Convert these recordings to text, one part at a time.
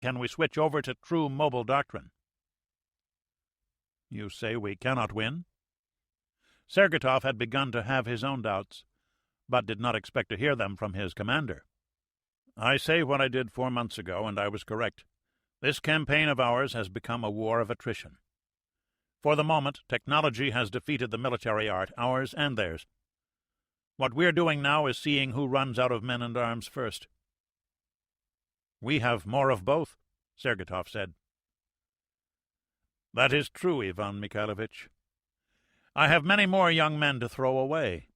can we switch over to true mobile doctrine. You say we cannot win? Sergeytov had begun to have his own doubts, but did not expect to hear them from his commander. I say what I did 4 months ago, and I was correct. This campaign of ours has become a war of attrition. For the moment, technology has defeated the military art, ours and theirs. What we're doing now is seeing who runs out of men and arms first. We have more of both, Sergeytov said. That is true, Ivan Mikhailovich. I have many more young men to throw away.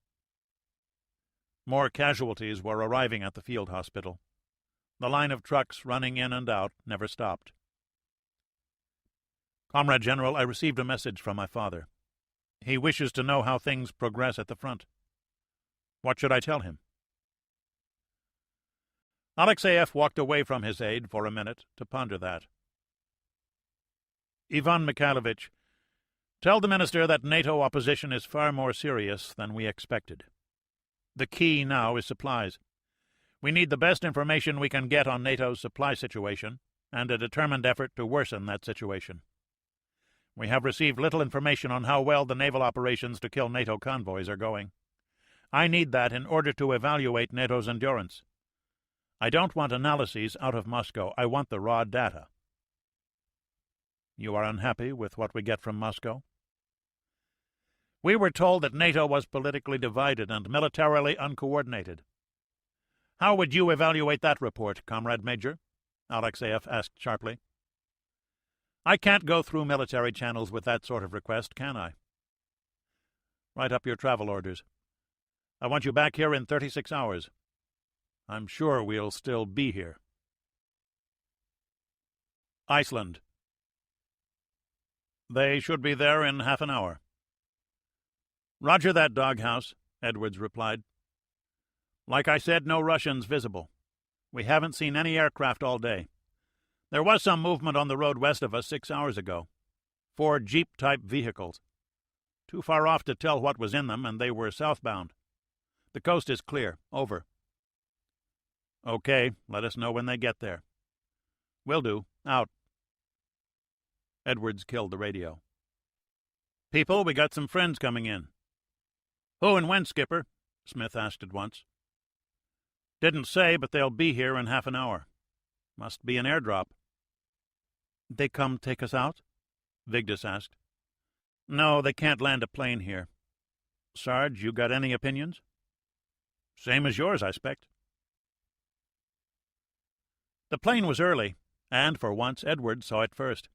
More casualties were arriving at the field hospital. The line of trucks running in and out never stopped. Comrade General, I received a message from my father. He wishes to know how things progress at the front. What should I tell him? Alexeyev walked away from his aide for a minute to ponder that. Ivan Mikhailovich, tell the minister that NATO opposition is far more serious than we expected. The key now is supplies. We need the best information we can get on NATO's supply situation, and a determined effort to worsen that situation. We have received little information on how well the naval operations to kill NATO convoys are going. I need that in order to evaluate NATO's endurance. I don't want analyses out of Moscow. I want the raw data. You are unhappy with what we get from Moscow? We were told that NATO was politically divided and militarily uncoordinated. How would you evaluate that report, Comrade Major? Alexeyev asked sharply. I can't go through military channels with that sort of request, can I? Write up your travel orders. I want you back here in 36 hours. I'm sure we'll still be here. Iceland. They should be there in half an hour. Roger that, doghouse, Edwards replied. Like I said, no Russians visible. We haven't seen any aircraft all day. There was some movement on the road west of us 6 hours ago. 4 Jeep-type vehicles. Too far off to tell what was in them, and they were southbound. The coast is clear. Over. Okay, let us know when they get there. Will do. Out. Edwards killed the radio. People, we got some friends coming in. Who and when, Skipper? Smith asked at once. Didn't say, but they'll be here in half an hour. Must be an airdrop. They come take us out? Vigdis asked. No, they can't land a plane here. Sarge, you got any opinions? Same as yours, I expect. The plane was early, and for once Edwards saw it first.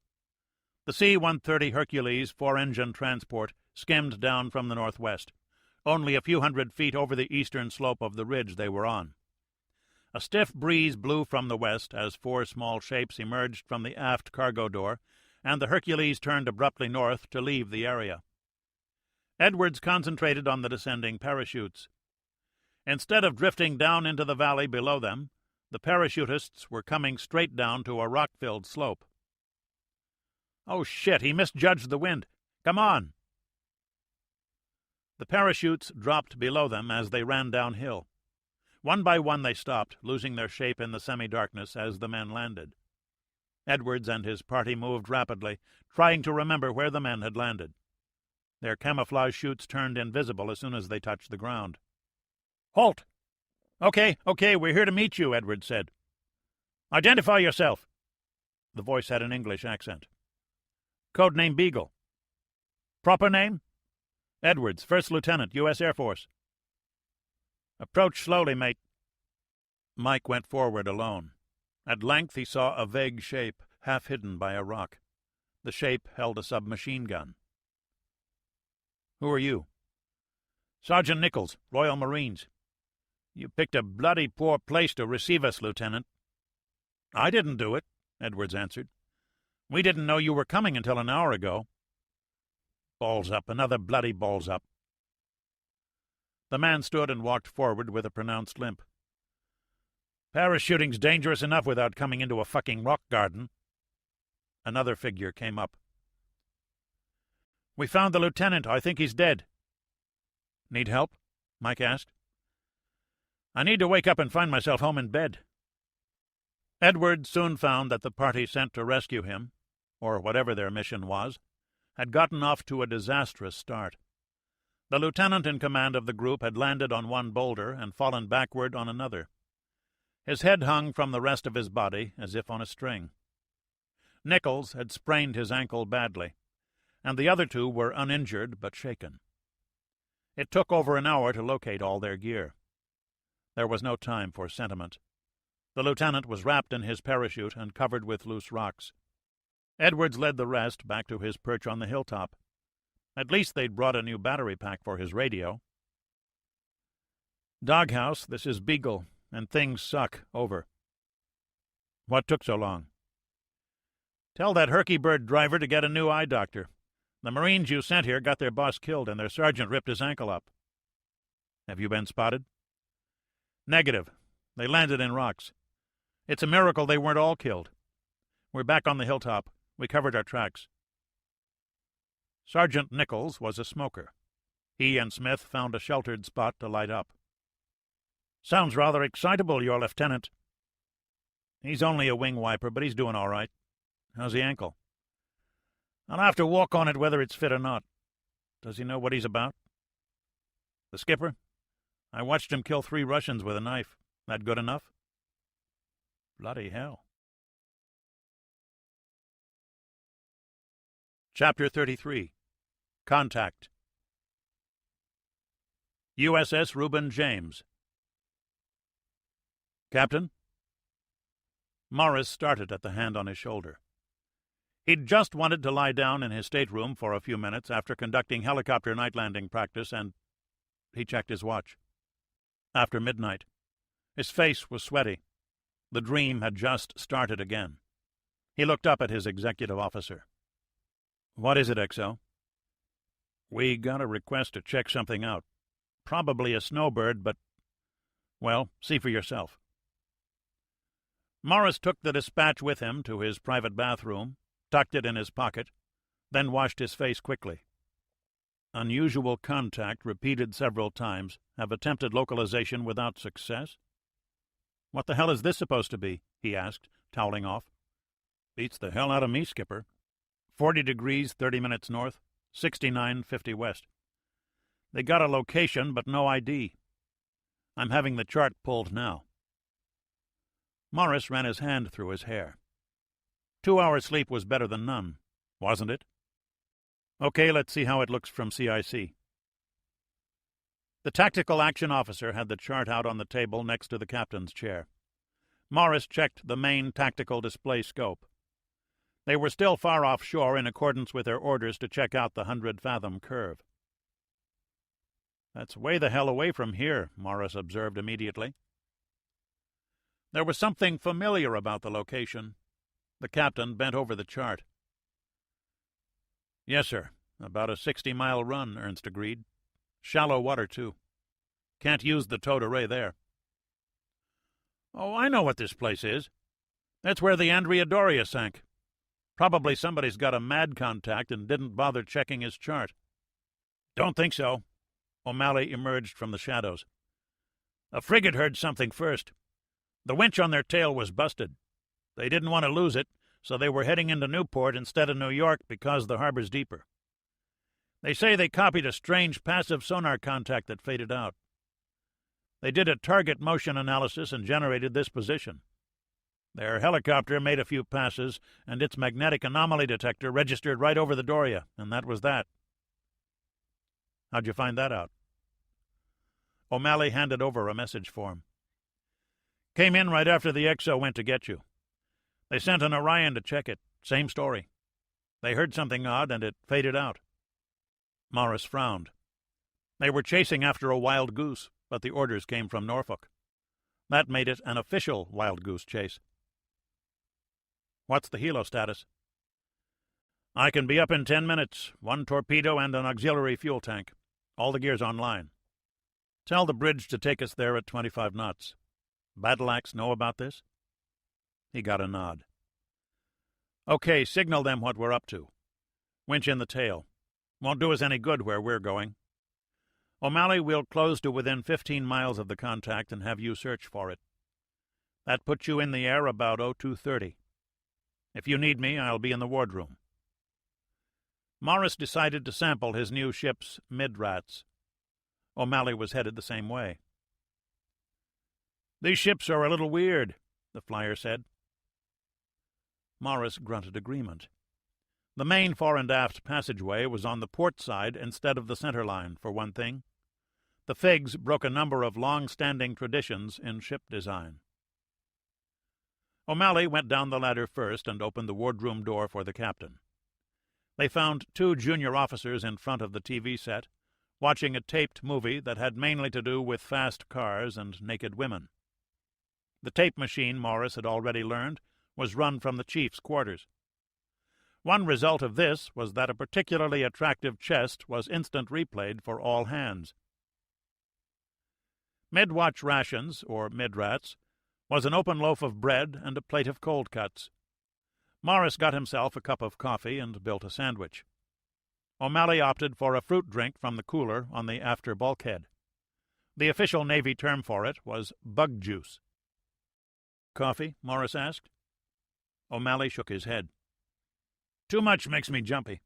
The C-130 Hercules 4-engine transport skimmed down from the northwest, only a few hundred feet over the eastern slope of the ridge they were on. A stiff breeze blew from the west as 4 small shapes emerged from the aft cargo door, and the Hercules turned abruptly north to leave the area. Edwards concentrated on the descending parachutes. Instead of drifting down into the valley below them, the parachutists were coming straight down to a rock-filled slope. Oh, shit, he misjudged the wind. Come on! The parachutes dropped below them as they ran downhill. One by one they stopped, losing their shape in the semi-darkness as the men landed. Edwards and his party moved rapidly, trying to remember where the men had landed. Their camouflage chutes turned invisible as soon as they touched the ground. Halt! Okay, we're here to meet you, Edwards said. Identify yourself. The voice had an English accent. Codename Beagle. Proper name? Edwards, 1st Lieutenant, U.S. Air Force. Approach slowly, mate. Mike went forward alone. At length he saw a vague shape, half hidden by a rock. The shape held a submachine gun. Who are you? Sergeant Nichols, Royal Marines. You picked a bloody poor place to receive us, Lieutenant. I didn't do it, Edwards answered. We didn't know you were coming until an hour ago. Balls up, another bloody balls up. The man stood and walked forward with a pronounced limp. Parachuting's dangerous enough without coming into a fucking rock garden. Another figure came up. We found the lieutenant. I think he's dead. Need help? Mike asked. I need to wake up and find myself home in bed. Edwards soon found that the party sent to rescue him, or whatever their mission was, had gotten off to a disastrous start. The lieutenant in command of the group had landed on one boulder and fallen backward on another. His head hung from the rest of his body as if on a string. Nichols had sprained his ankle badly, and the other two were uninjured but shaken. It took over an hour to locate all their gear. There was no time for sentiment. The lieutenant was wrapped in his parachute and covered with loose rocks. Edwards led the rest back to his perch on the hilltop. At least they'd brought a new battery pack for his radio. "Doghouse, this is Beagle, and things suck. Over." "What took so long?" "Tell that herky-bird driver to get a new eye doctor. The Marines you sent here got their boss killed, and their sergeant ripped his ankle up." "Have you been spotted?" "Negative. They landed in rocks. It's a miracle they weren't all killed. We're back on the hilltop. We covered our tracks." Sergeant Nichols was a smoker. He and Smith found a sheltered spot to light up. "Sounds rather excitable, your lieutenant." "He's only a wing wiper, but he's doing all right." "How's the ankle?" "I'll have to walk on it whether it's fit or not." "Does he know what he's about?" "The skipper? I watched him kill 3 Russians with a knife. That good enough?" "Bloody hell." Chapter 33. Contact. USS Reuben James. "Captain?" Morris started at the hand on his shoulder. He'd just wanted to lie down in his stateroom for a few minutes after conducting helicopter night landing practice, and he checked his watch. After midnight. His face was sweaty. The dream had just started again. He looked up at his executive officer. "What is it, XO?" "We got a request to check something out. Probably a snowbird, but, well, see for yourself." Morris took the dispatch with him to his private bathroom, tucked it in his pocket, then washed his face quickly. "Unusual contact repeated several times. Have attempted localization without success." "What the hell is this supposed to be?" he asked, toweling off. "Beats the hell out of me, Skipper. 40 degrees, 30 minutes north, 69:50 west. They got a location, but no ID. I'm having the chart pulled now." Morris ran his hand through his hair. 2 hours sleep was better than none, wasn't it? "Okay, let's see how it looks from CIC." The tactical action officer had the chart out on the table next to the captain's chair. Morris checked the main tactical display scope. They were still far offshore in accordance with their orders to check out the 100-fathom curve. "That's way the hell away from here," Morris observed immediately. There was something familiar about the location. The captain bent over the chart. "Yes, sir. About a 60-mile run," Ernst agreed. "Shallow water, too. Can't use the towed array there." "Oh, I know what this place is. That's where the Andrea Doria sank. Probably somebody's got a mad contact and didn't bother checking his chart." "Don't think so." O'Malley emerged from the shadows. "A frigate heard something first. The winch on their tail was busted. They didn't want to lose it, so they were heading into Newport instead of New York because the harbor's deeper. They say they copied a strange passive sonar contact that faded out. They did a target motion analysis and generated this position. Their helicopter made a few passes, and its magnetic anomaly detector registered right over the Doria, and that was that." "How'd you find that out?" O'Malley handed over a message form. "Came in right after the XO went to get you. They sent an Orion to check it. Same story. They heard something odd, and it faded out." Morris frowned. They were chasing after a wild goose, but the orders came from Norfolk. That made it an official wild goose chase. "What's the helo status?" "I can be up in 10 minutes. 1 torpedo and an auxiliary fuel tank. All the gear's online. Tell the bridge to take us there at 25 knots. Battle Axe know about this?" He got a nod. "Okay, signal them what we're up to. Winch in the tail. Won't do us any good where we're going. O'Malley will close to within 15 miles of the contact and have you search for it. That puts you in the air about 0230. If you need me, I'll be in the wardroom." Morris decided to sample his new ship's mid-rats. O'Malley was headed the same way. "These ships are a little weird," the flyer said. Morris grunted agreement. The main fore and aft passageway was on the port side instead of the center line, for one thing. The Figs broke a number of long-standing traditions in ship design. O'Malley went down the ladder first and opened the wardroom door for the captain. They found 2 junior officers in front of the TV set, watching a taped movie that had mainly to do with fast cars and naked women. The tape machine, Morris had already learned, was run from the chief's quarters. One result of this was that a particularly attractive chest was instant replayed for all hands. Mid-watch rations, or mid-rats, was an open loaf of bread and a plate of cold cuts. Morris got himself a cup of coffee and built a sandwich. O'Malley opted for a fruit drink from the cooler on the after bulkhead. The official Navy term for it was bug juice. "Coffee?" Morris asked. O'Malley shook his head. "Too much makes me jumpy.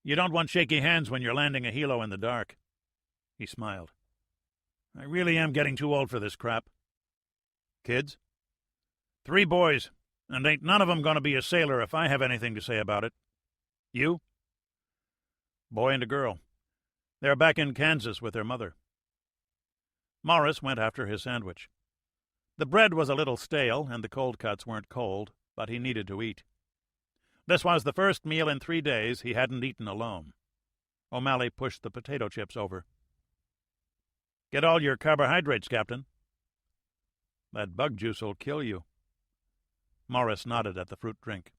You don't want shaky hands when you're landing a helo in the dark." He smiled. "I really am getting too old for this crap." "Kids?" "3 boys, and ain't none of 'em going to be a sailor if I have anything to say about it. You?" "Boy and a girl. They're back in Kansas with their mother." Morris went after his sandwich. The bread was a little stale, and the cold cuts weren't cold, but he needed to eat. This was the first meal in 3 days he hadn't eaten alone. O'Malley pushed the potato chips over. "Get all your carbohydrates, Captain." "That bug juice'll kill you." Morris nodded at the fruit drink.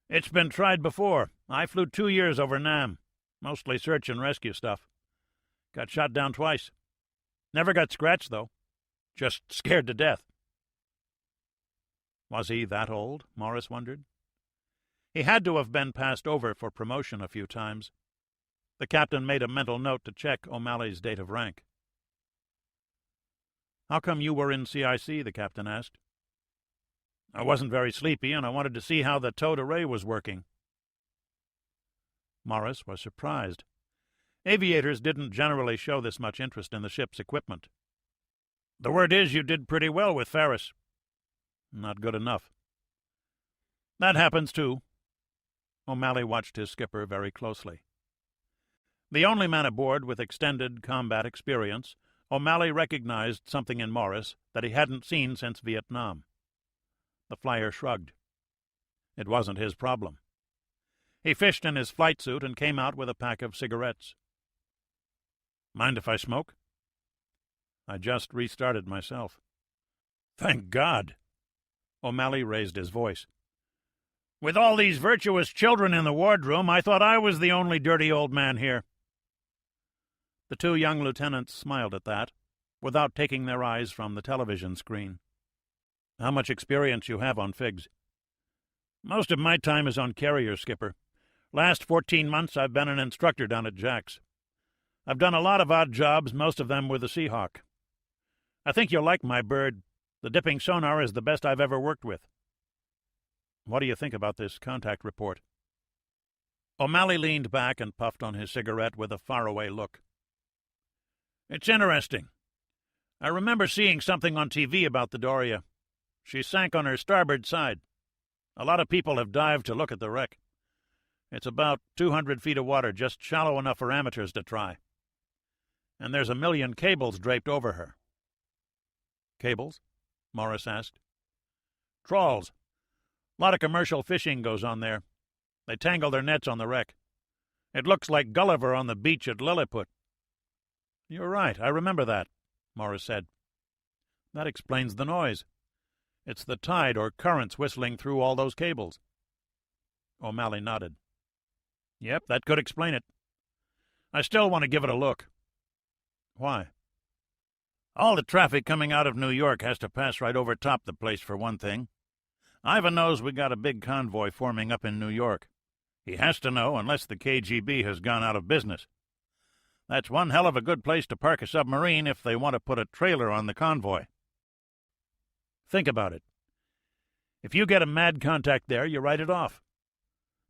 "It's been tried before. I flew 2 years over Nam. Mostly search and rescue stuff. Got shot down twice. Never got scratched, though. Just scared to death." Was he that old? Morris wondered. He had to have been passed over for promotion a few times. The captain made a mental note to check O'Malley's date of rank. "How come you were in CIC?" the captain asked. "I wasn't very sleepy, and I wanted to see how the towed array was working." Morris was surprised. Aviators didn't generally show this much interest in the ship's equipment. "The word is you did pretty well with Ferris." "Not good enough." "That happens, too." O'Malley watched his skipper very closely. The only man aboard with extended combat experience, O'Malley recognized something in Morris that he hadn't seen since Vietnam. The flyer shrugged. It wasn't his problem. He fished in his flight suit and came out with a pack of cigarettes. "Mind if I smoke?" "I just restarted myself." "Thank God!" O'Malley raised his voice. "With all these virtuous children in the wardroom, I thought I was the only dirty old man here." The 2 young lieutenants smiled at that, without taking their eyes from the television screen. "How much experience you have on Figs?" "Most of my time is on carriers, Skipper. Last 14 months I've been an instructor down at Jack's. I've done a lot of odd jobs, most of them with the Seahawk. I think you'll like my bird. The dipping sonar is the best I've ever worked with." "What do you think about this contact report?" O'Malley leaned back and puffed on his cigarette with a faraway look. "It's interesting. I remember seeing something on TV about the Doria. She sank on her starboard side. A lot of people have dived to look at the wreck. It's about 200 feet of water, just shallow enough for amateurs to try. And there's 1 million cables draped over her." "Cables?" Morris asked. "Trawls. A lot of commercial fishing goes on there. They tangle their nets on the wreck. It looks like Gulliver on the beach at Lilliput." "You're right, I remember that," Morris said. "That explains the noise. It's the tide or currents whistling through all those cables." O'Malley nodded. "Yep, that could explain it. I still want to give it a look." "Why?" "All the traffic coming out of New York has to pass right over top the place, for one thing. Ivan knows we got a big convoy forming up in New York. He has to know, unless the KGB has gone out of business. That's one hell of a good place to park a submarine if they want to put a trailer on the convoy." Think about it. If you get a mad contact there, you write it off.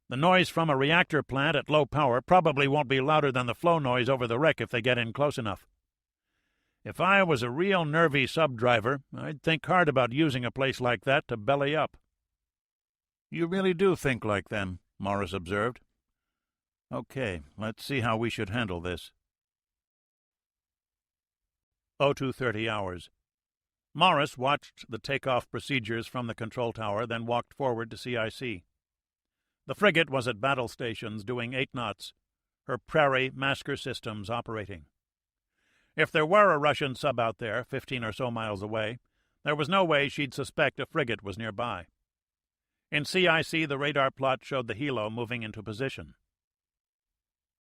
The noise from a reactor plant at low power probably won't be louder than the flow noise over the wreck if they get in close enough. If I was a real nervy sub-driver, I'd think hard about using a place like that to belly up." "You really do think like them," Morris observed. "Okay, let's see how we should handle this." 0230 hours. Morris watched the takeoff procedures from the control tower, then walked forward to CIC. The frigate was at battle stations doing 8 knots, her Prairie masker systems operating. If there were a Russian sub out there, 15 or so miles away, there was no way she'd suspect a frigate was nearby. In CIC, the radar plot showed the helo moving into position.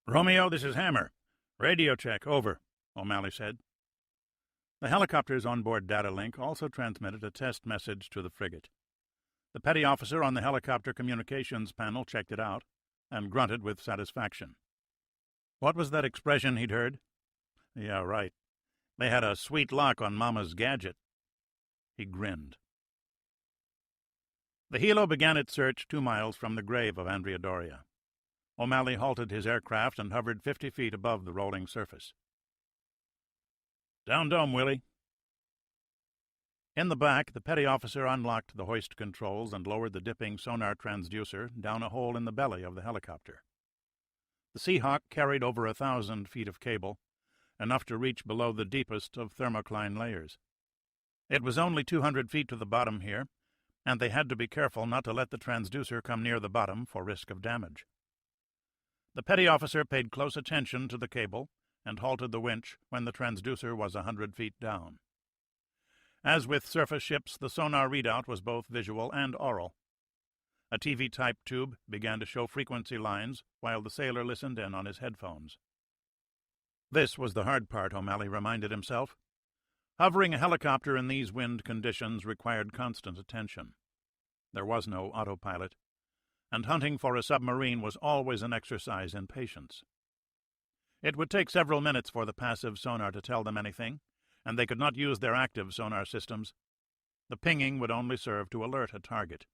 "Romeo, this is Hammer. Radio check, over," O'Malley said. The helicopter's onboard data link also transmitted a test message to the frigate. The petty officer on the helicopter communications panel checked it out and grunted with satisfaction. What was that expression he'd heard? Yeah, right. They had a sweet lock on Mama's gadget. He grinned. The helo began its search 2 miles from the grave of Andrea Doria. O'Malley halted his aircraft and hovered 50 feet above the rolling surface. "Down dome, Willie." In the back, the petty officer unlocked the hoist controls and lowered the dipping sonar transducer down a hole in the belly of the helicopter. The Seahawk carried over 1,000 feet of cable, enough to reach below the deepest of thermocline layers. It was only 200 feet to the bottom here, and they had to be careful not to let the transducer come near the bottom for risk of damage. The petty officer paid close attention to the cable and halted the winch when the transducer was 100 feet down. As with surface ships, the sonar readout was both visual and aural. A TV-type tube began to show frequency lines while the sailor listened in on his headphones. This was the hard part, O'Malley reminded himself. Hovering a helicopter in these wind conditions required constant attention. There was no autopilot, and hunting for a submarine was always an exercise in patience. It would take several minutes for the passive sonar to tell them anything, and they could not use their active sonar systems. The pinging would only serve to alert a target.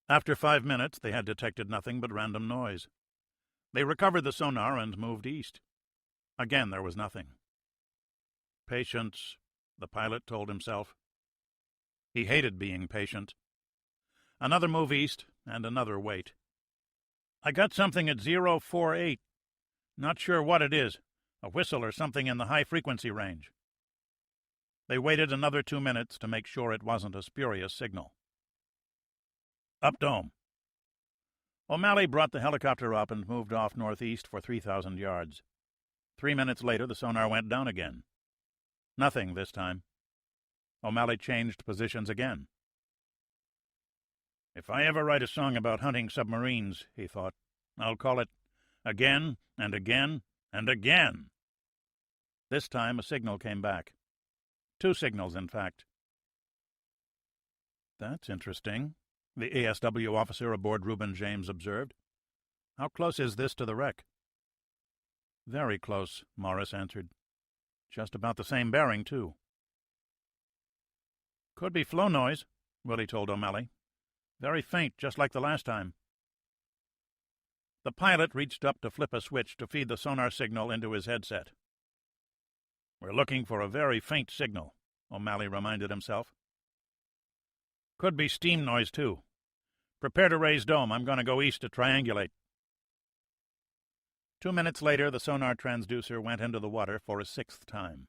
After 5 minutes, they had detected nothing but random noise. They recovered the sonar and moved east. Again, there was nothing. Patience, the pilot told himself. He hated being patient. Another move east, and another wait. "I got something at 048. Not sure what it is. A whistle or something in the high-frequency range." They waited another 2 minutes to make sure it wasn't a spurious signal. "Up dome." O'Malley brought the helicopter up and moved off northeast for 3,000 yards. 3 minutes later, the sonar went down again. Nothing this time. O'Malley changed positions again. "If I ever write a song about hunting submarines," he thought, "I'll call it Again and Again and Again." This time a signal came back. 2 signals, in fact. "That's interesting," the ASW officer aboard Reuben James observed. "How close is this to the wreck?" "Very close," Morris answered. "Just about the same bearing, too." "Could be flow noise," Willie told O'Malley. "Very faint, just like the last time." The pilot reached up to flip a switch to feed the sonar signal into his headset. "We're looking for a very faint signal," O'Malley reminded himself. "Could be steam noise, too. Prepare to raise dome. I'm going to go east to triangulate." 2 minutes later, the sonar transducer went into the water for a 6th time.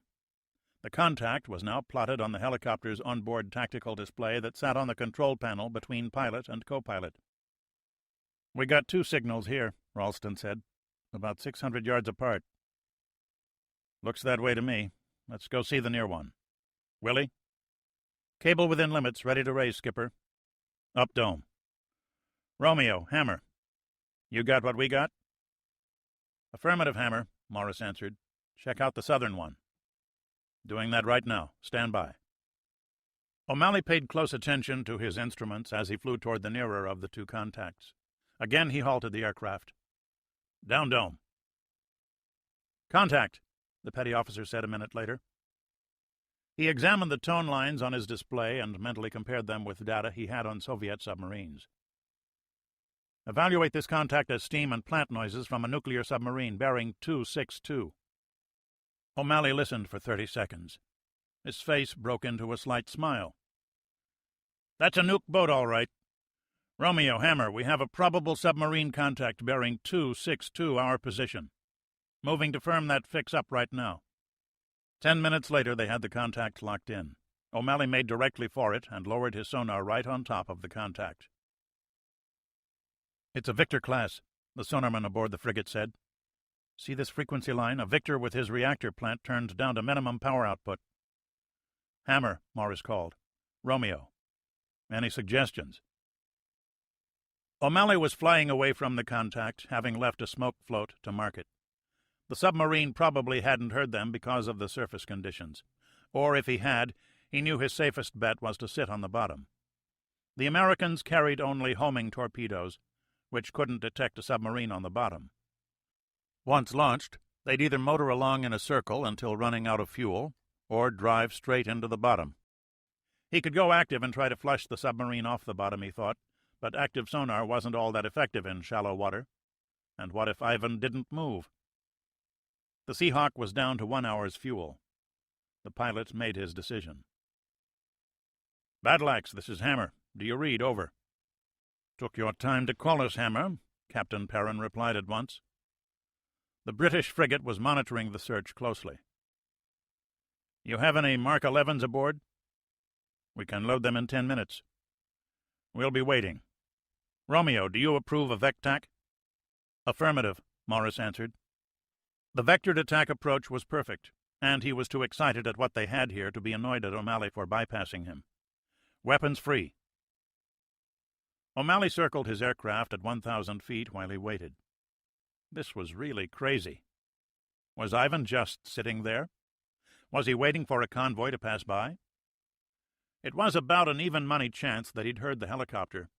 The contact was now plotted on the helicopter's onboard tactical display that sat on the control panel between pilot and co-pilot. "We got 2 signals here," Ralston said, "about 600 yards apart." "Looks that way to me. Let's go see the near one. Willie?" "Cable within limits, ready to raise, skipper." "Up dome." "Romeo, Hammer. You got what we got?" "Affirmative, Hammer," Morris answered. "Check out the southern one." "Doing that right now. Stand by." O'Malley paid close attention to his instruments as he flew toward the nearer of the 2 contacts. Again he halted the aircraft. "Down dome." "Contact," the petty officer said a minute later. He examined the tone lines on his display and mentally compared them with data he had on Soviet submarines. Evaluate this contact as steam and plant noises from a nuclear submarine bearing 262. O'Malley listened for 30 seconds. His face broke into a slight smile. That's a nuke boat, all right. Romeo, Hammer, we have a probable submarine contact bearing 262 our position. Moving to firm that fix up right now. 10 minutes later, they had the contact locked in. O'Malley made directly for it and lowered his sonar right on top of the contact. It's a Victor class, the sonarman aboard the frigate said. See this frequency line? A Victor with his reactor plant turned down to minimum power output. Hammer, Morris called. Romeo. Any suggestions? O'Malley was flying away from the contact, having left a smoke float to mark it. The submarine probably hadn't heard them because of the surface conditions. Or if he had, he knew his safest bet was to sit on the bottom. The Americans carried only homing torpedoes, which couldn't detect a submarine on the bottom. Once launched, they'd either motor along in a circle until running out of fuel, or drive straight into the bottom. He could go active and try to flush the submarine off the bottom, he thought, but active sonar wasn't all that effective in shallow water. And what if Ivan didn't move? The Seahawk was down to 1 hour's fuel. The pilot made his decision. Battle Axe, this is Hammer. Do you read? Over. Took your time to call us, Hammer, Captain Perrin replied at once. The British frigate was monitoring the search closely. You have any Mark 11s aboard? We can load them in 10 minutes. We'll be waiting. Romeo, do you approve of VECTAC? Affirmative, Morris answered. The vectored attack approach was perfect, and he was too excited at what they had here to be annoyed at O'Malley for bypassing him. Weapons free. O'Malley circled his aircraft at 1,000 feet while he waited. This was really crazy. Was Ivan just sitting there? Was he waiting for a convoy to pass by? It was about an even-money chance that he'd heard the helicopter.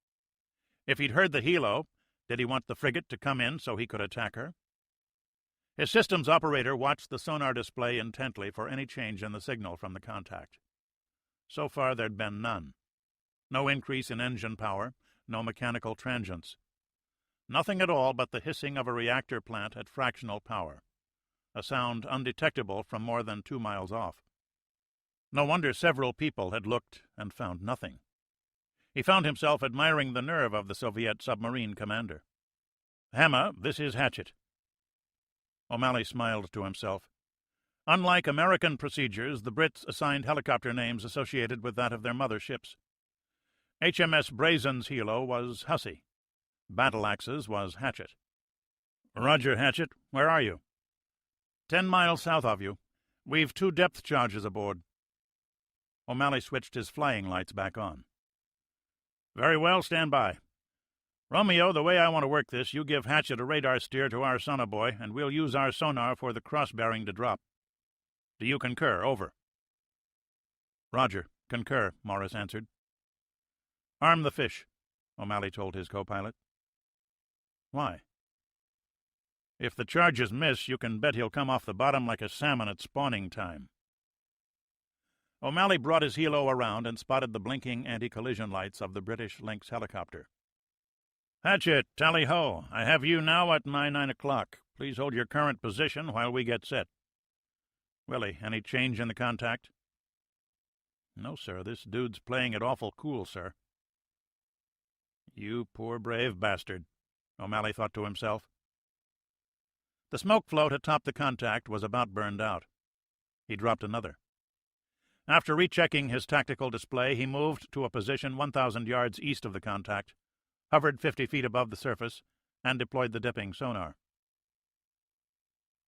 If he'd heard the helo, did he want the frigate to come in so he could attack her? His systems operator watched the sonar display intently for any change in the signal from the contact. So far there'd been none. No increase in engine power, no mechanical transients. Nothing at all but the hissing of a reactor plant at fractional power, a sound undetectable from more than 2 miles off. No wonder several people had looked and found nothing. He found himself admiring the nerve of the Soviet submarine commander. Hammer, this is Hatchet. O'Malley smiled to himself. Unlike American procedures, the Brits assigned helicopter names associated with that of their mother ships. HMS Brazen's helo was Hussey. Battle Axe's was Hatchet. Roger, Hatchet. Where are you? 10 miles south of you. We've 2 depth charges aboard. O'Malley switched his flying lights back on. Very well, stand by. Romeo, the way I want to work this, you give Hatchet a radar steer to our sonobuoy, and we'll use our sonar for the cross-bearing to drop. Do you concur? Over. Roger. Concur, Morris answered. Arm the fish, O'Malley told his co-pilot. Why? If the charges miss, you can bet he'll come off the bottom like a salmon at spawning time. O'Malley brought his helo around and spotted the blinking anti-collision lights of the British Lynx helicopter. Hatchet, tally-ho. I have you now at my 9 o'clock. Please hold your current position while we get set. Willie, any change in the contact? No, sir. This dude's playing it awful cool, sir. You poor brave bastard, O'Malley thought to himself. The smoke float atop the contact was about burned out. He dropped another. After rechecking his tactical display, he moved to a position 1,000 yards east of the contact, hovered 50 feet above the surface, and deployed the dipping sonar.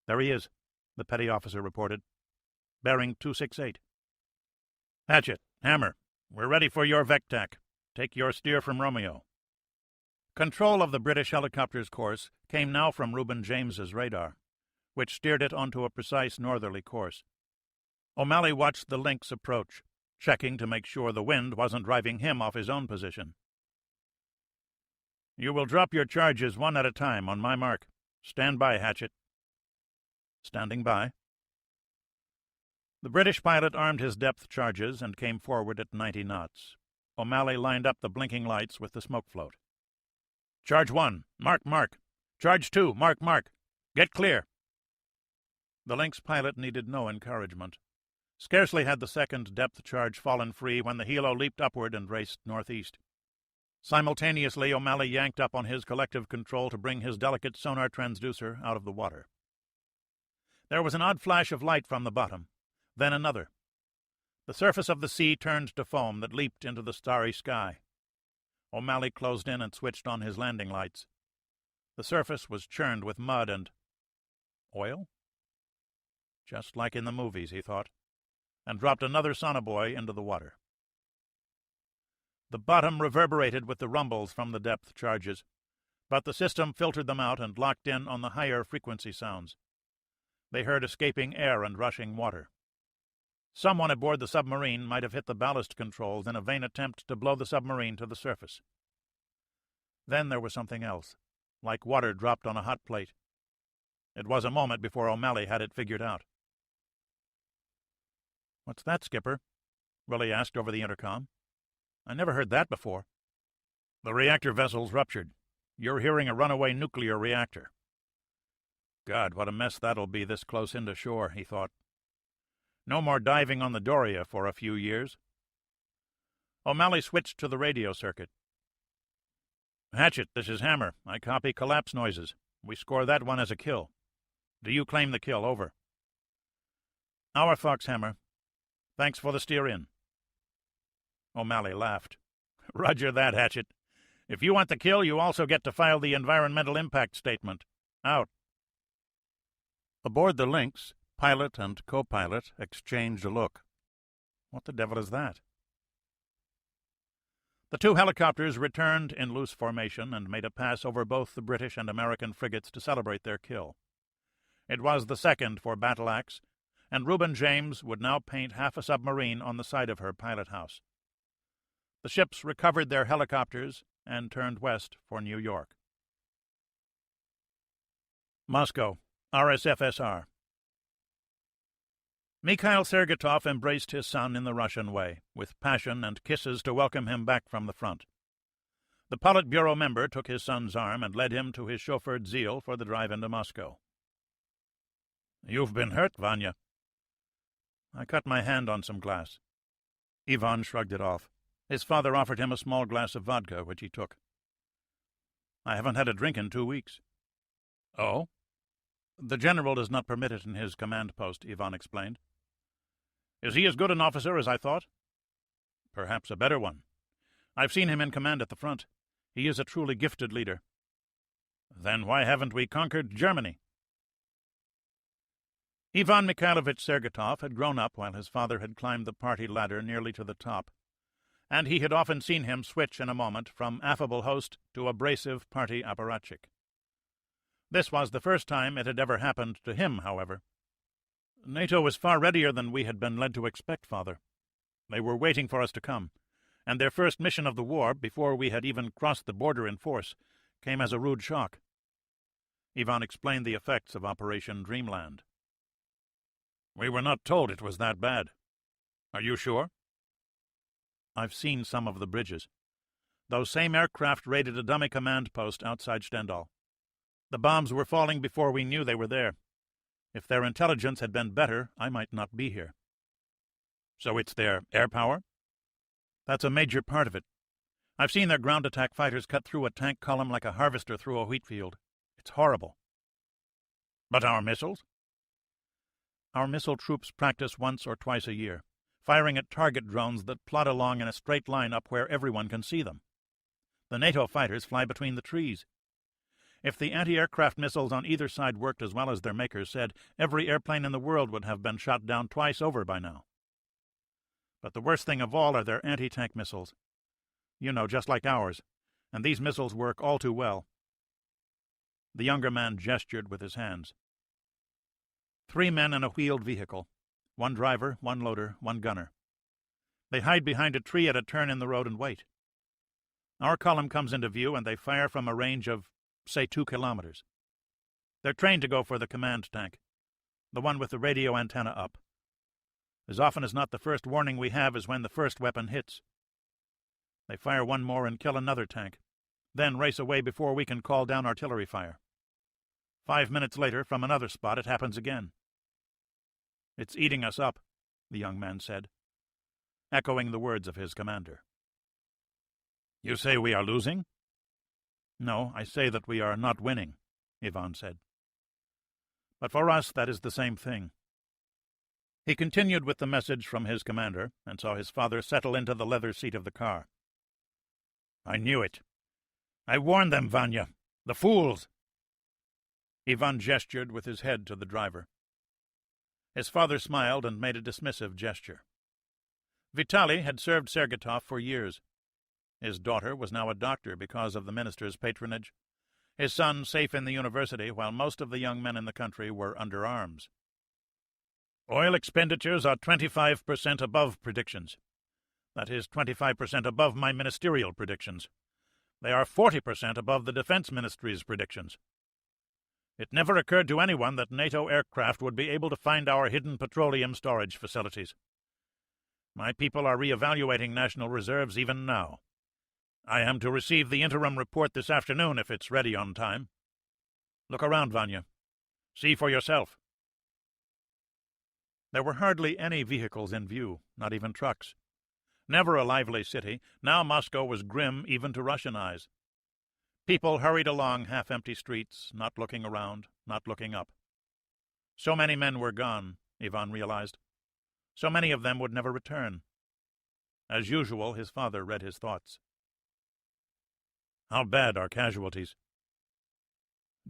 There he is, the petty officer reported. Bearing 268. Hatchet, Hammer, we're ready for your VECTAC. Take your steer from Romeo. Control of the British helicopter's course came now from Reuben James's radar, which steered it onto a precise northerly course. O'Malley watched the Lynx approach, checking to make sure the wind wasn't driving him off his own position. You will drop your charges one at a time on my mark. Stand by, Hatchet. Standing by. The British pilot armed his depth charges and came forward at 90 knots. O'Malley lined up the blinking lights with the smoke float. "Charge 1, mark, mark. Charge 2, mark, mark. Get clear." The Lynx pilot needed no encouragement. Scarcely had the second depth charge fallen free when the helo leaped upward and raced northeast. Simultaneously, O'Malley yanked up on his collective control to bring his delicate sonar transducer out of the water. There was an odd flash of light from the bottom, then another. The surface of the sea turned to foam that leaped into the starry sky. O'Malley closed in and switched on his landing lights. The surface was churned with mud and oil? Just like in the movies, he thought, and dropped another sonobuoy into the water. The bottom reverberated with the rumbles from the depth charges, but the system filtered them out and locked in on the higher frequency sounds. They heard escaping air and rushing water. Someone aboard the submarine might have hit the ballast controls in a vain attempt to blow the submarine to the surface. Then there was something else, like water dropped on a hot plate. It was a moment before O'Malley had it figured out. "What's that, Skipper?" Willie asked over the intercom. "I never heard that before." "The reactor vessel's ruptured. You're hearing a runaway nuclear reactor." God, what a mess that'll be this close into shore, he thought. No more diving on the Doria for a few years. O'Malley switched to the radio circuit. "Hatchet, this is Hammer. I copy collapse noises. We score that one as a kill. Do you claim the kill? Over." "Our Fox, Hammer. Thanks for the steer-in." O'Malley laughed. "Roger that, Hatchet. If you want the kill, you also get to file the environmental impact statement. Out." Aboard the Lynx, pilot and co-pilot exchanged a look. What the devil is that? The two helicopters returned in loose formation and made a pass over both the British and American frigates to celebrate their kill. It was the second for Battle Axe, and Reuben James would now paint half a submarine on the side of her pilot house. The ships recovered their helicopters and turned west for New York. Moscow, RSFSR. Mikhail Sergetov embraced his son in the Russian way, with passion and kisses to welcome him back from the front. The Politburo member took his son's arm and led him to his chauffeured Zeal for the drive into Moscow. "You've been hurt, Vanya." "I cut my hand on some glass." Ivan shrugged it off. His father offered him a small glass of vodka, which he took. "I haven't had a drink in 2 weeks." "Oh?" "The general does not permit it in his command post," Ivan explained. "Is he as good an officer as I thought?" "Perhaps a better one. I've seen him in command at the front. He is a truly gifted leader." "Then why haven't we conquered Germany?" Ivan Mikhailovich Sergetov had grown up while his father had climbed the party ladder nearly to the top, and he had often seen him switch in a moment from affable host to abrasive party apparatchik. This was the first time it had ever happened to him, however. "NATO was far readier than we had been led to expect, Father. They were waiting for us to come, and their first mission of the war, before we had even crossed the border in force, came as a rude shock." Ivan explained the effects of Operation Dreamland. "We were not told it was that bad. Are you sure?" "I've seen some of the bridges. Those same aircraft raided a dummy command post outside Stendal. The bombs were falling before we knew they were there. If their intelligence had been better, I might not be here." "So it's their air power?" "That's a major part of it. I've seen their ground attack fighters cut through a tank column like a harvester through a wheat field. It's horrible." "But our missiles?" "Our missile troops practice once or twice a year, firing at target drones that plod along in a straight line up where everyone can see them. The NATO fighters fly between the trees. If the anti-aircraft missiles on either side worked as well as their makers said, every airplane in the world would have been shot down twice over by now. But the worst thing of all are their anti-tank missiles. You know, just like ours, and these missiles work all too well." The younger man gestured with his hands. 3 men in a wheeled vehicle. 1 driver, 1 loader, 1 gunner. They hide behind a tree at a turn in the road and wait. Our column comes into view, and they fire from a range of, say, 2 kilometers. They're trained to go for the command tank, the one with the radio antenna up. As often as not, the first warning we have is when the first weapon hits. They fire one more and kill another tank, then race away before we can call down artillery fire. 5 minutes later, from another spot, it happens again. "It's eating us up," the young man said, echoing the words of his commander. "You say we are losing?" "No, I say that we are not winning," Ivan said. "But for us that is the same thing." He continued with the message from his commander, and saw his father settle into the leather seat of the car. "I knew it. I warned them, Vanya. The fools!" Ivan gestured with his head to the driver. His father smiled and made a dismissive gesture. Vitali had served Sergetov for years. His daughter was now a doctor because of the minister's patronage, his son safe in the university, while most of the young men in the country were under arms. "Oil expenditures are 25% above predictions. That is 25% above my ministerial predictions. They are 40% above the Defense Ministry's predictions. It never occurred to anyone that NATO aircraft would be able to find our hidden petroleum storage facilities. My people are re-evaluating national reserves even now. I am to receive the interim report this afternoon if it's ready on time. Look around, Vanya. See for yourself." There were hardly any vehicles in view, not even trucks. Never a lively city, now Moscow was grim even to Russian eyes. People hurried along half-empty streets, not looking around, not looking up. So many men were gone, Ivan realized. So many of them would never return. As usual, his father read his thoughts. "How bad are casualties?"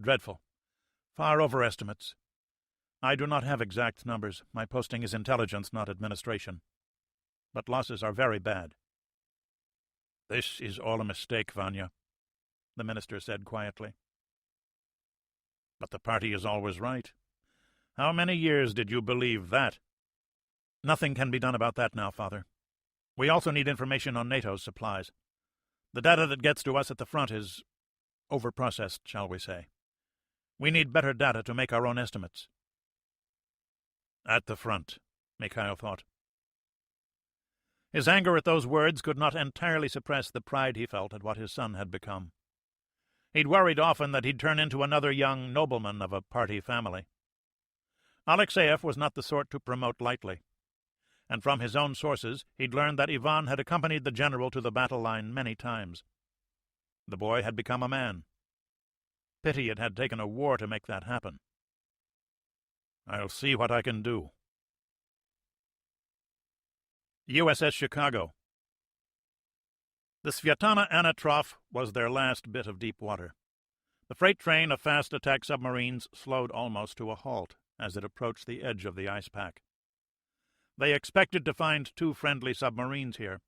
"Dreadful. Far over estimates. I do not have exact numbers. My posting is intelligence, not administration. But losses are very bad." "This is all a mistake, Vanya," the minister said quietly. "But the party is always right. How many years did you believe that?" "Nothing can be done about that now, Father. We also need information on NATO's supplies. The data that gets to us at the front is overprocessed, shall we say. We need better data to make our own estimates." "At the front," Mikhail thought. His anger at those words could not entirely suppress the pride he felt at what his son had become. He'd worried often that he'd turn into another young nobleman of a party family. Alexeyev was not the sort to promote lightly, and from his own sources he'd learned that Ivan had accompanied the general to the battle line many times. The boy had become a man. Pity it had taken a war to make that happen. "I'll see what I can do." USS Chicago. The Sviatana Anatroff was their last bit of deep water. The freight train of fast attack submarines slowed almost to a halt as it approached the edge of the ice pack. They expected to find 2 friendly submarines here,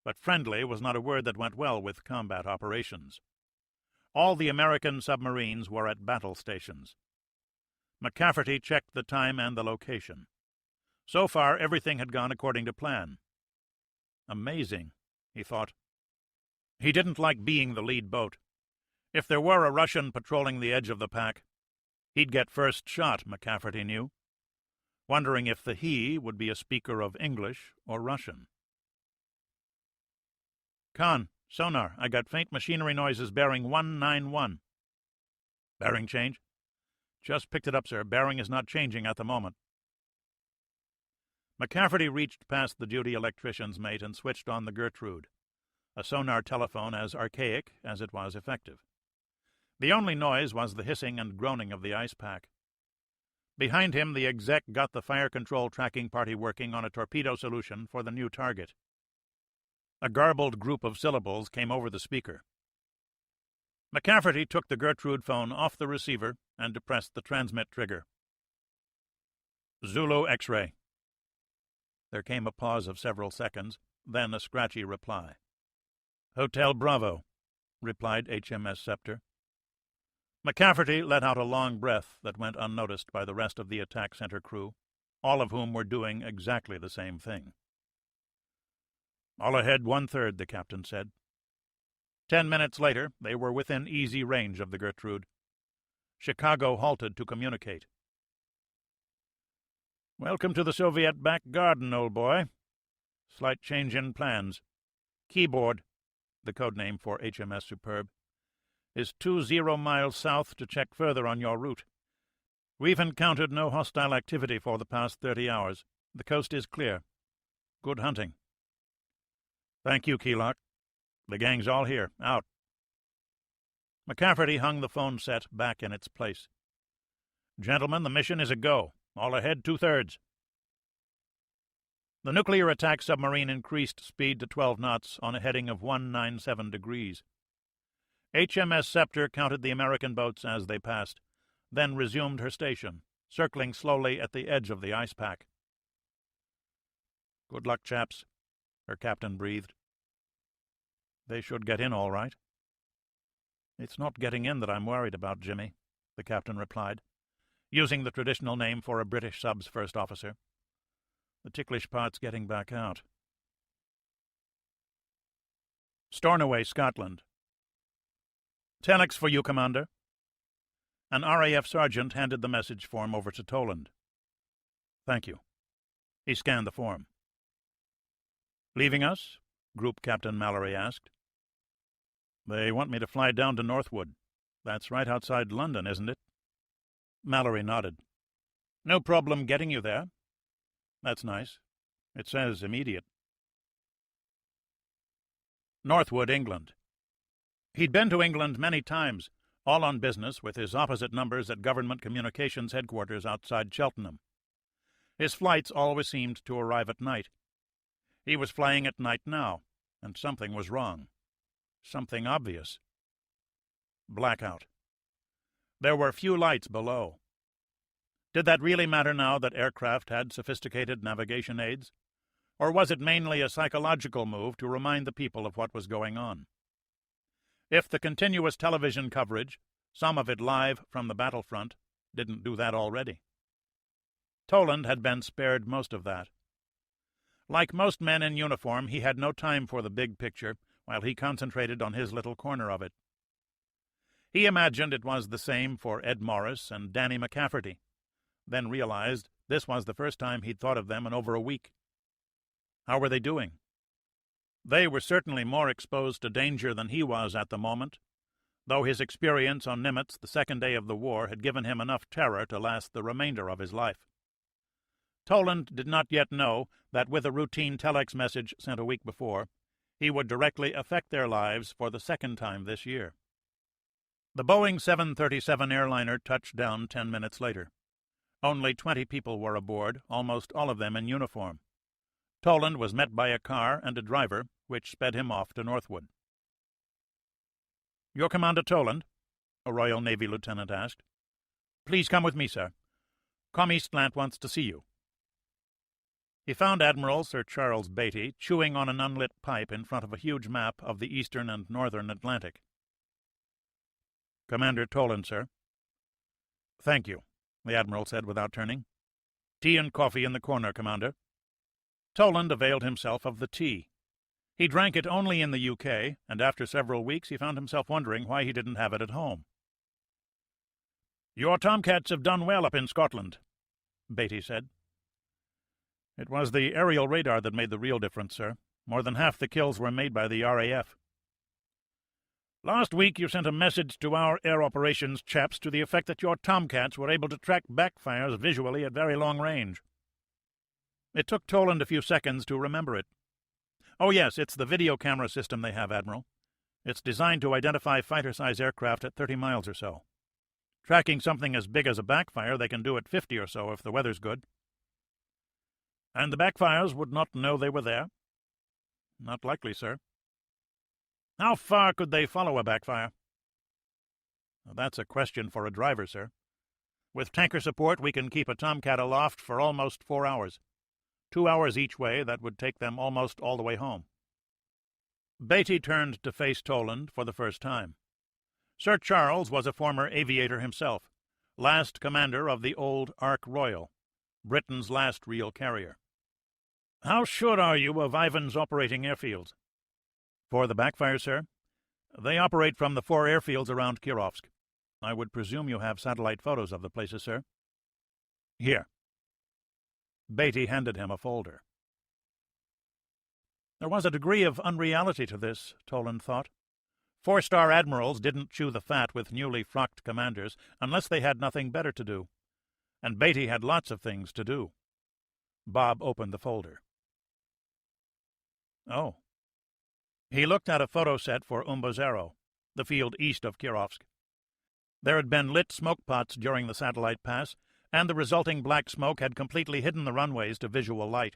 but friendly was not a word that went well with combat operations. All the American submarines were at battle stations. McCafferty checked the time and the location. So far, everything had gone according to plan. Amazing, he thought. He didn't like being the lead boat. If there were a Russian patrolling the edge of the pack, he'd get first shot, McCafferty knew, wondering if the he would be a speaker of English or Russian. "Con, sonar, I got faint machinery noises bearing 191. "Bearing change?" "Just picked it up, sir. Bearing is not changing at the moment." McCafferty reached past the duty electrician's mate and switched on the Gertrude, a sonar telephone as archaic as it was effective. The only noise was the hissing and groaning of the ice pack. Behind him, the exec got the fire control tracking party working on a torpedo solution for the new target. A garbled group of syllables came over the speaker. McCafferty took the Gertrude phone off the receiver and depressed the transmit trigger. "Zulu X-ray." There came a pause of several seconds, then a scratchy reply. "Hotel Bravo," replied HMS Scepter. McCafferty let out a long breath that went unnoticed by the rest of the attack center crew, all of whom were doing exactly the same thing. "All ahead 1/3, the captain said. 10 minutes later, they were within easy range of the Gertrude. Chicago halted to communicate. Welcome to the Soviet back garden, old boy. Slight change in plans. Keyboard, the code name for HMS Superb, is 20 miles south to check further on your route. We've encountered no hostile activity for the past 30 hours. The coast is clear. Good hunting. Thank you, Keelock. The gang's all here. Out. McCafferty hung the phone set back in its place. Gentlemen, the mission is a go. All ahead 2/3. The nuclear attack submarine increased speed to 12 knots on a heading of 197 degrees. HMS Scepter counted the American boats as they passed, then resumed her station, circling slowly at the edge of the ice pack. Good luck, chaps, her captain breathed. They should get in all right. It's not getting in that I'm worried about, Jimmy, the captain replied, using the traditional name for a British sub's first officer. The ticklish part's getting back out. Stornoway, Scotland. Telex for you, Commander. An RAF sergeant handed the message form over to Toland. Thank you. He scanned the form. Leaving us? Group Captain Mallory asked. They want me to fly down to Northwood. That's right outside London, isn't it? Mallory nodded. No problem getting you there. That's nice. It says immediate. Northwood, England. He'd been to England many times, all on business, with his opposite numbers at Government Communications Headquarters outside Cheltenham. His flights always seemed to arrive at night. He was flying at night now, and something was wrong. Something obvious. Blackout. There were few lights below. Did that really matter now that aircraft had sophisticated navigation aids? Or was it mainly a psychological move to remind the people of what was going on? If the continuous television coverage, some of it live from the battlefront, didn't do that already. Toland had been spared most of that. Like most men in uniform, he had no time for the big picture while he concentrated on his little corner of it. He imagined it was the same for Ed Morris and Danny McCafferty, then realized this was the first time he'd thought of them in over a week. How were they doing? They were certainly more exposed to danger than he was at the moment, though his experience on Nimitz the second day of the war had given him enough terror to last the remainder of his life. Toland did not yet know that with a routine telex message sent a week before, he would directly affect their lives for the second time this year. The Boeing 737 airliner touched down 10 minutes later. Only 20 people were aboard, almost all of them in uniform. Toland was met by a car and a driver, which sped him off to Northwood. "Your Commander Toland?" a Royal Navy lieutenant asked. "Please come with me, sir. Eastland wants to see you." He found Admiral Sir Charles Beatty chewing on an unlit pipe in front of a huge map of the eastern and northern Atlantic. "Commander Toland, sir." "Thank you," the Admiral said without turning. "Tea and coffee in the corner, Commander." Toland availed himself of the tea. He drank it only in the UK, and after several weeks he found himself wondering why he didn't have it at home. "Your tomcats have done well up in Scotland," Beatty said. "It was the aerial radar that made the real difference, sir. More than half the kills were made by the RAF. Last week you sent a message to our air operations chaps to the effect that your tomcats were able to track backfires visually at very long range." It took Toland a few seconds to remember it. "Oh yes, it's the video camera system they have, Admiral. It's designed to identify fighter-size aircraft at 30 miles or so. Tracking something as big as a backfire they can do at 50 or so if the weather's good." "And the backfires would not know they were there?" "Not likely, sir." "How far could they follow a backfire?" "That's a question for a driver, sir. With tanker support we can keep a Tomcat aloft for almost 4 hours. 2 hours each way, that would take them almost all the way home." Beatty turned to face Toland for the first time. Sir Charles was a former aviator himself, last commander of the old Ark Royal, Britain's last real carrier. "How sure are you of Ivan's operating airfields?" "For the backfire, sir? They operate from the 4 airfields around Kirovsk. I would presume you have satellite photos of the places, sir." "Here." Beatty handed him a folder. There was a degree of unreality to this, Toland thought. 4-star admirals didn't chew the fat with newly frocked commanders unless they had nothing better to do, and Beatty had lots of things to do. Bob opened the folder. Oh. He looked at a photo set for Umbozero, the field east of Kirovsk. There had been lit smoke pots during the satellite pass, and the resulting black smoke had completely hidden the runways to visual light,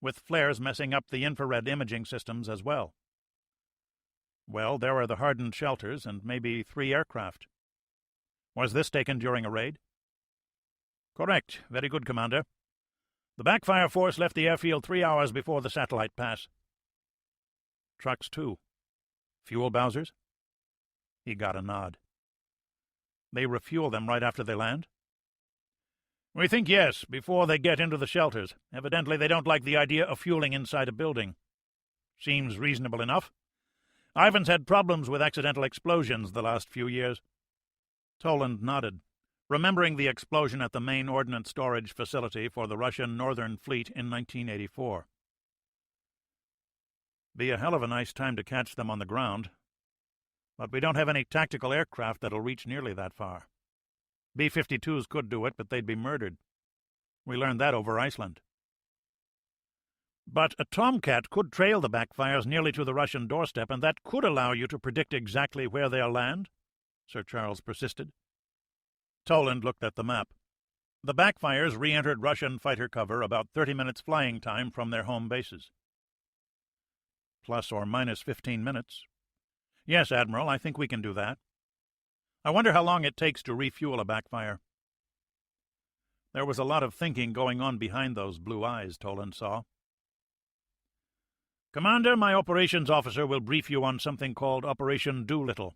with flares messing up the infrared imaging systems as well. Well, there were the hardened shelters and maybe 3 aircraft. Was this taken during a raid? Correct. Very good, Commander. The backfire force left the airfield 3 hours before the satellite pass. Trucks, too. Fuel Bowsers? He got a nod. They refuel them right after they land? We think yes, before they get into the shelters. Evidently they don't like the idea of fueling inside a building. Seems reasonable enough. Ivan's had problems with accidental explosions the last few years. Toland nodded, remembering the explosion at the main ordnance storage facility for the Russian Northern Fleet in 1984. Be a hell of a nice time to catch them on the ground. But we don't have any tactical aircraft that'll reach nearly that far. B-52s could do it, but they'd be murdered. We learned that over Iceland. But a Tomcat could trail the backfires nearly to the Russian doorstep, and that could allow you to predict exactly where they'll land, Sir Charles persisted. Toland looked at the map. The backfires re-entered Russian fighter cover about 30 minutes flying time from their home bases. Plus or minus 15 minutes. Yes, Admiral, I think we can do that. I wonder how long it takes to refuel a backfire. There was a lot of thinking going on behind those blue eyes, Toland saw. Commander, my operations officer will brief you on something called Operation Doolittle.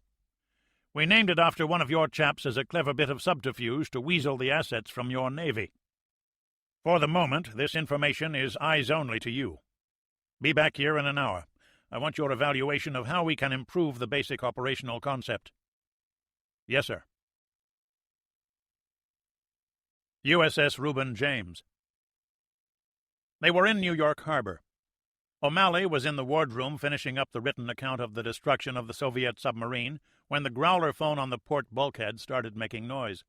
We named it after one of your chaps as a clever bit of subterfuge to weasel the assets from your navy. For the moment, this information is eyes only to you. Be back here in an hour. I want your evaluation of how we can improve the basic operational concept. Yes, sir. USS Reuben James. They were in New York Harbor. O'Malley was in the wardroom finishing up the written account of the destruction of the Soviet submarine when the growler phone on the port bulkhead started making noise.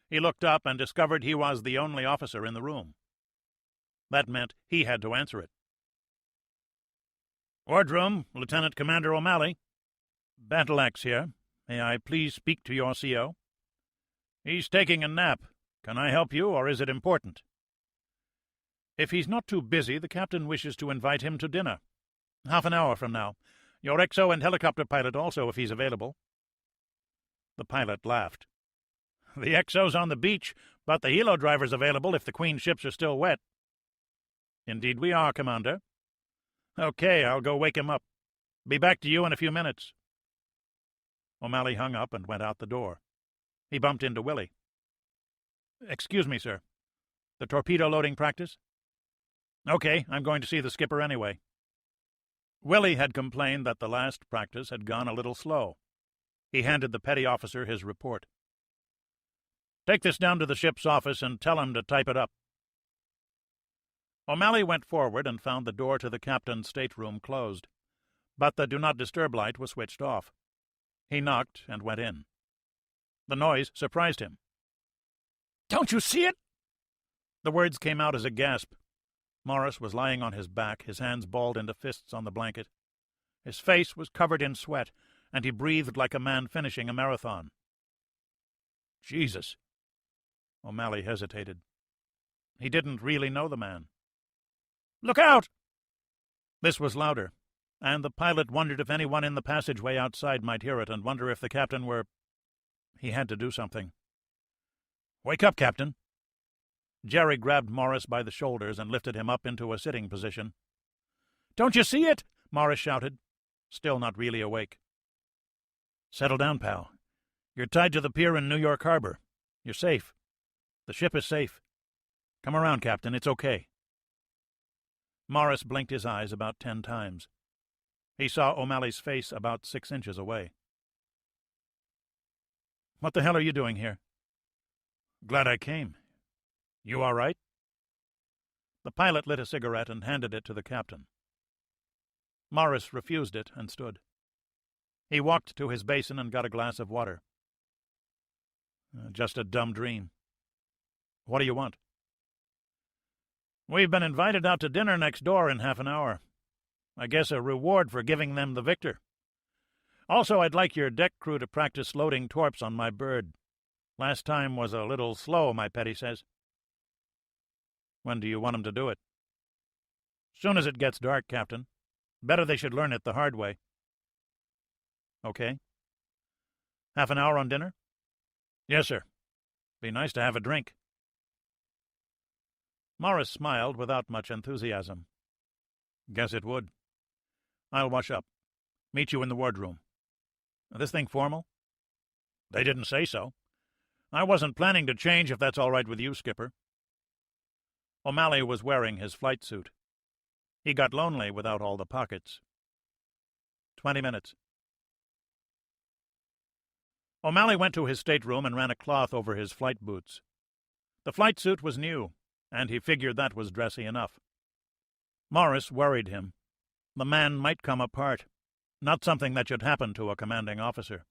He looked up and discovered he was the only officer in the room. That meant he had to answer it. Wardroom, Lieutenant Commander O'Malley. Battle-Axe here. May I please speak to your CO? He's taking a nap. Can I help you, or is it important? If he's not too busy, the captain wishes to invite him to dinner. Half an hour from now. Your XO and helicopter pilot also, if he's available. The pilot laughed. The XO's on the beach, but the helo driver's available if the Queen's ships are still wet. Indeed we are, Commander. Okay, I'll go wake him up. Be back to you in a few minutes. O'Malley hung up and went out the door. He bumped into Willie. Excuse me, sir. The torpedo loading practice? Okay, I'm going to see the skipper anyway. Willie had complained that the last practice had gone a little slow. He handed the petty officer his report. Take this down to the ship's office and tell him to type it up. O'Malley went forward and found the door to the captain's stateroom closed, but the Do Not Disturb light was switched off. He knocked and went in. The noise surprised him. Don't you see it? The words came out as a gasp. Morris was lying on his back, his hands balled into fists on the blanket. His face was covered in sweat, and he breathed like a man finishing a marathon. Jesus. O'Malley hesitated. He didn't really know the man. Look out! This was louder, and the pilot wondered if anyone in the passageway outside might hear it and wonder if the captain were... He had to do something. Wake up, Captain. Jerry grabbed Morris by the shoulders and lifted him up into a sitting position. Don't you see it? Morris shouted, still not really awake. Settle down, pal. You're tied to the pier in New York Harbor. You're safe. The ship is safe. Come around, Captain. It's okay. Morris blinked his eyes about 10 times. He saw O'Malley's face about 6 inches away. What the hell are you doing here? Glad I came. You all right? The pilot lit a cigarette and handed it to the captain. Morris refused it and stood. He walked to his basin and got a glass of water. Just a dumb dream. What do you want? We've been invited out to dinner next door in half an hour. I guess a reward for giving them the victor. Also, I'd like your deck crew to practice loading torps on my bird. Last time was a little slow, my petty says. When do you want 'em to do it? Soon as it gets dark, Captain. Better they should learn it the hard way. Okay. Half an hour on dinner? Yes, sir. Be nice to have a drink. Morris smiled without much enthusiasm. Guess it would. I'll wash up. Meet you in the wardroom. This thing formal? They didn't say so. I wasn't planning to change if that's all right with you, Skipper. O'Malley was wearing his flight suit. He got lonely without all the pockets. 20 minutes. O'Malley went to his stateroom and ran a cloth over his flight boots. The flight suit was new, and he figured that was dressy enough. Morris worried him. The man might come apart, not something that should happen to a commanding officer.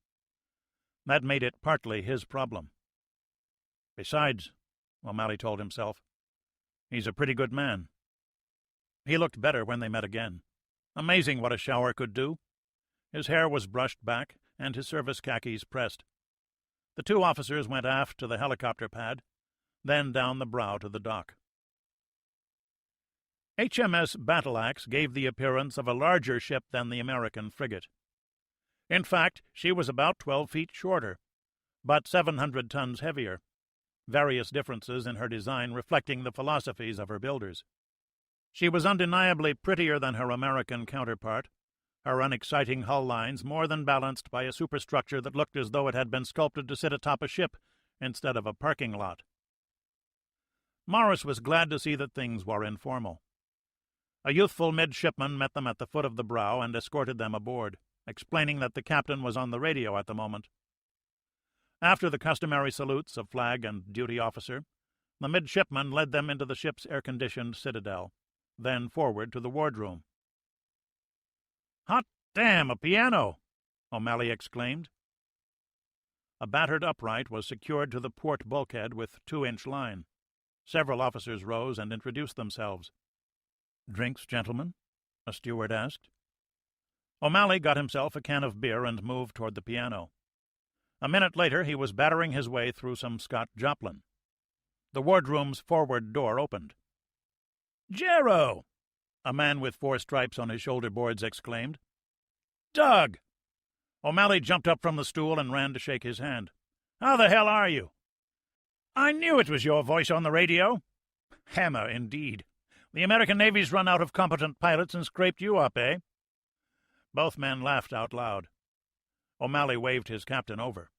That made it partly his problem. Besides, O'Malley told himself, he's a pretty good man. He looked better when they met again. Amazing what a shower could do. His hair was brushed back, and his service khakis pressed. The two officers went aft to the helicopter pad, then down the brow to the dock. HMS Battle Axe gave the appearance of a larger ship than the American frigate. In fact, she was about 12 feet shorter, but 700 tons heavier, various differences in her design reflecting the philosophies of her builders. She was undeniably prettier than her American counterpart, her unexciting hull lines more than balanced by a superstructure that looked as though it had been sculpted to sit atop a ship instead of a parking lot. Morris was glad to see that things were informal. A youthful midshipman met them at the foot of the brow and escorted them aboard, explaining that the captain was on the radio at the moment. After the customary salutes of flag and duty officer, the midshipman led them into the ship's air-conditioned citadel, then forward to the wardroom. "Hot damn, a piano!" O'Malley exclaimed. A battered upright was secured to the port bulkhead with 2-inch line. Several officers rose and introduced themselves. "Drinks, gentlemen?" a steward asked. O'Malley got himself a can of beer and moved toward the piano. A minute later he was battering his way through some Scott Joplin. The wardroom's forward door opened. "Jero!" a man with 4 stripes on his shoulder boards exclaimed. "Doug!" O'Malley jumped up from the stool and ran to shake his hand. "How the hell are you?" "I knew it was your voice on the radio." "Hammer, indeed. The American Navy's run out of competent pilots and scraped you up, eh?" Both men laughed out loud. O'Malley waved his captain over.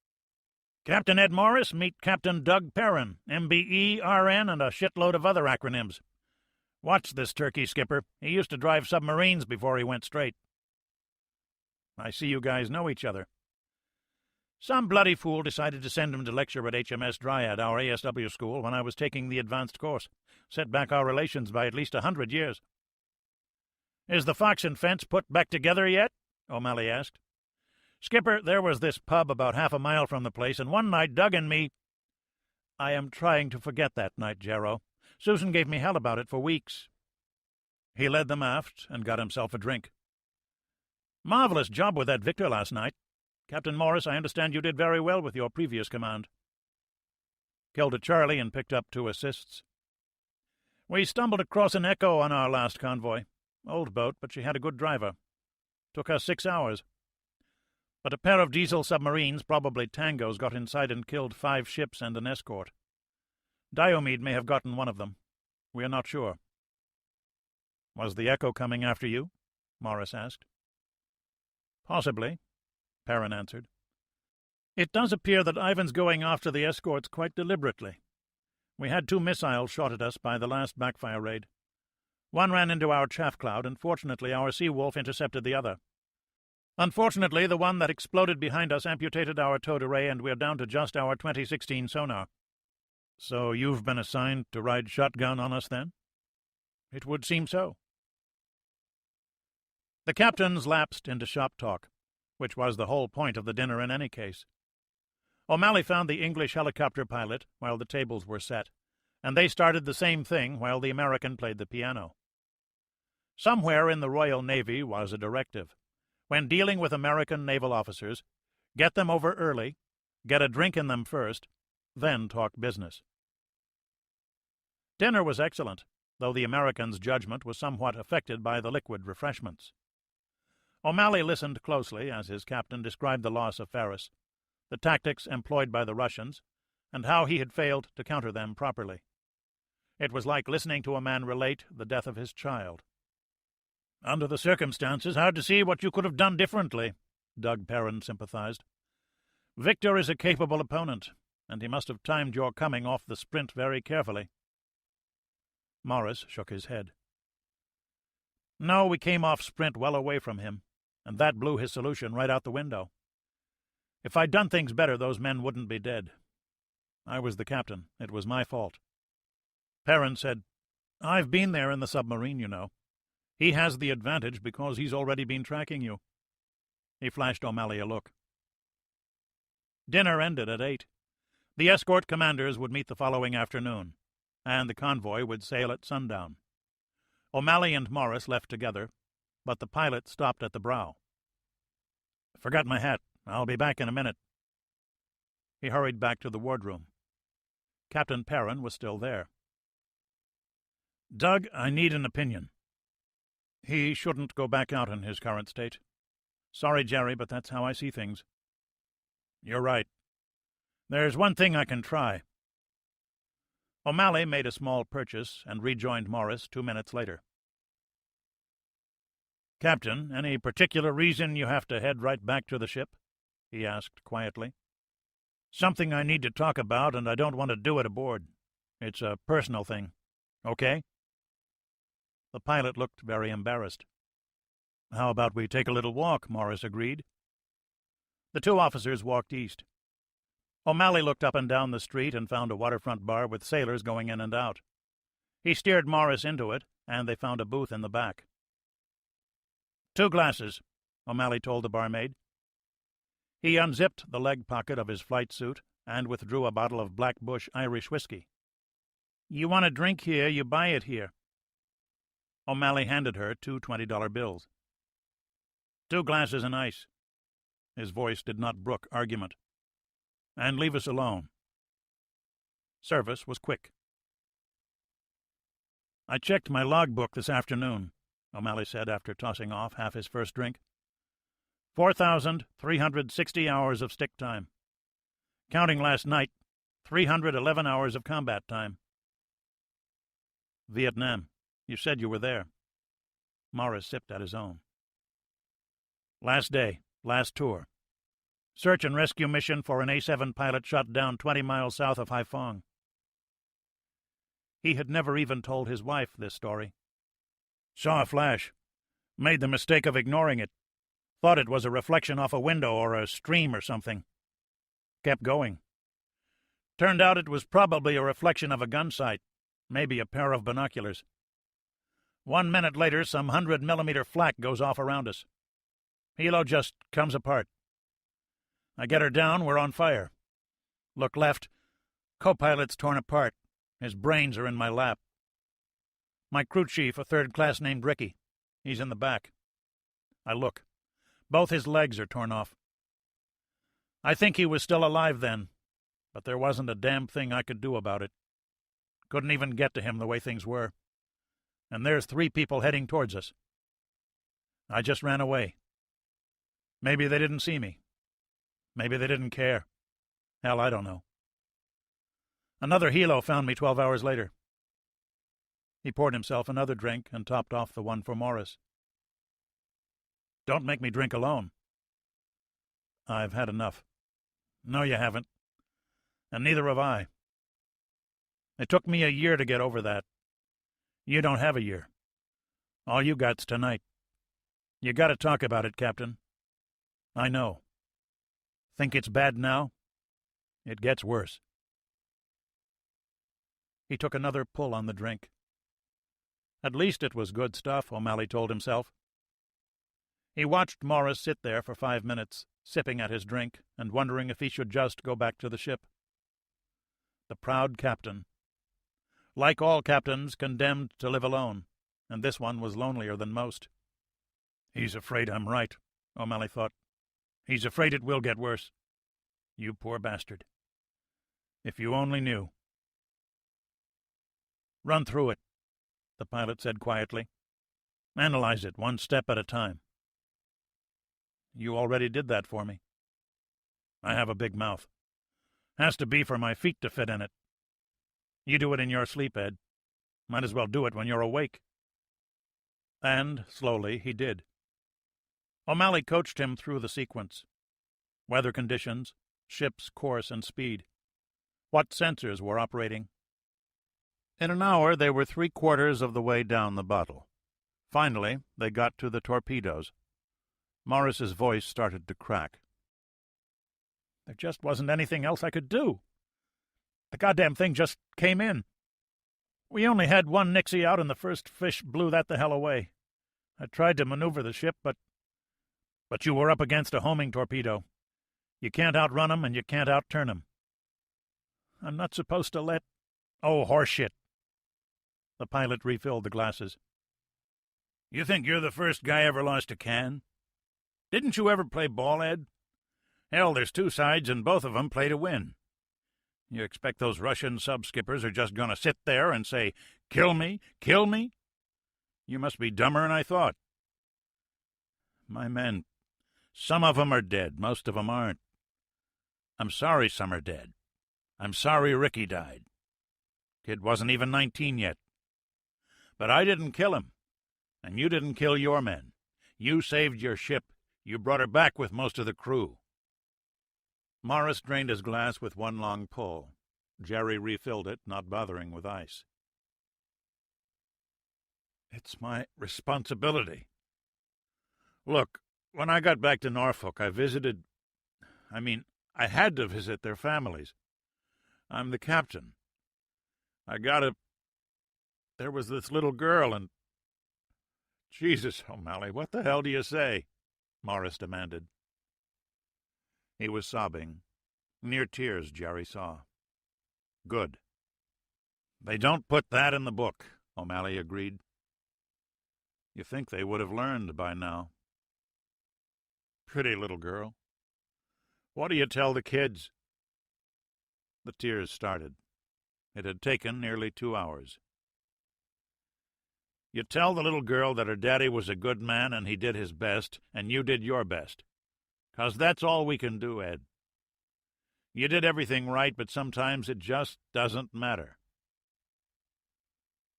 "Captain Ed Morris, meet Captain Doug Perrin, MBE, RN, and a shitload of other acronyms. Watch this turkey, Skipper. He used to drive submarines before he went straight." "I see you guys know each other." "Some bloody fool decided to send him to lecture at HMS Dryad, our ASW school, when I was taking the advanced course. Set back our relations by at least 100 years. "Is the Fox and Fence put back together yet?" O'Malley asked. "Skipper, there was this pub about half a mile from the place, and one night Doug and me—" "I am trying to forget that night, Jero. Susan gave me hell about it for weeks." He led them aft and got himself a drink. "Marvelous job with that Victor last night. Captain Morris, I understand you did very well with your previous command." "Killed a Charlie and picked up 2 assists. We stumbled across an Echo on our last convoy. Old boat, but she had a good driver. Took us 6 hours. But a pair of diesel submarines, probably Tangos, got inside and killed 5 ships and an escort. Diomede may have gotten one of them. We are not sure." "Was the Echo coming after you?" Morris asked. "Possibly," Perrin answered. "It does appear that Ivan's going after the escorts quite deliberately. We had 2 missiles shot at us by the last backfire raid. One ran into our chaff cloud, and fortunately our Seawolf intercepted the other. Unfortunately, the one that exploded behind us amputated our towed array, and we're down to just our 2016 sonar." "So you've been assigned to ride shotgun on us, then?" It would seem so. The captains lapsed into shop talk, which was the whole point of the dinner in any case. O'Malley found the English helicopter pilot while the tables were set, and they started the same thing while the American played the piano. Somewhere in the Royal Navy was a directive. When dealing with American naval officers, get them over early, get a drink in them first, then talk business. Dinner was excellent, though the American's judgment was somewhat affected by the liquid refreshments. O'Malley listened closely as his captain described the loss of Ferris, the tactics employed by the Russians, and how he had failed to counter them properly. It was like listening to a man relate the death of his child. "Under the circumstances, hard to see what you could have done differently," Doug Perrin sympathized. "Victor is a capable opponent, and he must have timed your coming off the sprint very carefully." Morris shook his head. "No, we came off sprint well away from him, and that blew his solution right out the window. If I'd done things better, those men wouldn't be dead. I was the captain. It was my fault." Perrin said, "I've been there in the submarine, you know. He has the advantage because he's already been tracking you." He flashed O'Malley a look. Dinner ended at 8. The escort commanders would meet the following afternoon, and the convoy would sail at sundown. O'Malley and Morris left together, but the pilot stopped at the bow. "Forgot my hat. I'll be back in a minute." He hurried back to the wardroom. Captain Perrin was still there. "Doug, I need an opinion." "He shouldn't go back out in his current state. Sorry, Jerry, but that's how I see things." "You're right. There's one thing I can try." O'Malley made a small purchase and rejoined Morris 2 minutes later. "Captain, any particular reason you have to head right back to the ship?" he asked quietly. "Something I need to talk about, and I don't want to do it aboard. It's a personal thing. Okay?" The pilot looked very embarrassed. "How about we take a little walk?" Morris agreed. The two officers walked east. O'Malley looked up and down the street and found a waterfront bar with sailors going in and out. He steered Morris into it, and they found a booth in the back. "2 glasses," O'Malley told the barmaid. He unzipped the leg pocket of his flight suit and withdrew a bottle of Black Bush Irish whiskey. "You want a drink here, you buy it here." O'Malley handed her 2 $20 bills. "2 glasses and ice." His voice did not brook argument. "And leave us alone." Service was quick. "I checked my logbook this afternoon," O'Malley said after tossing off half his first drink. 4,360 hours of stick time. Counting last night, 311 hours of combat time. "Vietnam. You said you were there." Morris sipped at his own. "Last day, last tour. Search and rescue mission for an A-7 pilot shot down 20 miles south of Haiphong." He had never even told his wife this story. "Saw a flash. Made the mistake of ignoring it. Thought it was a reflection off a window or a stream or something. Kept going. Turned out it was probably a reflection of a gun sight, maybe a pair of binoculars. 1 minute later, some 100-millimeter flak goes off around us. Helo just comes apart. I get her down, we're on fire. Look left. Co-pilot's torn apart. His brains are in my lap. My crew chief, a 3rd class named Ricky. He's in the back. I look. Both his legs are torn off. I think he was still alive then, but there wasn't a damn thing I could do about it. Couldn't even get to him the way things were. And there's 3 people heading towards us. I just ran away. Maybe they didn't see me. Maybe they didn't care. Hell, I don't know. Another helo found me 12 hours later." He poured himself another drink and topped off the one for Morris. "Don't make me drink alone." "I've had enough." "No, you haven't. And neither have I. It took me a year to get over that. You don't have a year. All you got's tonight. You gotta talk about it, Captain. I know. Think it's bad now? It gets worse." He took another pull on the drink. At least it was good stuff, O'Malley told himself. He watched Morris sit there for 5 minutes, sipping at his drink and wondering if he should just go back to the ship. The proud captain. Like all captains, condemned to live alone, and this one was lonelier than most. "He's afraid I'm right," O'Malley thought. "He's afraid it will get worse. You poor bastard. If you only knew." "Run through it," the pilot said quietly. "Analyze it, one step at a time." "You already did that for me." "I have a big mouth. Has to be for my feet to fit in it. You do it in your sleep, Ed. Might as well do it when you're awake." And, slowly, he did. O'Malley coached him through the sequence. Weather conditions, ship's course and speed. What sensors were operating. In an hour they were 3/4 of the way down the bottle. Finally, they got to the torpedoes. Morris's voice started to crack. "There just wasn't anything else I could do. The goddamn thing just came in. We only had one Nixie out, and the first fish blew that the hell away. I tried to maneuver the ship, but you were up against a homing torpedo. You can't outrun 'em, and you can't outturn 'em. I'm not supposed to let—" "Oh, horseshit." The pilot refilled the glasses. "You think you're the first guy ever lost a can? Didn't you ever play ball, Ed? Hell, there's 2 sides, and both of 'em play to win. You expect those Russian sub-skippers are just going to sit there and say, 'Kill me, kill me'? You must be dumber than I thought. My men, some of 'em are dead, most of 'em aren't. I'm sorry some are dead. I'm sorry Ricky died. Kid wasn't even 19 yet. But I didn't kill him, and you didn't kill your men. You saved your ship. You brought her back with most of the crew." Morris drained his glass with one long pull. Jerry refilled it, not bothering with ice. "It's my responsibility. Look, when I got back to Norfolk, I had to visit their families. I'm the captain. There was this little girl, and—" "Jesus, O'Malley, what the hell do you say?" Morris demanded. He was sobbing. Near tears, Jerry saw. "Good. They don't put that in the book," O'Malley agreed. "You think they would have learned by now. Pretty little girl. What do you tell the kids?" The tears started. It had taken nearly 2 hours. "You tell the little girl that her daddy was a good man and he did his best, and you did your best. 'Cause that's all we can do, Ed. You did everything right, but sometimes it just doesn't matter."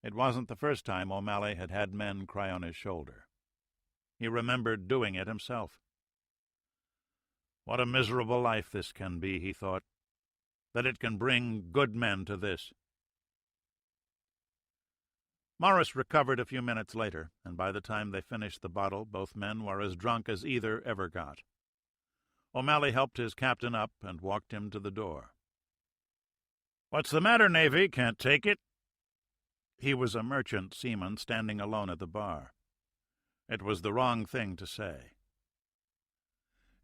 It wasn't the first time O'Malley had had men cry on his shoulder. He remembered doing it himself. What a miserable life this can be, he thought, that it can bring good men to this. Morris recovered a few minutes later, and by the time they finished the bottle, both men were as drunk as either ever got. O'Malley helped his captain up and walked him to the door. "What's the matter, Navy? Can't take it?" He was a merchant seaman standing alone at the bar. It was the wrong thing to say.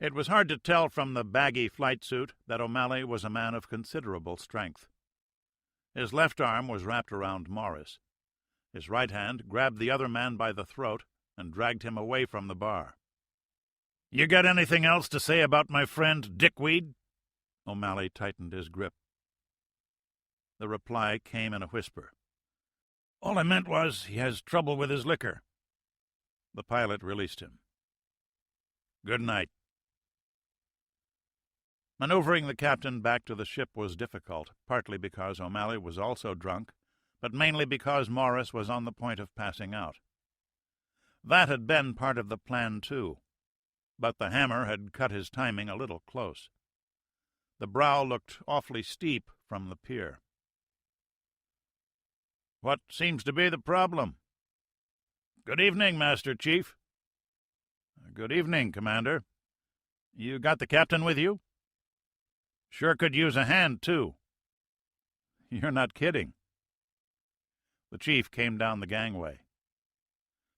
It was hard to tell from the baggy flight suit that O'Malley was a man of considerable strength. His left arm was wrapped around Morris. His right hand grabbed the other man by the throat and dragged him away from the bar. "You got anything else to say about my friend Dickweed?" O'Malley tightened his grip. The reply came in a whisper. "All I meant was he has trouble with his liquor." The pilot released him. "Good night." Maneuvering the captain back to the ship was difficult, partly because O'Malley was also drunk, but mainly because Morris was on the point of passing out. That had been part of the plan, too, but the hammer had cut his timing a little close. The brow looked awfully steep from the pier. "What seems to be the problem?" "Good evening, Master Chief." "Good evening, Commander. You got the captain with you?" "Sure could use a hand, too." "You're not kidding." The chief came down the gangway.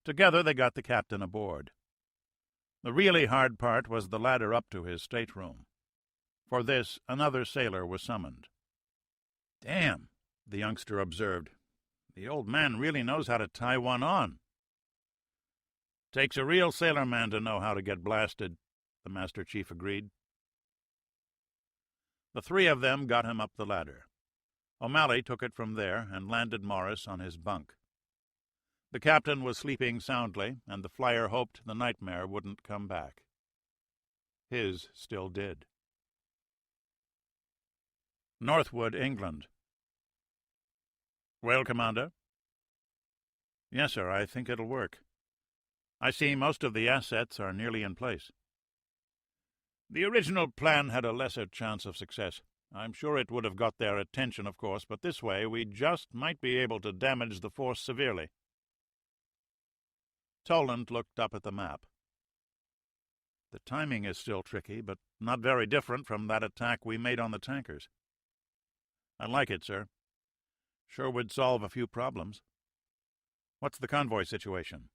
Together they got the captain aboard. The really hard part was the ladder up to his stateroom. For this, another sailor was summoned. "Damn," the youngster observed. "The old man really knows how to tie one on." "Takes a real sailorman to know how to get blasted," the Master Chief agreed. The three of them got him up the ladder. O'Malley took it from there and landed Morris on his bunk. The captain was sleeping soundly, and the flyer hoped the nightmare wouldn't come back. His still did. Northwood, England. "Well, Commander?" "Yes, sir, I think it'll work. I see most of the assets are nearly in place." "The original plan had a lesser chance of success. I'm sure it would have got their attention, of course, but this way we just might be able to damage the force severely." Toland looked up at the map. "The timing is still tricky, but not very different from that attack we made on the tankers." "I like it, sir. Sure would solve a few problems. What's the convoy situation?"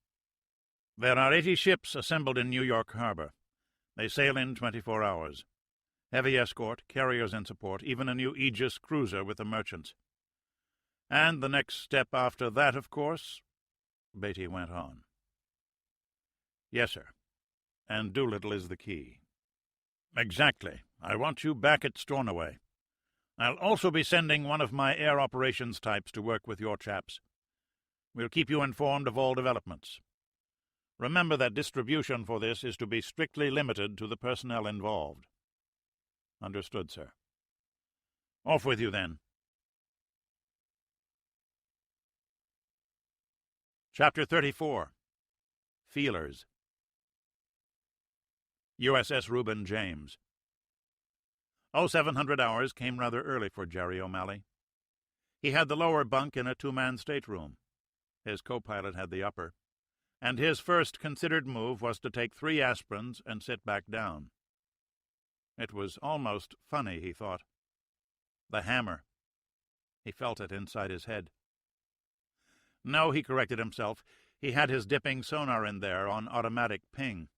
"There are 80 ships assembled in New York Harbor. They sail in 24 hours. Heavy escort, carriers in support, even a new Aegis cruiser with the merchants. And the next step after that, of course," Beatty went on. "Yes, sir. And Doolittle is the key." "Exactly. I want you back at Stornoway. I'll also be sending one of my air operations types to work with your chaps. We'll keep you informed of all developments. Remember that distribution for this is to be strictly limited to the personnel involved." "Understood, sir." "Off with you, then." Chapter 34. Feelers. USS Reuben James. 0700 hours came rather early for Jerry O'Malley. He had the lower bunk in a two-man stateroom. His co-pilot had the upper, and his first considered move was to take 3 aspirins and sit back down. It was almost funny, he thought. The hammer. He felt it inside his head. No, he corrected himself. He had his dipping sonar in there on automatic ping.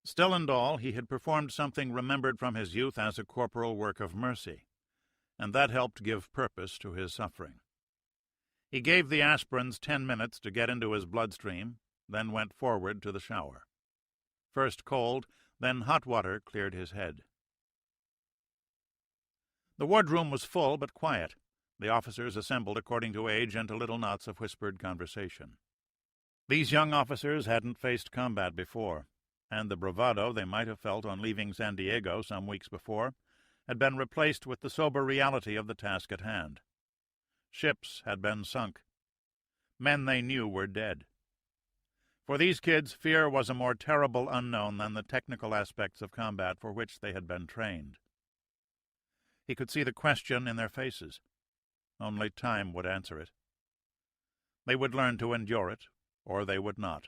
Still and all, he had performed something remembered from his youth as a corporal work of mercy, and that helped give purpose to his suffering. He gave the aspirins 10 minutes to get into his bloodstream, then went forward to the shower. First cold, then hot water cleared his head. The wardroom was full but quiet. The officers assembled according to age into little knots of whispered conversation. These young officers hadn't faced combat before, and the bravado they might have felt on leaving San Diego some weeks before had been replaced with the sober reality of the task at hand. Ships had been sunk. Men they knew were dead. For these kids, fear was a more terrible unknown than the technical aspects of combat for which they had been trained. He could see the question in their faces. Only time would answer it. They would learn to endure it, or they would not.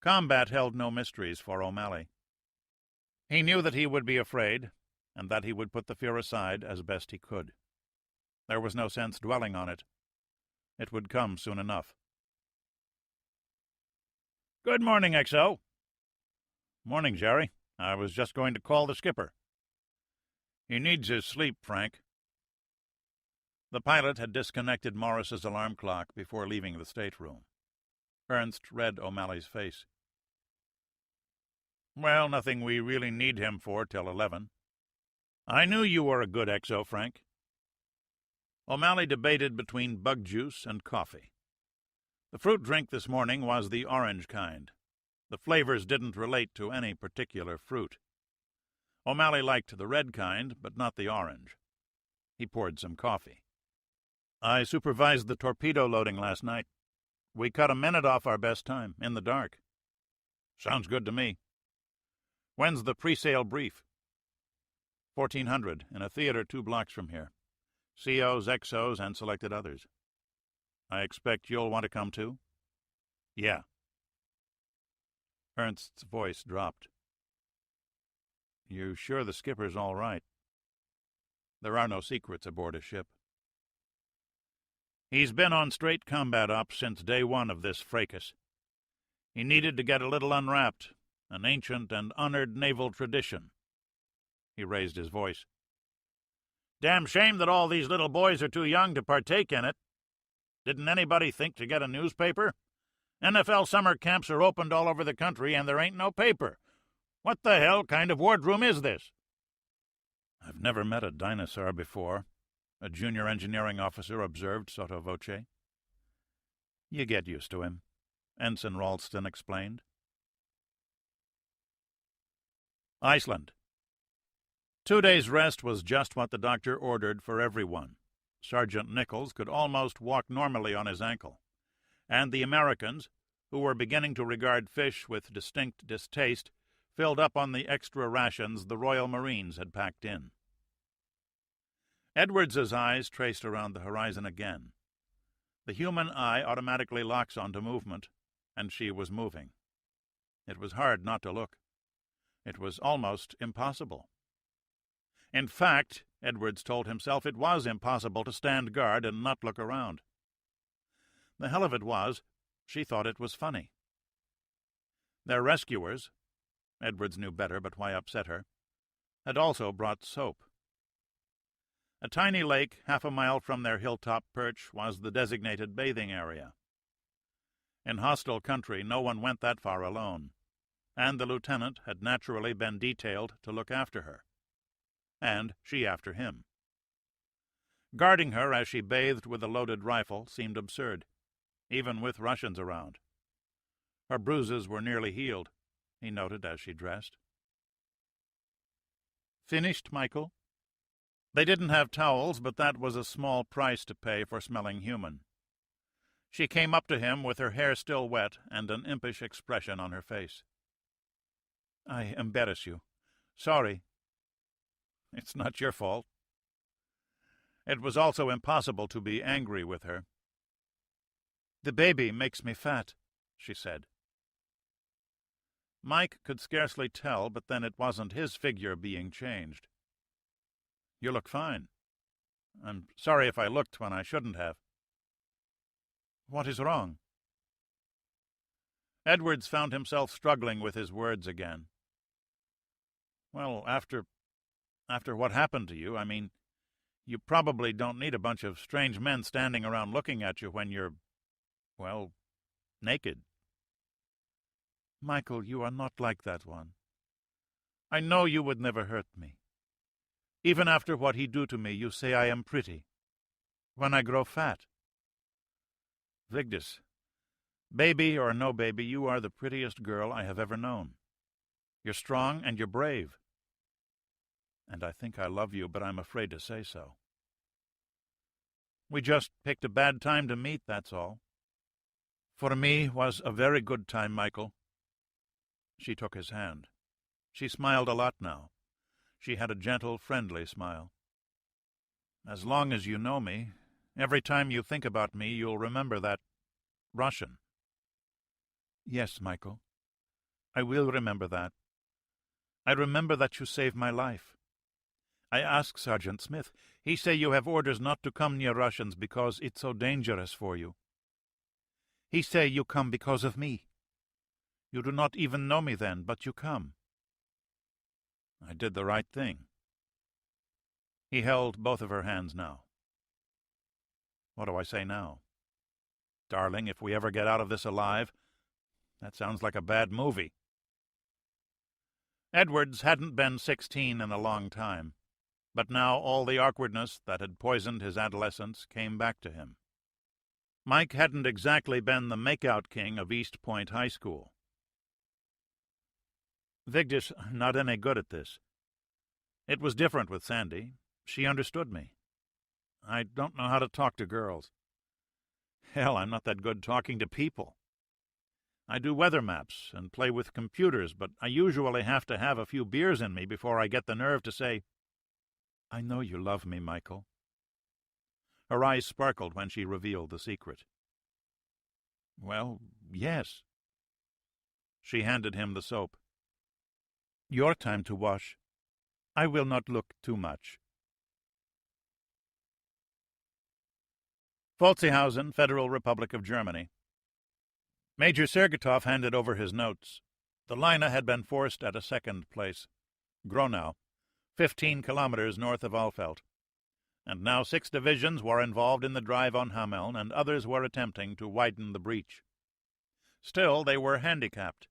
Combat held no mysteries for O'Malley. He knew that he would be afraid, and that he would put the fear aside as best he could. There was no sense dwelling on it. It would come soon enough. "Good morning, XO." "Morning, Jerry. I was just going to call the skipper." "He needs his sleep, Frank." The pilot had disconnected Morris's alarm clock before leaving the stateroom. Ernst read O'Malley's face. "Well, nothing we really need him for till 11. I knew you were a good XO, Frank." O'Malley debated between bug juice and coffee. The fruit drink this morning was the orange kind. The flavors didn't relate to any particular fruit. O'Malley liked the red kind, but not the orange. He poured some coffee. "I supervised the torpedo loading last night. We cut a minute off our best time, in the dark." "Sounds good to me." "When's the pre-sale brief?" 1400, in a theater 2 blocks from here. COs, XOs, and selected others. I expect you'll want to come too?" "Yeah." Ernst's voice dropped. "You sure the skipper's all right?" "There are no secrets aboard a ship." He's been on straight combat ops since day one of this fracas. He needed to get a little unwrapped, an ancient and honored naval tradition. He raised his voice. Damn shame that all these little boys are too young to partake in it. Didn't anybody think to get a newspaper? NFL summer camps are opened all over the country, and there ain't no paper. What the hell kind of wardroom is this? I've never met a dinosaur before, a junior engineering officer observed sotto voce. You get used to him, Ensign Ralston explained. Iceland. 2 days' rest was just what the doctor ordered for everyone. Sergeant Nichols could almost walk normally on his ankle, and the Americans, who were beginning to regard fish with distinct distaste, filled up on the extra rations the Royal Marines had packed in. Edwards's eyes traced around the horizon again. The human eye automatically locks onto movement, and she was moving. It was hard not to look. It was almost impossible. In fact, Edwards told himself it was impossible to stand guard and not look around. The hell of it was, she thought it was funny. Their rescuers, Edwards knew better, but why upset her, had also brought soap. A tiny lake half a mile from their hilltop perch was the designated bathing area. In hostile country, no one went that far alone, and the lieutenant had naturally been detailed to look after her, and she after him. Guarding her as she bathed with a loaded rifle seemed absurd, even with Russians around. Her bruises were nearly healed, he noted as she dressed. Finished, Michael? They didn't have towels, but that was a small price to pay for smelling human. She came up to him with her hair still wet and an impish expression on her face. I embarrass you. Sorry. It's not your fault. It was also impossible to be angry with her. The baby makes me fat, she said. Mike could scarcely tell, but then it wasn't his figure being changed. You look fine. I'm sorry if I looked when I shouldn't have. What is wrong? Edwards found himself struggling with his words again. Well, after what happened to you, I mean, you probably don't need a bunch of strange men standing around looking at you when you're, well, naked. Michael, you are not like that one. I know you would never hurt me. Even after what he do to me, you say I am pretty. When I grow fat. Vigdis, baby or no baby, you are the prettiest girl I have ever known. You're strong and you're brave. And I think I love you, but I'm afraid to say so. We just picked a bad time to meet, that's all. For me was a very good time, Michael. She took his hand. She smiled a lot now. She had a gentle, friendly smile. As long as you know me, every time you think about me, you'll remember that Russian. Yes, Michael. I will remember that. I remember that you saved my life. I asked Sergeant Smith. He say you have orders not to come near Russians because it's so dangerous for you. He say you come because of me. You do not even know me then, but you come. I did the right thing. He held both of her hands now. What do I say now? Darling, if we ever get out of this alive, that sounds like a bad movie. Edwards hadn't been 16 in a long time, but now all the awkwardness that had poisoned his adolescence came back to him. Mike hadn't exactly been the make-out king of East Point High School. Vigdis, not any good at this. It was different with Sandy. She understood me. I don't know how to talk to girls. Hell, I'm not that good talking to people. I do weather maps and play with computers, but I usually have to have a few beers in me before I get the nerve to say, I know you love me, Michael. Her eyes sparkled when she revealed the secret. Well, yes. She handed him the soap. Your time to wash. I will not look too much. Pforzhausen, Federal Republic of Germany. Major Sergetov handed over his notes. The line had been forced at a second place, Gronau, 15 kilometers north of Alfeld, and now 6 divisions were involved in the drive on Hameln, and others were attempting to widen the breach. Still, they were handicapped.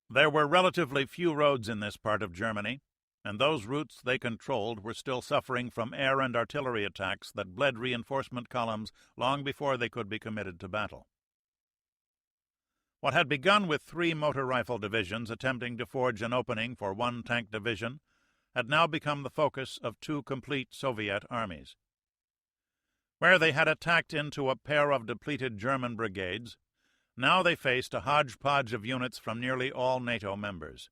There were relatively few roads in this part of Germany, and those routes they controlled were still suffering from air and artillery attacks that bled reinforcement columns long before they could be committed to battle. What had begun with 3 motor rifle divisions attempting to forge an opening for 1 tank division had now become the focus of 2 complete Soviet armies. Where they had attacked into a pair of depleted German brigades, now they faced a hodgepodge of units from nearly all NATO members.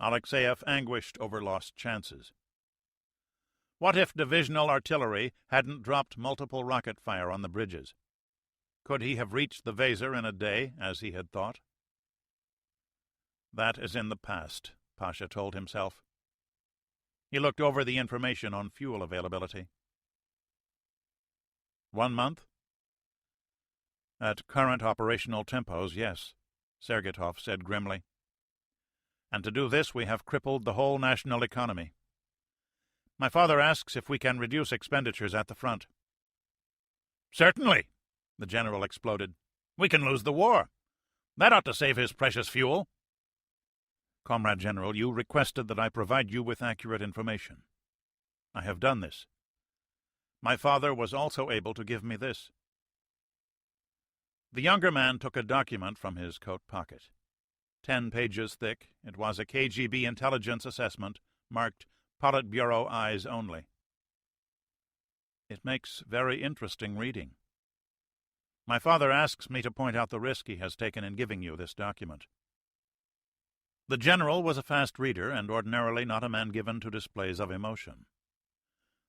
Alexeyev anguished over lost chances. What if divisional artillery hadn't dropped multiple rocket fire on the bridges? Could he have reached the Weser in a day, as he had thought? That is in the past, Pasha told himself. He looked over the information on fuel availability. 1 month? At current operational tempos, yes, Sergetov said grimly. And to do this we have crippled the whole national economy. My father asks if we can reduce expenditures at the front. Certainly, the general exploded. We can lose the war. That ought to save his precious fuel. Comrade General, you requested that I provide you with accurate information. I have done this. My father was also able to give me this. The younger man took a document from his coat pocket. 10 pages thick, it was a KGB intelligence assessment, marked Politburo Eyes Only. It makes very interesting reading. My father asks me to point out the risk he has taken in giving you this document. The general was a fast reader and ordinarily not a man given to displays of emotion.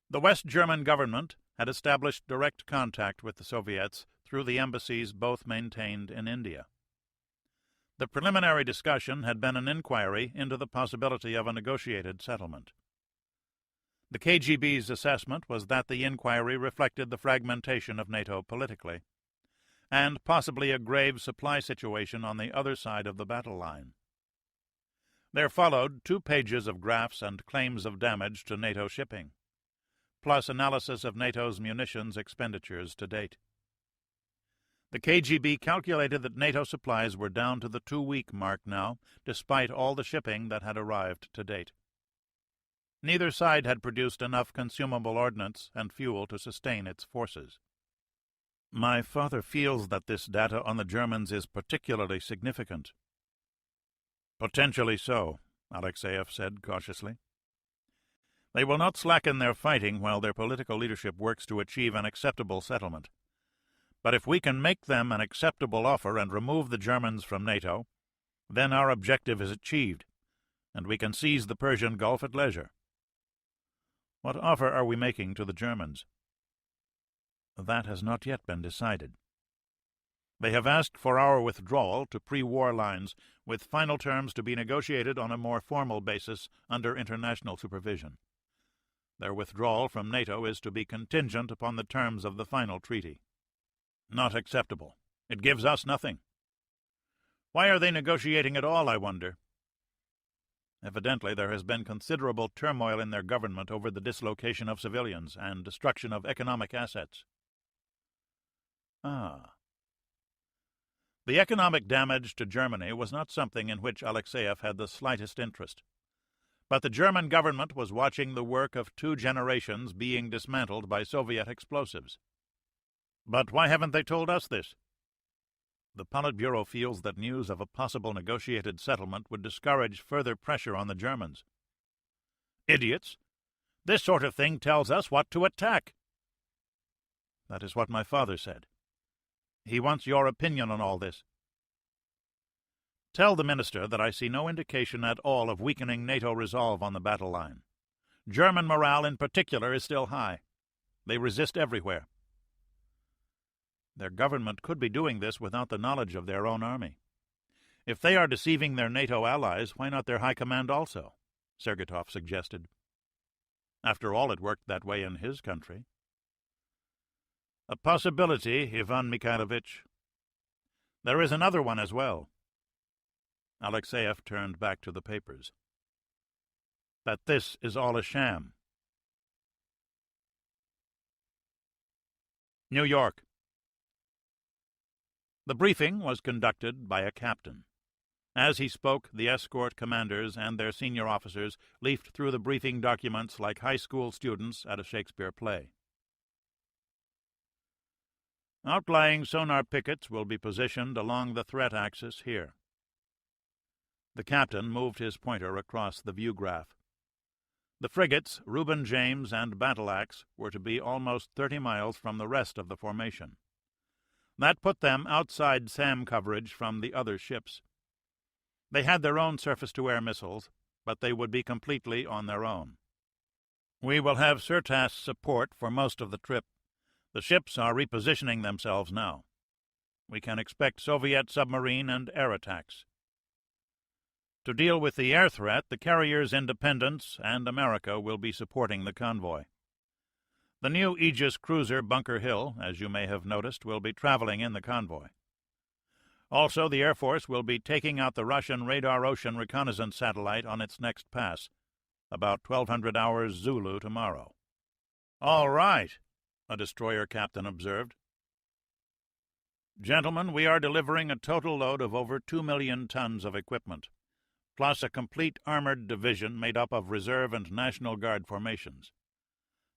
The West German government had established direct contact with the Soviets through the embassies both maintained in India. The preliminary discussion had been an inquiry into the possibility of a negotiated settlement. The KGB's assessment was that the inquiry reflected the fragmentation of NATO politically, and possibly a grave supply situation on the other side of the battle line. There followed 2 pages of graphs and claims of damage to NATO shipping, plus analysis of NATO's munitions expenditures to date. The KGB calculated that NATO supplies were down to the 2-week mark now, despite all the shipping that had arrived to date. Neither side had produced enough consumable ordnance and fuel to sustain its forces. My father feels that this data on the Germans is particularly significant. Potentially so, Alexeyev said cautiously. They will not slacken their fighting while their political leadership works to achieve an acceptable settlement. But if we can make them an acceptable offer and remove the Germans from NATO, then our objective is achieved, and we can seize the Persian Gulf at leisure. What offer are we making to the Germans? That has not yet been decided. They have asked for our withdrawal to pre-war lines, with final terms to be negotiated on a more formal basis under international supervision. Their withdrawal from NATO is to be contingent upon the terms of the final treaty. Not acceptable. It gives us nothing. Why are they negotiating at all, I wonder? Evidently there has been considerable turmoil in their government over the dislocation of civilians and destruction of economic assets. Ah. The economic damage to Germany was not something in which Alexeyev had the slightest interest. But the German government was watching the work of 2 generations being dismantled by Soviet explosives. But why haven't they told us this? The Politburo feels that news of a possible negotiated settlement would discourage further pressure on the Germans. Idiots! This sort of thing tells us what to attack. That is what my father said. He wants your opinion on all this. Tell the minister that I see no indication at all of weakening NATO resolve on the battle line. German morale in particular is still high. They resist everywhere. Their government could be doing this without the knowledge of their own army. If they are deceiving their NATO allies, why not their high command also? Sergetov suggested. After all, it worked that way in his country. A possibility, Ivan Mikhailovich. There is another one as well. Alexeyev turned back to the papers. That this is all a sham. New York. The briefing was conducted by a captain. As he spoke, the escort commanders and their senior officers leafed through the briefing documents like high school students at a Shakespeare play. Outlying sonar pickets will be positioned along the threat axis here. The captain moved his pointer across the view graph. The frigates, Reuben James and Battle Axe, were to be almost 30 miles from the rest of the formation. That put them outside SAM coverage from the other ships. They had their own surface-to-air missiles, but they would be completely on their own. We will have SIRTAS support for most of the trip. The ships are repositioning themselves now. We can expect Soviet submarine and air attacks. To deal with the air threat, the carriers Independence and America will be supporting the convoy. The new Aegis cruiser Bunker Hill, as you may have noticed, will be traveling in the convoy. Also, the Air Force will be taking out the Russian Radar Ocean reconnaissance satellite on its next pass, about 1200 hours Zulu tomorrow. All right, a destroyer captain observed. Gentlemen, we are delivering a total load of over 2 million tons of equipment, plus a complete armored division made up of Reserve and National Guard formations.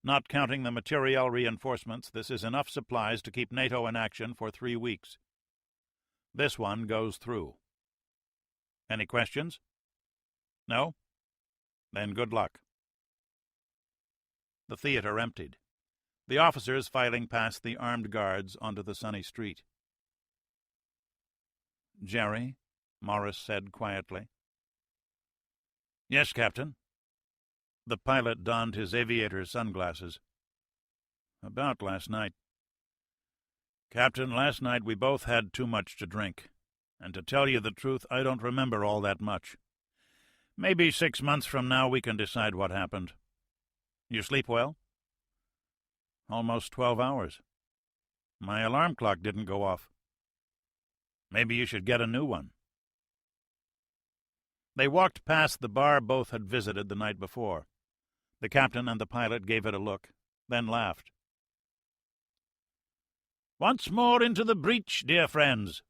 Not counting the materiel reinforcements, this is enough supplies to keep NATO in action for 3 weeks. This one goes through. Any questions? No? Then good luck. The theater emptied. The officers filing past the armed guards onto the sunny street. Jerry, Morris said quietly. Yes, Captain. The pilot donned his aviator's sunglasses. About last night. Captain, last night we both had too much to drink, and to tell you the truth, I don't remember all that much. Maybe 6 months from now we can decide what happened. You sleep well? Almost 12 hours. My alarm clock didn't go off. Maybe you should get a new one. They walked past the bar both had visited the night before. The captain and the pilot gave it a look, then laughed. Once more into the breach, dear friends.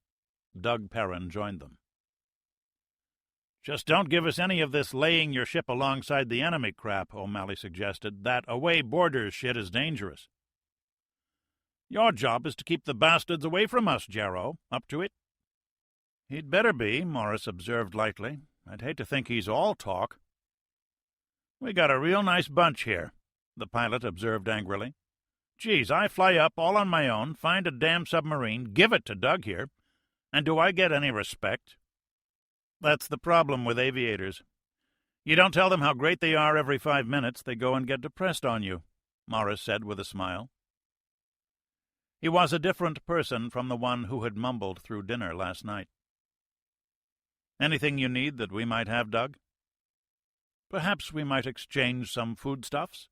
Doug Perrin joined them. Just don't give us any of this laying your ship alongside the enemy crap, O'Malley suggested. That away borders shit is dangerous. Your job is to keep the bastards away from us, Jarrow. Up to it? He'd better be, Morris observed lightly. I'd hate to think he's all talk. We got a real nice bunch here, the pilot observed angrily. Geez, I fly up all on my own, find a damn submarine, give it to Doug here, and do I get any respect? That's the problem with aviators. You don't tell them how great they are every 5 minutes, they go and get depressed on you, Morris said with a smile. He was a different person from the one who had mumbled through dinner last night. Anything you need that we might have, Doug? Perhaps we might exchange some foodstuffs?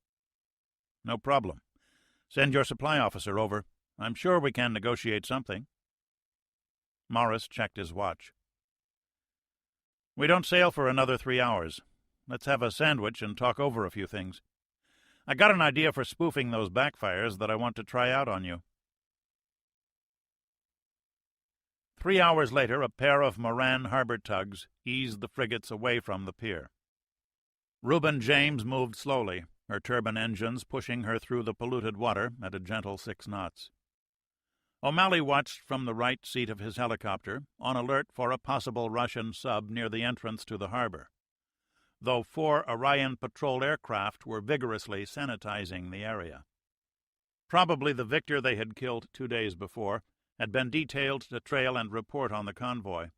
No problem. Send your supply officer over. I'm sure we can negotiate something. Morris checked his watch. We don't sail for another 3 hours. Let's have a sandwich and talk over a few things. I got an idea for spoofing those backfires that I want to try out on you. 3 hours later, a pair of Moran harbor tugs eased the frigates away from the pier. Reuben James moved slowly, her turbine engines pushing her through the polluted water at a gentle 6 knots. O'Malley watched from the right seat of his helicopter, on alert for a possible Russian sub near the entrance to the harbor, though 4 Orion patrol aircraft were vigorously sanitizing the area. Probably the Victor they had killed 2 days before had been detailed to trail and report on the convoy,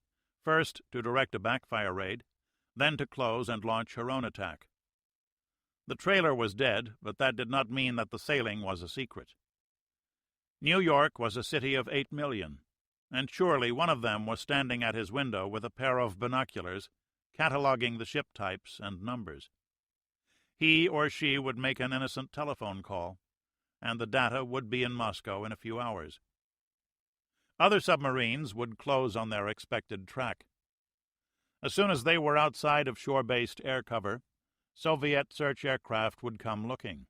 first to direct a backfire raid, then to close and launch her own attack. The trailer was dead, but that did not mean that the sailing was a secret. New York was a city of 8 million, and surely one of them was standing at his window with a pair of binoculars, cataloging the ship types and numbers. He or she would make an innocent telephone call, and the data would be in Moscow in a few hours. Other submarines would close on their expected track. As soon as they were outside of shore-based air cover, Soviet search aircraft would come looking,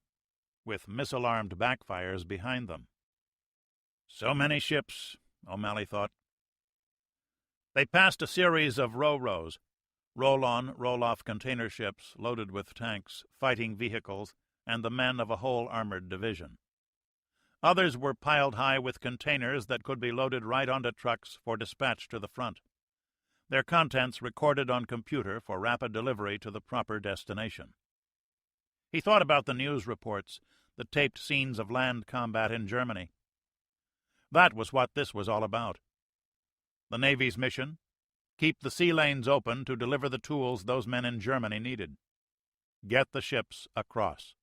with missile-armed backfires behind them. So many ships, O'Malley thought. They passed a series of row-rows, roll-on, roll-off container ships loaded with tanks, fighting vehicles, and the men of a whole armored division. Others were piled high with containers that could be loaded right onto trucks for dispatch to the front, their contents recorded on computer for rapid delivery to the proper destination. He thought about the news reports, the taped scenes of land combat in Germany. That was what this was all about. The Navy's mission: keep the sea lanes open to deliver the tools those men in Germany needed. Get the ships across.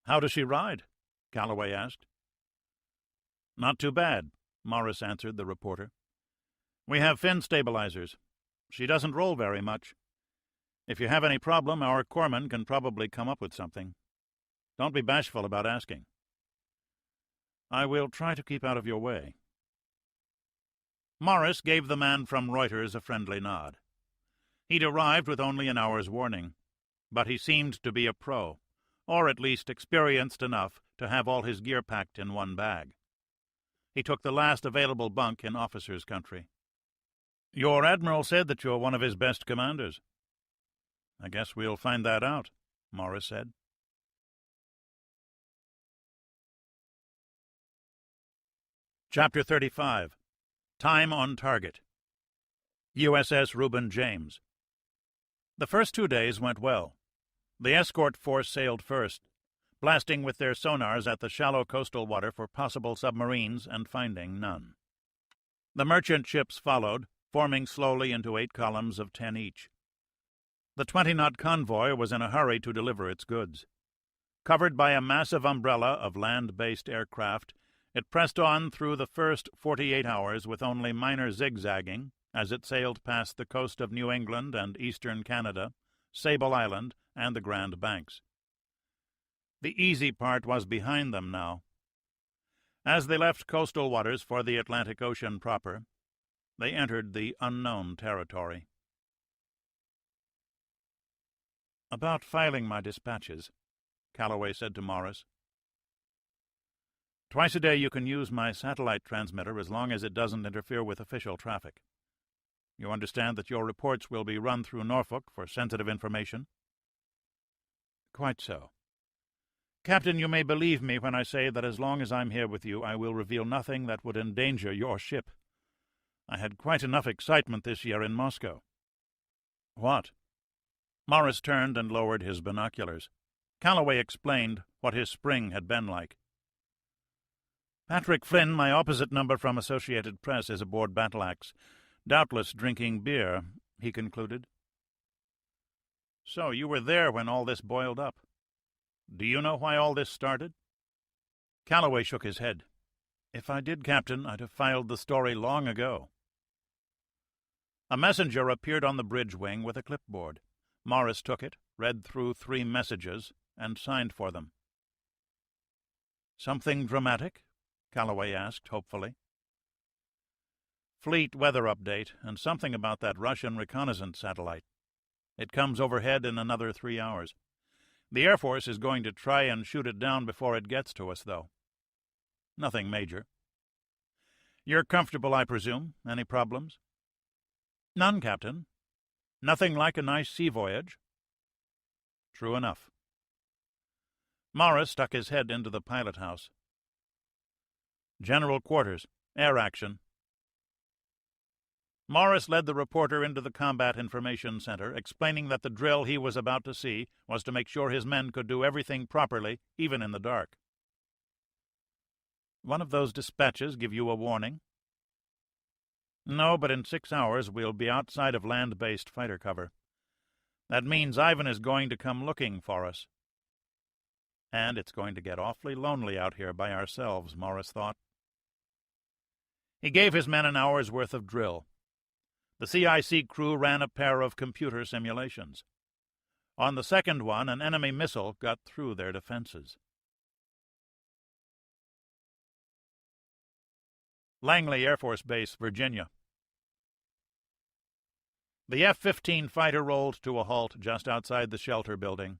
"How does she ride?" Calloway asked. "Not too bad," Morris answered the reporter. "We have fin stabilizers. She doesn't roll very much. If you have any problem, our corpsman can probably come up with something. Don't be bashful about asking." "I will try to keep out of your way." Morris gave the man from Reuters a friendly nod. He'd arrived with only an hour's warning, but he seemed to be a pro, or at least experienced enough to have all his gear packed in one bag. He took the last available bunk in officer's country. "Your admiral said that you're one of his best commanders." "I guess we'll find that out," Morris said. Chapter 35. Time on Target. USS Reuben James. The first 2 days went well. The escort force sailed first, blasting with their sonars at the shallow coastal water for possible submarines and finding none. The merchant ships followed, forming slowly into 8 columns of 10 each. The 20-knot convoy was in a hurry to deliver its goods. Covered by a massive umbrella of land-based aircraft, it pressed on through the first 48 hours with only minor zigzagging as it sailed past the coast of New England and eastern Canada, Sable Island, and the Grand Banks. The easy part was behind them now. As they left coastal waters for the Atlantic Ocean proper, they entered the unknown territory. "About filing my dispatches," Calloway said to Morris. "Twice a day you can use my satellite transmitter as long as it doesn't interfere with official traffic. You understand that your reports will be run through Norfolk for sensitive information?" "Quite so. Captain, you may believe me when I say that as long as I'm here with you, I will reveal nothing that would endanger your ship. I had quite enough excitement this year in Moscow." "What?" Morris turned and lowered his binoculars. Calloway explained what his spring had been like. "Patrick Flynn, my opposite number from Associated Press, is aboard Battleaxe, doubtless drinking beer," he concluded. "So you were there when all this boiled up. Do you know why all this started?" Calloway shook his head. "If I did, Captain, I'd have filed the story long ago." A messenger appeared on the bridge wing with a clipboard. Morris took it, read through 3 messages, and signed for them. "Something dramatic?" Calloway asked hopefully. "Fleet weather update, and something about that Russian reconnaissance satellite. It comes overhead in another 3 hours. The Air Force is going to try and shoot it down before it gets to us, though. Nothing major. You're comfortable, I presume? Any problems?" "None, Captain. Nothing like a nice sea voyage." "True enough." Morris stuck his head into the pilot-house. "General quarters. Air action." Morris led the reporter into the Combat Information Center, explaining that the drill he was about to see was to make sure his men could do everything properly, even in the dark. "One of those dispatches give you a warning?" "No, but in 6 hours we'll be outside of land-based fighter cover. That means Ivan is going to come looking for us." And it's going to get awfully lonely out here by ourselves, Morris thought. He gave his men an hour's worth of drill. The CIC crew ran a pair of computer simulations. On the second one, an enemy missile got through their defenses. Langley Air Force Base, Virginia. The F-15 fighter rolled to a halt just outside the shelter building.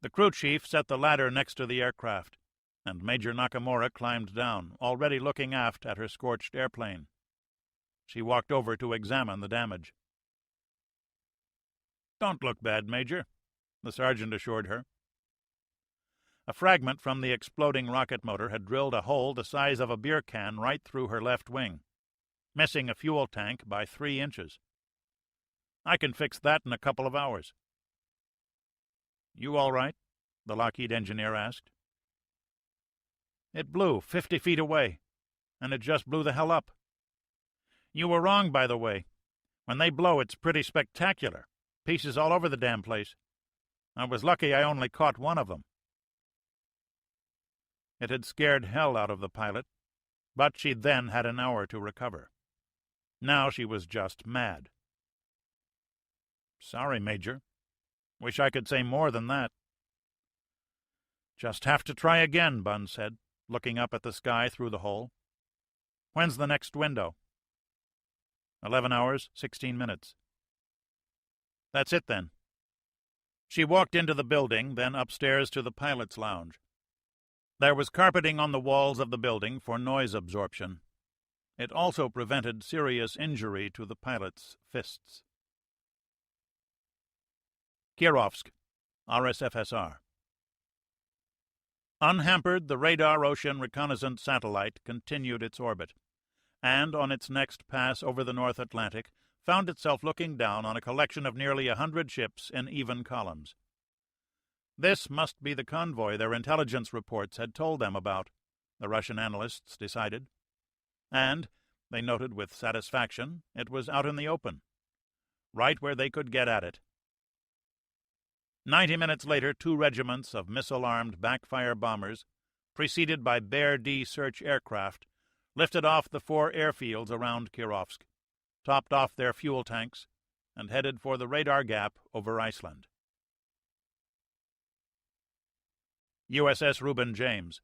The crew chief set the ladder next to the aircraft, and Major Nakamura climbed down, already looking aft at her scorched airplane. She walked over to examine the damage. "Don't look bad, Major," the sergeant assured her. A fragment from the exploding rocket motor had drilled a hole the size of a beer can right through her left wing, missing a fuel tank by 3 inches. "I can fix that in a couple of hours." "You all right?" the Lockheed engineer asked. "It blew 50 feet away, and it just blew the hell up. You were wrong, by the way. When they blow, it's pretty spectacular. Pieces all over the damn place. I was lucky I only caught one of them." It had scared hell out of the pilot, but she then had an hour to recover. Now she was just mad. "Sorry, Major. Wish I could say more than that." "Just have to try again," Bunn said, looking up at the sky through the hole. "When's the next window?" 11 hours, 16 minutes. "That's it, then." She walked into the building, then upstairs to the pilot's lounge. There was carpeting on the walls of the building for noise absorption. It also prevented serious injury to the pilot's fists. Kirovsk, RSFSR. Unhampered, the Radar Ocean Reconnaissance Satellite continued its orbit, and on its next pass over the North Atlantic found itself looking down on a collection of nearly 100 ships in even columns. This must be the convoy their intelligence reports had told them about, the Russian analysts decided. And, they noted with satisfaction, it was out in the open, right where they could get at it. 90 minutes later, 2 regiments of missile-armed backfire bombers, preceded by Bear D search aircraft, lifted off the 4 airfields around Kirovsk, topped off their fuel tanks, and headed for the radar gap over Iceland. USS Reuben James.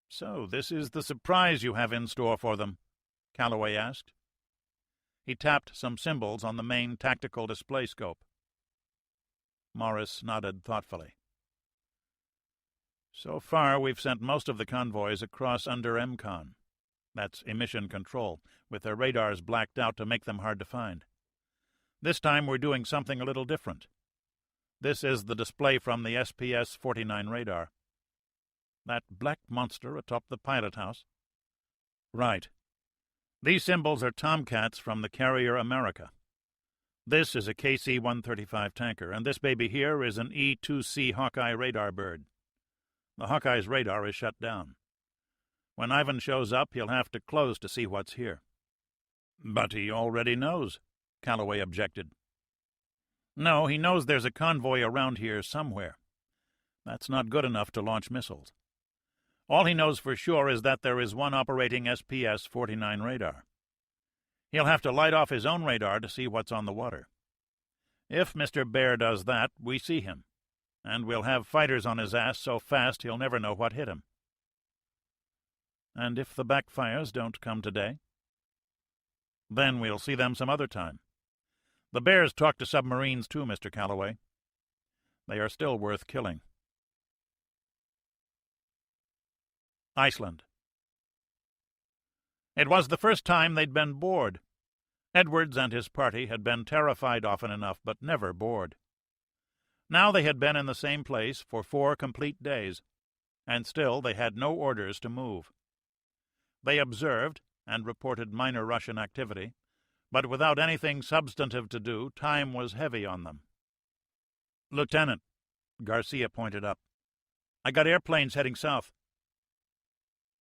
"So this is the surprise you have in store for them?" Calloway asked. He tapped some symbols on the main tactical display scope. Morris nodded thoughtfully. "So far, we've sent most of the convoys across under MCON. That's emission control, with their radars blacked out to make them hard to find. This time we're doing something a little different. This is the display from the SPS-49 radar. That black monster atop the pilot house?" "Right. These symbols are Tomcats from the carrier America. This is a KC-135 tanker, and this baby here is an E-2C Hawkeye radar bird. The Hawkeye's radar is shut down. When Ivan shows up, he'll have to close to see what's here." "But he already knows," Calloway objected. "No, he knows there's a convoy around here somewhere. That's not good enough to launch missiles. All he knows for sure is that there is one operating SPS-49 radar. He'll have to light off his own radar to see what's on the water. If Mr. Bear does that, we see him, and we'll have fighters on his ass so fast he'll never know what hit him." "And if the backfires don't come today?" "Then we'll see them some other time. The Bears talk to submarines too, Mr. Calloway. They are still worth killing." Iceland. It was the first time they'd been bored. Edwards and his party had been terrified often enough, but never bored. Now they had been in the same place for 4 complete days, and still they had no orders to move. They observed and reported minor Russian activity, but without anything substantive to do, time was heavy on them. "Lieutenant," Garcia pointed up, "I got airplanes heading south."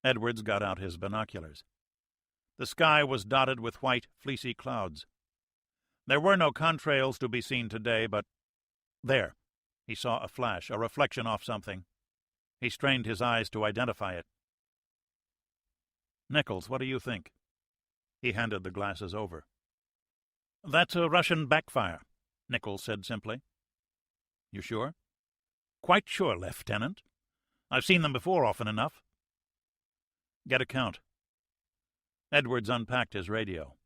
Edwards got out his binoculars. The sky was dotted with white, fleecy clouds. There were no contrails to be seen today, but there, he saw a flash, a reflection off something. He strained his eyes to identify it. "Nichols, what do you think?" He handed the glasses over. "That's a Russian backfire. Nichols said simply. "You sure?" "Quite sure, Lieutenant. I've seen them before often enough." "Get a count." Edwards unpacked his radio.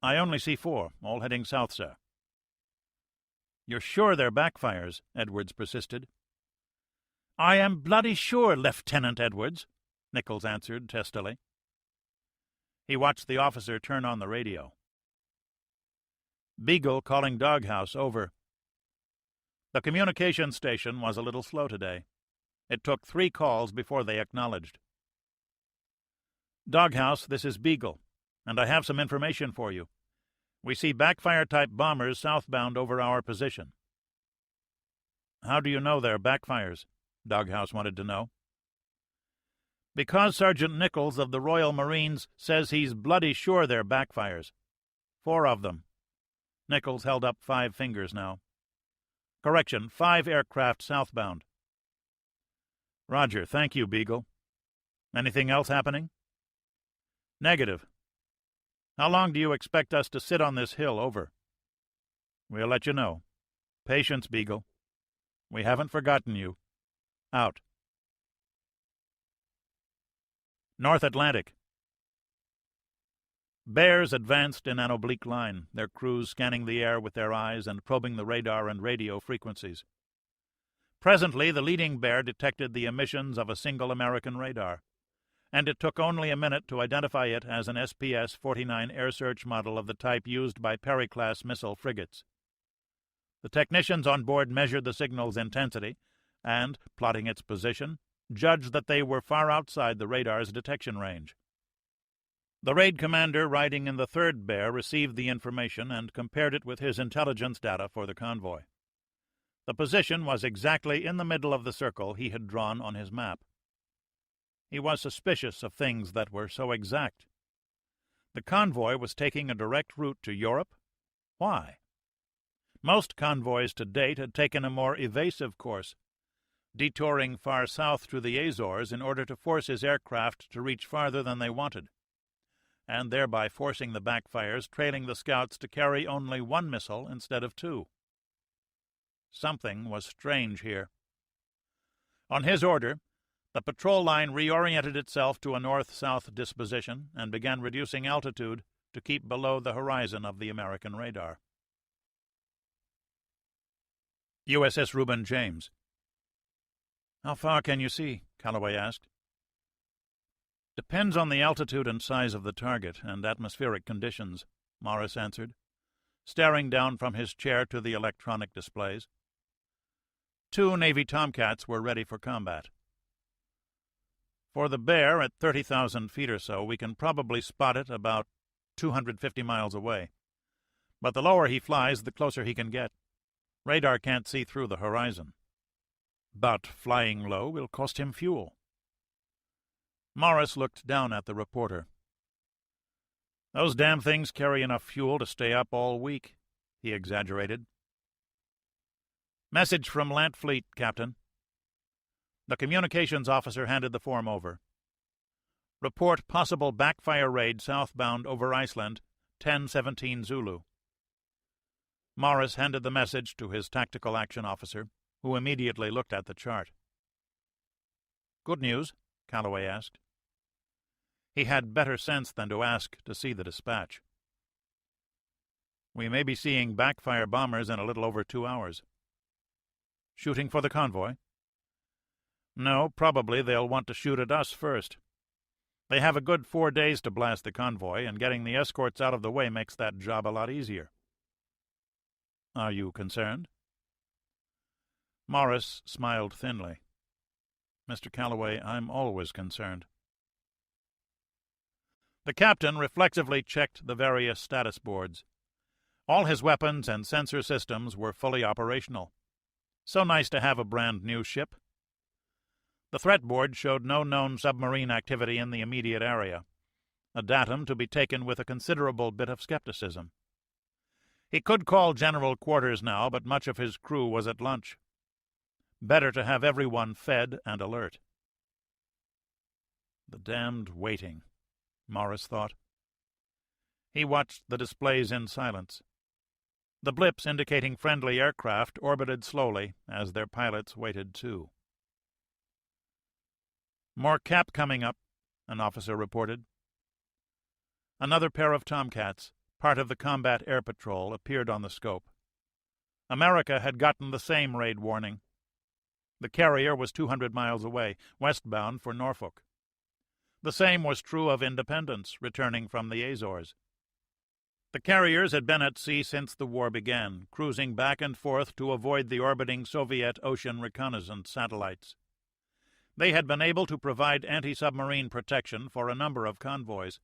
"I only see 4, all heading south, sir." "You're sure they're backfires?" Edwards persisted. "I am bloody sure, Lieutenant Edwards," Nichols answered testily. He watched the officer turn on the radio. "Beagle calling Doghouse, over." The communication station was a little slow today. It took 3 calls before they acknowledged. "Doghouse, this is Beagle, and I have some information for you. We see backfire-type bombers southbound over our position." "How do you know they're backfires?" Doghouse wanted to know. "Because Sergeant Nichols of the Royal Marines says he's bloody sure they're backfires. 4 of them." Nichols held up 5 fingers now. "Correction, 5 aircraft southbound." "Roger, thank you, Beagle. Anything else happening?" "Negative. How long do you expect us to sit on this hill, over?" "We'll let you know. Patience, Beagle. We haven't forgotten you. Out." North Atlantic. Bears advanced in an oblique line, their crews scanning the air with their eyes and probing the radar and radio frequencies. Presently, the leading bear detected the emissions of a single American radar, and it took only a minute to identify it as an SPS-49 air search model of the type used by Perry-class missile frigates. The technicians on board measured the signal's intensity and, plotting its position, judged that they were far outside the radar's detection range. The raid commander riding in the third bear received the information and compared it with his intelligence data for the convoy. The position was exactly in the middle of the circle he had drawn on his map. He was suspicious of things that were so exact. The convoy was taking a direct route to Europe? Why? Most convoys to date had taken a more evasive course, detouring far south to the Azores in order to force his aircraft to reach farther than they wanted, and thereby forcing the backfires trailing the scouts to carry only 1 missile instead of 2. Something was strange here. On his order, the patrol line reoriented itself to a north-south disposition and began reducing altitude to keep below the horizon of the American radar. USS Reuben James. "How far can you see?" Calloway asked. "Depends on the altitude and size of the target and atmospheric conditions," Morris answered, staring down from his chair to the electronic displays. 2 Navy Tomcats were ready for combat. "For the bear, at 30,000 feet or so, we can probably spot it about 250 miles away. But the lower he flies, the closer he can get. Radar can't see through the horizon." "But flying low will cost him fuel." Morris looked down at the reporter. "Those damn things carry enough fuel to stay up all week," he exaggerated. "Message from Lant Fleet, Captain." The communications officer handed the form over. "Report possible backfire raid southbound over Iceland, 10:17 Zulu." Morris handed the message to his tactical action officer, who immediately looked at the chart. "Good news?" Calloway asked. He had better sense than to ask to see the dispatch. "We may be seeing backfire bombers in a little over 2 hours." "Shooting for the convoy?" "No, probably they'll want to shoot at us first. They have a good 4 days to blast the convoy, and getting the escorts out of the way makes that job a lot easier." "Are you concerned?" Morris smiled thinly. "Mr. Calloway, I'm always concerned." The captain reflexively checked the various status boards. All his weapons and sensor systems were fully operational. So nice to have a brand new ship. The threat board showed no known submarine activity in the immediate area, a datum to be taken with a considerable bit of skepticism. He could call general quarters now, but much of his crew was at lunch. Better to have everyone fed and alert. The damned waiting, Morris thought. He watched the displays in silence. The blips indicating friendly aircraft orbited slowly as their pilots waited too. "More cap coming up," an officer reported. Another pair of Tomcats, part of the combat air patrol, appeared on the scope. America had gotten the same raid warning. The carrier was 200 miles away, westbound for Norfolk. The same was true of Independence, returning from the Azores. The carriers had been at sea since the war began, cruising back and forth to avoid the orbiting Soviet ocean reconnaissance satellites. They had been able to provide anti-submarine protection for a number of convoys,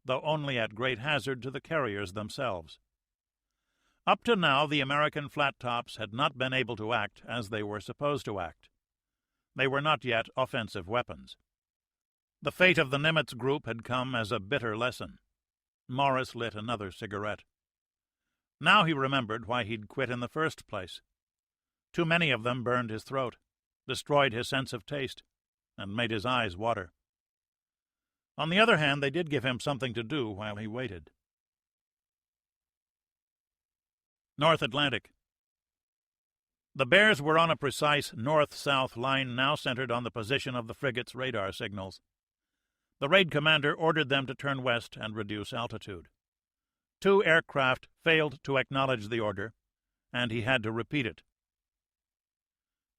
though only at great hazard to the carriers themselves. Up to now, the American flat-tops had not been able to act as they were supposed to act. They were not yet offensive weapons. The fate of the Nimitz group had come as a bitter lesson. Morris lit another cigarette. Now he remembered why he'd quit in the first place. Too many of them burned his throat, destroyed his sense of taste, and made his eyes water. On the other hand, they did give him something to do while he waited. North Atlantic. The Bears were on a precise north-south line now centered on the position of the frigate's radar signals. The raid commander ordered them to turn west and reduce altitude. 2 aircraft failed to acknowledge the order, and he had to repeat it.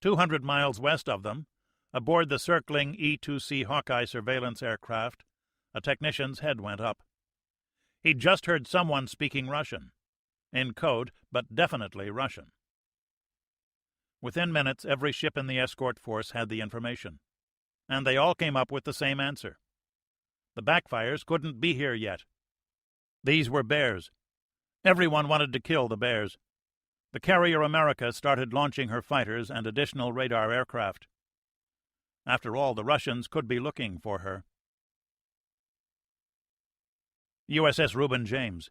200 miles west of them, aboard the circling E-2C Hawkeye surveillance aircraft, a technician's head went up. He'd just heard someone speaking Russian. In code, but definitely Russian. Within minutes, every ship in the escort force had the information, and they all came up with the same answer. The backfires couldn't be here yet. These were Bears. Everyone wanted to kill the Bears. The carrier America started launching her fighters and additional radar aircraft. After all, the Russians could be looking for her. USS Reuben James.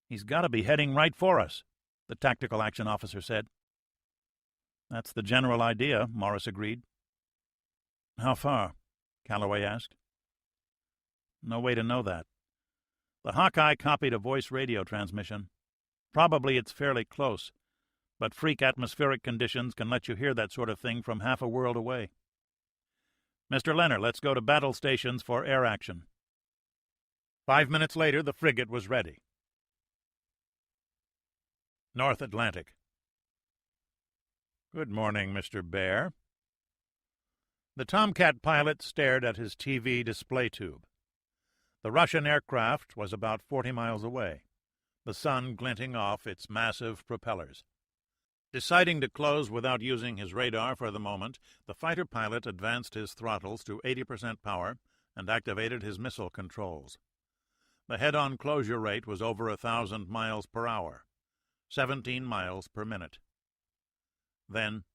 "He's got to be heading right for us," the tactical action officer said. "That's the general idea," Morris agreed. "How far?" Calloway asked. "No way to know that. The Hawkeye copied a voice radio transmission. Probably it's fairly close, but freak atmospheric conditions can let you hear that sort of thing from half a world away. Mr. Leonard, let's go to battle stations for air action." 5 minutes later, the frigate was ready. North Atlantic. "Good morning, Mr. Bear." The Tomcat pilot stared at his TV display tube. The Russian aircraft was about 40 miles away, the sun glinting off its massive propellers. Deciding to close without using his radar for the moment, the fighter pilot advanced his throttles to 80% power and activated his missile controls. The head-on closure rate was over 1,000 miles per hour. 17 miles per minute. Then,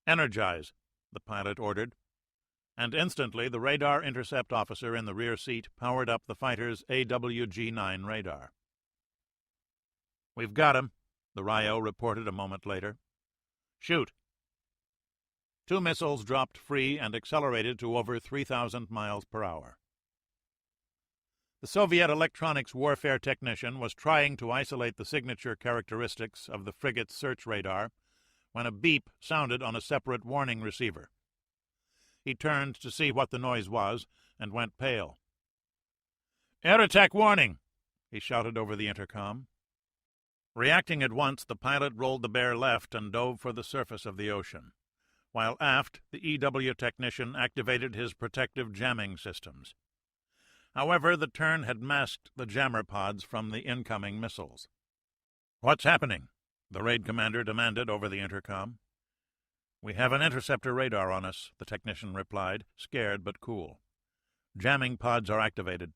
"Energize," the pilot ordered, and instantly the radar intercept officer in the rear seat powered up the fighter's AWG-9 radar. "We've got him," the RIO reported a moment later. "Shoot." 2 missiles dropped free and accelerated to over 3,000 miles per hour. The Soviet electronics warfare technician was trying to isolate the signature characteristics of the frigate's search radar when a beep sounded on a separate warning receiver. He turned to see what the noise was and went pale. "Air attack warning!" he shouted over the intercom. Reacting at once, the pilot rolled the Bear left and dove for the surface of the ocean, while aft the EW technician activated his protective jamming systems. However, the turn had masked the jammer pods from the incoming missiles. "What's happening?" the raid commander demanded over the intercom. "We have an interceptor radar on us," the technician replied, scared but cool. "Jamming pods are activated."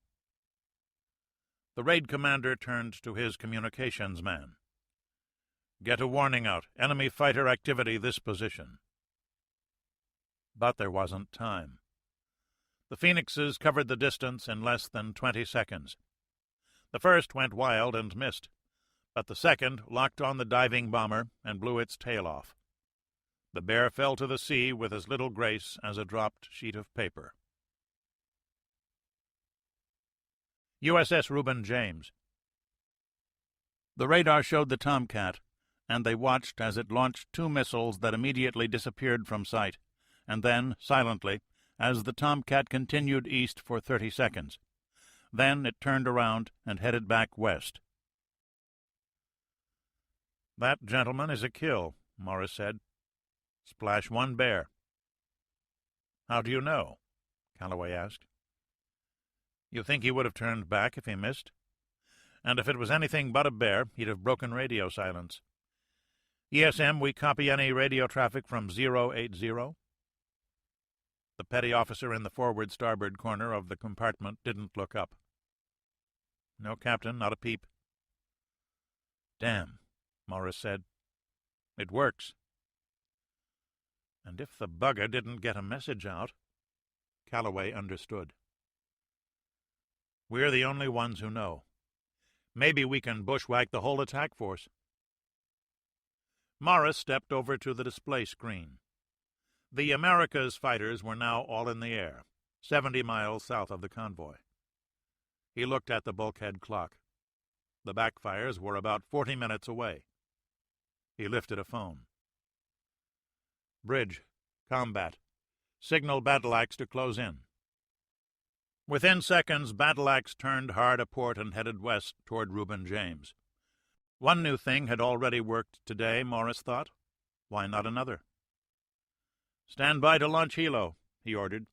The raid commander turned to his communications man. "Get a warning out. Enemy fighter activity this position." But there wasn't time. The Phoenixes covered the distance in less than 20 seconds. The first went wild and missed, but the second locked on the diving bomber and blew its tail off. The Bear fell to the sea with as little grace as a dropped sheet of paper. USS Reuben James. The radar showed the Tomcat, and they watched as it launched 2 missiles that immediately disappeared from sight, and then, silently, as the Tomcat continued east for 30 seconds. Then it turned around and headed back west. "That, gentleman, is a kill," Morris said. "Splash 1 bear." "How do you know?" Calloway asked. "You think he would have turned back if he missed? And if it was anything but a bear, he'd have broken radio silence. ESM, we copy any radio traffic from 080. The petty officer in the forward starboard corner of the compartment didn't look up. "No, Captain, not a peep." "Damn," Morris said. "It works." "And if the bugger didn't get a message out—" Calloway understood. "We're the only ones who know. Maybe we can bushwhack the whole attack force." Morris stepped over to the display screen. The America's fighters were now all in the air, 70 miles south of the Convoy. He looked at the bulkhead clock. The backfires were about 40 minutes away. He lifted a phone. "Bridge. Combat. Signal Battle Axe to close in." Within seconds, Battle Axe turned hard aport and headed west toward Reuben James. One new thing had already worked today, Morris thought. Why not another? "Stand by to launch helo," he ordered.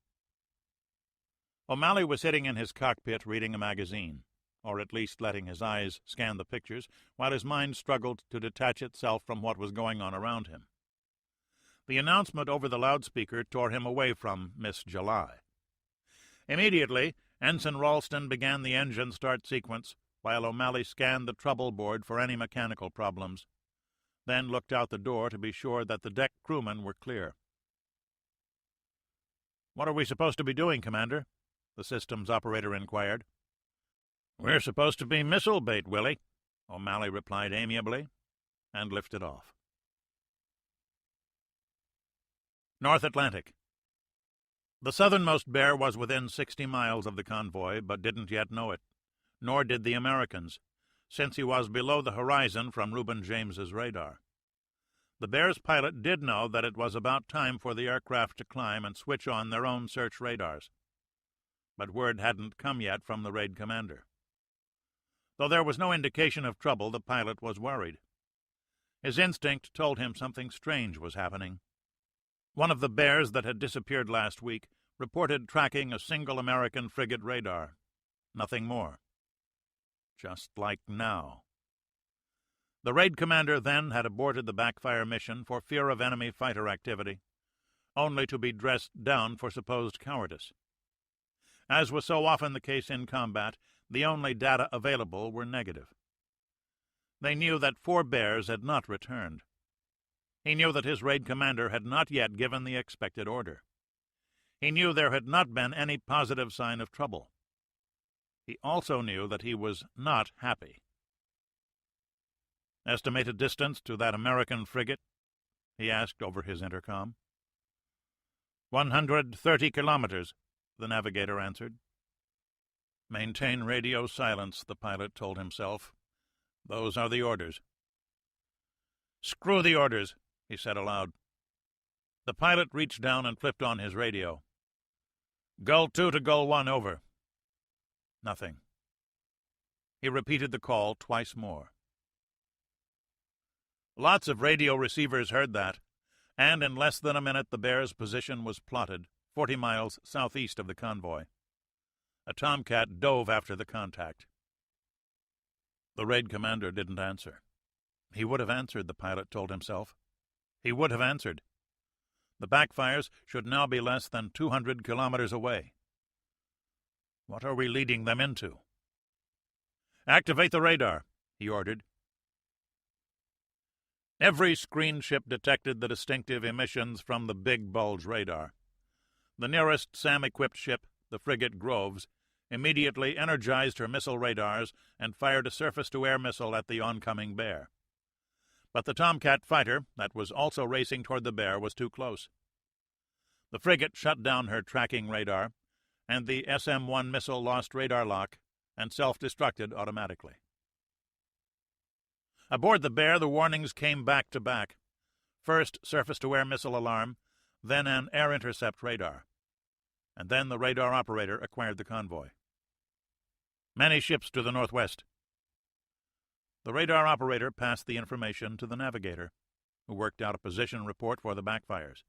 O'Malley was sitting in his cockpit reading a magazine, or at least letting his eyes scan the pictures, while his mind struggled to detach itself from what was going on around him. The announcement over the loudspeaker tore him away from Miss July. Immediately, Ensign Ralston began the engine start sequence, while O'Malley scanned the trouble board for any mechanical problems, then looked out the door to be sure that the deck crewmen were clear. "What are we supposed to be doing, Commander?" the systems operator inquired. "We're supposed to be missile bait, Willie," O'Malley replied amiably, and lifted off. North Atlantic. The southernmost bear was within 60 miles of the Convoy, but didn't yet know it, nor did the Americans, since he was below the horizon from Reuben James's radar. The bear's pilot did know that it was about time for the aircraft to climb and switch on their own search radars, but word hadn't come yet from the raid commander. Though there was no indication of trouble, the pilot was worried. His instinct told him something strange was happening. One of the bears that had disappeared last week reported tracking a single American frigate radar. Nothing more. Just like now. The raid commander then had aborted the backfire mission for fear of enemy fighter activity, only to be dressed down for supposed cowardice. As was so often the case in combat, the only data available were negative. They knew that 4 bears had not returned. He knew that his raid commander had not yet given the expected order. He knew there had not been any positive sign of trouble. He also knew that he was not happy. "Estimated distance to that American frigate?" he asked over his intercom. 130 kilometers, the navigator answered. "Maintain radio silence," the pilot told himself. "Those are the orders." "Screw the orders," he said aloud. The pilot reached down and flipped on his radio. "Gull 2 to Gull 1, over." Nothing. He repeated the call twice more. Lots of radio receivers heard that, and in less than a minute the bear's position was plotted, 40 miles southeast of the Convoy. A Tomcat dove after the contact. The raid commander didn't answer. He would have answered, the pilot told himself. He would have answered. The backfires should now be less than 200 kilometers away. What are we leading them into? "Activate the radar," he ordered. Every screen ship detected the distinctive emissions from the Big Bulge radar. The nearest SAM-equipped ship, the frigate Groves, immediately energized her missile radars and fired a surface-to-air missile at the oncoming bear. But the Tomcat fighter, that was also racing toward the bear, was too close. The frigate shut down her tracking radar, and the SM-1 missile lost radar lock and self-destructed automatically. Aboard the Bear, the warnings came back to back. First, surface-to-air missile alarm, then an air intercept radar. And then the radar operator acquired the convoy. Many ships to the northwest. The radar operator passed the information to the navigator, who worked out a position report for the backfires.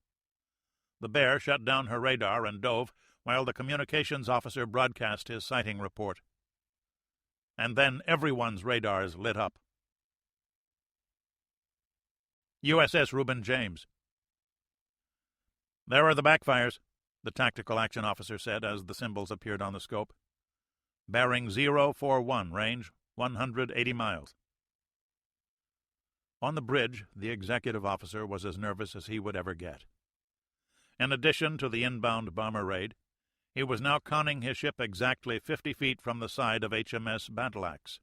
The Bear shut down her radar and dove, while the communications officer broadcast his sighting report. And then everyone's radars lit up. USS Reuben James. "There are the backfires," the tactical action officer said as the symbols appeared on the scope. "Bearing 041, range 180 miles. On the bridge, the executive officer was as nervous as he would ever get. In addition to the inbound bomber raid, he was now conning his ship exactly 50 feet from the side of HMS Battleaxe.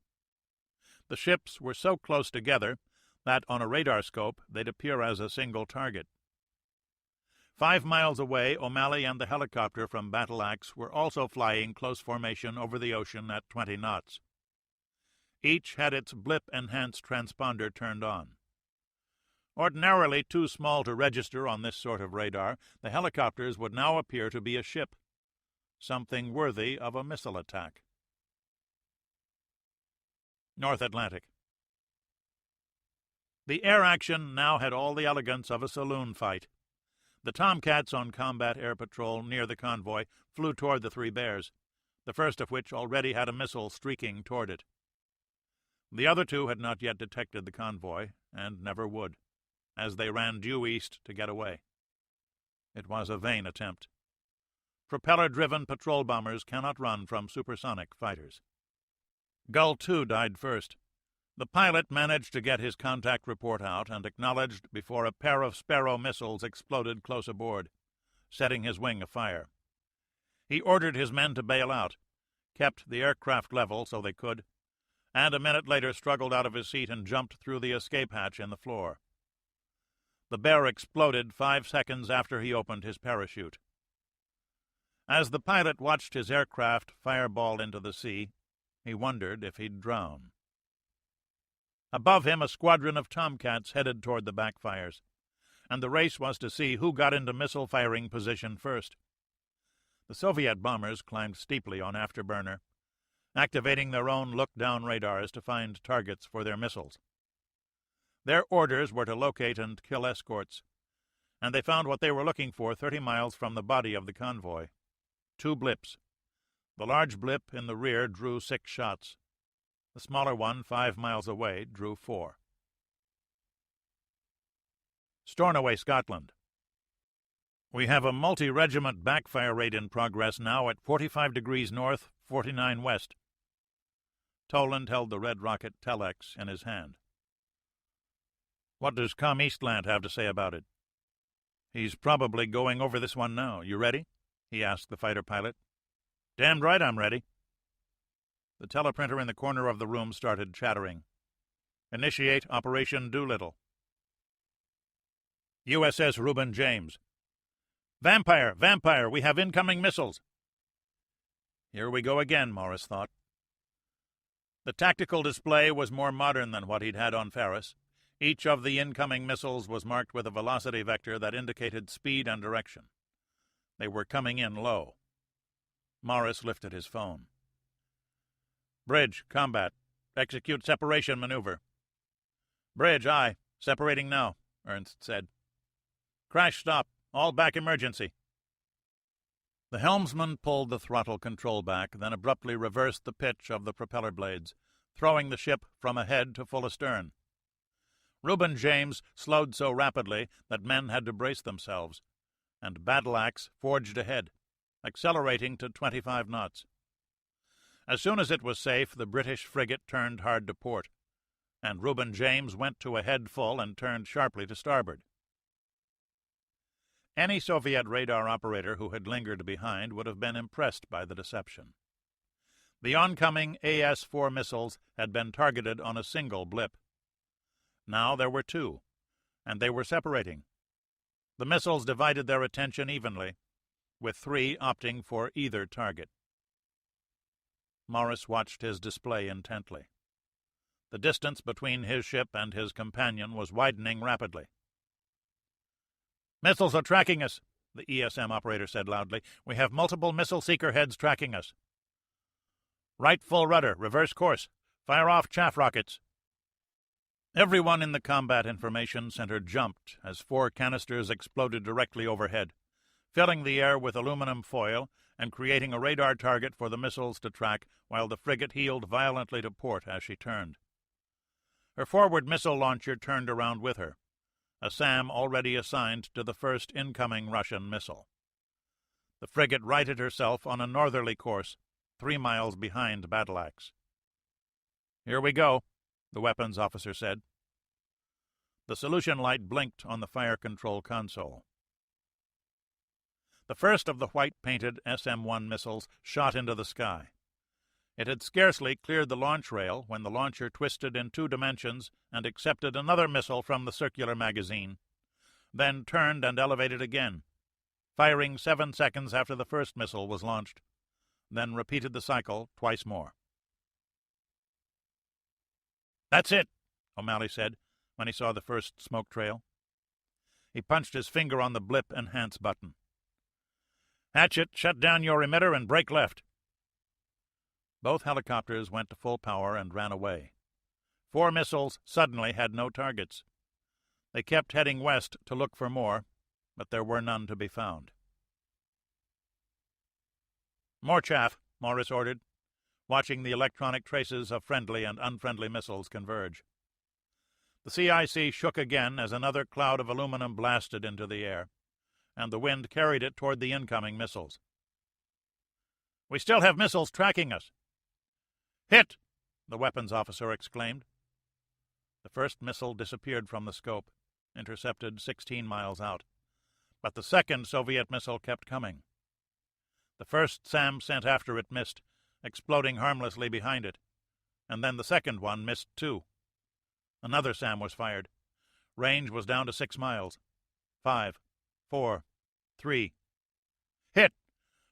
The ships were so close together that on a radar scope they'd appear as a single target. 5 miles away, O'Malley and the helicopter from Battleaxe were also flying close formation over the ocean at 20 knots. Each had its blip-enhanced transponder turned on. Ordinarily too small to register on this sort of radar, the helicopters would now appear to be a ship, something worthy of a missile attack. North Atlantic. The air action now had all the elegance of a saloon fight. The Tomcats on combat air patrol near the convoy flew toward the three Bears, the first of which already had a missile streaking toward it. The other two had not yet detected the convoy, and never would, as they ran due east to get away. It was a vain attempt. Propeller-driven patrol bombers cannot run from supersonic fighters. Gull 2 died first. The pilot managed to get his contact report out and acknowledged before a pair of Sparrow missiles exploded close aboard, setting his wing afire. He ordered his men to bail out, kept the aircraft level so they could, and a minute later struggled out of his seat and jumped through the escape hatch in the floor. The Bear exploded 5 seconds after he opened his parachute. As the pilot watched his aircraft fireball into the sea, he wondered if he'd drown. Above him, a squadron of Tomcats headed toward the backfires, and the race was to see who got into missile-firing position first. The Soviet bombers climbed steeply on afterburner, activating their own look-down radars to find targets for their missiles. Their orders were to locate and kill escorts, and they found what they were looking for 30 miles from the body of the convoy. 2 blips. The large blip in the rear drew 6 shots. The smaller one, 5 miles away, drew 4. Stornoway, Scotland. We have a multi-regiment backfire raid in progress now at 45 degrees north, 49 west. Toland held the red rocket telex in his hand. What does Com Eastland have to say about it? He's probably going over this one now. You ready? He asked the fighter pilot. Damned right I'm ready. The teleprinter in the corner of the room started chattering. Initiate Operation Doolittle. USS Reuben James. Vampire! Vampire! We have incoming missiles! Here we go again, Morris thought. The tactical display was more modern than what he'd had on Ferris. Each of the incoming missiles was marked with a velocity vector that indicated speed and direction. They were coming in low. Morris lifted his phone. Bridge, combat. Execute separation maneuver. Bridge, aye. Separating now, Ernst said. Crash stop. All back emergency. The helmsman pulled the throttle control back, then abruptly reversed the pitch of the propeller blades, throwing the ship from ahead to full astern. Reuben James slowed so rapidly that men had to brace themselves, and Battleaxe forged ahead, accelerating to 25 knots. As soon as it was safe, the British frigate turned hard to port, and Reuben James went to a head full and turned sharply to starboard. Any Soviet radar operator who had lingered behind would have been impressed by the deception. The oncoming AS-4 missiles had been targeted on a single blip. Now there were 2, and they were separating. The missiles divided their attention evenly, with 3 opting for either target. Morris watched his display intently. The distance between his ship and his companion was widening rapidly. "Missiles are tracking us," the ESM operator said loudly. "We have multiple missile seeker heads tracking us." "Right full rudder, reverse course. Fire off chaff rockets." Everyone in the Combat Information Center jumped as 4 canisters exploded directly overhead, filling the air with aluminum foil and creating a radar target for the missiles to track while the frigate heeled violently to port as she turned. Her forward missile launcher turned around with her, a SAM already assigned to the first incoming Russian missile. The frigate righted herself on a northerly course, 3 miles behind Battle Axe. "Here we go," the weapons officer said. The solution light blinked on the fire control console. The first of the white-painted SM-1 missiles shot into the sky. It had scarcely cleared the launch rail when the launcher twisted in 2 dimensions and accepted another missile from the circular magazine, then turned and elevated again, firing 7 seconds after the first missile was launched, then repeated the cycle twice more. "That's it," O'Malley said when he saw the first smoke trail. He punched his finger on the blip enhance button. "Hatchet, shut down your emitter and brake left." Both helicopters went to full power and ran away. 4 missiles suddenly had no targets. They kept heading west to look for more, but there were none to be found. "More chaff," Morris ordered, watching the electronic traces of friendly and unfriendly missiles converge. The CIC shook again as another cloud of aluminum blasted into the air, and the wind carried it toward the incoming missiles. "We still have missiles tracking us." "Hit!" the weapons officer exclaimed. The first missile disappeared from the scope, intercepted 16 miles out, but the second Soviet missile kept coming. The first SAM sent after it missed, exploding harmlessly behind it, and then the second one missed too. Another SAM was fired. Range was down to 6 miles. 5, 4, 3. "Hit!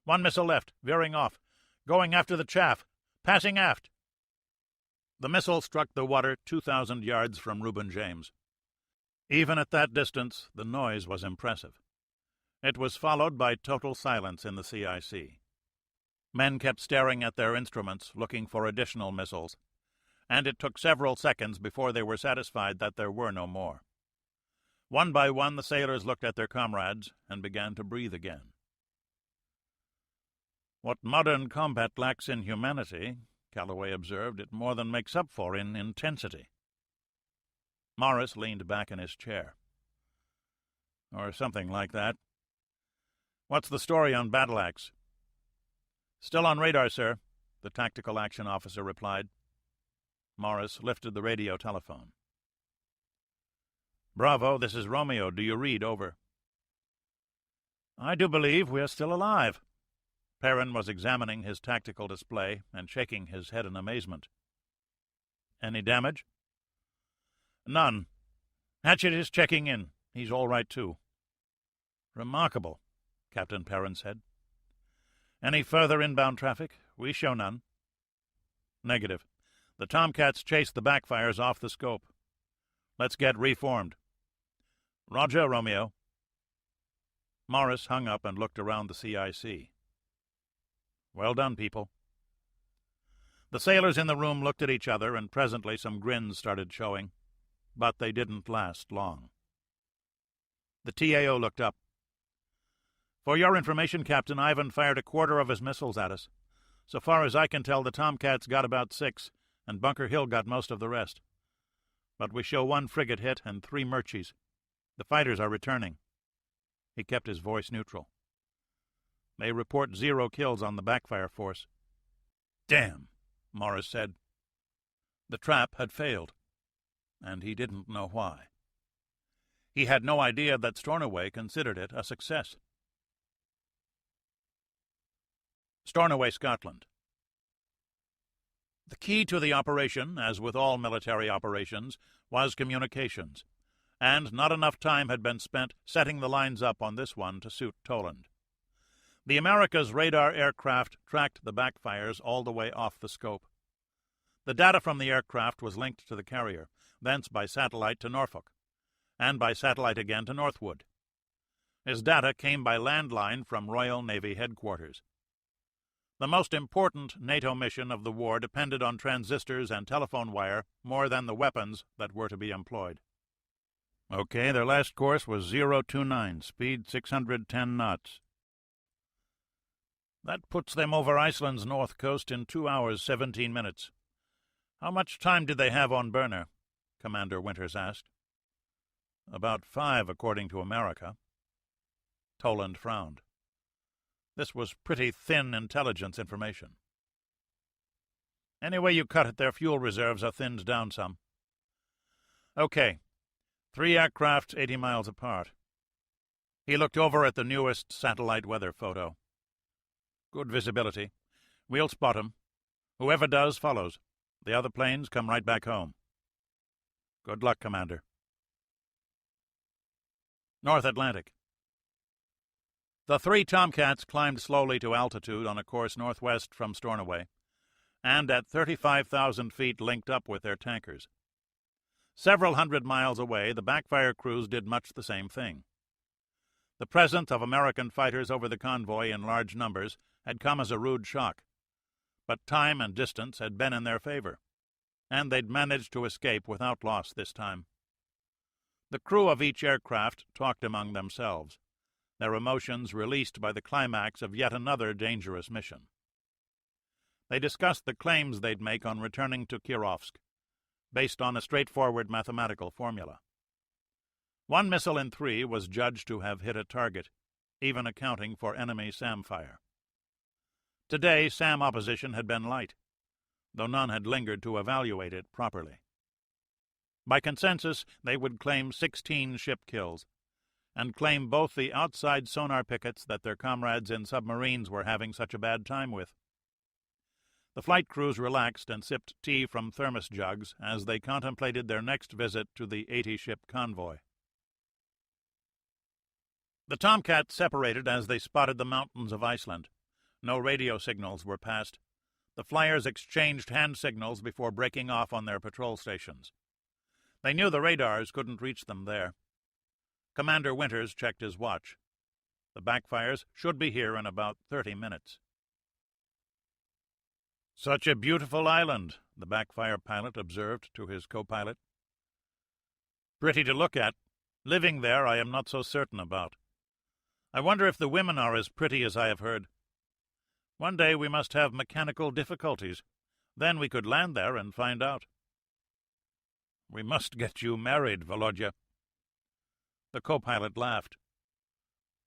1 missile left, veering off, going after the chaff, passing aft." The missile struck the water 2,000 yards from Reuben James. Even at that distance, the noise was impressive. It was followed by total silence in the CIC. Men kept staring at their instruments, looking for additional missiles, and it took several seconds before they were satisfied that there were no more. One by one, the sailors looked at their comrades and began to breathe again. "What modern combat lacks in humanity," Calloway observed, "it more than makes up for in intensity." Morris leaned back in his chair. "Or something like that. What's the story on Battle Axe?" "Still on radar, sir," the tactical action officer replied. Morris lifted the radio telephone. "Bravo, this is Romeo. Do you read? Over." "I do believe we're still alive." Perrin was examining his tactical display and shaking his head in amazement. "Any damage?" "None. Hatchet is checking in. He's all right, too." "Remarkable," Captain Perrin said. "Any further inbound traffic? We show none." "Negative. The Tomcats chased the backfires off the scope. Let's get reformed." "Roger, Romeo." Morris hung up and looked around the CIC. "Well done, people." The sailors in the room looked at each other, and presently some grins started showing, but they didn't last long. The TAO looked up. "For your information, Captain, Ivan fired a quarter of his missiles at us. So far as I can tell, the Tomcats got about 6, and Bunker Hill got most of the rest. But we show 1 frigate hit and 3 Murchies. The fighters are returning." He kept his voice neutral. "They report 0 kills on the backfire force." "Damn," Morris said. The trap had failed, and he didn't know why. He had no idea that Stornoway considered it a success. Stornoway, Scotland. The key to the operation, as with all military operations, was communications, and not enough time had been spent setting the lines up on this one to suit Toland. The America's radar aircraft tracked the backfires all the way off the scope. The data from the aircraft was linked to the carrier, thence by satellite to Norfolk, and by satellite again to Northwood. His data came by landline from Royal Navy headquarters. The most important NATO mission of the war depended on transistors and telephone wire more than the weapons that were to be employed. Okay, their last course was 029, speed 610 knots. That puts them over Iceland's north coast in 2 hours, 17 minutes. How much time did they have on burner? Commander Winters asked. About 5, according to America. Toland frowned. This was pretty thin intelligence information. Any way you cut it, their fuel reserves are thinned down some. Okay, 3 aircraft 80 miles apart. He looked over at the newest satellite weather photo. Good visibility. We'll spot 'em. Whoever does follows. The other planes come right back home. Good luck, Commander. North Atlantic. The 3 Tomcats climbed slowly to altitude on a course northwest from Stornoway, and at 35,000 feet linked up with their tankers. Several hundred miles away, the backfire crews did much the same thing. The presence of American fighters over the convoy in large numbers had come as a rude shock, but time and distance had been in their favor, and they'd managed to escape without loss this time. The crew of each aircraft talked among themselves, their emotions released by the climax of yet another dangerous mission. They discussed the claims they'd make on returning to Kirovsk, based on a straightforward mathematical formula. 1 missile in 3 was judged to have hit a target, even accounting for enemy SAM fire. Today, SAM opposition had been light, though none had lingered to evaluate it properly. By consensus, they would claim 16 ship kills, and claim both the outside sonar pickets that their comrades in submarines were having such a bad time with. The flight crews relaxed and sipped tea from thermos jugs as they contemplated their next visit to the 80-ship convoy. The Tomcats separated as they spotted the mountains of Iceland. No radio signals were passed. The flyers exchanged hand signals before breaking off on their patrol stations. They knew the radars couldn't reach them there. Commander Winters checked his watch. The backfires should be here in about 30 minutes. Such a beautiful island, the backfire pilot observed to his co-pilot. Pretty to look at. Living there I am not so certain about. I wonder if the women are as pretty as I have heard. One day we must have mechanical difficulties. Then we could land there and find out. We must get you married, Volodya. The co-pilot laughed.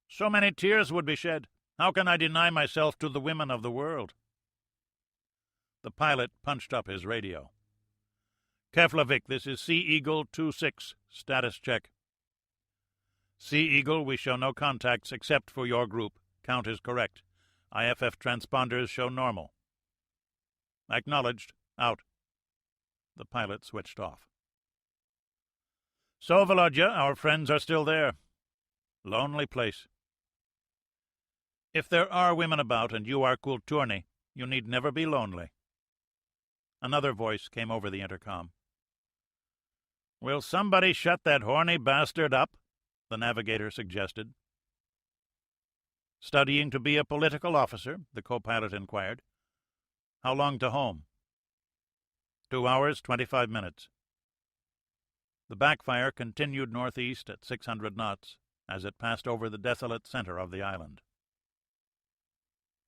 So many tears would be shed. How can I deny myself to the women of the world? The pilot punched up his radio. Keflavik, this is Sea Eagle 26. Status check. Sea Eagle, we show no contacts except for your group. Count is correct. IFF transponders show normal. Acknowledged. Out. The pilot switched off. So, Volodya, our friends are still there. Lonely place. If there are women about and you are Kulturny, you need never be lonely. Another voice came over the intercom. Will somebody shut that horny bastard up? The navigator suggested. Studying to be a political officer? The co-pilot inquired. How long to home? 2 hours, 25 minutes. The backfire continued northeast at 600 knots as it passed over the desolate center of the island.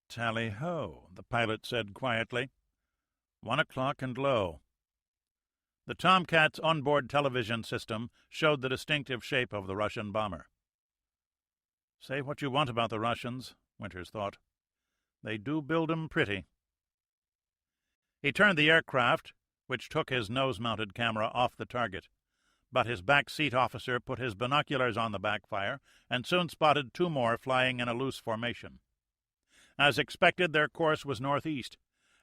Tally-ho, the pilot said quietly. 1 o'clock and low. The Tomcat's onboard television system showed the distinctive shape of the Russian bomber. Say what you want about the Russians, Winters thought. They do build 'em pretty. He turned the aircraft, which took his nose-mounted camera off the target, but his back-seat officer put his binoculars on the backfire and soon spotted 2 more flying in a loose formation. As expected, their course was northeast,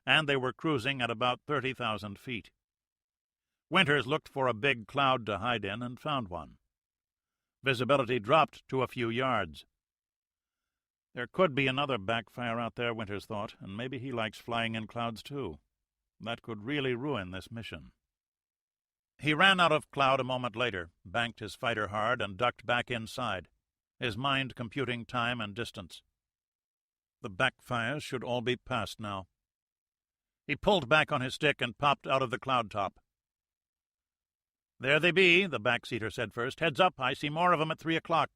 and they were cruising at about 30,000 feet. Winters looked for a big cloud to hide in and found one. Visibility dropped to a few yards. There could be another backfire out there, Winters thought, and maybe he likes flying in clouds too. That could really ruin this mission. He ran out of cloud a moment later, banked his fighter hard, and ducked back inside, his mind computing time and distance. The backfires should all be past now. He pulled back on his stick and popped out of the cloud top. "There they be," the backseater said first. "Heads up, I see more of 'em at 3 o'clock.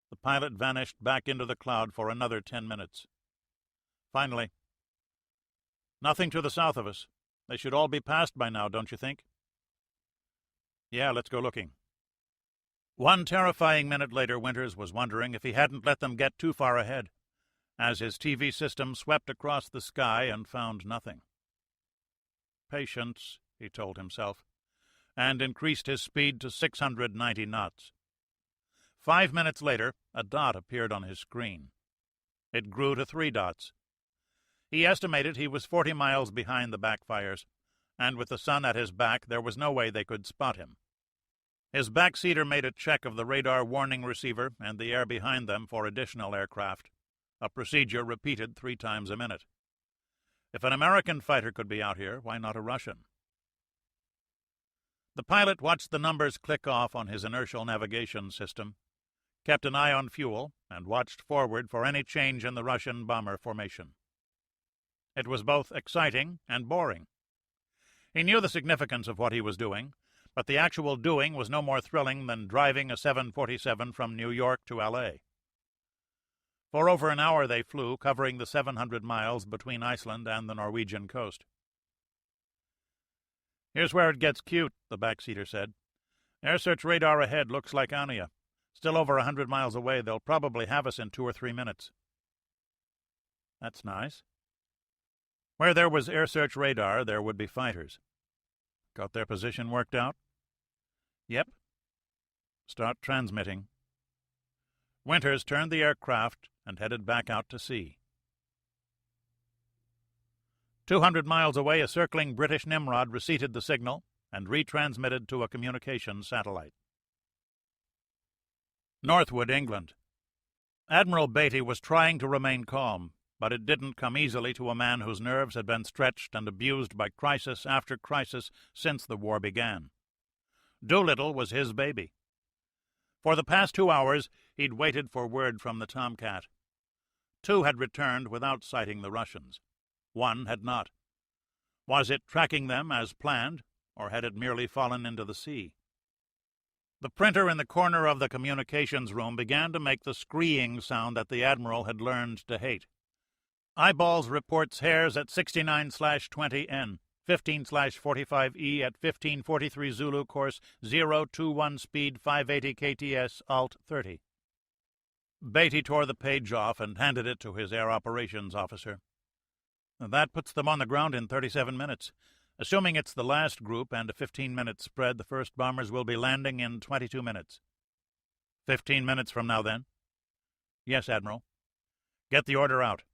The pilot vanished back into the cloud for another 10 minutes. Finally, "Nothing to the south of us. They should all be past by now, don't you think?" "Yeah, let's go looking." One terrifying minute later, Winters was wondering if he hadn't let them get too far ahead, as his TV system swept across the sky and found nothing. "Patience," he told himself, and increased his speed to 690 knots. 5 minutes later, a dot appeared on his screen. It grew to 3 dots. He estimated he was 40 miles behind the backfires, and with the sun at his back, there was no way they could spot him. His backseater made a check of the radar warning receiver and the air behind them for additional aircraft, a procedure repeated 3 times a minute. If an American fighter could be out here, why not a Russian? The pilot watched the numbers click off on his inertial navigation system, kept an eye on fuel, and watched forward for any change in the Russian bomber formation. It was both exciting and boring. He knew the significance of what he was doing, but the actual doing was no more thrilling than driving a 747 from New York to L.A. For over an hour they flew, covering the 700 miles between Iceland and the Norwegian coast. "Here's where it gets cute," the backseater said. "Air search radar ahead looks like Anya. Still over 100 miles away, they'll probably have us in 2 or 3 minutes." "That's nice." Where there was air search radar, there would be fighters. "Got their position worked out?" "Yep." "Start transmitting." Winters turned the aircraft and headed back out to sea. 200 miles away, a circling British Nimrod received the signal and retransmitted to a communications satellite. Northwood, England. Admiral Beatty was trying to remain calm, but it didn't come easily to a man whose nerves had been stretched and abused by crisis after crisis since the war began. Doolittle was his baby. For the past 2 hours, he'd waited for word from the Tomcat. 2 had returned without sighting the Russians. 1 had not. Was it tracking them as planned, or had it merely fallen into the sea? The printer in the corner of the communications room began to make the screeing sound that the Admiral had learned to hate. "Eyeballs reports Hares at 69/20N, 15/45E at 1543 Zulu, course 021, speed 580 kts, alt 30. Beatty tore the page off and handed it to his air operations officer. "That puts them on the ground in 37 minutes. Assuming it's the last group and a 15-minute spread, the first bombers will be landing in 22 minutes. 15 minutes from now, then?" "Yes, Admiral." "Get the order out."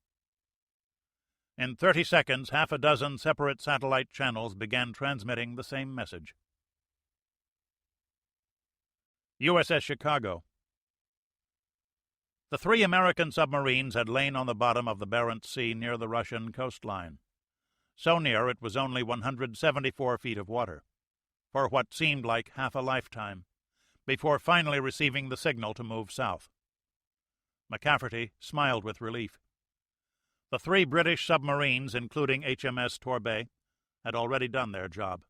In 30 seconds, half a dozen separate satellite channels began transmitting the same message. USS Chicago. The 3 American submarines had lain on the bottom of the Barents Sea near the Russian coastline. So near it was only 174 feet of water, for what seemed like half a lifetime, before finally receiving the signal to move south. McCafferty smiled with relief. The 3 British submarines, including HMS Torbay, had already done their job.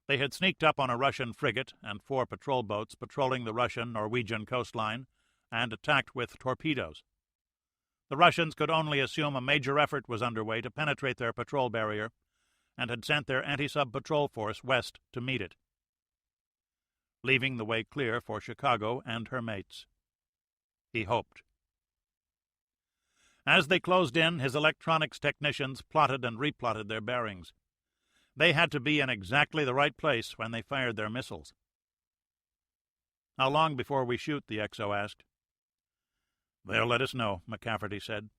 They had sneaked up on a Russian frigate and 4 patrol boats patrolling the Russian-Norwegian coastline and attacked with torpedoes. The Russians could only assume a major effort was underway to penetrate their patrol barrier and had sent their anti-sub patrol force west to meet it, leaving the way clear for Chicago and her mates. He hoped. As they closed in, his electronics technicians plotted and replotted their bearings. They had to be in exactly the right place when they fired their missiles. "How long before we shoot?" the XO asked. "They'll let us know," McCafferty said.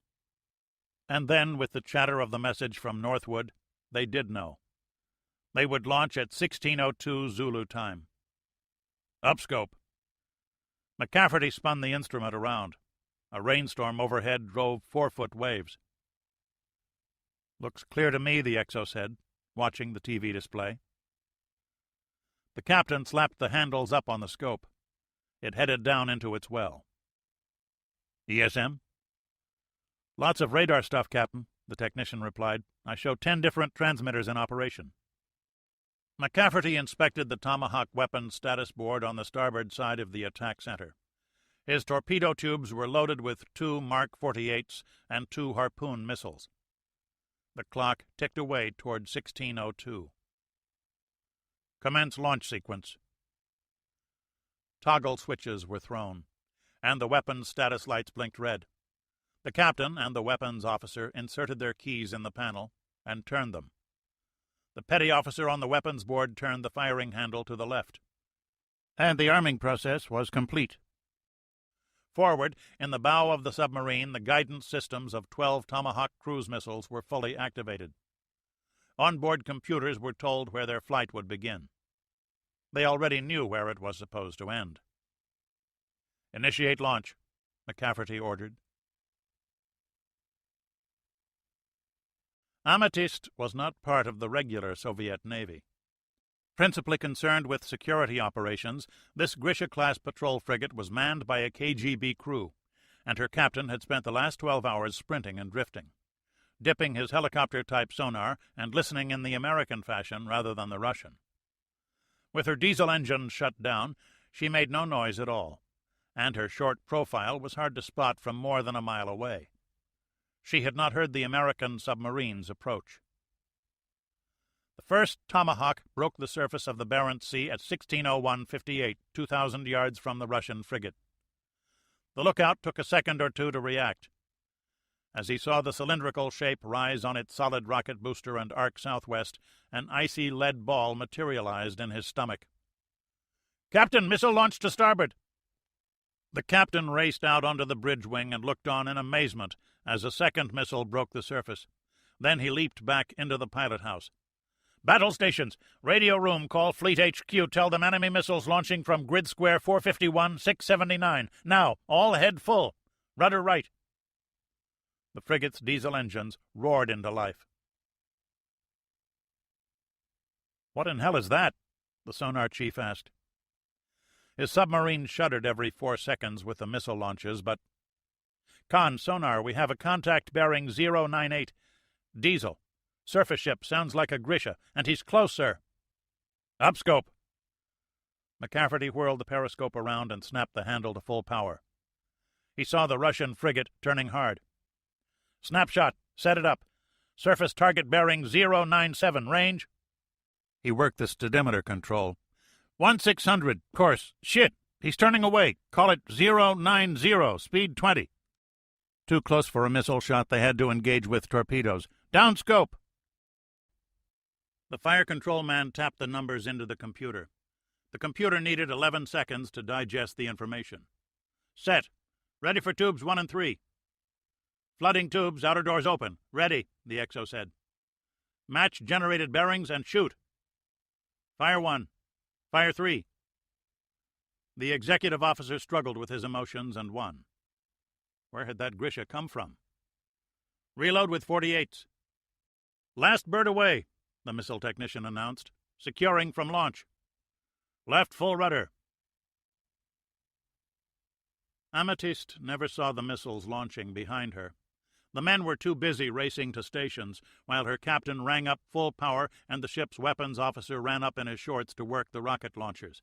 And then, with the chatter of the message from Northwood, they did know. They would launch at 16:02 Zulu time. "Upscope." McCafferty spun the instrument around. A rainstorm overhead drove 4-foot waves. "Looks clear to me," the XO said, watching the TV display. The captain slapped the handles up on the scope. It headed down into its well. "ESM?" "Lots of radar stuff, Captain," the technician replied. "I show 10 different transmitters in operation." McCafferty inspected the Tomahawk weapons status board on the starboard side of the attack center. His torpedo tubes were loaded with 2 Mark 48s and 2 Harpoon missiles. The clock ticked away toward 16:02. "Commence launch sequence." Toggle switches were thrown, and the weapons status lights blinked red. The captain and the weapons officer inserted their keys in the panel and turned them. The petty officer on the weapons board turned the firing handle to the left. And the arming process was complete. Forward, in the bow of the submarine, the guidance systems of 12 Tomahawk cruise missiles were fully activated. Onboard computers were told where their flight would begin. They already knew where it was supposed to end. "Initiate launch," McCafferty ordered. Amethyst was not part of the regular Soviet Navy. Principally concerned with security operations, this Grisha-class patrol frigate was manned by a KGB crew, and her captain had spent the last 12 hours sprinting and drifting, dipping his helicopter-type sonar and listening in the American fashion rather than the Russian. With her diesel engine shut down, she made no noise at all, and her short profile was hard to spot from more than a mile away. She had not heard the American submarines approach. The first Tomahawk broke the surface of the Barents Sea at 16:01:58, 2,000 yards from the Russian frigate. The lookout took a second or two to react. As he saw the cylindrical shape rise on its solid rocket booster and arc southwest, an icy lead ball materialized in his stomach. "Captain, missile launched to starboard!" The captain raced out onto the bridge wing and looked on in amazement as a second missile broke the surface. Then he leaped back into the pilot house. "Battle stations! Radio room, call Fleet HQ. Tell them enemy missiles launching from grid square 451, 679. Now, all head full. Rudder right." The frigate's diesel engines roared into life. "What in hell is that?" the sonar chief asked. His submarine shuddered every 4 seconds with the missile launches, but... "Con, sonar, we have a contact bearing 098. Diesel. Surface ship, sounds like a Grisha, and he's close, sir." "Upscope." McCafferty whirled the periscope around and snapped the handle to full power. He saw the Russian frigate turning hard. "Snapshot. Set it up. Surface target bearing 097. Range." He worked the stadimeter control. 1600. Course. Shit. He's turning away. Call it 090. Speed 20. Too close for a missile shot. They had to engage with torpedoes. "Down scope." The fire control man tapped the numbers into the computer. The computer needed 11 seconds to digest the information. "Set. Ready for tubes 1 and 3. "Flooding tubes, outer doors open. Ready," the XO said. "Match generated bearings and shoot." "Fire 1. Fire 3. The executive officer struggled with his emotions and won. Where had that Grisha come from? "Reload with 48s. "Last bird away," the missile technician announced. "Securing from launch. Left full rudder." Amethyst never saw the missiles launching behind her. The men were too busy racing to stations, while her captain rang up full power and the ship's weapons officer ran up in his shorts to work the rocket launchers.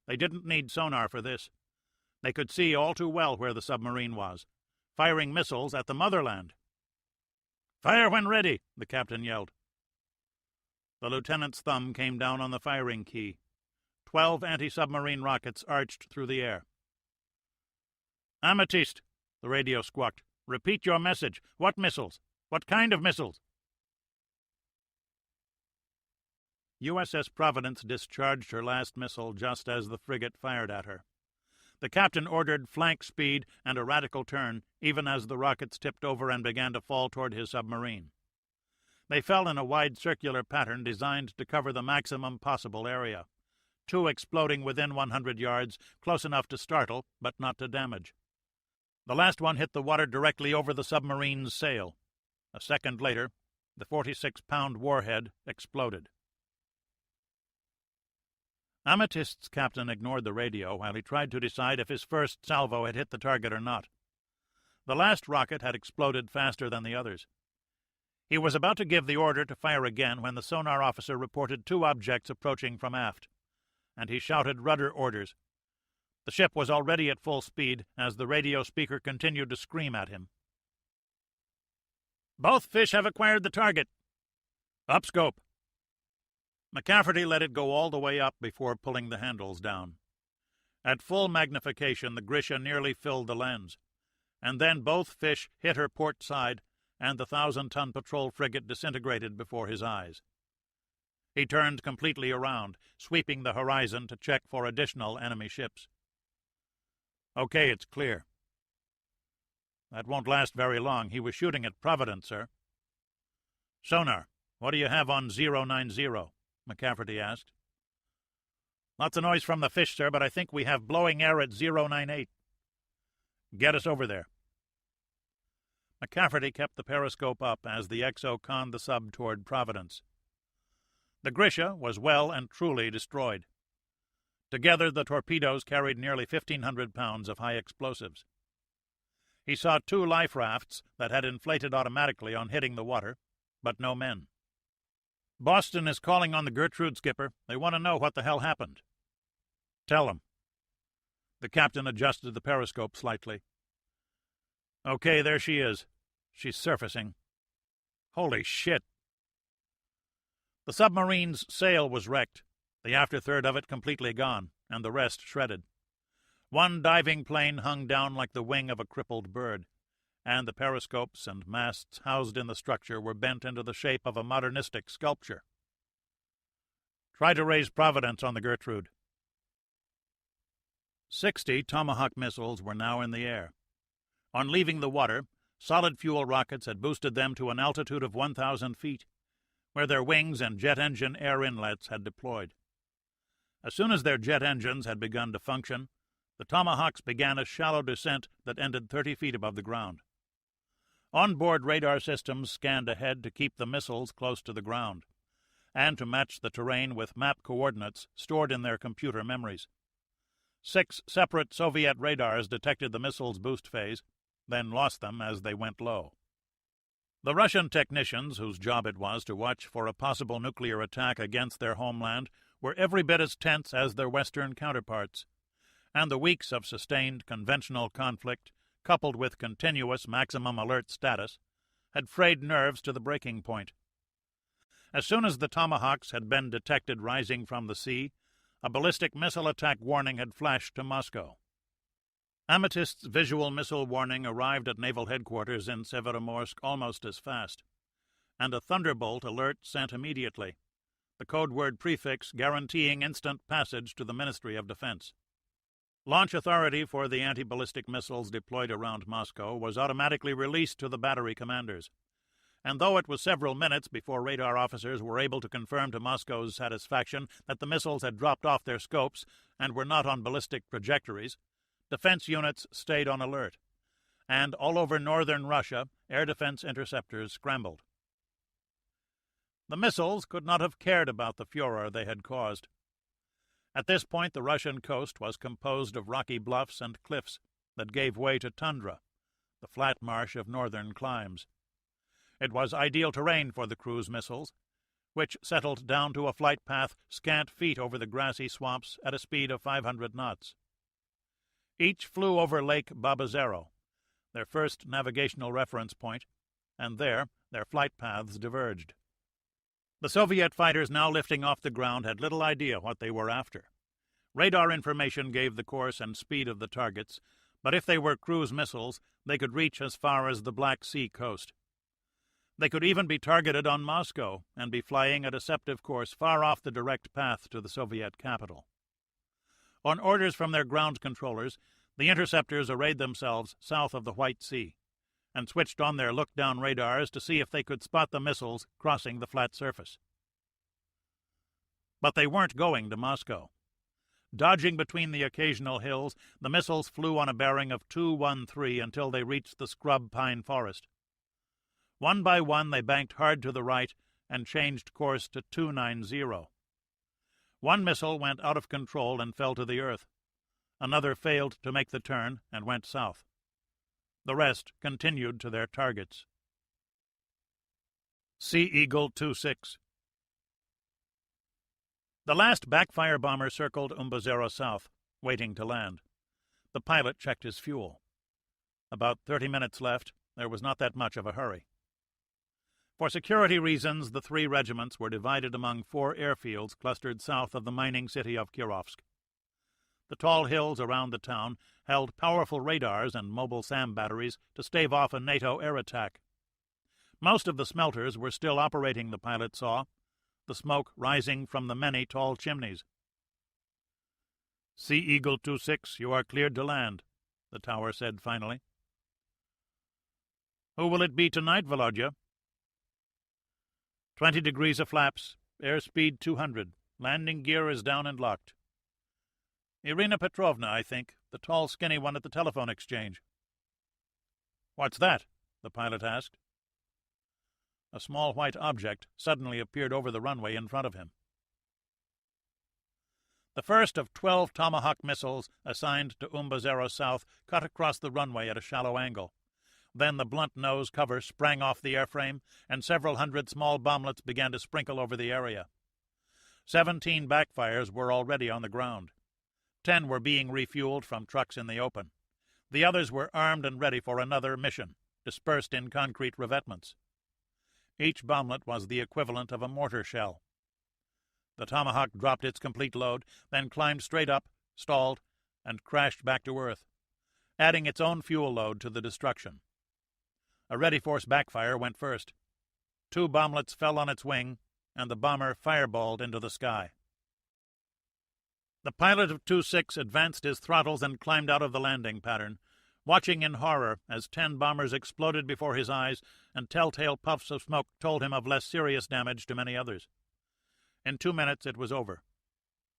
They didn't need sonar for this. They could see all too well where the submarine was, firing missiles at the motherland. "Fire when ready," the captain yelled. The lieutenant's thumb came down on the firing key. 12 anti-submarine rockets arched through the air. "Amethyst," the radio squawked. "Repeat your message. What missiles? What kind of missiles?" USS Providence discharged her last missile just as the frigate fired at her. The captain ordered flank speed and a radical turn, even as the rockets tipped over and began to fall toward his submarine. They fell in a wide circular pattern designed to cover the maximum possible area, 2 exploding within 100 yards, close enough to startle, but not to damage. The last one hit the water directly over the submarine's sail. A second later, The 46-pound warhead exploded. Amethyst's captain ignored the radio while he tried to decide if his first salvo had hit the target or not. The last rocket had exploded faster than the others. He was about to give the order to fire again when the sonar officer reported 2 objects approaching from aft, and he shouted rudder orders. The ship was already at full speed as the radio speaker continued to scream at him. "Both fish have acquired the target." "Up scope." McCafferty let it go all the way up before pulling the handles down. At full magnification, the Grisha nearly filled the lens, and then both fish hit her port side, and the 1,000-ton patrol frigate disintegrated before his eyes. He turned completely around, sweeping the horizon to check for additional enemy ships. "Okay, it's clear." "That won't last very long. He was shooting at Providence, sir." "Sonar, what do you have on 090? McCafferty asked. "Lots of noise from the fish, sir, but I think we have blowing air at 098. "Get us over there." McCafferty kept the periscope up as the XO conned the sub toward Providence. The Grisha was well and truly destroyed. Together, the torpedoes carried nearly 1,500 pounds of high explosives. He saw 2 life rafts that had inflated automatically on hitting the water, but no men. "Boston is calling on the Gertrude, skipper. They want to know what the hell happened." "Tell them." The captain adjusted the periscope slightly. "Okay, there she is. She's surfacing. Holy shit." The submarine's sail was wrecked, the after-third of it completely gone, and the rest shredded. One diving plane hung down like the wing of a crippled bird, and the periscopes and masts housed in the structure were bent into the shape of a modernistic sculpture. "Try to raise Providence on the Gertrude." 60 Tomahawk missiles were now in the air. On leaving the water, solid-fuel rockets had boosted them to an altitude of 1,000 feet, where their wings and jet engine air inlets had deployed. As soon as their jet engines had begun to function, the Tomahawks began a shallow descent that ended 30 feet above the ground. On-board radar systems scanned ahead to keep the missiles close to the ground, and to match the terrain with map coordinates stored in their computer memories. 6 separate Soviet radars detected the missiles' boost phase, then lost them as they went low. The Russian technicians, whose job it was to watch for a possible nuclear attack against their homeland, were every bit as tense as their Western counterparts, and the weeks of sustained conventional conflict, coupled with continuous maximum alert status, had frayed nerves to the breaking point. As soon as the Tomahawks had been detected rising from the sea, a ballistic missile attack warning had flashed to Moscow. Amethyst's visual missile warning arrived at naval headquarters in Severomorsk almost as fast, and a Thunderbolt alert sent immediately, the code word prefix guaranteeing instant passage to the Ministry of Defense. Launch authority for the anti-ballistic missiles deployed around Moscow was automatically released to the battery commanders, and though it was several minutes before radar officers were able to confirm to Moscow's satisfaction that the missiles had dropped off their scopes and were not on ballistic trajectories, defense units stayed on alert, and all over northern Russia, air defense interceptors scrambled. The missiles could not have cared about the furor they had caused. At this point, the Russian coast was composed of rocky bluffs and cliffs that gave way to tundra, the flat marsh of northern climes. It was ideal terrain for the cruise missiles, which settled down to a flight path scant feet over the grassy swamps at a speed of 500 knots. Each flew over Lake Babazero, their first navigational reference point, and there their flight paths diverged. The Soviet fighters now lifting off the ground had little idea what they were after. Radar information gave the course and speed of the targets, but if they were cruise missiles, they could reach as far as the Black Sea coast. They could even be targeted on Moscow and be flying a deceptive course far off the direct path to the Soviet capital. On orders from their ground controllers, the interceptors arrayed themselves south of the White Sea and switched on their look-down radars to see if they could spot the missiles crossing the flat surface. But they weren't going to Moscow. Dodging between the occasional hills, the missiles flew on a bearing of 213 until they reached the scrub pine forest. One by one they banked hard to the right and changed course to 290. One missile went out of control and fell to the earth. Another failed to make the turn and went south. The rest continued to their targets. Sea Eagle 2-6. The last backfire bomber circled Umbazero south, waiting to land. The pilot checked his fuel. About 30 minutes left. There was not that much of a hurry. For security reasons, the 3 regiments were divided among 4 airfields clustered south of the mining city of Kirovsk. The tall hills around the town held powerful radars and mobile SAM batteries to stave off a NATO air attack. Most of the smelters were still operating, the pilot saw, the smoke rising from the many tall chimneys. Sea Eagle 2-6, you are cleared to land, the tower said finally. Who will it be tonight, Volodya? 20 degrees of flaps, airspeed 200. Landing gear is down and locked. Irina Petrovna, I think, the tall, skinny one at the telephone exchange. What's that? The pilot asked. A small white object suddenly appeared over the runway in front of him. The first of 12 Tomahawk missiles assigned to Umbazero South cut across the runway at a shallow angle. Then the blunt nose cover sprang off the airframe, and several hundred small bomblets began to sprinkle over the area. 17 backfires were already on the ground. 10 were being refueled from trucks in the open. The others were armed and ready for another mission, dispersed in concrete revetments. Each bomblet was the equivalent of a mortar shell. The Tomahawk dropped its complete load, then climbed straight up, stalled, and crashed back to Earth, adding its own fuel load to the destruction. A ready force backfire went first. 2 bomblets fell on its wing, and the bomber fireballed into the sky. The pilot of 2-6 advanced his throttles and climbed out of the landing pattern, watching in horror as 10 bombers exploded before his eyes, and telltale puffs of smoke told him of less serious damage to many others. In 2 minutes it was over.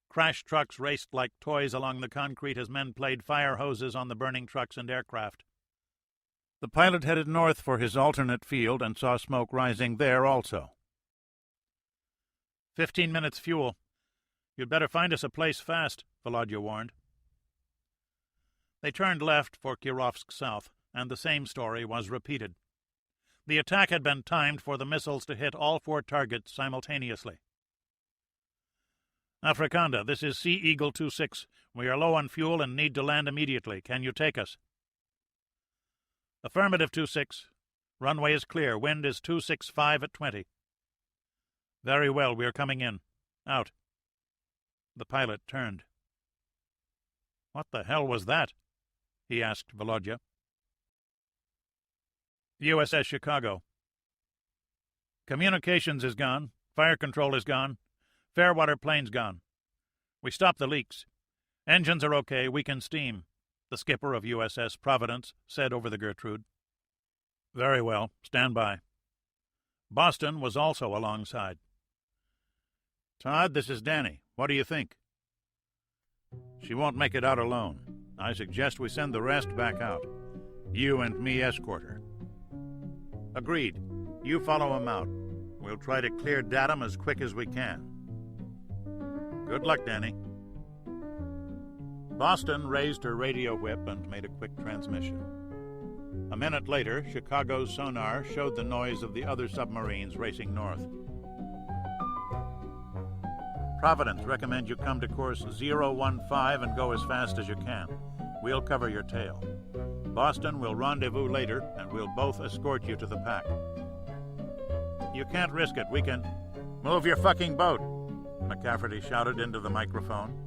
Crash trucks raced like toys along the concrete as men played fire hoses on the burning trucks and aircraft. The pilot headed north for his alternate field and saw smoke rising there also. 15 minutes fuel. You'd better find us a place fast, Volodya warned. They turned left for Kirovsk South, and the same story was repeated. The attack had been timed for the missiles to hit all 4 targets simultaneously. Afrikanda, this is Sea Eagle 2-6. We are low on fuel and need to land immediately. Can you take us? Affirmative, 2-6. Runway is clear. Wind is 265 at 20. Very well, we are coming in. Out. The pilot turned. What the hell was that? He asked Volodya. USS Chicago. Communications is gone. Fire control is gone. Fairwater plane's gone. We stopped the leaks. Engines are okay. We can steam, the skipper of USS Providence said over the Gertrude. Very well. Stand by. Boston was also alongside. Todd, this is Danny. What do you think? She won't make it out alone. I suggest we send the rest back out. You and me escort her. Agreed. You follow him out. We'll try to clear Datum as quick as we can. Good luck, Danny. Boston raised her radio whip and made a quick transmission. A minute later, Chicago's sonar showed the noise of the other submarines racing north. Providence, recommend you come to course 015 and go as fast as you can. We'll cover your tail. Boston will rendezvous later, and we'll both escort you to the pack. You can't risk it. We can... Move your fucking boat, McCafferty shouted into the microphone.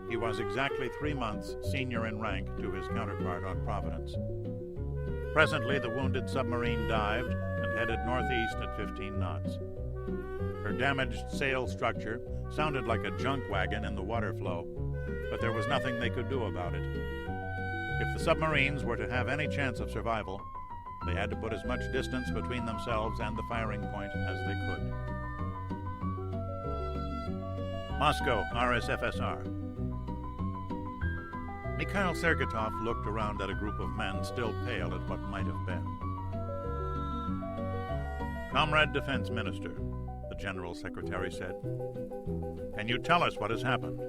He was exactly 3 months senior in rank to his counterpart on Providence. Presently, the wounded submarine dived and headed northeast at 15 knots. Her damaged sail structure sounded like a junk wagon in the water flow, but there was nothing they could do about it. If the submarines were to have any chance of survival, they had to put as much distance between themselves and the firing point as they could. Moscow, RSFSR. Mikhail Sergetov looked around at a group of men still pale at what might have been. Comrade Defense Minister, the General Secretary said, can you tell us what has happened?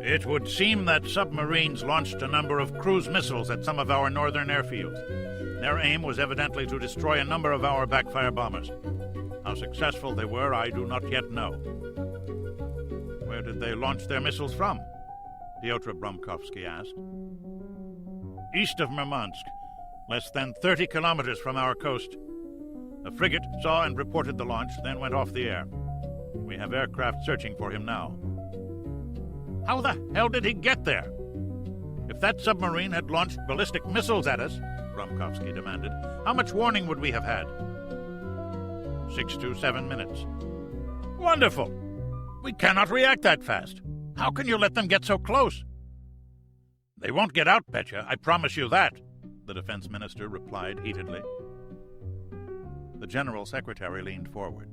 It would seem that submarines launched a number of cruise missiles at some of our northern airfields. Their aim was evidently to destroy a number of our backfire bombers. How successful they were, I do not yet know. Where did they launch their missiles from? Pyotr Bromkovsky asked. East of Murmansk, less than 30 kilometers from our coast. A frigate saw and reported the launch, then went off the air. We have aircraft searching for him now. How the hell did he get there? If that submarine had launched ballistic missiles at us, Bromkovsky demanded, how much warning would we have had? 6 to 7 minutes. Wonderful! We cannot react that fast. How can you let them get so close? They won't get out, Petya, I promise you that, the defense minister replied heatedly. The General Secretary leaned forward.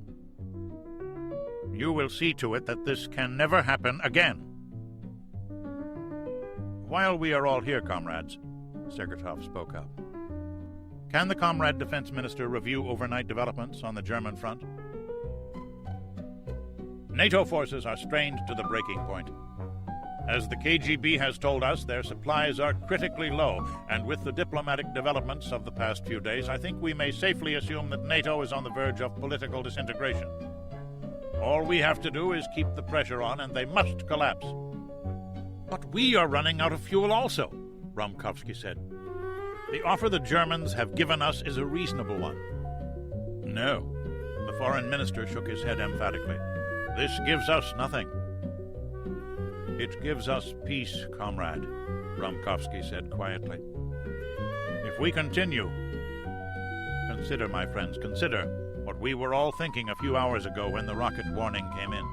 You will see to it that this can never happen again. While we are all here, comrades, Sergetov spoke up, can the Comrade Defense Minister review overnight developments on the German front? NATO forces are strained to the breaking point. As the KGB has told us, their supplies are critically low, and with the diplomatic developments of the past few days, I think we may safely assume that NATO is on the verge of political disintegration. All we have to do is keep the pressure on, and they must collapse. But we are running out of fuel also, Bromkovsky said. The offer the Germans have given us is a reasonable one. No, the foreign minister shook his head emphatically. This gives us nothing. It gives us peace, comrade, Bromkovsky said quietly. If we continue, consider, my friends, consider what we were all thinking a few hours ago when the rocket warning came in.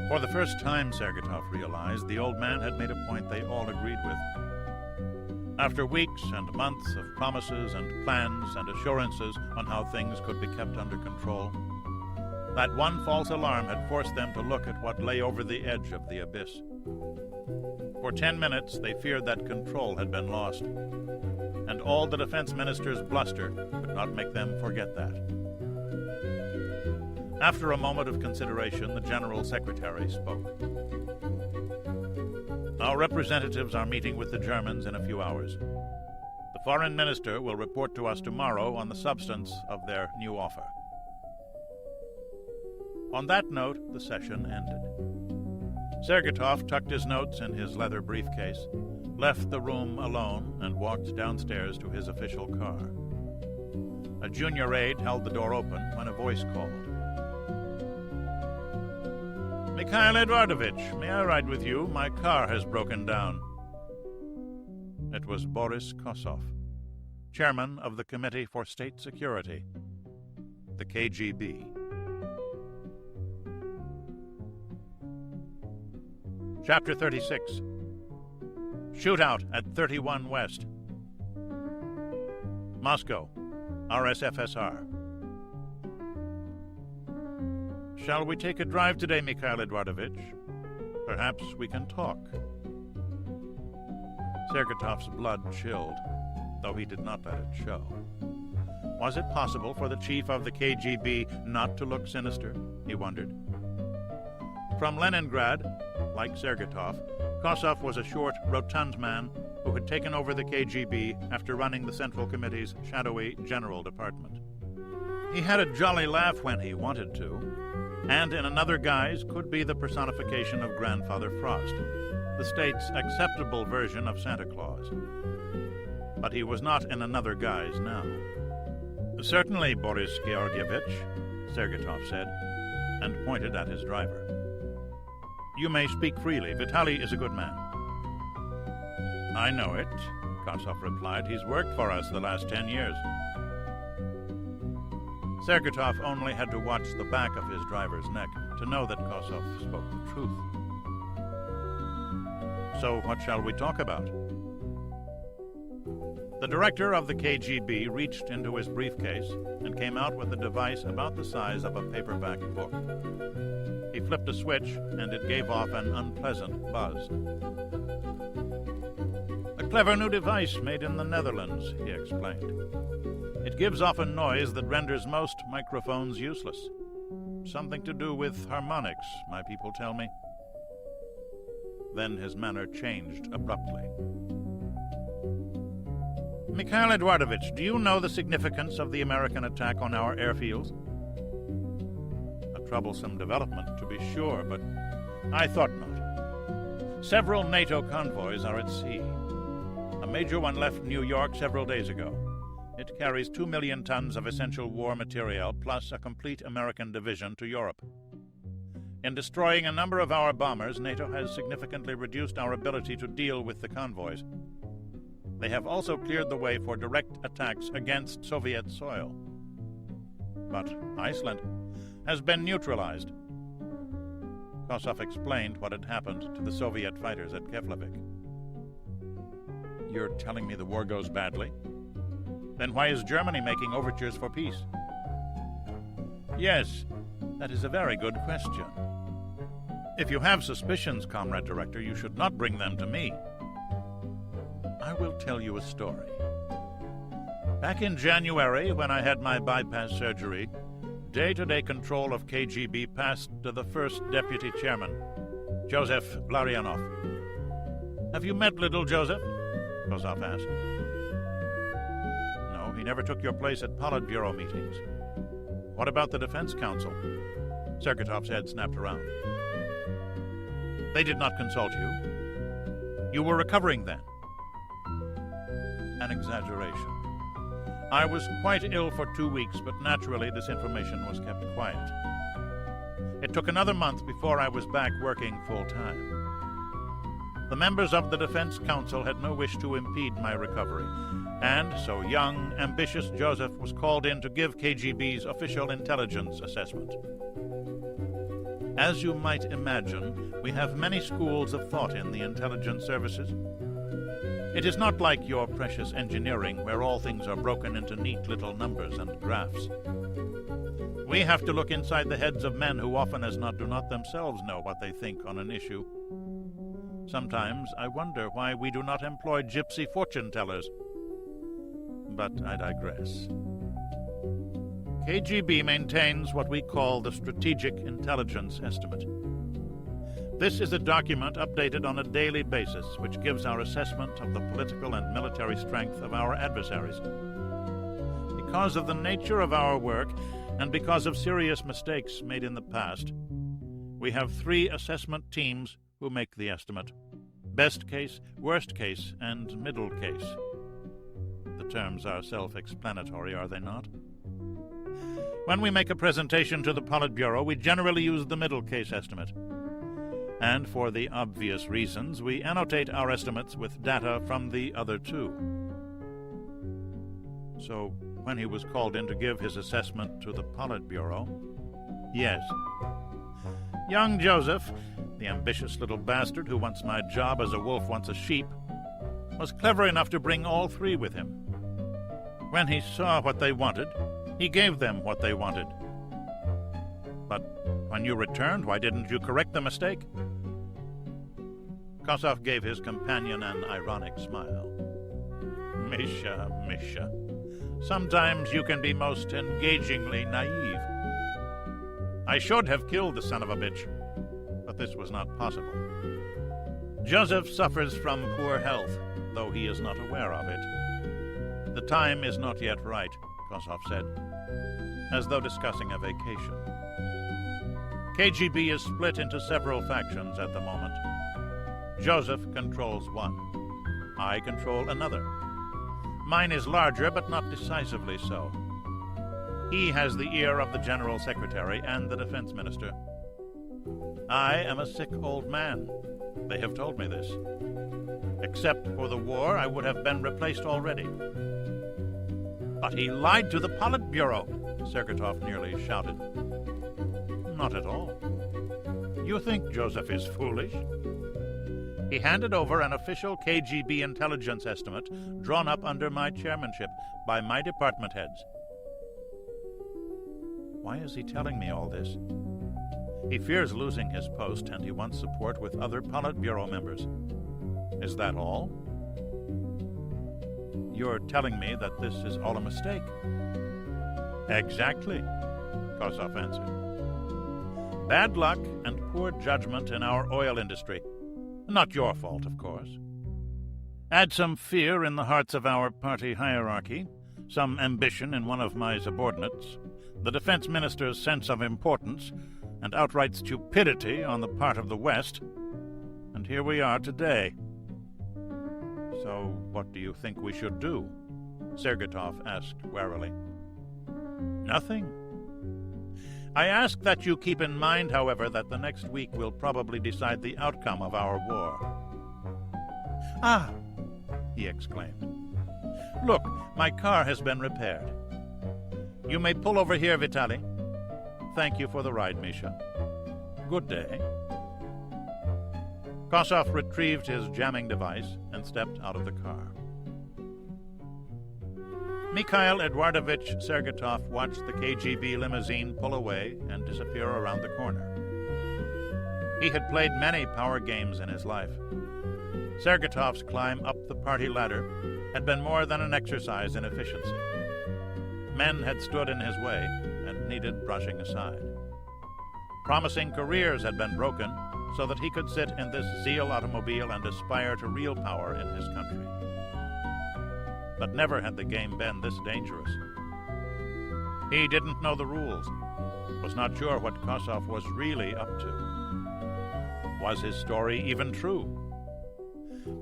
For the first time, Sergetov realized, the old man had made a point they all agreed with. After weeks and months of promises and plans and assurances on how things could be kept under control, that one false alarm had forced them to look at what lay over the edge of the abyss. For 10 minutes, they feared that control had been lost, and all the defense minister's bluster could not make them forget that. After a moment of consideration, the General Secretary spoke. Our representatives are meeting with the Germans in a few hours. The foreign minister will report to us tomorrow on the substance of their new offer. On that note, the session ended. Sergetov tucked his notes in his leather briefcase, left the room alone, and walked downstairs to his official car. A junior aide held the door open when a voice called. Mikhail Eduardovich, may I ride with you? My car has broken down. It was Boris Kosov, chairman of the Committee for State Security, the KGB. Chapter 36. Shootout at 31 West. Moscow, RSFSR. Shall we take a drive today, Mikhail Eduardovich? Perhaps we can talk. Sergetov's blood chilled, though he did not let it show. Was it possible for the chief of the KGB not to look sinister? He wondered. From Leningrad, like Sergetov, Kosov was a short, rotund man who had taken over the KGB after running the Central Committee's shadowy General Department. He had a jolly laugh when he wanted to, and in another guise could be the personification of Grandfather Frost, the state's acceptable version of Santa Claus. But he was not in another guise now. Certainly, Boris Georgievich, Sergetov said, and pointed at his driver. You may speak freely. Vitaly is a good man. I know it, Kosov replied. He's worked for us the last 10 years. Sergetov only had to watch the back of his driver's neck to know that Kosov spoke the truth. So what shall we talk about? The director of the KGB reached into his briefcase and came out with a device about the size of a paperback book. He flipped a switch, and it gave off an unpleasant buzz. A clever new device made in the Netherlands, he explained. It gives off a noise that renders most microphones useless. Something to do with harmonics, my people tell me. Then his manner changed abruptly. Mikhail Eduardovich, do you know the significance of the American attack on our airfields? A troublesome development, to be sure, but I thought not. Several NATO convoys are at sea. A major one left New York several days ago. It carries 2 million tons of essential war material, plus a complete American division to Europe. In destroying a number of our bombers, NATO has significantly reduced our ability to deal with the convoys. They have also cleared the way for direct attacks against Soviet soil. But Iceland has been neutralized. Kossoff explained what had happened to the Soviet fighters at Keflavik. You're telling me the war goes badly? Then why is Germany making overtures for peace? Yes, that is a very good question. If you have suspicions, Comrade Director, you should not bring them to me. I will tell you a story. Back in January, when I had my bypass surgery, day-to-day control of KGB passed to the first deputy chairman, Joseph Larionov. Have you met little Joseph? Kossoff asked. No, he never took your place at Politburo meetings. What about the Defense Council? Sergetov's head snapped around. They did not consult you. You were recovering then. An exaggeration. I was quite ill for 2 weeks, but naturally this information was kept quiet. It took another month before I was back working full-time. The members of the Defense Council had no wish to impede my recovery, and so young, ambitious Joseph was called in to give KGB's official intelligence assessment. As you might imagine, we have many schools of thought in the intelligence services. It is not like your precious engineering, where all things are broken into neat little numbers and graphs. We have to look inside the heads of men who often as not do not themselves know what they think on an issue. Sometimes I wonder why we do not employ gypsy fortune-tellers. But I digress. KGB maintains what we call the Strategic Intelligence Estimate. This is a document updated on a daily basis, which gives our assessment of the political and military strength of our adversaries. Because of the nature of our work, and because of serious mistakes made in the past, we have 3 assessment teams who make the estimate: best case, worst case, and middle case. The terms are self-explanatory, are they not? When we make a presentation to the Politburo, we generally use the middle case estimate. And for the obvious reasons, we annotate our estimates with data from the other 2. So, when he was called in to give his assessment to the Politburo, yes. Young Joseph, the ambitious little bastard who wants my job as a wolf wants a sheep, was clever enough to bring all 3 with him. When he saw what they wanted, he gave them what they wanted. But when you returned, why didn't you correct the mistake? Kossoff gave his companion an ironic smile. Misha, sometimes you can be most engagingly naive. I should have killed the son of a bitch, but this was not possible. Joseph suffers from poor health, though he is not aware of it. The time is not yet right, Kossoff said, as though discussing a vacation. KGB is split into several factions at the moment. Joseph controls one. I control another. Mine is larger, but not decisively so. He has the ear of the General Secretary and the Defense Minister. I am a sick old man. They have told me this. Except for the war, I would have been replaced already. But he lied to the Politburo, Sergetov nearly shouted. Not at all. You think Joseph is foolish? He handed over an official KGB intelligence estimate drawn up under my chairmanship by my department heads. Why is he telling me all this? He fears losing his post, and he wants support with other Politburo members. Is that all? you're telling me that this is all a mistake." "Exactly," Kossoff answered. "Bad luck and poor judgment in our oil industry. Not your fault, of course. Add some fear in the hearts of our party hierarchy, some ambition in one of my subordinates, the defense minister's sense of importance, and outright stupidity on the part of the West, and here we are today." "So what do you think we should do?" Sergeytov asked warily. "Nothing. I ask that you keep in mind, however, that the next week will probably decide the outcome of our war." "Ah!" he exclaimed. "Look, my car has been repaired. You may pull over here, Vitaly. Thank you for the ride, Misha. Good day." Kossoff retrieved his jamming device and stepped out of the car. Mikhail Eduardovich Sergeytov watched the KGB limousine pull away and disappear around the corner. He had played many power games in his life. Sergeytov's climb up the party ladder had been more than an exercise in efficiency. Men had stood in his way and needed brushing aside. Promising careers had been broken so that he could sit in this Zeal automobile and aspire to real power in his country. But never had the game been this dangerous. He didn't know the rules, was not sure what Kossoff was really up to. Was his story even true?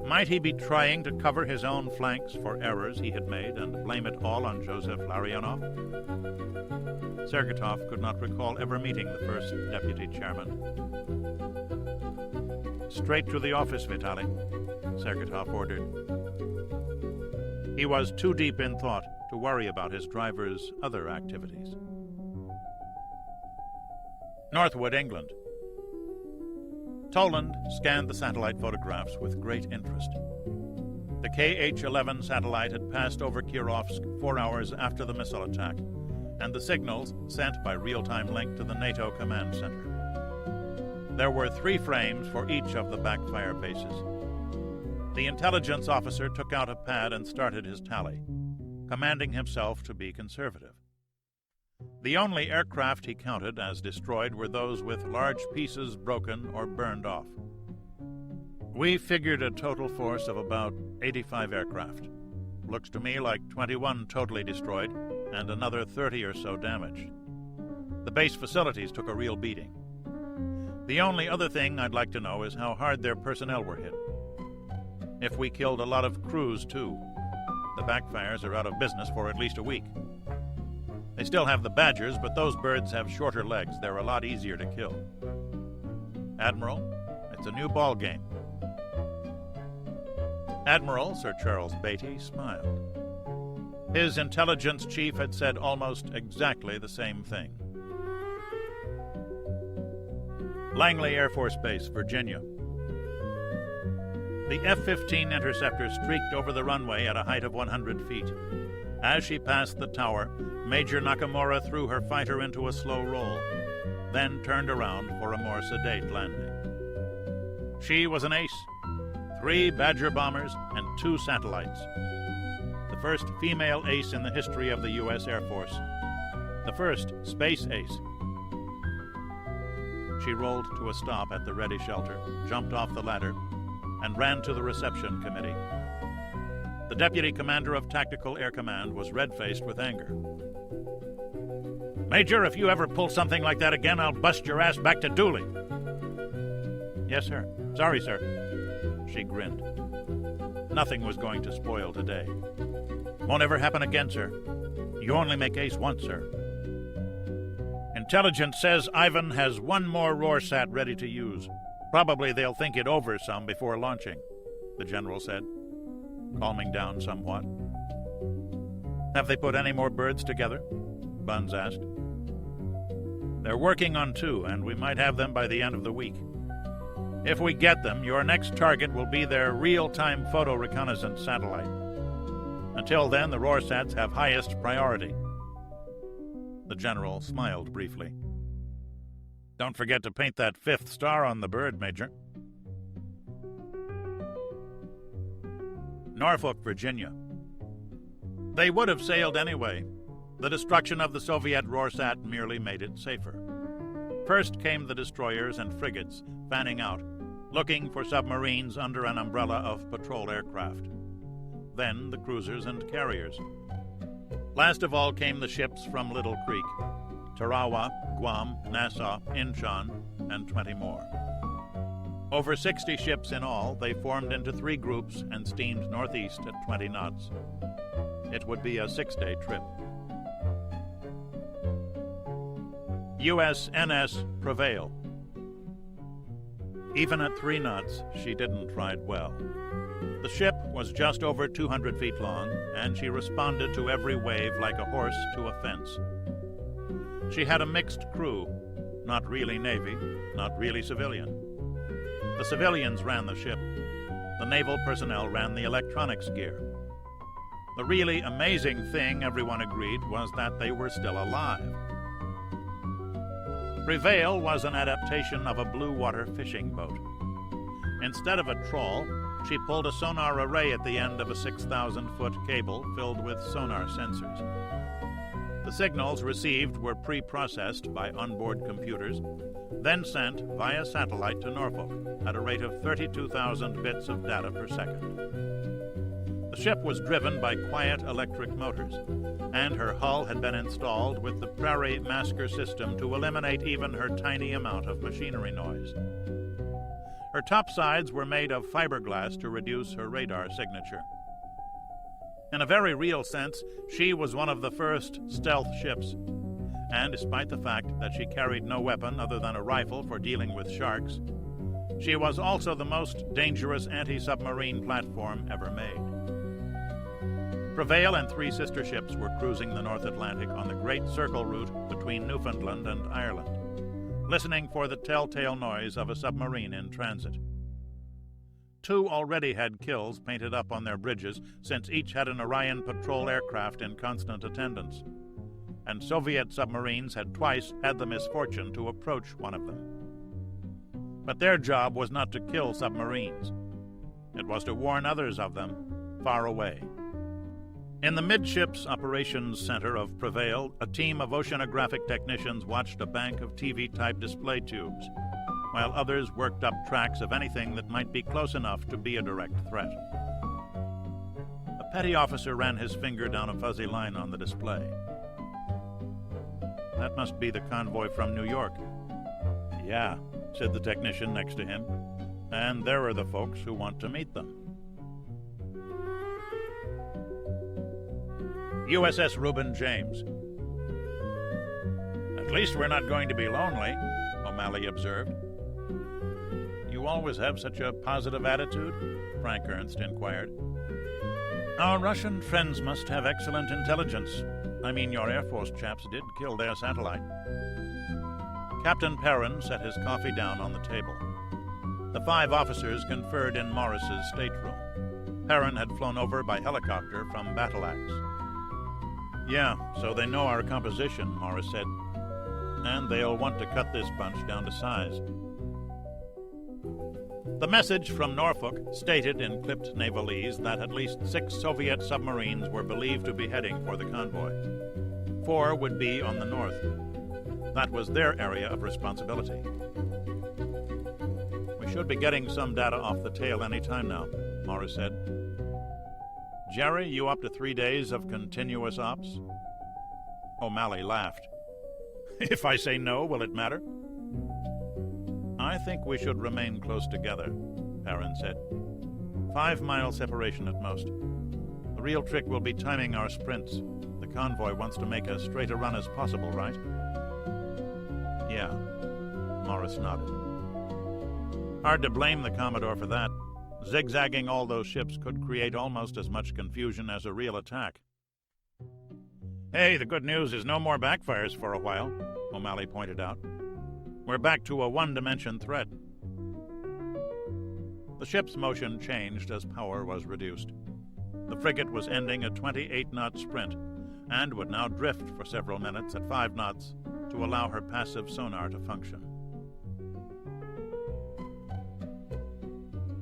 Might he be trying to cover his own flanks for errors he had made and blame it all on Joseph Larionov? Sergeytov could not recall ever meeting the first deputy chairman. "Straight to the office, Vitaly," Sergeytov ordered. He was too deep in thought to worry about his driver's other activities. Northwood, England. Toland scanned the satellite photographs with great interest. The KH-11 satellite had passed over Kirovsk 4 hours after the missile attack, and the signals sent by real-time link to the NATO command center. There were 3 frames for each of the backfire bases. The intelligence officer took out a pad and started his tally, commanding himself to be conservative. The only aircraft he counted as destroyed were those with large pieces broken or burned off. "We figured a total force of about 85 aircraft. Looks to me like 21 totally destroyed and another 30 or so damaged. The base facilities took a real beating. The only other thing I'd like to know is how hard their personnel were hit. If we killed a lot of crews, too. The backfires are out of business for at least a week. They still have the Badgers, but those birds have shorter legs. They're a lot easier to kill. Admiral, it's a new ball game." Admiral Sir Charles Beatty smiled. His intelligence chief had said almost exactly the same thing. Langley Air Force Base, Virginia. The F-15 interceptor streaked over the runway at a height of 100 feet. As she passed the tower, Major Nakamura threw her fighter into a slow roll, then turned around for a more sedate landing. She was an ace. 3 Badger bombers and 2 satellites. The first female ace in the history of the U.S. Air Force. The first space ace. She rolled to a stop at the ready shelter, jumped off the ladder, and ran to the reception committee. The deputy commander of Tactical Air Command was red-faced with anger. "Major, if you ever pull something like that again, I'll bust your ass back to Dooley." "Yes, sir. Sorry, sir." She grinned. Nothing was going to spoil today. "Won't ever happen again, sir. You only make ace once, sir." "Intelligence says Ivan has 1 more Roarsat ready to use. Probably they'll think it over some before launching," the general said, calming down somewhat. "Have they put any more birds together?" Buns asked. "They're working on 2, and we might have them by the end of the week. If we get them, your next target will be their real-time photo reconnaissance satellite. Until then, the Roarsats have highest priority." The general smiled briefly. "Don't forget to paint that 5th star on the bird, Major." Norfolk, Virginia. They would have sailed anyway. The destruction of the Soviet Rorschach merely made it safer. First came the destroyers and frigates, fanning out, looking for submarines under an umbrella of patrol aircraft. Then the cruisers and carriers. Last of all came the ships from Little Creek, Tarawa, Guam, Nassau, Incheon, and 20 more. Over 60 ships in all, they formed into 3 groups and steamed northeast at 20 knots. It would be a 6-day trip. USNS Prevail. Even at 3 knots, she didn't ride well. The ship was just over 200 feet long, and she responded to every wave like a horse to a fence. She had a mixed crew, not really Navy, not really civilian. The civilians ran the ship. The naval personnel ran the electronics gear. The really amazing thing, everyone agreed, was that they were still alive. Prevail was an adaptation of a blue water fishing boat. Instead of a trawl, she pulled a sonar array at the end of a 6,000-foot cable filled with sonar sensors. The signals received were pre-processed by onboard computers, then sent via satellite to Norfolk at a rate of 32,000 bits of data per second. The ship was driven by quiet electric motors, and her hull had been installed with the Prairie Masker system to eliminate even her tiny amount of machinery noise. Her topsides were made of fiberglass to reduce her radar signature. In a very real sense, she was one of the first stealth ships, and despite the fact that she carried no weapon other than a rifle for dealing with sharks, she was also the most dangerous anti-submarine platform ever made. Prevail and 3 sister ships were cruising the North Atlantic on the Great Circle route between Newfoundland and Ireland, listening for the telltale noise of a submarine in transit. 2 already had kills painted up on their bridges, since each had an Orion patrol aircraft in constant attendance, and Soviet submarines had twice had the misfortune to approach one of them. But their job was not to kill submarines. It was to warn others of them far away. In the Midships Operations Center of Prevail, a team of oceanographic technicians watched a bank of TV-type display tubes, while others worked up tracks of anything that might be close enough to be a direct threat. A petty officer ran his finger down a fuzzy line on the display. "That must be the convoy from New York." "Yeah," said the technician next to him, "and there are the folks who want to meet them." USS Reuben James. "At least we're not going to be lonely," O'Malley observed. "You always have such a positive attitude?" Frank Ernst inquired. "Our Russian friends must have excellent intelligence. I mean, your Air Force chaps did kill their satellite." Captain Perrin set his coffee down on the table. The 5 officers conferred in Morris's stateroom. Perrin had flown over by helicopter from Battle Axe. "Yeah, so they know our composition," Morris said. "And they'll want to cut this bunch down to size." The message from Norfolk stated in clipped navalese that at least 6 Soviet submarines were believed to be heading for the convoy. 4 would be on the north. That was their area of responsibility. "We should be getting some data off the tail any time now," Morris said. "Jerry, you up to 3 days of continuous ops?" O'Malley laughed. "If I say no, will it matter?" "I think we should remain close together," Perrin said. 5-mile separation at most. The real trick will be timing our sprints. The convoy wants to make as straight a run as possible, right?" "Yeah," Morris nodded. "Hard to blame the Commodore for that. Zigzagging all those ships could create almost as much confusion as a real attack." "Hey, the good news is no more backfires for a while," O'Malley pointed out. "We're back to a one-dimension threat." The ship's motion changed as power was reduced. The frigate was ending a 28-knot sprint and would now drift for several minutes at 5 knots to allow her passive sonar to function.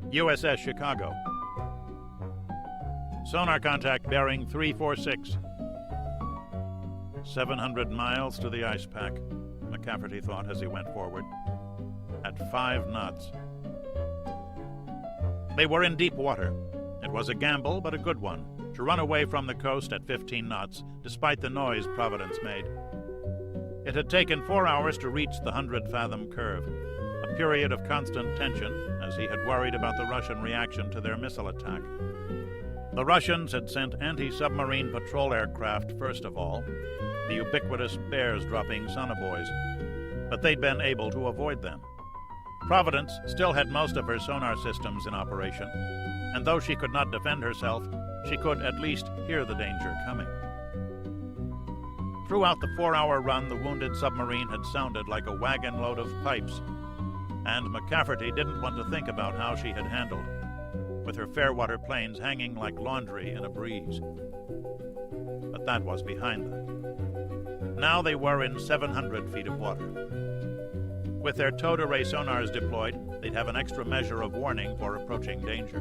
USS Chicago. Sonar contact bearing 346. 700 miles to the ice pack, McCafferty thought as he went forward. At 5 knots. They were in deep water. It was a gamble, but a good one, to run away from the coast at 15 knots, despite the noise Providence made. It had taken 4 hours to reach the 100-fathom curve, a period of constant tension, as he had worried about the Russian reaction to their missile attack. The Russians had sent anti-submarine patrol aircraft first of all, the ubiquitous Bears-dropping sonobuoys, but they'd been able to avoid them. Providence still had most of her sonar systems in operation, and though she could not defend herself, she could at least hear the danger coming. Throughout the 4-hour run, the wounded submarine had sounded like a wagon load of pipes, and McCafferty didn't want to think about how she had handled, with her fairwater planes hanging like laundry in a breeze. But that was behind them. Now they were in 700 feet of water. With their towed array sonars deployed, they'd have an extra measure of warning for approaching danger.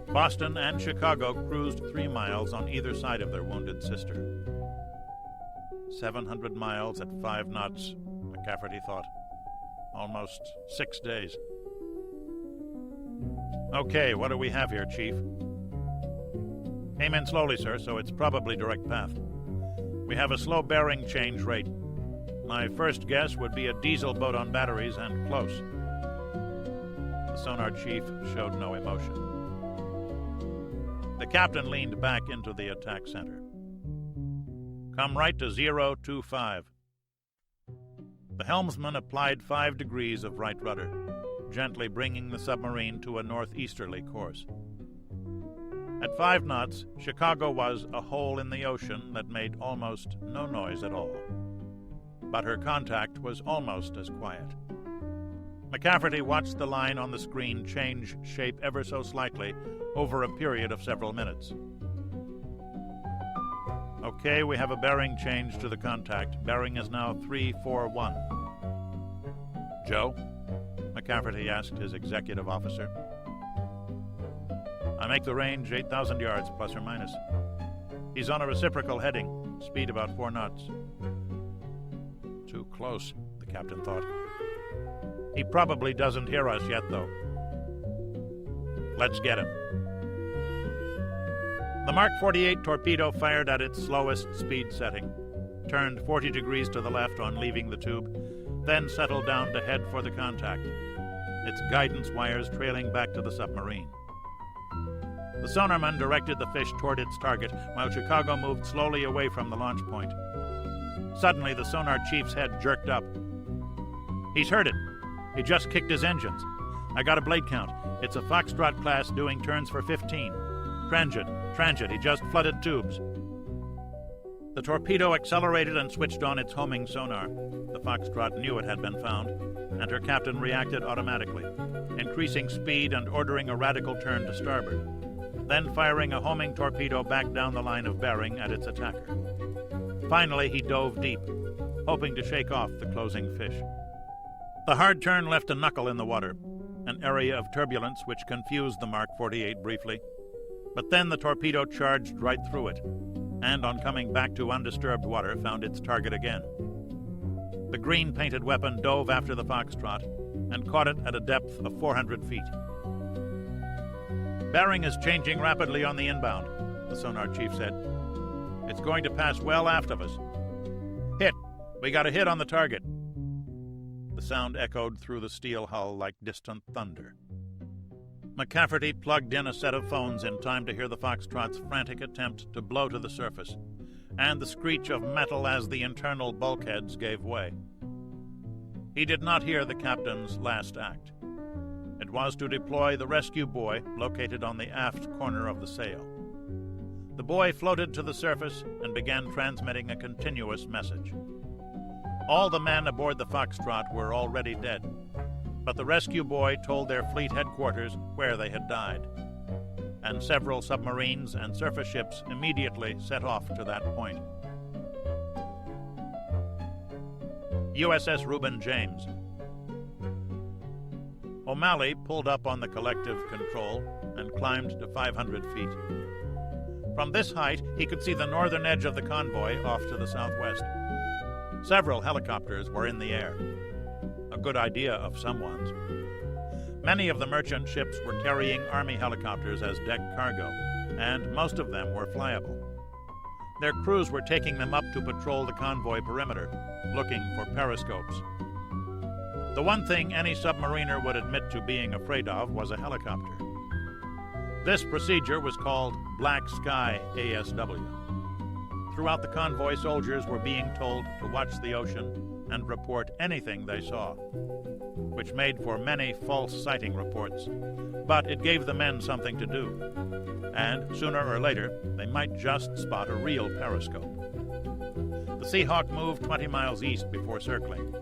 Boston and Chicago cruised 3 miles on either side of their wounded sister. 700 miles at 5 knots, McCafferty thought. Almost 6 days. Okay, what do we have here, Chief? Came in slowly, sir, so it's probably direct path. We have a slow bearing change rate. My first guess would be a diesel boat on batteries and close. The sonar chief showed no emotion. The captain leaned back into the attack center. Come right to 025. The helmsman applied 5 degrees of right rudder, gently bringing the submarine to a northeasterly course. At 5 knots, Chicago was a hole in the ocean that made almost no noise at all. But her contact was almost as quiet. McCafferty watched the line on the screen change shape ever so slightly over a period of several minutes. Okay, we have a bearing change to the contact. Bearing is now 341. Joe? McCafferty asked his executive officer. I make the range 8,000 yards, plus or minus. He's on a reciprocal heading, speed about 4 knots. Too close, the captain thought. He probably doesn't hear us yet, though. Let's get him. The Mark 48 torpedo fired at its slowest speed setting, turned 40 degrees to the left on leaving the tube, then settled down to head for the contact, its guidance wires trailing back to the submarine. The sonarman directed the fish toward its target, while Chicago moved slowly away from the launch point. Suddenly, the sonar chief's head jerked up. He's heard it. He just kicked his engines. I got a blade count. It's a Foxtrot class doing turns for 15. Transient. He just flooded tubes. The torpedo accelerated and switched on its homing sonar. The Foxtrot knew it had been found, and her captain reacted automatically, increasing speed and ordering a radical turn to starboard, then firing a homing torpedo back down the line of bearing at its attacker. Finally, he dove deep, hoping to shake off the closing fish. The hard turn left a knuckle in the water, an area of turbulence which confused the Mark 48 briefly. But then the torpedo charged right through it, and on coming back to undisturbed water, found its target again. The green-painted weapon dove after the Foxtrot and caught it at a depth of 400 feet. Bearing is changing rapidly on the inbound, the sonar chief said. It's going to pass well aft of us. Hit! We got a hit on the target. The sound echoed through the steel hull like distant thunder. McCafferty plugged in a set of phones in time to hear the Foxtrot's frantic attempt to blow to the surface, and the screech of metal as the internal bulkheads gave way. He did not hear the captain's last act. It was to deploy the rescue buoy located on the aft corner of the sail. The buoy floated to the surface and began transmitting a continuous message. All the men aboard the Foxtrot were already dead, but the rescue buoy told their fleet headquarters where they had died, and several submarines and surface ships immediately set off to that point. USS Reuben James. O'Malley pulled up on the collective control and climbed to 500 feet. From this height, he could see the northern edge of the convoy off to the southwest. Several helicopters were in the air. A good idea of someone's. Many of the merchant ships were carrying Army helicopters as deck cargo, and most of them were flyable. Their crews were taking them up to patrol the convoy perimeter, looking for periscopes. The one thing any submariner would admit to being afraid of was a helicopter. This procedure was called Black Sky ASW. Throughout the convoy, soldiers were being told to watch the ocean and report anything they saw, which made for many false sighting reports, but it gave the men something to do, and sooner or later they might just spot a real periscope. The Seahawk moved 20 miles east before circling.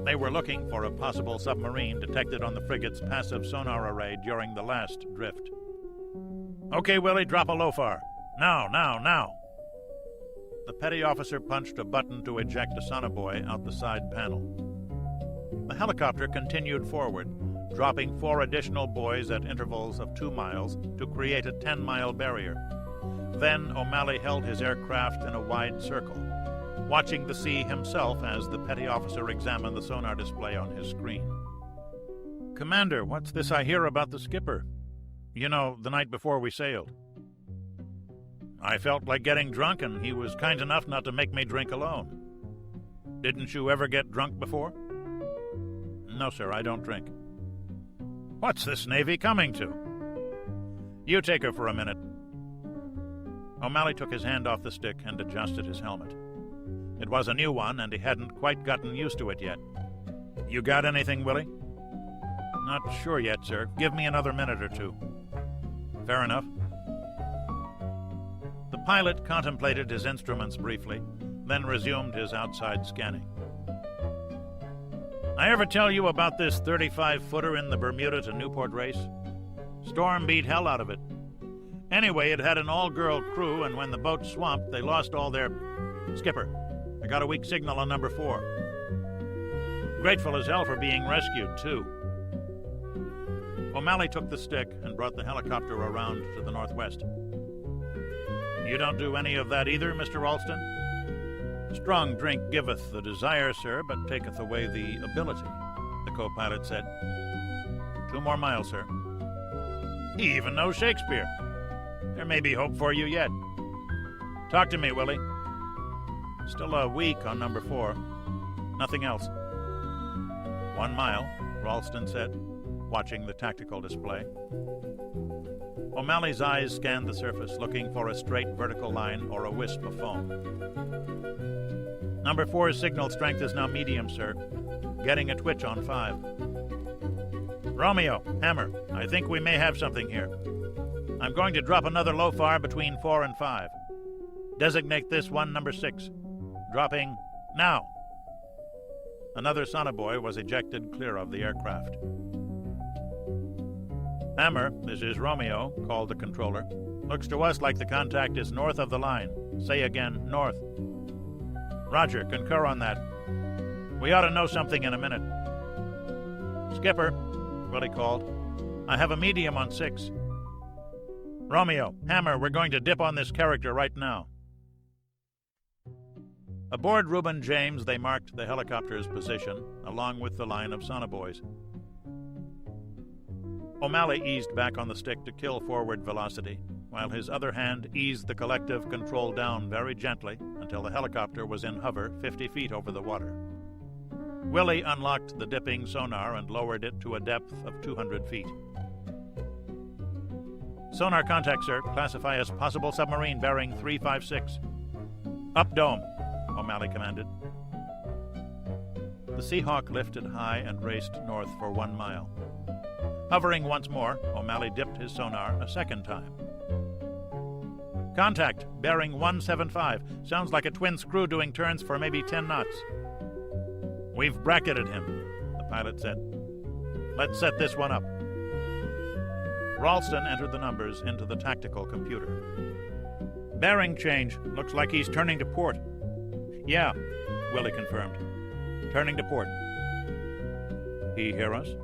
They were looking for a possible submarine detected on the frigate's passive sonar array during the last drift. "Okay, Willie, drop a LOFAR. Now, now, now!" The petty officer punched a button to eject a sonobuoy out the side panel. The helicopter continued forward, dropping 4 additional buoys at intervals of 2 miles to create a 10-mile barrier. Then O'Malley held his aircraft in a wide circle, watching the sea himself as the petty officer examined the sonar display on his screen. "Commander, what's this I hear about the skipper? You know, the night before we sailed. I felt like getting drunk, and he was kind enough not to make me drink alone. Didn't you ever get drunk before?" "No, sir, I don't drink." "What's this Navy coming to?" "You take her for a minute." O'Malley took his hand off the stick and adjusted his helmet. It was a new one, and he hadn't quite gotten used to it yet. "You got anything, Willie?" "Not sure yet, sir. Give me another minute or two." "Fair enough." The pilot contemplated his instruments briefly, then resumed his outside scanning. "I ever tell you about this 35-footer in the Bermuda to Newport race? Storm beat hell out of it. Anyway, it had an all-girl crew, and when the boat swamped, they lost all their... Skipper, I got a weak signal on number 4. Grateful as hell for being rescued, too." O'Malley took the stick and brought the helicopter around to the northwest. "You don't do any of that either, Mr. Ralston?" "Strong drink giveth the desire, sir, but taketh away the ability," the co-pilot said. 2 more miles, sir." "He even knows Shakespeare. There may be hope for you yet. Talk to me, Willie." "Still a week on number 4. Nothing else." 1 mile, Ralston said, watching the tactical display. O'Malley's eyes scanned the surface, looking for a straight vertical line or a wisp of foam. "Number 4's signal strength is now medium, sir. Getting a twitch on 5. "Romeo, Hammer, I think we may have something here. I'm going to drop another LOFAR between 4 and 5. Designate this one number 6. Dropping now." Another sonobuoy was ejected clear of the aircraft. "Hammer, this is Romeo," called the controller. "Looks to us like the contact is north of the line. Say again, north." "Roger, concur on that. We ought to know something in a minute." "Skipper," Willie called, "I have a medium on 6. "Romeo, Hammer, we're going to dip on this character right now." Aboard Reuben James, they marked the helicopter's position, along with the line of sonobuoys. O'Malley eased back on the stick to kill forward velocity, while his other hand eased the collective control down very gently until the helicopter was in hover 50 feet over the water. Willie unlocked the dipping sonar and lowered it to a depth of 200 feet. "Sonar contact, sir. Classify as possible submarine bearing 356. "Up dome," O'Malley commanded. The Seahawk lifted high and raced north for 1 mile. Hovering once more, O'Malley dipped his sonar a second time. "Contact, bearing 175. Sounds like a twin screw doing turns for maybe 10 knots. "We've bracketed him," the pilot said. "Let's set this one up." Ralston entered the numbers into the tactical computer. "Bearing change. Looks like he's turning to port." "Yeah," Willie confirmed. "Turning to port." "He hear us?"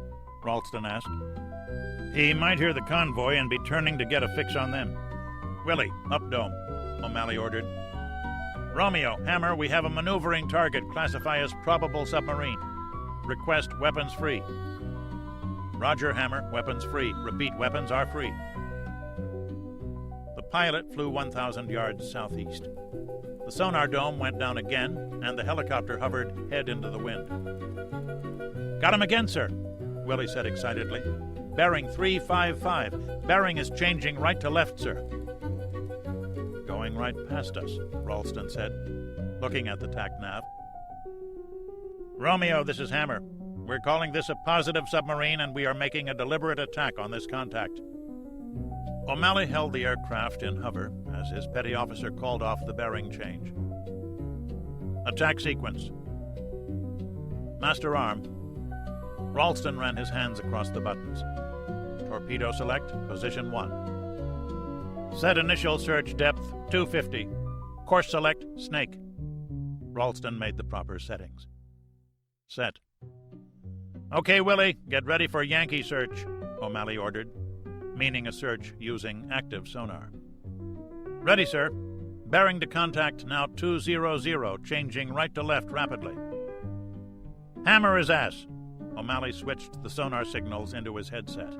Ralston asked. "He might hear the convoy and be turning to get a fix on them. Willie, up dome, O'Malley ordered. Romeo, Hammer, we have a maneuvering target. Classify as probable submarine. Request weapons free. Roger, Hammer, weapons free. Repeat, weapons are free. The pilot flew 1,000 yards southeast. The sonar dome went down again, and the helicopter hovered head into the wind. Got him again, sir, Willie said excitedly. Bearing 355. Bearing is changing right to left, sir. Going right past us, Ralston said, looking at the tack nav. Romeo, this is Hammer. We're calling this a positive submarine, and we are making a deliberate attack on this contact. O'Malley held the aircraft in hover as his petty officer called off the bearing change. Attack sequence. Master arm. Ralston ran his hands across the buttons. Torpedo select, position 1. Set initial search depth, 250. Course select, snake. Ralston made the proper settings. Set. Okay, Willie, get ready for Yankee search, O'Malley ordered, meaning a search using active sonar. Ready, sir. Bearing to contact now 200, changing right to left rapidly. Hammer his ass. O'Malley switched the sonar signals into his headset.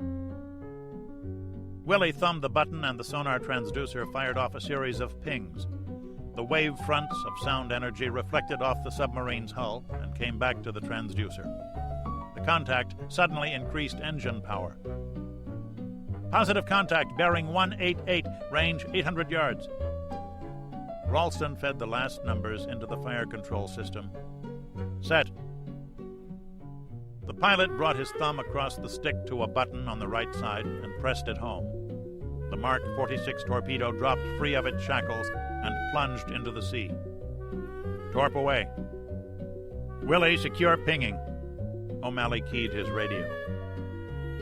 Willie thumbed the button and the sonar transducer fired off a series of pings. The wave fronts of sound energy reflected off the submarine's hull and came back to the transducer. The contact suddenly increased engine power. Positive contact, bearing 188, range 800 yards. Ralston fed the last numbers into the fire control system. Set. The pilot brought his thumb across the stick to a button on the right side and pressed it home. The Mark 46 torpedo dropped free of its shackles and plunged into the sea. Torp away. Willie, secure pinging. O'Malley keyed his radio.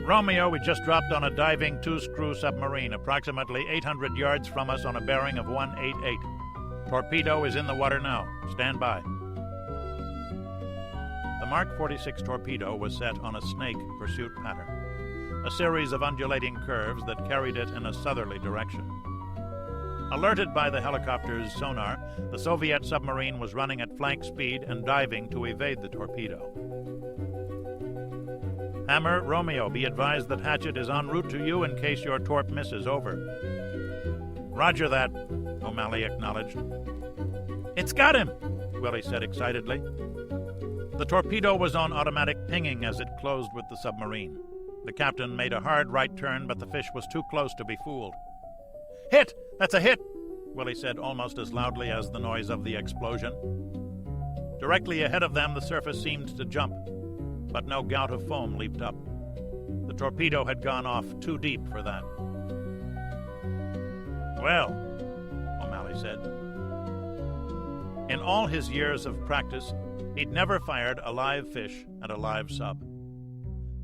Romeo, we just dropped on a diving two-screw submarine, approximately 800 yards from us on a bearing of 188. Torpedo is in the water now. Stand by. The Mark 46 torpedo was set on a snake pursuit pattern, a series of undulating curves that carried it in a southerly direction. Alerted by the helicopter's sonar, the Soviet submarine was running at flank speed and diving to evade the torpedo. Hammer, Romeo, be advised that Hatchet is en route to you in case your torp misses. Over. Roger that, O'Malley acknowledged. It's got him, Willie said excitedly. The torpedo was on automatic pinging as it closed with the submarine. The captain made a hard right turn, but the fish was too close to be fooled. Hit! That's a hit, Willie said almost as loudly as the noise of the explosion. Directly ahead of them, the surface seemed to jump, but no gout of foam leaped up. The torpedo had gone off too deep for that. Well, O'Malley said. In all his years of practice, he'd never fired a live fish at a live sub.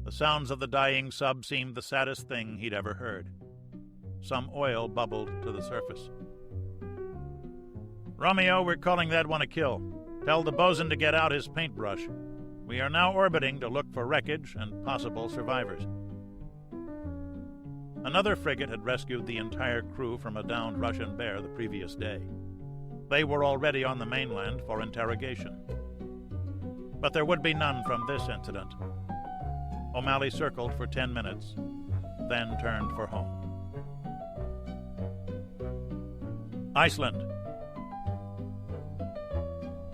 The sounds of the dying sub seemed the saddest thing he'd ever heard. Some oil bubbled to the surface. Romeo, we're calling that one a kill. Tell the bosun to get out his paintbrush. We are now orbiting to look for wreckage and possible survivors. Another frigate had rescued the entire crew from a downed Russian bear the previous day. They were already on the mainland for interrogation. But there would be none from this incident. O'Malley circled for 10 minutes, then turned for home. Iceland.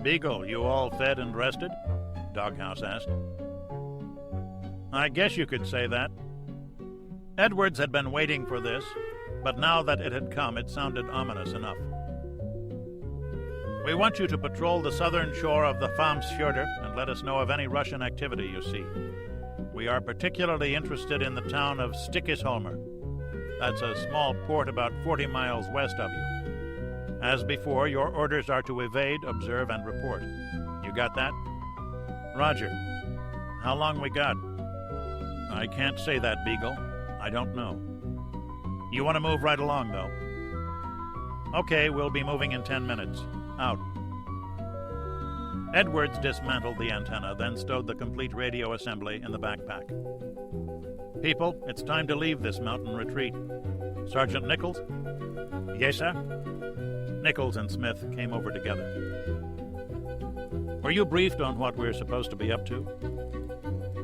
Beagle, you all fed and rested? Doghouse asked. I guess you could say that. Edwards had been waiting for this, but now that it had come, it sounded ominous enough. We want you to patrol the southern shore of the Famsfjordur and let us know of any Russian activity you see. We are particularly interested in the town of Stikkisholmer. That's a small port about 40 miles west of you. As before, your orders are to evade, observe, and report. You got that? Roger. How long we got? I can't say that, Beagle. I don't know. You want to move right along, though? Okay, we'll be moving in 10 minutes. Out. Edwards dismantled the antenna, then stowed the complete radio assembly in the backpack. People, it's time to leave this mountain retreat. Sergeant Nichols? Yes, sir? Nichols and Smith came over together. Were you briefed on what we're supposed to be up to?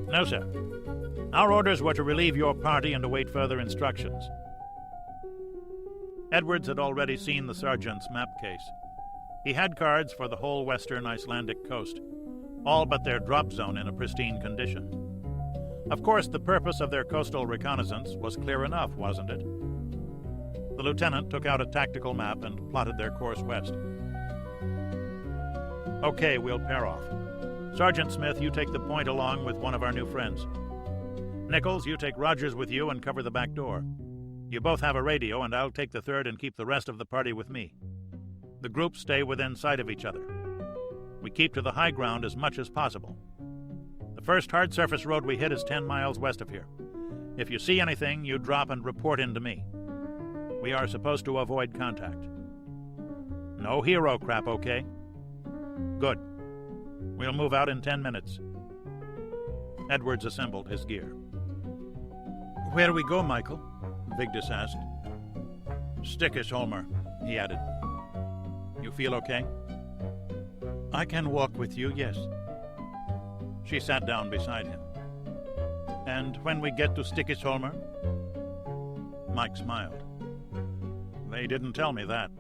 No, sir. Our orders were to relieve your party and await further instructions. Edwards had already seen the sergeant's map case. He had cards for the whole western Icelandic coast, all but their drop zone in a pristine condition. Of course, the purpose of their coastal reconnaissance was clear enough, wasn't it? The lieutenant took out a tactical map and plotted their course west. Okay, we'll pair off. Sergeant Smith, you take the point along with one of our new friends. Nichols, you take Rogers with you and cover the back door. You both have a radio, and I'll take the third and keep the rest of the party with me. The groups stay within sight of each other. We keep to the high ground as much as possible. The first hard surface road we hit is 10 miles west of here. If you see anything, you drop and report in to me. We are supposed to avoid contact. No hero crap, okay? Good. We'll move out in 10 minutes. Edwards assembled his gear. Where do we go, Michael? Vigdis asked. Stickisholmer, he added. You feel okay? I can walk with you, yes. She sat down beside him. And when we get to Stickisholmer? Mike smiled. They didn't tell me that.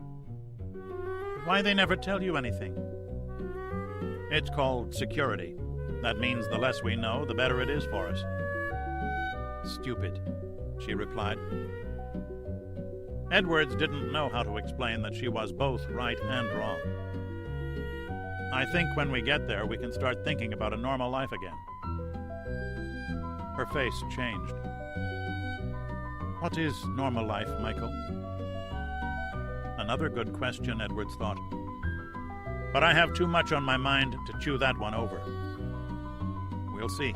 Why they never tell you anything? It's called security. That means the less we know, the better it is for us. Stupid, she replied. Edwards didn't know how to explain that she was both right and wrong. I think when we get there, we can start thinking about a normal life again. Her face changed. What is normal life, Michael? Another good question, Edwards thought. But I have too much on my mind to chew that one over. We'll see.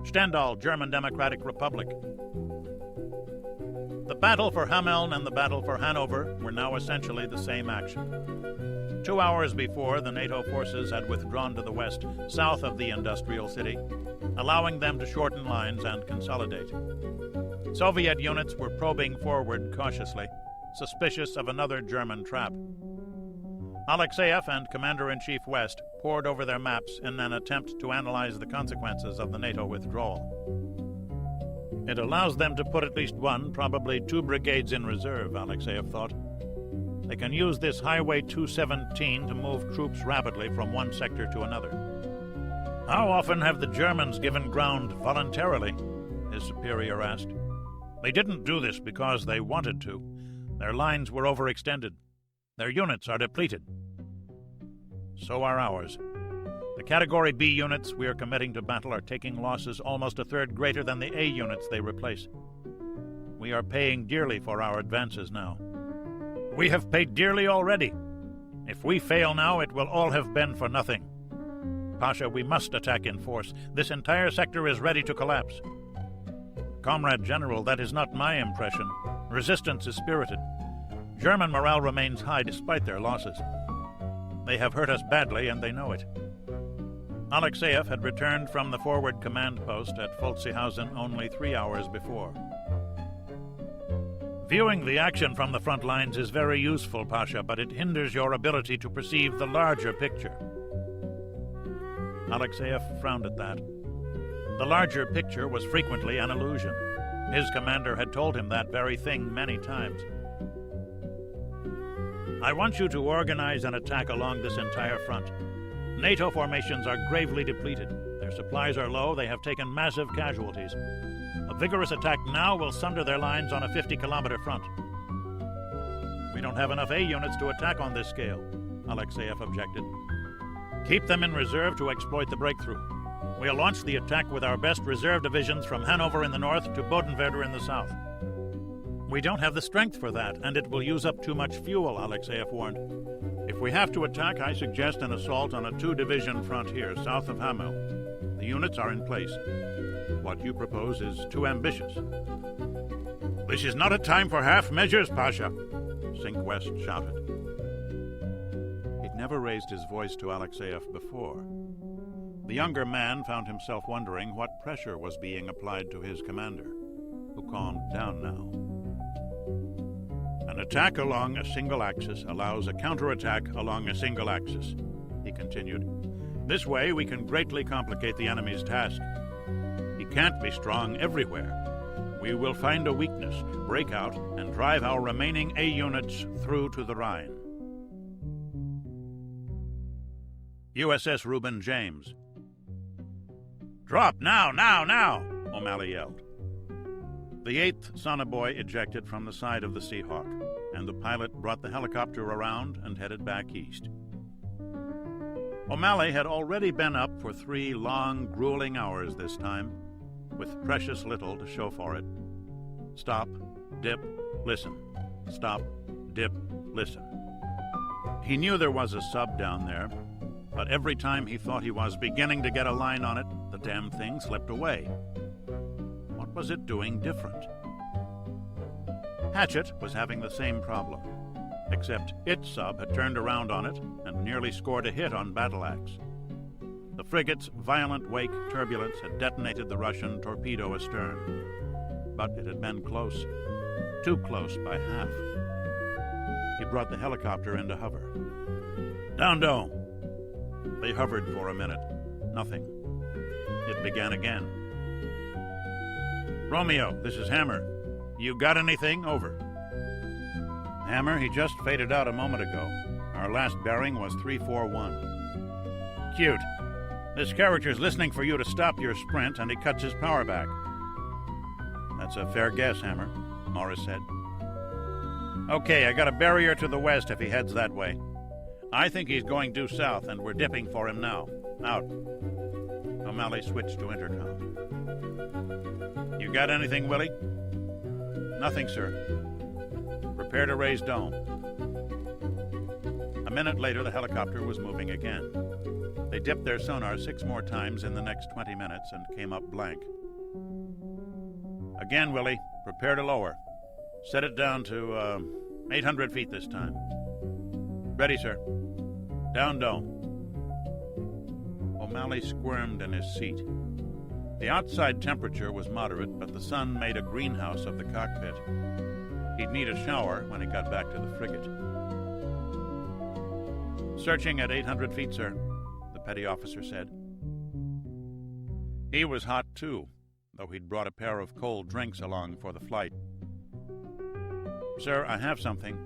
Stendal, German Democratic Republic. The battle for Hameln and the battle for Hanover were now essentially the same action. 2 hours before, the NATO forces had withdrawn to the west, south of the industrial city, allowing them to shorten lines and consolidate. Soviet units were probing forward cautiously, suspicious of another German trap. Alexeyev and Commander-in-Chief West pored over their maps in an attempt to analyze the consequences of the NATO withdrawal. It allows them to put at least one, probably two brigades in reserve, Alexeyev thought. They can use this Highway 217 to move troops rapidly from one sector to another. How often have the Germans given ground voluntarily? His superior asked. They didn't do this because they wanted to. Their lines were overextended. Their units are depleted. So are ours. The Category B units we are committing to battle are taking losses almost a third greater than the A units they replace. We are paying dearly for our advances now. We have paid dearly already. If we fail now, it will all have been for nothing. Pasha, we must attack in force. This entire sector is ready to collapse. Comrade General, that is not my impression. Resistance is spirited. German morale remains high despite their losses. They have hurt us badly, and they know it. Alexeyev had returned from the forward command post at Folzihausen only 3 hours before. Viewing the action from the front lines is very useful, Pasha, but it hinders your ability to perceive the larger picture. Alexeyev frowned at that. The larger picture was frequently an illusion. His commander had told him that very thing many times. I want you to organize an attack along this entire front. NATO formations are gravely depleted. Their supplies are low. They have taken massive casualties. A vigorous attack now will sunder their lines on a 50-kilometer front. We don't have enough A units to attack on this scale, Alexeyev objected. Keep them in reserve to exploit the breakthrough. We'll launch the attack with our best reserve divisions from Hanover in the north to Bodenwerder in the south. We don't have the strength for that, and it will use up too much fuel, Alexeyev warned. If we have to attack, I suggest an assault on a 2-division front here, south of Hameln. The units are in place. What you propose is too ambitious. This is not a time for half measures, Pasha, Sink West shouted. He'd never raised his voice to Alexeyev before. The younger man found himself wondering what pressure was being applied to his commander, who calmed down now. An attack along a single axis allows a counterattack along a single axis, he continued. This way we can greatly complicate the enemy's task. He can't be strong everywhere. We will find a weakness, break out, and drive our remaining A units through to the Rhine. USS Reuben James. Drop now, now, now, O'Malley yelled. The 8th sonobuoy ejected from the side of the Seahawk, and the pilot brought the helicopter around and headed back east. O'Malley had already been up for 3 long, grueling hours this time, with precious little to show for it. Stop, dip, listen. Stop, dip, listen. He knew there was a sub down there, but every time he thought he was beginning to get a line on it, the damn thing slipped away. What was it doing different? Hatchet was having the same problem, except its sub had turned around on it and nearly scored a hit on Battle Axe. The frigate's violent wake turbulence had detonated the Russian torpedo astern, but it had been close, too close by half. He brought the helicopter into hover. Down dome. They hovered for a minute. Nothing. It began again. Romeo, this is Hammer. You got anything? Over. Hammer, he just faded out a moment ago. Our last bearing was 341. Cute. This character's listening for you to stop your sprint, and he cuts his power back. That's a fair guess, Hammer, Morris said. Okay, I got a barrier to the west if he heads that way. I think he's going due south, and we're dipping for him now. Out. O'Malley switched to intercom. You got anything, Willie? Nothing, sir. Prepare to raise dome. A minute later, the helicopter was moving again. They dipped their sonar 6 more times in the next 20 minutes and came up blank. Again, Willie, prepare to lower. Set it down to 800 feet this time. Ready, sir. Down dome. O'Malley squirmed in his seat. The outside temperature was moderate, but the sun made a greenhouse of the cockpit. He'd need a shower when he got back to the frigate. Searching at 800 feet, sir, the petty officer said. He was hot, too, though he'd brought a pair of cold drinks along for the flight. Sir, I have something.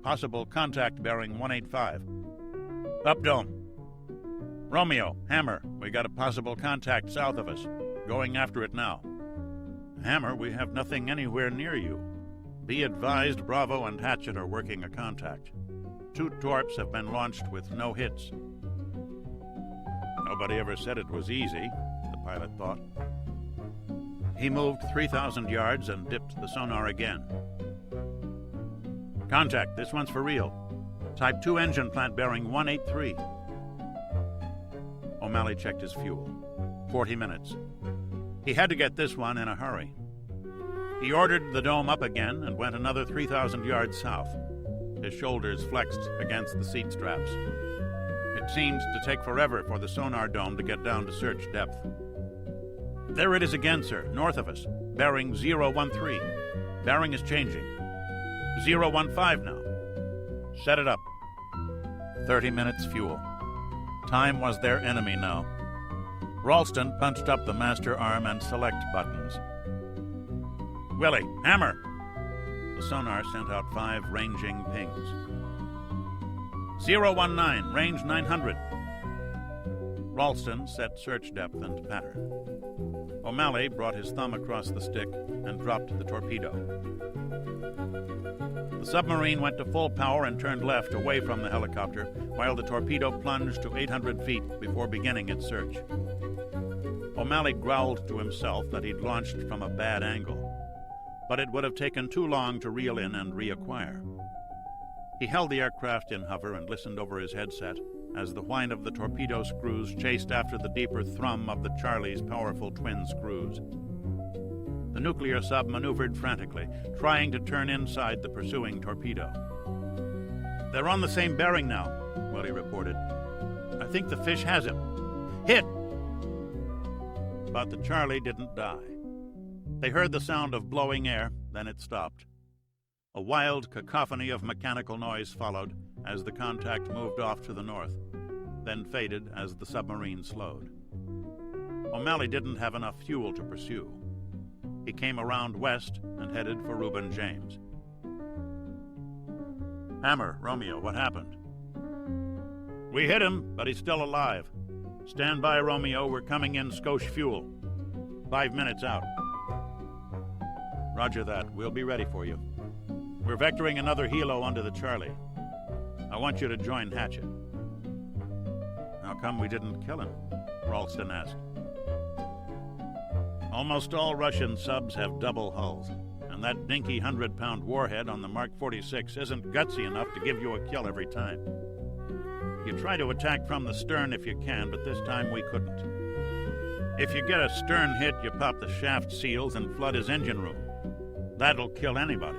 Possible contact bearing 185. Up dome. Romeo, Hammer, we got a possible contact south of us. Going after it now. Hammer, we have nothing anywhere near you. Be advised, Bravo and Hatchet are working a contact. 2 torps have been launched with no hits. Nobody ever said it was easy, the pilot thought. He moved 3,000 yards and dipped the sonar again. Contact, this one's for real. Type 2 engine plant bearing 183. O'Malley checked his fuel. 40 minutes. He had to get this one in a hurry. He ordered the dome up again and went another 3,000 yards south. His shoulders flexed against the seat straps. It seemed to take forever for the sonar dome to get down to search depth. There it is again, sir, north of us, bearing 013. Bearing is changing. 015 now. Set it up. 30 minutes fuel. Time was their enemy now. Ralston punched up the master arm and select buttons. Willie, Hammer! The sonar sent out 5 ranging pings. 019, range 900. Ralston set search depth and pattern. O'Malley brought his thumb across the stick and dropped the torpedo. The submarine went to full power and turned left away from the helicopter, while the torpedo plunged to 800 feet before beginning its search. O'Malley growled to himself that he'd launched from a bad angle, but it would have taken too long to reel in and reacquire. He held the aircraft in hover and listened over his headset as the whine of the torpedo screws chased after the deeper thrum of the Charlie's powerful twin screws. The nuclear sub maneuvered frantically, trying to turn inside the pursuing torpedo. They're on the same bearing now, Willie reported. I think the fish has him. Hit! But the Charlie didn't die. They heard the sound of blowing air, then it stopped. A wild cacophony of mechanical noise followed as the contact moved off to the north, then faded as the submarine slowed. O'Malley didn't have enough fuel to pursue. He came around west and headed for Reuben James. Hammer, Romeo, what happened? We hit him, but he's still alive. Stand by, Romeo. We're coming in Scotia fuel. 5 minutes out. Roger that. We'll be ready for you. We're vectoring another helo onto the Charlie. I want you to join Hatchet. How come we didn't kill him? Ralston asked. Almost all Russian subs have double hulls, and that dinky 100-pound warhead on the Mark 46 isn't gutsy enough to give you a kill every time. You try to attack from the stern if you can, but this time we couldn't. If you get a stern hit, you pop the shaft seals and flood his engine room. That'll kill anybody.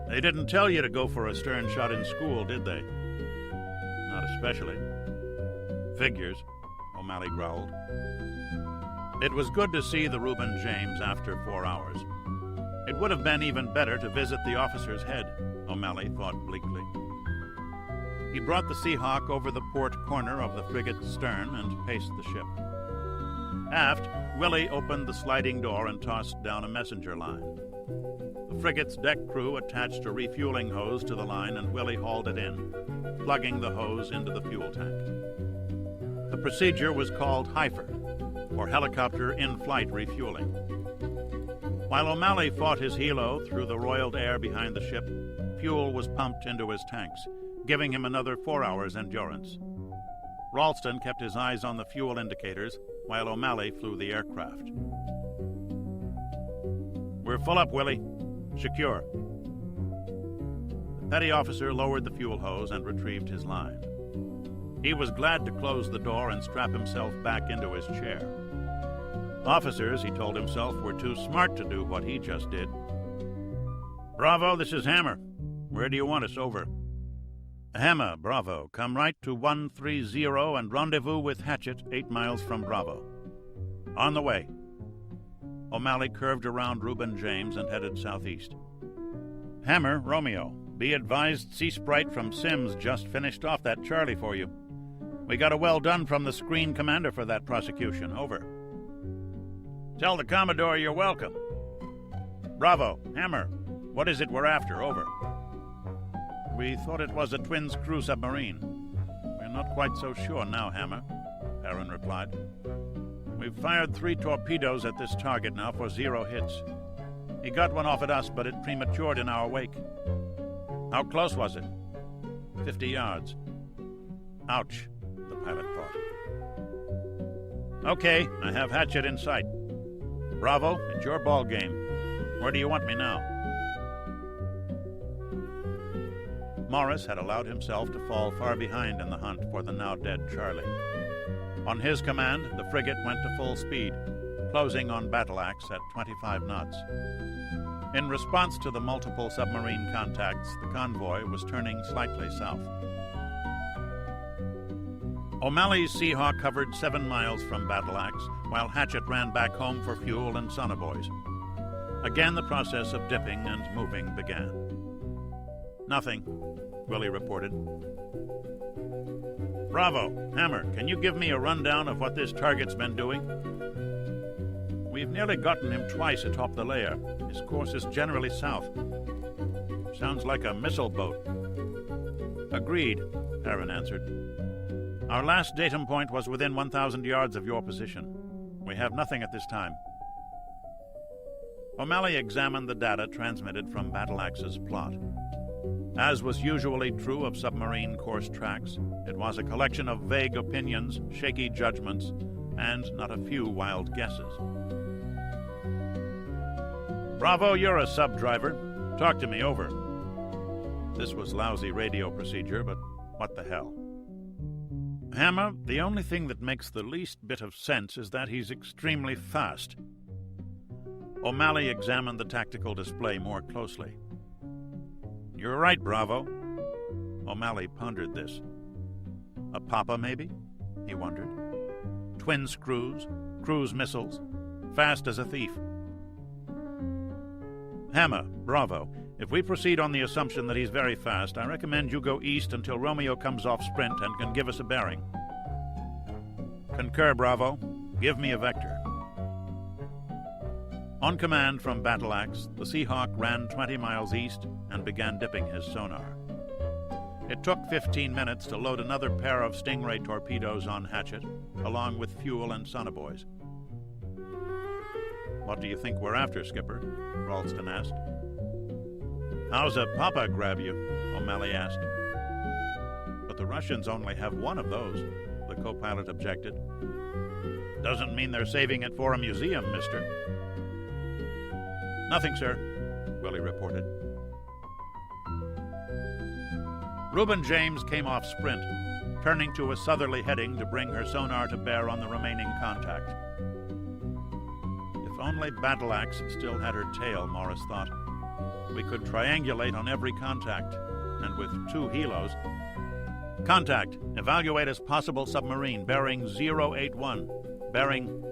They didn't tell you to go for a stern shot in school, did they? Not especially. Figures, O'Malley growled. It was good to see the Reuben James after 4 hours. It would have been even better to visit the officer's head, O'Malley thought bleakly. He brought the Seahawk over the port corner of the frigate's stern and paced the ship. Aft, Willie opened the sliding door and tossed down a messenger line. The frigate's deck crew attached a refueling hose to the line, and Willie hauled it in, plugging the hose into the fuel tank. The procedure was called HIFR, or helicopter in-flight refueling. While O'Malley fought his helo through the roiled air behind the ship, fuel was pumped into his tanks, giving him another 4 hours' endurance. Ralston kept his eyes on the fuel indicators while O'Malley flew the aircraft. We're full up, Willie. Secure. The petty officer lowered the fuel hose and retrieved his line. He was glad to close the door and strap himself back into his chair. Officers, he told himself, were too smart to do what he just did. Bravo, this is Hammer. Where do you want us? Over. Hammer, Bravo. Come right to 130 and rendezvous with Hatchet 8 miles from Bravo. On the way. O'Malley curved around Reuben James and headed southeast. Hammer, Romeo. Be advised, Sea Sprite from Sims just finished off that Charlie for you. We got a well done from the screen commander for that prosecution. Over. Tell the Commodore you're welcome. Bravo. Hammer. What is it we're after? Over. We thought it was a twin-screw submarine. We're not quite so sure now, Hammer, Perrin replied. We've fired 3 torpedoes at this target now for 0 hits. He got one off at us, but it prematured in our wake. How close was it? 50 yards. Ouch, the pilot thought. Okay, I have Hatchet in sight. Bravo, it's your ball game. Where do you want me now? Morris had allowed himself to fall far behind in the hunt for the now-dead Charlie. On his command, the frigate went to full speed, closing on Battle Axe at 25 knots. In response to the multiple submarine contacts, the Convoy was turning slightly south. O'Malley's Seahawk covered 7 miles from Battle Axe, while Hatchet ran back home for fuel and sonobuoys. Again, the process of dipping and moving began. Nothing, Willie reported. Bravo, Hammer, can you give me a rundown of what this target's been doing? We've nearly gotten him twice atop the layer. His course is generally south. Sounds like a missile boat. Agreed, Perrin answered. Our last datum point was within 1,000 yards of your position. We have nothing at this time. O'Malley examined the data transmitted from Battle Axe's plot. As was usually true of submarine course tracks, it was a collection of vague opinions, shaky judgments, and not a few wild guesses. Bravo, you're a sub-driver. Talk to me, over. This was lousy radio procedure, but what the hell? Hammer, the only thing that makes the least bit of sense is that he's extremely fast. O'Malley examined the tactical display more closely. You're right, Bravo. O'Malley pondered this. A Papa, maybe? He wondered. Twin screws, cruise missiles, fast as a thief. Hammer, Bravo, if we proceed on the assumption that he's very fast, I recommend you go east until Romeo comes off sprint and can give us a bearing. Concur, Bravo. Give me a vector. On command from Battle Axe, the Seahawk ran 20 miles east and began dipping his sonar. It took 15 minutes to load another pair of Stingray torpedoes on Hatchet, along with fuel and sonobuoys. What do you think we're after, Skipper? Ralston asked. How's a papa grab you? O'Malley asked. But the Russians only have one of those, the co-pilot objected. Doesn't mean they're saving it for a museum, mister. Nothing, sir, Willie reported. Reuben James came off sprint, turning to a southerly heading to bring her sonar to bear on the remaining contact. If only Battle Axe still had her tail, Morris thought. We could triangulate on every contact, and with 2 helos. Contact. Evaluate as possible submarine, bearing 081. Bearing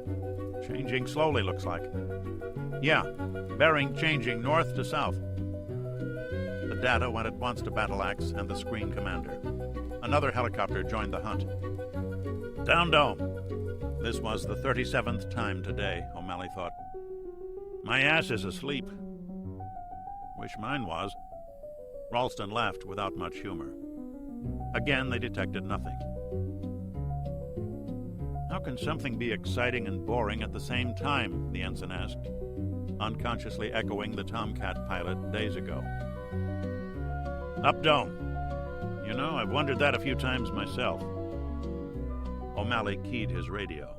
changing slowly, looks like. Yeah, bearing changing north to south. The data went at once to Battle Axe and the screen commander. Another helicopter joined the hunt. Down dome. This was the 37th time today, O'Malley thought. My ass is asleep. Wish mine was. Ralston laughed without much humor. Again, they detected nothing. How can something be exciting and boring at the same time? The ensign asked, unconsciously echoing the Tomcat pilot days ago. Up dome. You know, I've wondered that a few times myself. O'Malley keyed his radio.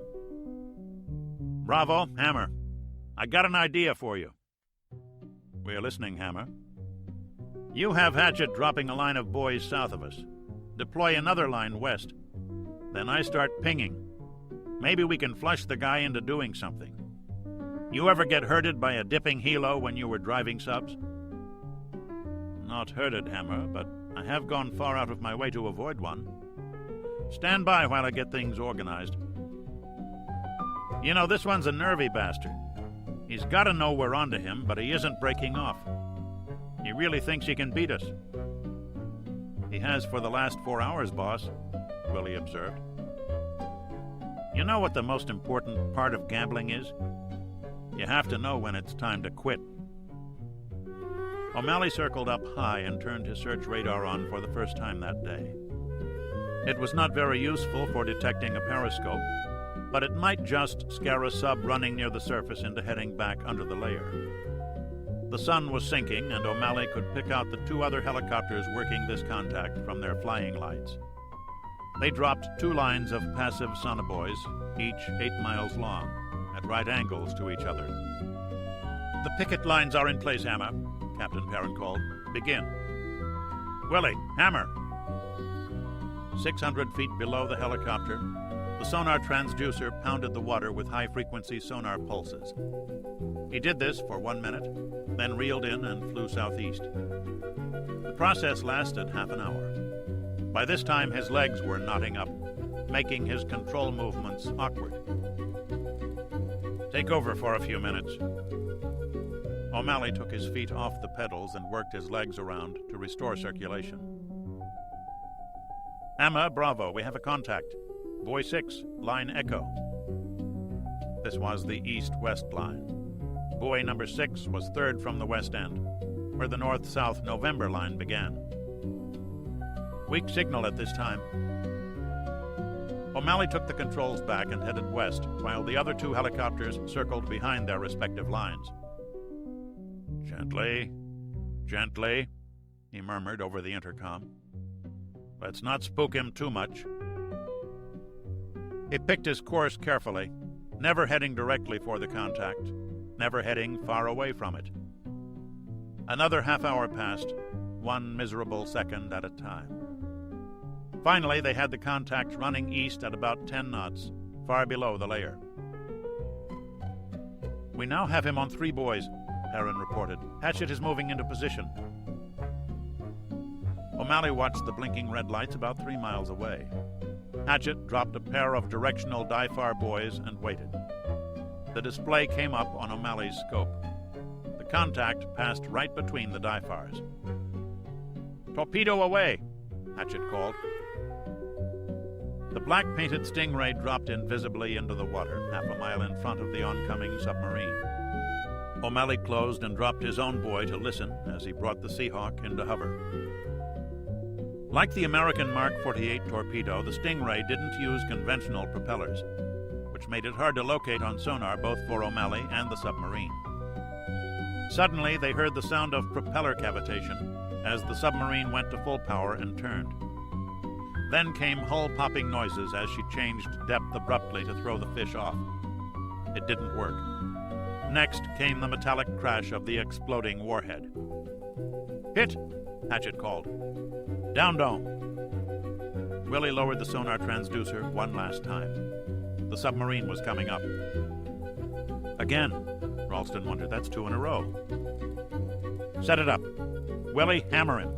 Bravo, Hammer. I got an idea for you. We're listening, Hammer. You have Hatchet dropping a line of buoys south of us. Deploy another line west. Then I start pinging. Maybe we can flush the guy into doing something. You ever get hurted by a dipping helo when you were driving subs? Not hurted, Hammer, but I have gone far out of my way to avoid one. Stand by while I get things organized. You know, this one's a nervy bastard. He's got to know we're onto him, but he isn't breaking off. He really thinks he can beat us. He has for the last 4 hours, boss, Willie observed. You know what the most important part of gambling is? You have to know when it's time to quit. O'Malley circled up high and turned his search radar on for the first time that day. It was not very useful for detecting a periscope, but it might just scare a sub running near the surface into heading back under the layer. The sun was sinking, and O'Malley could pick out the 2 other helicopters working this contact from their flying lights. They dropped 2 lines of passive sonobuoys, each 8 miles long, at right angles to each other. The picket lines are in place, Hammer, Captain Perrin called. Begin. Willie, Hammer! 600 feet below the helicopter, the sonar transducer pounded the water with high-frequency sonar pulses. He did this for 1 minute, then reeled in and flew southeast. The process lasted half an hour. By this time, his legs were knotting up, making his control movements awkward. Take over for a few minutes. O'Malley took his feet off the pedals and worked his legs around to restore circulation. Hammer, Bravo, we have a contact. Buoy 6, line Echo. This was the east-west line. Buoy number 6 was 3rd from the west end, where the north-south November line began. Weak signal at this time. O'Malley took the controls back and headed west, while the other 2 helicopters circled behind their respective lines. Gently, gently, he murmured over the intercom. Let's not spook him too much. He picked his course carefully, never heading directly for the contact, never heading far away from it. Another half hour passed, 1 miserable second at a time. Finally, they had the contact running east at about 10 knots, far below the layer. We now have him on 3 buoys, Perrin reported. Hatchet is moving into position. O'Malley watched the blinking red lights about 3 miles away. Hatchet dropped a pair of directional DIFAR buoys and waited. the display came up on O'Malley's scope. The contact passed right between the Dyfars. "Torpedo away!" Hatchett called. The black-painted Stingray dropped invisibly into the water, half a mile in front of the oncoming submarine. O'Malley closed and dropped his own buoy to listen as he brought the Seahawk into hover. Like the American Mark 48 torpedo, the Stingray didn't use conventional propellers, which made it hard to locate on sonar both for O'Malley and the submarine. Suddenly, they heard the sound of propeller cavitation as the submarine went to full power and turned. Then came hull-popping noises as she changed depth abruptly to throw the fish off. It didn't work. Next came the metallic crash of the exploding warhead. "Hit!" Hatchett called. "Down dome." Willie lowered the sonar transducer one last time. The submarine was coming up. Again, Ralston wondered. That's 2 in a row. "Set it up. Willie, hammer him."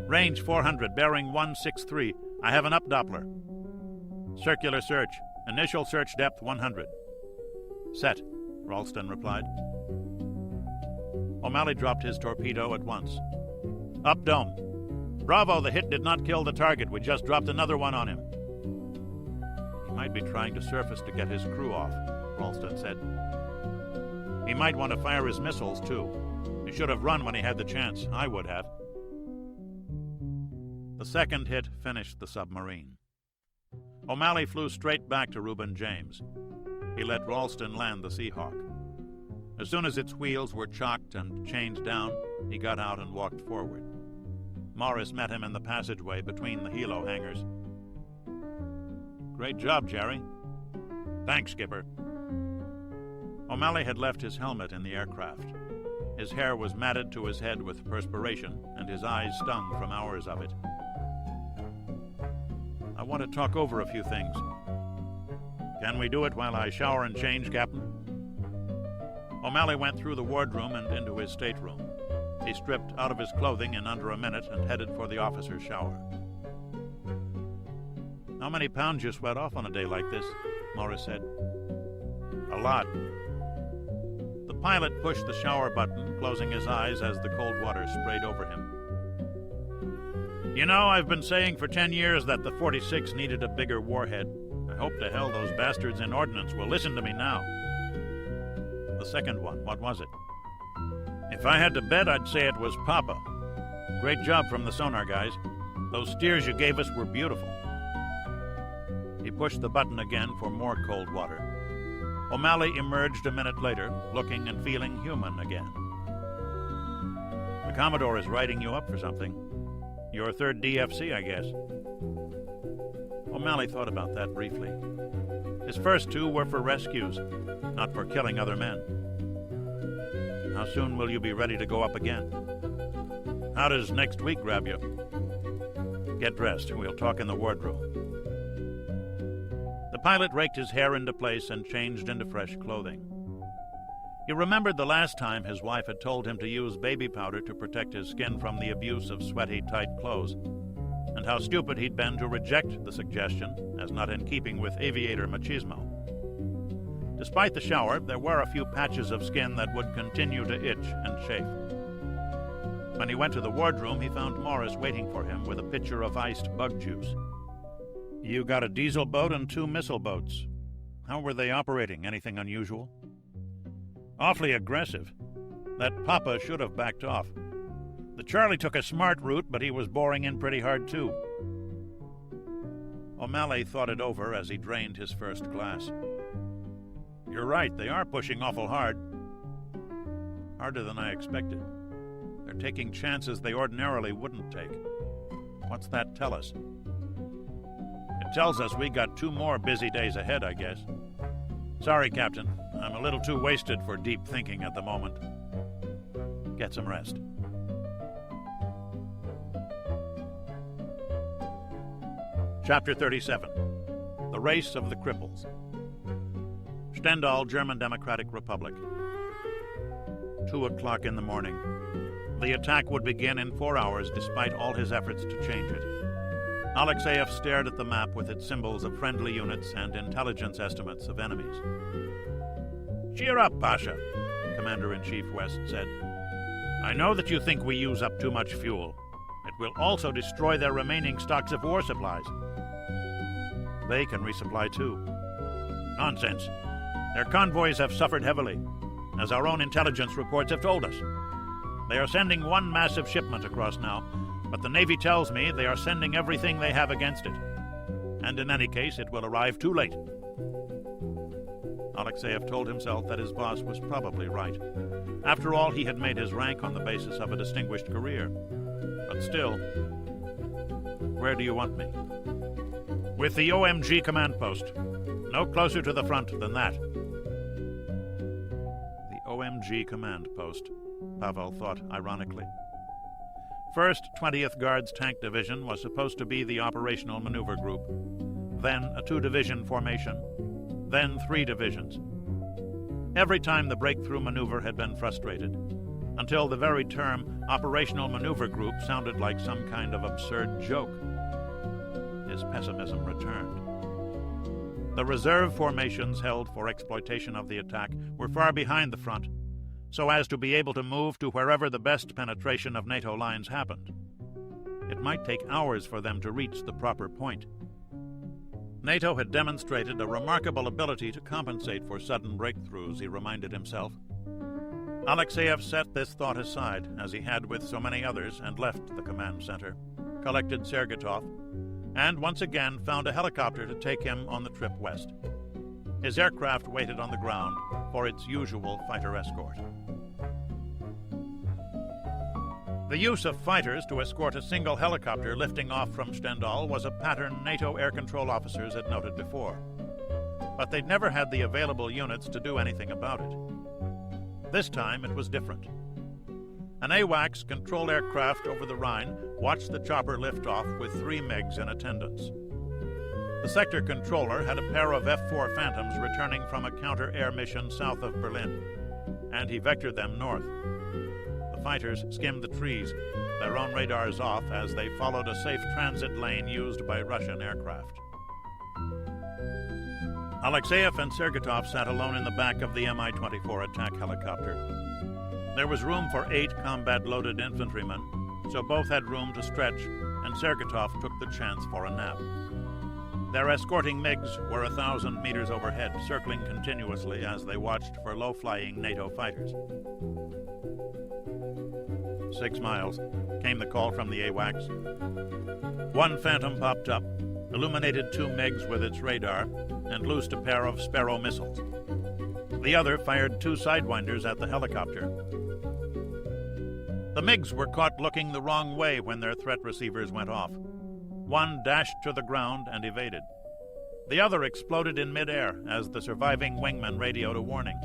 "Range 400, bearing 163. I have an up Doppler." "Circular search. Initial search depth 100. "Set," Ralston replied. O'Malley dropped his torpedo at once. "Up dome. Bravo, the hit did not kill the target. We just dropped another one on him." "He might be trying to surface to get his crew off," Ralston said. "He might want to fire his missiles, too. He should have run when he had the chance. I would have." The second hit finished the submarine. O'Malley flew straight back to Reuben James. He let Ralston land the Seahawk. As soon as its wheels were chocked and chained down, he got out and walked forward. Morris met him in the passageway between the helo hangars. "Great job, Jerry." "Thanks, Skipper." O'Malley had left his helmet in the aircraft. His hair was matted to his head with perspiration, and his eyes stung from hours of it. "I want to talk over a few things." "Can we do it while I shower and change, Captain?" O'Malley went through the wardroom and into his stateroom. He stripped out of his clothing in under a minute and headed for the officer's shower. "How many pounds you sweat off on a day like this?" Morris said. "A lot." The pilot pushed the shower button, closing his eyes as the cold water sprayed over him. "You know, I've been saying for 10 years that the 46 needed a bigger warhead. I hope to hell those bastards in ordnance will listen to me now." "The second one, what was it?" "If I had to bet, I'd say it was Papa. Great job from the sonar guys. Those steers you gave us were beautiful." He pushed the button again for more cold water. O'Malley emerged a minute later, looking and feeling human again. "The Commodore is writing you up for something. Your third DFC, I guess." O'Malley thought about that briefly. His first 2 were for rescues, not for killing other men. "How soon will you be ready to go up again?" "How does next week grab you?" "Get dressed. We'll talk in the wardroom." The pilot raked his hair into place and changed into fresh clothing. He remembered the last time his wife had told him to use baby powder to protect his skin from the abuse of sweaty, tight clothes, and how stupid he'd been to reject the suggestion as not in keeping with aviator machismo. Despite the shower, there were a few patches of skin that would continue to itch and chafe. When he went to the wardroom, he found Morris waiting for him with a pitcher of iced bug juice. "You got a diesel boat and 2 missile boats. How were they operating? Anything unusual?" "Awfully aggressive. That Papa should have backed off. The Charlie took a smart route, but he was boring in pretty hard, too." O'Malley thought it over as he drained his first glass. "You're right, they are pushing awful hard. Harder than I expected. They're taking chances they ordinarily wouldn't take. What's that tell us?" "It tells us we got 2 more busy days ahead, I guess." "Sorry, Captain. I'm a little too wasted for deep thinking at the moment." "Get some rest." Chapter 37. The Race of the Cripples. Stendal, German Democratic Republic. 2 o'clock in the morning. The attack would begin in 4 hours despite all his efforts to change it. Alexeyev stared at the map with its symbols of friendly units and intelligence estimates of enemies. "Cheer up, Pasha," Commander-in-Chief West said. "I know that you think we use up too much fuel. It will also destroy their remaining stocks of war supplies." "They can resupply too." "Nonsense. Their convoys have suffered heavily, as our own intelligence reports have told us. They are sending one massive shipment across now, but the Navy tells me they are sending everything they have against it. And in any case, it will arrive too late." Alexeyev told himself that his boss was probably right. After all, he had made his rank on the basis of a distinguished career. But still, "Where do you want me?" "With the OMG command post. No closer to the front than that." The OMG command post, Pavel thought ironically. 1st 20th Guards Tank Division was supposed to be the operational maneuver group, then a 2-division formation, then 3 divisions. Every time the breakthrough maneuver had been frustrated, until the very term operational maneuver group sounded like some kind of absurd joke. His pessimism returned. The reserve formations held for exploitation of the attack were far behind the front, so as to be able to move to wherever the best penetration of NATO lines happened. It might take hours for them to reach the proper point. NATO had demonstrated a remarkable ability to compensate for sudden breakthroughs, he reminded himself. Alexeyev set this thought aside, as he had with so many others, and left the command center, collected Sergetov, and once again found a helicopter to take him on the trip west. His aircraft waited on the ground for its usual fighter escort. The use of fighters to escort a single helicopter lifting off from Stendal was a pattern NATO air control officers had noted before. But they'd never had the available units to do anything about it. This time it was different. An AWACS controlled aircraft over the Rhine watched the chopper lift off with 3 MiGs in attendance. The sector controller had a pair of F-4 Phantoms returning from a counter-air mission south of Berlin, and he vectored them north. The fighters skimmed the trees, their own radars off as they followed a safe transit lane used by Russian aircraft. Alexeyev and Sergetov sat alone in the back of the Mi-24 attack helicopter. There was room for 8 combat-loaded infantrymen, so both had room to stretch, and Sergetov took the chance for a nap. Their escorting MiGs were 1,000 meters overhead, circling continuously as they watched for low-flying NATO fighters. 6 miles, came the call from the AWACS. 1 Phantom popped up, illuminated 2 MiGs with its radar, and loosed a pair of Sparrow missiles. The other fired 2 Sidewinders at the helicopter. The MiGs were caught looking the wrong way when their threat receivers went off. One dashed to the ground and evaded. The other exploded in midair as the surviving wingman radioed a warning.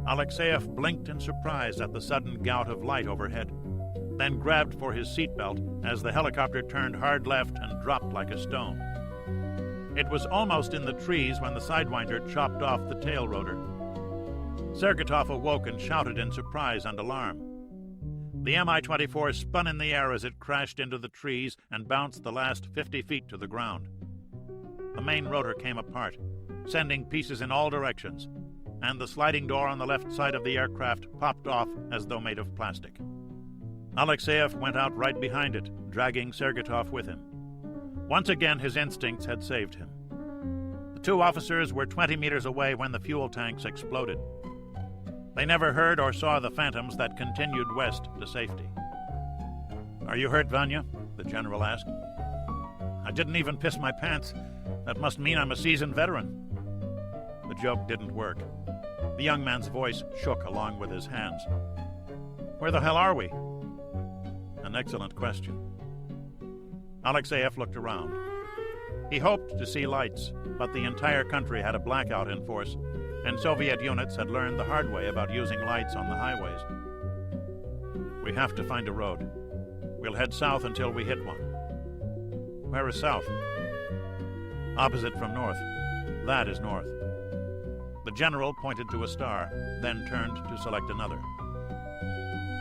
Alexeyev blinked in surprise at the sudden gout of light overhead, then grabbed for his seatbelt as the helicopter turned hard left and dropped like a stone. It was almost in the trees when the Sidewinder chopped off the tail rotor. Sergetov awoke and shouted in surprise and alarm. The Mi-24 spun in the air as it crashed into the trees and bounced the last 50 feet to the ground. The main rotor came apart, sending pieces in all directions, and the sliding door on the left side of the aircraft popped off as though made of plastic. Alexeyev went out right behind it, dragging Sergetov with him. Once again, his instincts had saved him. The 2 officers were 20 meters away when the fuel tanks exploded. They never heard or saw the Phantoms that continued west to safety. "Are you hurt, Vanya?" the general asked. "I didn't even piss my pants. That must mean I'm a seasoned veteran." The joke didn't work. The young man's voice shook along with his hands. "Where the hell are we?" An excellent question. Alexeyev looked around. He hoped to see lights, but the entire country had a blackout in force, and Soviet units had learned the hard way about using lights on the highways. "We have to find a road. We'll head south until we hit one." "Where is south?" "Opposite from north. That is north." The general pointed to a star, then turned to select another.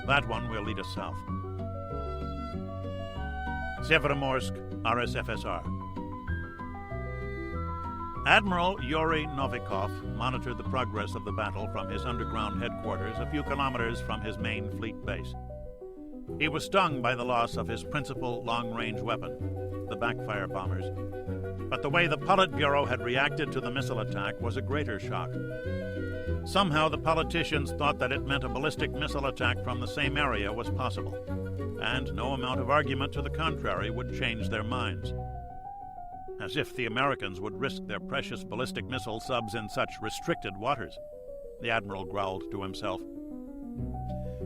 "That one will lead us south." Severomorsk, RSFSR. Admiral Yuri Novikov monitored the progress of the battle from his underground headquarters a few kilometers from his main fleet base. He was stung by the loss of his principal long-range weapon, the backfire bombers. But the way the Politburo had reacted to the missile attack was a greater shock. Somehow the politicians thought that it meant a ballistic missile attack from the same area was possible, and no amount of argument to the contrary would change their minds. As if the Americans would risk their precious ballistic missile subs in such restricted waters, the Admiral growled to himself.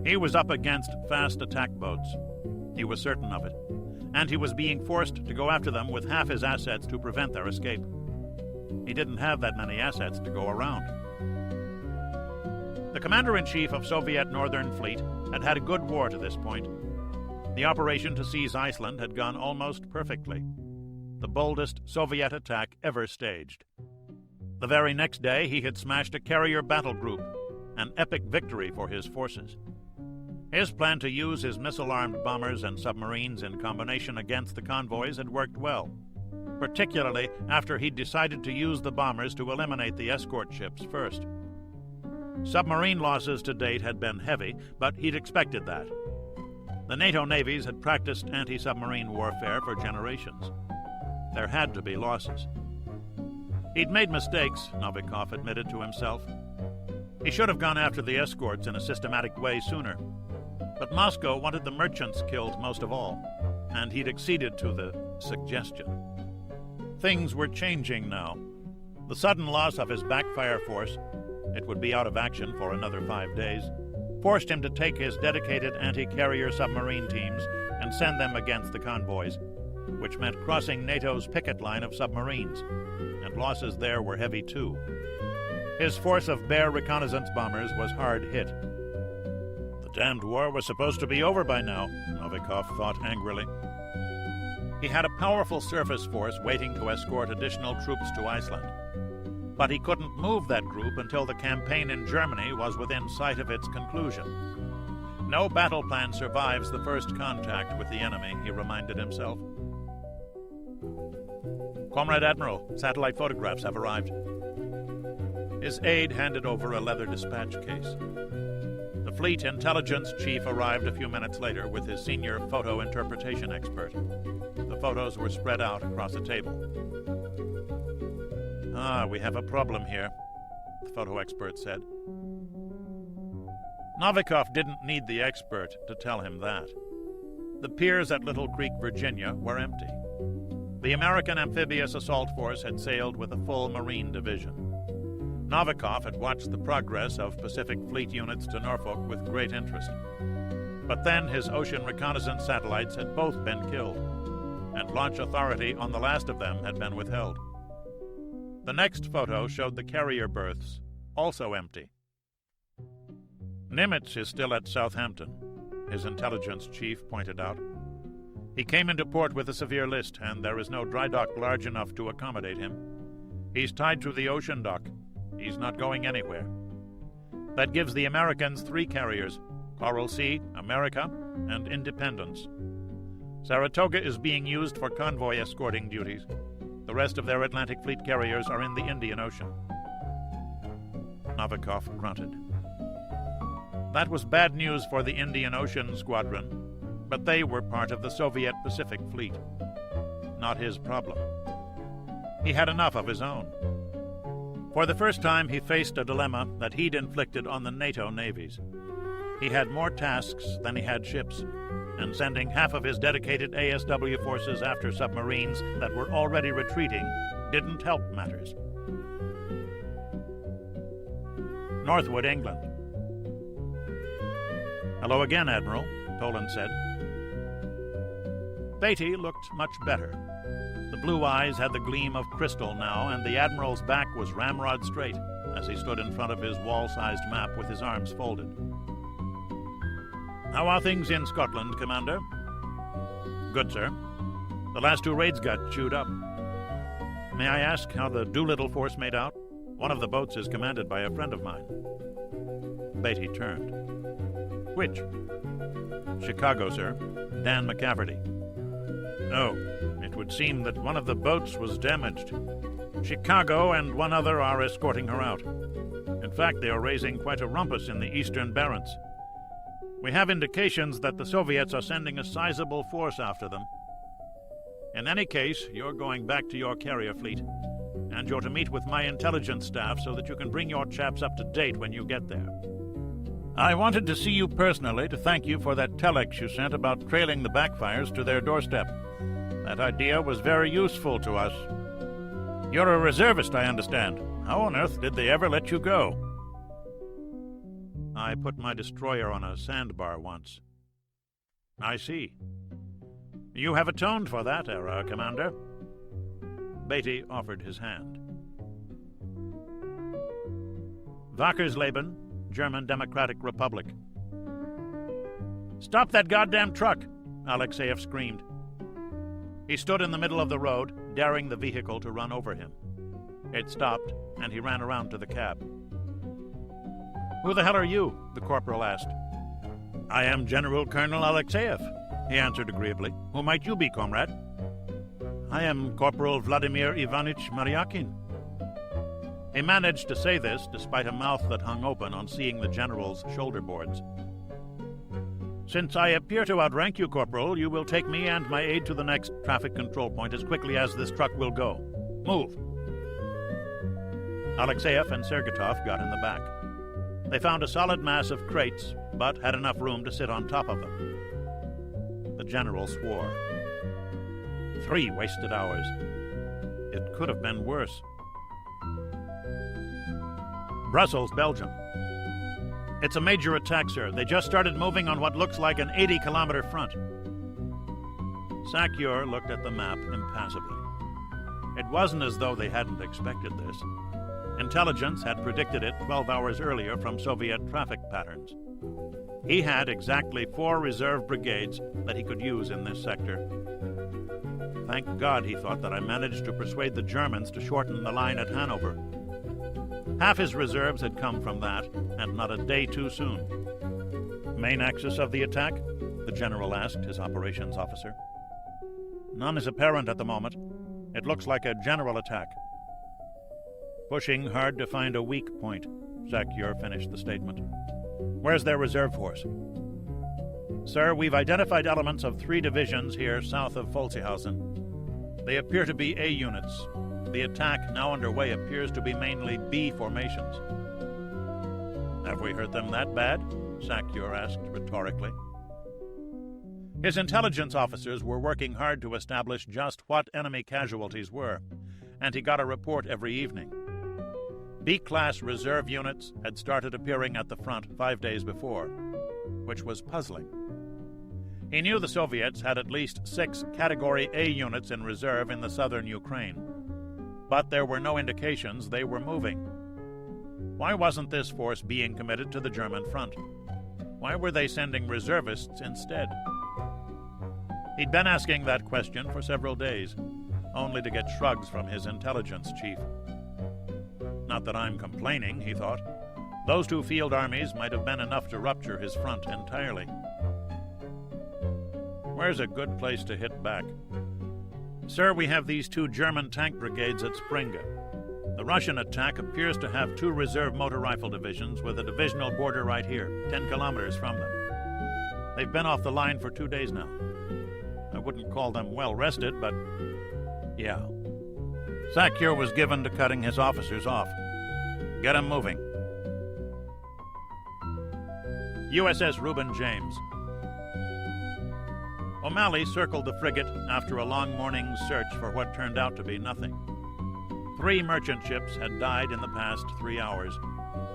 He was up against fast attack boats. He was certain of it, and he was being forced to go after them with half his assets to prevent their escape. He didn't have that many assets to go around. The Commander-in-Chief of Soviet Northern Fleet had had a good war to this point. The operation to seize Iceland had gone almost perfectly, the boldest Soviet attack ever staged. The very next day he had smashed a carrier battle group, an epic victory for his forces. His plan to use his missile-armed bombers and submarines in combination against the convoys had worked well, particularly after he'd decided to use the bombers to eliminate the escort ships first. Submarine losses to date had been heavy, but he'd expected that. The NATO navies had practiced anti-submarine warfare for generations. There had to be losses. He'd made mistakes, Novikov admitted to himself. He should have gone after the escorts in a systematic way sooner. But Moscow wanted the merchants killed most of all, and he'd acceded to the suggestion. Things were changing now. The sudden loss of his backfire force, it would be out of action for another 5 days, forced him to take his dedicated anti-carrier submarine teams and send them against the convoys, which meant crossing NATO's picket line of submarines, and losses there were heavy too. His force of Bear reconnaissance bombers was hard hit. The damned war was supposed to be over by now, Novikov thought angrily. He had a powerful surface force waiting to escort additional troops to Iceland. But he couldn't move that group until the campaign in Germany was within sight of its conclusion. No battle plan survives the first contact with the enemy, he reminded himself. Comrade Admiral, satellite photographs have arrived. His aide handed over a leather dispatch case. The fleet intelligence chief arrived a few minutes later with his senior photo interpretation expert. The photos were spread out across a table. We have a problem here, the photo expert said. Novikov didn't need the expert to tell him that. The piers at Little Creek, Virginia, were empty. The American amphibious assault force had sailed with a full Marine division. Novikov had watched the progress of Pacific Fleet units to Norfolk with great interest. But then his ocean reconnaissance satellites had both been killed, and launch authority on the last of them had been withheld. The next photo showed the carrier berths, also empty. Nimitz is still at Southampton, his intelligence chief pointed out. He came into port with a severe list, and there is no dry dock large enough to accommodate him. He's tied to the ocean dock. He's not going anywhere. That gives the Americans 3 carriers: Coral Sea, America, and Independence. Saratoga is being used for convoy escorting duties. The rest of their Atlantic Fleet carriers are in the Indian Ocean. Novikov grunted. That was bad news for the Indian Ocean Squadron, but they were part of the Soviet Pacific Fleet. Not his problem. He had enough of his own. For the first time, he faced a dilemma that he'd inflicted on the NATO navies. He had more tasks than he had ships, and sending half of his dedicated ASW forces after submarines that were already retreating didn't help matters. Northwood, England. Hello again, Admiral, Toland said. Beatty looked much better. The blue eyes had the gleam of crystal now, and the Admiral's back was ramrod straight as he stood in front of his wall-sized map with his arms folded. How are things in Scotland, Commander? Good, sir. The last 2 raids got chewed up. May I ask how the Doolittle force made out? One of the boats is commanded by a friend of mine. Beatty turned. Which? Chicago, sir. Dan McCafferty. Oh, it would seem that one of the boats was damaged. Chicago and one other are escorting her out. In fact, they are raising quite a rumpus in the Eastern Barents. We have indications that the Soviets are sending a sizable force after them. In any case, you're going back to your carrier fleet, and you're to meet with my intelligence staff so that you can bring your chaps up to date when you get there. I wanted to see you personally to thank you for that telex you sent about trailing the backfires to their doorstep. That idea was very useful to us. You're a reservist, I understand. How on earth did they ever let you go? I put my destroyer on a sandbar once. I see. You have atoned for that error, Commander. Beatty offered his hand. Wackersleben, German Democratic Republic. Stop that goddamn truck! Alexeyev screamed. He stood in the middle of the road, daring the vehicle to run over him. It stopped, and he ran around to the cab. Who the hell are you? The corporal asked. I am General Colonel Alexeyev, he answered agreeably. Who might you be, comrade? I am Corporal Vladimir Ivanich Maryakin. He managed to say this despite a mouth that hung open on seeing the general's shoulder boards. Since I appear to outrank you, Corporal, you will take me and my aide to the next traffic control point as quickly as this truck will go. Move. Alexeyev and Sergetov got in the back. They found a solid mass of crates, but had enough room to sit on top of them. The general swore. 3 wasted hours. It could have been worse. Brussels, Belgium. It's a major attack, sir. They just started moving on what looks like an 80-kilometer front. Sakyur looked at the map impassively. It wasn't as though they hadn't expected this. Intelligence had predicted it 12 hours earlier from Soviet traffic patterns. He had exactly 4 reserve brigades that he could use in this sector. Thank God, he thought, that I managed to persuade the Germans to shorten the line at Hanover. Half his reserves had come from that, and not a day too soon. Main axis of the attack? The general asked his operations officer. None is apparent at the moment. It looks like a general attack. Pushing hard to find a weak point, Sakyur finished the statement. Where's their reserve force? Sir, we've identified elements of 3 divisions here south of Volzihausen. They appear to be A units. The attack now underway appears to be mainly B formations. Have we hurt them that bad? Sakyur asked rhetorically. His intelligence officers were working hard to establish just what enemy casualties were, and he got a report every evening. B-class reserve units had started appearing at the front 5 days before, which was puzzling. He knew the Soviets had at least 6 Category A units in reserve in the southern Ukraine, but there were no indications they were moving. Why wasn't this force being committed to the German front? Why were they sending reservists instead? He'd been asking that question for several days, only to get shrugs from his intelligence chief. Not that I'm complaining, he thought. Those 2 field armies might have been enough to rupture his front entirely. Where's a good place to hit back? Sir, we have these 2 German tank brigades at Springa. The Russian attack appears to have 2 reserve motor rifle divisions with a divisional border right here, 10 kilometers from them. They've been off the line for 2 days now. I wouldn't call them well-rested, but yeah. Sakyur was given to cutting his officers off. Get 'em moving. USS Reuben James. O'Malley circled the frigate after a long morning's search for what turned out to be nothing. 3 merchant ships had died in the past 3 hours,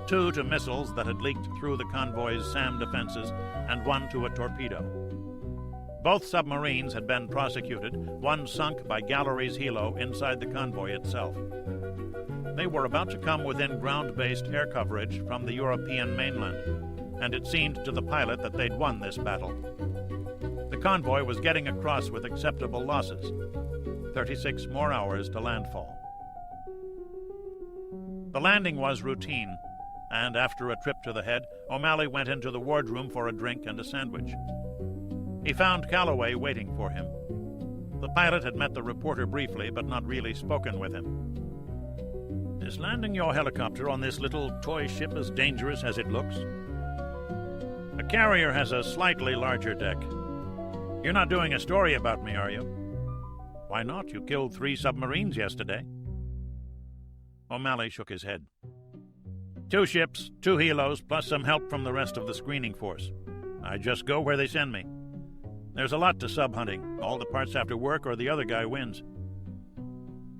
2 to missiles that had leaked through the convoy's SAM defenses, and 1 to a torpedo. Both submarines had been prosecuted, one sunk by Gallery's helo inside the convoy itself. They were about to come within ground-based air coverage from the European mainland, and it seemed to the pilot that they'd won this battle. The convoy was getting across with acceptable losses. 36 more hours to landfall. The landing was routine, and after a trip to the head, O'Malley went into the wardroom for a drink and a sandwich. He found Calloway waiting for him. The pilot had met the reporter briefly, but not really spoken with him. Is landing your helicopter on this little toy ship as dangerous as it looks? The carrier has a slightly larger deck. You're not doing a story about me, are you? Why not? You killed 3 submarines yesterday. O'Malley shook his head. 2 ships, 2 helos, plus some help from the rest of the screening force. I just go where they send me. There's a lot to sub-hunting. All the parts have to work or the other guy wins.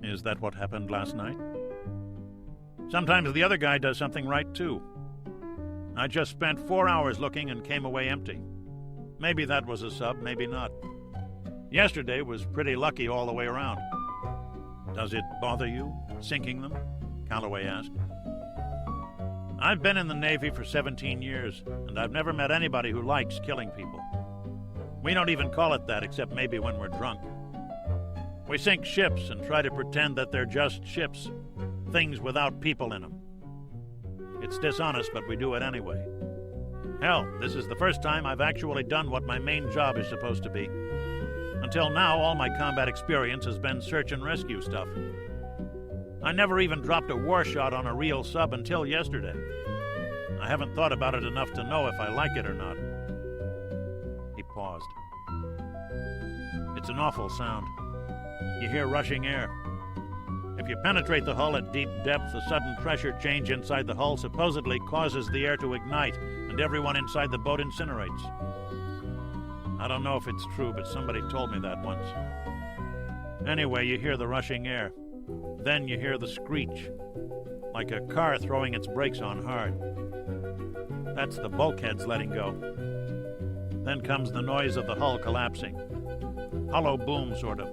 Is that what happened last night? Sometimes the other guy does something right, too. I just spent 4 hours looking and came away empty. Maybe that was a sub, maybe not. Yesterday was pretty lucky all the way around. Does it bother you, sinking them? Calloway asked. I've been in the Navy for 17 years, and I've never met anybody who likes killing people. We don't even call it that, except maybe when we're drunk. We sink ships and try to pretend that they're just ships, things without people in them. It's dishonest, but we do it anyway. Hell, this is the first time I've actually done what my main job is supposed to be. Until now, all my combat experience has been search and rescue stuff. I never even dropped a war shot on a real sub until yesterday. I haven't thought about it enough to know if I like it or not. He paused. It's an awful sound. You hear rushing air. If you penetrate the hull at deep depth, the sudden pressure change inside the hull supposedly causes the air to ignite, and everyone inside the boat incinerates. I don't know if it's true, but somebody told me that once. Anyway, you hear the rushing air. Then you hear the screech, like a car throwing its brakes on hard. That's the bulkheads letting go. Then comes the noise of the hull collapsing. Hollow boom, sort of.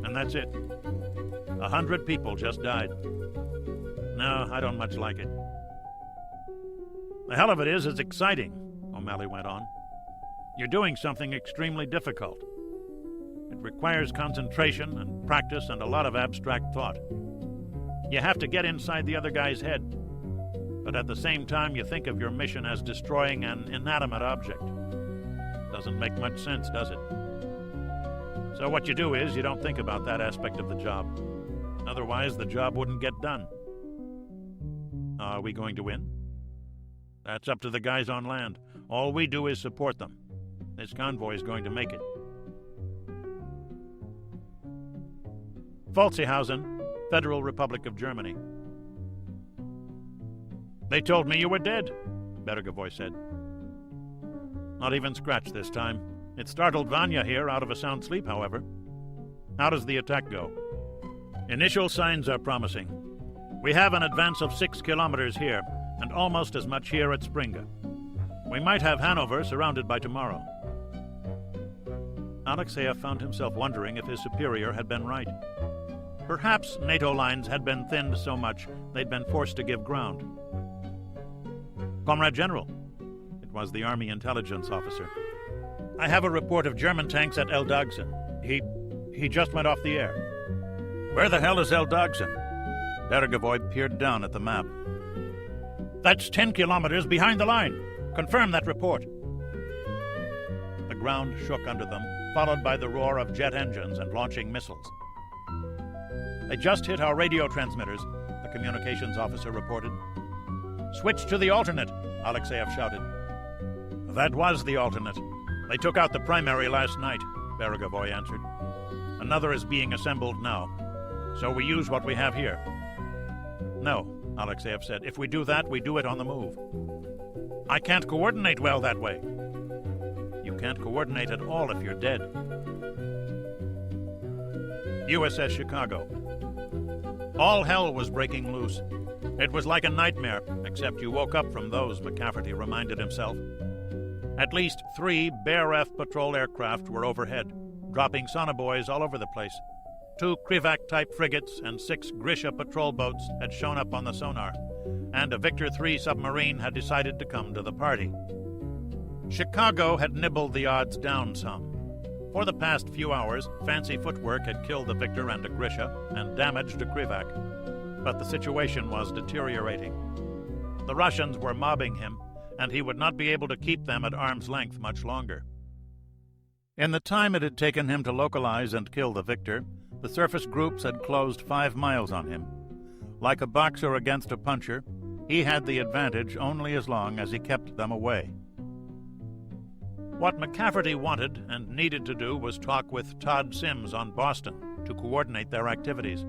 And that's it. 100 people just died. No, I don't much like it. The hell of it is, it's exciting, O'Malley went on. You're doing something extremely difficult. It requires concentration and practice and a lot of abstract thought. You have to get inside the other guy's head, but at the same time you think of your mission as destroying an inanimate object. Doesn't make much sense, does it? So what you do is you don't think about that aspect of the job. Otherwise, the job wouldn't get done. Are we going to win? That's up to the guys on land. All we do is support them. This convoy is going to make it. Pfalzihausen, Federal Republic of Germany. They told me you were dead, Bergevoy said. Not even scratch this time. It startled Vanya here out of a sound sleep, however. How does the attack go? Initial signs are promising. We have an advance of 6 kilometers here, and almost as much here at Springa. We might have Hanover surrounded by tomorrow. Alexeyev found himself wondering if his superior had been right. Perhaps NATO lines had been thinned so much they'd been forced to give ground. Comrade General, it was the Army intelligence officer. I have a report of German tanks at Eldagsen. He just went off the air. Where the hell is Eldagsen? Bergevoy peered down at the map. That's 10 kilometers behind the line. Confirm that report. The ground shook under them, followed by the roar of jet engines and launching missiles. They just hit our radio transmitters, the communications officer reported. Switch to the alternate, Alexeyev shouted. That was the alternate. They took out the primary last night, Bergevoy answered. Another is being assembled now. So we use what we have here. No, Alexeyev said. If we do that, we do it on the move. I can't coordinate well that way. You can't coordinate at all if you're dead. USS Chicago. All hell was breaking loose. It was like a nightmare, except you woke up from those, McCafferty reminded himself. At least 3 Bear F patrol aircraft were overhead, dropping sonobuoys all over the place. 2 Krivak-type frigates and 6 Grisha patrol boats had shown up on the sonar, and a Victor III submarine had decided to come to the party. Chicago had nibbled the odds down some. For the past few hours, fancy footwork had killed the Victor and a Grisha and damaged a Krivak, but the situation was deteriorating. The Russians were mobbing him, and he would not be able to keep them at arm's length much longer. In the time it had taken him to localize and kill the Victor, the surface groups had closed 5 miles on him. Like a boxer against a puncher, he had the advantage only as long as he kept them away. What McCafferty wanted and needed to do was talk with Todd Sims on Boston to coordinate their activities.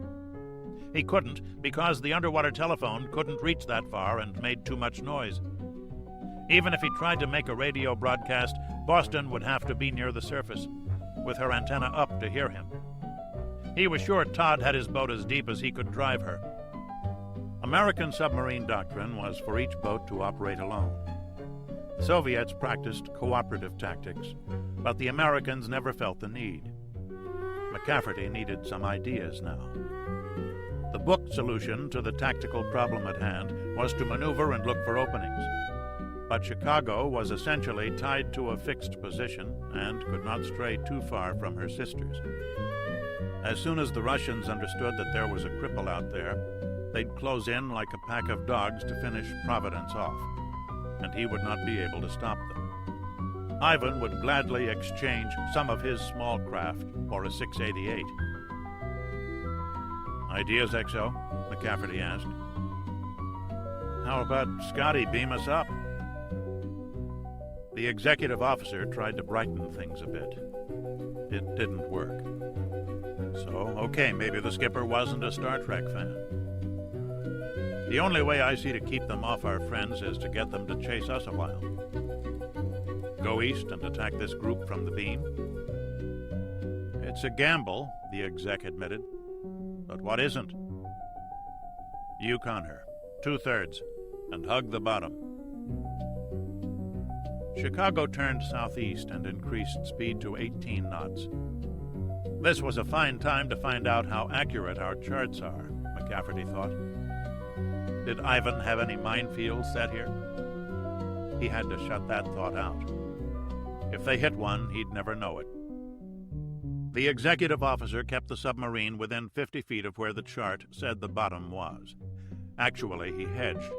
He couldn't because the underwater telephone couldn't reach that far and made too much noise. Even if he tried to make a radio broadcast, Boston would have to be near the surface, with her antenna up to hear him. He was sure Todd had his boat as deep as he could drive her. American submarine doctrine was for each boat to operate alone. The Soviets practiced cooperative tactics, but the Americans never felt the need. McCafferty needed some ideas now. The book solution to the tactical problem at hand was to maneuver and look for openings. But Chicago was essentially tied to a fixed position and could not stray too far from her sisters. As soon as the Russians understood that there was a cripple out there, they'd close in like a pack of dogs to finish Providence off, and he would not be able to stop them. Ivan would gladly exchange some of his small craft for a 688. Ideas, XO? McCafferty asked. How about Scotty beam us up? The executive officer tried to brighten things a bit. It didn't work. So, okay, maybe the skipper wasn't a Star Trek fan. The only way I see to keep them off our friends is to get them to chase us a while. Go east and attack this group from the beam? It's a gamble, the exec admitted. But what isn't? Yukon her, 2/3, and hug the bottom. Chicago turned southeast and increased speed to 18 knots. This was a fine time to find out how accurate our charts are, McCafferty thought. Did Ivan have any minefields set here? He had to shut that thought out. If they hit one, he'd never know it. The executive officer kept the submarine within 50 feet of where the chart said the bottom was. Actually, he hedged,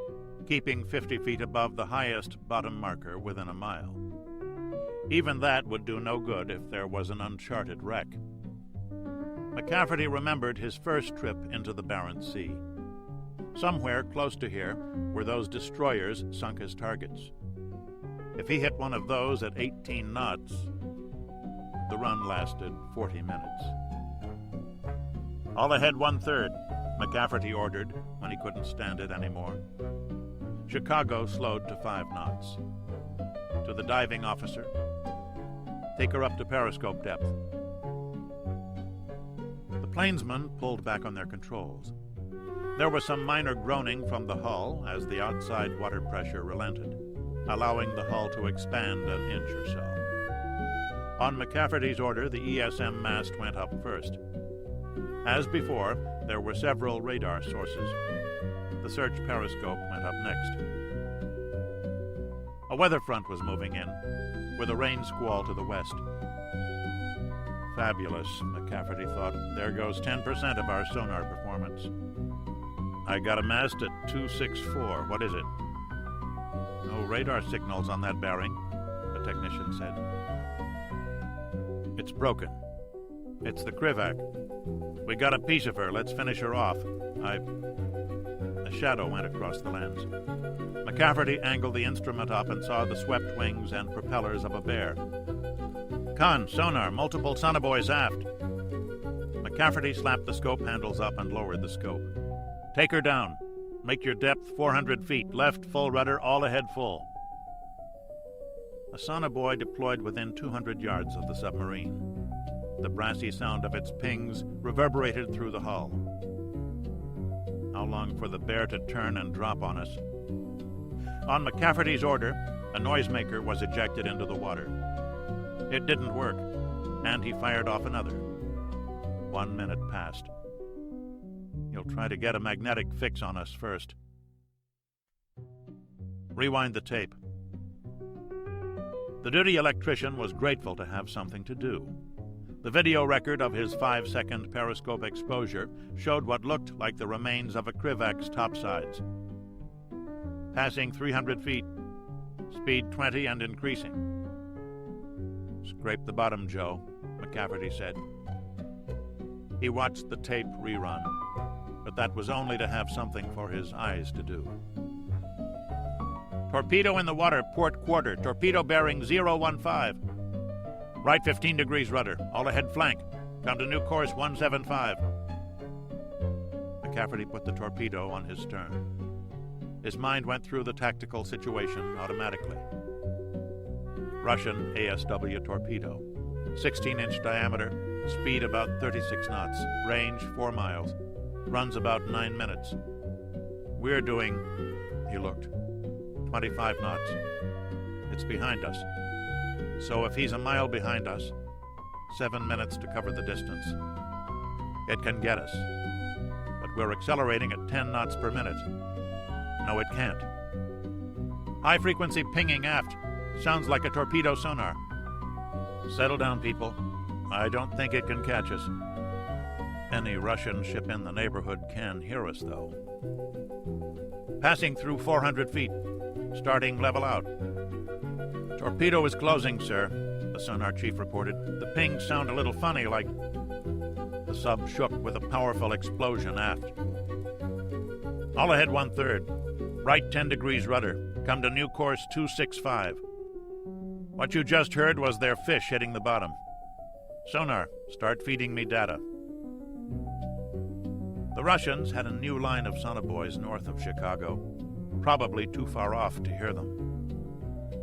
keeping 50 feet above the highest bottom marker within a mile. Even that would do no good if there was an uncharted wreck. McCafferty remembered his first trip into the Barents Sea. Somewhere close to here were those destroyers sunk as targets. If he hit one of those at 18 knots, the run lasted 40 minutes. All ahead 1/3, McCafferty ordered when he couldn't stand it anymore. Chicago slowed to 5 knots. To the diving officer, take her up to periscope depth. The plainsmen pulled back on their controls. There was some minor groaning from the hull as the outside water pressure relented, allowing the hull to expand an inch or so. On McCafferty's order, the ESM mast went up first. As before, there were several radar sources. The search periscope went up next. A weather front was moving in, with a rain squall to the west. Fabulous, McCafferty thought. There goes 10% of our sonar performance. I got a mast at 264. What is it? No radar signals on that bearing, the technician said. It's broken. It's the Krivak. We got a piece of her. Let's finish her off. A shadow went across the lens. McCafferty angled the instrument up and saw the swept wings and propellers of a bear. Con, sonar, multiple sonobuoys aft. McCafferty slapped the scope handles up and lowered the scope. Take her down. Make your depth 400 feet. Left full rudder, all ahead full. A sonobuoy deployed within 200 yards of the submarine. The brassy sound of its pings reverberated through the hull. How long for the bear to turn and drop on us? On McCafferty's order, a noisemaker was ejected into the water. It didn't work, and he fired off another. 1 minute passed. He'll try to get a magnetic fix on us first. Rewind the tape. The duty electrician was grateful to have something to do. The video record of his 5-second periscope exposure showed what looked like the remains of a Krivak's topsides. Passing 300 feet, speed 20 and increasing. Scrape the bottom, Joe, McCafferty said. He watched the tape rerun. but that was only to have something for his eyes to do. Torpedo in the water, port quarter. Torpedo bearing 015. Right 15 degrees rudder. All ahead flank. Come to new course 175. McCafferty put the torpedo on his stern. His mind went through the tactical situation automatically. Russian ASW torpedo. 16-inch diameter. Speed about 36 knots. Range 4 miles. Runs about 9 minutes. We're doing, he looked, 25 knots. It's behind us. So if he's a mile behind us, 7 minutes to cover the distance. It can get us. But we're accelerating at 10 knots per minute. No, it can't. High-frequency pinging aft. Sounds like a torpedo sonar. Settle down, people. I don't think it can catch us. Any Russian ship in the neighborhood can hear us, though. Passing through 400 feet. Starting level out. Torpedo is closing, sir, the sonar chief reported. The pings sound a little funny, like... The sub shook with a powerful explosion aft. All ahead 1/3. Right 10 degrees rudder. Come to new course 265. What you just heard was their fish hitting the bottom. Sonar, start feeding me data. The Russians had a new line of sonobuoys north of Chicago, probably too far off to hear them.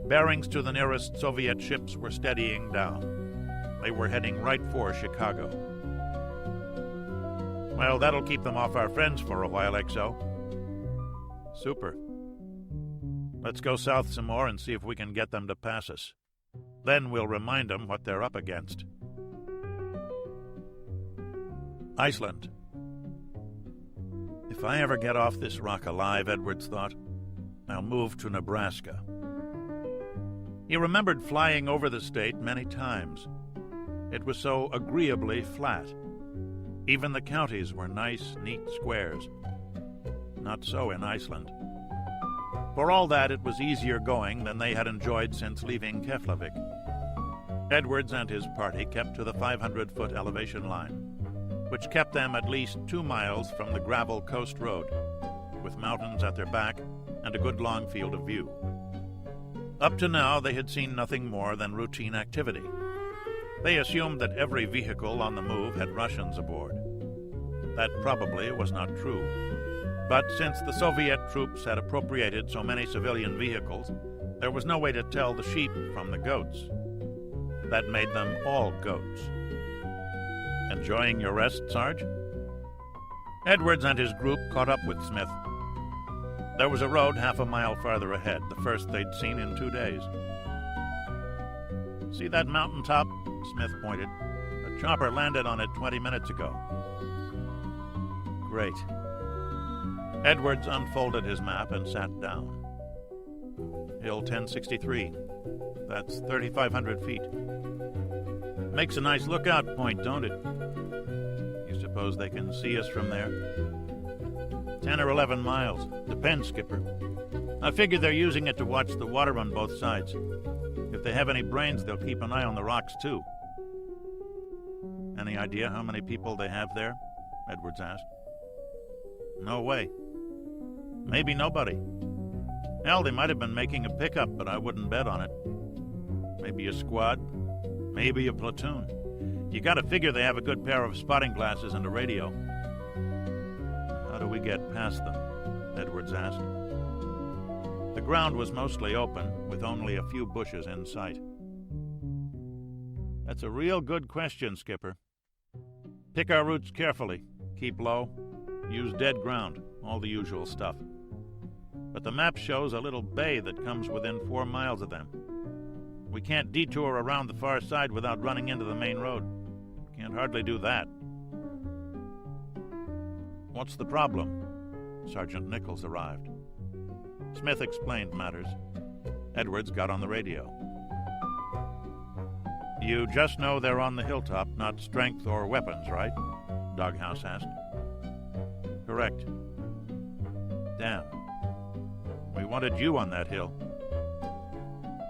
Bearings to the nearest Soviet ships were steadying down. They were heading right for Chicago. Well, that'll keep them off our friends for a while, XO. Super. Let's go south some more and see if we can get them to pass us. Then we'll remind them what they're up against. Iceland. If I ever get off this rock alive, Edwards thought, I'll move to Nebraska. He remembered flying over the state many times. It was so agreeably flat. Even the counties were nice, neat squares. Not so in Iceland. For all that, it was easier going than they had enjoyed since leaving Keflavik. Edwards and his party kept to the 500-foot elevation line, which kept them at least 2 miles from the gravel coast road, with mountains at their back and a good long field of view. Up to now, they had seen nothing more than routine activity. They assumed that every vehicle on the move had Russians aboard. That probably was not true. But since the Soviet troops had appropriated so many civilian vehicles, there was no way to tell the sheep from the goats. That made them all goats. Enjoying your rest, Sarge? Edwards and his group caught up with Smith. There was a road half a mile farther ahead, the first they'd seen in 2 days. See that mountaintop? Smith pointed. A chopper landed on it 20 minutes ago. Great. Edwards unfolded his map and sat down. Hill 1063. That's 3,500 feet. Makes a nice lookout point, don't it? You suppose they can see us from there? 10 or 11 miles. Depends, Skipper. I figure they're using it to watch the water on both sides. If they have any brains, they'll keep an eye on the rocks, too. Any idea how many people they have there? Edwards asked. No way. Maybe nobody. Hell, they might have been making a pickup, but I wouldn't bet on it. Maybe a squad, maybe a platoon. You gotta figure they have a good pair of spotting glasses and a radio. How do we get past them? Edwards asked. The ground was mostly open, with only a few bushes in sight. That's a real good question, Skipper. Pick our routes carefully. Keep low. Use dead ground. All the usual stuff. But the map shows a little bay that comes within 4 miles of them. We can't detour around the far side without running into the main road. Can't hardly do that. What's the problem? Sergeant Nichols arrived. Smith explained matters. Edwards got on the radio. You just know they're on the hilltop, not strength or weapons, right? Doghouse asked. Correct. Damn. We wanted you on that hill.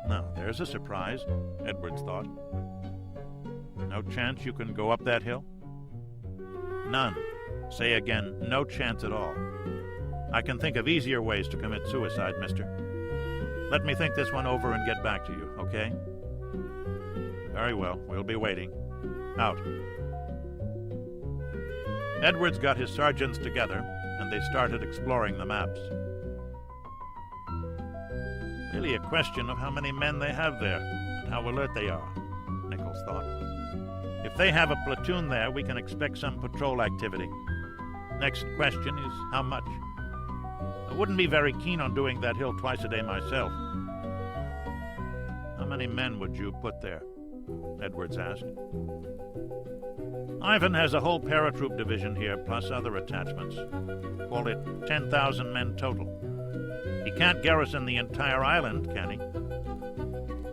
Now, there's a surprise, Edwards thought. No chance you can go up that hill? None. Say again, no chance at all. I can think of easier ways to commit suicide, mister. Let me think this one over and get back to you, okay? Very well, we'll be waiting. Out. Edwards got his sergeants together, and they started exploring the maps. Really a question of how many men they have there, and how alert they are, Nichols thought. If they have a platoon there, we can expect some patrol activity. Next question is how much. I wouldn't be very keen on doing that hill twice a day myself. How many men would you put there? Edwards asked. Ivan has a whole paratroop division here, plus other attachments. Call it 10,000 men total. He can't garrison the entire island, can he?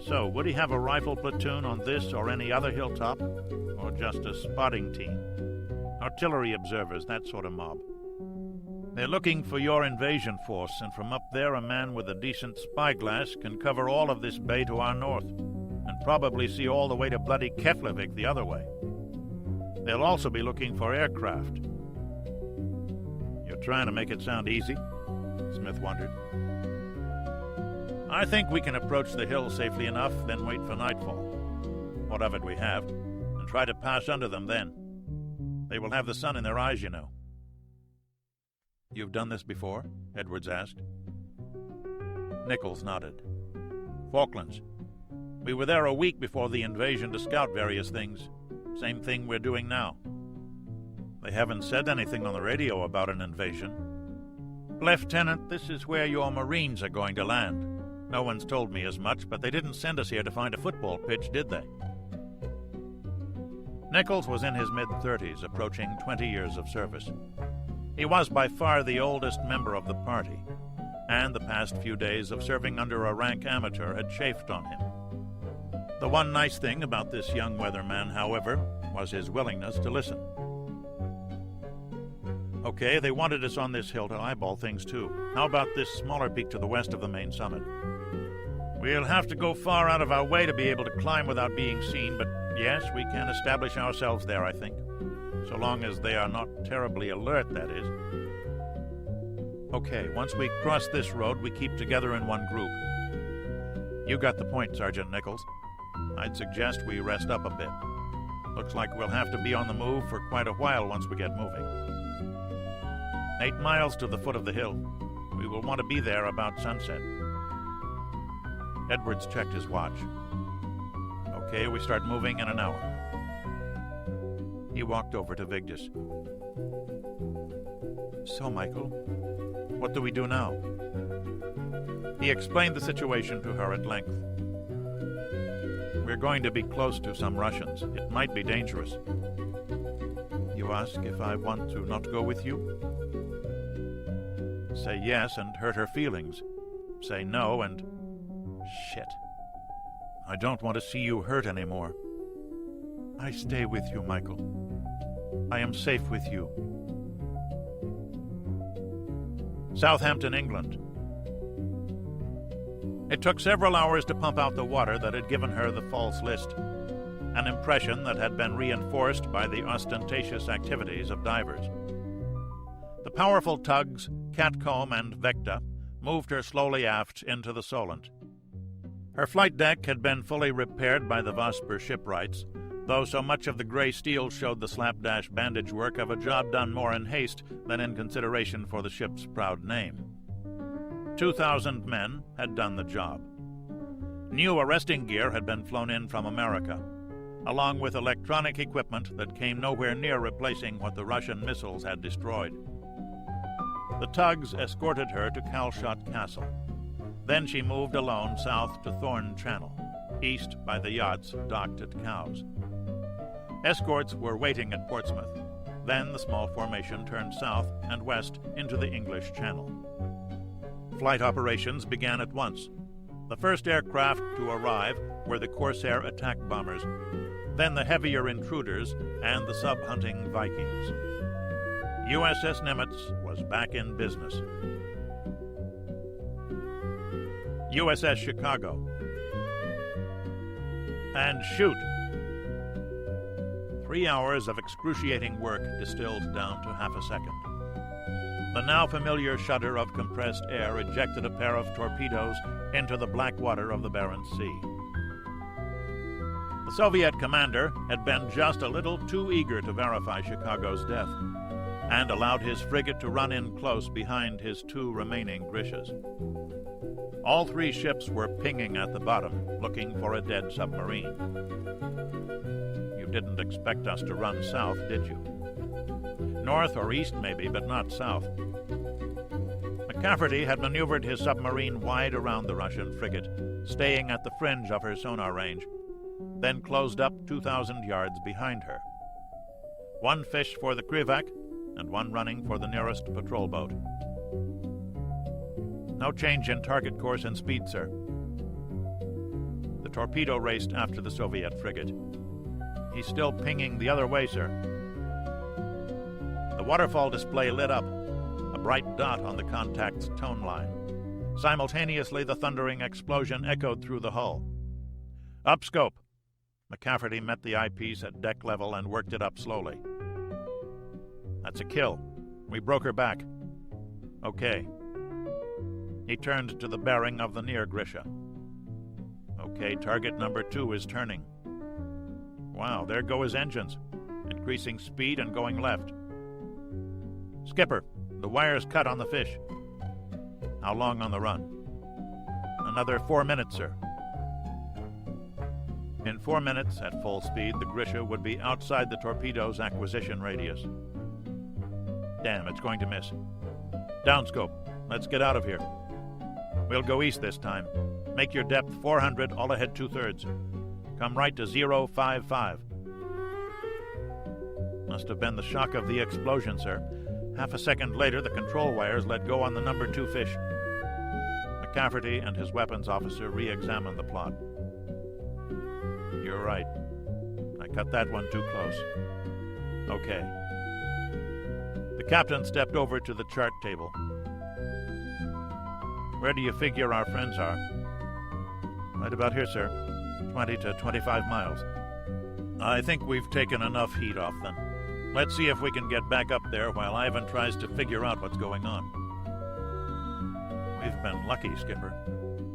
So, would he have a rifle platoon on this or any other hilltop? Or just a spotting team? Artillery observers, that sort of mob. They're looking for your invasion force, and from up there a man with a decent spyglass can cover all of this bay to our north, and probably see all the way to bloody Keflavik the other way. They'll also be looking for aircraft. You're trying to make it sound easy? Smith wondered. I think we can approach the hill safely enough, then wait for nightfall. What of it we have, and try to pass under them then. They will have the sun in their eyes, you know. You've done this before? Edwards asked. Nichols nodded. Falklands. We were there a week before the invasion to scout various things. Same thing we're doing now. They haven't said anything on the radio about an invasion. Lieutenant, this is where your Marines are going to land. No one's told me as much, but they didn't send us here to find a football pitch, did they? Nichols was in his mid-30s, approaching 20 years of service. He was by far the oldest member of the party, and the past few days of serving under a rank amateur had chafed on him. The one nice thing about this young weatherman, however, was his willingness to listen. Okay, they wanted us on this hill to eyeball things too. How about this smaller peak to the west of the main summit? We'll have to go far out of our way to be able to climb without being seen, but yes, we can establish ourselves there, I think. So long as they are not terribly alert, that is. Okay, once we cross this road, we keep together in one group. You got the point, Sergeant Nichols. I'd suggest we rest up a bit. Looks like we'll have to be on the move for quite a while once we get moving. 8 miles to the foot of the hill. We will want to be there about sunset. Edwards checked his watch. Okay, we start moving in an hour. He walked over to Vigdis. So, Michael, what do we do now? He explained the situation to her at length. We're going to be close to some Russians. It might be dangerous. You ask if I want to not go with you? Say yes and hurt her feelings. Say no and... Shit. I don't want to see you hurt anymore. I stay with you, Michael. I am safe with you. Southampton, England. It took several hours to pump out the water that had given her the false list, an impression that had been reinforced by the ostentatious activities of divers. The powerful tugs, Catcomb and Vecta, moved her slowly aft into the Solent. Her flight deck had been fully repaired by the Vosper shipwrights, though so much of the gray steel showed the slapdash bandage work of a job done more in haste than in consideration for the ship's proud name. 2,000 men had done the job. New arresting gear had been flown in from America, along with electronic equipment that came nowhere near replacing what the Russian missiles had destroyed. The tugs escorted her to Calshot Castle. Then she moved alone south to Thorn Channel, east by the yachts docked at Cowes. Escorts were waiting at Portsmouth. Then the small formation turned south and west into the English Channel. Flight operations began at once. The first aircraft to arrive were the Corsair attack bombers, then the heavier intruders and the sub-hunting Vikings. USS Nimitz was back in business. USS Chicago. And shoot! 3 hours of exquisite excruciating work distilled down to half a second. The now familiar shudder of compressed air ejected a pair of torpedoes into the black water of the Barents Sea. The Soviet commander had been just a little too eager to verify Chicago's death, and allowed his frigate to run in close behind his two remaining Grishas. All three ships were pinging at the bottom, looking for a dead submarine. You didn't expect us to run south, did you? North or east maybe, but not south. McCafferty had maneuvered his submarine wide around the Russian frigate, staying at the fringe of her sonar range, then closed up 2,000 yards behind her. One fish for the Krivak, and one running for the nearest patrol boat. No change in target course and speed, sir. The torpedo raced after the Soviet frigate. He's still pinging the other way, sir. The waterfall display lit up, a bright dot on the contact's tone line. Simultaneously, the thundering explosion echoed through the hull. Up scope. McCafferty met the eyepiece at deck level and worked it up slowly. That's a kill. We broke her back. Okay. He turned to the bearing of the near Grisha. Okay, target number 2 is turning. Wow, there go his engines, increasing speed and going left. Skipper, the wire's cut on the fish. How long on the run? Another 4 minutes, sir. In 4 minutes, at full speed, the Grisha would be outside the torpedo's acquisition radius. Damn, it's going to miss. Downscope. Let's get out of here. We'll go east this time. Make your depth 400, all ahead 2/3. Come right to 055. Must have been the shock of the explosion, sir. Half a second later, the control wires let go on the number 2 fish. McCafferty and his weapons officer re-examined the plot. You're right. I cut that one too close. Okay. The captain stepped over to the chart table. Where do you figure our friends are? Right about here, sir. 20 to 25 miles. I think we've taken enough heat off them. Let's see if we can get back up there while Ivan tries to figure out what's going on. We've been lucky, Skipper,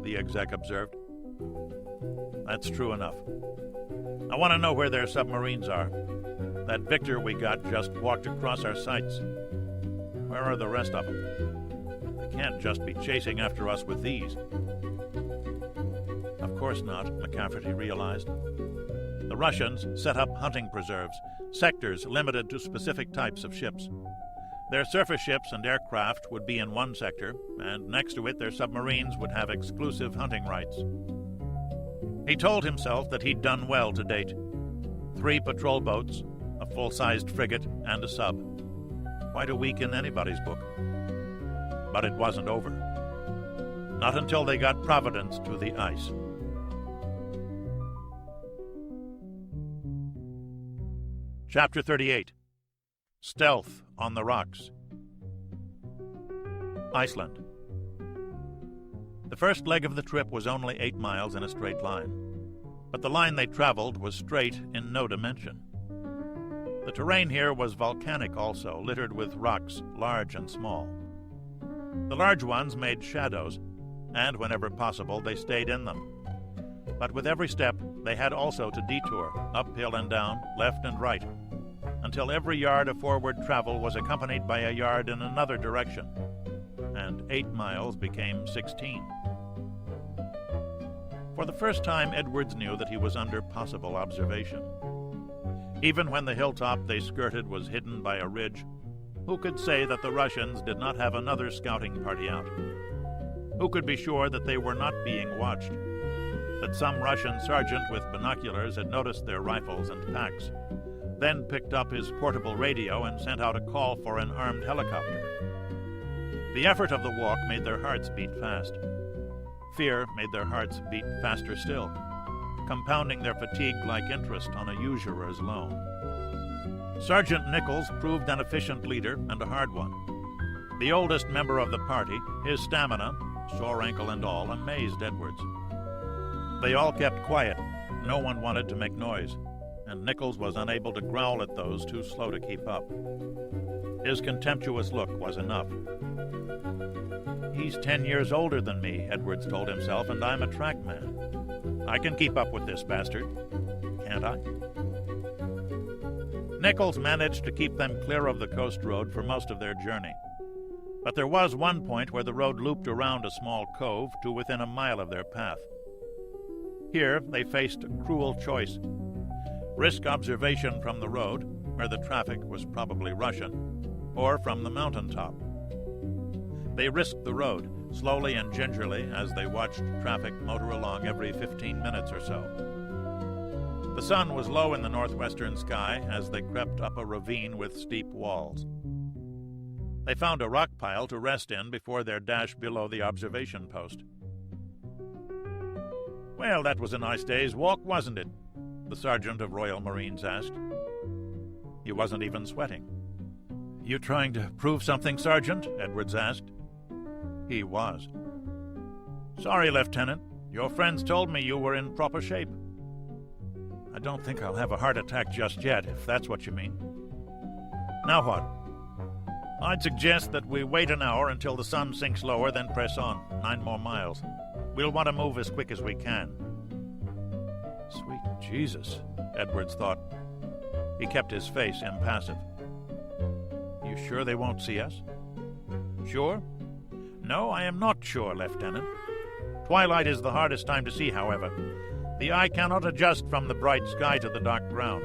the exec observed. That's true enough. I want to know where their submarines are. That Victor we got just walked across our sights. Where are the rest of them? They can't just be chasing after us with these. Of course not, McCafferty realized. The Russians set up hunting preserves, sectors limited to specific types of ships. Their surface ships and aircraft would be in one sector, and next to it their submarines would have exclusive hunting rights. He told himself that he'd done well to date. 3 patrol boats, a full-sized frigate, and a sub. Quite a week in anybody's book. But it wasn't over. Not until they got Providence to the ice. Chapter 38. Stealth on the Rocks. Iceland. The first leg of the trip was only 8 miles in a straight line, but the line they traveled was straight in no dimension. The terrain here was volcanic also, littered with rocks, large and small. The large ones made shadows, and whenever possible they stayed in them. But with every step they had also to detour, uphill and down, left and right, until every yard of forward travel was accompanied by a yard in another direction, and 8 miles became 16. For the first time, Edwards knew that he was under possible observation. Even when the hilltop they skirted was hidden by a ridge, who could say that the Russians did not have another scouting party out? Who could be sure that they were not being watched? That some Russian sergeant with binoculars had noticed their rifles and packs, then picked up his portable radio and sent out a call for an armed helicopter. The effort of the walk made their hearts beat fast. Fear made their hearts beat faster still, compounding their fatigue-like interest on a usurer's loan. Sergeant Nichols proved an efficient leader and a hard one. The oldest member of the party, his stamina, sore ankle and all, amazed Edwards. They all kept quiet. No one wanted to make noise. and Nichols was unable to growl at those too slow to keep up. His contemptuous look was enough. "He's 10 years older than me," Edwards told himself, "and I'm a track man. I can keep up with this bastard, can't I?" Nichols managed to keep them clear of the coast road for most of their journey. But there was one point where the road looped around a small cove to within a mile of their path. Here they faced a cruel choice: risk observation from the road, where the traffic was probably Russian, or from the mountaintop. They risked the road, slowly and gingerly, as they watched traffic motor along every 15 minutes or so. The sun was low in the northwestern sky as they crept up a ravine with steep walls. They found a rock pile to rest in before their dash below the observation post. "Well, that was a nice day's walk, wasn't it?" the sergeant of Royal Marines asked. He wasn't even sweating. "You trying to prove something, Sergeant?" Edwards asked. He was. "Sorry, Lieutenant. Your friends told me you were in proper shape." "I don't think I'll have a heart attack just yet, if that's what you mean." "Now what?" "I'd suggest that we wait an hour until the sun sinks lower, then press on. 9 more miles. We'll want to move as quick as we can." Sweet Jesus, Edwards thought. He kept his face impassive. "You sure they won't see us?" "Sure? No, I am not sure, Lieutenant. Twilight is the hardest time to see, however. The eye cannot adjust from the bright sky to the dark ground."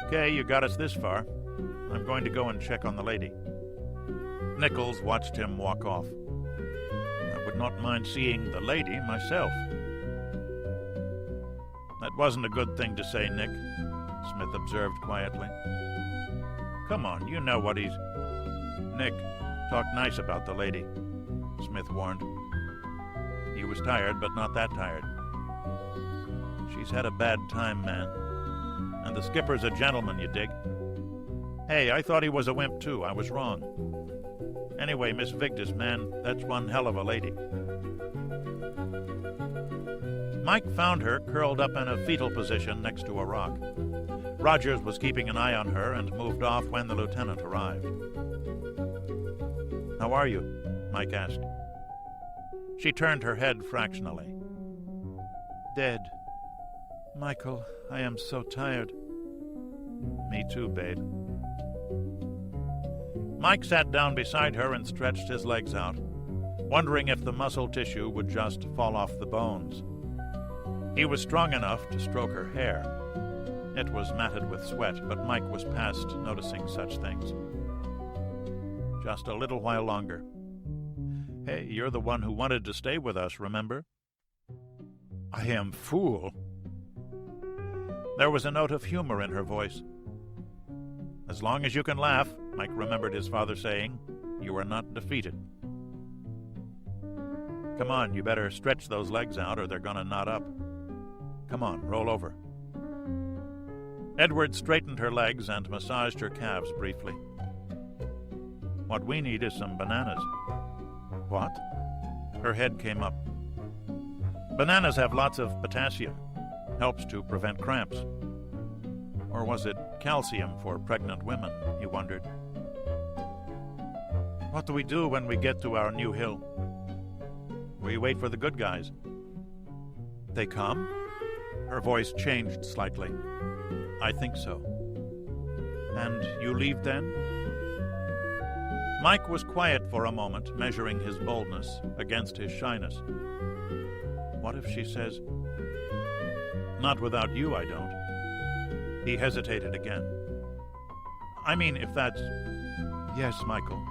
"Okay, you got us this far. I'm going to go and check on the lady." Nichols watched him walk off. "I would not mind seeing the lady myself." "That wasn't a good thing to say, Nick," Smith observed quietly. "Come on, you know what he's—" "Nick, talk nice about the lady," Smith warned. He was tired, but not that tired. "She's had a bad time, man. And the skipper's a gentleman, you dig? Hey, I thought he was a wimp, too. I was wrong. Anyway, Miss Vigdis, man, that's one hell of a lady." Mike found her curled up in a fetal position next to a rock. Rogers was keeping an eye on her and moved off when the lieutenant arrived. "How are you?" Mike asked. She turned her head fractionally. "Dead. Michael, I am so tired." "Me too, babe." Mike sat down beside her and stretched his legs out, wondering if the muscle tissue would just fall off the bones. He was strong enough to stroke her hair. It was matted with sweat, but Mike was past noticing such things. "Just a little while longer. Hey, you're the one who wanted to stay with us, remember?" "I am fool." There was a note of humor in her voice. "As long as you can laugh," Mike remembered his father saying, "you are not defeated." "Come on, you better stretch those legs out or they're gonna knot up. Come on, roll over." Edward straightened her legs and massaged her calves briefly. "What we need is some bananas." "What?" Her head came up. "Bananas have lots of potassium. Helps to prevent cramps." Or was it calcium for pregnant women, he wondered. "What do we do when we get to our new hill?" "We wait for the good guys." "They come?" Her voice changed slightly. "I think so." "And you leave then?" Mike was quiet for a moment, measuring his boldness against his shyness. What if she says, "Not without you, I don't"? He hesitated again. "I mean, if that's—" "Yes, Michael."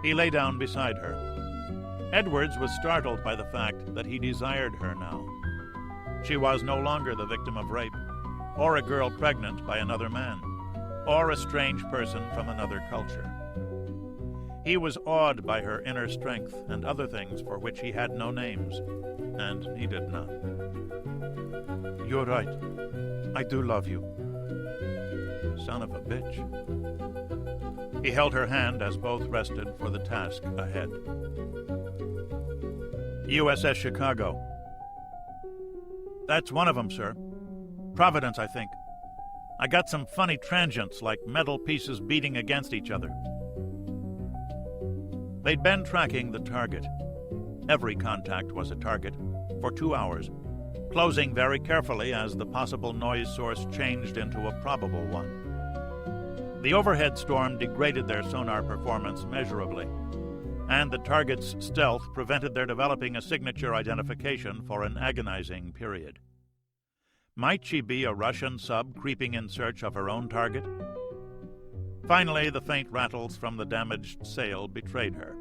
He lay down beside her. Edwards was startled by the fact that he desired her now. She was no longer the victim of rape, or a girl pregnant by another man, or a strange person from another culture. He was awed by her inner strength and other things for which he had no names, and needed none. "You're right. I do love you." Son of a bitch. He held her hand as both rested for the task ahead. USS Chicago. That's one of them, sir. Providence, I think. I got some funny transients, like metal pieces beating against each other. They'd been tracking the target. Every contact was a target, for 2 hours, closing very carefully as the possible noise source changed into a probable one. The overhead storm degraded their sonar performance measurably, and the target's stealth prevented their developing a signature identification for an agonizing period. Might she be a Russian sub creeping in search of her own target? Finally, the faint rattles from the damaged sail betrayed her.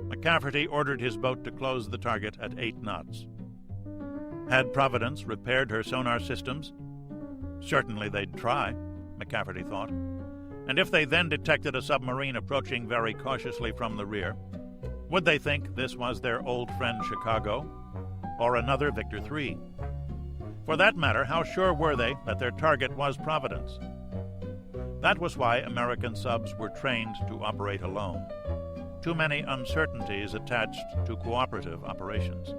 McCafferty ordered his boat to close the target at 8 knots. Had Providence repaired her sonar systems? Certainly they'd try, McCafferty thought. And if they then detected a submarine approaching very cautiously from the rear, would they think this was their old friend Chicago, or another Victor III? For that matter, how sure were they that their target was Providence? That was why American subs were trained to operate alone. Too many uncertainties attached to cooperative operations.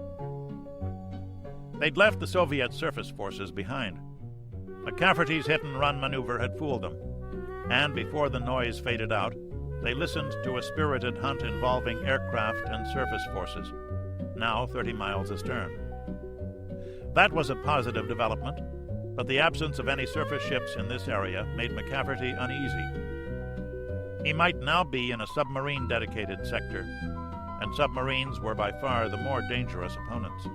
They'd left the Soviet surface forces behind. McCafferty's hit-and-run maneuver had fooled them, and before the noise faded out, they listened to a spirited hunt involving aircraft and surface forces, now 30 miles astern. That was a positive development, but the absence of any surface ships in this area made McCafferty uneasy. He might now be in a submarine-dedicated sector, and submarines were by far the more dangerous opponents.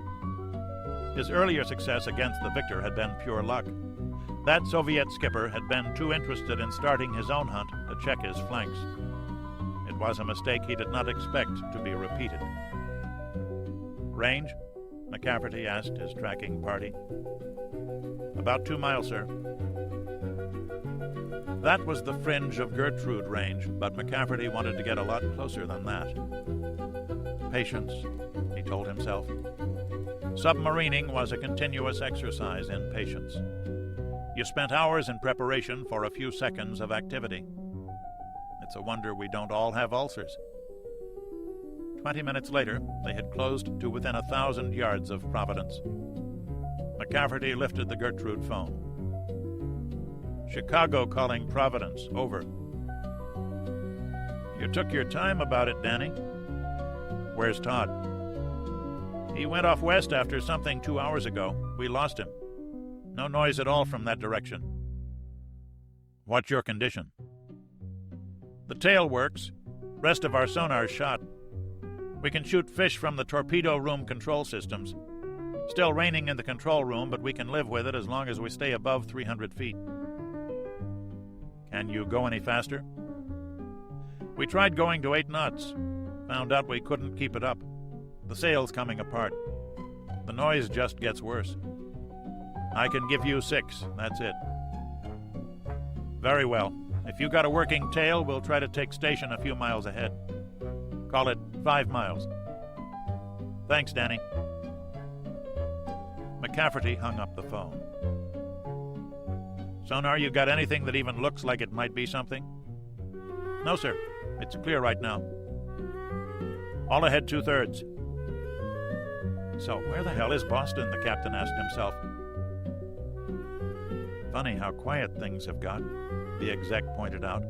His earlier success against the Victor had been pure luck. That Soviet skipper had been too interested in starting his own hunt to check his flanks. It was a mistake he did not expect to be repeated. Range? McCafferty asked his tracking party. About 2 miles, sir. That was the fringe of Gertrude range, but McCafferty wanted to get a lot closer than that. Patience, he told himself. Submarining was a continuous exercise in patience. You spent hours in preparation for a few seconds of activity. It's a wonder we don't all have ulcers. 20 minutes later, they had closed to within 1,000 yards of Providence. McCafferty lifted the Gertrude phone. Chicago calling Providence, over. You took your time about it, Danny. Where's Todd? He went off west after something 2 hours ago. We lost him. No noise at all from that direction. What's your condition? The tail works. Rest of our sonar's shot. We can shoot fish from the torpedo room control systems. Still raining in the control room, but we can live with it as long as we stay above 300 feet. Can you go any faster? We tried going to 8 knots. Found out we couldn't keep it up. The sail's coming apart. The noise just gets worse. I can give you 6, that's it. Very well. If you got a working tail, we'll try to take station a few miles ahead. Call it 5 miles. Thanks, Danny. McCafferty hung up the phone. Sonar, you got anything that even looks like it might be something? No, sir. It's clear right now. All ahead 2/3. So where the hell is Boston? The captain asked himself. Funny how quiet things have got, the exec pointed out.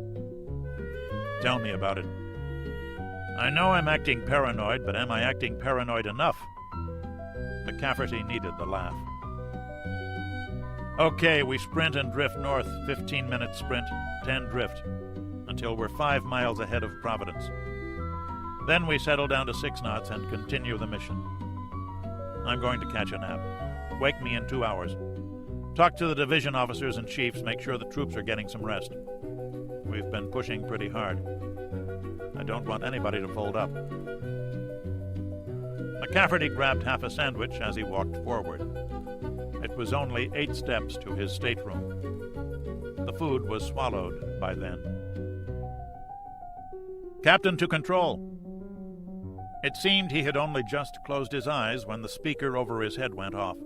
Tell me about it. I know I'm acting paranoid, but am I acting paranoid enough? McCafferty needed the laugh. Okay, we sprint and drift north, 15-minute sprint, 10 drift, until we're 5 miles ahead of Providence. Then we settle down to 6 knots and continue the mission. I'm going to catch a nap. Wake me in 2 hours. Talk to the division officers and chiefs, make sure the troops are getting some rest. We've been pushing pretty hard. I don't want anybody to fold up. McCafferty grabbed half a sandwich as he walked forward. It was only 8 steps to his stateroom. The food was swallowed by then. Captain to control. It seemed he had only just closed his eyes when the speaker over his head went off.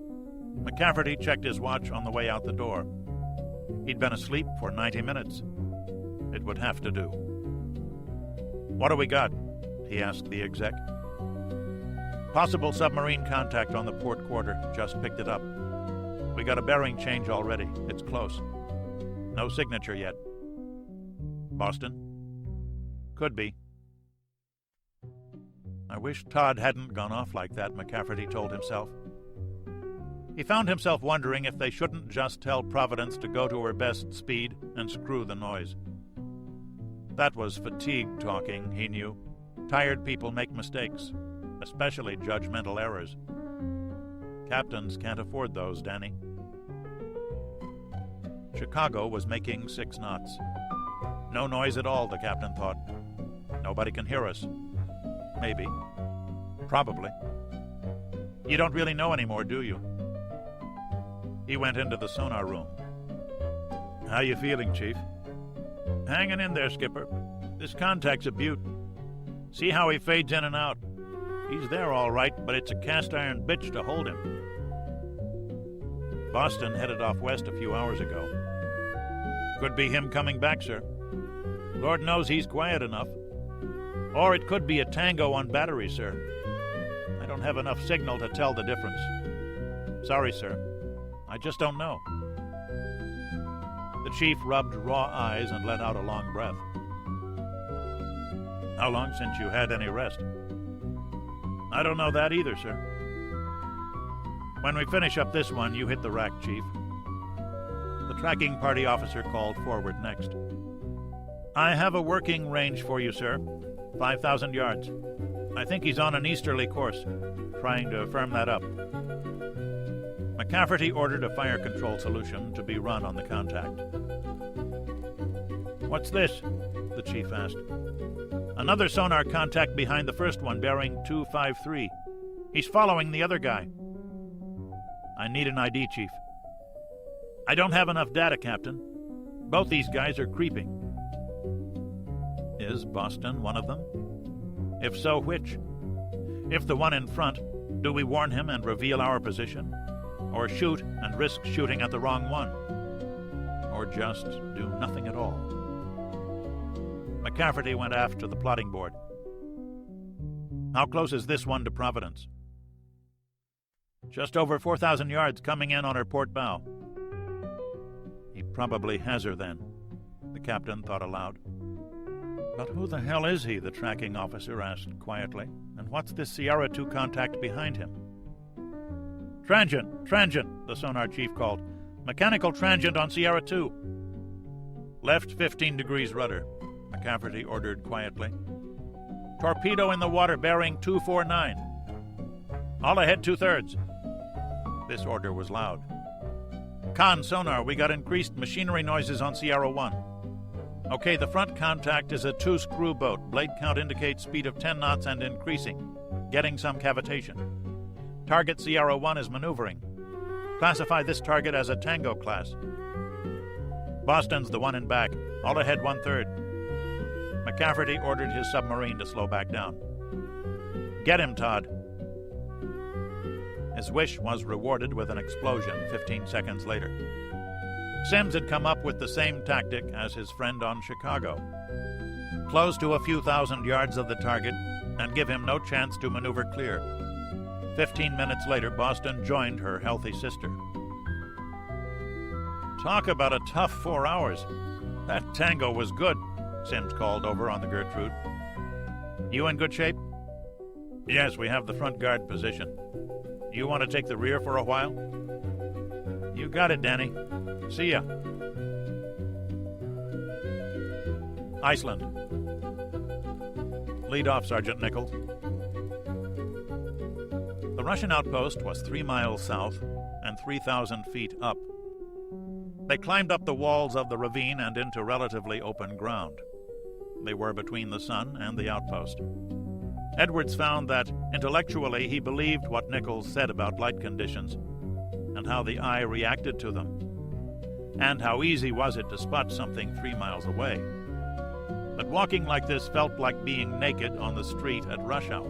McCafferty checked his watch on the way out the door. He'd been asleep for 90 minutes. It would have to do. What do we got? He asked the exec. Possible submarine contact on the port quarter. Just picked it up. We got a bearing change already. It's close. No signature yet. Boston? Could be. I wish Todd hadn't gone off like that, McCafferty told himself. He found himself wondering if they shouldn't just tell Providence to go to her best speed and screw the noise. That was fatigue talking, he knew. Tired people make mistakes, especially judgmental errors. Captains can't afford those, Danny. Chicago was making 6 knots. No noise at all, the captain thought. Nobody can hear us. Maybe. Probably. You don't really know anymore, do you? He went into the sonar room. How you feeling, Chief? Hanging in there, Skipper. This contact's a beaut. See how he fades in and out. He's there all right, but it's a cast-iron bitch to hold him. Boston headed off west a few hours ago. Could be him coming back, sir. Lord knows he's quiet enough. Or it could be a Tango on battery, sir. I don't have enough signal to tell the difference. Sorry, sir. I just don't know. The chief rubbed raw eyes and let out a long breath. How long since you had any rest? I don't know that either, sir. When we finish up this one, you hit the rack, Chief. The tracking party officer called forward next. I have a working range for you, sir. 5,000 yards. I think he's on an easterly course. Trying to firm that up. McCafferty ordered a fire control solution to be run on the contact. What's this? The chief asked. Another sonar contact behind the first one, bearing 253. He's following the other guy. I need an ID, Chief. I don't have enough data, Captain. Both these guys are creeping. Is Boston one of them? If so, which? If the one in front, do we warn him and reveal our position? Or shoot and risk shooting at the wrong one? Or just do nothing at all? McCafferty went aft to the plotting board. How close is this one to Providence? Just over 4,000 yards, coming in on her port bow. He probably has her then, the captain thought aloud. But who the hell is he, the tracking officer asked quietly, and what's this Sierra 2 contact behind him? Transient, the sonar chief called. Mechanical transient on Sierra 2. Left 15 degrees rudder, McCafferty ordered quietly. Torpedo in the water bearing 249. All ahead 2/3. This order was loud. Con, sonar, we got increased machinery noises on Sierra 1. Okay, the front contact is a 2-screw boat. Blade count indicates speed of 10 knots and increasing. Getting some cavitation. Target Sierra 1 is maneuvering. Classify this target as a Tango class. Boston's the one in back. All ahead 1/3. McCafferty ordered his submarine to slow back down. Get him, Todd. His wish was rewarded with an explosion 15 seconds later. Sims had come up with the same tactic as his friend on Chicago. Close to a few thousand yards of the target and give him no chance to maneuver clear. 15 minutes later, Boston joined her healthy sister. Talk about a tough 4 hours. That Tango was good, Sims called over on the Gertrude. You in good shape? Yes, we have the front guard position. You want to take the rear for a while? You got it, Danny. See ya. Iceland. Lead off, Sergeant Nichols. The Russian outpost was 3 miles south and 3,000 feet up. They climbed up the walls of the ravine and into relatively open ground. They were between the sun and the outpost. Edwards found that, intellectually, he believed what Nichols said about light conditions and how the eye reacted to them, and how easy was it to spot something 3 miles away. But walking like this felt like being naked on the street at rush hour.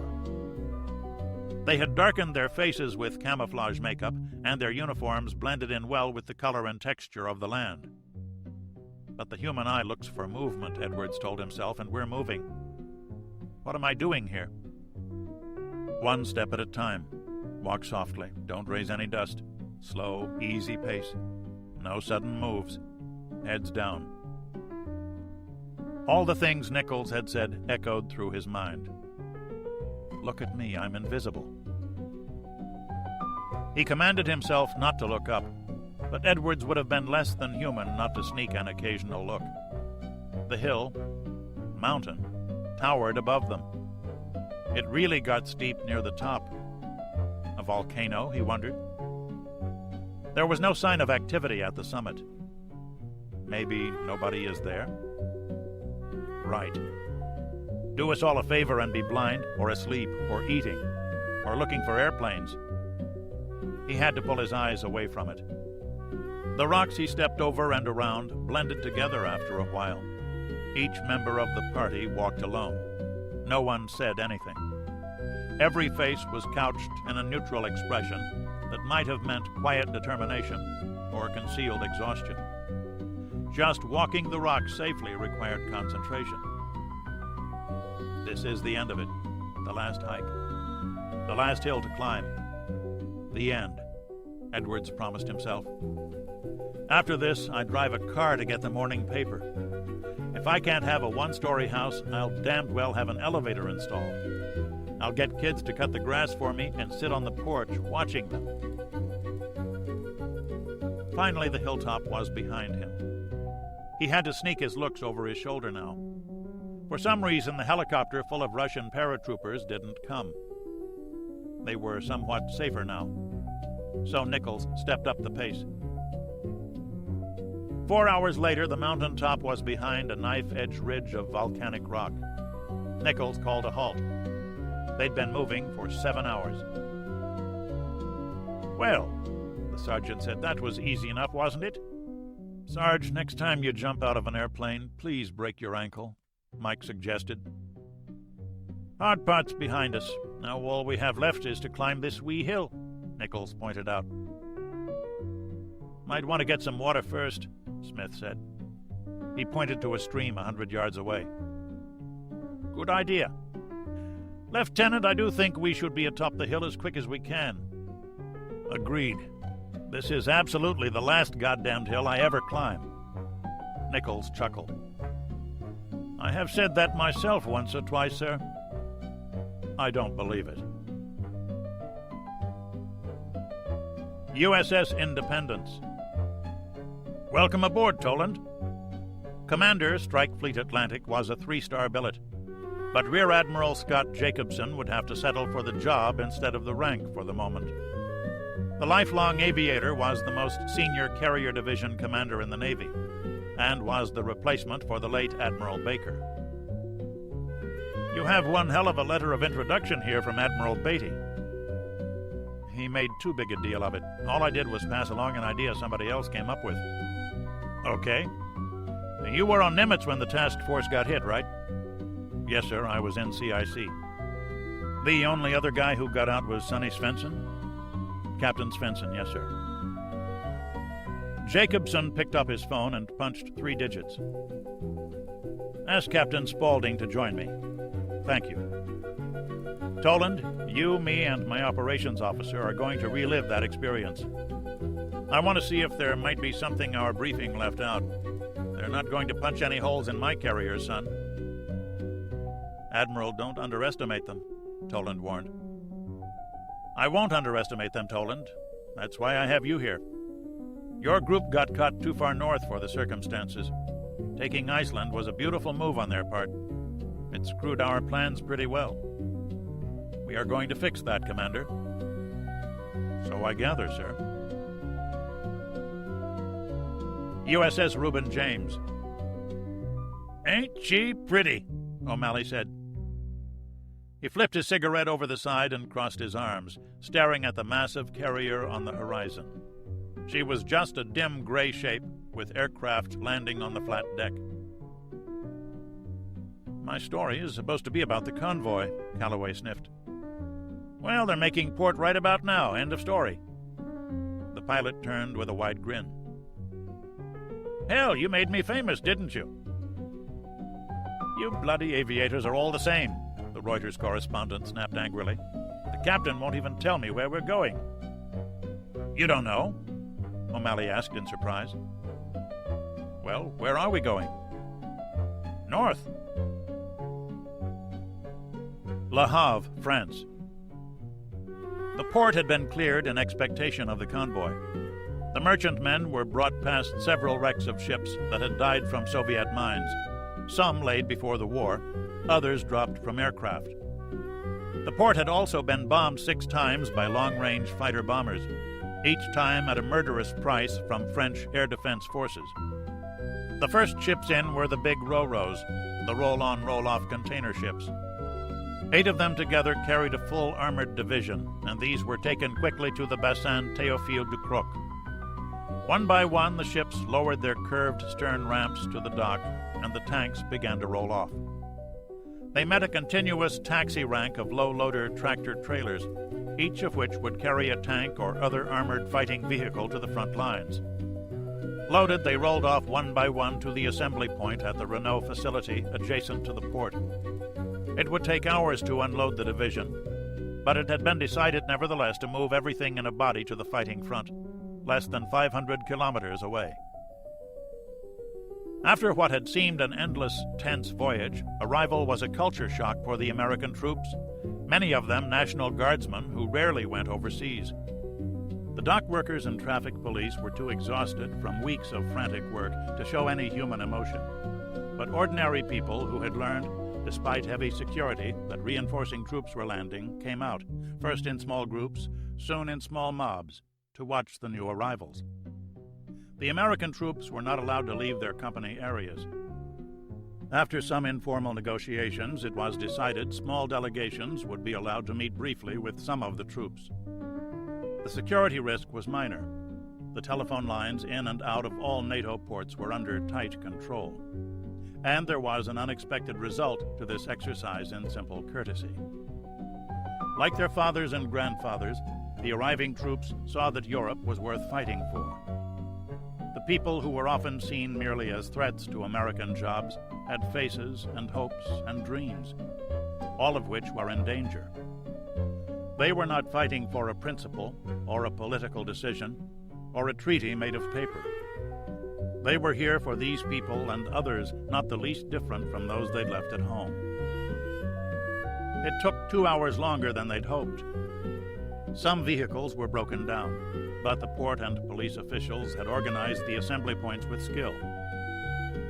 They had darkened their faces with camouflage makeup, and their uniforms blended in well with the color and texture of the land. But the human eye looks for movement, Edwards told himself, and we're moving. What am I doing here? One step at a time. Walk softly. Don't raise any dust. Slow, easy pace. No sudden moves. Heads down. All the things Nichols had said echoed through his mind. Look at me, I'm invisible. He commanded himself not to look up, but Edwards would have been less than human not to sneak an occasional look. The hill, mountain, towered above them. It really got steep near the top. A volcano, he wondered. There was no sign of activity at the summit. Maybe nobody is there? Right. Do us all a favor and be blind, or asleep, or eating, or looking for airplanes. He had to pull his eyes away from it. The rocks he stepped over and around blended together after a while. Each member of the party walked alone. No one said anything. Every face was couched in a neutral expression that might have meant quiet determination or concealed exhaustion. Just walking the rocks safely required concentration. This is the end of it, the last hike, the last hill to climb. The end, Edwards promised himself. After this, I drive a car to get the morning paper. If I can't have a one-story house, I'll damned well have an elevator installed. I'll get kids to cut the grass for me and sit on the porch watching them. Finally, the hilltop was behind him. He had to sneak his looks over his shoulder now. For some reason, the helicopter full of Russian paratroopers didn't come. They were somewhat safer now. So Nichols stepped up the pace. 4 hours later, the mountaintop was behind a knife-edge ridge of volcanic rock. Nichols called a halt. They'd been moving for 7 hours. Well, the sergeant said, that was easy enough, wasn't it? Sarge, next time you jump out of an airplane, please break your ankle, Mike suggested. Hard part's behind us. Now all we have left is to climb this wee hill, Nichols pointed out. Might want to get some water first, Smith said. He pointed to a stream 100 yards away. Good idea. Lieutenant, I do think we should be atop the hill as quick as we can. Agreed. This is absolutely the last goddamned hill I ever climb. Nichols chuckled. I have said that myself once or twice, sir. I don't believe it. USS Independence. Welcome aboard, Toland. Commander, Strike Fleet Atlantic, was a 3-star billet, but Rear Admiral Scott Jacobson would have to settle for the job instead of the rank for the moment. The lifelong aviator was the most senior carrier division commander in the Navy, and was the replacement for the late Admiral Baker. You have one hell of a letter of introduction here from Admiral Beatty. He made too big a deal of it. All I did was pass along an idea somebody else came up with. Okay. You were on Nimitz when the task force got hit, right? Yes, sir, I was in CIC. The only other guy who got out was Sonny Svensson? Captain Svensson, yes, sir. Jacobson picked up his phone and punched 3 digits. Ask Captain Spaulding to join me. Thank you. Toland, you, me, and my operations officer are going to relive that experience. I want to see if there might be something our briefing left out. They're not going to punch any holes in my carrier, son. Admiral, don't underestimate them, Toland warned. I won't underestimate them, Toland. That's why I have you here. Your group got caught too far north for the circumstances. Taking Iceland was a beautiful move on their part. It screwed our plans pretty well. We are going to fix that, Commander. So I gather, sir. USS Reuben James. Ain't she pretty? O'Malley said. He flipped his cigarette over the side and crossed his arms, staring at the massive carrier on the horizon. She was just a dim gray shape, with aircraft landing on the flat deck. My story is supposed to be about the convoy, Calloway sniffed. Well, they're making port right about now. End of story. The pilot turned with a wide grin. Hell, you made me famous, didn't you? You bloody aviators are all the same, the Reuters correspondent snapped angrily. The captain won't even tell me where we're going. You don't know? O'Malley asked in surprise. Well, where are we going? North. Le Havre, France. The port had been cleared in expectation of the convoy. The merchantmen were brought past several wrecks of ships that had died from Soviet mines. Some laid before the war, others dropped from aircraft. The port had also been bombed 6 times by long-range fighter bombers, each time at a murderous price from French air defense forces. The first ships in were the big Ro-Ros, the roll-on, roll-off container ships. 8 of them together carried a full armored division, and these were taken quickly to the Bassin Théophile du Croc. One by one, the ships lowered their curved stern ramps to the dock, and the tanks began to roll off. They met a continuous taxi rank of low-loader tractor-trailers, each of which would carry a tank or other armored fighting vehicle to the front lines. Loaded, they rolled off one by one to the assembly point at the Renault facility adjacent to the port. It would take hours to unload the division, but it had been decided nevertheless to move everything in a body to the fighting front, less than 500 kilometers away. After what had seemed an endless, tense voyage, arrival was a culture shock for the American troops, many of them National Guardsmen who rarely went overseas. The dock workers and traffic police were too exhausted from weeks of frantic work to show any human emotion. But ordinary people who had learned, despite heavy security, that reinforcing troops were landing came out, first in small groups, soon in small mobs, to watch the new arrivals. The American troops were not allowed to leave their company areas. After some informal negotiations, it was decided small delegations would be allowed to meet briefly with some of the troops. The security risk was minor. The telephone lines in and out of all NATO ports were under tight control. And there was an unexpected result to this exercise in simple courtesy. Like their fathers and grandfathers, the arriving troops saw that Europe was worth fighting for. The people who were often seen merely as threats to American jobs had faces and hopes and dreams, all of which were in danger. They were not fighting for a principle or a political decision or a treaty made of paper. They were here for these people and others not the least different from those they'd left at home. It took 2 hours longer than they'd hoped. Some vehicles were broken down, but the port and police officials had organized the assembly points with skill.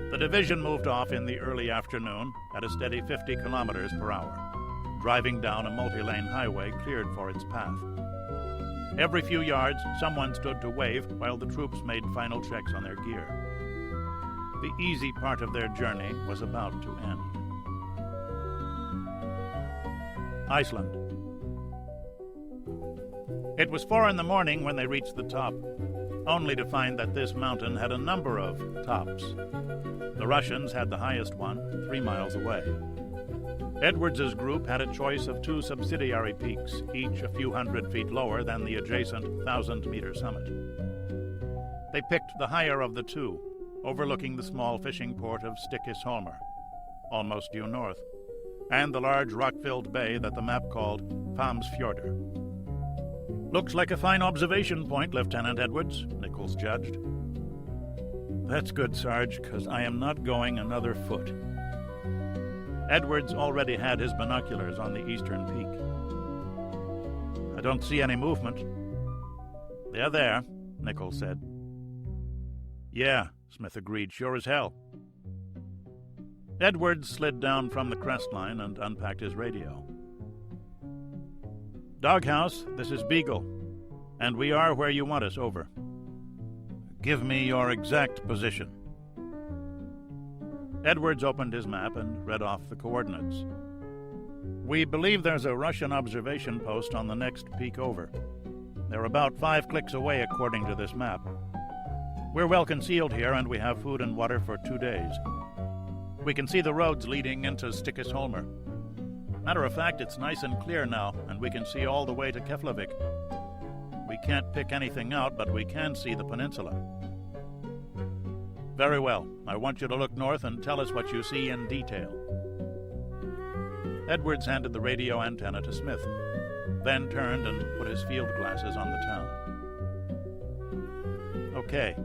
The division moved off in the early afternoon at a steady 50 kilometers per hour, driving down a multi-lane highway cleared for its path. Every few yards, someone stood to wave while the troops made final checks on their gear. The easy part of their journey was about to end. Iceland. It was 4 a.m. when they reached the top, only to find that this mountain had a number of tops. The Russians had the highest one, 3 miles away. Edwards's group had a choice of 2 subsidiary peaks, each a few hundred feet lower than the adjacent 1,000-meter summit. They picked the higher of the 2, overlooking the small fishing port of Stikkisholmer, almost due north, and the large rock-filled bay that the map called Famsfjordur. "Looks like a fine observation point, Lieutenant Edwards," Nichols judged. "That's good, Sarge, because I am not going another foot." Edwards already had his binoculars on the eastern peak. "I don't see any movement." "They're there," Nichols said. "Yeah," Smith agreed, "sure as hell." Edwards slid down from the crest line and unpacked his radio. "Doghouse, this is Beagle, and we are where you want us, over. Give me your exact position." Edwards opened his map and read off the coordinates. "We believe there's a Russian observation post on the next peak over. They're about 5 clicks away according to this map. We're well concealed here, and we have food and water for 2 days. We can see the roads leading into Stikkisholmer. Matter of fact, it's nice and clear now, and we can see all the way to Keflavik. We can't pick anything out, but we can see the peninsula." "Very well. I want you to look north and tell us what you see in detail." Edwards handed the radio antenna to Smith, then turned and put his field glasses on the town. okay.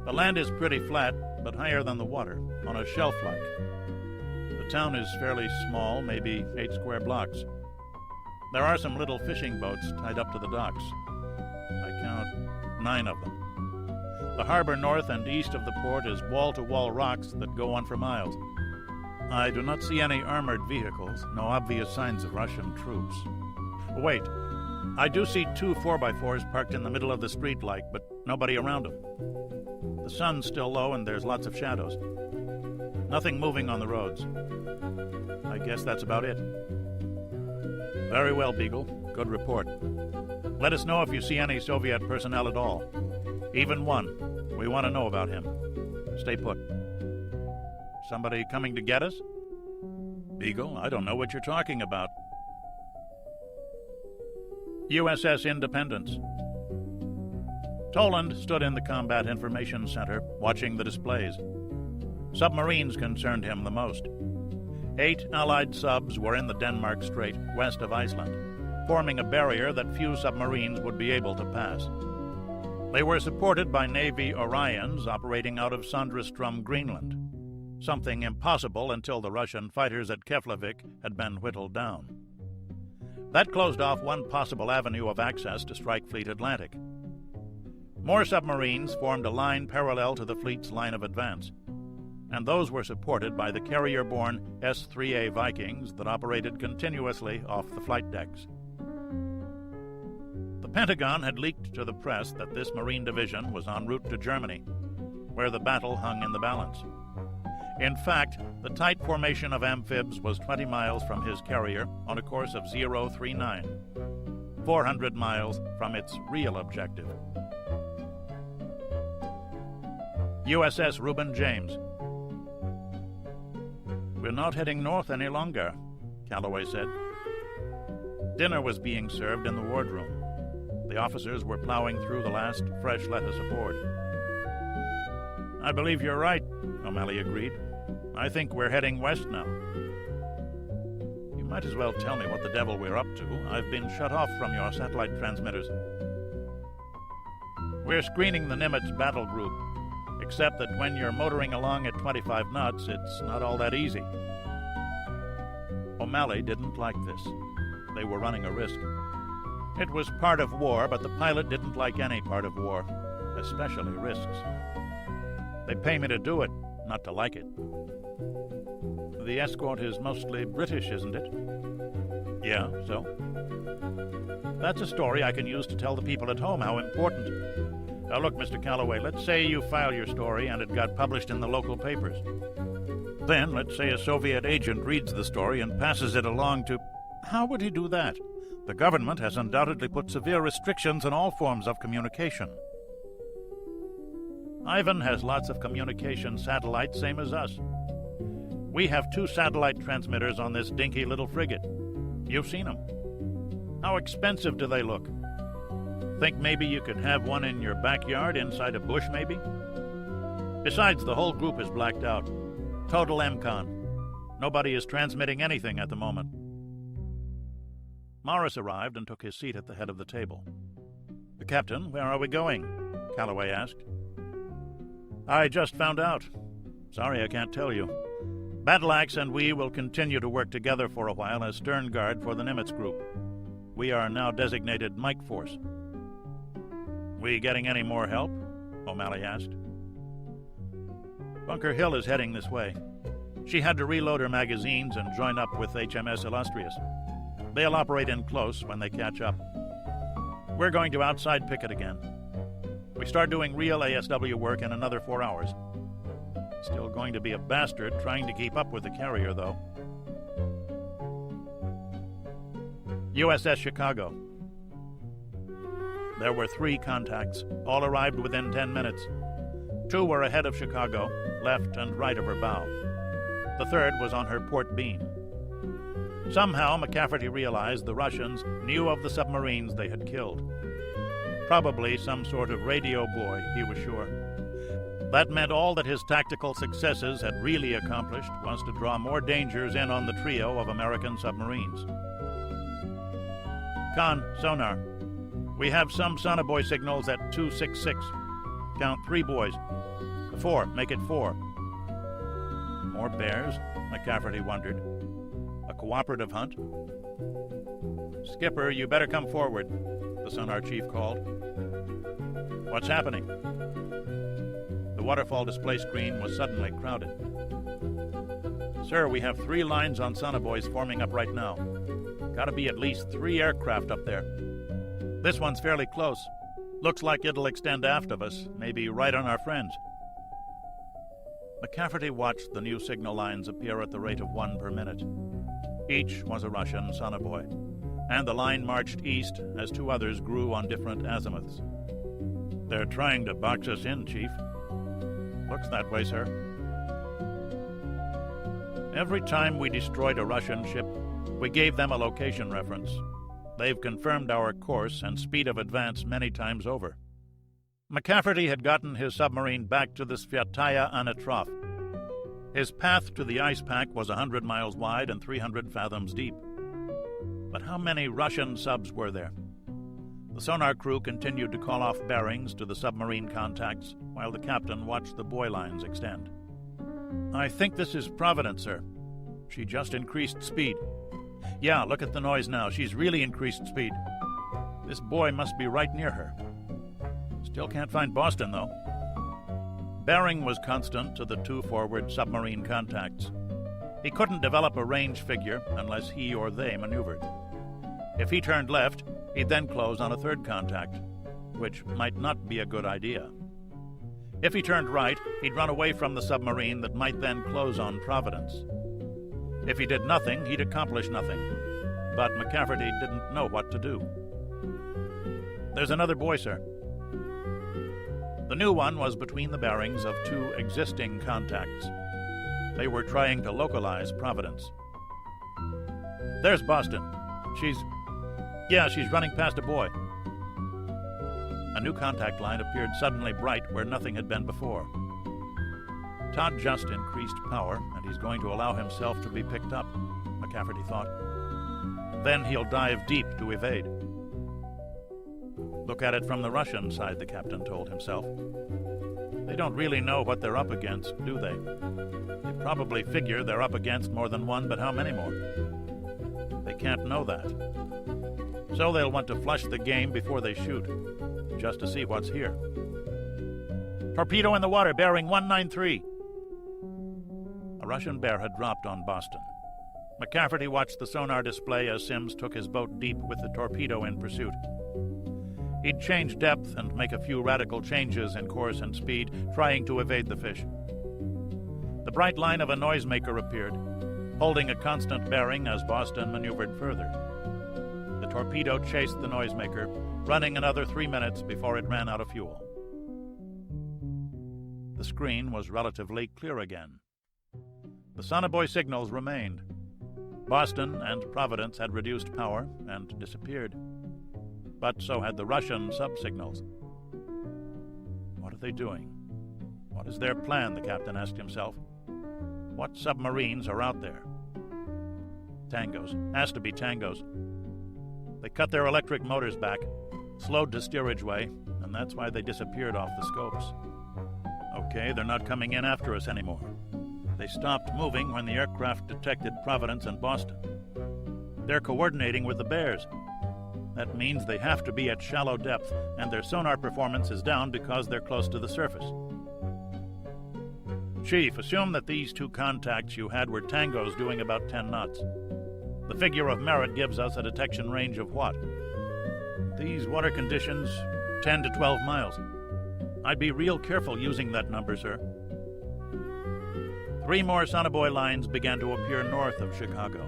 The land is pretty flat, but higher than the water, on a shelf-like. The town is fairly small, maybe 8 square blocks. There are some little fishing boats tied up to the docks. I count 9 of them. The harbor north and east of the port is wall-to-wall rocks that go on for miles. I do not see any armored vehicles, no obvious signs of Russian troops. Wait, I do see 2 4x4s parked in the middle of the street but nobody around them. The sun's still low and there's lots of shadows. Nothing moving on the roads. I guess that's about it. Very well, Beagle. Good report. Let us know if you see any Soviet personnel at all. Even one. We want to know about him. Stay put. Somebody coming to get us? Beagle, I don't know what you're talking about. USS Independence. Toland stood in the Combat Information Center, watching the displays. Submarines concerned him the most. 8 Allied subs were in the Denmark Strait, west of Iceland, forming a barrier that few submarines would be able to pass. They were supported by Navy Orions operating out of Sandrestrom, Greenland, something impossible until the Russian fighters at Keflavik had been whittled down. That closed off one possible avenue of access to Strike Fleet Atlantic. More submarines formed a line parallel to the fleet's line of advance, and those were supported by the carrier-borne S-3A Vikings that operated continuously off the flight decks. The Pentagon had leaked to the press that this Marine division was en route to Germany, where the battle hung in the balance. In fact, the tight formation of amphibs was 20 miles from his carrier on a course of 039, 400 miles from its real objective. USS Reuben James. We're not heading north any longer, Calloway said. Dinner was being served in the wardroom. The officers were plowing through the last fresh lettuce aboard. I believe you're right, O'Malley agreed. I think we're heading west now. You might as well tell me what the devil we're up to. I've been shut off from your satellite transmitters. We're screening the Nimitz battle group, except that when you're motoring along at 25 knots, it's not all that easy. O'Malley didn't like this. They were running a risk. It was part of war, but the pilot didn't like any part of war, especially risks. They pay me to do it, not to like it. The escort is mostly British, isn't it? Yeah, so? That's a story I can use to tell the people at home how important. Now look, Mr. Calloway, let's say you file your story and it got published in the local papers. Then, let's say a Soviet agent reads the story and passes it along to... How would he do that? The government has undoubtedly put severe restrictions on all forms of communication. Ivan has lots of communication satellites, same as us. We have 2 satellite transmitters on this dinky little frigate. You've seen them. How expensive do they look? Think maybe you could have one in your backyard inside a bush, maybe? Besides, the whole group is blacked out. Total MCON. Nobody is transmitting anything at the moment. Morris arrived and took his seat at the head of the table. Captain, where are we going? Calloway asked. I just found out. Sorry, I can't tell you. Battleaxe and we will continue to work together for a while as stern guard for the Nimitz group. We are now designated Mike Force. We getting any more help? O'Malley asked. Bunker Hill is heading this way. She had to reload her magazines and join up with HMS Illustrious. They'll operate in close when they catch up. We're going to outside picket again. We start doing real ASW work in another 4 hours. Still going to be a bastard trying to keep up with the carrier, though. USS Chicago. There were 3 contacts. All arrived within 10 minutes. 2 were ahead of Chicago, left and right of her bow. The 3rd was on her port beam. Somehow, McCafferty realized the Russians knew of the submarines they had killed. Probably some sort of radio boy, he was sure. That meant all that his tactical successes had really accomplished was to draw more dangers in on the trio of American submarines. Con, sonar. We have some sonobuoy signals at 266. Count 3 boys. 4. Make it 4. More bears? McCafferty wondered. A cooperative hunt? Skipper, you better come forward, the sonar chief called. What's happening? The waterfall display screen was suddenly crowded. Sir, we have 3 lines on sonobuoys forming up right now. Gotta be at least 3 aircraft up there. This one's fairly close. Looks like it'll extend aft of us, maybe right on our friends. McCafferty watched the new signal lines appear at the rate of 1 per minute. Each was a Russian sonobuoy, and the line marched east as 2 others grew on different azimuths. They're trying to box us in, Chief. Looks that way, sir. Every time we destroyed a Russian ship, we gave them a location reference. They've confirmed our course and speed of advance many times over. McCafferty had gotten his submarine back to the Svyataya Anatrof. His path to the ice pack was 100 miles wide and 300 fathoms deep. But how many Russian subs were there? The sonar crew continued to call off bearings to the submarine contacts while the captain watched the buoy lines extend. I think this is Providence, sir. She just increased speed. Yeah, look at the noise now. She's really increased speed. This buoy must be right near her. Still can't find Boston, though. Bearing was constant to the 2 forward submarine contacts. He couldn't develop a range figure unless he or they maneuvered. If he turned left, he'd then close on a 3rd contact, which might not be a good idea. If he turned right, he'd run away from the submarine that might then close on Providence. If he did nothing, he'd accomplish nothing. But McCafferty didn't know what to do. There's another buoy, sir. The new one was between the bearings of 2 existing contacts. They were trying to localize Providence. There's Boston. She's running past a buoy. A new contact line appeared suddenly bright where nothing had been before. Todd just increased power, and he's going to allow himself to be picked up, McCafferty thought. Then he'll dive deep to evade. Look at it from the Russian side, the captain told himself. They don't really know what they're up against, do they? They probably figure they're up against more than one, but how many more? They can't know that. So they'll want to flush the game before they shoot, just to see what's here. Torpedo in the water, bearing 193. A Russian bear had dropped on Boston. McCafferty watched the sonar display as Sims took his boat deep with the torpedo in pursuit. He'd change depth and make a few radical changes in course and speed, trying to evade the fish. The bright line of a noisemaker appeared, holding a constant bearing as Boston maneuvered further. The torpedo chased the noisemaker, running another 3 minutes before it ran out of fuel. The screen was relatively clear again. The sonobuoy signals remained. Boston and Providence had reduced power and disappeared. But so had the Russian sub-signals. What are they doing? What is their plan, the captain asked himself. What submarines are out there? Tangos. Has to be Tangos. They cut their electric motors back, slowed to steerage way, and that's why they disappeared off the scopes. Okay, they're not coming in after us anymore. They stopped moving when the aircraft detected Providence and Boston. They're coordinating with the bears. That means they have to be at shallow depth, and their sonar performance is down because they're close to the surface. Chief, assume that these 2 contacts you had were Tangos doing about 10 knots. The figure of merit gives us a detection range of what? These water conditions, 10 to 12 miles. I'd be real careful using that number, sir. 3 more sonobuoy lines began to appear north of Chicago.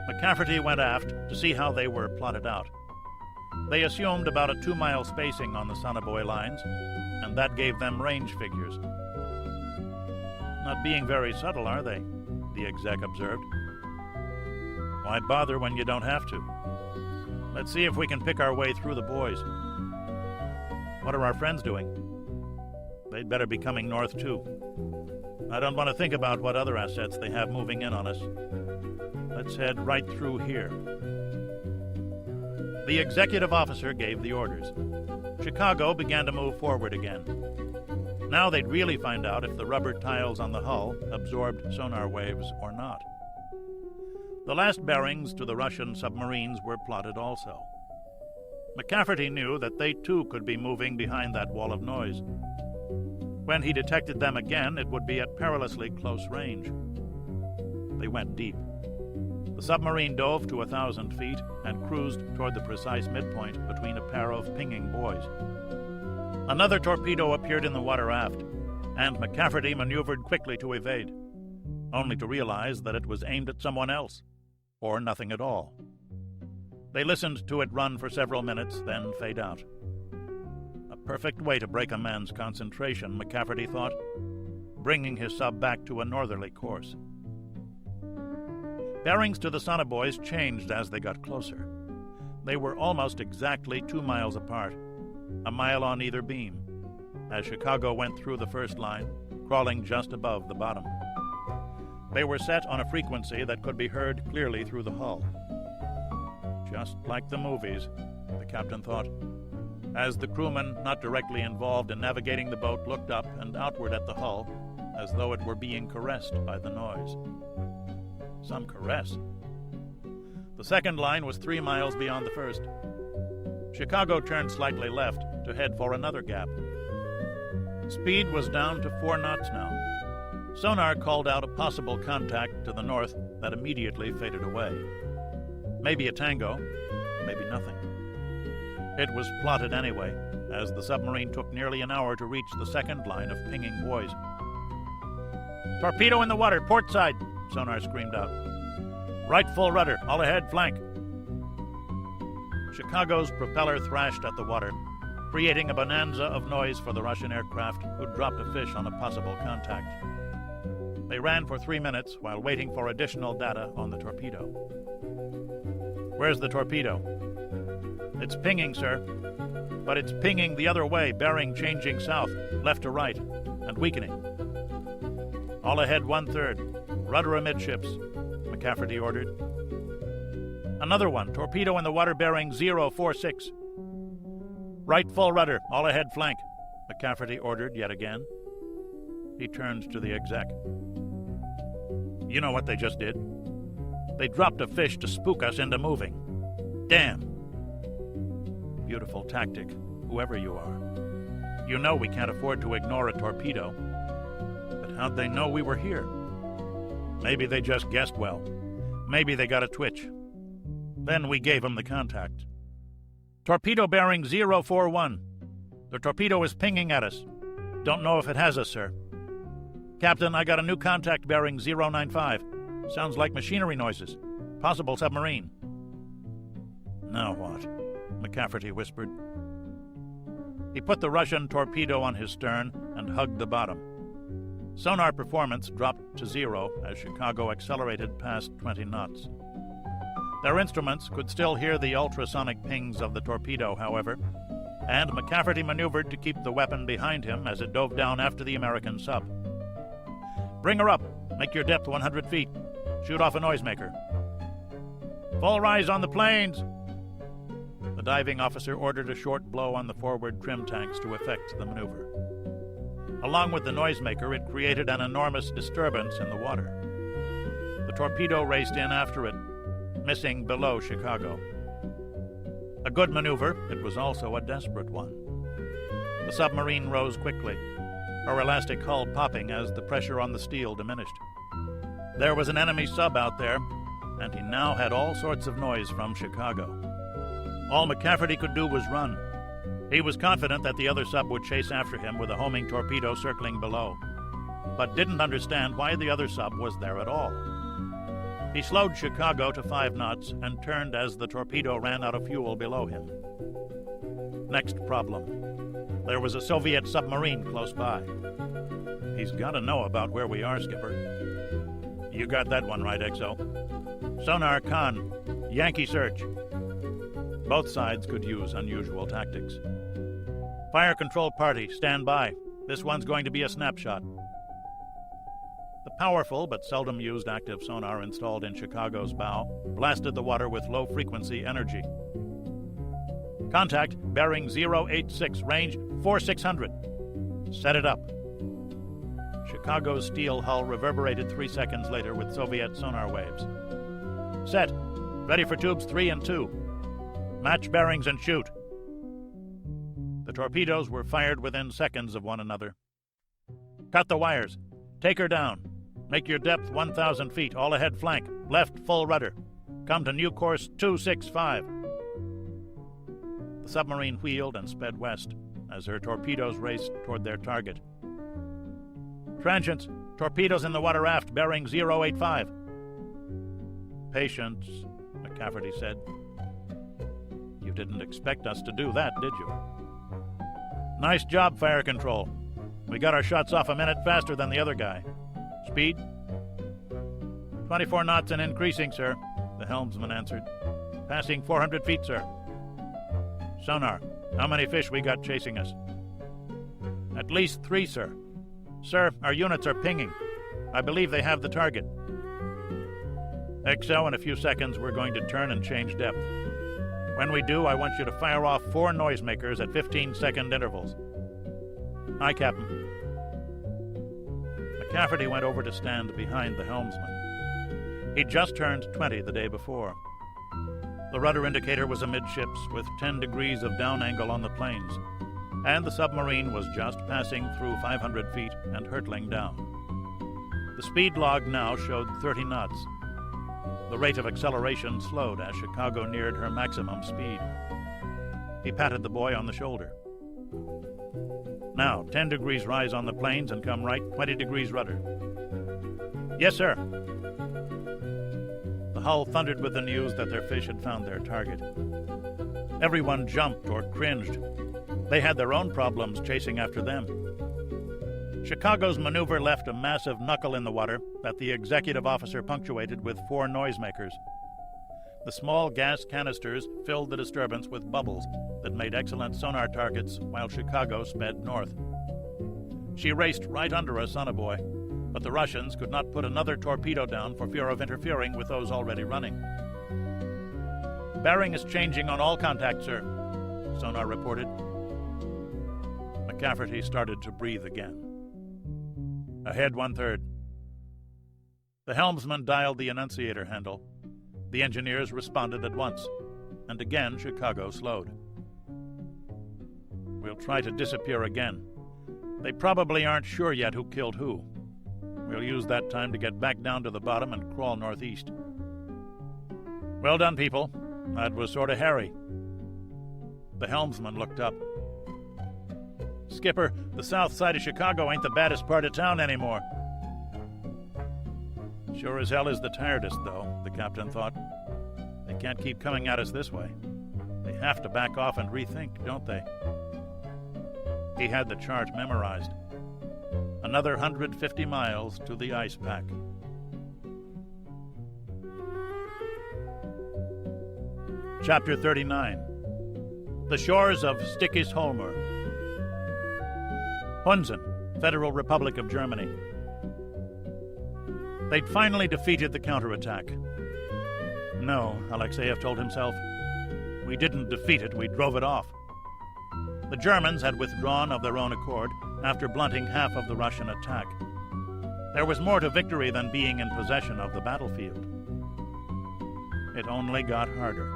McCafferty went aft to see how they were plotted out. They assumed about a 2-mile spacing on the sonobuoy lines, and that gave them range figures. Not being very subtle, are they? The exec observed. Why bother when you don't have to? Let's see if we can pick our way through the buoys. What are our friends doing? They'd better be coming north, too. I don't want to think about what other assets they have moving in on us. Let's head right through here. The executive officer gave the orders. Chicago began to move forward again. Now they'd really find out if the rubber tiles on the hull absorbed sonar waves or not. The last bearings to the Russian submarines were plotted also. McCafferty knew that they too could be moving behind that wall of noise. When he detected them again, it would be at perilously close range. They went deep. The submarine dove to 1,000 feet and cruised toward the precise midpoint between a pair of pinging buoys. Another torpedo appeared in the water aft, and McCafferty maneuvered quickly to evade, only to realize that it was aimed at someone else, or nothing at all. They listened to it run for several minutes, then fade out. A perfect way to break a man's concentration, McCafferty thought, bringing his sub back to a northerly course. Bearings to the sonobuoys changed as they got closer. They were almost exactly 2 miles apart, a mile on either beam, as Chicago went through the first line, crawling just above the bottom. They were set on a frequency that could be heard clearly through the hull. Just like the movies, the captain thought, as the crewman not directly involved in navigating the boat looked up and outward at the hull, as though it were being caressed by the noise. Some caress. The second line was 3 miles beyond the first. Chicago turned slightly left to head for another gap. Speed was down to 4 knots now. Sonar called out a possible contact to the north that immediately faded away. Maybe a tango, maybe nothing. It was plotted anyway, as the submarine took nearly an hour to reach the second line of pinging buoys. "Torpedo in the water, port side!" Sonar screamed out. "Right full rudder, all ahead, flank!" Chicago's propeller thrashed at the water, creating a bonanza of noise for the Russian aircraft who'd dropped a fish on a possible contact. They ran for 3 minutes while waiting for additional data on the torpedo. "Where's the torpedo?" "It's pinging, sir. But it's pinging the other way, bearing changing south, left to right, and weakening." "All ahead 1/3. Rudder amidships," McCafferty ordered. "Another one, torpedo in the water bearing 046. "Right full rudder, all ahead flank," McCafferty ordered yet again. He turned to the exec. "You know what they just did? They dropped a fish to spook us into moving. Damn!" "Beautiful tactic, whoever you are. You know we can't afford to ignore a torpedo. But how'd they know we were here? Maybe they just guessed well. Maybe they got a twitch. Then we gave them the contact. Torpedo bearing 041. The torpedo is pinging at us. Don't know if it has us, sir. Captain, I got a new contact bearing 095. Sounds like machinery noises. Possible submarine." "Now what?" McCafferty whispered. He put the Russian torpedo on his stern and hugged the bottom. Sonar performance dropped to 0 as Chicago accelerated past 20 knots. Their instruments could still hear the ultrasonic pings of the torpedo, however, and McCafferty maneuvered to keep the weapon behind him as it dove down after the American sub. "Bring her up. Make your depth 100 feet. Shoot off a noisemaker." "Full rise on the planes!" The diving officer ordered a short blow on the forward trim tanks to effect the maneuver. Along with the noisemaker, it created an enormous disturbance in the water. The torpedo raced in after it, missing below Chicago. A good maneuver, it was also a desperate one. The submarine rose quickly, her elastic hull popping as the pressure on the steel diminished. There was an enemy sub out there, and he now had all sorts of noise from Chicago. All McCafferty could do was run. He was confident that the other sub would chase after him with a homing torpedo circling below, but didn't understand why the other sub was there at all. He slowed Chicago to 5 knots and turned as the torpedo ran out of fuel below him. Next problem. There was a Soviet submarine close by. "He's got to know about where we are, Skipper." "You got that one right, XO. Sonar con. Yankee search." Both sides could use unusual tactics. "Fire control party, stand by. This one's going to be a snapshot." The powerful but seldom used active sonar installed in Chicago's bow blasted the water with low-frequency energy. Contact, bearing 086, range 4600. Set it up. Chicago's steel hull reverberated 3 seconds later with Soviet sonar waves. Set. Ready for tubes 3 and 2. Match bearings and shoot. The torpedoes were fired within seconds of one another. Cut the wires. Take her down. Make your depth 1,000 feet, all ahead flank. Left full rudder. Come to new course 265. The submarine wheeled and sped west as her torpedoes raced toward their target. Transients, torpedoes in the water aft, bearing 085. Patience, McCafferty said. You didn't expect us to do that, did you? Nice job, fire control. We got our shots off a minute faster than the other guy. Speed? 24 knots and increasing, sir, the helmsman answered. Passing 400 feet, sir. Sonar, how many fish we got chasing us? At least 3, sir. Sir, our units are pinging. I believe they have the target. XO, in a few seconds, we're going to turn and change depth. When we do, I want you to fire off 4 noisemakers at 15-second intervals. Aye, Captain. McCafferty went over to stand behind the helmsman. He'd just turned 20 the day before. The rudder indicator was amidships with 10 degrees of down angle on the planes, and the submarine was just passing through 500 feet and hurtling down. The speed log now showed 30 knots. The rate of acceleration slowed as Chicago neared her maximum speed. He patted the boy on the shoulder. Now, 10 degrees rise on the planes and come right, 20 degrees rudder. Yes, sir. The hull thundered with the news that their fish had found their target. Everyone jumped or cringed. They had their own problems chasing after them. Chicago's maneuver left a massive knuckle in the water that the executive officer punctuated with 4 noisemakers. The small gas canisters filled the disturbance with bubbles that made excellent sonar targets while Chicago sped north. She raced right under a sonobuoy, but the Russians could not put another torpedo down for fear of interfering with those already running. Bearing is changing on all contact, sir, sonar reported. McCafferty started to breathe again. Ahead 1/3. The helmsman dialed the annunciator handle. The engineers responded at once, and again Chicago slowed. We'll try to disappear again. They probably aren't sure yet who killed who. We'll use that time to get back down to the bottom and crawl northeast. Well done, people. That was sort of hairy. The helmsman looked up. Skipper, the south side of Chicago ain't the baddest part of town anymore. Sure as hell is the tiredest, though, the captain thought. They can't keep coming at us this way. They have to back off and rethink, don't they? He had the chart memorized. Another 150 miles to the ice pack. Chapter 39. The shores of Stickisholmer. Hunsen, Federal Republic of Germany. They'd finally defeated the counterattack. No, Alexeyev told himself. We didn't defeat it, we drove it off. The Germans had withdrawn of their own accord after blunting half of the Russian attack. There was more to victory than being in possession of the battlefield. It only got harder.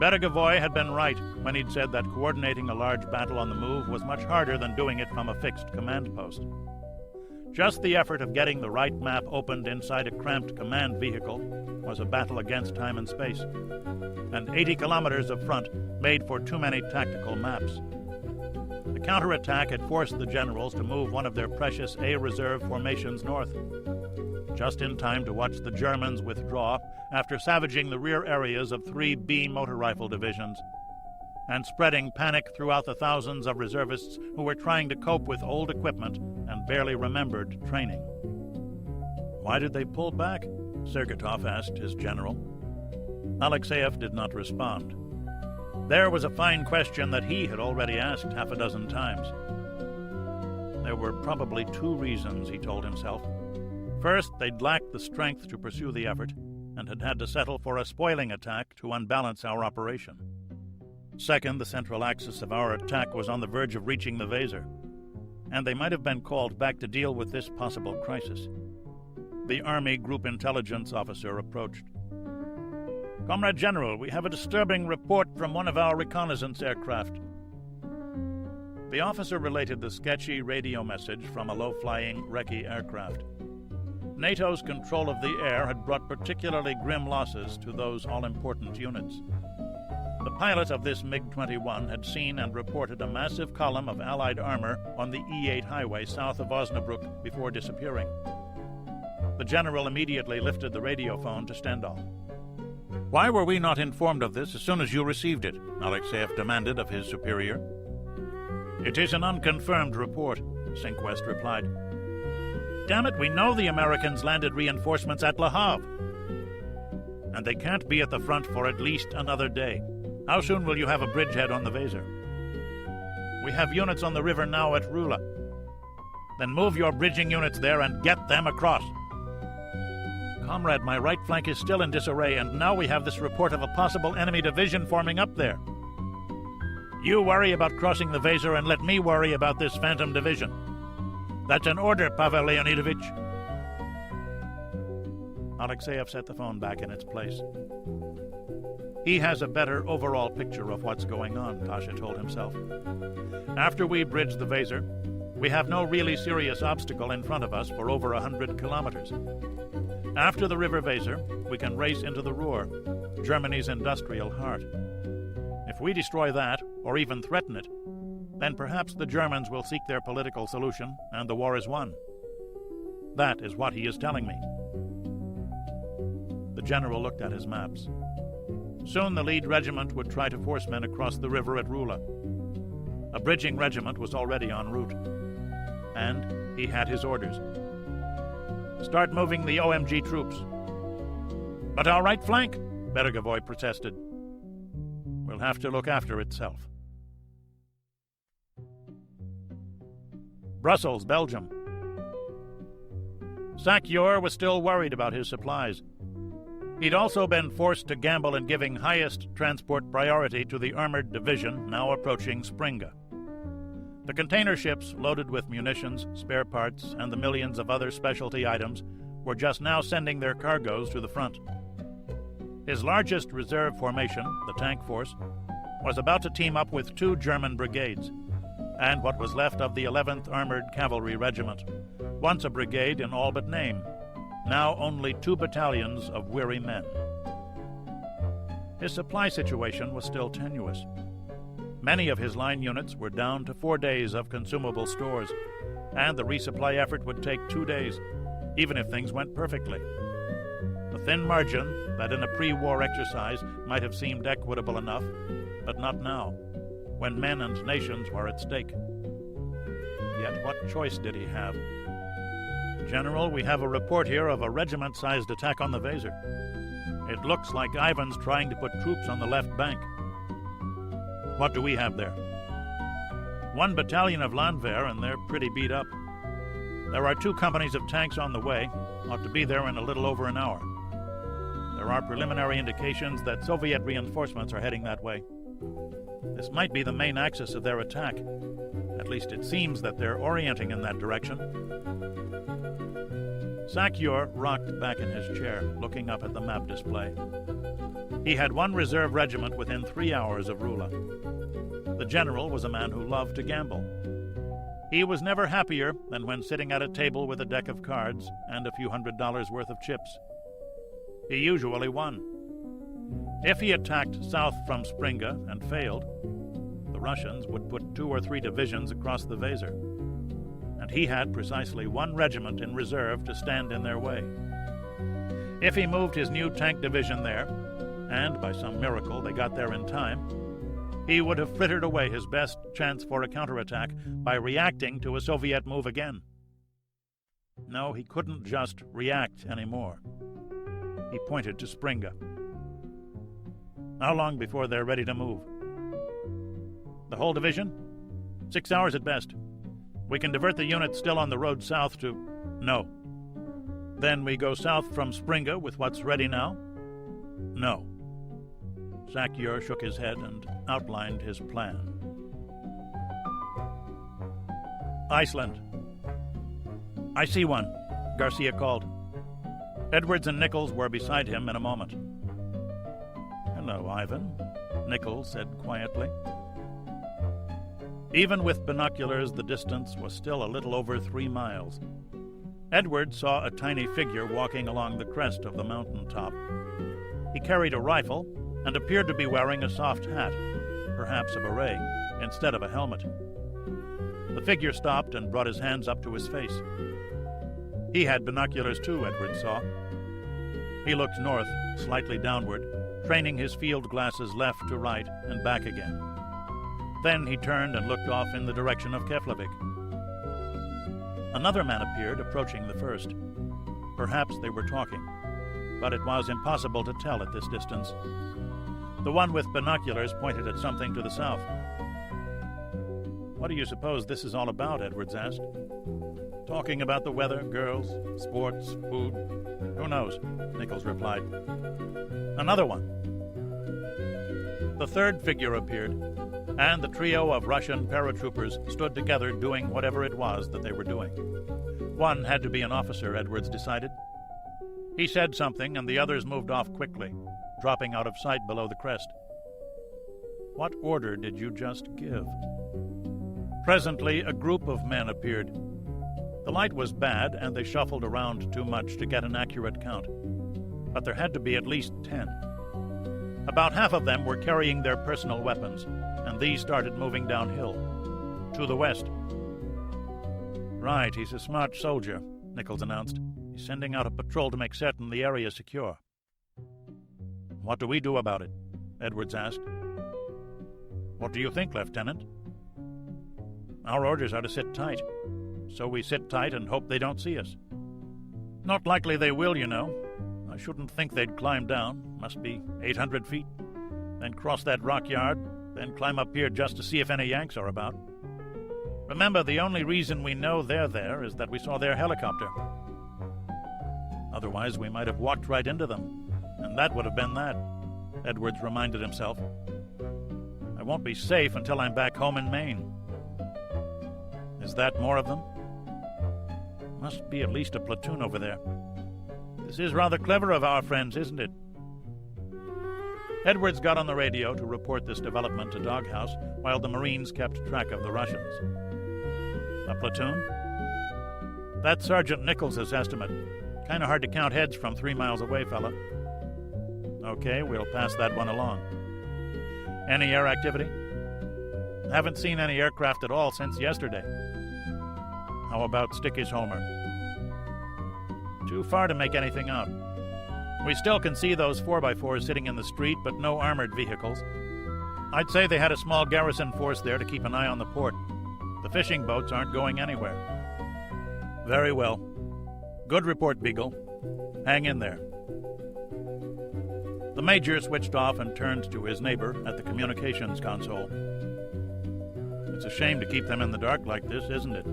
Beregovoy had been right when he'd said that coordinating a large battle on the move was much harder than doing it from a fixed command post. Just the effort of getting the right map opened inside a cramped command vehicle was a battle against time and space, and 80 kilometers of front made for too many tactical maps. The counterattack had forced the generals to move one of their precious A Reserve formations north, just in time to watch the Germans withdraw after savaging the rear areas of 3 B motor rifle divisions and spreading panic throughout the thousands of reservists who were trying to cope with old equipment and barely remembered training. Why did they pull back? Sergetov asked his general. Alexeyev did not respond. There was a fine question that he had already asked half a dozen times. There were probably 2 reasons, he told himself. First, they'd lacked the strength to pursue the effort and had had to settle for a spoiling attack to unbalance our operation. Second, the central axis of our attack was on the verge of reaching the Weser, and they might have been called back to deal with this possible crisis. The Army Group Intelligence Officer approached. "Comrade General, we have a disturbing report from one of our reconnaissance aircraft." The officer related the sketchy radio message from a low-flying Recce aircraft. NATO's control of the air had brought particularly grim losses to those all-important units. The pilot of this MiG-21 had seen and reported a massive column of Allied armor on the E8 highway south of Osnabrück before disappearing. The general immediately lifted the radiophone to Stendhal. "Why were we not informed of this as soon as you received it?" Alexeyev demanded of his superior. "It is an unconfirmed report," Sinquest replied. "Damn it, we know the Americans landed reinforcements at Le Havre. And they can't be at the front for at least another day. How soon will you have a bridgehead on the Weser?" "We have units on the river now at Rula." "Then move your bridging units there and get them across." "Comrade, my right flank is still in disarray, and now we have this report of a possible enemy division forming up there." "You worry about crossing the Weser and let me worry about this phantom division." "That's an order, Pavel Leonidovich." Alexeyev set the phone back in its place. He has a better overall picture of what's going on, Tasha told himself. After we bridge the Weser, we have no really serious obstacle in front of us for over 100 kilometers. After the river Weser, we can race into the Ruhr, Germany's industrial heart. If we destroy that, or even threaten it, then perhaps the Germans will seek their political solution and the war is won. That is what he is telling me. The general looked at his maps. Soon the lead regiment would try to force men across the river at Rula. A bridging regiment was already en route. And he had his orders. "Start moving the OMG troops." "But our right flank," Beregevoy protested. "Will have to look after itself." Brussels, Belgium. Sack-Yor was still worried about his supplies. He'd also been forced to gamble in giving highest transport priority to the armored division now approaching Springa. The container ships loaded with munitions, spare parts, and the millions of other specialty items were just now sending their cargoes to the front. His largest reserve formation, the tank force, was about to team up with 2 German brigades, and what was left of the 11th Armored Cavalry Regiment, once a brigade in all but name, now only 2 battalions of weary men. His supply situation was still tenuous. Many of his line units were down to 4 days of consumable stores, and the resupply effort would take 2 days, even if things went perfectly. A thin margin that in a pre-war exercise might have seemed equitable enough, but not now, when men and nations were at stake. Yet what choice did he have? "General, we have a report here of a regiment-sized attack on the Weser. It looks like Ivan's trying to put troops on the left bank." "What do we have there?" 1 battalion of Landwehr, and they're pretty beat up. There are 2 companies of tanks on the way, ought to be there in a little over an hour. There are preliminary indications that Soviet reinforcements are heading that way. This might be the main axis of their attack. At least it seems that they're orienting in that direction. Sack-Yor rocked back in his chair, looking up at the map display. He had 1 reserve regiment within 3 hours of Rula. The general was a man who loved to gamble. He was never happier than when sitting at a table with a deck of cards and a few $100s worth of chips. He usually won. If he attacked south from Springa and failed, the Russians would put 2 or 3 divisions across the Weser, and he had precisely 1 regiment in reserve to stand in their way. If he moved his new tank division there, and by some miracle they got there in time, he would have frittered away his best chance for a counterattack by reacting to a Soviet move again. No, he couldn't just react anymore. He pointed to Springa. "How long before they're ready to move?" "The whole division? 6 hours at best. We can divert the units still on the road south to..." "No." "Then we go south from Springa with what's ready now?" "No." Zakier shook his head and outlined his plan. Iceland. I see one, Garcia called. Edwards and Nichols were beside him in a moment. Hello, Ivan, Nichols said quietly. Even with binoculars, the distance was still a little over 3 miles. Edwards saw a tiny figure walking along the crest of the mountain top. He carried a rifle and appeared to be wearing a soft hat, perhaps a beret, instead of a helmet. The figure stopped and brought his hands up to his face. He had binoculars too, Edwards saw. He looked north, slightly downward, training his field glasses left to right and back again. Then he turned and looked off in the direction of Keflavik. Another man appeared, approaching the first. Perhaps they were talking, but it was impossible to tell at this distance. The one with binoculars pointed at something to the south. What do you suppose this is all about? Edwards asked. Talking about the weather, girls, sports, food. Who knows? Nichols replied. Another one. The third figure appeared, and the trio of Russian paratroopers stood together doing whatever it was that they were doing. One had to be an officer, Edwards decided. He said something, and the others moved off quickly, dropping out of sight below the crest. What order did you just give? Presently, a group of men appeared. The light was bad, and they shuffled around too much to get an accurate count. But there had to be at least 10. About half of them were carrying their personal weapons, and these started moving downhill, to the west. Right, he's a smart soldier, Nichols announced. He's sending out a patrol to make certain the area is secure. What do we do about it? Edwards asked. What do you think, Lieutenant? Our orders are to sit tight. So we sit tight and hope they don't see us. Not likely they will, you know. I shouldn't think they'd climb down. Must be 800 feet. Then cross that rock yard, then climb up here just to see if any Yanks are about. Remember, the only reason we know they're there is that we saw their helicopter. Otherwise, we might have walked right into them, and that would have been that, Edwards reminded himself. I won't be safe until I'm back home in Maine. Is that more of them? Must be at least a platoon over there. This is rather clever of our friends, isn't it? Edwards got on the radio to report this development to Doghouse, while the Marines kept track of the Russians. A platoon? That's Sergeant Nichols' estimate. Kind of hard to count heads from 3 miles away, fella. Okay, we'll pass that one along. Any air activity? Haven't seen any aircraft at all since yesterday. How about Stickisholmer? Too far to make anything out. We still can see those 4x4s sitting in the street, but no armored vehicles. I'd say they had a small garrison force there to keep an eye on the port. The fishing boats aren't going anywhere. Very well. Good report, Beagle. Hang in there. The Major switched off and turned to his neighbor at the communications console. It's a shame to keep them in the dark like this, isn't it?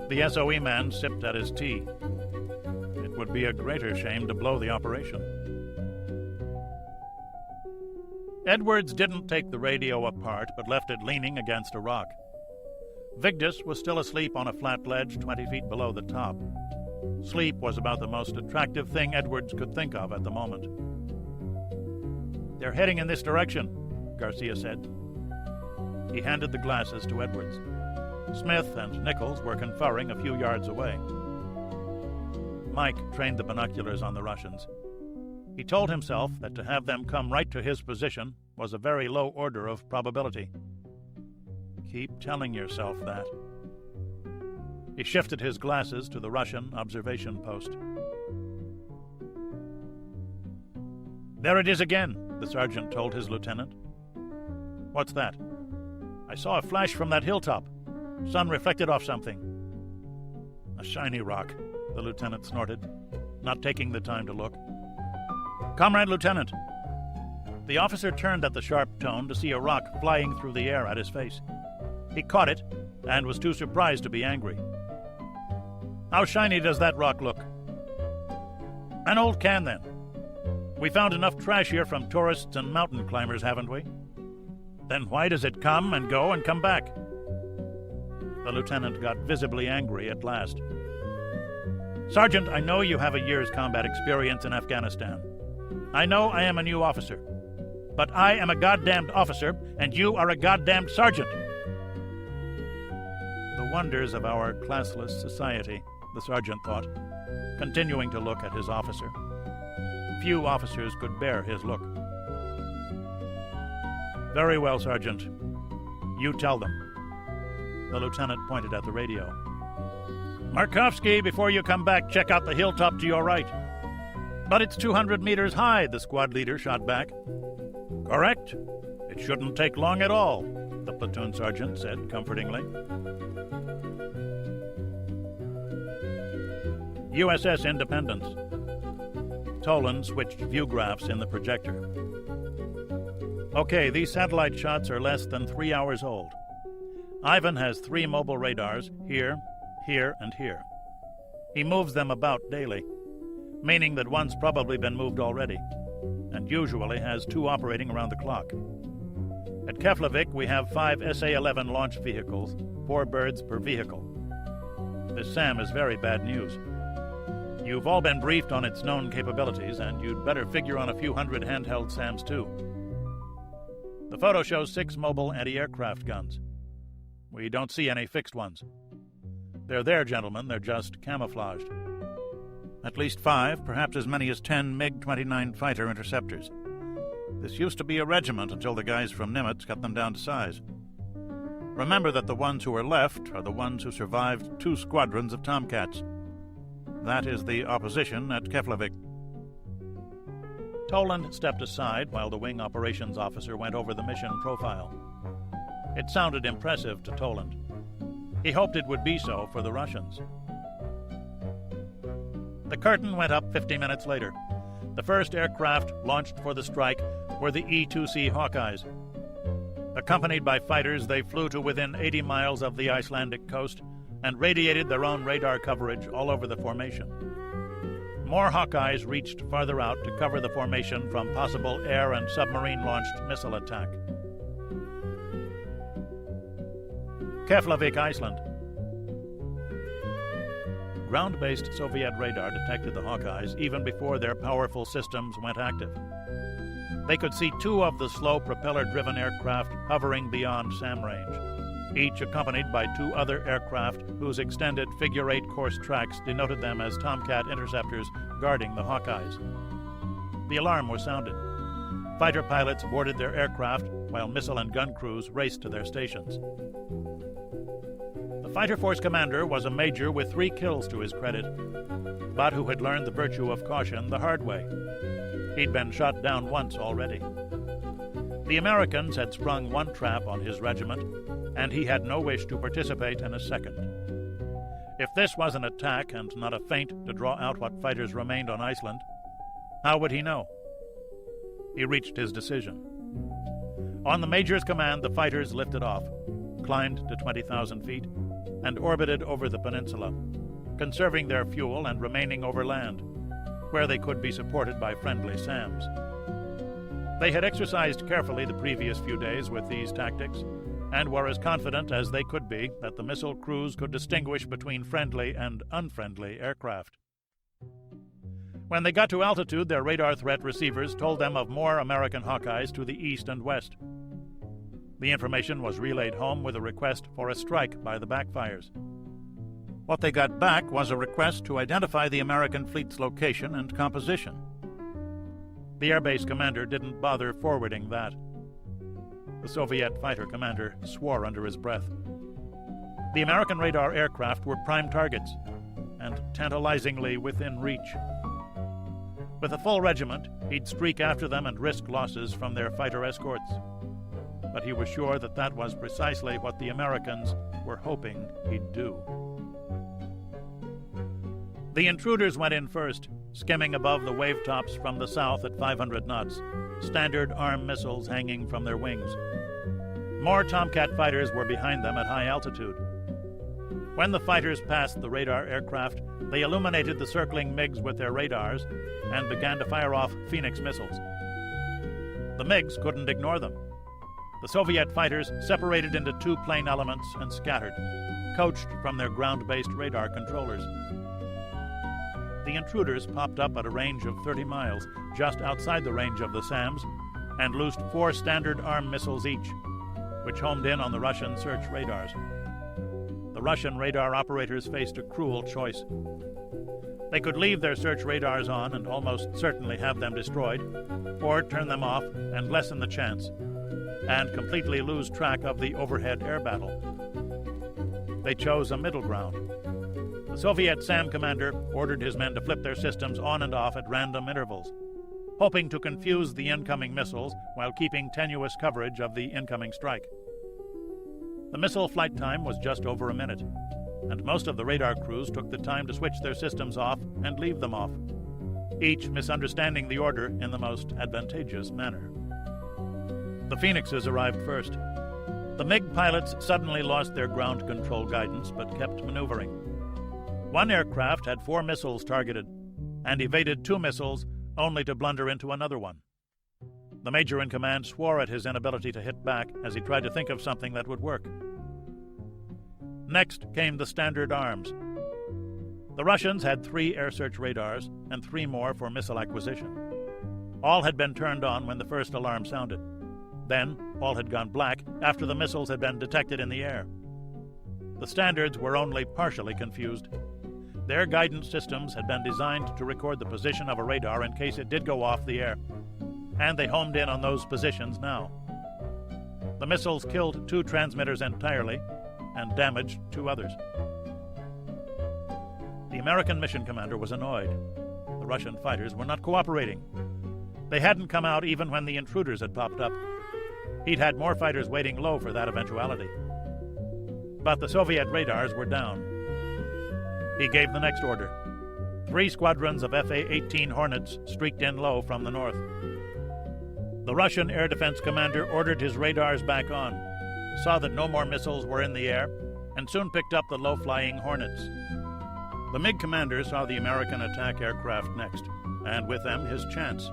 The SOE man sipped at his tea. It would be a greater shame to blow the operation. Edwards didn't take the radio apart, but left it leaning against a rock. Vigdis was still asleep on a flat ledge 20 feet below the top. Sleep was about the most attractive thing Edwards could think of at the moment. They're heading in this direction, Garcia said. He handed the glasses to Edwards. Smith and Nichols were conferring a few yards away. Mike trained the binoculars on the Russians. He told himself that to have them come right to his position was a very low order of probability. Keep telling yourself that. He shifted his glasses to the Russian observation post. There it is again, the sergeant told his lieutenant. What's that? I saw a flash from that hilltop. Sun reflected off something. A shiny rock, the lieutenant snorted, not taking the time to look. Comrade Lieutenant! The officer turned at the sharp tone to see a rock flying through the air at his face. He caught it and was too surprised to be angry. How shiny does that rock look? An old can, then. We found enough trash here from tourists and mountain climbers, haven't we? Then why does it come and go and come back? The lieutenant got visibly angry at last. Sergeant, I know you have a year's combat experience in Afghanistan. I know I am a new officer. But I am a goddamned officer, and you are a goddamned sergeant. The wonders of our classless society, the sergeant thought, continuing to look at his officer. Few officers could bear his look. Very well, Sergeant. You tell them. The lieutenant pointed at the radio. Markovsky, before you come back, check out the hilltop to your right. But it's 200 meters high, the squad leader shot back. Correct. It shouldn't take long at all, the platoon sergeant said comfortingly. USS Independence. Toland switched view graphs in the projector. Okay, these satellite shots are less than 3 hours old. Ivan has 3 mobile radars, here, here, and here. He moves them about daily, meaning that one's probably been moved already, and usually has 2 operating around the clock. At Keflavik, we have 5 SA-11 launch vehicles, 4 birds per vehicle. This SAM is very bad news. You've all been briefed on its known capabilities, and you'd better figure on a few hundred handheld SAMs too. The photo shows 6 mobile anti-aircraft guns. We don't see any fixed ones. They're there, gentlemen, they're just camouflaged. At least 5, perhaps as many as 10 MiG-29 fighter interceptors. This used to be a regiment until the guys from Nimitz cut them down to size. Remember that the ones who are left are the ones who survived 2 squadrons of Tomcats. That is the opposition at Keflavik. Toland stepped aside while the wing operations officer went over the mission profile. It sounded impressive to Toland. He hoped it would be so for the Russians. The curtain went up 50 minutes later. The first aircraft launched for the strike were the E-2C Hawkeyes. Accompanied by fighters, they flew to within 80 miles of the Icelandic coast and radiated their own radar coverage all over the formation. More Hawkeyes reached farther out to cover the formation from possible air and submarine-launched missile attack. Keflavik, Iceland. Ground-based Soviet radar detected the Hawkeyes even before their powerful systems went active. They could see 2 of the slow propeller-driven aircraft hovering beyond SAM range, each accompanied by 2 other aircraft whose extended figure-8 course tracks denoted them as Tomcat interceptors guarding the Hawkeyes. The alarm was sounded. Fighter pilots boarded their aircraft while missile and gun crews raced to their stations. The fighter force commander was a major with 3 kills to his credit, but who had learned the virtue of caution the hard way. He'd been shot down once already. The Americans had sprung 1 trap on his regiment, and he had no wish to participate in a second. If this was an attack and not a feint to draw out what fighters remained on Iceland, how would he know? He reached his decision. On the major's command, the fighters lifted off, climbed to 20,000 feet, and orbited over the peninsula, conserving their fuel and remaining over land, where they could be supported by friendly SAMs. They had exercised carefully the previous few days with these tactics, and were as confident as they could be that the missile crews could distinguish between friendly and unfriendly aircraft. When they got to altitude, their radar threat receivers told them of more American Hawkeyes to the east and west. The information was relayed home with a request for a strike by the backfires. What they got back was a request to identify the American fleet's location and composition. The airbase commander didn't bother forwarding that. The Soviet fighter commander swore under his breath. The American radar aircraft were prime targets, and tantalizingly within reach. With a full regiment, he'd streak after them and risk losses from their fighter escorts. But he was sure that that was precisely what the Americans were hoping he'd do. The intruders went in first, skimming above the wave tops from the south at 500 knots, standard arm missiles hanging from their wings. More Tomcat fighters were behind them at high altitude. When the fighters passed the radar aircraft, they illuminated the circling MiGs with their radars and began to fire off Phoenix missiles. The MiGs couldn't ignore them. The Soviet fighters separated into two plane elements and scattered, coached from their ground-based radar controllers. The intruders popped up at a range of 30 miles, just outside the range of the SAMs, and loosed 4 standard arm missiles each, which homed in on the Russian search radars. The Russian radar operators faced a cruel choice. They could leave their search radars on and almost certainly have them destroyed, or turn them off and lessen the chance, and completely lose track of the overhead air battle. They chose a middle ground. The Soviet SAM commander ordered his men to flip their systems on and off at random intervals, hoping to confuse the incoming missiles while keeping tenuous coverage of the incoming strike. The missile flight time was just over a minute, and most of the radar crews took the time to switch their systems off and leave them off, each misunderstanding the order in the most advantageous manner. The Phoenixes arrived first. The MiG pilots suddenly lost their ground control guidance but kept maneuvering. One aircraft had 4 missiles targeted and evaded 2 missiles only to blunder into another one. The major in command swore at his inability to hit back as he tried to think of something that would work. Next came the standard arms. The Russians had 3 air search radars and 3 more for missile acquisition. All had been turned on when the first alarm sounded. Then, all had gone black after the missiles had been detected in the air. The standards were only partially confused. Their guidance systems had been designed to record the position of a radar in case it did go off the air, and they homed in on those positions now. The missiles killed 2 transmitters entirely and damaged 2 others. The American mission commander was annoyed. The Russian fighters were not cooperating. They hadn't come out even when the intruders had popped up. He'd had more fighters waiting low for that eventuality. But the Soviet radars were down. He gave the next order. 3 squadrons of Fa-18 Hornets streaked in low from the north. The Russian air defense commander ordered his radars back on, saw that no more missiles were in the air, and soon picked up the low-flying Hornets. The MiG commander saw the American attack aircraft next, and with them his chance.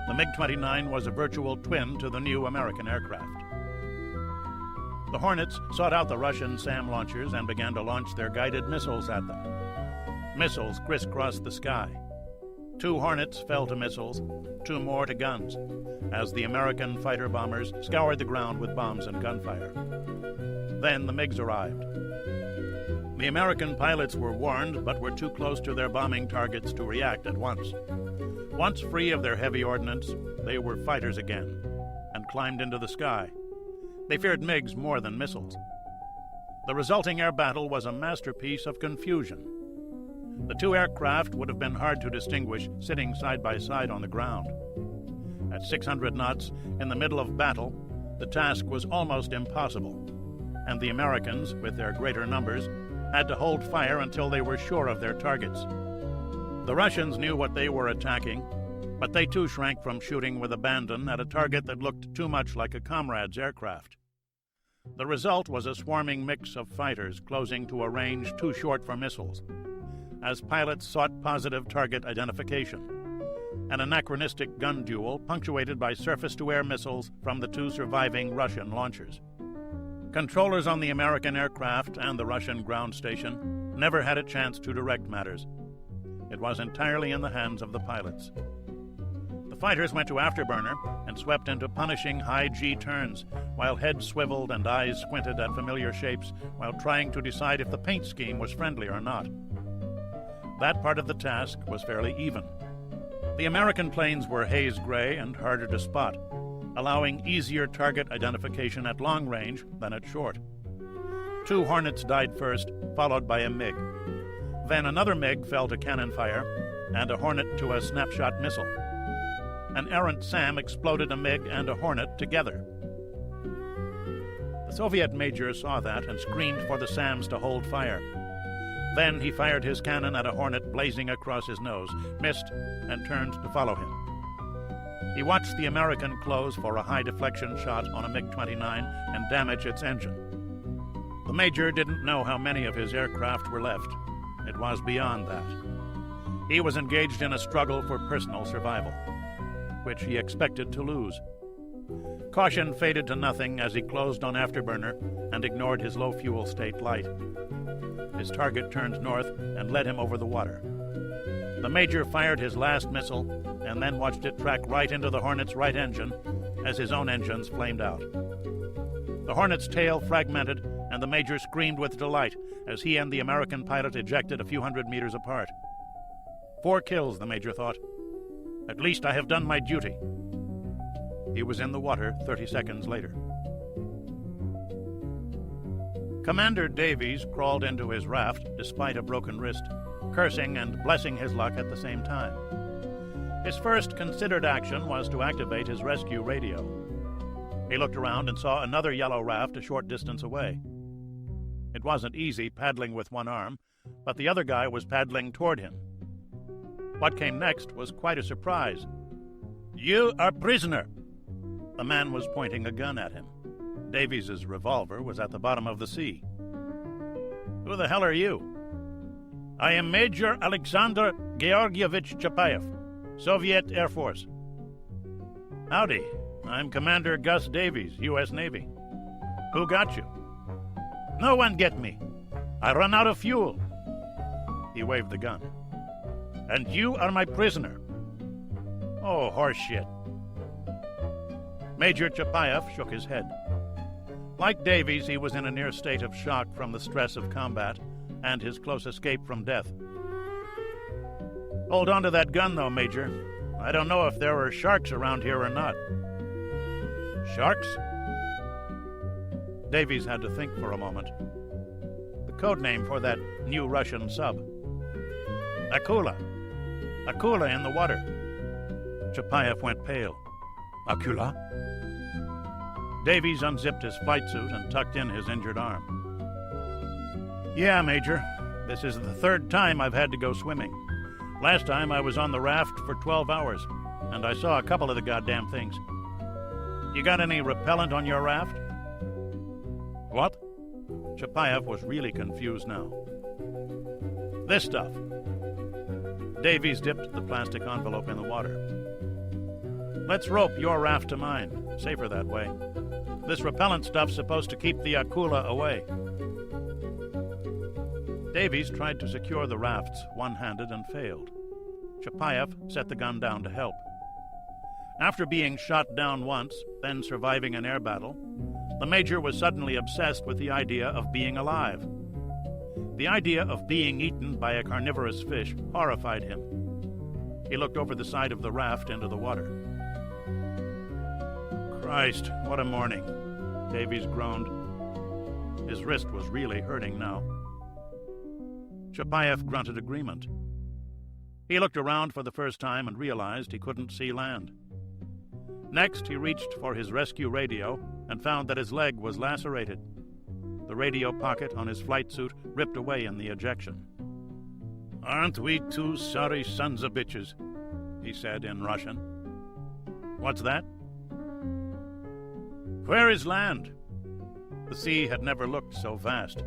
The MiG-29 was a virtual twin to the new American aircraft. The Hornets sought out the Russian SAM launchers and began to launch their guided missiles at them. Missiles crisscrossed the sky. 2 Hornets fell to missiles, 2 more to guns, as the American fighter bombers scoured the ground with bombs and gunfire. Then the MiGs arrived. The American pilots were warned, but were too close to their bombing targets to react at once. Once free of their heavy ordnance, they were fighters again, and climbed into the sky. They feared MiGs more than missiles. The resulting air battle was a masterpiece of confusion. The 2 aircraft would have been hard to distinguish sitting side by side on the ground. At 600 knots, in the middle of battle, the task was almost impossible, and the Americans, with their greater numbers, had to hold fire until they were sure of their targets. The Russians knew what they were attacking, but they too shrank from shooting with abandon at a target that looked too much like a comrade's aircraft. The result was a swarming mix of fighters closing to a range too short for missiles, as pilots sought positive target identification. An anachronistic gun duel punctuated by surface-to-air missiles from the 2 surviving Russian launchers. Controllers on the American aircraft and the Russian ground station never had a chance to direct matters. It was entirely in the hands of the pilots. The fighters went to afterburner and swept into punishing high G turns, while heads swiveled and eyes squinted at familiar shapes while trying to decide if the paint scheme was friendly or not. That part of the task was fairly even. The American planes were haze gray and harder to spot, allowing easier target identification at long range than at short. 2 Hornets died first, followed by a MiG. Then another MiG fell to cannon fire, and a Hornet to a snapshot missile. An errant SAM exploded a MiG and a Hornet together. The Soviet major saw that and screamed for the SAMs to hold fire. Then he fired his cannon at a Hornet blazing across his nose, missed, and turned to follow him. He watched the American close for a high deflection shot on a MiG-29 and damage its engine. The Major didn't know how many of his aircraft were left. It was beyond that. He was engaged in a struggle for personal survival, which he expected to lose. Caution faded to nothing as he closed on afterburner and ignored his low-fuel state light. His target turned north and led him over the water. The Major fired his last missile and then watched it track right into the Hornet's right engine as his own engines flamed out. The Hornet's tail fragmented, and the Major screamed with delight as he and the American pilot ejected a few hundred meters apart. 4 kills, the Major thought. At least I have done my duty. He was in the water 30 seconds later. Commander Davies crawled into his raft despite a broken wrist, cursing and blessing his luck at the same time. His first considered action was to activate his rescue radio. He looked around and saw another yellow raft a short distance away. It wasn't easy paddling with one arm, but the other guy was paddling toward him. What came next was quite a surprise. "You are prisoner!" The man was pointing a gun at him. Davies's revolver was at the bottom of the sea. "Who the hell are you?" "I am Major Alexander Georgievich Chapayev, Soviet Air Force." "Howdy. I'm Commander Gus Davies, U.S. Navy." "Who got you?" "No one get me. I run out of fuel." He waved the gun. "And you are my prisoner." "Oh, horseshit." Major Chapayev shook his head. Like Davies, he was in a near state of shock from the stress of combat and his close escape from death. "Hold on to that gun, though, Major. I don't know if there are sharks around here or not." "Sharks?" Davies had to think for a moment. The code name for that new Russian sub. "Akula. Akula in the water." Chapayev went pale. "Akula?" Davies unzipped his flight suit and tucked in his injured arm. "Yeah, Major. This is the 3rd time I've had to go swimming. Last time I was on the raft for 12 hours, and I saw a couple of the goddamn things. You got any repellent on your raft?" "What?" Chapayev was really confused now. "This stuff." Davies dipped the plastic envelope in the water. "Let's rope your raft to mine. Safer that way. This repellent stuff's supposed to keep the Akula away." Davies tried to secure the rafts one-handed and failed. Chapayev set the gun down to help. After being shot down once, then surviving an air battle, the Major was suddenly obsessed with the idea of being alive. The idea of being eaten by a carnivorous fish horrified him. He looked over the side of the raft into the water. "Christ, what a morning," Davies groaned. His wrist was really hurting now. Chapayev grunted agreement. He looked around for the first time and realized he couldn't see land. Next, he reached for his rescue radio and found that his leg was lacerated. The radio pocket on his flight suit ripped away in the ejection. "Aren't we 2 sorry sons of bitches?" he said in Russian. "What's that?" "Where is land?" The sea had never looked so vast.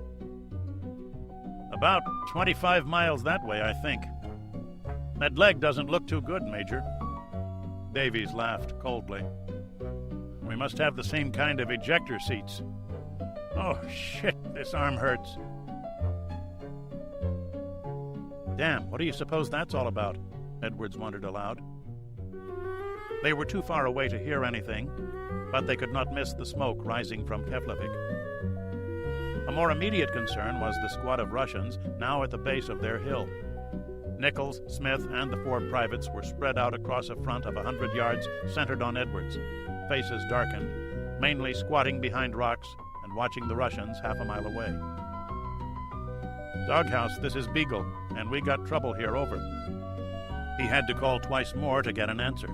"About 25 miles that way, I think. That leg doesn't look too good, Major." Davies laughed coldly. "We must have the same kind of ejector seats. Oh, shit, this arm hurts." "Damn, what do you suppose that's all about?" Edwards wondered aloud. They were too far away to hear anything, but they could not miss the smoke rising from Keflavik. A more immediate concern was the squad of Russians now at the base of their hill. Nichols, Smith, and the 4 privates were spread out across a front of 100 yards centered on Edwards, faces darkened, mainly squatting behind rocks and watching the Russians half a mile away. "Doghouse, this is Beagle, and we got trouble here, over." He had to call twice more to get an answer.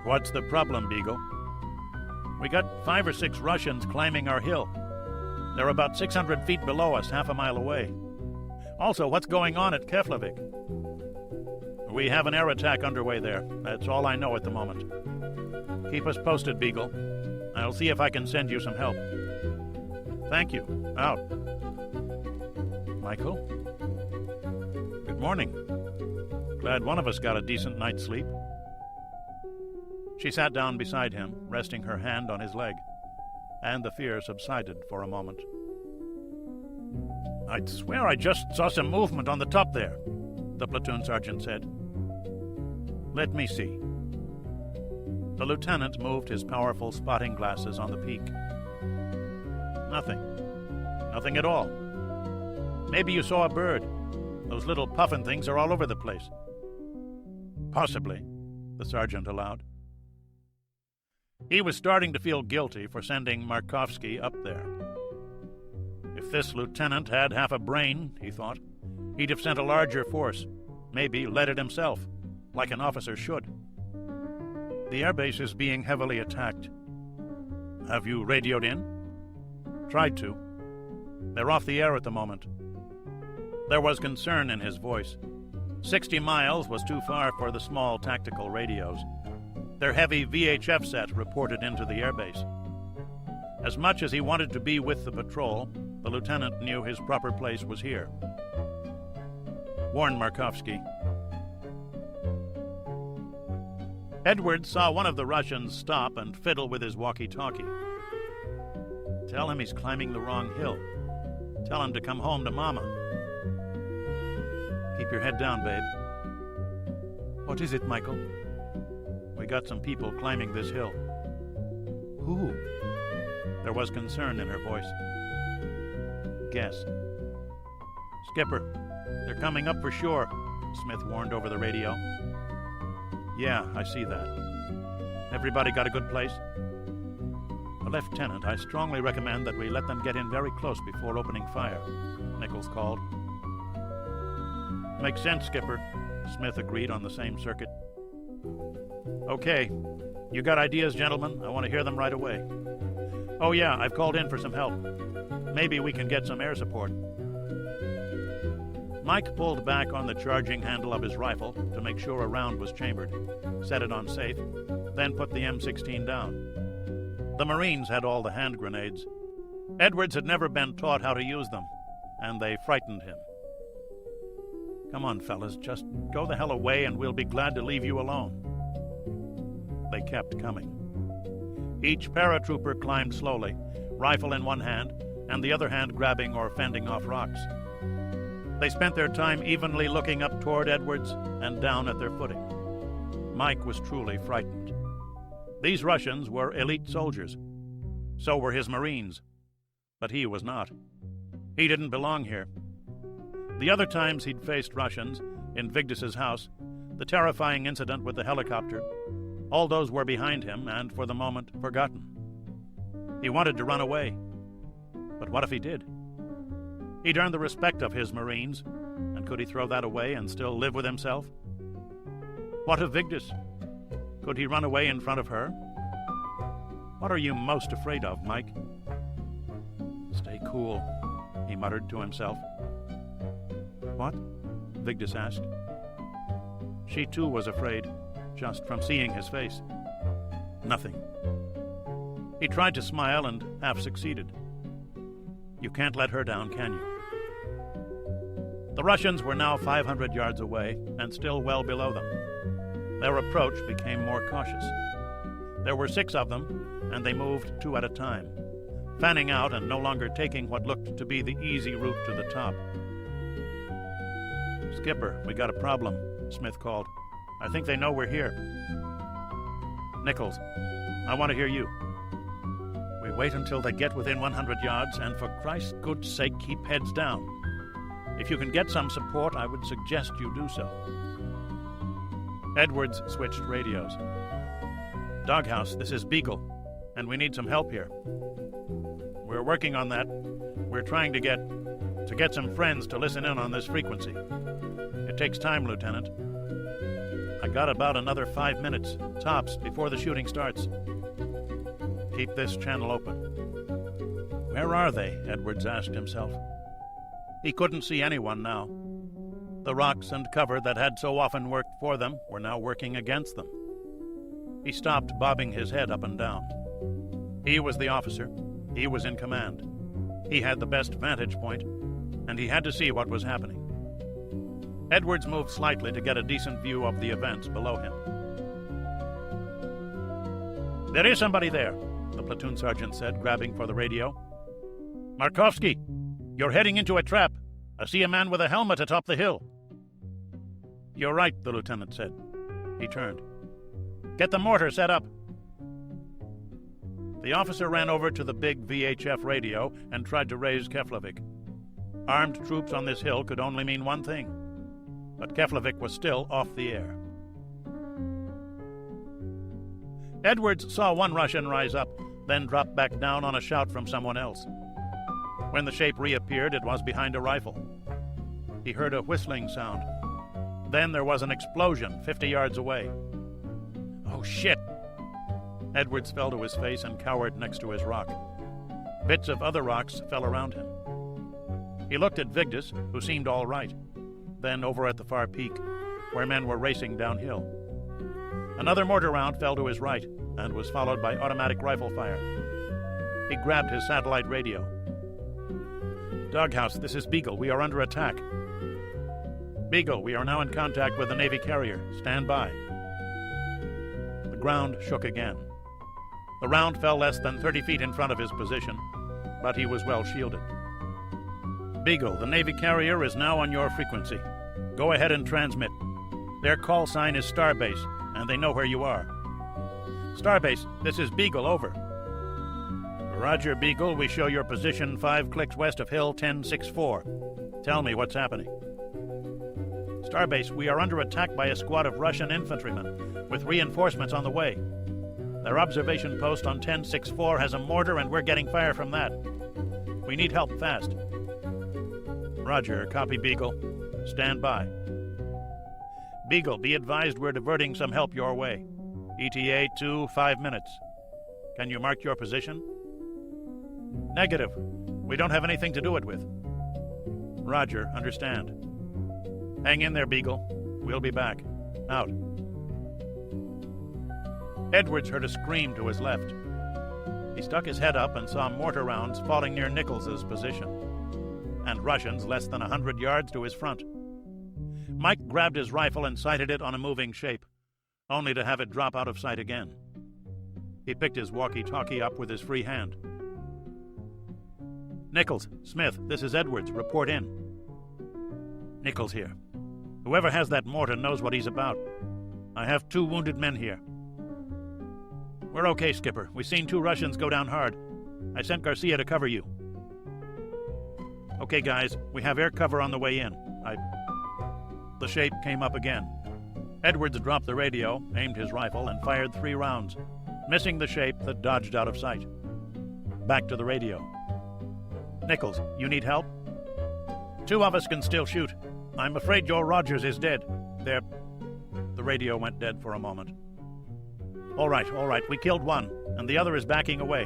"What's the problem, Beagle?" "We got 5 or 6 Russians climbing our hill. They're about 600 feet below us, half a mile away. Also, what's going on at Keflavik?" "We have an air attack underway there. That's all I know at the moment." "Keep us posted, Beagle. I'll see if I can send you some help." Thank you. Out. Michael? Good morning. Glad one of us got a decent night's sleep. She sat down beside him, resting her hand on his leg, and the fear subsided for a moment. I'd swear I just saw some movement on the top there, the platoon sergeant said. Let me see. The lieutenant moved his powerful spotting glasses on the peak. Nothing. Nothing at all. Maybe you saw a bird. Those little puffin things are all over the place. Possibly, the sergeant allowed. He was starting to feel guilty for sending Markovsky up there. If this lieutenant had half a brain, he thought, he'd have sent a larger force, maybe led it himself, like an officer should. The airbase is being heavily attacked. Have you radioed in? Tried to. They're off the air at the moment. There was concern in his voice. 60 miles was too far for the small tactical radios. Their heavy VHF set reported into the airbase. As much as he wanted to be with the patrol, the lieutenant knew his proper place was here. Warn Markovsky. Edwards saw one of the Russians stop and fiddle with his walkie-talkie. Tell him he's climbing the wrong hill. Tell him to come home to Mama. Keep your head down, babe. What is it, Michael? We got some people climbing this hill. Who? There was concern in her voice. Guess. Skipper, they're coming up for shore, Smith warned over the radio. Yeah, I see that. Everybody got a good place? Lieutenant, I strongly recommend that we let them get in very close before opening fire, Nichols called. Makes sense, Skipper, Smith agreed on the same circuit. Okay. You got ideas, gentlemen? I want to hear them right away. Oh yeah, I've called in for some help. Maybe we can get some air support. Mike pulled back on the charging handle of his rifle to make sure a round was chambered, set it on safe, then put the M16 down. The Marines had all the hand grenades. Edwards had never been taught how to use them, and they frightened him. Come on, fellas, just go the hell away and we'll be glad to leave you alone. They kept coming. Each paratrooper climbed slowly, rifle in one hand, and the other hand grabbing or fending off rocks. They spent their time evenly looking up toward Edwards and down at their footing. Mike was truly frightened. These Russians were elite soldiers. So were his Marines. But he was not. He didn't belong here. The other times he'd faced Russians, in Vigdis's house, the terrifying incident with the helicopter, all those were behind him and, for the moment, forgotten. He wanted to run away. But what if he did? He'd earned the respect of his Marines, and could he throw that away and still live with himself? What of Vigdis? Could he run away in front of her? What are you most afraid of, Mike? Stay cool, he muttered to himself. What? Vigdis asked. She too was afraid, just from seeing his face. Nothing. He tried to smile and half succeeded. You can't let her down, can you? The Russians were now 500 yards away and still well below them. Their approach became more cautious. There were 6 of them, and they moved 2 at a time, fanning out and no longer taking what looked to be the easy route to the top. Skipper, we got a problem, Smith called. I think they know we're here. Nichols, I want to hear you. We wait until they get within 100 yards, and for Christ's good sake, keep heads down. If you can get some support, I would suggest you do so. Edwards switched radios. Doghouse, this is Beagle, and we need some help here. We're working on that. We're trying to get some friends to listen in on this frequency. It takes time, Lieutenant. I got about another 5 minutes, tops, before the shooting starts. Keep this channel open. Where are they? Edwards asked himself. He couldn't see anyone now. The rocks and cover that had so often worked for them were now working against them. He stopped bobbing his head up and down. He was the officer. He was in command. He had the best vantage point, and he had to see what was happening. Edwards moved slightly to get a decent view of the events below him. "There is somebody there," the platoon sergeant said, grabbing for the radio. "Markovsky, you're heading into a trap. I see a man with a helmet atop the hill." "You're right," the lieutenant said. He turned. "Get the mortar set up." The officer ran over to the big VHF radio and tried to raise Keflavik. Armed troops on this hill could only mean one thing, but Keflavik was still off the air. Edwards saw one Russian rise up, then drop back down on a shout from someone else. When the shape reappeared, it was behind a rifle. He heard a whistling sound. Then there was an explosion 50 yards away. "Oh, shit!" Edwards fell to his face and cowered next to his rock. Bits of other rocks fell around him. He looked at Vigdis, who seemed all right, then over at the far peak, where men were racing downhill. Another mortar round fell to his right and was followed by automatic rifle fire. He grabbed his satellite radio. "Doghouse, this is Beagle. We are under attack." "Beagle, we are now in contact with the Navy carrier. Stand by." The ground shook again. The round fell less than 30 feet in front of his position, but he was well shielded. "Beagle, the Navy carrier is now on your frequency. Go ahead and transmit. Their call sign is Starbase, and they know where you are." "Starbase, this is Beagle, over." "Roger, Beagle, we show your position 5 clicks west of Hill 1064. Tell me what's happening." "Starbase, we are under attack by a squad of Russian infantrymen, with reinforcements on the way. Their observation post on 1064 has a mortar and we're getting fire from that. We need help fast." "Roger, copy, Beagle. Stand by." "Beagle, be advised we're diverting some help your way. ETA 5 minutes. Can you mark your position?" "Negative. We don't have anything to do it with." "Roger, understand." "Hang in there, Beagle. We'll be back. Out." Edwards heard a scream to his left. He stuck his head up and saw mortar rounds falling near Nichols's position, and Russians less than 100 yards to his front. Mike grabbed his rifle and sighted it on a moving shape, only to have it drop out of sight again. He picked his walkie-talkie up with his free hand. "Nichols, Smith, this is Edwards. Report in." "Nichols here. Whoever has that mortar knows what he's about. I have 2 wounded men here." "We're okay, Skipper. We've seen 2 Russians go down hard. I sent Garcia to cover you." "Okay, guys, we have air cover on the way in. The shape came up again. Edwards dropped the radio, aimed his rifle, and fired 3 rounds, missing the shape that dodged out of sight. Back to the radio. "Nichols, you need help?" "2 of us can still shoot. I'm afraid Joe Rogers is dead. The radio went dead for a moment. All right, we killed 1, and the other is backing away.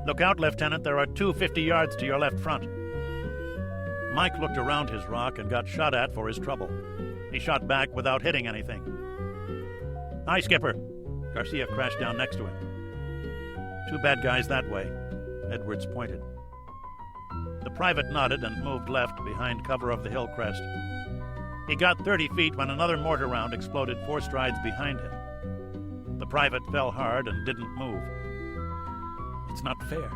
Look out, Lieutenant, there are 2 50 yards to your left front." Mike looked around his rock and got shot at for his trouble. He shot back without hitting anything. "Hi, Skipper." Garcia crashed down next to him. "2 bad guys that way," Edwards pointed. The private nodded and moved left behind cover of the hill crest. He got 30 feet when another mortar round exploded 4 strides behind him. The private fell hard and didn't move. "It's not fair.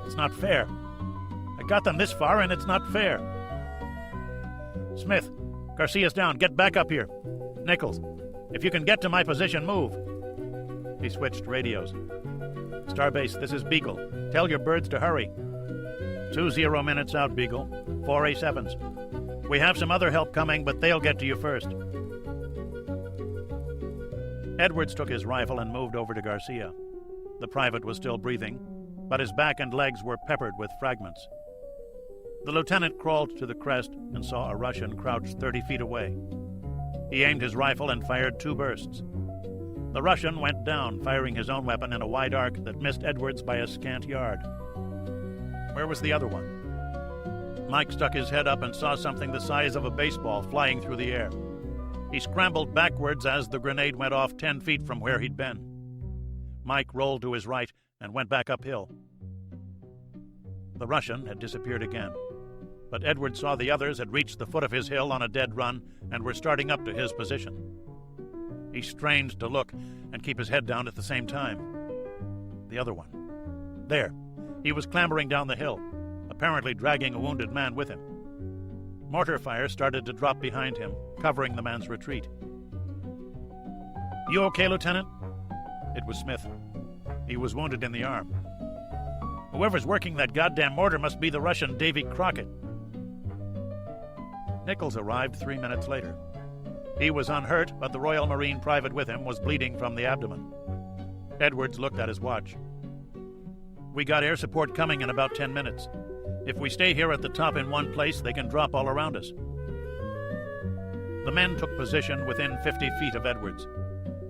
It's not fair. I got them this far and it's not fair." "Smith, Garcia's down. Get back up here. Nichols, if you can get to my position, move." He switched radios. "Starbase, this is Beagle. Tell your birds to hurry." 20 minutes out, Beagle. 4 A7s. We have some other help coming, but they'll get to you first." Edwards took his rifle and moved over to Garcia. The private was still breathing, but his back and legs were peppered with fragments. The lieutenant crawled to the crest and saw a Russian crouched 30 feet away. He aimed his rifle and fired 2 bursts. The Russian went down, firing his own weapon in a wide arc that missed Edwards by a scant yard. Where was the other one? Mike stuck his head up and saw something the size of a baseball flying through the air. He scrambled backwards as the grenade went off 10 feet from where he'd been. Mike rolled to his right and went back uphill. The Russian had disappeared again, but Edwards saw the others had reached the foot of his hill on a dead run and were starting up to his position. He strained to look and keep his head down at the same time. The other one. There. He was clambering down the hill, apparently dragging a wounded man with him. Mortar fire started to drop behind him, covering the man's retreat. "You okay, Lieutenant?" It was Smith. He was wounded in the arm. "Whoever's working that goddamn mortar must be the Russian Davy Crockett." Nichols arrived 3 minutes later. He was unhurt, but the Royal Marine private with him was bleeding from the abdomen. Edwards looked at his watch. "We got air support coming in about 10 minutes. If we stay here at the top in one place, they can drop all around us." The men took position within 50 feet of Edwards.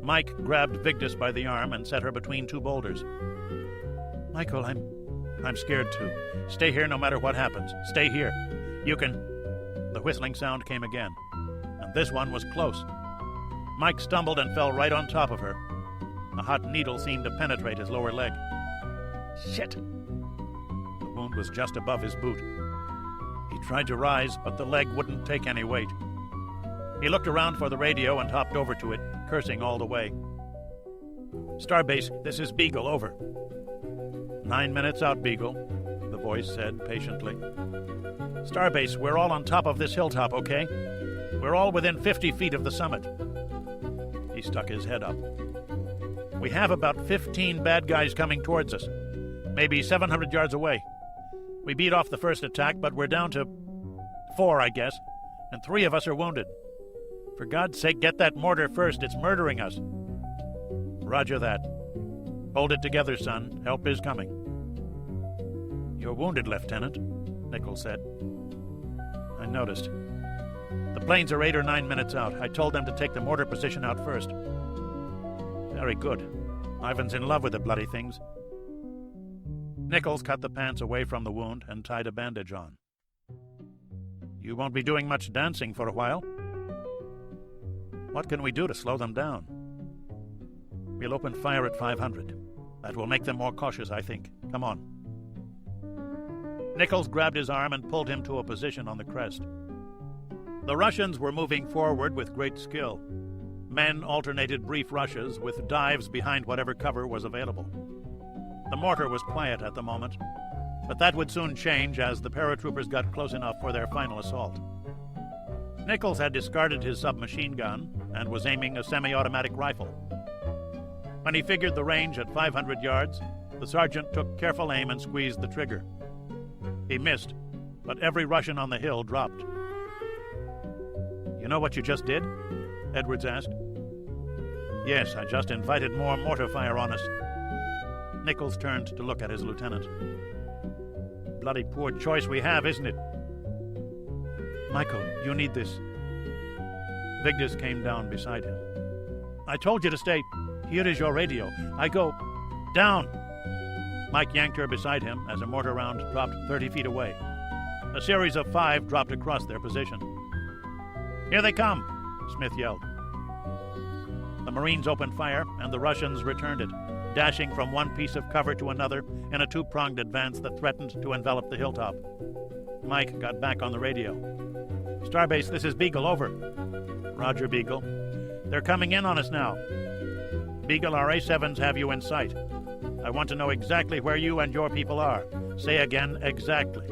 Mike grabbed Vigdis by the arm and set her between two boulders. "Michael, I'm scared too. Stay here no matter what happens. Stay here. You can..." The whistling sound came again, and this one was close. Mike stumbled and fell right on top of her. A hot needle seemed to penetrate his lower leg. Shit! The wound was just above his boot. He tried to rise, but the leg wouldn't take any weight. He looked around for the radio and hopped over to it, cursing all the way. "Starbase, this is Beagle, over." 9 minutes out, Beagle," the voice said patiently. "Starbase, we're all on top of this hilltop, okay? We're all within 50 feet of the summit." He stuck his head up. "We have about 15 bad guys coming towards us, maybe 700 yards away. We beat off the first attack, but we're down to 4, I guess, and 3 of us are wounded. For God's sake, get that mortar first. It's murdering us." "Roger that. Hold it together, son. Help is coming." "You're wounded, Lieutenant," Nichols said. "I noticed. The planes are 8 or 9 minutes out. I told them to take the mortar position out first." "Very good. Ivan's in love with the bloody things." Nichols cut the pants away from the wound and tied a bandage on. "You won't be doing much dancing for a while." "What can we do to slow them down?" "We'll open fire at 500. That will make them more cautious, I think. Come on." Nichols grabbed his arm and pulled him to a position on the crest. The Russians were moving forward with great skill. Men alternated brief rushes with dives behind whatever cover was available. The mortar was quiet at the moment, but that would soon change as the paratroopers got close enough for their final assault. Nichols had discarded his submachine gun and was aiming a semi-automatic rifle. When he figured the range at 500 yards, the sergeant took careful aim and squeezed the trigger. He missed, but every Russian on the hill dropped. "You know what you just did?" Edwards asked. "Yes, I just invited more mortar fire on us." Nichols turned to look at his lieutenant. "Bloody poor choice we have, isn't it?" "Michael, you need this." Vigdis came down beside him. "I told you to stay. Here is your radio. I go... Down!" Mike yanked her beside him as a mortar round dropped 30 feet away. A series of 5 dropped across their position. "Here they come!" Smith yelled. The Marines opened fire, and the Russians returned it, dashing from one piece of cover to another in a two-pronged advance that threatened to envelop the hilltop. Mike got back on the radio. "Starbase, this is Beagle, over." "Roger, Beagle. They're coming in on us now." "Beagle, our A7s have you in sight. I want to know exactly where you and your people are. Say again, exactly."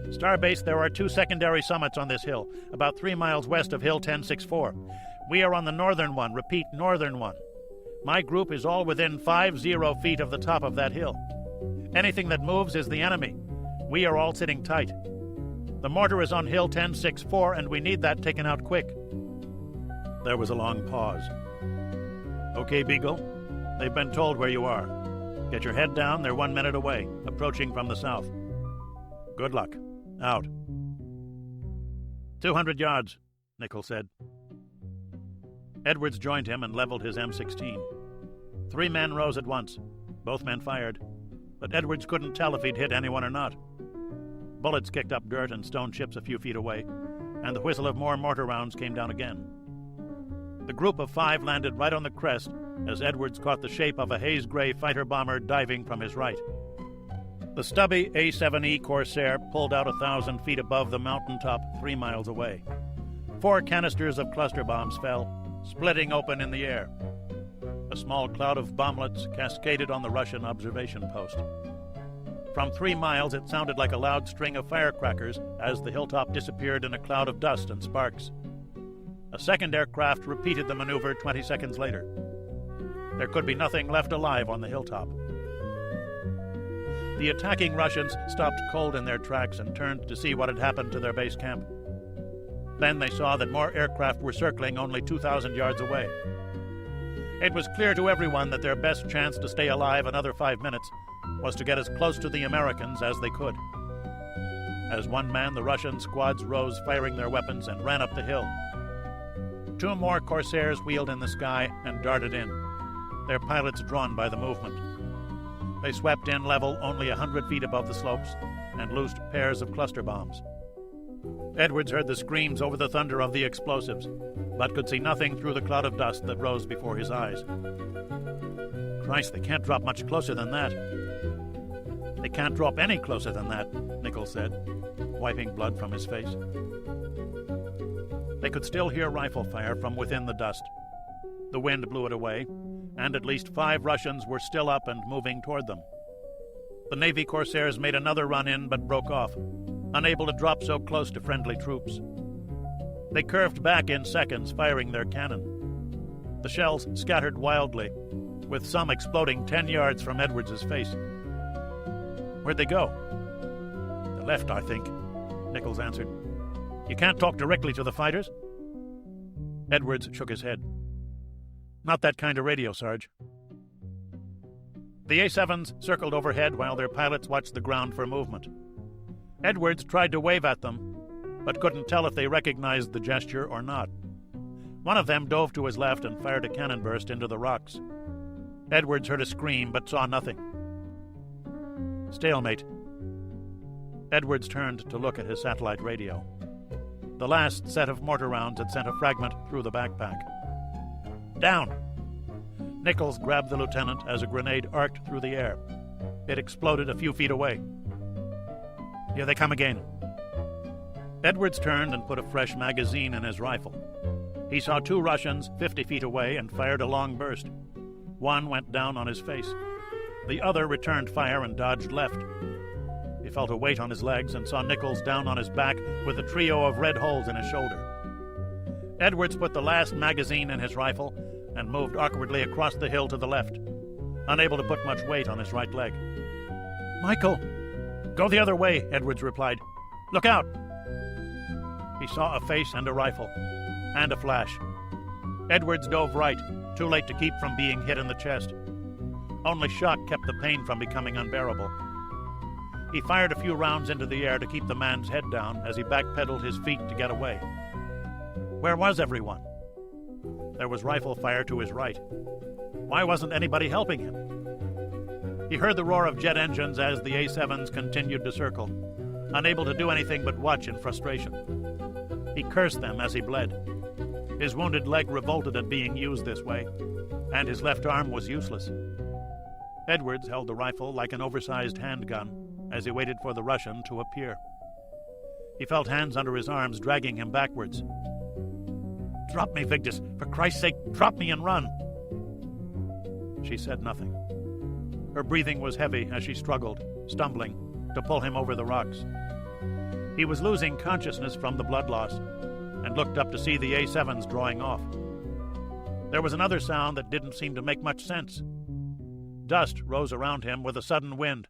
"Starbase, there are 2 secondary summits on this hill, about 3 miles west of Hill 1064. We are on the northern one. Repeat, northern one. My group is all within 50 feet of the top of that hill. Anything that moves is the enemy. We are all sitting tight. The mortar is on Hill 1064, and we need that taken out quick." There was a long pause. "Okay, Beagle. They've been told where you are. Get your head down. They're 1 minute away, approaching from the south. Good luck. Out." 200 yards, Nichols said. Edwards joined him and leveled his M16. 3 men rose at once. Both men fired, but Edwards couldn't tell if he'd hit anyone or not. Bullets kicked up dirt and stone chips a few feet away, and the whistle of more mortar rounds came down again. The group of 5 landed right on the crest as Edwards caught the shape of a haze-gray fighter-bomber diving from his right. The stubby A-7E Corsair pulled out 1,000 feet above the mountaintop 3 miles away. 4 canisters of cluster bombs fell, splitting open in the air. A small cloud of bomblets cascaded on the Russian observation post. From 3 miles, it sounded like a loud string of firecrackers as the hilltop disappeared in a cloud of dust and sparks. A second aircraft repeated the maneuver 20 seconds later. There could be nothing left alive on the hilltop. The attacking Russians stopped cold in their tracks and turned to see what had happened to their base camp. Then they saw that more aircraft were circling only 2,000 yards away. It was clear to everyone that their best chance to stay alive another 5 minutes was to get as close to the Americans as they could. As one man, the Russian squads rose, firing their weapons, and ran up the hill. 2 more Corsairs wheeled in the sky and darted in, their pilots drawn by the movement. They swept in level only 100 feet above the slopes and loosed pairs of cluster bombs. Edwards heard the screams over the thunder of the explosives, but could see nothing through the cloud of dust that rose before his eyes. Christ, they can't drop much closer than that. They can't drop any closer than that, Nichols said, wiping blood from his face. They could still hear rifle fire from within the dust. The wind blew it away, and at least 5 Russians were still up and moving toward them. The Navy Corsairs made another run in but broke off, unable to drop so close to friendly troops. They curved back in seconds, firing their cannon. The shells scattered wildly, with some exploding 10 yards from Edwards' face. Where'd they go? The left, I think, Nichols answered. You can't talk directly to the fighters? Edwards shook his head. Not that kind of radio, Sarge. The A-7s circled overhead while their pilots watched the ground for movement. Edwards tried to wave at them, but couldn't tell if they recognized the gesture or not. One of them dove to his left and fired a cannon burst into the rocks. Edwards heard a scream but saw nothing. Stalemate. Edwards turned to look at his satellite radio. The last set of mortar rounds had sent a fragment through the backpack. Down! Nichols grabbed the lieutenant as a grenade arced through the air. It exploded a few feet away. Here they come again. Edwards turned and put a fresh magazine in his rifle. He saw 2 Russians 50 feet away and fired a long burst. One went down on his face. The other returned fire and dodged left. He felt a weight on his legs and saw Nichols down on his back with a trio of red holes in his shoulder. Edwards put the last magazine in his rifle and moved awkwardly across the hill to the left, unable to put much weight on his right leg. Michael! Go the other way, Edwards replied. Look out! He saw a face and a rifle, and a flash. Edwards dove right, too late to keep from being hit in the chest. Only shock kept the pain from becoming unbearable. He fired a few rounds into the air to keep the man's head down as he backpedaled his feet to get away. Where was everyone? There was rifle fire to his right. Why wasn't anybody helping him? He heard the roar of jet engines as the A-7s continued to circle, unable to do anything but watch in frustration. He cursed them as he bled. His wounded leg revolted at being used this way, and his left arm was useless. Edwards held the rifle like an oversized handgun as he waited for the Russian to appear. He felt hands under his arms dragging him backwards. Drop me, Vigdis. For Christ's sake, drop me and run. She said nothing. Her breathing was heavy as she struggled, stumbling, to pull him over the rocks. He was losing consciousness from the blood loss and looked up to see the A-7s drawing off. There was another sound that didn't seem to make much sense. Dust rose around him with a sudden wind,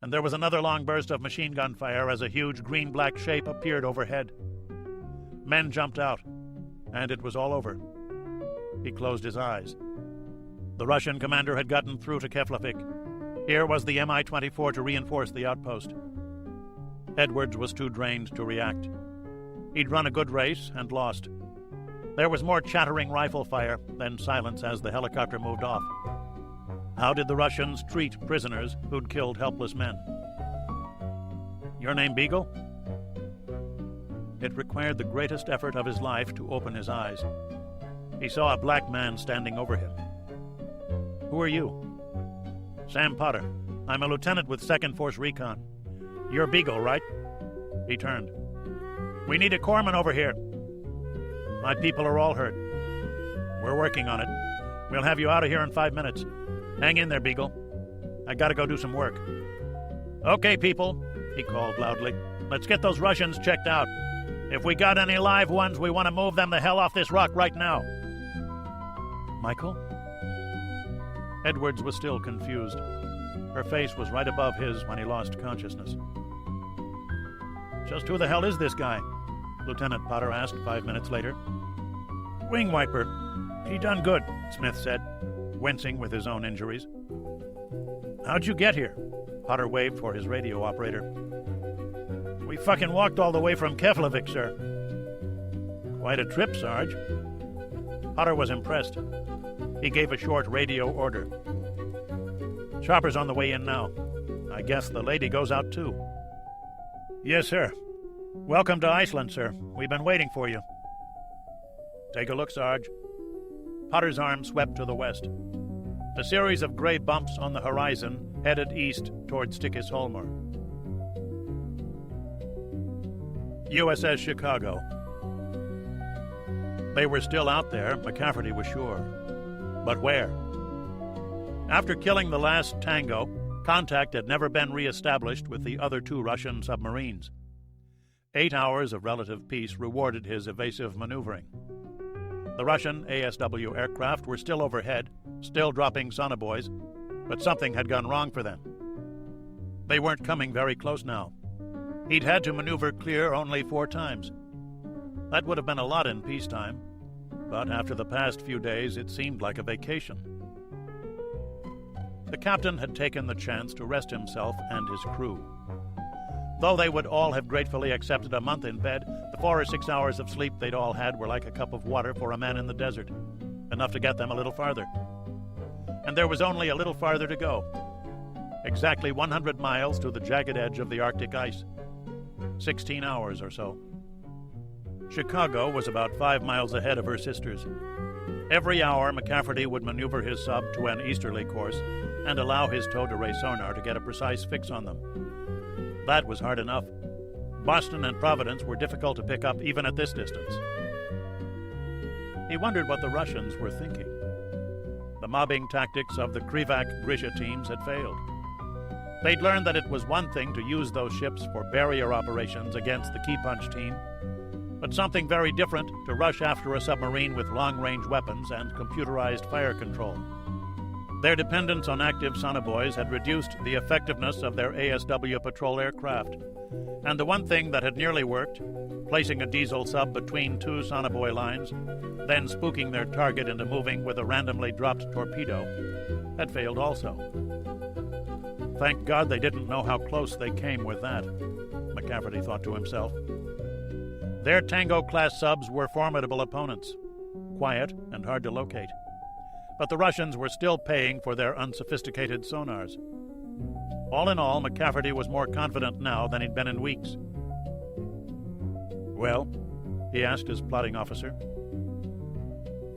and there was another long burst of machine gun fire as a huge green-black shape appeared overhead. Men jumped out, and it was all over. He closed his eyes. The Russian commander had gotten through to Keflavik. Here was the Mi-24 to reinforce the outpost. Edwards was too drained to react. He'd run a good race and lost. There was more chattering rifle fire, then silence as the helicopter moved off. How did the Russians treat prisoners who'd killed helpless men? Your name, Beagle? It required the greatest effort of his life to open his eyes. He saw a black man standing over him. Who are you? Sam Potter. I'm a lieutenant with 2nd Force Recon. You're Beagle, right? He turned. We need a corpsman over here. My people are all hurt. We're working on it. We'll have you out of here in 5 minutes. Hang in there, Beagle. I gotta go do some work. Okay, people, he called loudly. Let's get those Russians checked out. If we got any live ones, we want to move them the hell off this rock right now. Michael? Edwards was still confused. Her face was right above his when he lost consciousness. Just who the hell is this guy? Lieutenant Potter asked 5 minutes later. Wing wiper. He done good, Smith said, wincing with his own injuries. How'd you get here? Potter waved for his radio operator. We fucking walked all the way from Keflavik, sir. Quite a trip, Sarge. Potter was impressed. He gave a short radio order. Chopper's on the way in now. I guess the lady goes out too. Yes, sir. Welcome to Iceland, sir. We've been waiting for you. Take a look, Sarge. Potter's arm swept to the west. A series of gray bumps on the horizon headed east toward Stikkisholmur. USS Chicago. They were still out there, McCafferty was sure. But where? After killing the last Tango, contact had never been re-established with the other 2 Russian submarines. 8 hours of relative peace rewarded his evasive maneuvering. The Russian ASW aircraft were still overhead, still dropping sonobuoys, but something had gone wrong for them. They weren't coming very close now. He'd had to maneuver clear only 4 times. That would have been a lot in peacetime, but after the past few days it seemed like a vacation. The captain had taken the chance to rest himself and his crew. Though they would all have gratefully accepted a month in bed, the 4 or 6 hours of sleep they'd all had were like a cup of water for a man in the desert, enough to get them a little farther. And there was only a little farther to go. Exactly 100 miles to the jagged edge of the Arctic ice. 16 hours or so. Chicago was about 5 miles ahead of her sisters. Every hour, McCafferty would maneuver his sub to an easterly course and allow his towed-array sonar to get a precise fix on them. That was hard enough. Boston and Providence were difficult to pick up even at this distance. He wondered what the Russians were thinking. The mobbing tactics of the Krivak-Grisha teams had failed. They'd learned that it was one thing to use those ships for barrier operations against the Key Punch team, but something very different to rush after a submarine with long-range weapons and computerized fire control. Their dependence on active sonobuoys had reduced the effectiveness of their ASW patrol aircraft, and the one thing that had nearly worked, placing a diesel sub between 2 sonobuoy lines, then spooking their target into moving with a randomly dropped torpedo, had failed also. Thank God they didn't know how close they came with that, McCafferty thought to himself. Their Tango-class subs were formidable opponents, quiet and hard to locate. But the Russians were still paying for their unsophisticated sonars. All in all, McCafferty was more confident now than he'd been in weeks. Well, he asked his plotting officer.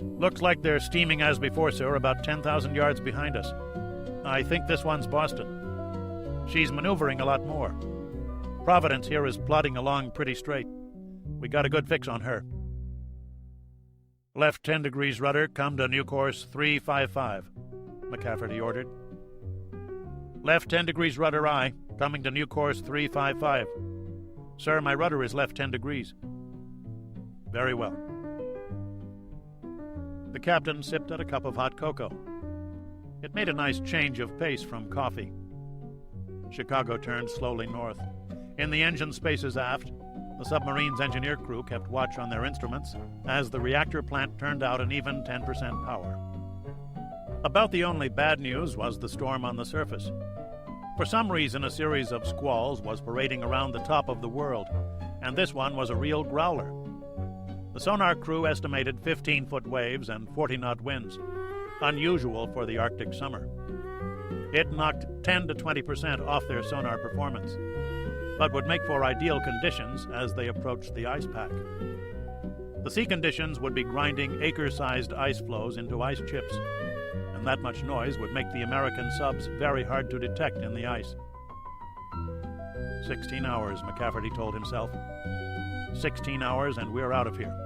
Looks like they're steaming as before, sir, about 10,000 yards behind us. I think this one's Boston. She's maneuvering a lot more. Providence here is plodding along pretty straight. We got a good fix on her. Left 10 degrees rudder, come to new course 355, McCafferty ordered. Left 10 degrees rudder aye, coming to new course 355. Sir, my rudder is left 10 degrees. Very well. The captain sipped at a cup of hot cocoa. It made a nice change of pace from coffee. Chicago turned slowly north. In the engine spaces aft, the submarine's engineer crew kept watch on their instruments as the reactor plant turned out an even 10% power. About the only bad news was the storm on the surface. For some reason, a series of squalls was parading around the top of the world, and this one was a real growler. The sonar crew estimated 15-foot waves and 40-knot winds, unusual for the Arctic summer. It knocked 10 to 20% off their sonar performance, but would make for ideal conditions as they approached the ice pack. The sea conditions would be grinding acre-sized ice floes into ice chips, and that much noise would make the American subs very hard to detect in the ice. 16 hours, McCafferty told himself. 16 hours and we're out of here.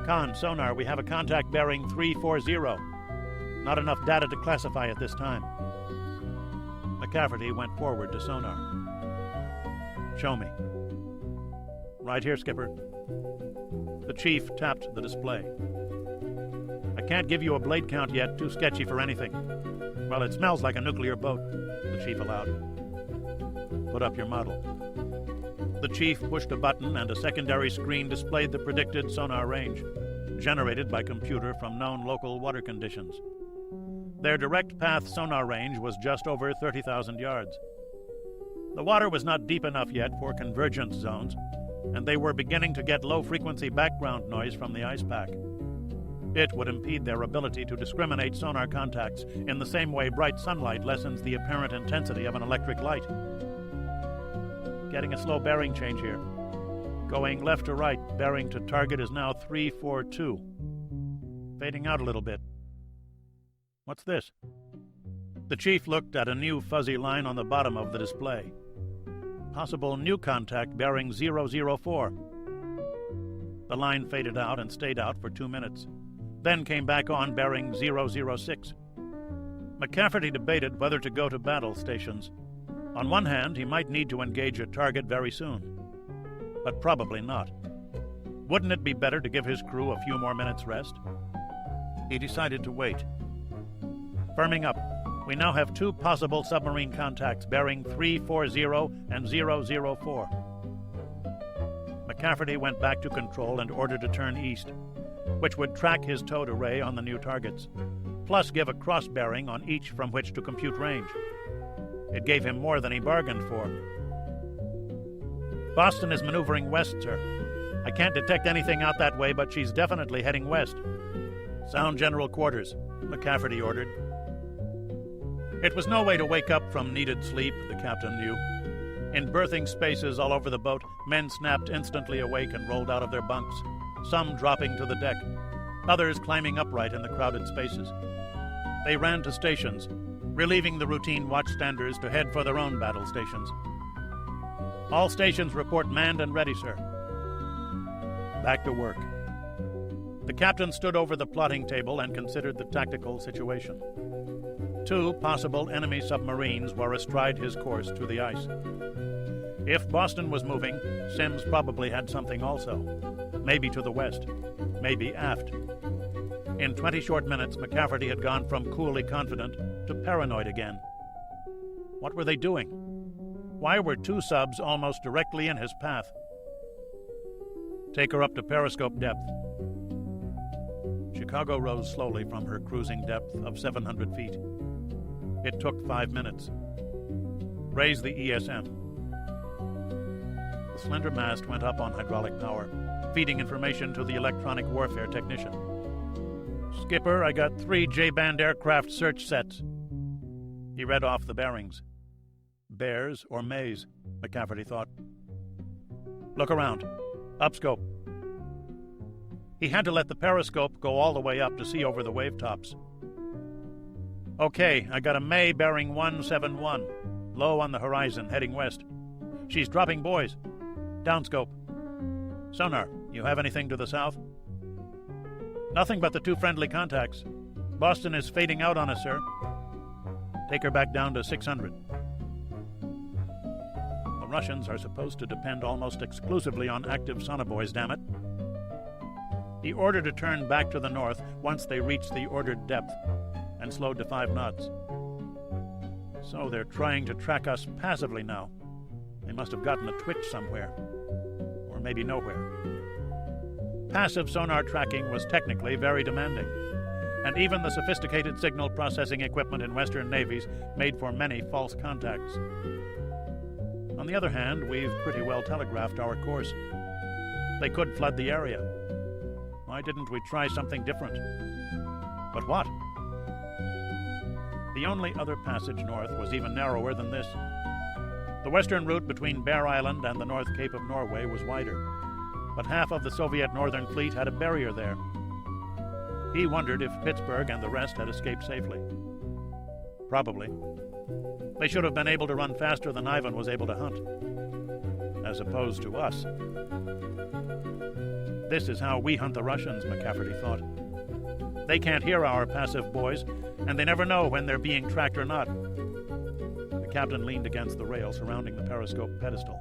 Con, sonar, we have a contact bearing 340. Not enough data to classify at this time. McCafferty went forward to sonar. Show me. Right here, Skipper. The chief tapped the display. I can't give you a blade count yet, too sketchy for anything. Well, it smells like a nuclear boat, the chief allowed. Put up your model. The chief pushed a button and a secondary screen displayed the predicted sonar range, generated by computer from known local water conditions. Their direct path sonar range was just over 30,000 yards. The water was not deep enough yet for convergence zones, and they were beginning to get low-frequency background noise from the ice pack. It would impede their ability to discriminate sonar contacts in the same way bright sunlight lessens the apparent intensity of an electric light. Getting a slow bearing change here. Going left to right, bearing to target is now 342. Fading out a little bit. What's this? The chief looked at a new fuzzy line on the bottom of the display. Possible new contact bearing 004. The line faded out and stayed out for 2 minutes, then came back on bearing 006. McCafferty debated whether to go to battle stations. On one hand, he might need to engage a target very soon, but probably not. Wouldn't it be better to give his crew a few more minutes' rest? He decided to wait. Firming up, we now have 2 possible submarine contacts bearing 340 and 004. McCafferty went back to control and ordered to turn east, which would track his towed array on the new targets, plus give a cross bearing on each from which to compute range. It gave him more than he bargained for. Boston is maneuvering west, sir. I can't detect anything out that way, but she's definitely heading west. Sound general quarters, McCafferty ordered. It was no way to wake up from needed sleep, the captain knew. In berthing spaces all over the boat, men snapped instantly awake and rolled out of their bunks, some dropping to the deck, others climbing upright in the crowded spaces. They ran to stations, relieving the routine watchstanders to head for their own battle stations. All stations report manned and ready, sir. Back to work. The captain stood over the plotting table and considered the tactical situation. 2 possible enemy submarines were astride his course to the ice. If Boston was moving, Sims probably had something also. Maybe to the west, maybe aft. In 20 short minutes, McCafferty had gone from coolly confident to paranoid again. What were they doing? Why were 2 subs almost directly in his path? Take her up to periscope depth. Chicago rose slowly from her cruising depth of 700 feet. It took 5 minutes. Raise the ESM. The slender mast went up on hydraulic power, feeding information to the electronic warfare technician. Skipper, I got 3 J-band aircraft search sets. He read off the bearings. Bears or maze, McCafferty thought. Look around. Upscope. He had to let the periscope go all the way up to see over the wave tops. Okay, I got a May bearing 171, low on the horizon, heading west. She's dropping buoys. Downscope. Sonar, you have anything to the south? Nothing but the 2 friendly contacts. Boston is fading out on us, sir. Take her back down to 600. The Russians are supposed to depend almost exclusively on active sonobuoys, damn it. He ordered to turn back to the north once they reached the ordered depth, and slowed to 5 knots. So they're trying to track us passively now. They must have gotten a twitch somewhere. Or maybe nowhere. Passive sonar tracking was technically very demanding, and even the sophisticated signal processing equipment in Western navies made for many false contacts. On the other hand, we've pretty well telegraphed our course. They could flood the area. Why didn't we try something different? But what? The only other passage north was even narrower than this. The western route between Bear Island and the North Cape of Norway was wider, but half of the Soviet Northern Fleet had a barrier there. He wondered if Pittsburgh and the rest had escaped safely. Probably. They should have been able to run faster than Ivan was able to hunt, as opposed to us. This is how we hunt the Russians, McCafferty thought. They can't hear our passive boys, and they never know when they're being tracked or not. The captain leaned against the rail surrounding the periscope pedestal.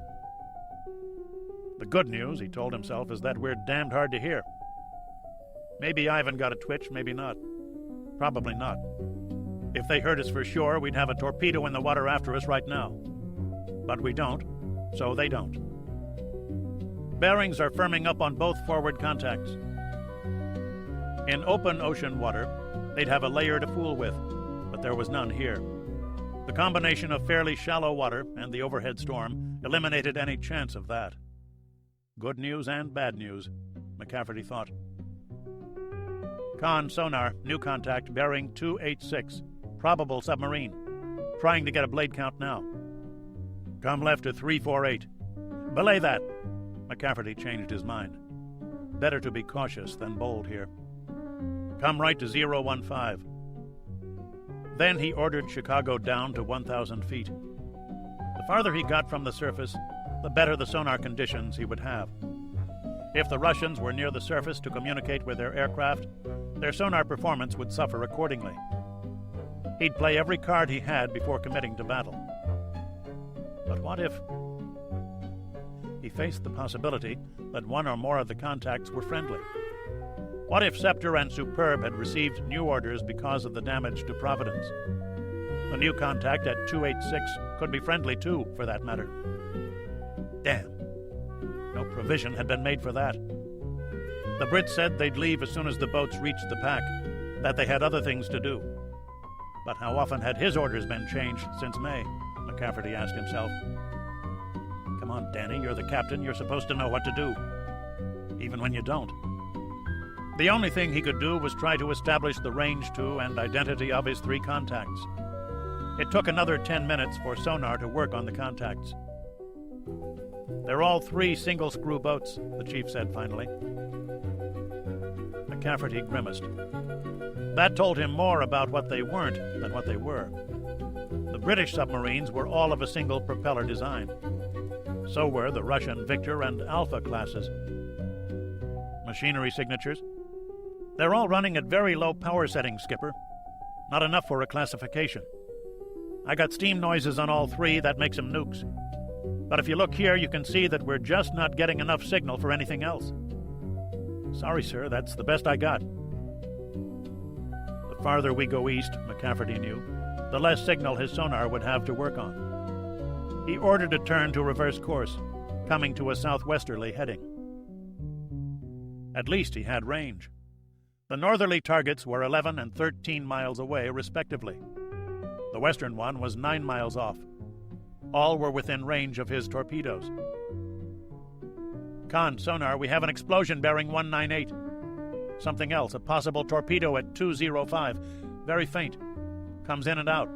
The good news, he told himself, is that we're damned hard to hear. Maybe Ivan got a twitch, maybe not. Probably not. If they heard us for sure, we'd have a torpedo in the water after us right now. But we don't, so they don't. Bearings are firming up on both forward contacts. In open ocean water, they'd have a layer to fool with, but there was none here. The combination of fairly shallow water and the overhead storm eliminated any chance of that. Good news and bad news, McCafferty thought. Con sonar, new contact, bearing 286, probable submarine. Trying to get a blade count now. Come left to 348. Belay that. McCafferty changed his mind. Better to be cautious than bold here. Come right to 015. Then he ordered Chicago down to 1,000 feet. The farther he got from the surface, the better the sonar conditions he would have. If the Russians were near the surface to communicate with their aircraft, their sonar performance would suffer accordingly. He'd play every card he had before committing to battle. But what if... He faced the possibility that one or more of the contacts were friendly. What if Scepter and Superb had received new orders because of the damage to Providence? The new contact at 286 could be friendly too, for that matter. Damn. No provision had been made for that. The Brits said they'd leave as soon as the boats reached the pack, that they had other things to do. But how often had his orders been changed since May? McCafferty asked himself. Come on, Danny, you're the captain. You're supposed to know what to do, even when you don't. The only thing he could do was try to establish the range to and identity of his three contacts. It took another 10 minutes for sonar to work on the contacts. They're all three single-screw boats, the chief said finally. McCafferty grimaced. That told him more about what they weren't than what they were. The British submarines were all of a single propeller design. So were the Russian Victor and Alpha classes. Machinery signatures? They're all running at very low power settings, Skipper. Not enough for a classification. I got steam noises on all three, that makes them nukes. But if you look here, you can see that we're just not getting enough signal for anything else. Sorry, sir, that's the best I got. The farther we go east, McCafferty knew, the less signal his sonar would have to work on. He ordered a turn to reverse course, coming to a southwesterly heading. At least he had range. The northerly targets were 11 and 13 miles away, respectively. The western one was 9 miles off. All were within range of his torpedoes. Con, sonar, we have an explosion bearing 198. Something else, a possible torpedo at 205. Very faint. Comes in and out.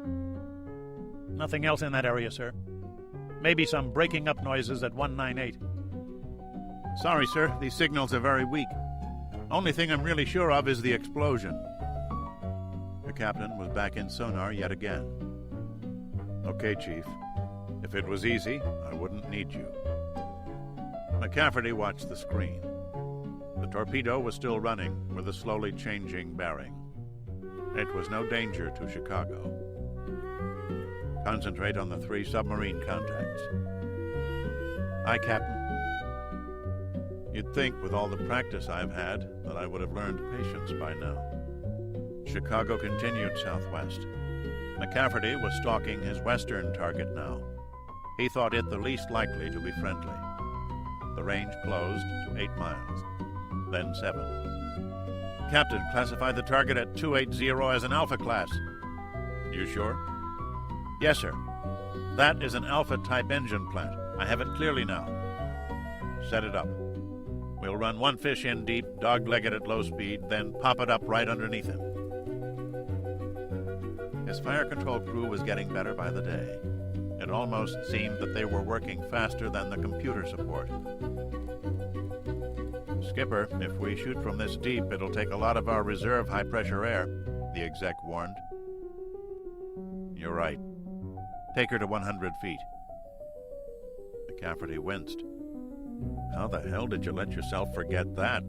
Nothing else in that area, sir. Maybe some breaking up noises at 198. Sorry, sir. These signals are very weak. Only thing I'm really sure of is the explosion. The captain was back in sonar yet again. Okay, Chief. If it was easy, I wouldn't need you. McCafferty watched the screen. The torpedo was still running with a slowly changing bearing. It was no danger to Chicago. Concentrate on the 3 submarine contacts. Aye, Captain. You'd think, with all the practice I've had, that I would have learned patience by now. Chicago continued southwest. McCafferty was stalking his western target now. He thought it the least likely to be friendly. The range closed to 8 miles, then 7. Captain, classify the target at 280 as an Alpha class. You sure? Yes, sir. That is an Alpha-type engine plant. I have it clearly now. Set it up. We'll run 1 fish in deep, dog-leg it at low speed, then pop it up right underneath him. His fire control crew was getting better by the day. It almost seemed that they were working faster than the computer support. Skipper, if we shoot from this deep, it'll take a lot of our reserve high-pressure air, the exec warned. You're right. Take her to 100 feet. McCafferty winced. How the hell did you let yourself forget that?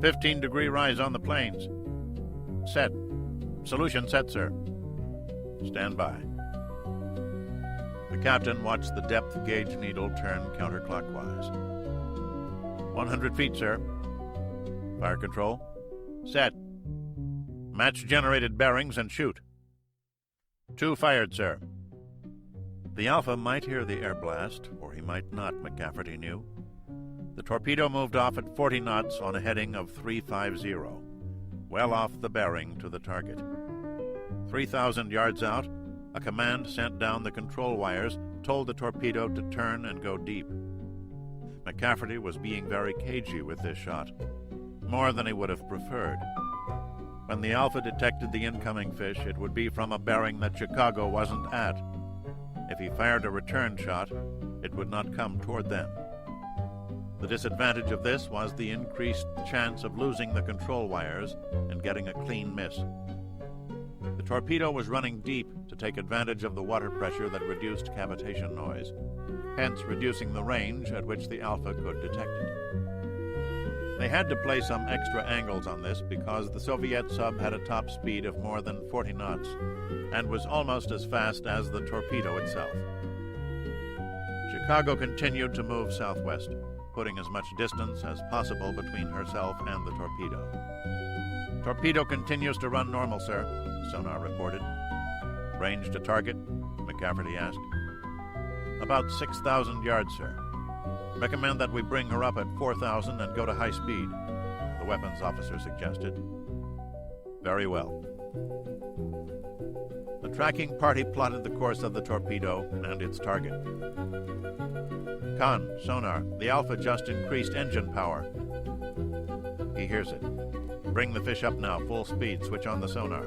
15-degree rise on the planes. Set. Solution set, sir. Stand by. The captain watched the depth gauge needle turn counterclockwise. 100 feet, sir. Fire control. Set. Match generated bearings and shoot. 2 fired, sir. The Alpha might hear the air blast, or he might not, McCafferty knew. The torpedo moved off at 40 knots on a heading of 350, well off the bearing to the target. 3,000 yards out, a command sent down the control wires told the torpedo to turn and go deep. McCafferty was being very cagey with this shot, more than he would have preferred. When the Alpha detected the incoming fish, it would be from a bearing that Chicago wasn't at. If he fired a return shot, it would not come toward them. The disadvantage of this was the increased chance of losing the control wires and getting a clean miss. The torpedo was running deep to take advantage of the water pressure that reduced cavitation noise, hence reducing the range at which the Alpha could detect it. They had to play some extra angles on this because the Soviet sub had a top speed of more than 40 knots and was almost as fast as the torpedo itself. Chicago continued to move southwest, putting as much distance as possible between herself and the torpedo. Torpedo continues to run normal, sir, sonar reported. Range to target? McCafferty asked. About 6,000 yards, sir. Recommend that we bring her up at 4,000 and go to high speed, the weapons officer suggested. Very well. The tracking party plotted the course of the torpedo and its target. Con, sonar, the Alpha just increased engine power. He hears it. Bring the fish up now, full speed, switch on the sonar.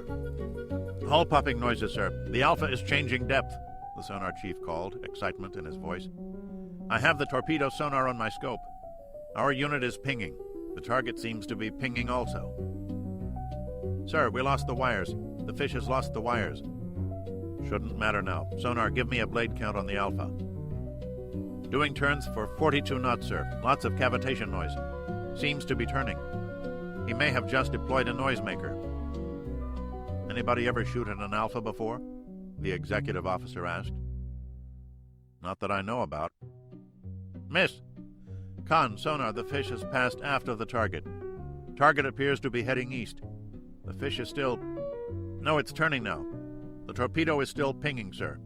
Hull popping noises, sir. The Alpha is changing depth, the sonar chief called, excitement in his voice. I have the torpedo sonar on my scope. Our unit is pinging. The target seems to be pinging also. Sir, we lost the wires. The fish has lost the wires. Shouldn't matter now. Sonar, give me a blade count on the Alpha. Doing turns for 42 knots, sir. Lots of cavitation noise. Seems to be turning. He may have just deployed a noisemaker. Anybody ever shoot at an Alpha before? The executive officer asked. Not that I know about. Miss! Con, sonar, the fish has passed aft of the target. Target appears to be heading east. The fish is still... No, it's turning now. The torpedo is still pinging, sir.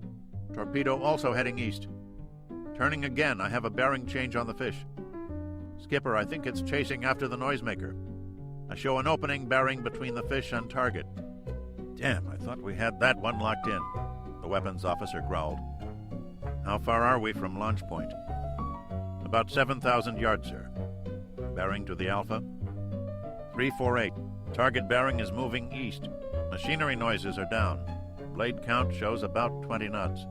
Torpedo also heading east. Turning again. I have a bearing change on the fish. Skipper, I think it's chasing after the noisemaker. I show an opening bearing between the fish and target. Damn, I thought we had that one locked in, the weapons officer growled. How far are we from launch point? About 7,000 yards, sir. Bearing to the Alpha. 348. Target bearing is moving east. Machinery noises are down. Blade count shows about 20 knots.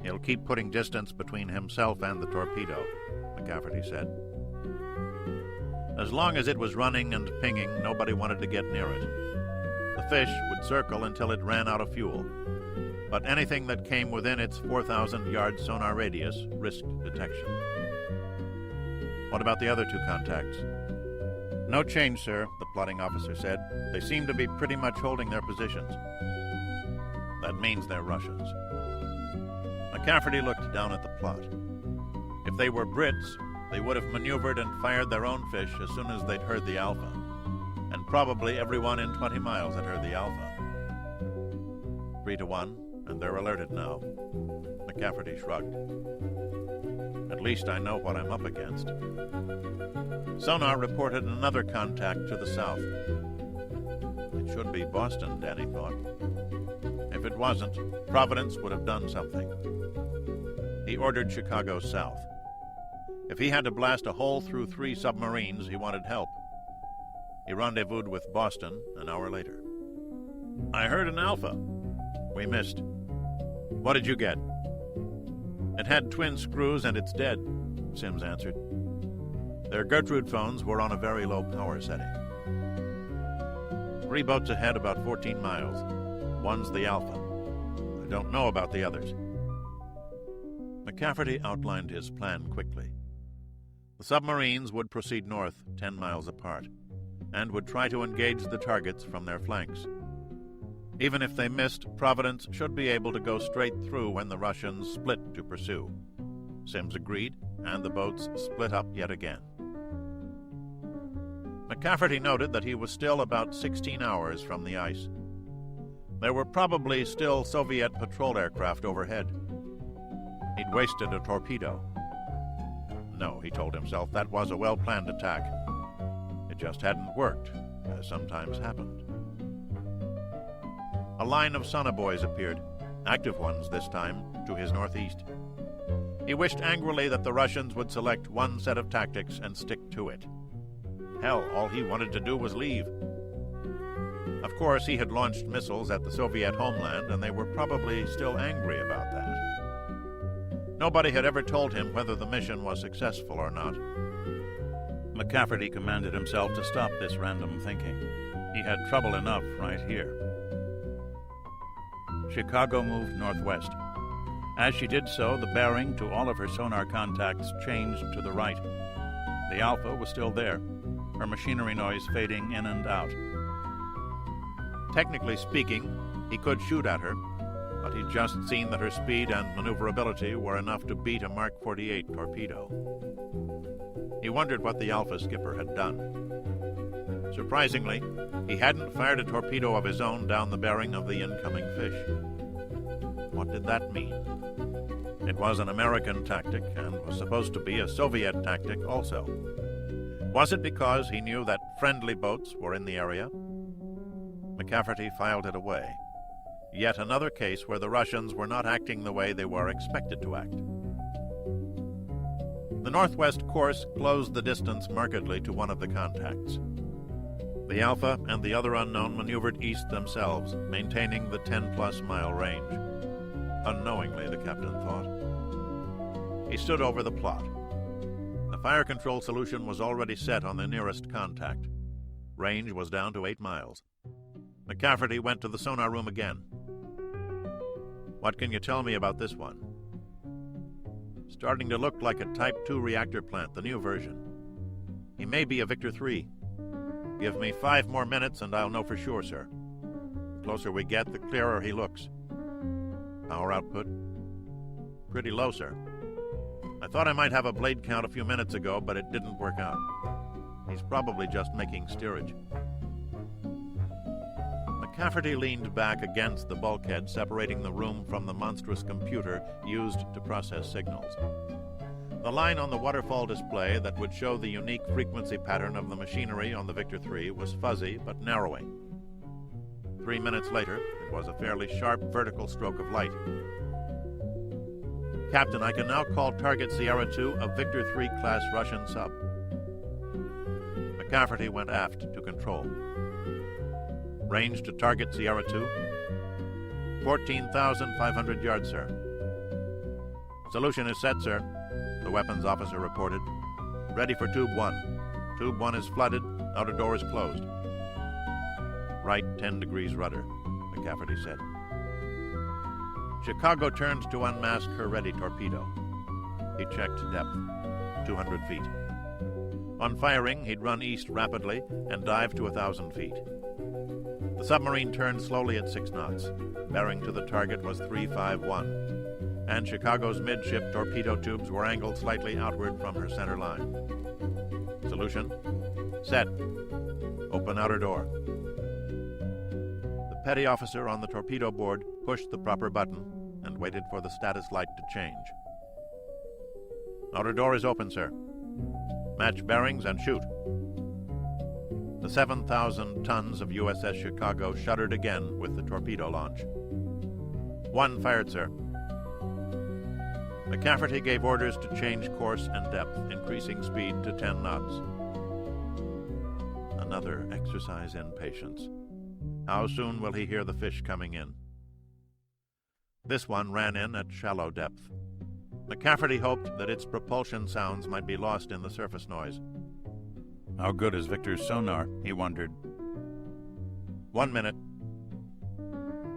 He'll keep putting distance between himself and the torpedo, McCafferty said. As long as it was running and pinging, nobody wanted to get near it. The fish would circle until it ran out of fuel. But anything that came within its 4,000-yard sonar radius risked detection. What about the other 2 contacts? No change, sir, the plotting officer said. They seem to be pretty much holding their positions. That means they're Russians. McCafferty looked down at the plot. If they were Brits, they would have maneuvered and fired their own fish as soon as they'd heard the Alpha. And probably everyone in 20 miles had heard the Alpha. 3-1. And they're alerted now. McCafferty shrugged. At least I know what I'm up against. Sonar reported another contact to the south. It should be Boston, Danny thought. If it wasn't, Providence would have done something. He ordered Chicago south. If he had to blast a hole through 3 submarines, he wanted help. He rendezvoused with Boston an hour later. I heard an Alpha. We missed. What did you get? It had twin screws and it's dead, Sims answered. Their Gertrude phones were on a very low power setting. 3 boats ahead, about 14 miles. One's the Alpha. I don't know about the others. McCafferty outlined his plan quickly. The submarines would proceed north 10 miles apart and would try to engage the targets from their flanks. Even if they missed, Providence should be able to go straight through when the Russians split to pursue. Sims agreed, and the boats split up yet again. McCafferty noted that he was still about 16 hours from the ice. There were probably still Soviet patrol aircraft overhead. He'd wasted a torpedo. No, he told himself, that was a well-planned attack. It just hadn't worked, as sometimes happened. A line of sonobuoys appeared, active ones this time, to his northeast. He wished angrily that the Russians would select one set of tactics and stick to it. Hell, all he wanted to do was leave. Of course, he had launched missiles at the Soviet homeland, and they were probably still angry about that. Nobody had ever told him whether the mission was successful or not. McCafferty commanded himself to stop this random thinking. He had trouble enough right here. Chicago moved northwest. As she did so, the bearing to all of her sonar contacts changed to the right. The Alpha was still there, her machinery noise fading in and out. Technically speaking, he could shoot at her, but he'd just seen that her speed and maneuverability were enough to beat a Mark 48 torpedo. He wondered what the Alpha skipper had done. Surprisingly, he hadn't fired a torpedo of his own down the bearing of the incoming fish. What did that mean? It was an American tactic and was supposed to be a Soviet tactic also. Was it because he knew that friendly boats were in the area? McCafferty filed it away. Yet another case where the Russians were not acting the way they were expected to act. The northwest course closed the distance markedly to one of the contacts. The Alpha and the other unknown maneuvered east themselves, maintaining the 10-plus mile range. Unknowingly, the captain thought. He stood over the plot. The fire control solution was already set on the nearest contact. Range was down to 8 miles. McCafferty went to the sonar room again. What can you tell me about this one? Starting to look like a Type 2 reactor plant, the new version. He may be a Victor 3. Give me 5 more minutes and I'll know for sure, sir. The closer we get, the clearer he looks. Power output? Pretty low, sir. I thought I might have a blade count a few minutes ago, but it didn't work out. He's probably just making steerage. McCafferty leaned back against the bulkhead separating the room from the monstrous computer used to process signals. The line on the waterfall display that would show the unique frequency pattern of the machinery on the Victor 3 was fuzzy but narrowing. 3 minutes later, it was a fairly sharp vertical stroke of light. Captain, I can now call target Sierra 2 a Victor 3 class Russian sub. McCafferty went aft to control. Range to target Sierra 2? 14,500 yards, sir. Solution is set, sir, the weapons officer reported. Ready for Tube 1. Tube 1 is flooded, outer door is closed. Right 10 degrees rudder, McCafferty said. Chicago turned to unmask her ready torpedo. He checked depth, 200 feet. On firing, he'd run east rapidly and dive to 1,000 feet. The submarine turned slowly at 6 knots. Bearing to the target was 351, and Chicago's midship torpedo tubes were angled slightly outward from her center line. Solution? Set. Open outer door. The petty officer on the torpedo board pushed the proper button and waited for the status light to change. Outer door is open, sir. Match bearings and shoot. The 7,000 tons of USS Chicago shuddered again with the torpedo launch. 1 fired, sir. McCafferty gave orders to change course and depth, increasing speed to 10 knots. Another exercise in patience. How soon will he hear the fish coming in? This one ran in at shallow depth. McCafferty hoped that its propulsion sounds might be lost in the surface noise. How good is Victor's sonar? He wondered. 1 minute.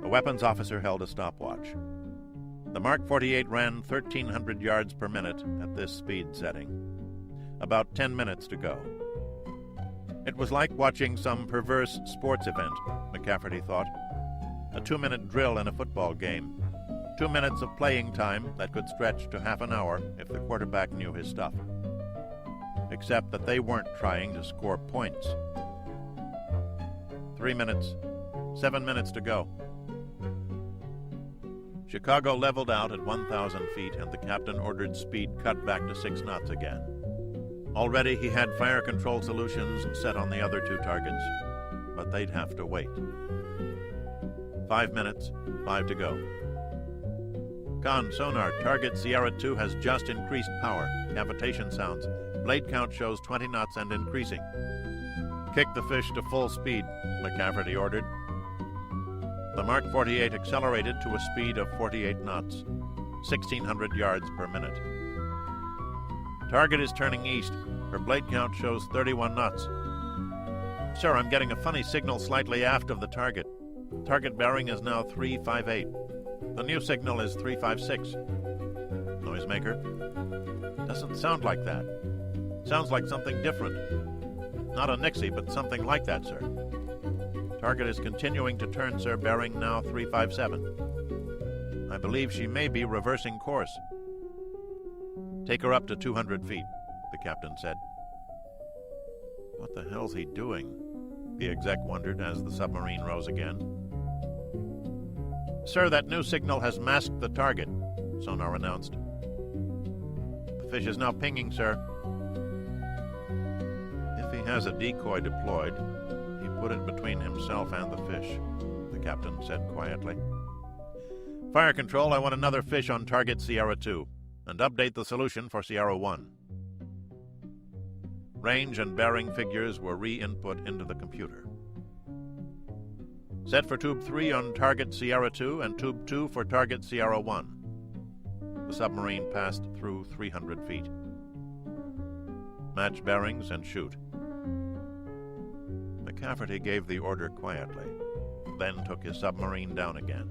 A weapons officer held a stopwatch. The Mark 48 ran 1,300 yards per minute at this speed setting. About 10 minutes to go. It was like watching some perverse sports event, McCafferty thought. A 2-minute drill in a football game. 2 minutes of playing time that could stretch to half an hour if the quarterback knew his stuff. Except that they weren't trying to score points. 3 minutes. 7 minutes to go. Chicago leveled out at 1,000 feet, and the captain ordered speed cut back to 6 knots again. Already he had fire control solutions set on the other 2 targets, but they'd have to wait. 5 minutes, 5 to go. Con, sonar, target Sierra 2 has just increased power. Cavitation sounds. Blade count shows 20 knots and increasing. Kick the fish to full speed, McCafferty ordered. The Mark 48 accelerated to a speed of 48 knots, 1,600 yards per minute. Target is turning east. Her blade count shows 31 knots. Sir, I'm getting a funny signal slightly aft of the target. Target bearing is now 358. The new signal is 356. Noisemaker. Doesn't sound like that. Sounds like something different. Not a Nixie, but something like that, sir. Target is continuing to turn, sir, bearing now 357. I believe she may be reversing course. Take her up to 200 feet, the captain said. What the hell's he doing? The exec wondered as the submarine rose again. Sir, that new signal has masked the target, sonar announced. The fish is now pinging, sir. If he has a decoy deployed, he put it between himself and the fish, the captain said quietly. Fire control, I want another fish on target Sierra 2, and update the solution for Sierra 1. Range and bearing figures were re-input into the computer. Set for Tube 3 on target Sierra 2 and Tube 2 for target Sierra 1. The submarine passed through 300 feet. Match bearings and shoot. McCafferty gave the order quietly, then took his submarine down again.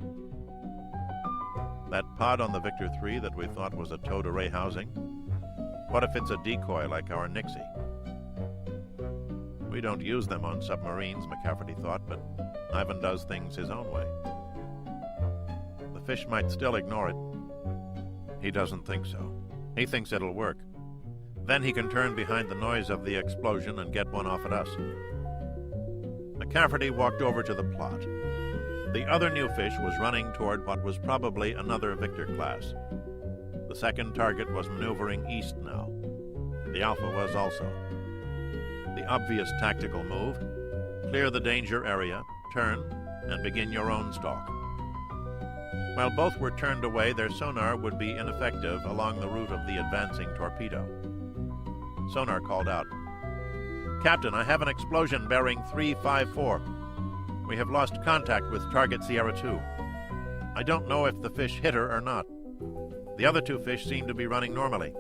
That pod on the Victor 3 that we thought was a towed array housing? What if it's a decoy like our Nixie? We don't use them on submarines, McCafferty thought, but Ivan does things his own way. The fish might still ignore it. He doesn't think so. He thinks it'll work. Then he can turn behind the noise of the explosion and get one off at us. McCafferty walked over to the plot. The other new fish was running toward what was probably another Victor class. The second target was maneuvering east now. The Alpha was also. The obvious tactical move: clear the danger area, turn, and begin your own stalk. While both were turned away, their sonar would be ineffective along the route of the advancing torpedo. Sonar called out, Captain, I have an explosion bearing 354. We have lost contact with target Sierra 2. I don't know if the fish hit her or not. The other 2 fish seem to be running normally.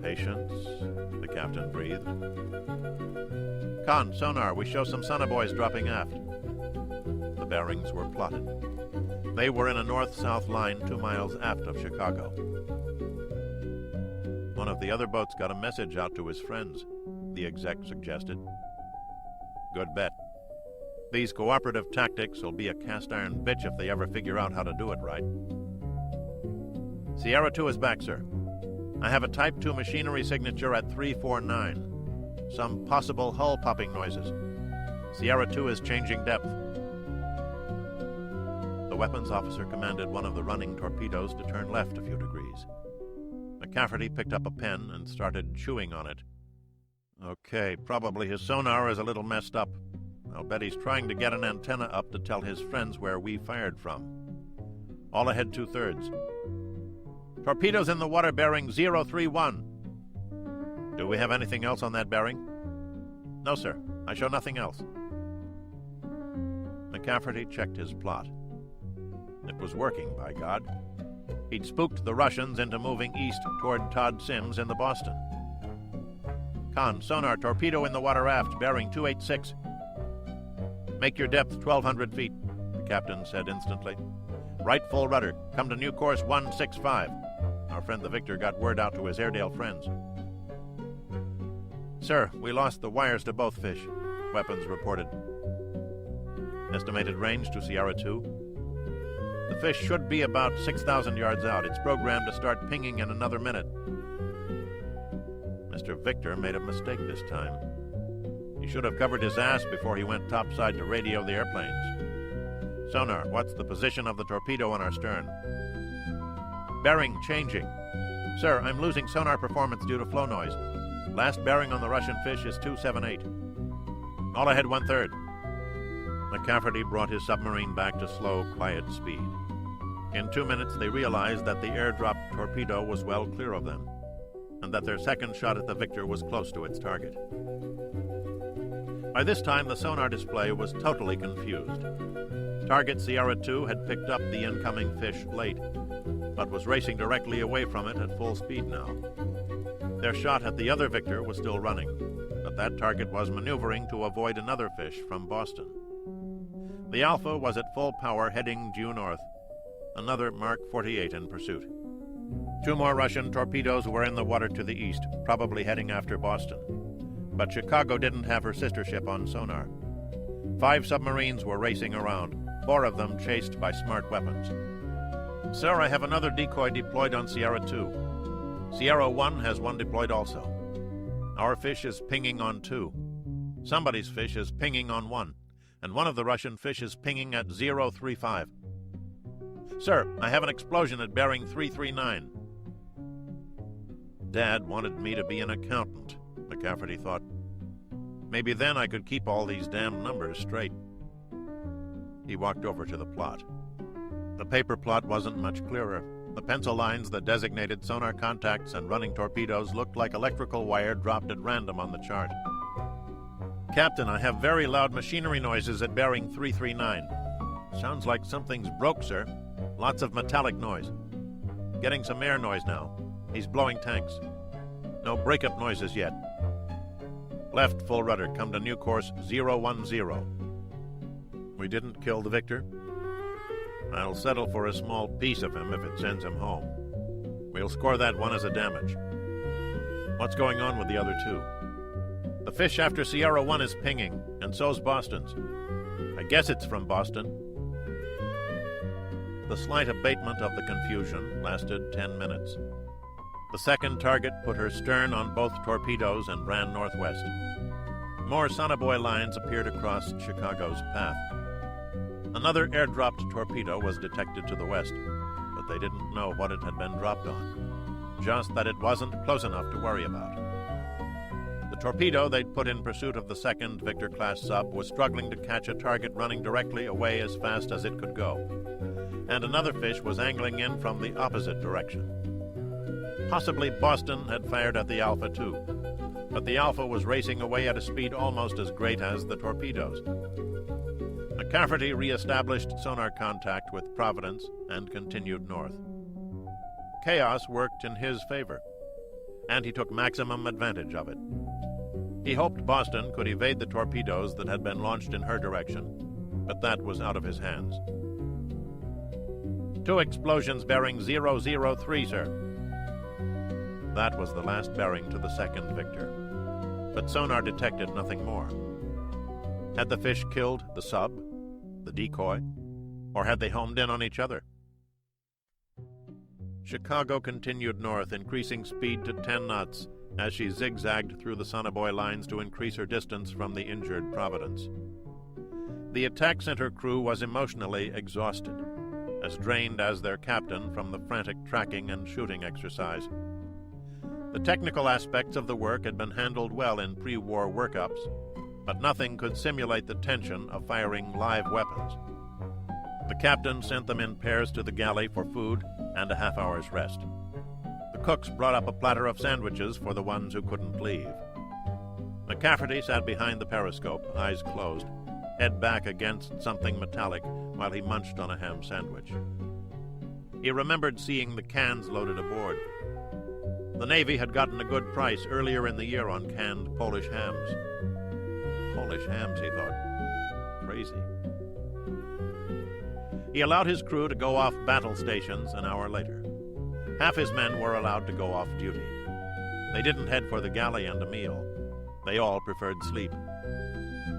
Patience, the captain breathed. Con, sonar, we show some sonobuoys dropping aft. The bearings were plotted. They were in a north-south line 2 miles aft of Chicago. One of the other boats got a message out to his friends, the exec suggested. Good bet. These cooperative tactics will be a cast-iron bitch if they ever figure out how to do it right. Sierra 2 is back, sir. I have a Type 2 machinery signature at 349. Some possible hull popping noises. Sierra 2 is changing depth. The weapons officer commanded one of the running torpedoes to turn left a few degrees. McCafferty picked up a pen and started chewing on it. Okay, probably his sonar is a little messed up. I'll bet he's trying to get an antenna up to tell his friends where we fired from. All ahead 2/3. Torpedoes in the water bearing 031. Do we have anything else on that bearing? No, sir. I show nothing else. McCafferty checked his plot. It was working, by God. He'd spooked the Russians into moving east toward Todd Sims in the Boston. Con, sonar, torpedo in the water aft, bearing 286. Make your depth 1,200 feet, the captain said instantly. Right full rudder. Come to new course 165. Our friend the Victor got word out to his Airedale friends. Sir, we lost the wires to both fish, Weapons reported. Estimated range to Sierra 2. The fish should be about 6,000 yards out. It's programmed to start pinging in another minute. Mr. Victor made a mistake this time. He should have covered his ass before he went topside to radio the airplanes. Sonar, what's the position of the torpedo on our stern? Bearing changing. Sir, I'm losing sonar performance due to flow noise. Last bearing on the Russian fish is 278. All ahead 1/3. McCafferty brought his submarine back to slow, quiet speed. In 2 minutes, they realized that the airdropped torpedo was well clear of them, and that their second shot at the Victor was close to its target. By this time, the sonar display was totally confused. Target Sierra 2 had picked up the incoming fish late, but was racing directly away from it at full speed now. Their shot at the other Victor was still running, but that target was maneuvering to avoid another fish from Boston. The Alpha was at full power heading due north, another Mark 48 in pursuit. 2 more Russian torpedoes were in the water to the east, probably heading after Boston. But Chicago didn't have her sister ship on sonar. 5 submarines were racing around, 4 of them chased by smart weapons. Sir, I have another decoy deployed on Sierra 2. Sierra 1 has one deployed also. Our fish is pinging on 2. Somebody's fish is pinging on 1, and one of the Russian fish is pinging at 035. Sir, I have an explosion at bearing 339. Dad wanted me to be an accountant, McCafferty thought. Maybe then I could keep all these damn numbers straight. He walked over to the plot. The paper plot wasn't much clearer. The pencil lines that designated sonar contacts and running torpedoes looked like electrical wire dropped at random on the chart. Captain, I have very loud machinery noises at bearing 339. Sounds like something's broke, sir. Lots of metallic noise. Getting some air noise now. He's blowing tanks. No breakup noises yet. Left full rudder. Come to new course 010. We didn't kill the Victor? I'll settle for a small piece of him if it sends him home. We'll score that one as a damage. What's going on with the other 2? The fish after Sierra 1 is pinging, and so's Boston's. I guess it's from Boston. The slight abatement of the confusion lasted 10 minutes. The second target put her stern on both torpedoes and ran northwest. More sonobuoy lines appeared across Chicago's path. Another airdropped torpedo was detected to the west, but they didn't know what it had been dropped on, just that it wasn't close enough to worry about. The torpedo they'd put in pursuit of the second Victor-class sub was struggling to catch a target running directly away as fast as it could go, and another fish was angling in from the opposite direction. Possibly Boston had fired at the Alpha too, but the Alpha was racing away at a speed almost as great as the torpedoes. McCafferty re-established sonar contact with Providence and continued north. Chaos worked in his favor, and he took maximum advantage of it. He hoped Boston could evade the torpedoes that had been launched in her direction, but that was out of his hands. 2 explosions bearing 003, sir. That was the last bearing to the second Victor, but sonar detected nothing more. Had the fish killed the sub, the decoy, or had they homed in on each other? Chicago continued north, increasing speed to 10 knots as she zigzagged through the sonobuoy lines to increase her distance from the injured Providence. The attack center crew was emotionally exhausted, as drained as their captain from the frantic tracking and shooting exercise. The technical aspects of the work had been handled well in pre-war workups, but nothing could simulate the tension of firing live weapons. The captain sent them in pairs to the galley for food and a half-hour's rest. The cooks brought up a platter of sandwiches for the ones who couldn't leave. McCafferty sat behind the periscope, eyes closed, head back against something metallic while he munched on a ham sandwich. He remembered seeing the cans loaded aboard. The Navy had gotten a good price earlier in the year on canned Polish hams. Polish hams, he thought. Crazy. He allowed his crew to go off battle stations an hour later. Half his men were allowed to go off duty. They didn't head for the galley and a meal. They all preferred sleep.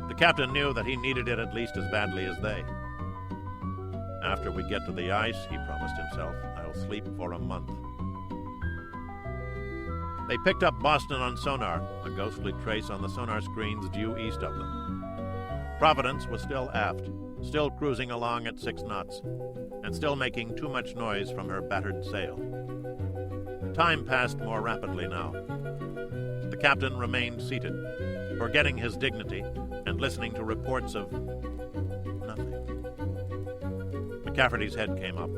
The captain knew that he needed it at least as badly as they. After we get to the ice, he promised himself, I'll sleep for a month. They picked up Boston on sonar, a ghostly trace on the sonar screens due east of them. Providence was still aft, still cruising along at 6 knots, and still making too much noise from her battered sail. Time passed more rapidly now. The captain remained seated, forgetting his dignity and listening to reports of nothing. McCafferty's head came up.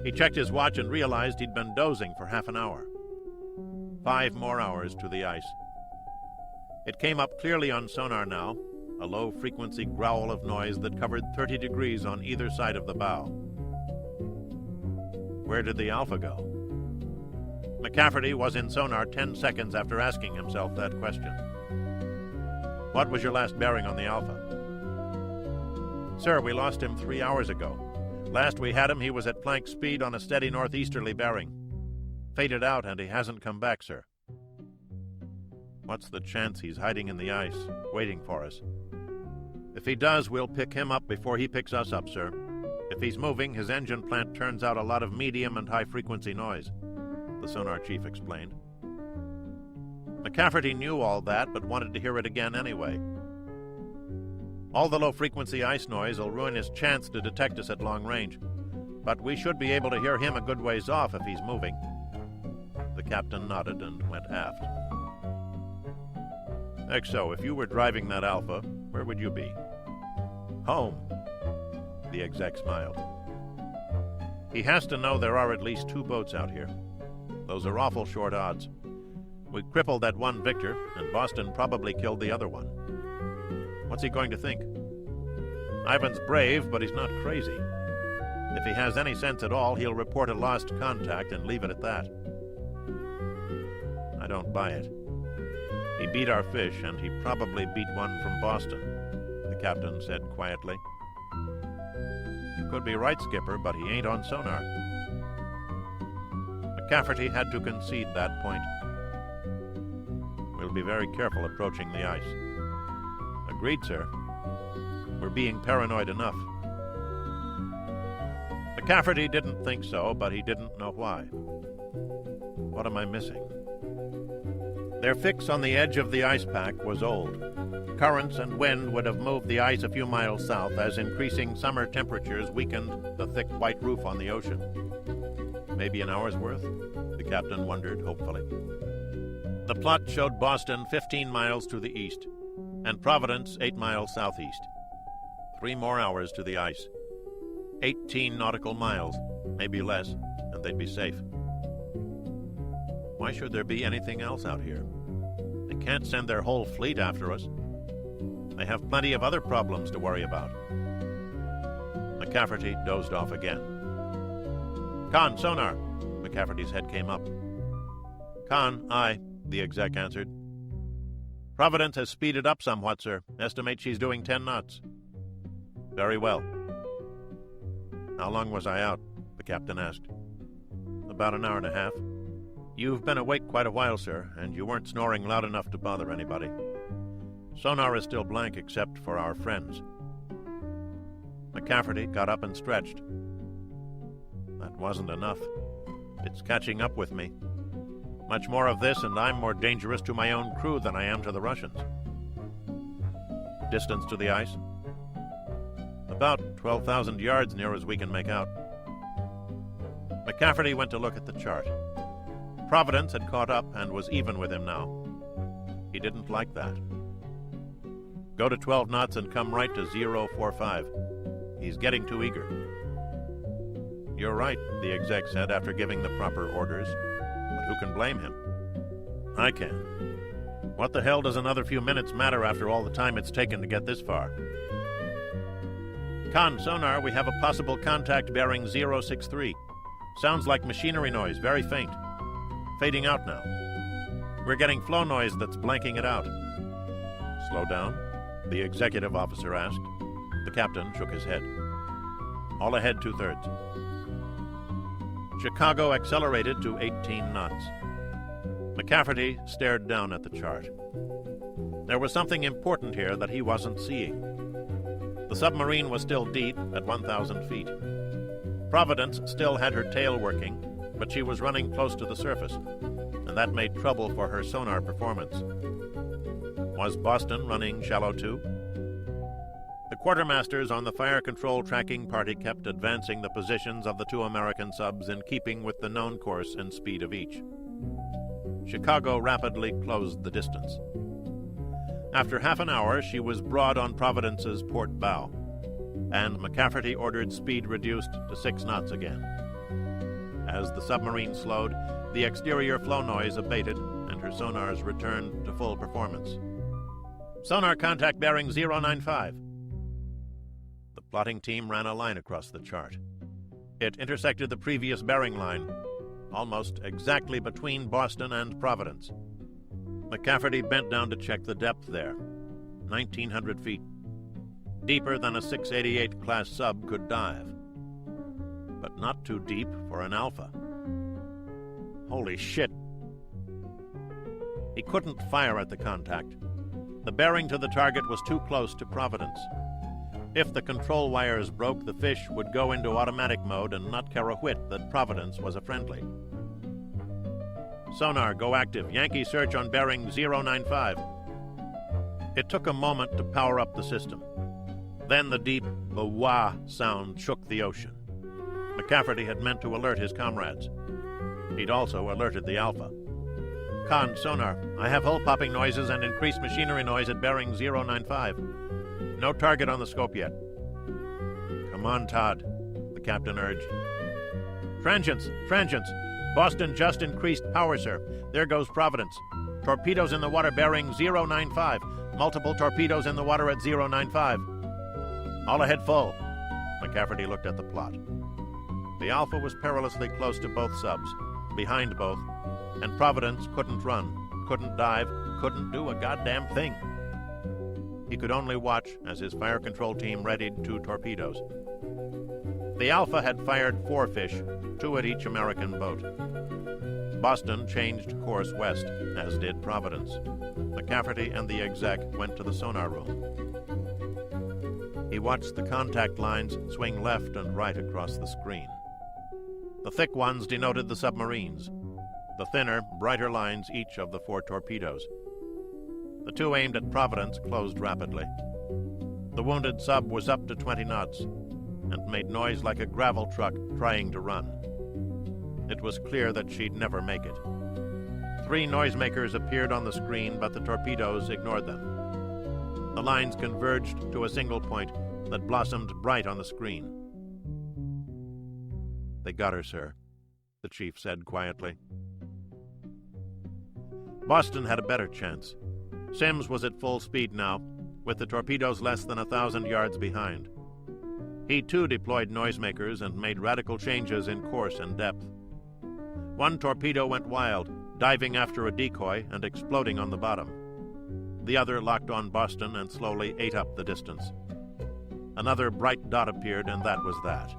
He checked his watch and realized he'd been dozing for half an hour. 5 more hours to the ice. It came up clearly on sonar now, a low-frequency growl of noise that covered 30 degrees on either side of the bow. Where did the Alpha go? McCafferty was in sonar 10 seconds after asking himself that question. What was your last bearing on the Alpha? Sir, we lost him 3 hours ago. Last we had him, he was at plank speed on a steady northeasterly bearing. Faded out, and he hasn't come back, sir. What's the chance he's hiding in the ice, waiting for us? If he does, we'll pick him up before he picks us up, sir. If he's moving, his engine plant turns out a lot of medium and high-frequency noise, the sonar chief explained. McCafferty knew all that, but wanted to hear it again anyway. All the low-frequency ice noise will ruin his chance to detect us at long range, but we should be able to hear him a good ways off if he's moving. The captain nodded and went aft. XO, if you were driving that Alpha, where would you be? Home, the exec smiled. He has to know there are at least 2 boats out here. Those are awful short odds. We crippled that one Victor, and Boston probably killed the other one. What's he going to think? Ivan's brave, but he's not crazy. If he has any sense at all, he'll report a lost contact and leave it at that. I don't buy it. He beat our fish, and he probably beat one from Boston, the captain said quietly. You could be right, Skipper, but he ain't on sonar. McCafferty had to concede that point. We'll be very careful approaching the ice. Agreed, sir. We're being paranoid enough. McCafferty didn't think so, but he didn't know why. What am I missing? Their fix on the edge of the ice pack was old. Currents and wind would have moved the ice a few miles south as increasing summer temperatures weakened the thick white roof on the ocean. Maybe an hour's worth? The captain wondered hopefully. The plot showed Boston 15 miles to the east, and Providence 8 miles southeast. 3 more hours to the ice. 18 nautical miles, maybe less, and they'd be safe. Why should there be anything else out here? They can't send their whole fleet after us. They have plenty of other problems to worry about. McCafferty dozed off again. Con, sonar! McCafferty's head came up. Con, aye, the exec answered. Providence has speeded up somewhat, sir. Estimate she's doing 10 knots. Very well. How long was I out? The captain asked. About an hour and a half. You've been awake quite a while, sir, and you weren't snoring loud enough to bother anybody. Sonar is still blank except for our friends. McCafferty got up and stretched. That wasn't enough. It's catching up with me. Much more of this, and I'm more dangerous to my own crew than I am to the Russians. Distance to the ice? About 12,000 yards near as we can make out. McCafferty went to look at the chart. Providence had caught up and was even with him now. He didn't like that. Go to 12 knots and come right to 045. He's getting too eager. You're right, the exec said after giving the proper orders. But who can blame him? I can. What the hell does another few minutes matter after all the time it's taken to get this far? Con, sonar, we have a possible contact bearing 063. Sounds like machinery noise, very faint. Fading out now. We're getting flow noise that's blanking it out. Slow down? The executive officer asked. The captain shook his head. All ahead 2/3. Chicago accelerated to 18 knots. McCafferty stared down at the chart. There was something important here that he wasn't seeing. The submarine was still deep at 1,000 feet. Providence still had her tail working, but she was running close to the surface, and that made trouble for her sonar performance. Was Boston running shallow too? The quartermasters on the fire control tracking party kept advancing the positions of the two American subs in keeping with the known course and speed of each. Chicago rapidly closed the distance. After half an hour, she was broad on Providence's port bow, and McCafferty ordered speed reduced to 6 knots again. As the submarine slowed, the exterior flow noise abated, and her sonars returned to full performance. Sonar contact bearing 095. The plotting team ran a line across the chart. It intersected the previous bearing line, almost exactly between Boston and Providence. McCafferty bent down to check the depth there. 1,900 feet. Deeper than a 688 class sub could dive. But not too deep for an Alpha. Holy shit. He couldn't fire at the contact. The bearing to the target was too close to Providence. If the control wires broke, the fish would go into automatic mode and not care a whit that Providence was a friendly. Sonar, go active. Yankee search on bearing 095. It took a moment to power up the system. Then the deep wah sound shook the ocean. McCafferty had meant to alert his comrades. He'd also alerted the Alpha. Con, sonar, I have hull-popping noises and increased machinery noise at bearing 095. No target on the scope yet. Come on, Todd, the captain urged. Transients! Boston just increased power, sir. There goes Providence. Torpedoes in the water bearing 095. Multiple torpedoes in the water at 095. All ahead full. McCafferty looked at the plot. The Alpha was perilously close to both subs, behind both, and Providence couldn't run, couldn't dive, couldn't do a goddamn thing. He could only watch as his fire control team readied 2 torpedoes. The Alpha had fired 4 fish, 2 at each American boat. Boston changed course west, as did Providence. McCafferty and the exec went to the sonar room. He watched the contact lines swing left and right across the screen. The thick ones denoted the submarines. The thinner, brighter lines each of the 4 torpedoes. The 2 aimed at Providence closed rapidly. The wounded sub was up to 20 knots and made noise like a gravel truck trying to run. It was clear that she'd never make it. 3 noisemakers appeared on the screen, but the torpedoes ignored them. The lines converged to a single point that blossomed bright on the screen. They got her, sir, the chief said quietly. Boston had a better chance. Sims was at full speed now, with the torpedoes less than 1,000 yards behind. He too deployed noisemakers and made radical changes in course and depth. 1 torpedo went wild, diving after a decoy and exploding on the bottom. The other locked on Boston and slowly ate up the distance. Another bright dot appeared, and that was that.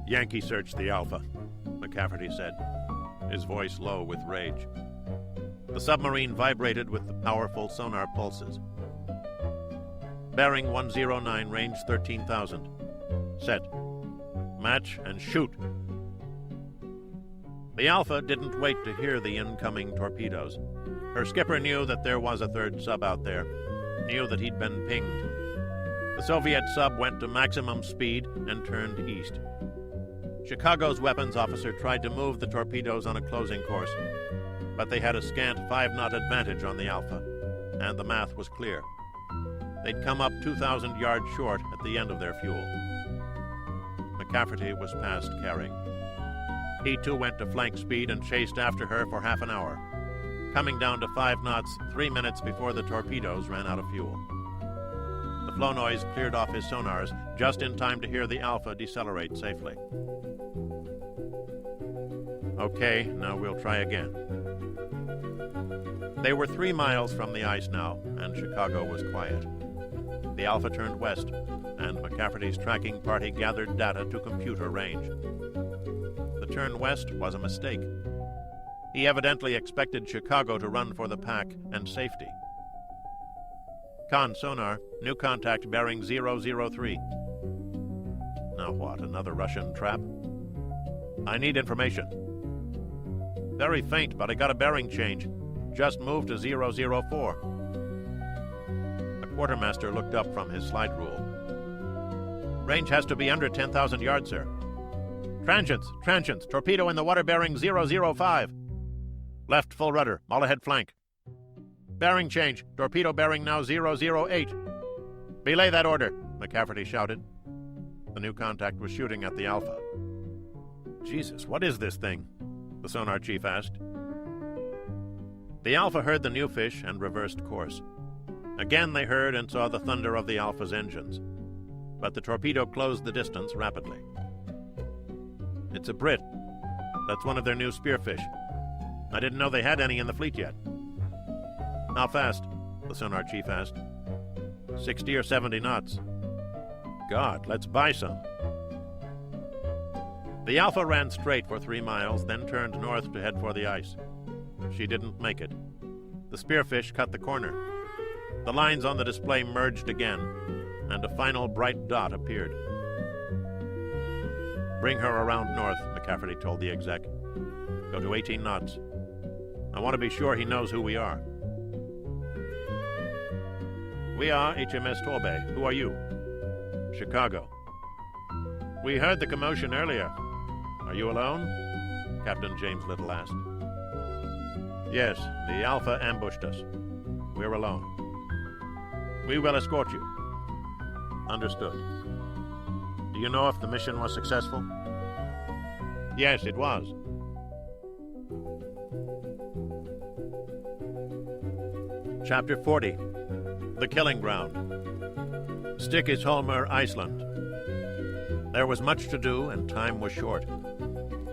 Yankee searched the Alpha, McCafferty said, his voice low with rage. The submarine vibrated with the powerful sonar pulses. Bearing 109, range 13,000. Set. Match and shoot. The Alpha didn't wait to hear the incoming torpedoes. Her skipper knew that there was a 3rd sub out there, knew that he'd been pinged. The Soviet sub went to maximum speed and turned east. Chicago's weapons officer tried to move the torpedoes on a closing course, but they had a scant 5-knot advantage on the Alpha, and the math was clear. They'd come up 2,000 yards short at the end of their fuel. McCafferty was past carrying. He too went to flank speed and chased after her for half an hour, coming down to 5 knots 3 minutes before the torpedoes ran out of fuel. The flow noise cleared off his sonars just in time to hear the Alpha decelerate safely. Okay, now we'll try again. They were 3 miles from the ice now, and Chicago was quiet. The Alpha turned west, and McCafferty's tracking party gathered data to compute her range. The turn west was a mistake. He evidently expected Chicago to run for the pack and safety. Con sonar, new contact bearing 003. Now what, another Russian trap? I need information. Very faint, but I got a bearing change. Just moved to 004. The quartermaster looked up from his slide rule. Range has to be under 10,000 yards, sir. Transients, torpedo in the water bearing 005. Left full rudder, all ahead flank. Bearing change, torpedo bearing now 008. Belay that order, McCafferty shouted. The new contact was shooting at the Alpha. Jesus, what is this thing? The sonar chief asked. The Alpha heard the new fish and reversed course. Again they heard and saw the thunder of the Alpha's engines. But the torpedo closed the distance rapidly. It's a Brit. That's one of their new spearfish. I didn't know they had any in the fleet yet. How fast? The sonar chief asked. 60 or 70 knots. God, let's buy some. The Alpha ran straight for 3 miles, then turned north to head for the ice. She didn't make it. The spearfish cut the corner. The lines on the display merged again, and a final bright dot appeared. Bring her around north, McCafferty told the exec. Go to 18 knots. I want to be sure he knows who we are. We are HMS Torbay. Who are you? Chicago. We heard the commotion earlier. Are you alone? Captain James Little asked. Yes, the Alpha ambushed us. We're alone. We will escort you. Understood. Do you know if the mission was successful? Yes, it was. Chapter 40. The Killing Ground. Stikisholmer, Iceland. There was much to do, and time was short.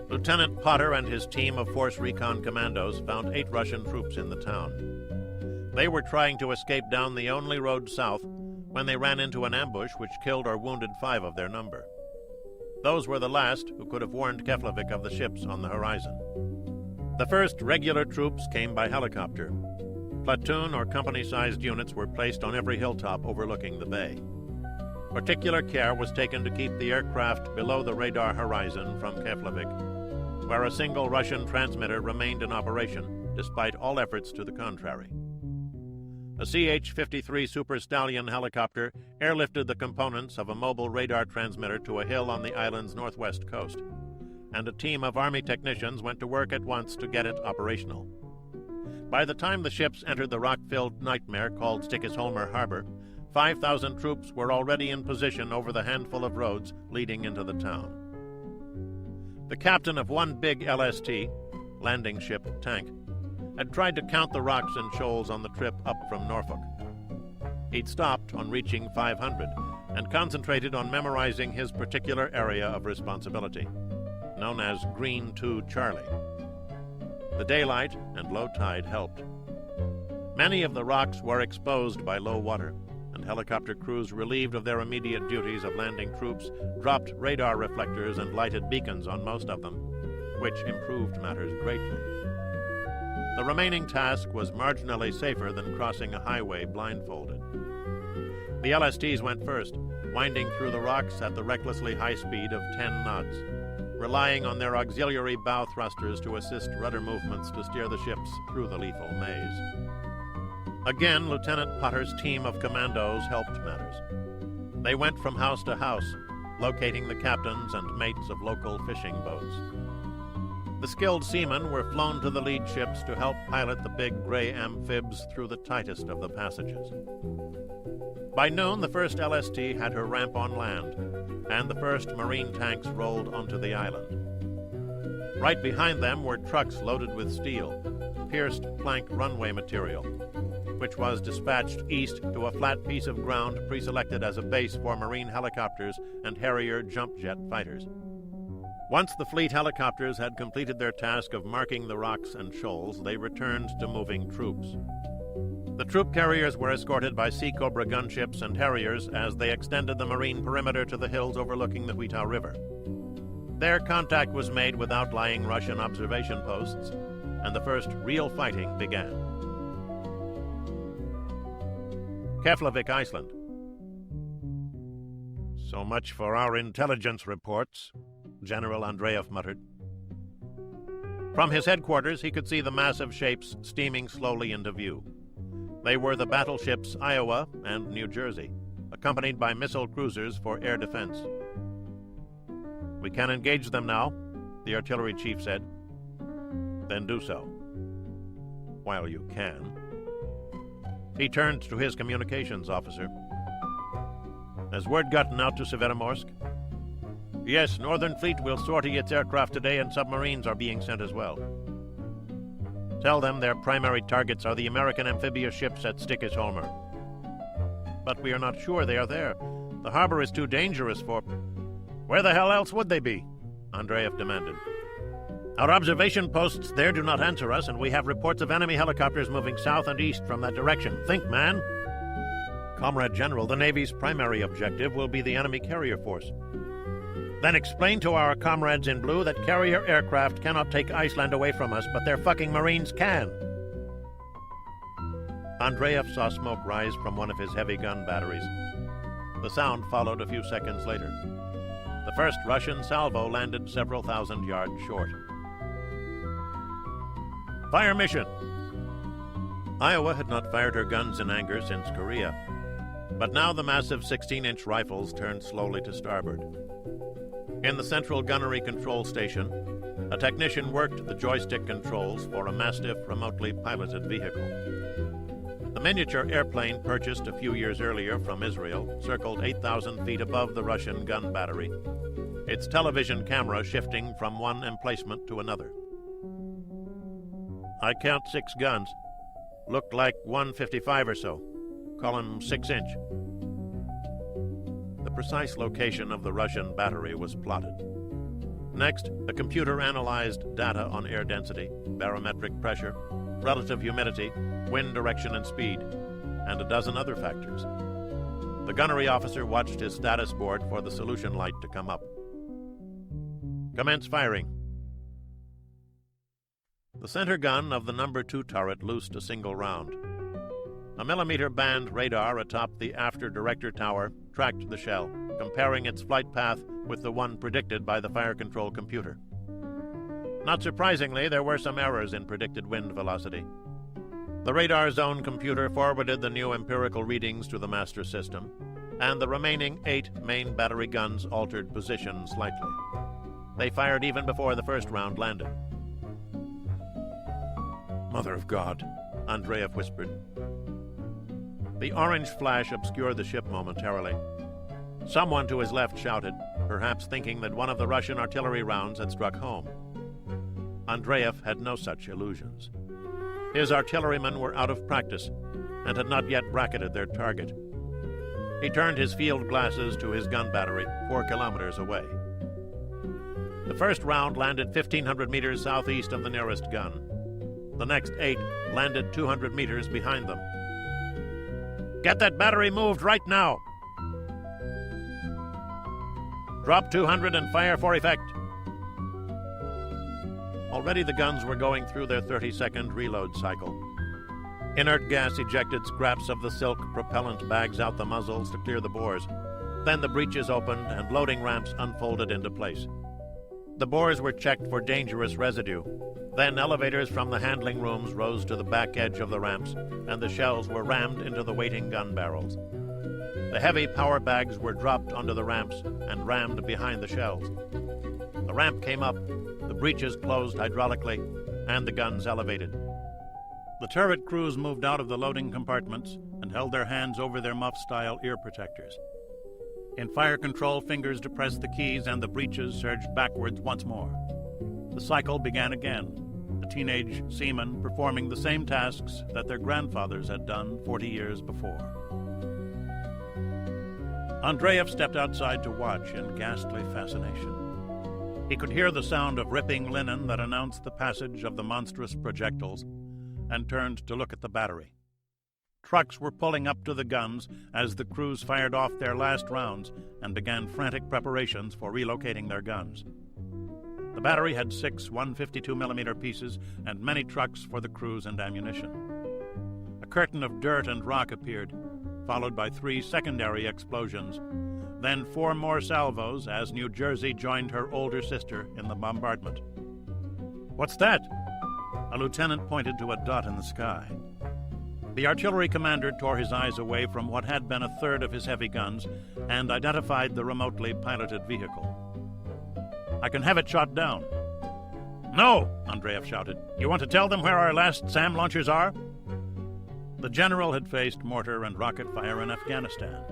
Lieutenant Potter and his team of Force Recon commandos found 8 Russian troops in the town. They were trying to escape down the only road south when they ran into an ambush which killed or wounded 5 of their number. Those were the last who could have warned Keflavik of the ships on the horizon. The first regular troops came by helicopter. Platoon or company-sized units were placed on every hilltop overlooking the bay. Particular care was taken to keep the aircraft below the radar horizon from Keflavik, where a single Russian transmitter remained in operation despite all efforts to the contrary. A CH-53 Super Stallion helicopter airlifted the components of a mobile radar transmitter to a hill on the island's northwest coast, and a team of Army technicians went to work at once to get it operational. By the time the ships entered the rock-filled nightmare called Stikisholmer Harbor, 5,000 troops were already in position over the handful of roads leading into the town. The captain of one big LST, landing ship tank, had tried to count the rocks and shoals on the trip up from Norfolk. He'd stopped on reaching 500 and concentrated on memorizing his particular area of responsibility, known as Green 2 Charlie. The daylight and low tide helped. Many of the rocks were exposed by low water, and helicopter crews relieved of their immediate duties of landing troops dropped radar reflectors and lighted beacons on most of them, which improved matters greatly. The remaining task was marginally safer than crossing a highway blindfolded. The LSTs went first, winding through the rocks at the recklessly high speed of 10 knots, relying on their auxiliary bow thrusters to assist rudder movements to steer the ships through the lethal maze. Again, Lieutenant Potter's team of commandos helped matters. They went from house to house, locating the captains and mates of local fishing boats. The skilled seamen were flown to the lead ships to help pilot the big gray amphibs through the tightest of the passages. By noon, the first LST had her ramp on land, and the first marine tanks rolled onto the island. Right behind them were trucks loaded with steel, pierced plank runway material, which was dispatched east to a flat piece of ground pre-selected as a base for marine helicopters and Harrier jump jet fighters. Once the fleet helicopters had completed their task of marking the rocks and shoals, they returned to moving troops. The troop carriers were escorted by Sea Cobra gunships and Harriers as they extended the marine perimeter to the hills overlooking the Huitao River. Their contact was made with outlying Russian observation posts, and the first real fighting began. Keflavik, Iceland. "So much for our intelligence reports," General Andreev muttered. From his headquarters, he could see the massive shapes steaming slowly into view. They were the battleships Iowa and New Jersey, accompanied by missile cruisers for air defense. "We can engage them now," the artillery chief said. "Then do so, while you can." He turned to his communications officer. "Has word gotten out to Severomorsk?" "Yes, Northern Fleet will sortie its aircraft today, and submarines are being sent as well." "Tell them their primary targets are the American amphibious ships at Stickisholmer." "But we are not sure they are there. The harbor is too dangerous for—" "Where the hell else would they be?" Andreev demanded. "Our observation posts there do not answer us, and we have reports of enemy helicopters moving south and east from that direction. Think, man!" "Comrade General, the Navy's primary objective will be the enemy carrier force." "Then explain to our comrades in blue that carrier aircraft cannot take Iceland away from us, but their fucking Marines can." Andreev saw smoke rise from one of his heavy gun batteries. The sound followed a few seconds later. The first Russian salvo landed several thousand yards short. "Fire mission!" Iowa had not fired her guns in anger since Korea, but now the massive 16-inch rifles turned slowly to starboard. In the central gunnery control station, a technician worked the joystick controls for a mastiff remotely piloted vehicle. The miniature airplane purchased a few years earlier from Israel circled 8,000 feet above the Russian gun battery, its television camera shifting from one emplacement to another. "I count 6 guns. Looked like 155 or so. Call him 6-inch. The precise location of the Russian battery was plotted. Next, the computer analyzed data on air density, barometric pressure, relative humidity, wind direction and speed, and a dozen other factors. The gunnery officer watched his status board for the solution light to come up. "Commence firing." The center gun of the number 2 turret loosed a single round. A millimeter-band radar atop the after director tower tracked the shell, comparing its flight path with the one predicted by the fire control computer. Not surprisingly, there were some errors in predicted wind velocity. The radar zone computer forwarded the new empirical readings to the master system, and the remaining 8 main battery guns altered position slightly. They fired even before the first round landed. "Mother of God," Andreev whispered. The orange flash obscured the ship momentarily. Someone to his left shouted, perhaps thinking that one of the Russian artillery rounds had struck home. Andreev had no such illusions. His artillerymen were out of practice and had not yet bracketed their target. He turned his field glasses to his gun battery 4 kilometers away. The first round landed 1,500 meters southeast of the nearest gun. The next 8 landed 200 meters behind them. "Get that battery moved right now!" "Drop 200 and fire for effect." Already the guns were going through their 30-second reload cycle. Inert gas ejected scraps of the silk propellant bags out the muzzles to clear the bores. Then the breeches opened and loading ramps unfolded into place. The bores were checked for dangerous residue. Then elevators from the handling rooms rose to the back edge of the ramps, and the shells were rammed into the waiting gun barrels. The heavy power bags were dropped onto the ramps and rammed behind the shells. The ramp came up, the breeches closed hydraulically, and the guns elevated. The turret crews moved out of the loading compartments and held their hands over their muff-style ear protectors. In fire control, fingers depressed the keys and the breeches surged backwards once more. The cycle began again, the teenage seamen performing the same tasks that their grandfathers had done 40 years before. Andreev stepped outside to watch in ghastly fascination. He could hear the sound of ripping linen that announced the passage of the monstrous projectiles, and turned to look at the battery. Trucks were pulling up to the guns as the crews fired off their last rounds and began frantic preparations for relocating their guns. The battery had 6 152mm pieces and many trucks for the crews and ammunition. A curtain of dirt and rock appeared, followed by 3 secondary explosions, then 4 more salvos as New Jersey joined her older sister in the bombardment. "What's that?" A lieutenant pointed to a dot in the sky. The artillery commander tore his eyes away from what had been a third of his heavy guns and identified the remotely piloted vehicle. "I can have it shot down." "No!" Andreev shouted. "You want to tell them where our last SAM launchers are?" The general had faced mortar and rocket fire in Afghanistan.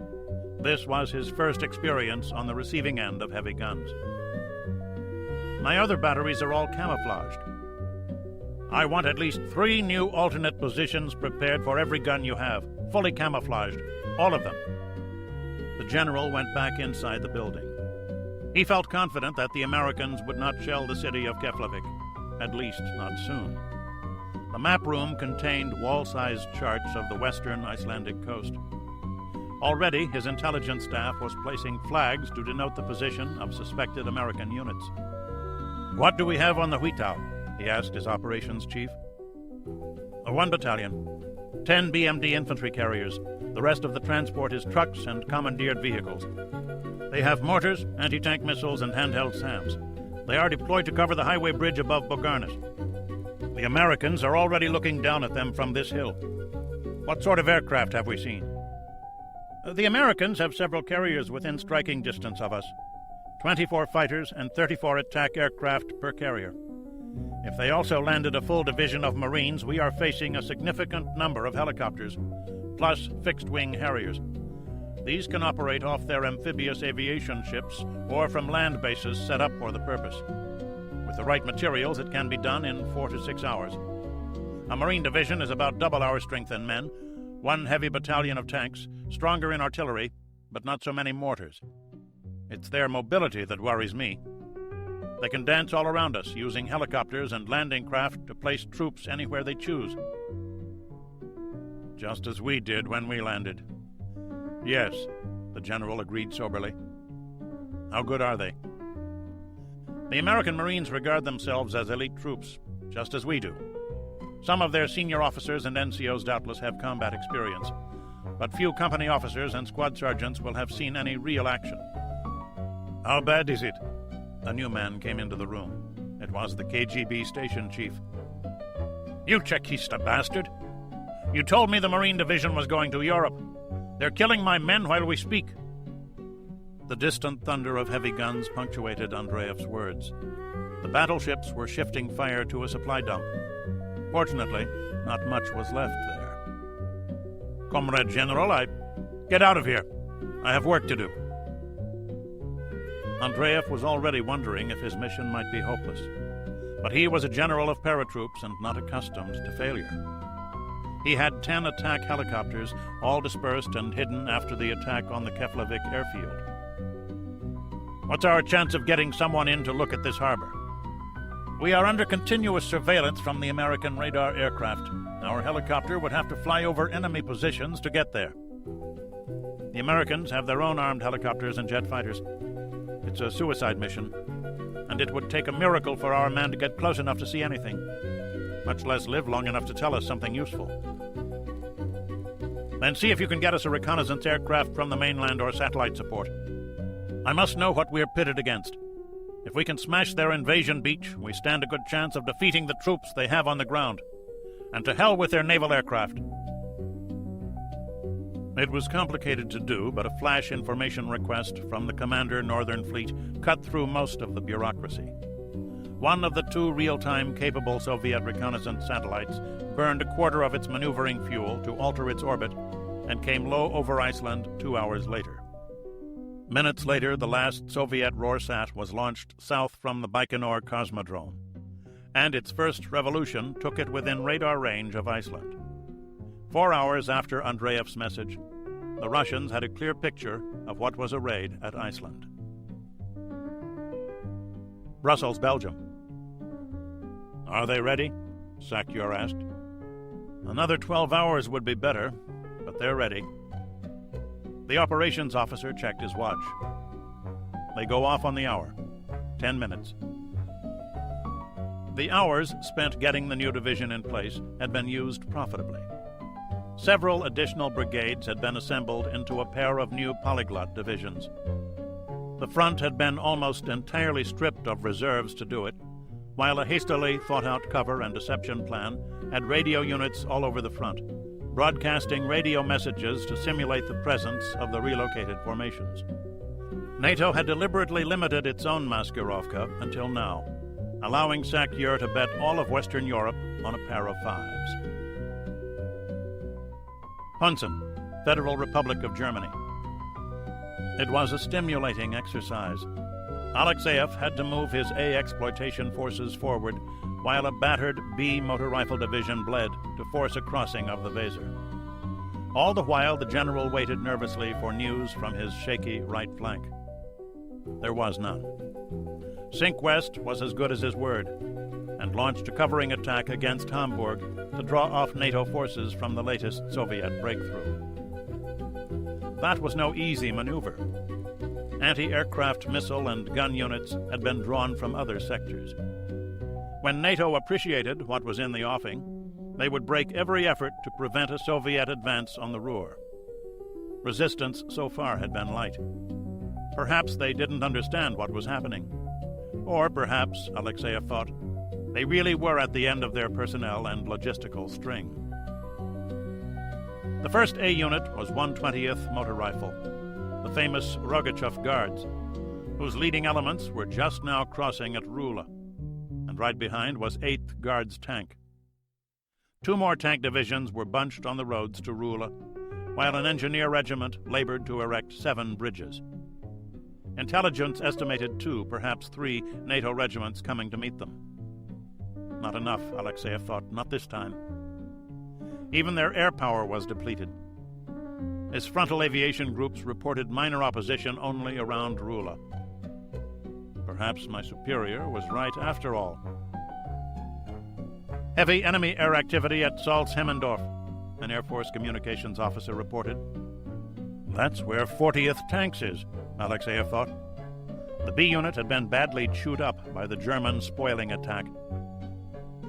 This was his first experience on the receiving end of heavy guns. "My other batteries are all camouflaged." "I want at least 3 new alternate positions prepared for every gun you have, fully camouflaged, all of them." The general went back inside the building. He felt confident that the Americans would not shell the city of Keflavik, at least not soon. The map room contained wall-sized charts of the western Icelandic coast. Already, his intelligence staff was placing flags to denote the position of suspected American units. "What do we have on the Hilltop?" he asked his operations chief. "1 battalion, 10 BMD infantry carriers. The rest of the transport is trucks and commandeered vehicles. They have mortars, anti-tank missiles, and handheld SAMs. They are deployed to cover the highway bridge above Bogarnes. The Americans are already looking down at them from this hill. What sort of aircraft have we seen?" "The Americans have several carriers within striking distance of us. 24 fighters and 34 attack aircraft per carrier. If they also landed a full division of Marines, we are facing a significant number of helicopters, plus fixed-wing Harriers. These can operate off their amphibious aviation ships or from land bases set up for the purpose. With the right materials, it can be done in 4 to 6 hours. A Marine division is about double our strength in men, 1 heavy battalion of tanks, stronger in artillery, but not so many mortars. It's their mobility that worries me. They can dance all around us, using helicopters and landing craft to place troops anywhere they choose." "Just as we did when we landed." "Yes," the general agreed soberly. "How good are they?" "The American Marines regard themselves as elite troops, just as we do. Some of their senior officers and NCOs doubtless have combat experience, but few company officers and squad sergeants will have seen any real action." "How bad is it?" A new man came into the room. It was the KGB station chief. "You Chekista bastard! You told me the Marine Division was going to Europe. They're killing my men while we speak." The distant thunder of heavy guns punctuated Andreev's words. The battleships were shifting fire to a supply dump. Fortunately, not much was left there. "Comrade General, Get out of here. I have work to do." Andreev was already wondering if his mission might be hopeless. But he was a general of paratroops and not accustomed to failure. He had 10 attack helicopters, all dispersed and hidden after the attack on the Keflavik airfield. "What's our chance of getting someone in to look at this harbor?" "We are under continuous surveillance from the American radar aircraft. Our helicopter would have to fly over enemy positions to get there. The Americans have their own armed helicopters and jet fighters. It's a suicide mission, and it would take a miracle for our man to get close enough to see anything, much less live long enough to tell us something useful. Then see if you can get us a reconnaissance aircraft from the mainland or satellite support. I must know what we're pitted against. If we can smash their invasion beach, we stand a good chance of defeating the troops they have on the ground. And to hell with their naval aircraft." It was complicated to do, but a flash information request from the Commander Northern Fleet cut through most of the bureaucracy. One of the 2 real-time capable Soviet reconnaissance satellites burned a quarter of its maneuvering fuel to alter its orbit and came low over Iceland 2 hours later. Minutes later, the last Soviet Roarsat was launched south from the Baikonur Cosmodrome, and its first revolution took it within radar range of Iceland. 4 hours after Andreev's message, the Russians had a clear picture of what was a raid at Iceland. Brussels, Belgium. "Are they ready?" Sakyur asked. "Another 12 hours would be better, but they're ready." The operations officer checked his watch. "They go off on the hour. 10 minutes." The hours spent getting the new division in place had been used profitably. Several additional brigades had been assembled into a pair of new polyglot divisions. The front had been almost entirely stripped of reserves to do it, while a hastily thought-out cover and deception plan had radio units all over the front, broadcasting radio messages to simulate the presence of the relocated formations. NATO had deliberately limited its own Maskirovka until now, allowing Sakyur to bet all of Western Europe on a pair of fives. Hunsen, Federal Republic of Germany. It was a stimulating exercise. Alexeyev had to move his A exploitation forces forward while a battered B motor rifle division bled to force a crossing of the Weser. All the while the general waited nervously for news from his shaky right flank. There was none. Sink West was as good as his word, and launched a covering attack against Hamburg to draw off NATO forces from the latest Soviet breakthrough. That was no easy maneuver. Anti-aircraft missile and gun units had been drawn from other sectors. When NATO appreciated what was in the offing, they would break every effort to prevent a Soviet advance on the Ruhr. Resistance so far had been light. Perhaps they didn't understand what was happening. Or perhaps, Alexeyev thought, they really were at the end of their personnel and logistical string. The first A unit was 120th Motor Rifle, the famous Rogachev Guards, whose leading elements were just now crossing at Rula, and right behind was 8th Guards Tank. 2 more tank divisions were bunched on the roads to Rula, while an engineer regiment labored to erect 7 bridges. Intelligence estimated 2, perhaps 3 NATO regiments coming to meet them. Not enough, Alexeyev thought, not this time. Even their air power was depleted. His frontal aviation groups reported minor opposition only around Rula. Perhaps my superior was right after all. Heavy enemy air activity at Salzhemmendorf, an Air Force communications officer reported. That's where 40th Tanks is, Alexeyev thought. The B unit had been badly chewed up by the German spoiling attack.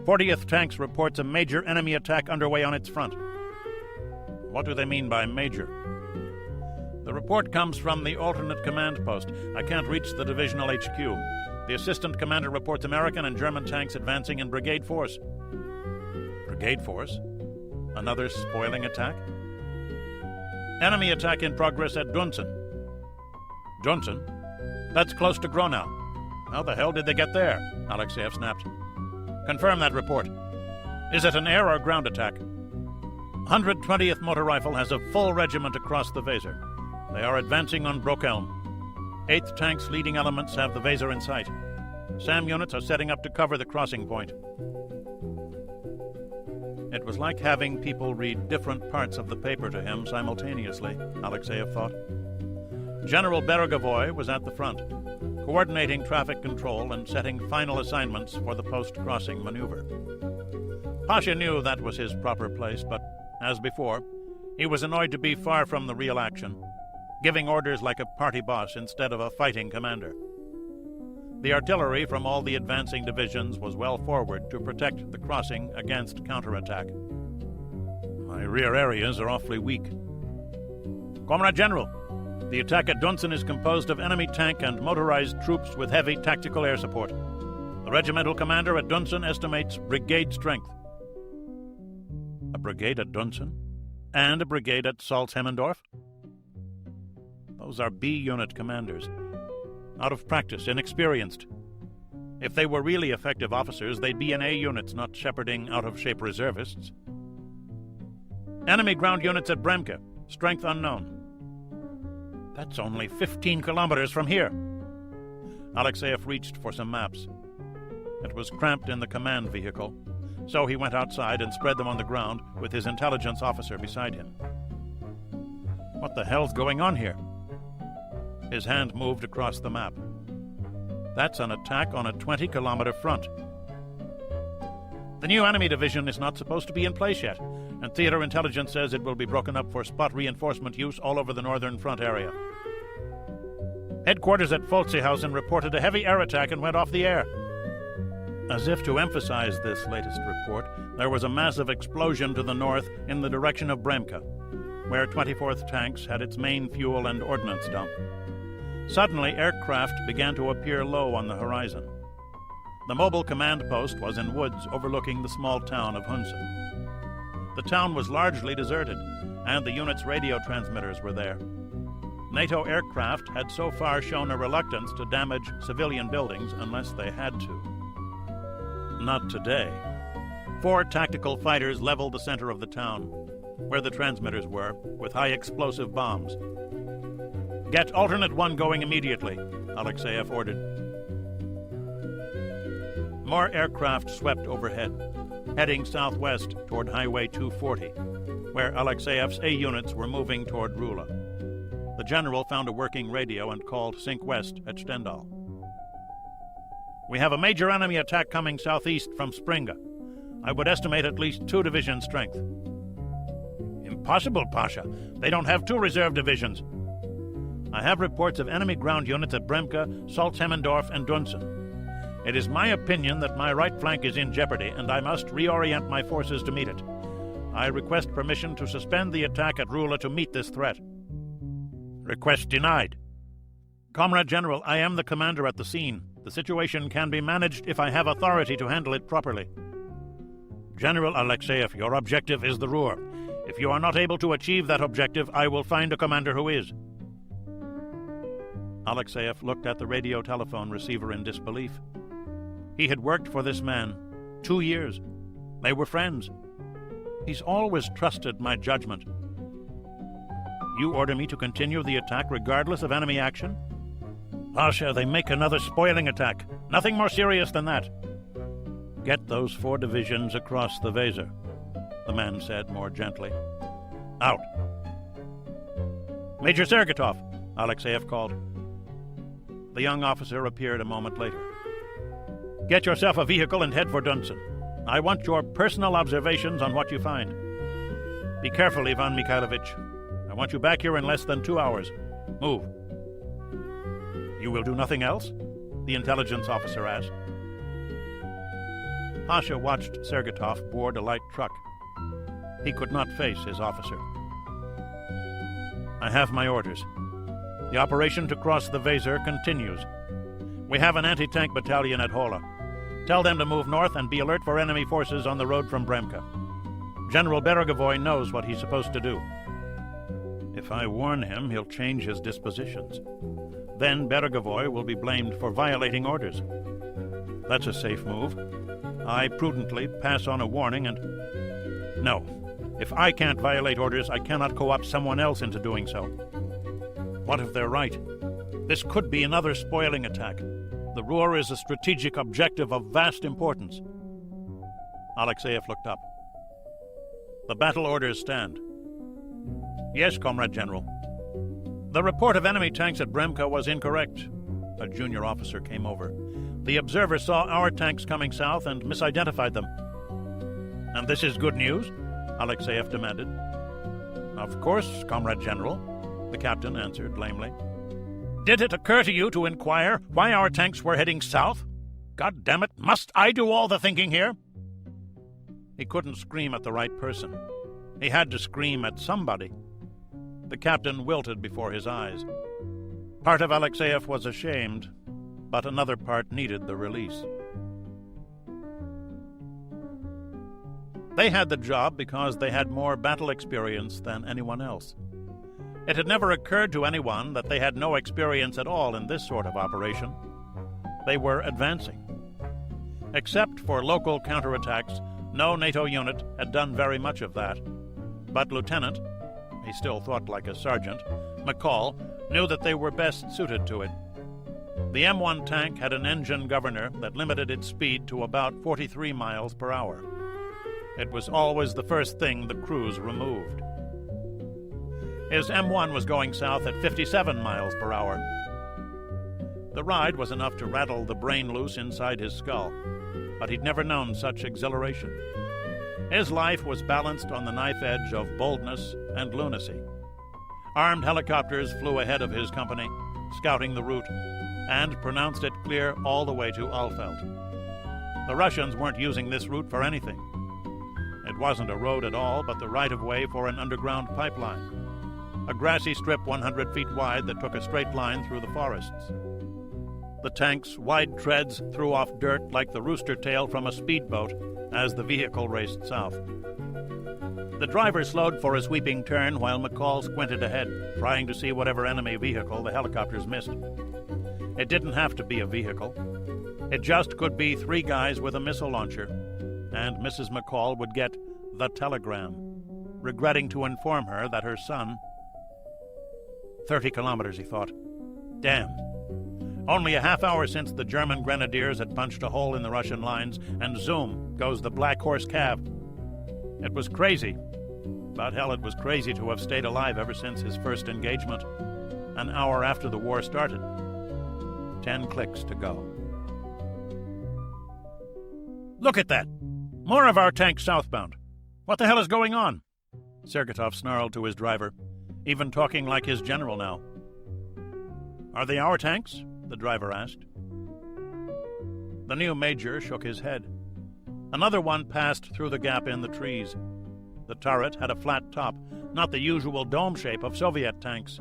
40th Tanks reports a major enemy attack underway on its front. What do they mean by major? The report comes from the alternate command post. I can't reach the divisional HQ. The assistant commander reports American and German tanks advancing in brigade force. Brigade force? Another spoiling attack? Enemy attack in progress at Dunsen. Dunsen? That's close to Gronau. How the hell did they get there? Alexeyev snapped. Confirm that report. Is it an air or ground attack? 120th Motor Rifle has a full regiment across the Weser. They are advancing on Brokelm. 8th Tank's leading elements have the Weser in sight. SAM units are setting up to cover the crossing point. It was like having people read different parts of the paper to him simultaneously, Alexeyev thought. General Beregovoy was at the front, coordinating traffic control and setting final assignments for the post-crossing maneuver. Pasha knew that was his proper place, but, as before, he was annoyed to be far from the real action, giving orders like a party boss instead of a fighting commander. The artillery from all the advancing divisions was well forward to protect the crossing against counterattack. My rear areas are awfully weak. Comrade General, the attack at Dunsen is composed of enemy tank and motorized troops with heavy tactical air support. The regimental commander at Dunsen estimates brigade strength. A brigade at Dunsen? And a brigade at Salzhemmendorf? Those are B unit commanders. Out of practice, inexperienced. If they were really effective officers, they'd be in A units, not shepherding out-of-shape reservists. Enemy ground units at Bremke. Strength unknown. That's only 15 kilometers from here. Alexeyev reached for some maps. It was cramped in the command vehicle, so he went outside and spread them on the ground with his intelligence officer beside him. What the hell's going on here? His hand moved across the map. That's an attack on a 20-kilometer front. The new enemy division is not supposed to be in place yet, and theater intelligence says it will be broken up for spot reinforcement use all over the northern front area. Headquarters at Folzihausen reported a heavy air attack and went off the air. As if to emphasize this latest report, there was a massive explosion to the north in the direction of Bremke, where 24th Tanks had its main fuel and ordnance dump. Suddenly, aircraft began to appear low on the horizon. The mobile command post was in woods overlooking the small town of Hunsen. The town was largely deserted, and the unit's radio transmitters were there. NATO aircraft had so far shown a reluctance to damage civilian buildings unless they had to. Not today. 4 tactical fighters leveled the center of the town, where the transmitters were, with high-explosive bombs. "Get alternate 1 going immediately," Alexeyev ordered. More aircraft swept overhead, heading southwest toward Highway 240, where Alexeyev's A units were moving toward Rula. The general found a working radio and called Sync West at Stendal. "We have a major enemy attack coming southeast from Springe. I would estimate at least 2 division strength." "Impossible, Pasha. They don't have 2 reserve divisions." "I have reports of enemy ground units at Bremke, Salzhemmendorf, and Dunsen. It is my opinion that my right flank is in jeopardy, and I must reorient my forces to meet it. I request permission to suspend the attack at Rula to meet this threat." "Request denied." "Comrade General, I am the commander at the scene. The situation can be managed if I have authority to handle it properly." "General Alexeyev, your objective is the Ruhr. If you are not able to achieve that objective, I will find a commander who is." Alexeyev looked at the radio telephone receiver in disbelief. He had worked for this man 2 years. They were friends. He's always trusted my judgment. "You order me to continue the attack regardless of enemy action?" "Pasha, they make another spoiling attack. Nothing more serious than that." "Get those 4 divisions across the Weser," the man said more gently. "Out." "Major Sergetov," Alexeyev called. The young officer appeared a moment later. "Get yourself a vehicle and head for Dunsen. I want your personal observations on what you find. Be careful, Ivan Mikhailovich. I want you back here in less than 2 hours. Move." "You will do nothing else?" the intelligence officer asked. Pasha watched Sergetov board a light truck. He could not face his officer. "I have my orders. The operation to cross the Weser continues. We have an anti-tank battalion at Hola. Tell them to move north and be alert for enemy forces on the road from Bremke. General Beregovoy knows what he's supposed to do. If I warn him, he'll change his dispositions. Then Beregovoy will be blamed for violating orders. That's a safe move. I prudently pass on a warning and... No, if I can't violate orders, I cannot co-opt someone else into doing so. What if they're right? This could be another spoiling attack. The Ruhr is a strategic objective of vast importance." Alexeyev looked up. "The battle orders stand." "Yes, Comrade General." "The report of enemy tanks at Bremke was incorrect." A junior officer came over. "The observer saw our tanks coming south and misidentified them." "And this is good news?" Alexeyev demanded. "Of course, Comrade General," the captain answered lamely. "Did it occur to you to inquire why our tanks were heading south? God damn it, must I do all the thinking here?" He couldn't scream at the right person. He had to scream at somebody. The captain wilted before his eyes. Part of Alexeyev was ashamed, but another part needed the release. They had the job because they had more battle experience than anyone else. It had never occurred to anyone that they had no experience at all in this sort of operation. They were advancing. Except for local counterattacks, no NATO unit had done very much of that. But Lieutenant, he still thought like a sergeant, McCall, knew that they were best suited to it. The M1 tank had an engine governor that limited its speed to about 43 miles per hour. It was always the first thing the crews removed. His M1 was going south at 57 miles per hour. The ride was enough to rattle the brain loose inside his skull, but he'd never known such exhilaration. His life was balanced on the knife edge of boldness and lunacy. Armed helicopters flew ahead of his company, scouting the route, and pronounced it clear all the way to Alfeld. The Russians weren't using this route for anything. It wasn't a road at all, but the right-of-way for an underground pipeline, a grassy strip 100 feet wide that took a straight line through the forests. The tank's wide treads threw off dirt like the rooster tail from a speedboat as the vehicle raced south. The driver slowed for a sweeping turn while McCall squinted ahead, trying to see whatever enemy vehicle the helicopters missed. It didn't have to be a vehicle. It just could be 3 guys with a missile launcher, and Mrs. McCall would get the telegram, regretting to inform her that her son... 30 kilometers, he thought. Damn. Only a half hour since the German grenadiers had punched a hole in the Russian lines, and zoom goes the Black Horse Cav. It was crazy, but hell, it was crazy to have stayed alive ever since his first engagement, an hour after the war started. 10 clicks to go. Look at that! More of our tanks southbound. What the hell is going on? Sergatov snarled to his driver, even talking like his general now. Are they our tanks? The driver asked. The new major shook his head. Another one passed through the gap in the trees. The turret had a flat top, not the usual dome shape of Soviet tanks.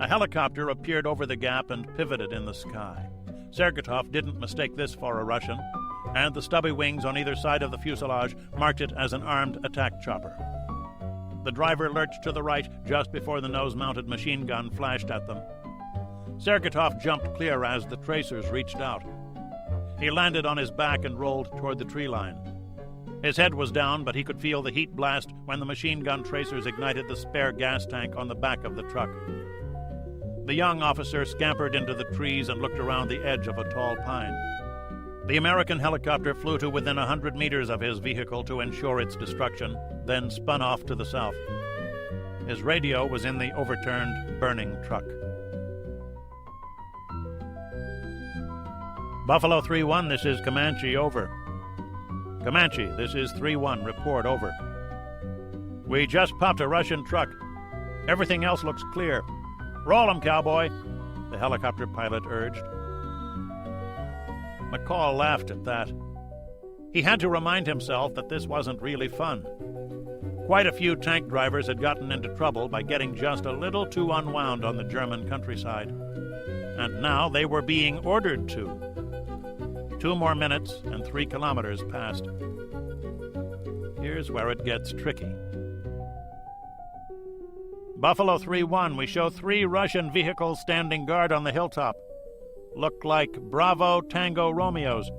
A helicopter appeared over the gap and pivoted in the sky. Sergatov didn't mistake this for a Russian, and the stubby wings on either side of the fuselage marked it as an armed attack chopper. The driver lurched to the right just before the nose-mounted machine gun flashed at them. Sergatov jumped clear as the tracers reached out. He landed on his back and rolled toward the tree line. His head was down, but he could feel the heat blast when the machine gun tracers ignited the spare gas tank on the back of the truck. The young officer scampered into the trees and looked around the edge of a tall pine. The American helicopter flew to within 100 meters of his vehicle to ensure its destruction, then spun off to the south. His radio was in the overturned, burning truck. Buffalo 3-1, this is Comanche, over. Comanche, this is 3-1, report, over. We just popped a Russian truck. Everything else looks clear. Roll 'em, cowboy, the helicopter pilot urged. McCall laughed at that. He had to remind himself that this wasn't really fun. Quite a few tank drivers had gotten into trouble by getting just a little too unwound on the German countryside. And now they were being ordered to. 2 more minutes and 3 kilometers passed. Here's where it gets tricky. Buffalo 3-1, we show 3 Russian vehicles standing guard on the hilltop. Look like Bravo Tango Romeos.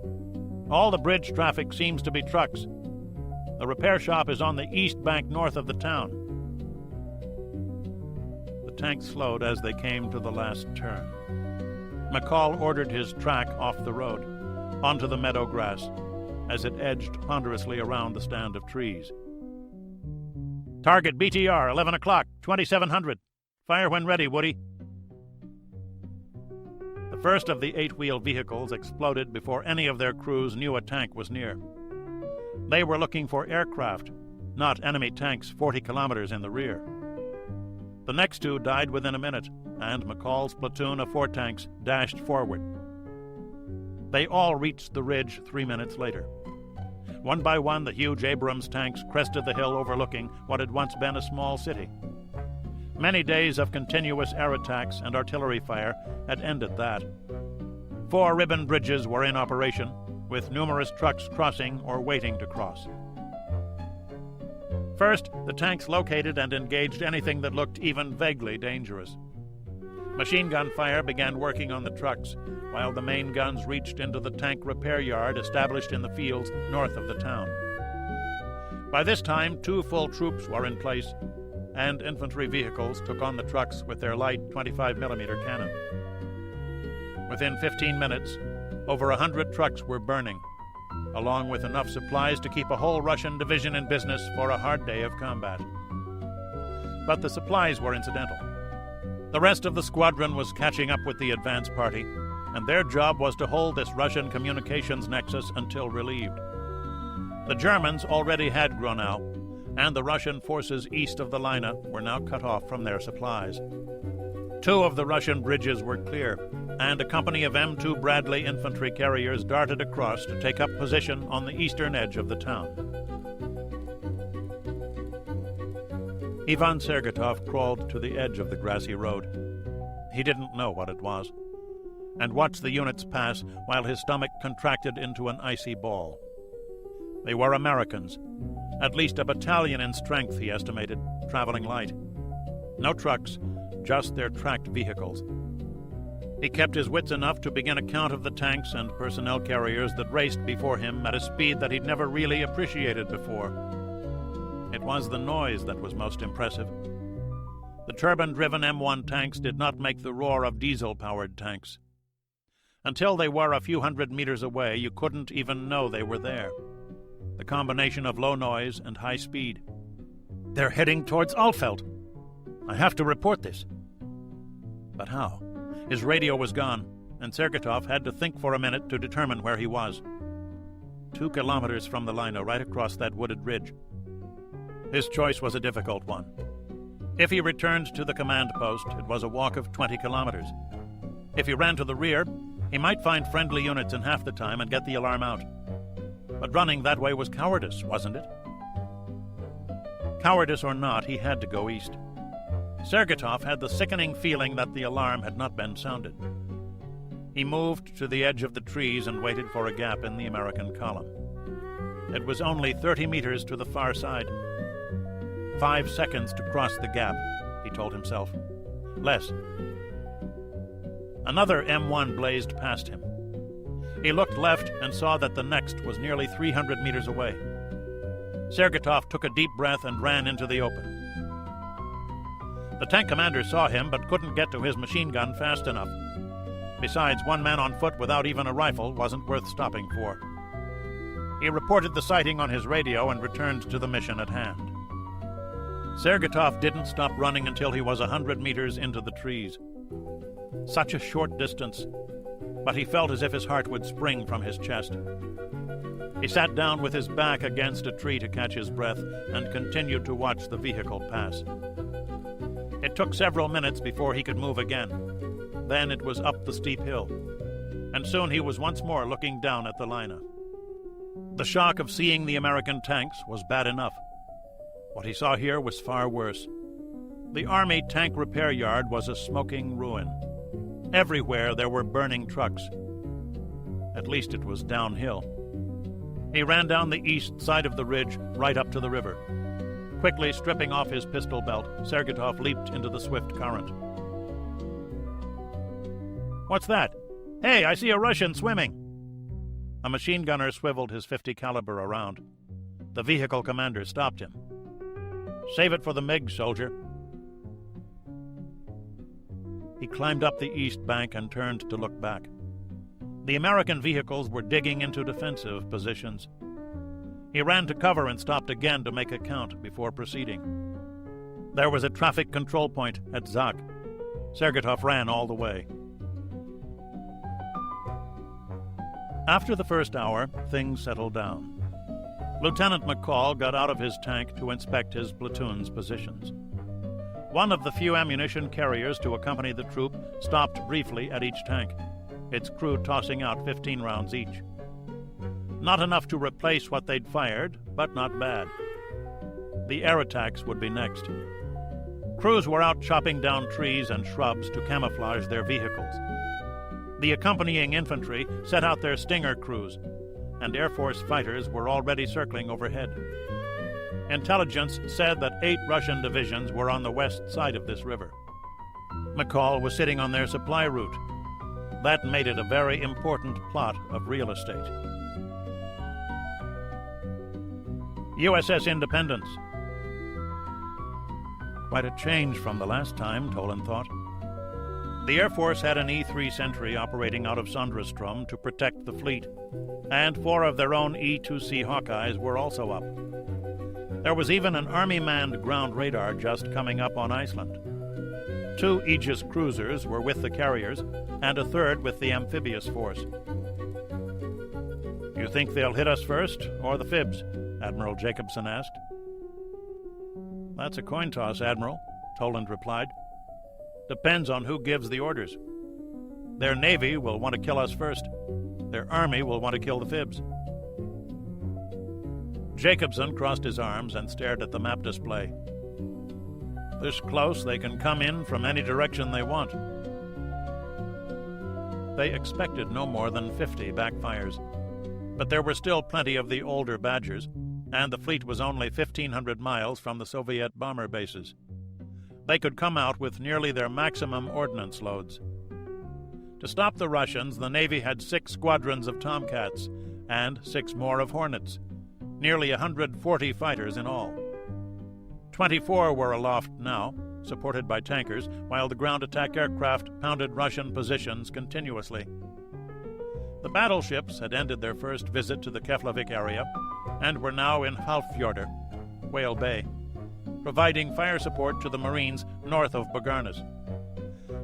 All the bridge traffic seems to be trucks. The repair shop is on the east bank north of the town. The tank slowed as they came to the last turn. McCall ordered his track off the road, onto the meadow grass, as it edged ponderously around the stand of trees. Target BTR, 11 o'clock, 2700. Fire when ready, Woody. The first of the 8-wheel vehicles exploded before any of their crews knew a tank was near. They were looking for aircraft, not enemy tanks 40 kilometers in the rear. The next 2 died within a minute, and McCall's platoon of 4 tanks dashed forward. They all reached the ridge 3 minutes later. One by one, the huge Abrams tanks crested the hill overlooking what had once been a small city. Many days of continuous air attacks and artillery fire had ended that. 4 ribbon bridges were in operation, with numerous trucks crossing or waiting to cross. First, the tanks located and engaged anything that looked even vaguely dangerous. Machine gun fire began working on the trucks, while the main guns reached into the tank repair yard established in the fields north of the town. By this time, 2 full troops were in place, and infantry vehicles took on the trucks with their light 25mm cannon. Within 15 minutes, over 100 trucks were burning, along with enough supplies to keep a whole Russian division in business for a hard day of combat. But the supplies were incidental. The rest of the squadron was catching up with the advance party, and their job was to hold this Russian communications nexus until relieved. The Germans already had Gronau, and the Russian forces east of the Leine were now cut off from their supplies. 2 of the Russian bridges were clear, and a company of M2 Bradley infantry carriers darted across to take up position on the eastern edge of the town. Ivan Sergetov crawled to the edge of the grassy road. He didn't know what it was, and watched the units pass while his stomach contracted into an icy ball. They were Americans, at least a battalion in strength, he estimated, traveling light. No trucks, just their tracked vehicles. He kept his wits enough to begin a count of the tanks and personnel carriers that raced before him at a speed that he'd never really appreciated before. It was the noise that was most impressive. The turbine-driven M1 tanks did not make the roar of diesel-powered tanks. Until they were a few hundred meters away, you couldn't even know they were there. The combination of low noise and high speed. "They're heading towards Alfeld. I have to report this." But how? His radio was gone, and Sergetov had to think for a minute to determine where he was. 2 kilometers from the Leine, right across that wooded ridge. His choice was a difficult one. If he returned to the command post, it was a walk of 20 kilometers. If he ran to the rear, he might find friendly units in half the time and get the alarm out. But running that way was cowardice, wasn't it? Cowardice or not, he had to go east. Sergetov had the sickening feeling that the alarm had not been sounded. He moved to the edge of the trees and waited for a gap in the American column. It was only 30 meters to the far side. 5 seconds to cross the gap, he told himself. Less. Another M1 blazed past him. He looked left and saw that the next was nearly 300 meters away. Sergetov took a deep breath and ran into the open. The tank commander saw him but couldn't get to his machine gun fast enough. Besides, 1 man on foot without even a rifle wasn't worth stopping for. He reported the sighting on his radio and returned to the mission at hand. Sergetov didn't stop running until he was 100 meters into the trees. Such a short distance, but he felt as if his heart would spring from his chest. He sat down with his back against a tree to catch his breath and continued to watch the vehicle pass. It took several minutes before he could move again. Then it was up the steep hill, and soon he was once more looking down at the Leine. The shock of seeing the American tanks was bad enough. What he saw here was far worse. The Army tank repair yard was a smoking ruin. Everywhere there were burning trucks. At least it was downhill. He ran down the east side of the ridge, right up to the river. Quickly stripping off his pistol belt, Sergetov leaped into the swift current. "What's that? Hey, I see a Russian swimming!" A machine gunner swiveled his .50 caliber around. The vehicle commander stopped him. "Save it for the MiG, soldier." He climbed up the east bank and turned to look back. The American vehicles were digging into defensive positions. He ran to cover and stopped again to make a count before proceeding. There was a traffic control point at Zak. Sergetov ran all the way. After the first hour, things settled down. Lieutenant McCall got out of his tank to inspect his platoon's positions. One of the few ammunition carriers to accompany the troop stopped briefly at each tank, its crew tossing out 15 rounds each. Not enough to replace what they'd fired, but not bad. The air attacks would be next. Crews were out chopping down trees and shrubs to camouflage their vehicles. The accompanying infantry set out their Stinger crews, and Air Force fighters were already circling overhead. Intelligence said that 8 Russian divisions were on the west side of this river. McCall was sitting on their supply route. That made it a very important plot of real estate. USS Independence. Quite a change from the last time, Tolan thought. The Air Force had an E-3 Sentry operating out of Sonderstrom to protect the fleet, and 4 of their own E-2C Hawkeyes were also up. There was even an Army-manned ground radar just coming up on Iceland. 2 Aegis cruisers were with the carriers, and a third with the amphibious force. "You think they'll hit us first, or the fibs?" Admiral Jacobson asked. "That's a coin toss, Admiral," Toland replied. "Depends on who gives the orders. Their navy will want to kill us first. Their army will want to kill the fibs." Jacobson crossed his arms and stared at the map display. "This close, they can come in from any direction they want." They expected no more than 50 backfires, but there were still plenty of the older Badgers, and the fleet was only 1,500 miles from the Soviet bomber bases. They could come out with nearly their maximum ordnance loads. To stop the Russians, the Navy had 6 squadrons of Tomcats and 6 more of Hornets, nearly 140 fighters in all. 24 were aloft now, supported by tankers, while the ground attack aircraft pounded Russian positions continuously. The battleships had ended their first visit to the Keflavik area and were now in Halfjordur, Whale Bay, providing fire support to the Marines north of Bogarnes.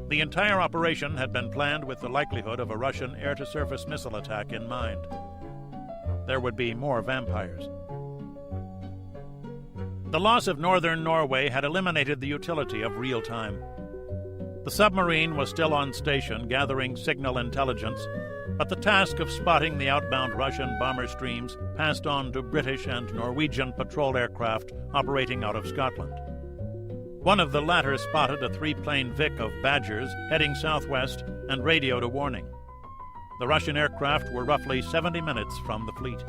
The entire operation had been planned with the likelihood of a Russian air-to-surface missile attack in mind. There would be more vampires. The loss of northern Norway had eliminated the utility of real time. The submarine was still on station gathering signal intelligence, but the task of spotting the outbound Russian bomber streams passed on to British and Norwegian patrol aircraft operating out of Scotland. One of the latter spotted a 3-plane Vic of Badgers heading southwest and radioed a warning. The Russian aircraft were roughly 70 minutes from the fleet.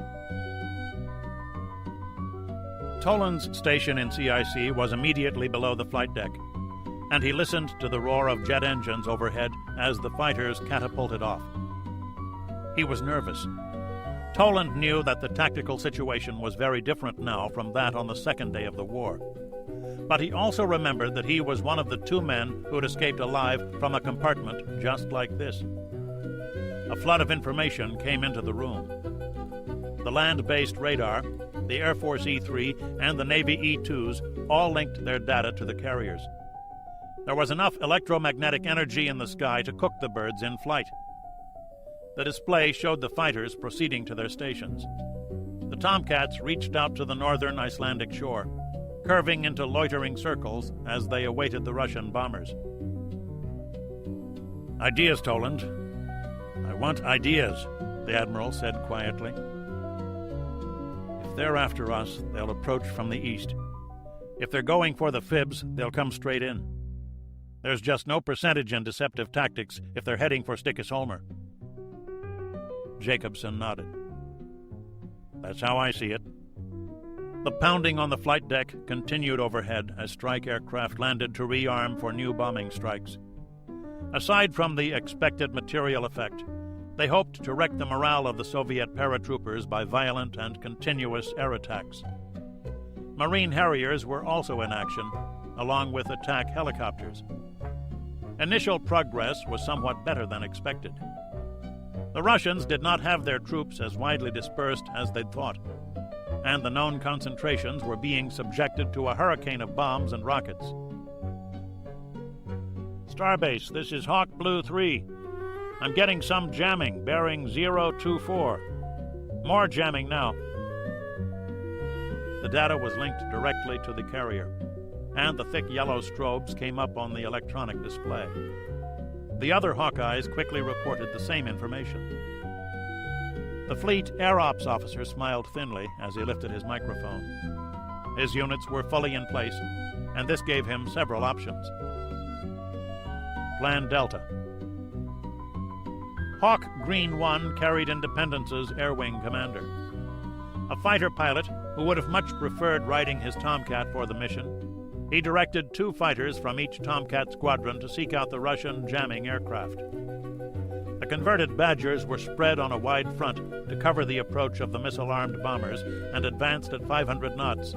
Toland's station in CIC was immediately below the flight deck, and he listened to the roar of jet engines overhead as the fighters catapulted off. He was nervous. Toland knew that the tactical situation was very different now from that on the second day of the war. But he also remembered that he was one of the 2 men who had escaped alive from a compartment just like this. A flood of information came into the room. The land-based radar, the Air Force E-3, and the Navy E-2s all linked their data to the carriers. There was enough electromagnetic energy in the sky to cook the birds in flight. The display showed the fighters proceeding to their stations. The Tomcats reached out to the northern Icelandic shore, curving into loitering circles as they awaited the Russian bombers. "Ideas, Toland. I want ideas," the Admiral said quietly. "If they're after us, they'll approach from the east. If they're going for the fibs, they'll come straight in. There's just no percentage in deceptive tactics if they're heading for Stikisholmer." Jacobson nodded. "That's how I see it." The pounding on the flight deck continued overhead as strike aircraft landed to rearm for new bombing strikes. Aside from the expected material effect, they hoped to wreck the morale of the Soviet paratroopers by violent and continuous air attacks. Marine Harriers were also in action, along with attack helicopters. Initial progress was somewhat better than expected. The Russians did not have their troops as widely dispersed as they'd thought, and the known concentrations were being subjected to a hurricane of bombs and rockets. "Starbase, this is Hawk Blue 3. I'm getting some jamming, bearing 024. More jamming now." The data was linked directly to the carrier, and the thick yellow strobes came up on the electronic display. The other Hawkeyes quickly reported the same information. The fleet Air Ops officer smiled thinly as he lifted his microphone. His units were fully in place, and this gave him several options. Plan Delta. Hawk Green 1 carried Independence's Air Wing commander. A fighter pilot who would have much preferred riding his Tomcat for the mission, he directed 2 fighters from each Tomcat squadron to seek out the Russian jamming aircraft. The converted Badgers were spread on a wide front to cover the approach of the missile-armed bombers and advanced at 500 knots,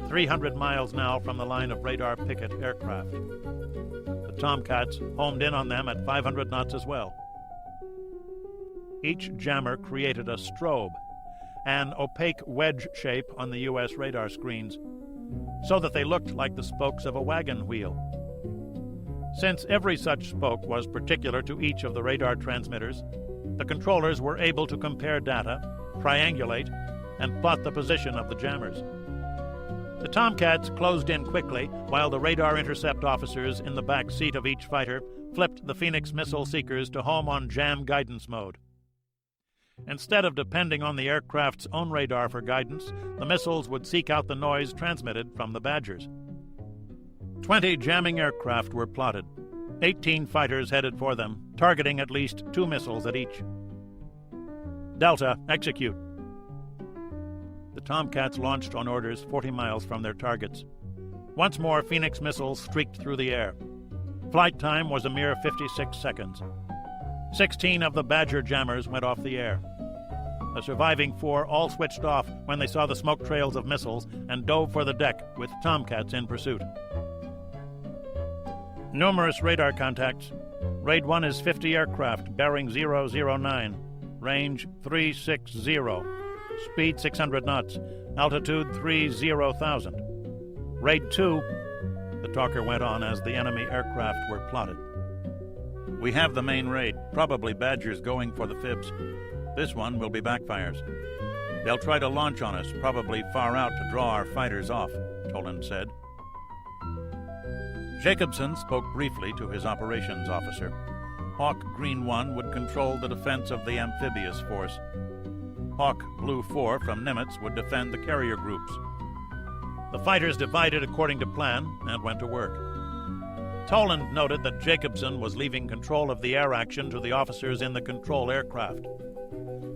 300 miles now from the line of radar picket aircraft. The Tomcats homed in on them at 500 knots as well. Each jammer created a strobe, an opaque wedge shape on the U.S. radar screens, so that they looked like the spokes of a wagon wheel. Since every such spoke was particular to each of the radar transmitters, the controllers were able to compare data, triangulate, and plot the position of the jammers. The Tomcats closed in quickly while the radar intercept officers in the back seat of each fighter flipped the Phoenix missile seekers to home on jam guidance mode. Instead of depending on the aircraft's own radar for guidance, the missiles would seek out the noise transmitted from the Badgers. 20 jamming aircraft were plotted. 18 fighters headed for them, targeting at least 2 missiles at each. Delta, execute. The Tomcats launched on orders 40 miles from their targets. Once more, Phoenix missiles streaked through the air. Flight time was a mere 56 seconds. 16 of the Badger jammers went off the air. The surviving 4 all switched off when they saw the smoke trails of missiles and dove for the deck with Tomcats in pursuit. Numerous radar contacts. Raid 1 is 50 aircraft, bearing 009, range 360, speed 600 knots, altitude 30,000. Raid 2, the talker went on as the enemy aircraft were plotted. We have the main raid, probably Badgers going for the fibs. This one will be backfires. They'll try to launch on us, probably far out to draw our fighters off, Toland said. Jacobson spoke briefly to his operations officer. Hawk Green 1 would control the defense of the amphibious force. Hawk Blue 4 from Nimitz would defend the carrier groups. The fighters divided according to plan and went to work. Toland noted that Jacobson was leaving control of the air action to the officers in the control aircraft.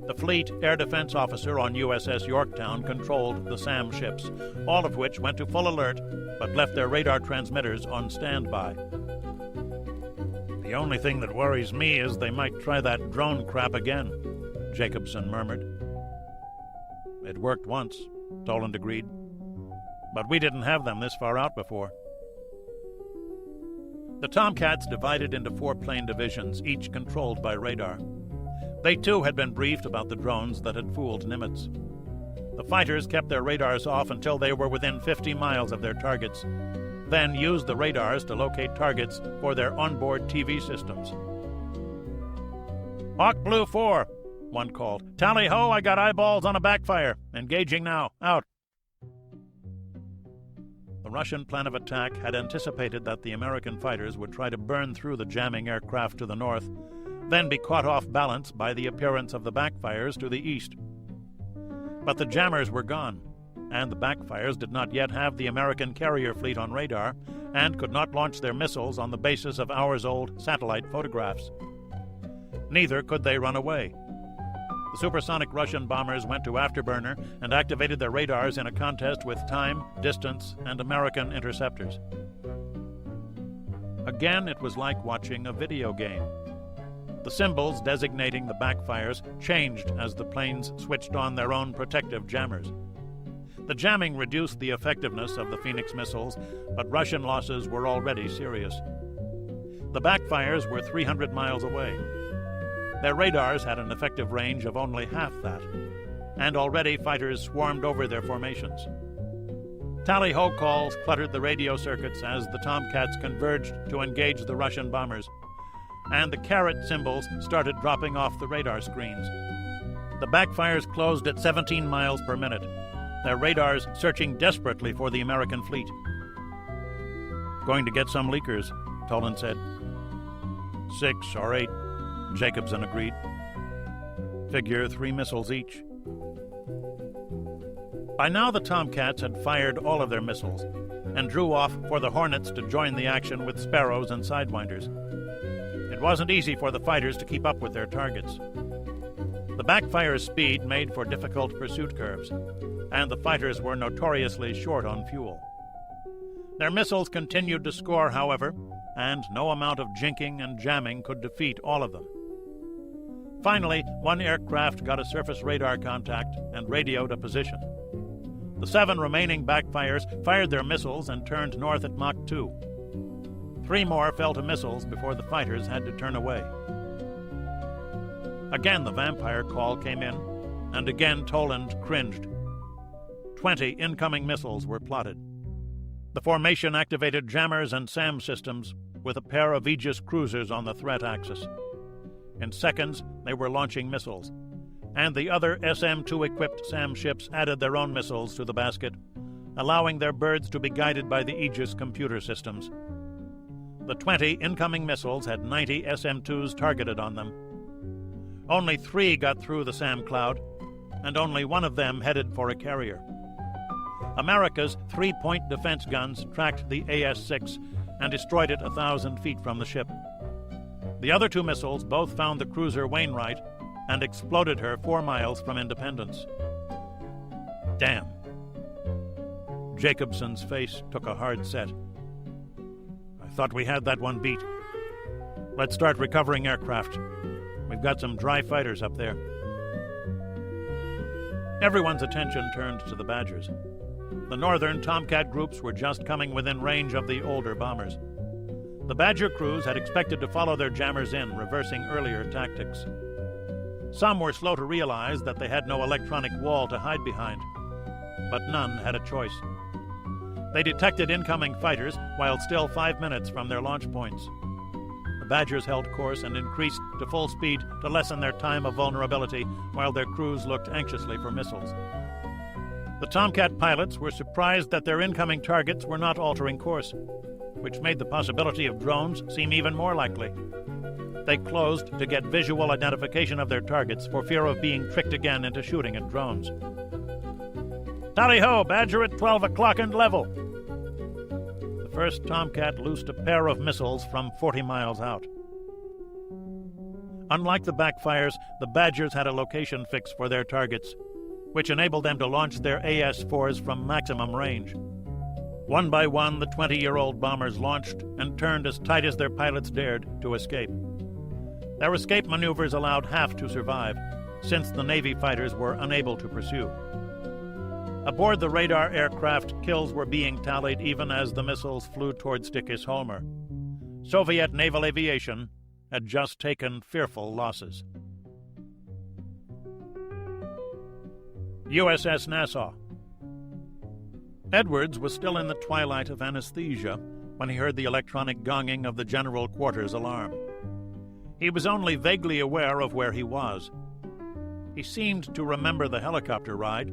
The Fleet Air Defense Officer on USS Yorktown controlled the SAM ships, all of which went to full alert but left their radar transmitters on standby. The only thing that worries me is they might try that drone crap again, Jacobson murmured. It worked once, Toland agreed. But we didn't have them this far out before. The Tomcats divided into 4 plane divisions, each controlled by radar. They too had been briefed about the drones that had fooled Nimitz. The fighters kept their radars off until they were within 50 miles of their targets, then used the radars to locate targets for their onboard TV systems. Hawk Blue 4, one called. Tally-ho, I got eyeballs on a backfire. Engaging now. Out. The Russian plan of attack had anticipated that the American fighters would try to burn through the jamming aircraft to the north, then be caught off balance by the appearance of the backfires to the east. But the jammers were gone, and the backfires did not yet have the American carrier fleet on radar and could not launch their missiles on the basis of hours-old satellite photographs. Neither could they run away. The supersonic Russian bombers went to afterburner and activated their radars in a contest with time, distance, and American interceptors. Again, it was like watching a video game. The symbols designating the backfires changed as the planes switched on their own protective jammers. The jamming reduced the effectiveness of the Phoenix missiles, but Russian losses were already serious. The backfires were 300 miles away. Their radars had an effective range of only half that, and already fighters swarmed over their formations. Tally-ho calls cluttered the radio circuits as the Tomcats converged to engage the Russian bombers, and the caret symbols started dropping off the radar screens. The backfires closed at 17 miles per minute, their radars searching desperately for the American fleet. Going to get some leakers, Toland said. 6 or 8, Jacobson agreed. Figure 3 missiles each. By now the Tomcats had fired all of their missiles and drew off for the Hornets to join the action with Sparrows and Sidewinders. It wasn't easy for the fighters to keep up with their targets. The backfire's speed made for difficult pursuit curves, and the fighters were notoriously short on fuel. Their missiles continued to score, however, and no amount of jinking and jamming could defeat all of them. Finally, one aircraft got a surface radar contact and radioed a position. The 7 remaining backfires fired their missiles and turned north at Mach 2. 3 more fell to missiles before the fighters had to turn away. Again the vampire call came in, and again Toland cringed. 20 incoming missiles were plotted. The formation activated jammers and SAM systems with a pair of Aegis cruisers on the threat axis. In seconds, they were launching missiles, and the other SM-2-equipped SAM ships added their own missiles to the basket, allowing their birds to be guided by the Aegis computer systems. The 20 incoming missiles had 90 SM-2s targeted on them. Only 3 got through the SAM cloud, and only one of them headed for a carrier. America's 3-point defense guns tracked the AS-6 and destroyed it 1,000 feet from the ship. The other 2 missiles both found the cruiser Wainwright and exploded her 4 miles from Independence. Damn. Jacobson's face took a hard set. I thought we had that one beat. Let's start recovering aircraft. We've got some dry fighters up there. Everyone's attention turned to the Badgers. The northern Tomcat groups were just coming within range of the older bombers. The Badger crews had expected to follow their jammers in, reversing earlier tactics. Some were slow to realize that they had no electronic wall to hide behind, but none had a choice. They detected incoming fighters while still 5 minutes from their launch points. The Badgers held course and increased to full speed to lessen their time of vulnerability while their crews looked anxiously for missiles. The Tomcat pilots were surprised that their incoming targets were not altering course, which made the possibility of drones seem even more likely. They closed to get visual identification of their targets for fear of being tricked again into shooting at drones. Tally-ho, Badger at 12 o'clock and level! The first Tomcat loosed a pair of missiles from 40 miles out. Unlike the backfires, the Badgers had a location fix for their targets, which enabled them to launch their AS-4s from maximum range. One by one, the 20-year-old bombers launched and turned as tight as their pilots dared to escape. Their escape maneuvers allowed half to survive, since the Navy fighters were unable to pursue. Aboard the radar aircraft, kills were being tallied even as the missiles flew toward Stickis-Holmer. Soviet naval aviation had just taken fearful losses. USS Nassau. Edwards was still in the twilight of anesthesia when he heard the electronic gonging of the general quarters alarm. He was only vaguely aware of where he was. He seemed to remember the helicopter ride,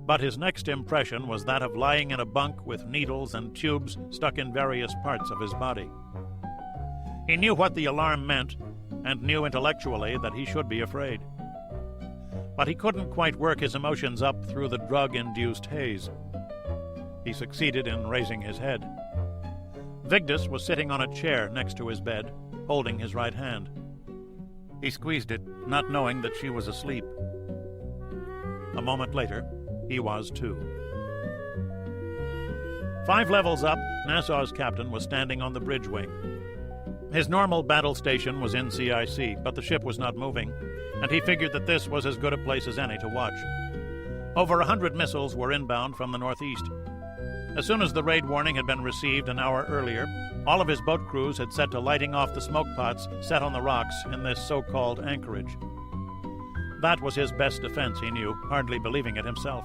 but his next impression was that of lying in a bunk with needles and tubes stuck in various parts of his body. He knew what the alarm meant, and knew intellectually that he should be afraid. But he couldn't quite work his emotions up through the drug-induced haze. He succeeded in raising his head. Vigdis was sitting on a chair next to his bed, holding his right hand. He squeezed it, not knowing that she was asleep. A moment later, he was too. 5 levels up, Nassau's captain was standing on the bridge wing. His normal battle station was in CIC, but the ship was not moving, and he figured that this was as good a place as any to watch. Over 100 missiles were inbound from the northeast. As soon as the raid warning had been received an hour earlier, all of his boat crews had set to lighting off the smoke pots set on the rocks in this so-called anchorage. That was his best defense, he knew, hardly believing it himself.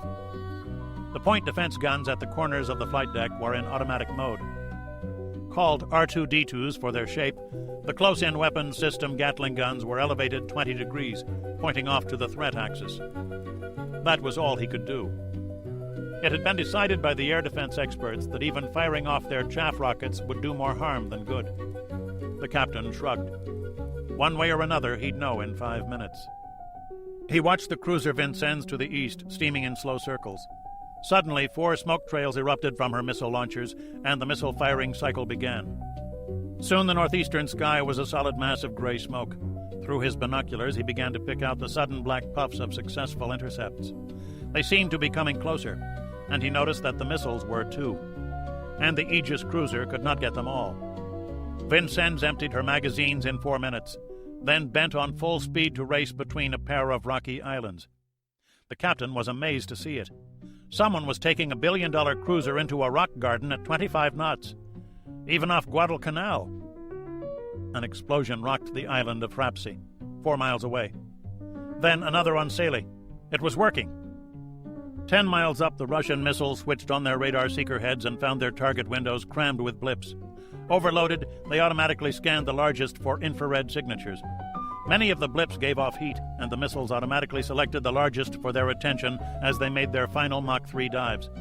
The point defense guns at the corners of the flight deck were in automatic mode. Called R2-D2s for their shape, the close-in weapon system Gatling guns were elevated 20 degrees, pointing off to the threat axis. That was all he could do. It had been decided by the air defense experts that even firing off their chaff rockets would do more harm than good. The captain shrugged. One way or another, he'd know in 5 minutes. He watched the cruiser Vincennes to the east, steaming in slow circles. Suddenly, 4 smoke trails erupted from her missile launchers, and the missile firing cycle began. Soon the northeastern sky was a solid mass of gray smoke. Through his binoculars, he began to pick out the sudden black puffs of successful intercepts. They seemed to be coming closer, and he noticed that the missiles were too. And the Aegis cruiser could not get them all. Vincennes emptied her magazines in 4 minutes, then bent on full speed to race between a pair of rocky islands. The captain was amazed to see it. Someone was taking a billion-dollar cruiser into a rock garden at 25 knots, even off Guadalcanal. An explosion rocked the island of Frapsy, 4 miles away. Then another on Saley. It was working. 10 miles up, the Russian missiles switched on their radar seeker heads and found their target windows crammed with blips. Overloaded, they automatically scanned the largest for infrared signatures. Many of the blips gave off heat, and the missiles automatically selected the largest for their attention as they made their final Mach 3 dives.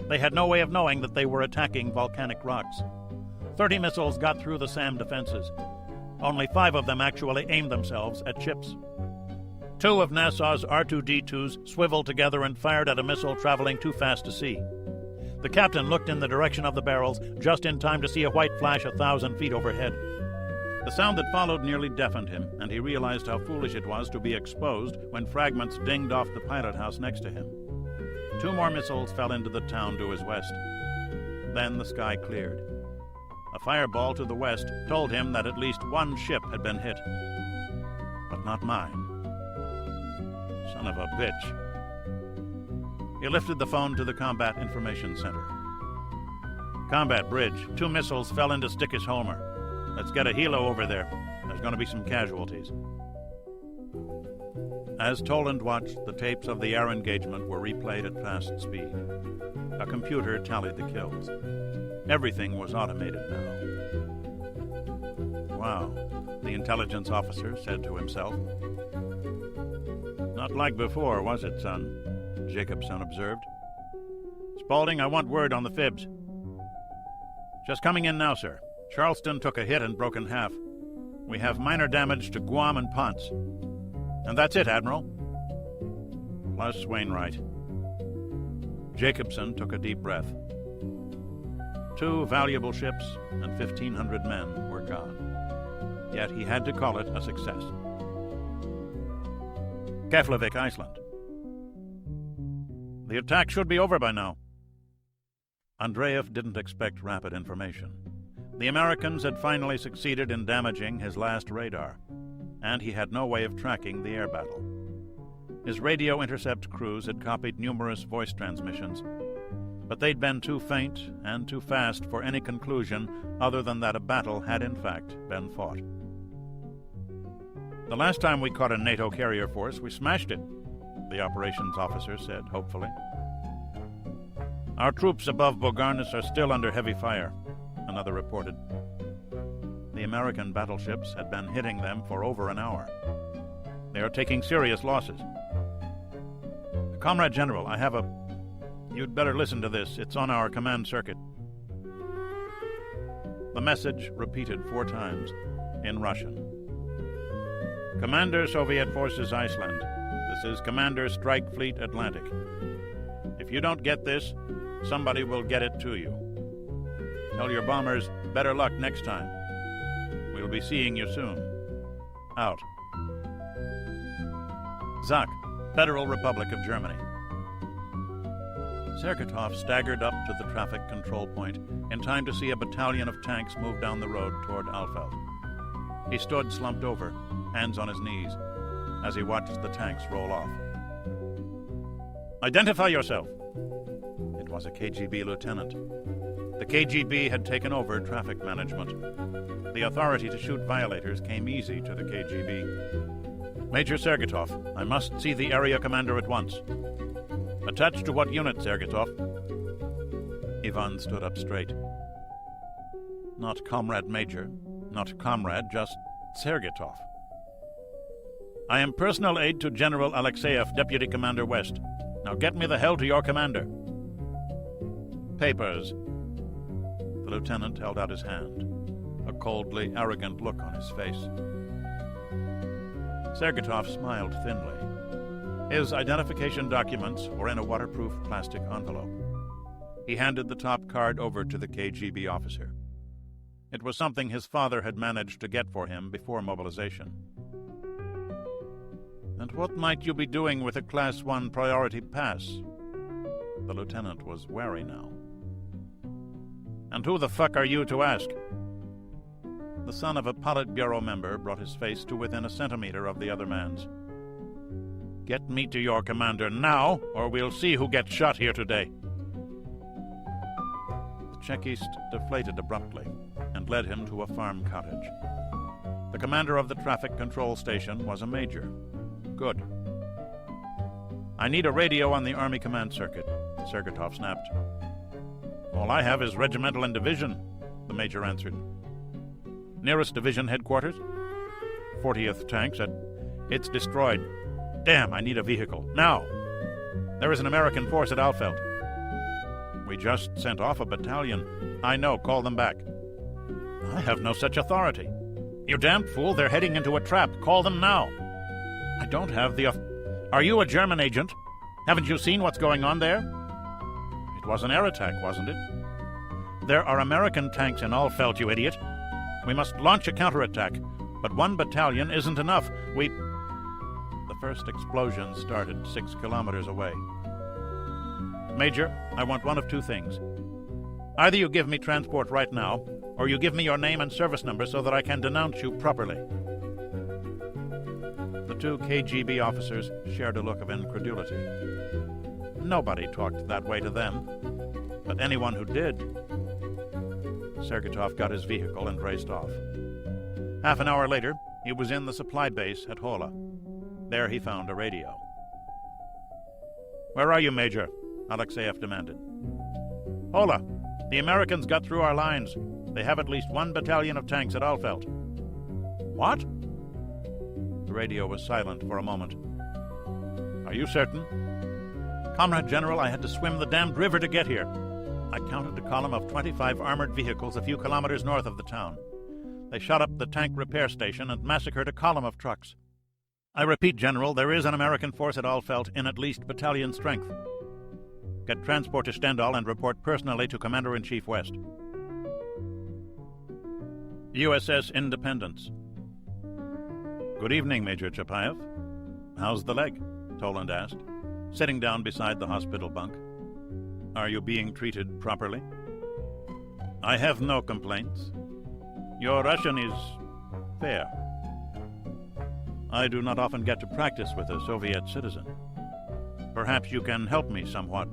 They had no way of knowing that they were attacking volcanic rocks. 30 missiles got through the SAM defenses. Only 5 of them actually aimed themselves at ships. 2 of NASA's R2-D2s swiveled together and fired at a missile traveling too fast to see. The captain looked in the direction of the barrels just in time to see a white flash 1,000 feet overhead. The sound that followed nearly deafened him, and he realized how foolish it was to be exposed when fragments dinged off the pilot house next to him. 2 more missiles fell into the town to his west. Then the sky cleared. A fireball to the west told him that at least 1 ship had been hit. But not mine. Son of a bitch. He lifted the phone to the Combat Information Center. Combat Bridge, 2 missiles fell into Stickish-Holmer. Let's get a helo over there. There's going to be some casualties. As Toland watched, the tapes of the air engagement were replayed at fast speed. A computer tallied the kills. Everything was automated now. Wow, the intelligence officer said to himself. Not like before, was it, son? Jacobson observed. Spaulding, I want word on the fibs. Just coming in now, sir. Charleston took a hit and broke in half. We have minor damage to Guam and Ponce. And that's it, Admiral. Plus Wainwright. Jacobson took a deep breath. 2 valuable ships and 1,500 men were gone. Yet he had to call it a success. Keflavik, Iceland. The attack should be over by now. Andreev didn't expect rapid information. The Americans had finally succeeded in damaging his last radar, and he had no way of tracking the air battle. His radio intercept crews had copied numerous voice transmissions, but they'd been too faint and too fast for any conclusion other than that a battle had in fact been fought. The last time we caught a NATO carrier force, we smashed it, the operations officer said hopefully. Our troops above Bogarnis are still under heavy fire, another reported. The American battleships had been hitting them for over an hour. They are taking serious losses. Comrade General, I have a... You'd better listen to this. It's on our command circuit. The message repeated 4 times in Russian. Commander Soviet Forces Iceland. This is Commander Strike Fleet Atlantic. If you don't get this, somebody will get it to you. Tell your bombers better luck next time. We'll be seeing you soon. Out. Zak, Federal Republic of Germany. Sergitov staggered up to the traffic control point in time to see a battalion of tanks move down the road toward Alfeld. He stood slumped over, hands on his knees, as he watched the tanks roll off. Identify yourself. It was a KGB lieutenant. The KGB had taken over traffic management. The authority to shoot violators came easy to the KGB. Major Sergitov, I must see the area commander at once. Attached to what unit, Sergitov? Ivan stood up straight. Not Comrade Major, not Comrade, just Sergitov. I am personal aide to General Alexeyev, Deputy Commander West. Now get me the hell to your commander. Papers. The lieutenant held out his hand, a coldly arrogant look on his face. Sergitov smiled thinly. His identification documents were in a waterproof plastic envelope. He handed the top card over to the KGB officer. It was something his father had managed to get for him before mobilization. And what might you be doing with a Class 1 priority pass? The lieutenant was wary now. And who the fuck are you to ask? The son of a Politburo member brought his face to within a centimeter of the other man's. Get me to your commander now, or we'll see who gets shot here today. The Chekist deflated abruptly and led him to a farm cottage. The commander of the traffic control station was a major. Good. I need a radio on the Army Command Circuit, Sergeytov snapped. All I have is regimental and division, the major answered. Nearest division headquarters? 40th tanks at... It's destroyed. Damn, I need a vehicle. Now! There is an American force at Alfeld. We just sent off a battalion. I know, call them back. I have no such authority. You damned fool, they're heading into a trap. Call them now. I don't have the... Are you a German agent? Haven't you seen what's going on there? It was an air attack, wasn't it? There are American tanks in Alfeld, you idiot. We must launch a counterattack, but one battalion isn't enough. The first explosion started 6 kilometers away. Major, I want one of two things. Either you give me transport right now, or you give me your name and service number so that I can denounce you properly. The two KGB officers shared a look of incredulity. Nobody talked that way to them, but anyone who did. Sergeytov got his vehicle and raced off. Half an hour later, he was in the supply base at Hola. There he found a radio. Where are you, Major? Alexeyev demanded. Hola, the Americans got through our lines. They have at least 1 battalion of tanks at Alfeld. What? The radio was silent for a moment. Are you certain? Comrade General, I had to swim the damned river to get here. I counted a column of 25 armored vehicles a few kilometers north of the town. They shot up the tank repair station and massacred a column of trucks. I repeat, General, there is an American force at Alfeld in at least battalion strength. Get transport to Stendal and report personally to Commander-in-Chief West. USS Independence. Good evening, Major Chapayev. How's the leg? Toland asked, sitting down beside the hospital bunk. Are you being treated properly? I have no complaints. Your Russian is fair. I do not often get to practice with a Soviet citizen. Perhaps you can help me somewhat.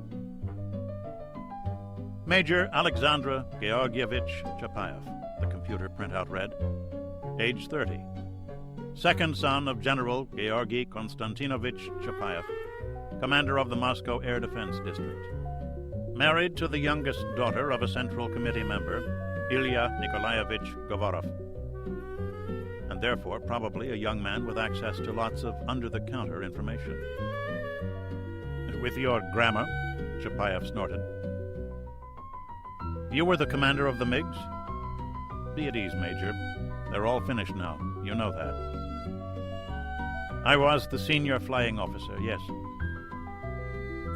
Major Alexandra Georgievich Chapayev, the computer printout read, age 30. Second son of General Georgy Konstantinovich Chapayev, commander of the Moscow Air Defense District. Married to the youngest daughter of a Central Committee member, Ilya Nikolaevich Govorov, and therefore probably a young man with access to lots of under-the-counter information. With your grammar, Chapayev snorted. You were the commander of the MiGs? Be at ease, Major. They're all finished now. You know that. I was the senior flying officer, yes.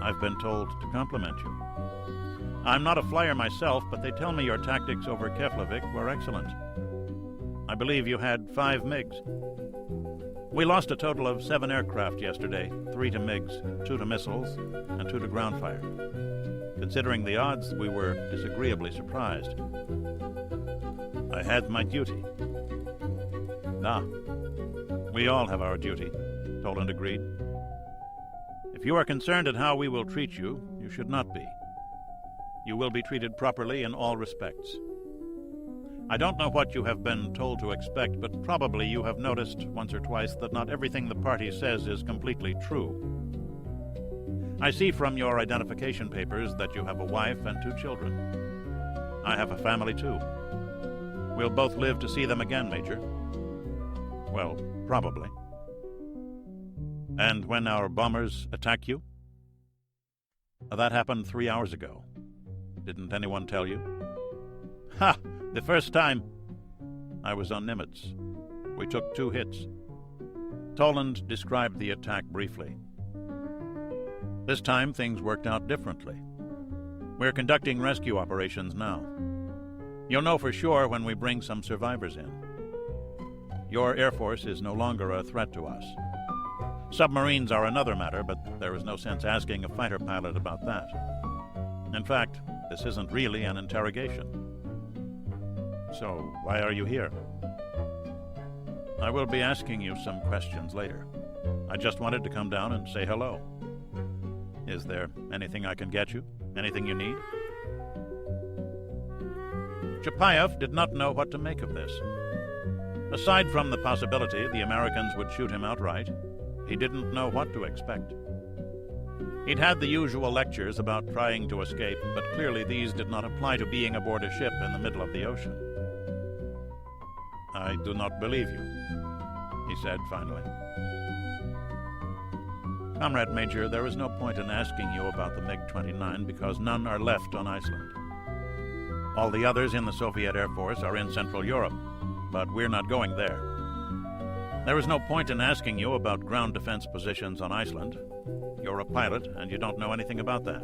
I've been told to compliment you. I'm not a flyer myself, but they tell me your tactics over Keflavik were excellent. I believe you had 5 MiGs. We lost a total of 7 aircraft yesterday, 3 to MiGs, 2 to missiles, and 2 to ground fire. Considering the odds, we were disagreeably surprised. I had my duty. We all have our duty, Toland agreed. If you are concerned at how we will treat you, you should not be. You will be treated properly in all respects. I don't know what you have been told to expect, but probably you have noticed once or twice that not everything the party says is completely true. I see from your identification papers that you have a wife and 2 children. I have a family, too. We'll both live to see them again, Major. Well, probably. And when our bombers attack you? That happened 3 hours ago. Didn't anyone tell you? Ha! The first time. I was on Nimitz. We took 2 hits. Toland described the attack briefly. This time, things worked out differently. We're conducting rescue operations now. You'll know for sure when we bring some survivors in. Your Air Force is no longer a threat to us. Submarines are another matter, but there is no sense asking a fighter pilot about that. In fact, this isn't really an interrogation. So, why are you here? I will be asking you some questions later. I just wanted to come down and say hello. Is there anything I can get you? Anything you need? Chapayev did not know what to make of this. Aside from the possibility the Americans would shoot him outright, he didn't know what to expect. He'd had the usual lectures about trying to escape, but clearly these did not apply to being aboard a ship in the middle of the ocean. "I do not believe you," he said finally. "Comrade Major, there is no point in asking you about the MiG-29 because none are left on Iceland. All the others in the Soviet Air Force are in Central Europe, but we're not going there. There is no point in asking you about ground defense positions on Iceland. You're a pilot, and you don't know anything about that.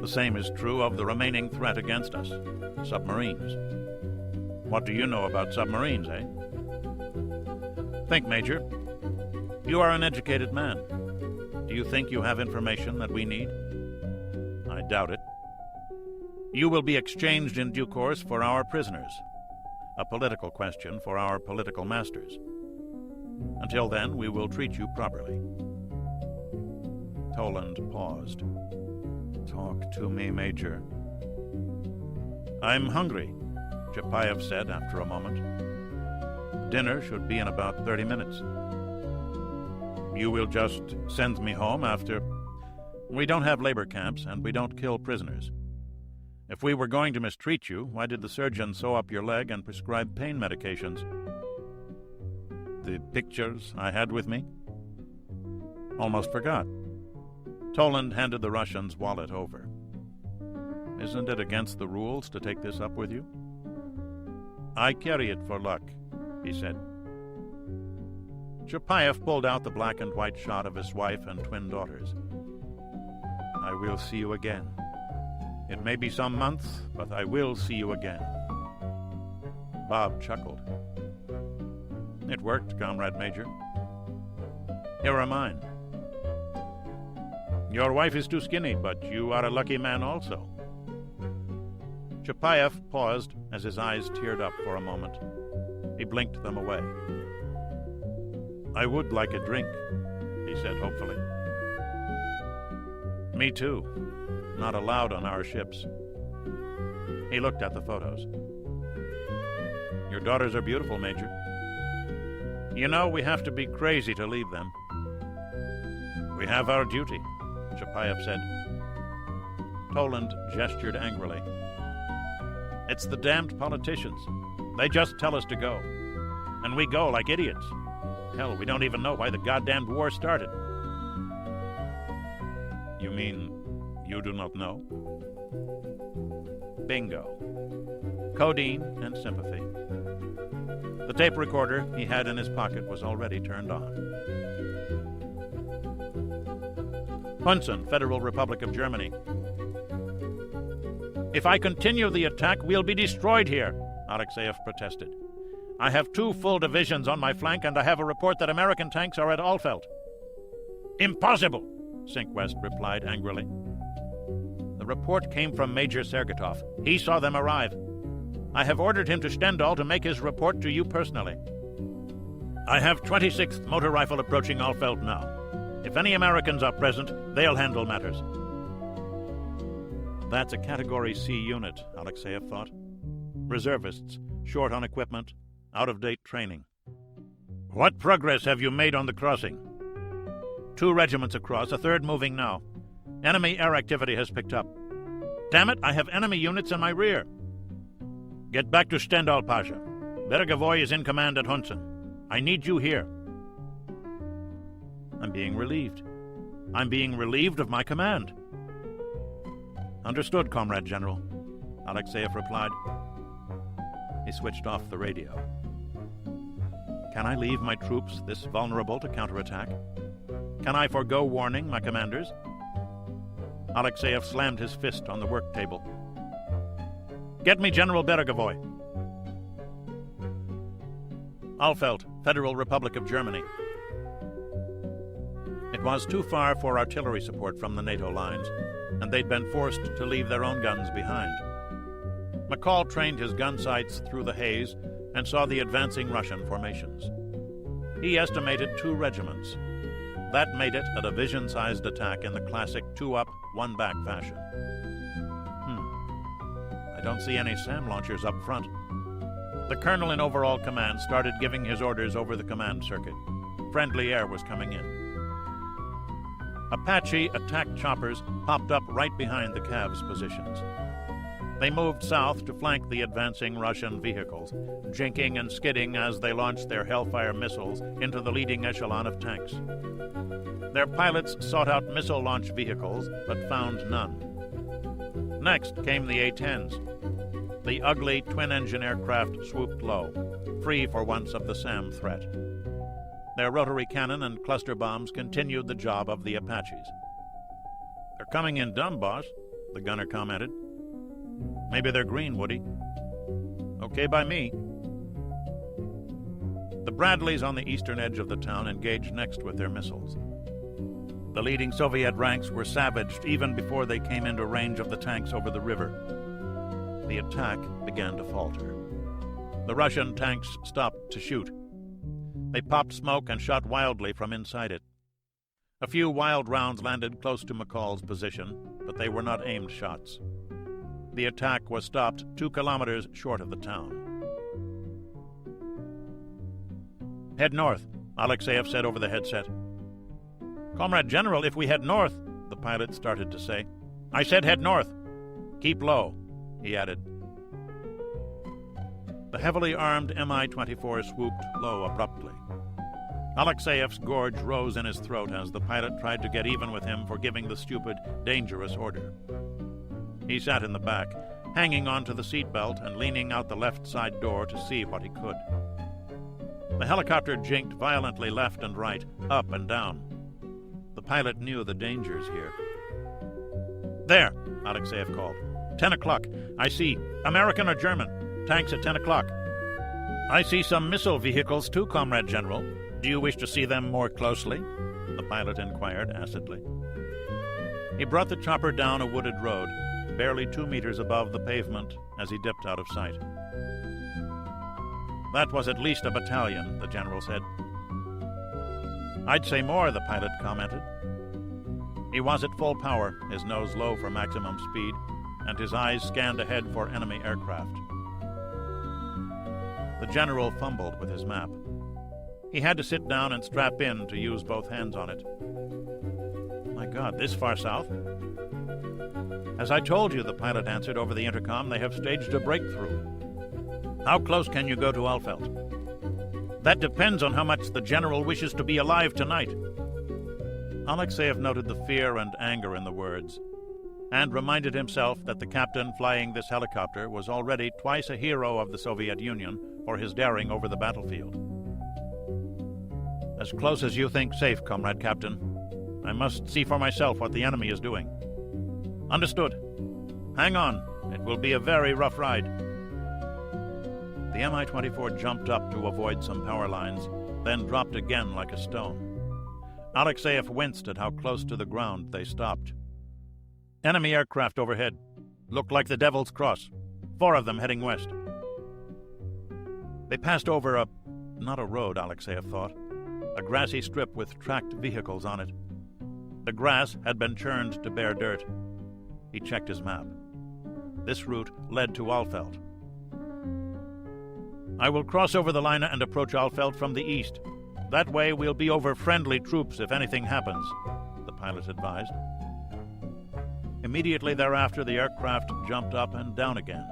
The same is true of the remaining threat against us, submarines. What do you know about submarines, eh? Think, Major. You are an educated man. Do you think you have information that we need? I doubt it. You will be exchanged in due course for our prisoners, a political question for our political masters. Until then, we will treat you properly." Toland paused. "Talk to me, Major." "I'm hungry," Chapayev said after a moment. "Dinner should be in about 30 minutes. You will just send me home after... We don't have labor camps, and we don't kill prisoners. If we were going to mistreat you, why did the surgeon sew up your leg and prescribe pain medications? The pictures I had with me? Almost forgot." Toland handed the Russian's wallet over. "Isn't it against the rules to take this up with you?" "I carry it for luck," he said. Chapayev pulled out the black and white shot of his wife and twin daughters. "I will see you again. It may be some months, but I will see you again." Bob chuckled. "It worked, Comrade Major. Here are mine. Your wife is too skinny, but you are a lucky man also." Chapayev paused as his eyes teared up for a moment. He blinked them away. "I would like a drink," he said hopefully. "Me too. Not allowed on our ships." He looked at the photos. "Your daughters are beautiful, Major. You know, we have to be crazy to leave them." "We have our duty," Chapayev said. Toland gestured angrily. "It's the damned politicians. They just tell us to go. And we go like idiots. Hell, we don't even know why the goddamned war started." "You mean you do not know?" Bingo. Codeine and sympathy. The tape recorder he had in his pocket was already turned on. Hunsen, Federal Republic of Germany. "If I continue the attack, we'll be destroyed here," Alexeyev protested. "I have 2 full divisions on my flank, and I have a report that American tanks are at Alfeld." "Impossible," Sinkwest replied angrily. "The report came from Major Sergetov. He saw them arrive. I have ordered him to Stendal to make his report to you personally. I have 26th Motor Rifle approaching Alfeld now. If any Americans are present, they'll handle matters." That's a Category C unit, Alexeyev thought. Reservists, short on equipment, out-of-date training. "What progress have you made on the crossing?" 2 regiments across, a 3rd moving now. Enemy air activity has picked up. Damn it, I have enemy units in my rear. "Get back to Stendal, Pasha. Bergovoy is in command at Hunsen. I need you here." "I'm being relieved. I'm being relieved of my command." "Understood, Comrade General," Alexeyev replied. He switched off the radio. "Can I leave my troops this vulnerable to counterattack? Can I forego warning my commanders?" Alexeyev slammed his fist on the work table. "Get me General Bergovoy." Alfeld, Federal Republic of Germany. It was too far for artillery support from the NATO lines, and they'd been forced to leave their own guns behind. McCall trained his gun sights through the haze and saw the advancing Russian formations. He estimated 2 regiments. That made it a division-sized attack in the classic 2-up, 1-back fashion. I don't see any SAM launchers up front. The colonel in overall command started giving his orders over the command circuit. Friendly air was coming in. Apache attack choppers popped up right behind the Cavs' positions. They moved south to flank the advancing Russian vehicles, jinking and skidding as they launched their Hellfire missiles into the leading echelon of tanks. Their pilots sought out missile-launch vehicles, but found none. Next came the A-10s. The ugly twin-engine aircraft swooped low, free for once of the SAM threat. Their rotary cannon and cluster bombs continued the job of the Apaches. "They're coming in dumb, boss," the gunner commented. "Maybe they're green, Woody." "Okay by me." The Bradleys on the eastern edge of the town engaged next with their missiles. The leading Soviet ranks were savaged even before they came into range of the tanks over the river. The attack began to falter. The Russian tanks stopped to shoot. They popped smoke and shot wildly from inside it. A few wild rounds landed close to McCall's position, but they were not aimed shots. The attack was stopped 2 kilometers short of the town. "Head north," Alexeyev said over the headset. "Comrade General, if we head north," the pilot started to say. "I said head north." "Keep low," he added. The heavily armed Mi-24 swooped low abruptly. Alexeyev's gorge rose in his throat as the pilot tried to get even with him for giving the stupid, dangerous order. He sat in the back, hanging onto the seatbelt and leaning out the left side door to see what he could. The helicopter jinked violently left and right, up and down. The pilot knew the dangers here. "There," Alexeyev called. 10 o'clock. I see. American or German? Tanks at 10 o'clock. I see some missile vehicles too, Comrade General. Do you wish to see them more closely?" the pilot inquired acidly. He brought the chopper down a wooded road, barely 2 meters above the pavement as he dipped out of sight. "That was at least a battalion," the general said. "I'd say more," the pilot commented. He was at full power, his nose low for maximum speed, and his eyes scanned ahead for enemy aircraft. The general fumbled with his map. He had to sit down and strap in to use both hands on it. "My God, this far south?" "As I told you," the pilot answered over the intercom, "they have staged a breakthrough." "How close can you go to Alfeld?" "That depends on how much the general wishes to be alive tonight." Alexeyev noted the fear and anger in the words, and reminded himself that the captain flying this helicopter was already twice a hero of the Soviet Union for his daring over the battlefield. "As close as you think safe, Comrade Captain. I must see for myself what the enemy is doing." "Understood. Hang on. It will be a very rough ride." The Mi-24 jumped up to avoid some power lines, then dropped again like a stone. Alexeyev winced at how close to the ground they stopped. "Enemy aircraft overhead. Look like the Devil's Cross. 4 of them heading west." They passed over not a road, Alexeyev thought, a grassy strip with tracked vehicles on it. The grass had been churned to bare dirt. He checked his map. This route led to Alfeld. "I will cross over the line and approach Alfeld from the east. That way we'll be over friendly troops if anything happens," the pilot advised. Immediately thereafter, the aircraft jumped up and down again.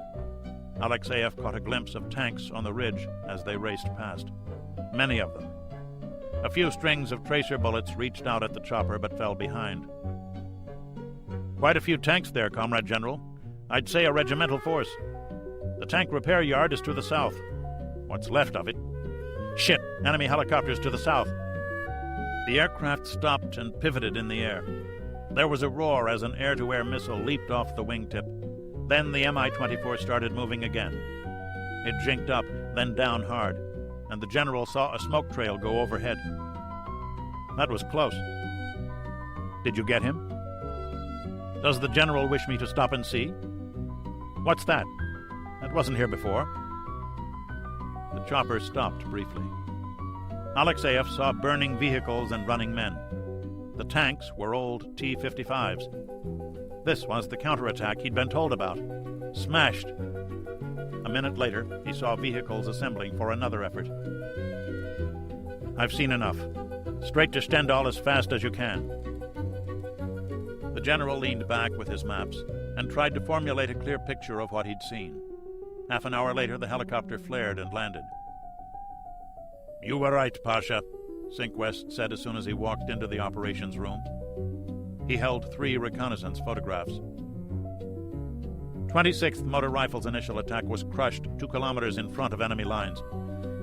Alexeyev caught a glimpse of tanks on the ridge as they raced past. Many of them. A few strings of tracer bullets reached out at the chopper but fell behind. "Quite a few tanks there, Comrade General. I'd say a regimental force. The tank repair yard is to the south. What's left of it. Shit! Enemy helicopters to the south." The aircraft stopped and pivoted in the air. There was a roar as an air-to-air missile leaped off the wingtip. Then the Mi-24 started moving again. It jinked up, then down hard, and the general saw a smoke trail go overhead. "That was close." "Did you get him?" "Does the general wish me to stop and see?" "What's that? That wasn't here before." The chopper stopped briefly. Alexeyev saw burning vehicles and running men. The tanks were old T-55s. This was the counterattack he'd been told about. Smashed. A minute later, he saw vehicles assembling for another effort. "I've seen enough. Straight to Stendal as fast as you can." The general leaned back with his maps and tried to formulate a clear picture of what he'd seen. Half an hour later, the helicopter flared and landed. "You were right, Pasha," Sinkwest said as soon as he walked into the operations room. He held 3 reconnaissance photographs. 26th Motor Rifles' initial attack was crushed 2 kilometers in front of enemy lines.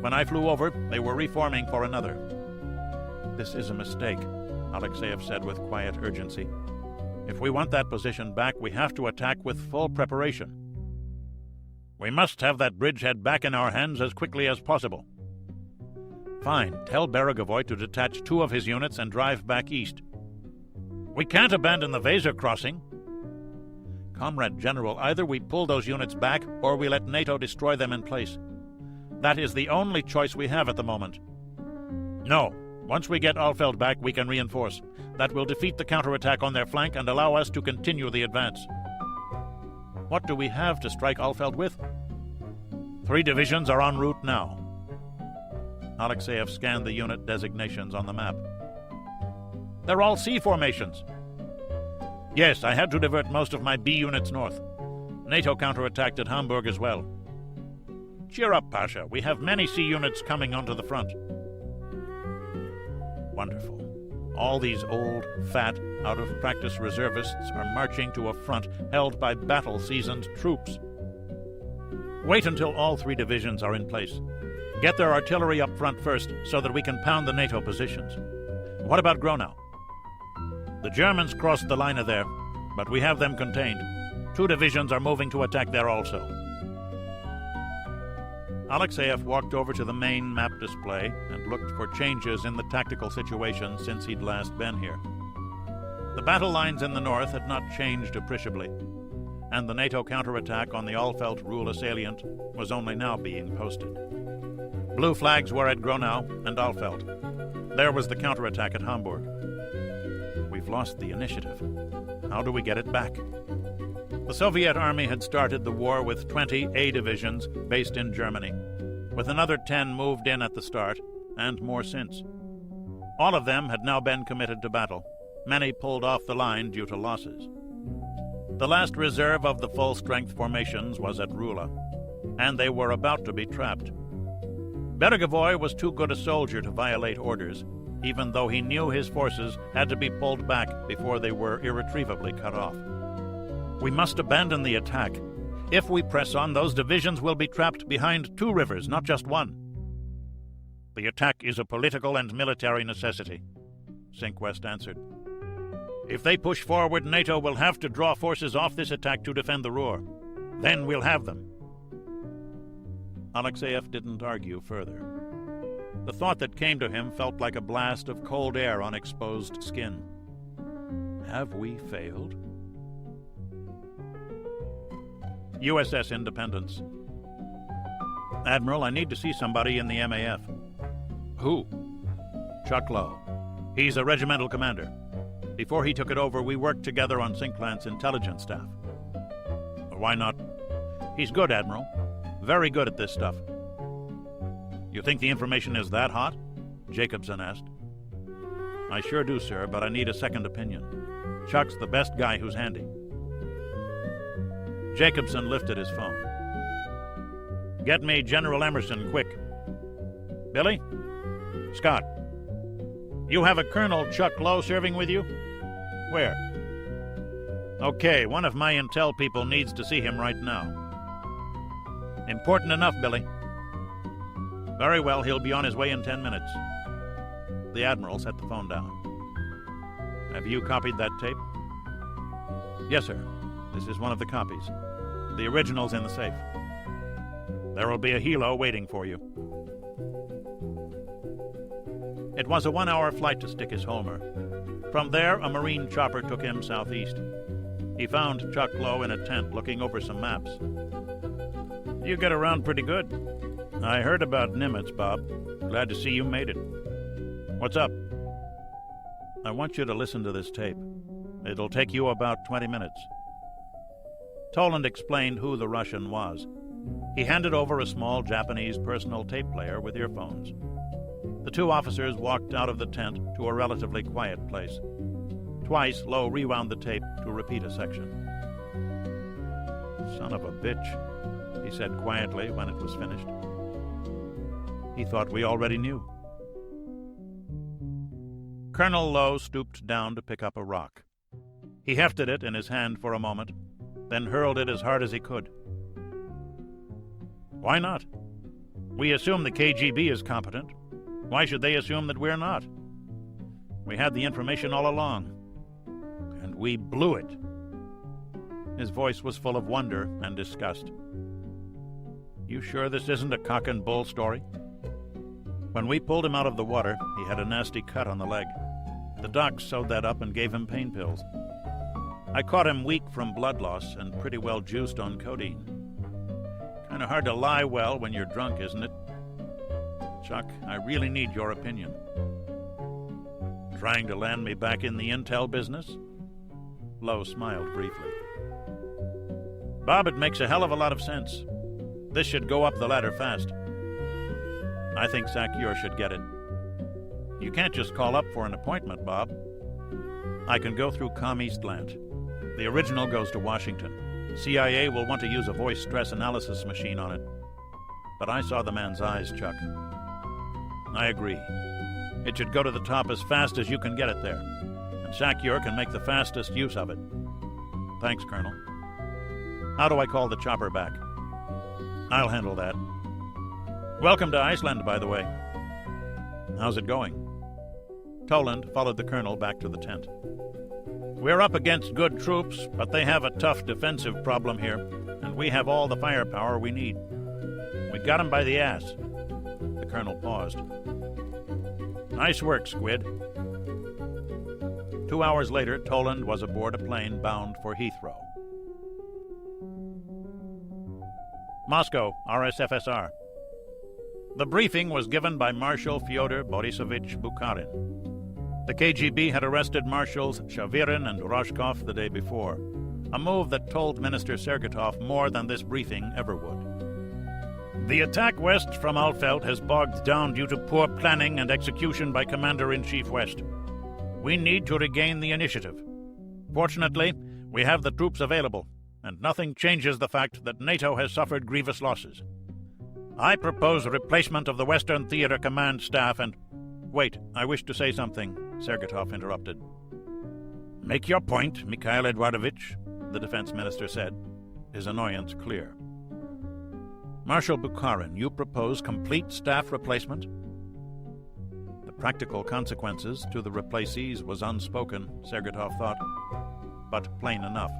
When I flew over, they were reforming for another. "This is a mistake," Alexeyev said with quiet urgency. "If we want that position back, we have to attack with full preparation. We must have that bridgehead back in our hands as quickly as possible." "Fine. Tell Beregovoy to detach 2 of his units and drive back east." "We can't abandon the Weser crossing." "Comrade General, either we pull those units back or we let NATO destroy them in place. That is the only choice we have at the moment." "No. Once we get Alfeld back, we can reinforce. That will defeat the counterattack on their flank and allow us to continue the advance." "What do we have to strike Alfeld with?" 3 divisions are en route now." Alexeyev scanned the unit designations on the map. "They're all C formations." "Yes, I had to divert most of my B units north. NATO counterattacked at Hamburg as well." "Cheer up, Pasha. We have many C units coming onto the front." Wonderful. All these old, fat, out-of-practice reservists are marching to a front held by battle-seasoned troops. Wait until all 3 divisions are in place. Get their artillery up front first so that we can pound the NATO positions. What about Gronau? The Germans crossed the line there, but we have them contained. 2 divisions are moving to attack there also. Alexeyev walked over to the main map display and looked for changes in the tactical situation since he'd last been here. The battle lines in the north had not changed appreciably, and the NATO counterattack on the Alfeld-Ruhle salient was only now being posted. Blue flags were at Gronau and Alfeld. There was the counterattack at Hamburg. We've lost the initiative. How do we get it back? The Soviet army had started the war with 20 A divisions based in Germany, with another 10 moved in at the start, and more since. All of them had now been committed to battle, many pulled off the line due to losses. The last reserve of the full-strength formations was at Ruhle, and they were about to be trapped. Beregovoy was too good a soldier to violate orders, even though he knew his forces had to be pulled back before they were irretrievably cut off. We must abandon the attack. If we press on, those divisions will be trapped behind 2 rivers, not just 1. The attack is a political and military necessity, Sinkwest answered. If they push forward, NATO will have to draw forces off this attack to defend the Ruhr. Then we'll have them. Alexeyev didn't argue further. The thought that came to him felt like a blast of cold air on exposed skin. Have we failed? USS Independence. Admiral, I need to see somebody in the MAF. Who? Chuck Lowe. He's a regimental commander. Before he took it over, we worked together on Sinclair's intelligence staff. Why not? He's good, Admiral. Very good at this stuff. You think the information is that hot? Jacobson asked. I sure do, sir, but I need a second opinion. Chuck's the best guy who's handy. Jacobson lifted his phone. Get me General Emerson, quick. Billy? Scott. You have a Colonel Chuck Lowe serving with you? Where? Okay, one of my intel people needs to see him right now. Important enough, Billy. Very well, he'll be on his way in 10 minutes. The Admiral set the phone down. Have you copied that tape? Yes, sir. This is one of the copies. The original's in the safe. There will be a helo waiting for you. It was a 1-hour flight to Stickisholmer. From there, a Marine chopper took him southeast. He found Chuck Lowe in a tent looking over some maps. You get around pretty good. I heard about Nimitz, Bob. Glad to see you made it. What's up? I want you to listen to this tape. It'll take you about 20 minutes. Toland explained who the Russian was. He handed over a small Japanese personal tape player with earphones. The 2 officers walked out of the tent to a relatively quiet place. Twice, Lowe rewound the tape to repeat a section. "Son of a bitch," he said quietly when it was finished. He thought we already knew. Colonel Lowe stooped down to pick up a rock. He hefted it in his hand for a moment, then hurled it as hard as he could. "Why not? We assume the KGB is competent. Why should they assume that we're not? We had the information all along, and we blew it." His voice was full of wonder and disgust. "You sure this isn't a cock and bull story? When we pulled him out of the water, he had a nasty cut on the leg. The doc sewed that up and gave him pain pills. I caught him weak from blood loss and pretty well juiced on codeine. Kinda hard to lie well when you're drunk, isn't it? Chuck, I really need your opinion." "Trying to land me back in the intel business?" Lowe smiled briefly. "Bob, it makes a hell of a lot of sense. This should go up the ladder fast. I think Sakior should get it. You can't just call up for an appointment, Bob. I can go through Eastland. The original goes to Washington. CIA will want to use a voice stress analysis machine on it. But I saw the man's eyes, Chuck. I agree. It should go to the top as fast as you can get it there, and Sakior can make the fastest use of it. Thanks, Colonel. How do I call the chopper back?" "I'll handle that. Welcome to Iceland, by the way. How's it going?" Toland followed the colonel back to the tent. "We're up against good troops, but they have a tough defensive problem here, and we have all the firepower we need. We got 'em by the ass." The colonel paused. "Nice work, Squid." 2 hours later, Toland was aboard a plane bound for Heathrow. Moscow, RSFSR. The briefing was given by Marshal Fyodor Borisovich Bukharin. The KGB had arrested Marshals Shavirin and Rozhkov the day before, a move that told Minister Sergetov more than this briefing ever would. "The attack west from Alfeld has bogged down due to poor planning and execution by Commander-in-Chief West. We need to regain the initiative. Fortunately, we have the troops available, and nothing changes the fact that NATO has suffered grievous losses. I propose a replacement of the Western Theater Command staff and—" "Wait, I wish to say something," Sergetov interrupted. "Make your point, Mikhail Eduardovich," the defense minister said, his annoyance clear. "Marshal Bukharin, you propose complete staff replacement?" The practical consequences to the replacees was unspoken, Sergetov thought, but plain enough.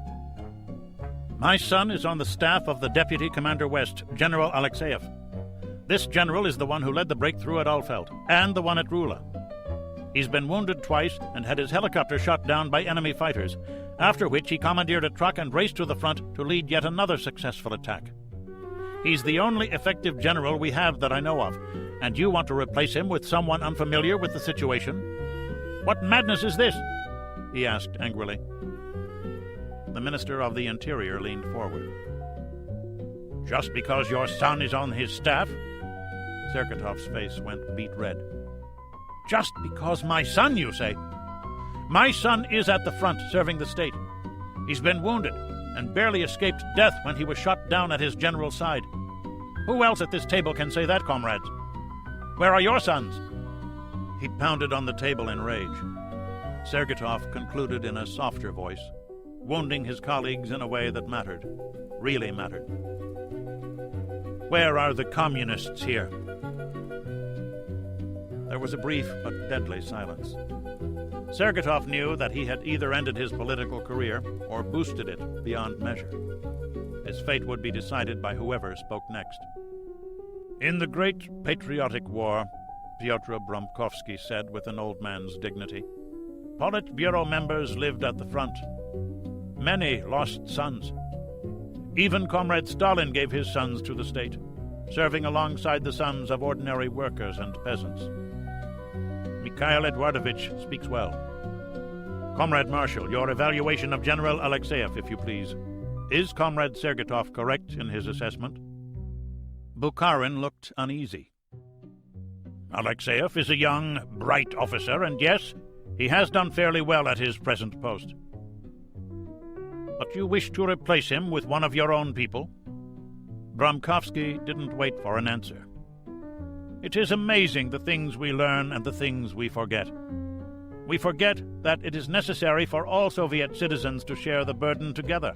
"My son is on the staff of the Deputy Commander West, General Alexeyev. This general is the one who led the breakthrough at Alfeld, and the one at Rula. He's been wounded twice and had his helicopter shot down by enemy fighters, after which he commandeered a truck and raced to the front to lead yet another successful attack. He's the only effective general we have that I know of, and you want to replace him with someone unfamiliar with the situation? What madness is this?" he asked angrily. The Minister of the Interior leaned forward. "Just because your son is on his staff?" Sergetov's face went beet red. "Just because my son, you say? My son is at the front serving the state. He's been wounded and barely escaped death when he was shot down at his general's side. Who else at this table can say that, comrades? Where are your sons?" He pounded on the table in rage. Sergetov concluded in a softer voice, wounding his colleagues in a way that mattered, really mattered. "Where are the communists here?" There was a brief but deadly silence. Sergetov knew that he had either ended his political career or boosted it beyond measure. His fate would be decided by whoever spoke next. "In the Great Patriotic War," Pyotr Bromkovsky said with an old man's dignity, "Politburo members lived at the front. Many lost sons. Even Comrade Stalin gave his sons to the state, serving alongside the sons of ordinary workers and peasants. Mikhail Eduardovich speaks well. Comrade Marshal, your evaluation of General Alexeyev, if you please. Is Comrade Sergetov correct in his assessment?" Bukharin looked uneasy. "Alexeyev is a young, bright officer, and yes, He has done fairly well at his present post. But you wish to replace him with one of your own people? Bromkovsky didn't wait for an answer. It is amazing the things we learn and the things we forget. We forget that it is necessary for all Soviet citizens to share the burden together.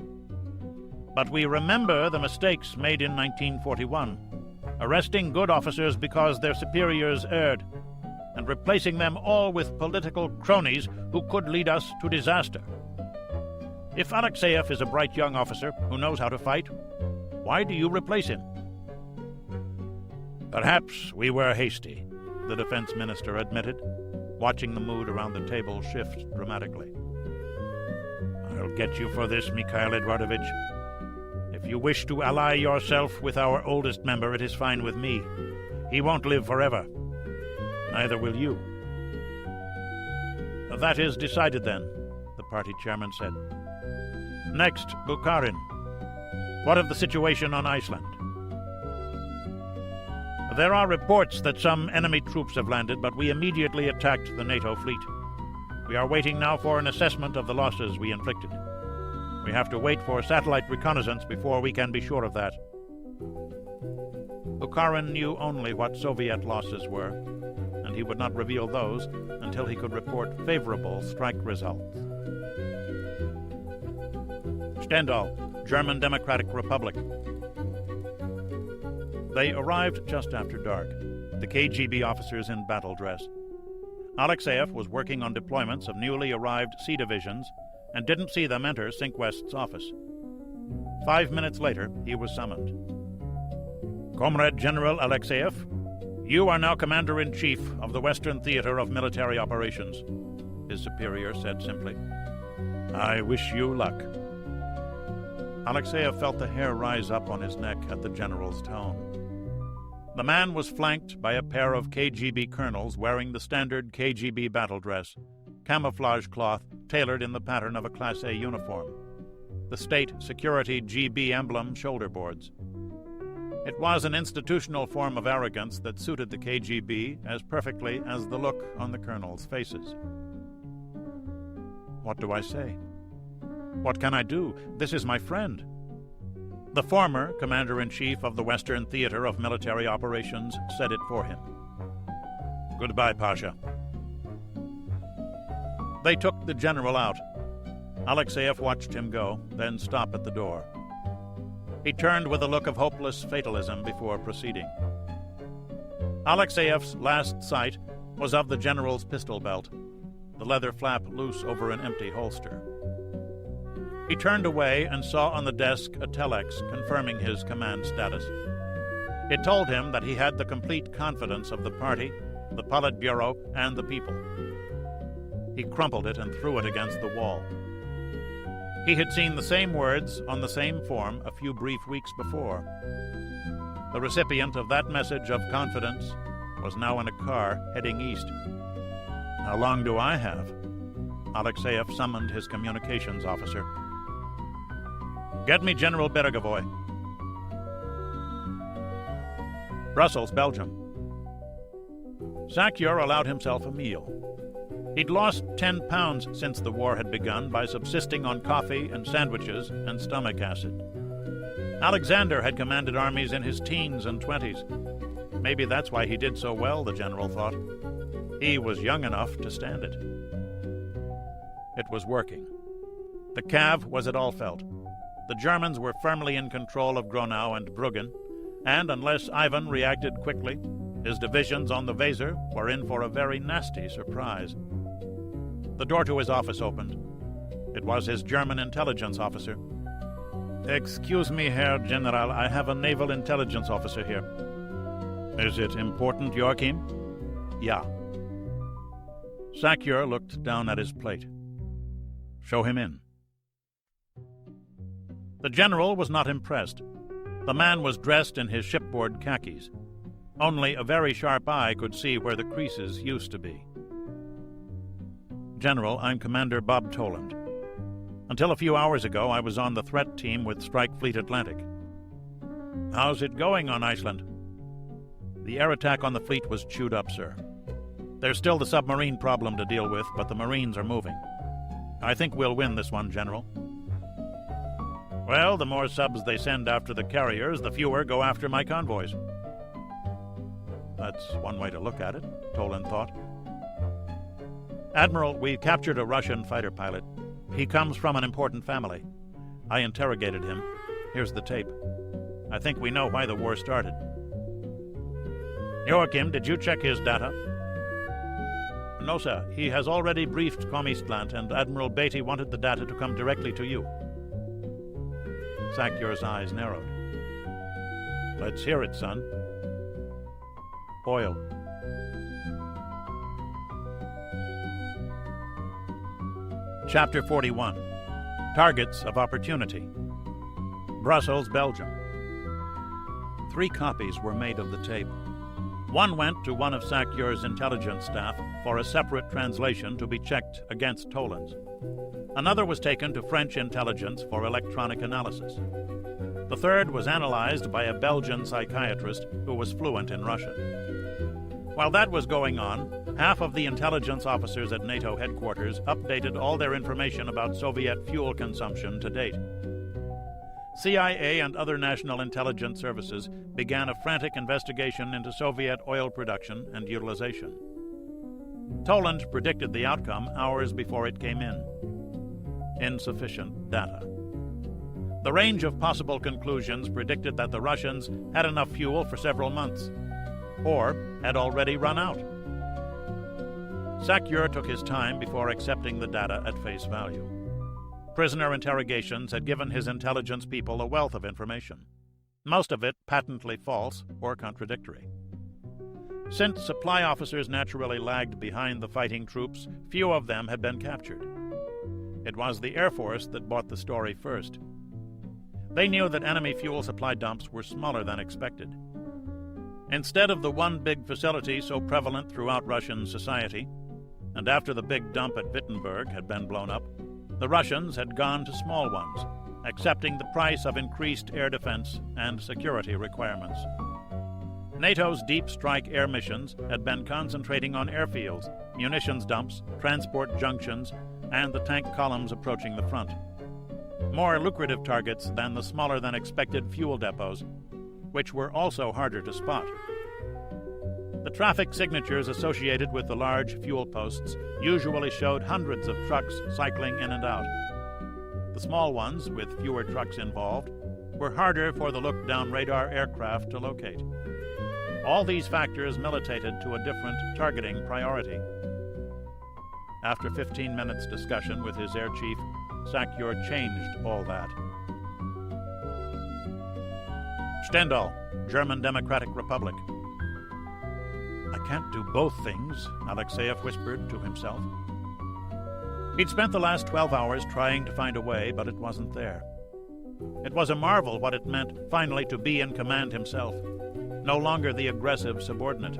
But we remember the mistakes made in 1941, arresting good officers because their superiors erred, and replacing them all with political cronies who could lead us to disaster. If Alexeyev is a bright young officer who knows how to fight, why do you replace him? Perhaps we were hasty, the defense minister admitted, watching the mood around the table shift dramatically. I'll get you for this, Mikhail Eduardovich. If you wish to ally yourself with our oldest member, it is fine with me. He won't live forever. Neither will you. That is decided then, the party chairman said. Next, Bukharin. What of the situation on Iceland? There are reports that some enemy troops have landed, but we immediately attacked the NATO fleet. We are waiting now for an assessment of the losses we inflicted. We have to wait for satellite reconnaissance before we can be sure of that. Bukharin knew only what Soviet losses were, and he would not reveal those until he could report favorable strike results. Stendal, German Democratic Republic. They arrived just after dark, the KGB officers in battle dress. Alexeyev was working on deployments of newly arrived C divisions and didn't see them enter Sinkwest's office. 5 minutes later, he was summoned. Comrade General Alexeyev, you are now Commander-in-Chief of the Western Theater of Military Operations, his superior said simply. I wish you luck. Alexeyev felt the hair rise up on his neck at the general's tone. The man was flanked by a pair of KGB colonels wearing the standard KGB battle dress, camouflage cloth tailored in the pattern of a Class A uniform, the state security GB emblem shoulder boards. It was an institutional form of arrogance that suited the KGB as perfectly as the look on the colonels' faces. What do I say? What can I do? This is my friend. The former Commander-in-Chief of the Western Theater of Military Operations said it for him. Goodbye, Pasha. They took the general out. Alexeyev watched him go, then stop at the door. He turned with a look of hopeless fatalism before proceeding. Alexeyev's last sight was of the general's pistol belt, the leather flap loose over an empty holster. He turned away and saw on the desk a telex confirming his command status. It told him that he had the complete confidence of the party, the Politburo, and the people. He crumpled it and threw it against the wall. He had seen the same words on the same form a few brief weeks before. The recipient of that message of confidence was now in a car heading east. How long do I have? Alexeyev summoned his communications officer. Get me General Beregovoy. Brussels, Belgium. Sakyur allowed himself a meal. He'd lost 10 pounds since the war had begun by subsisting on coffee and sandwiches and stomach acid. Alexander had commanded armies in his teens and 20s. Maybe that's why he did so well, the general thought. He was young enough to stand it. It was working. The Cav was at Alfeld. The Germans were firmly in control of Gronau and Bruggen, and unless Ivan reacted quickly, his divisions on the Weser were in for a very nasty surprise. The door to his office opened. It was his German intelligence officer. Excuse me, Herr General, I have a naval intelligence officer here. Is it important, Joachim? Yeah. Sakyur looked down at his plate. Show him in. The general was not impressed. The man was dressed in his shipboard khakis. Only a very sharp eye could see where the creases used to be. General, I'm Commander Bob Toland. Until a few hours ago, I was on the threat team with Strike Fleet Atlantic. How's it going on Iceland? The air attack on the fleet was chewed up, sir. There's still the submarine problem to deal with, but the Marines are moving. I think we'll win this one, General. Well, the more subs they send after the carriers, the fewer go after my convoys. That's one way to look at it, Toland thought. Admiral, we captured a Russian fighter pilot. He comes from an important family. I interrogated him. Here's the tape. I think we know why the war started. Joachim, did you check his data? No, sir. He has already briefed Iceland, and Admiral Beatty wanted the data to come directly to you. Sakyur's eyes narrowed. Let's hear it, son. Oil. Chapter 41. Targets of Opportunity. Brussels, Belgium. 3 copies were made of the tape. One went to one of Sakyur's intelligence staff for a separate translation to be checked against Toland's. Another was taken to French intelligence for electronic analysis. The third was analyzed by a Belgian psychiatrist who was fluent in Russian. While that was going on, half of the intelligence officers at NATO headquarters updated all their information about Soviet fuel consumption to date. CIA and other national intelligence services began a frantic investigation into Soviet oil production and utilization. Toland predicted the outcome hours before it came in. Insufficient data. The range of possible conclusions predicted that the Russians had enough fuel for several months, or had already run out. Sakyur took his time before accepting the data at face value. Prisoner interrogations had given his intelligence people a wealth of information, most of it patently false or contradictory. Since supply officers naturally lagged behind the fighting troops, few of them had been captured. It was the Air Force that bought the story first. They knew that enemy fuel supply dumps were smaller than expected. Instead of the one big facility so prevalent throughout Russian society, and after the big dump at Wittenberg had been blown up, the Russians had gone to small ones, accepting the price of increased air defense and security requirements. NATO's deep strike air missions had been concentrating on airfields, munitions dumps, transport junctions, and the tank columns approaching the front. More lucrative targets than the smaller-than-expected fuel depots, which were also harder to spot. The traffic signatures associated with the large fuel posts usually showed hundreds of trucks cycling in and out. The small ones, with fewer trucks involved, were harder for the look-down radar aircraft to locate. All these factors militated to a different targeting priority. After 15 minutes discussion with his air chief, Sakyur changed all that. Stendal, German Democratic Republic. I can't do both things, Alexeyev whispered to himself. He'd spent the last 12 hours trying to find a way, but it wasn't there. It was a marvel what it meant finally to be in command himself, no longer the aggressive subordinate.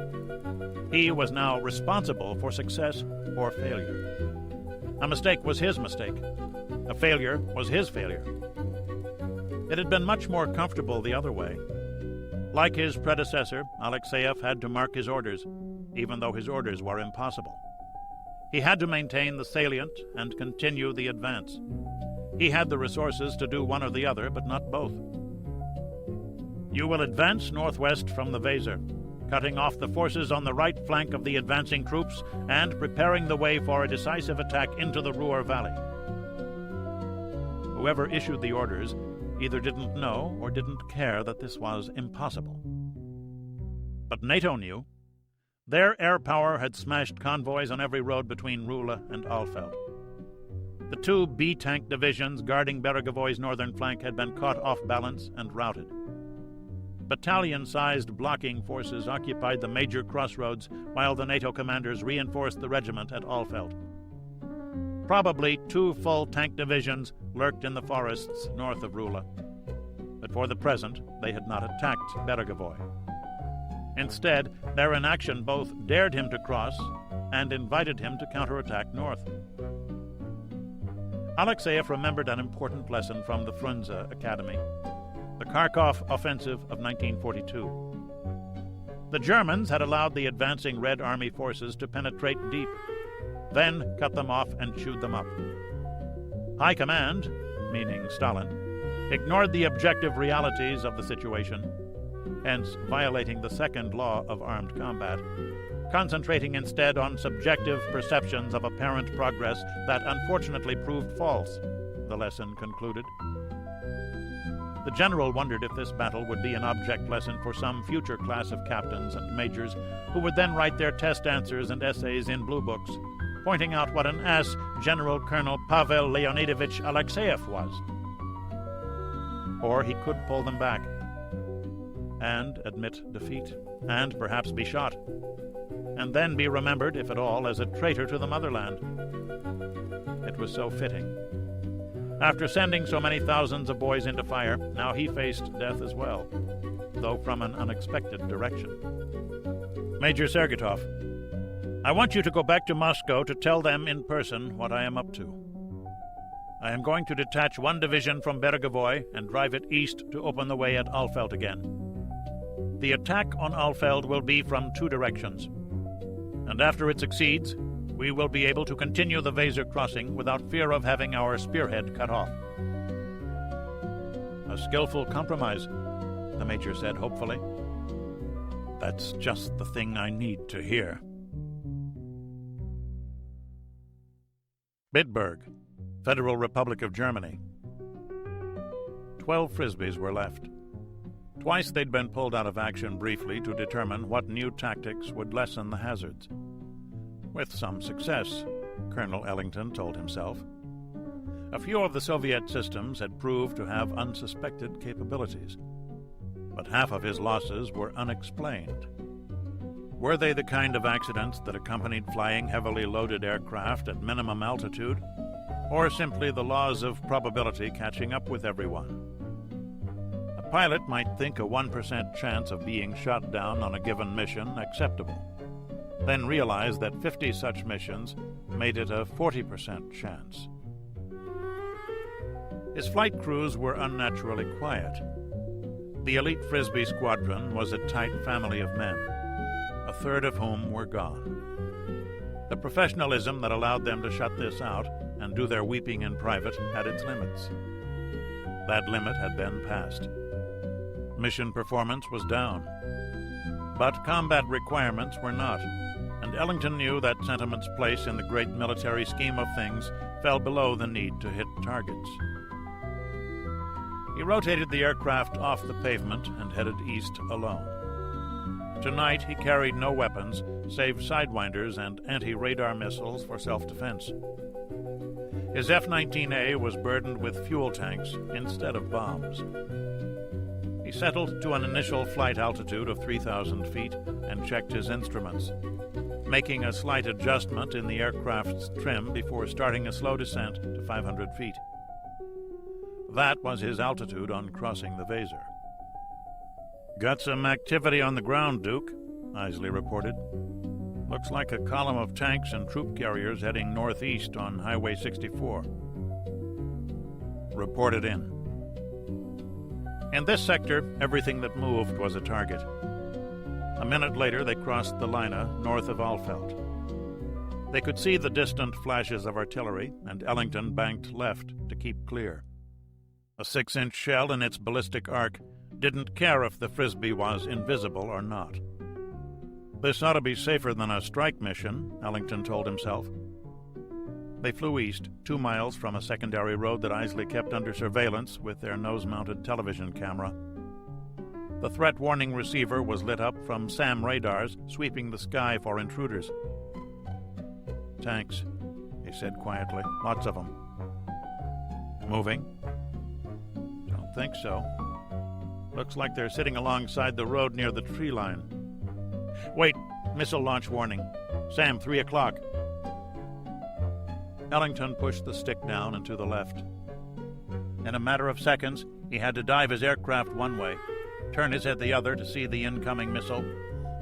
He was now responsible for success or failure. A mistake was his mistake. A failure was his failure. It had been much more comfortable the other way. Like his predecessor, Alexeyev had to mark his orders, even though his orders were impossible. He had to maintain the salient and continue the advance. He had the resources to do one or the other, but not both. You will advance northwest from the Weser, cutting off the forces on the right flank of the advancing troops and preparing the way for a decisive attack into the Ruhr Valley. Whoever issued the orders either didn't know or didn't care that this was impossible. But NATO knew. Their air power had smashed convoys on every road between Rula and Alfeld. The 2 B-tank divisions guarding Beregevoy's northern flank had been caught off balance and routed. Battalion-sized blocking forces occupied the major crossroads while the NATO commanders reinforced the regiment at Alfeld. Probably 2 full tank divisions lurked in the forests north of Rula. But for the present, they had not attacked Beregevoy. Instead, their inaction both dared him to cross and invited him to counterattack north. Alexeyev remembered an important lesson from the Frunze Academy, the Kharkov offensive of 1942. The Germans had allowed the advancing Red Army forces to penetrate deep, then cut them off and chewed them up. High Command, meaning Stalin, ignored the objective realities of the situation, hence violating the second law of armed combat, concentrating instead on subjective perceptions of apparent progress that unfortunately proved false, the lesson concluded. The general wondered if this battle would be an object lesson for some future class of captains and majors who would then write their test answers and essays in blue books, pointing out what an ass General Colonel Pavel Leonidovich Alexeyev was. Or he could pull them back and admit defeat, and perhaps be shot, and then be remembered, if at all, as a traitor to the motherland. It was so fitting. After sending so many thousands of boys into fire, now he faced death as well, though from an unexpected direction. Major Sergetov, I want you to go back to Moscow to tell them in person what I am up to. I am going to detach one division from Bergovoy and drive it east to open the way at Alfeld again. The attack on Alfeld will be from two directions, and after it succeeds, we will be able to continue the Weser crossing without fear of having our spearhead cut off. A skillful compromise, the major said hopefully. That's just the thing I need to hear. Bitburg, Federal Republic of Germany. 12 Frisbees were left. Twice they'd been pulled out of action briefly to determine what new tactics would lessen the hazards. With some success, Colonel Ellington told himself. A few of the Soviet systems had proved to have unsuspected capabilities, but half of his losses were unexplained. Were they the kind of accidents that accompanied flying heavily loaded aircraft at minimum altitude, or simply the laws of probability catching up with everyone? A pilot might think a 1% chance of being shot down on a given mission acceptable, then realize that 50 such missions made it a 40% chance. His flight crews were unnaturally quiet. The elite Frisbee squadron was a tight family of men, a third of whom were gone. The professionalism that allowed them to shut this out and do their weeping in private had its limits. That limit had been passed. Mission performance was down, but combat requirements were not, and Ellington knew that sentiment's place in the great military scheme of things fell below the need to hit targets. He rotated the aircraft off the pavement and headed east alone. Tonight he carried no weapons save sidewinders and anti-radar missiles for self-defense. His F-19A was burdened with fuel tanks instead of bombs. He settled to an initial flight altitude of 3,000 feet and checked his instruments, making a slight adjustment in the aircraft's trim before starting a slow descent to 500 feet. That was his altitude on crossing the Weser. "Got some activity on the ground, Duke," Isley reported. "Looks like a column of tanks and troop carriers heading northeast on Highway 64. Reported in. In this sector, everything that moved was a target. A minute later, they crossed the Lina north of Alfeld. They could see the distant flashes of artillery, and Ellington banked left to keep clear. A 6-inch shell in its ballistic arc didn't care if the Frisbee was invisible or not. This ought to be safer than a strike mission, Ellington told himself. They flew east, 2 miles from a secondary road that Isley kept under surveillance with their nose-mounted television camera. The threat warning receiver was lit up from SAM radars sweeping the sky for intruders. "Tanks," he said quietly. "Lots of them." "Moving?" "Don't think so. Looks like they're sitting alongside the road near the tree line." "Wait, missile launch warning. SAM, 3 o'clock. Ellington pushed the stick down and to the left. In a matter of seconds, he had to dive his aircraft one way, turn his head the other to see the incoming missile,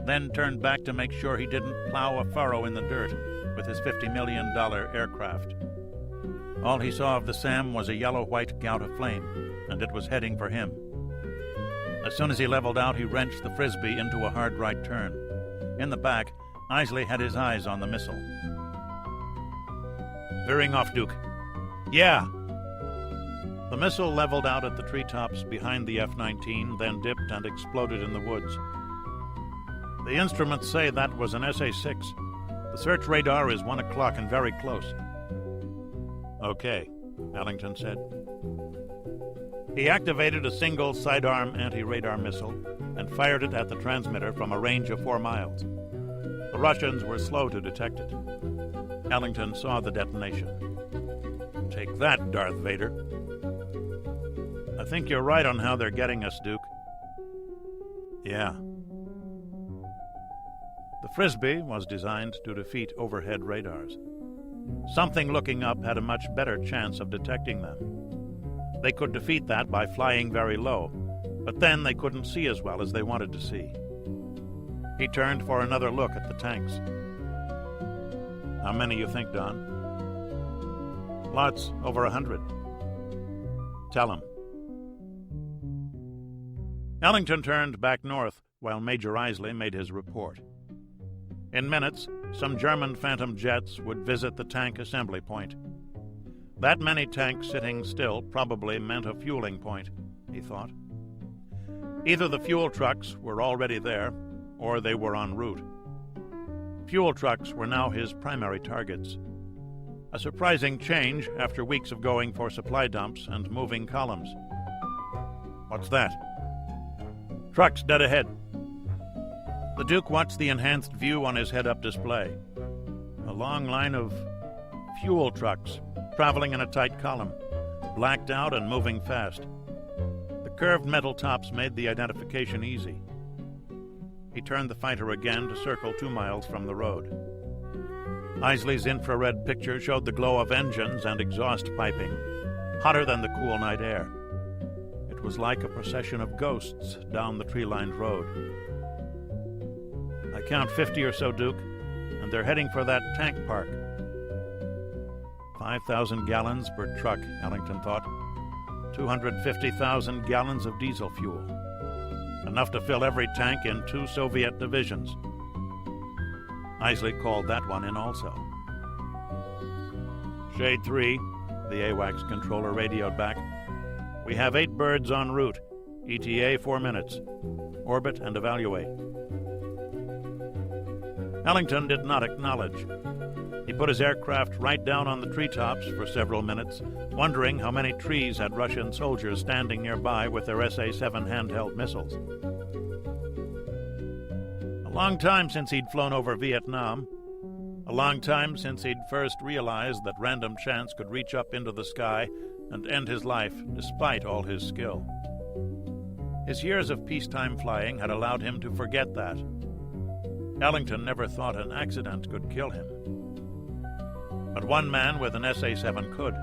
then turn back to make sure he didn't plow a furrow in the dirt with his $50 million aircraft. All he saw of the SAM was a yellow-white gout of flame, and it was heading for him. As soon as he leveled out, he wrenched the Frisbee into a hard right turn. In the back, Isley had his eyes on the missile. Veering off, Duke. Yeah! The missile leveled out at the treetops behind the F-19, then dipped and exploded in the woods. The instruments say that was an SA-6. The search radar is 1 o'clock and very close. Okay, Ellington said. He activated a single sidearm anti-radar missile and fired it at the transmitter from a range of 4 miles. The Russians were slow to detect it. Ellington saw the detonation. Take that, Darth Vader. I think you're right on how they're getting us, Duke. Yeah. The Frisbee was designed to defeat overhead radars. Something looking up had a much better chance of detecting them. They could defeat that by flying very low, but then they couldn't see as well as they wanted to see. He turned for another look at the tanks. How many you think, Don? Lots, over 100. Tell him. Ellington turned back north while Major Isley made his report. In minutes, some German Phantom jets would visit the tank assembly point. That many tanks sitting still probably meant a fueling point, he thought. Either the fuel trucks were already there, or they were en route. Fuel trucks were now his primary targets. A surprising change after weeks of going for supply dumps and moving columns. What's that? Trucks dead ahead. The Duke watched the enhanced view on his head-up display. A long line of fuel trucks traveling in a tight column, blacked out and moving fast. The curved metal tops made the identification easy. He turned the fighter again to circle 2 miles from the road. Isley's infrared picture showed the glow of engines and exhaust piping, hotter than the cool night air. It was like a procession of ghosts down the tree-lined road. I count 50 or so, Duke, and they're heading for that tank park. 5,000 gallons per truck, Ellington thought. 250,000 gallons of diesel fuel. Enough to fill every tank in 2 Soviet divisions. Isley called that one in also. Shade 3, the AWACS controller radioed back. We have 8 birds en route. ETA 4 minutes. Orbit and evaluate. Ellington did not acknowledge. He put his aircraft right down on the treetops for several minutes, wondering how many trees had Russian soldiers standing nearby with their SA-7 handheld missiles. A long time since he'd flown over Vietnam. A long time since he'd first realized that random chance could reach up into the sky and end his life despite all his skill. His years of peacetime flying had allowed him to forget that. Ellington never thought an accident could kill him. But one man with an SA-7 could,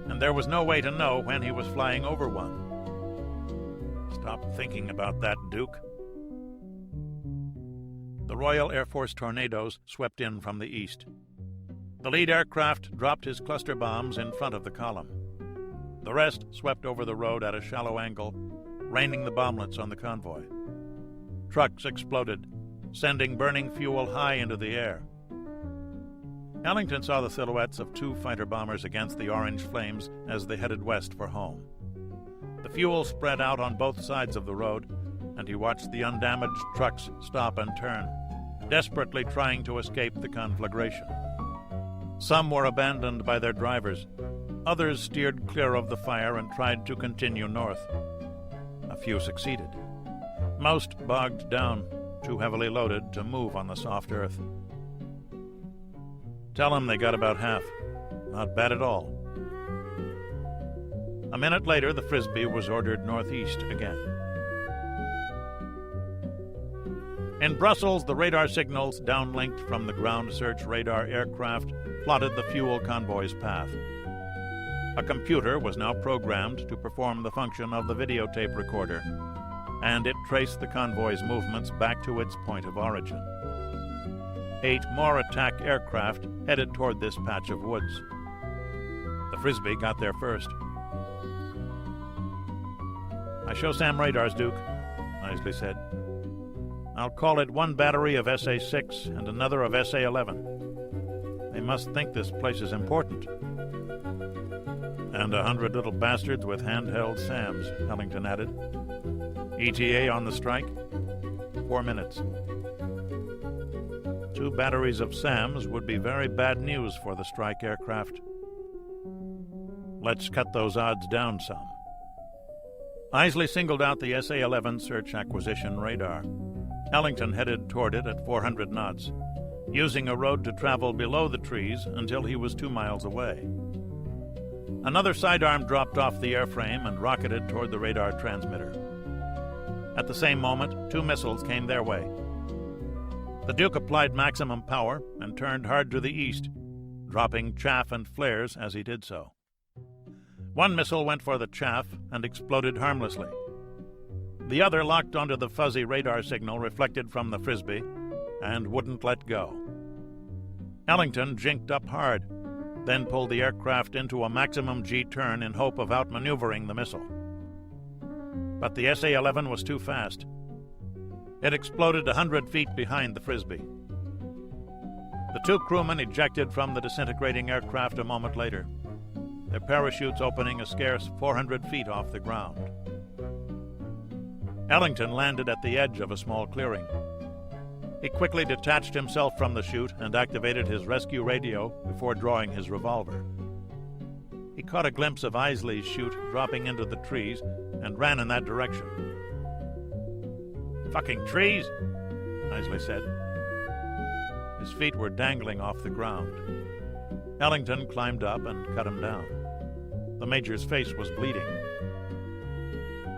and there was no way to know when he was flying over one. Stop thinking about that, Duke. The Royal Air Force Tornadoes swept in from the east. The lead aircraft dropped his cluster bombs in front of the column. The rest swept over the road at a shallow angle, raining the bomblets on the convoy. Trucks exploded, sending burning fuel high into the air. Ellington saw the silhouettes of 2 fighter bombers against the orange flames as they headed west for home. The fuel spread out on both sides of the road, and he watched the undamaged trucks stop and turn, desperately trying to escape the conflagration. Some were abandoned by their drivers. Others steered clear of the fire and tried to continue north. A few succeeded. Most bogged down, too heavily loaded to move on the soft earth. Tell them they got about half. Not bad at all. A minute later, the Frisbee was ordered northeast again. In Brussels, the radar signals downlinked from the ground search radar aircraft plotted the fuel convoy's path. A computer was now programmed to perform the function of the videotape recorder, and it traced the convoy's movements back to its point of origin. 8 more attack aircraft headed toward this patch of woods. The Frisbee got there first. "I show Sam radars, Duke," Isley said. "I'll call it one battery of SA-6 and another of SA-11. They must think this place is important." "And 100 little bastards with handheld SAMs," Ellington added. "ETA on the strike?" 4 minutes. 2 batteries of SAMs would be very bad news for the strike aircraft. "Let's cut those odds down some." Isley singled out the SA-11 search acquisition radar. Ellington headed toward it at 400 knots, using a road to travel below the trees until he was 2 miles away. Another sidearm dropped off the airframe and rocketed toward the radar transmitter. At the same moment, 2 missiles came their way. The Duke applied maximum power and turned hard to the east, dropping chaff and flares as he did so. One missile went for the chaff and exploded harmlessly. The other locked onto the fuzzy radar signal reflected from the Frisbee and wouldn't let go. Ellington jinked up hard, then pulled the aircraft into a maximum G turn in hope of outmaneuvering the missile. But the SA-11 was too fast. It exploded 100 feet behind the Frisbee. The 2 crewmen ejected from the disintegrating aircraft a moment later, their parachutes opening a scarce 400 feet off the ground. Ellington landed at the edge of a small clearing. He quickly detached himself from the chute and activated his rescue radio before drawing his revolver. He caught a glimpse of Isley's chute dropping into the trees and ran in that direction. "Fucking trees," Isley said. His feet were dangling off the ground. Ellington climbed up and cut him down. The Major's face was bleeding.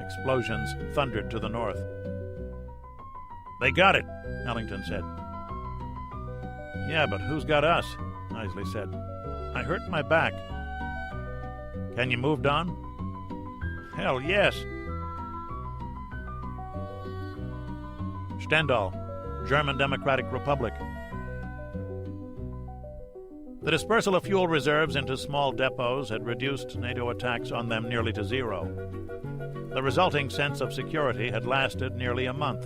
Explosions thundered to the north. "They got it," Ellington said. "Yeah, but who's got us?" Isley said. "I hurt my back." "Can you move, Don?" "Hell, yes." Stendal, German Democratic Republic. The dispersal of fuel reserves into small depots had reduced NATO attacks on them nearly to zero. The resulting sense of security had lasted nearly a month.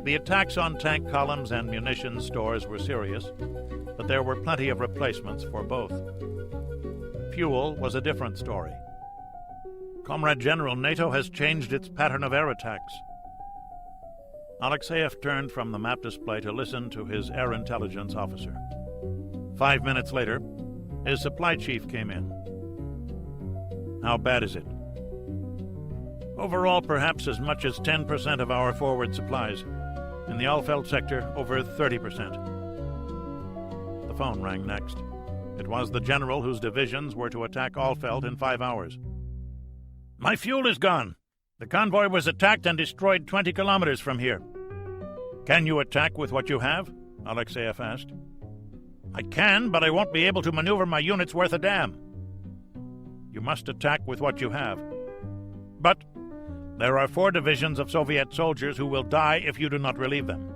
The attacks on tank columns and munitions stores were serious, but there were plenty of replacements for both. Fuel was a different story. "Comrade General, NATO has changed its pattern of air attacks." Alexeyev turned from the map display to listen to his air intelligence officer. 5 minutes later, his supply chief came in. "How bad is it?" "Overall, perhaps as much as 10% of our forward supplies. In the Alfeld sector, over 30%. The phone rang next. It was the general whose divisions were to attack Alfeld in 5 hours. "My fuel is gone. The convoy was attacked and destroyed 20 kilometers from here." "Can you attack with what you have?" Alexeyev asked. "I can, but I won't be able to maneuver my units worth a damn." "You must attack with what you have." "But there are 4 divisions of Soviet soldiers who will die if you do not relieve them.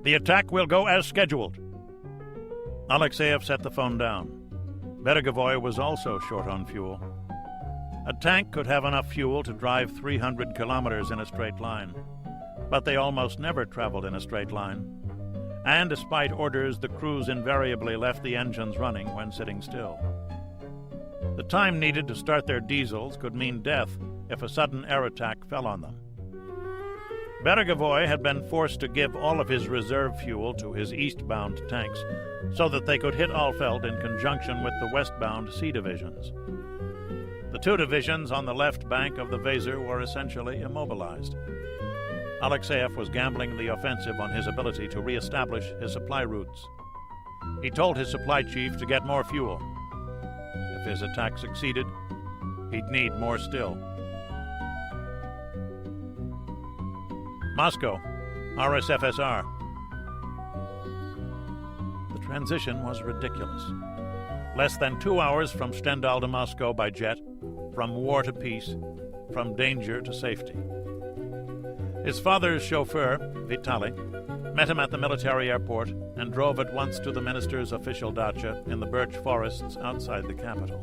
The attack will go as scheduled." Alexeyev set the phone down. Bergovoy was also short on fuel. A tank could have enough fuel to drive 300 kilometers in a straight line, but they almost never traveled in a straight line. And despite orders, the crews invariably left the engines running when sitting still. The time needed to start their diesels could mean death if a sudden air attack fell on them. Bergovoy had been forced to give all of his reserve fuel to his eastbound tanks so that they could hit Alfeld in conjunction with the westbound C divisions. The 2 divisions on the left bank of the Weser were essentially immobilized. Alexeyev was gambling the offensive on his ability to reestablish his supply routes. He told his supply chief to get more fuel. If his attack succeeded, he'd need more still. Moscow, RSFSR. The transition was ridiculous. Less than 2 hours from Stendal to Moscow by jet, from war to peace, from danger to safety. His father's chauffeur, Vitali, met him at the military airport and drove at once to the minister's official dacha in the birch forests outside the capital.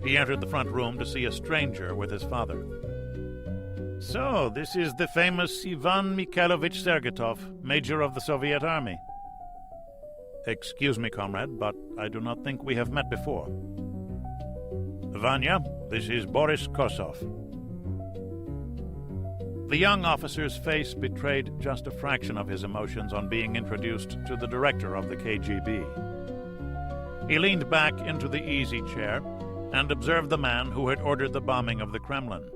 He entered the front room to see a stranger with his father. So, this is the famous Ivan Mikhailovich Sergetov, Major of the Soviet Army. Excuse me, comrade, but I do not think we have met before. Vanya, this is Boris Kosov. The young officer's face betrayed just a fraction of his emotions on being introduced to the director of the KGB. He leaned back into the easy chair and observed the man who had ordered the bombing of the Kremlin,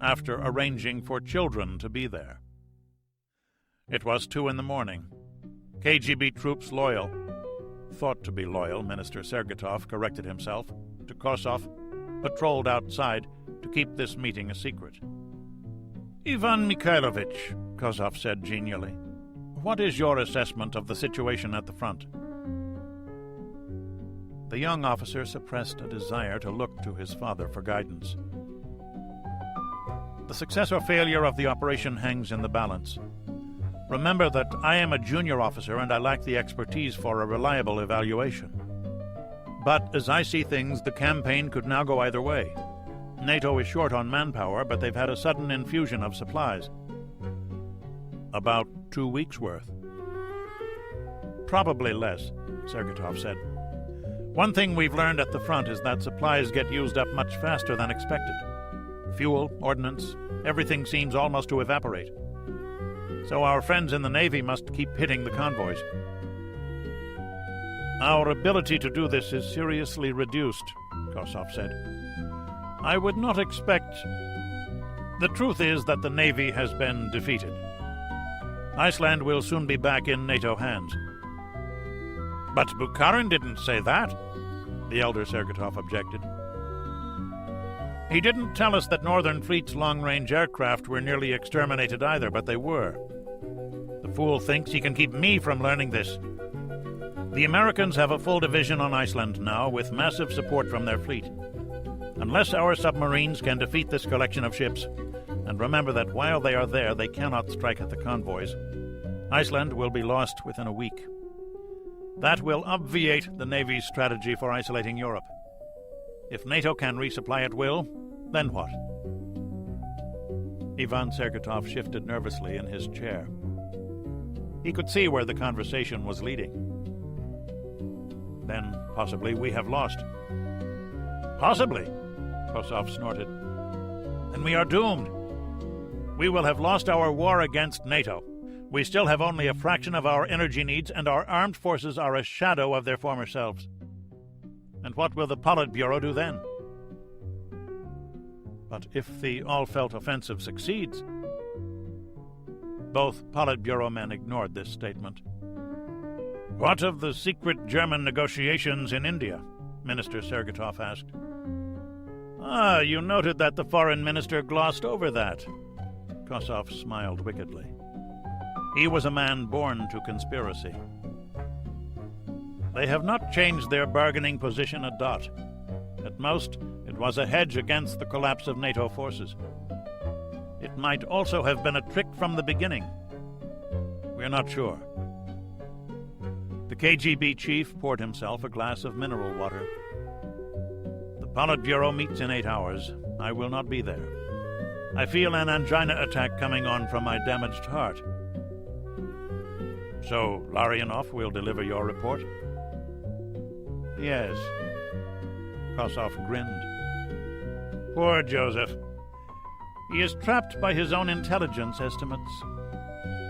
after arranging for children to be there. It was 2 a.m. KGB troops thought to be loyal, Minister Sergetov corrected himself, to Kosov, patrolled outside to keep this meeting a secret. Ivan Mikhailovich, Kosov said genially, what is your assessment of the situation at the front? The young officer suppressed a desire to look to his father for guidance. The success or failure of the operation hangs in the balance. Remember that I am a junior officer and I lack the expertise for a reliable evaluation. But as I see things, the campaign could now go either way. NATO is short on manpower, but they've had a sudden infusion of supplies. About 2 weeks' worth. Probably less, Sergetov said. One thing we've learned at the front is that supplies get used up much faster than expected. Fuel, ordnance, everything seems almost to evaporate. So our friends in the Navy must keep hitting the convoys. Our ability to do this is seriously reduced, Kosov said. I would not expect... The truth is that the Navy has been defeated. Iceland will soon be back in NATO hands. But Bukharin didn't say that, the elder Sergetov objected. He didn't tell us that Northern Fleet's long-range aircraft were nearly exterminated either, but they were. The fool thinks he can keep me from learning this. The Americans have a full division on Iceland now, with massive support from their fleet. Unless our submarines can defeat this collection of ships, and remember that while they are there, they cannot strike at the convoys, Iceland will be lost within a week. That will obviate the Navy's strategy for isolating Europe. If NATO can resupply at will, then what? Ivan Sergetov shifted nervously in his chair. He could see where the conversation was leading. Then, possibly, we have lost. Possibly, Kosov snorted. Then we are doomed. We will have lost our war against NATO. We still have only a fraction of our energy needs, and our armed forces are a shadow of their former selves. And what will the Politburo do then? But if the all-felt offensive succeeds... Both Politburo men ignored this statement. What of the secret German negotiations in India? Minister Sergetov asked. You noted that the foreign minister glossed over that. Kosov smiled wickedly. He was a man born to conspiracy. They have not changed their bargaining position a dot. At most, it was a hedge against the collapse of NATO forces. It might also have been a trick from the beginning. We're not sure. The KGB chief poured himself a glass of mineral water. The Politburo meets in 8 hours. I will not be there. I feel an angina attack coming on from my damaged heart. So, Larionov will deliver your report? Yes. Kosov grinned. Poor Joseph. He is trapped by his own intelligence estimates.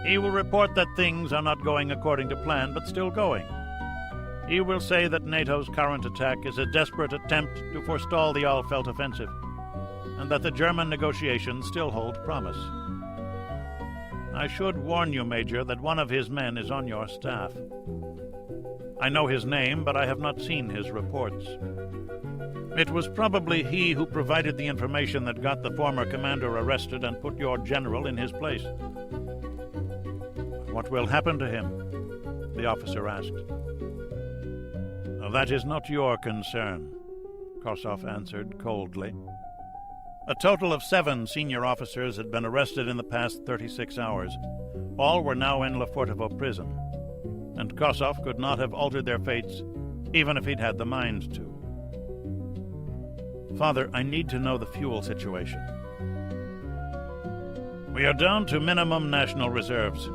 He will report that things are not going according to plan, but still going. He will say that NATO's current attack is a desperate attempt to forestall the all-felt offensive, and that the German negotiations still hold promise. I should warn you, Major, that one of his men is on your staff. I know his name, but I have not seen his reports. It was probably he who provided the information that got the former commander arrested and put your general in his place. What will happen to him? The officer asked. That is not your concern, Kosov answered coldly. A total of 7 senior officers had been arrested in the past 36 hours. All were now in Lefortovo prison, and Kosov could not have altered their fates, even if he'd had the mind to. Father, I need to know the fuel situation. We are down to minimum national reserves.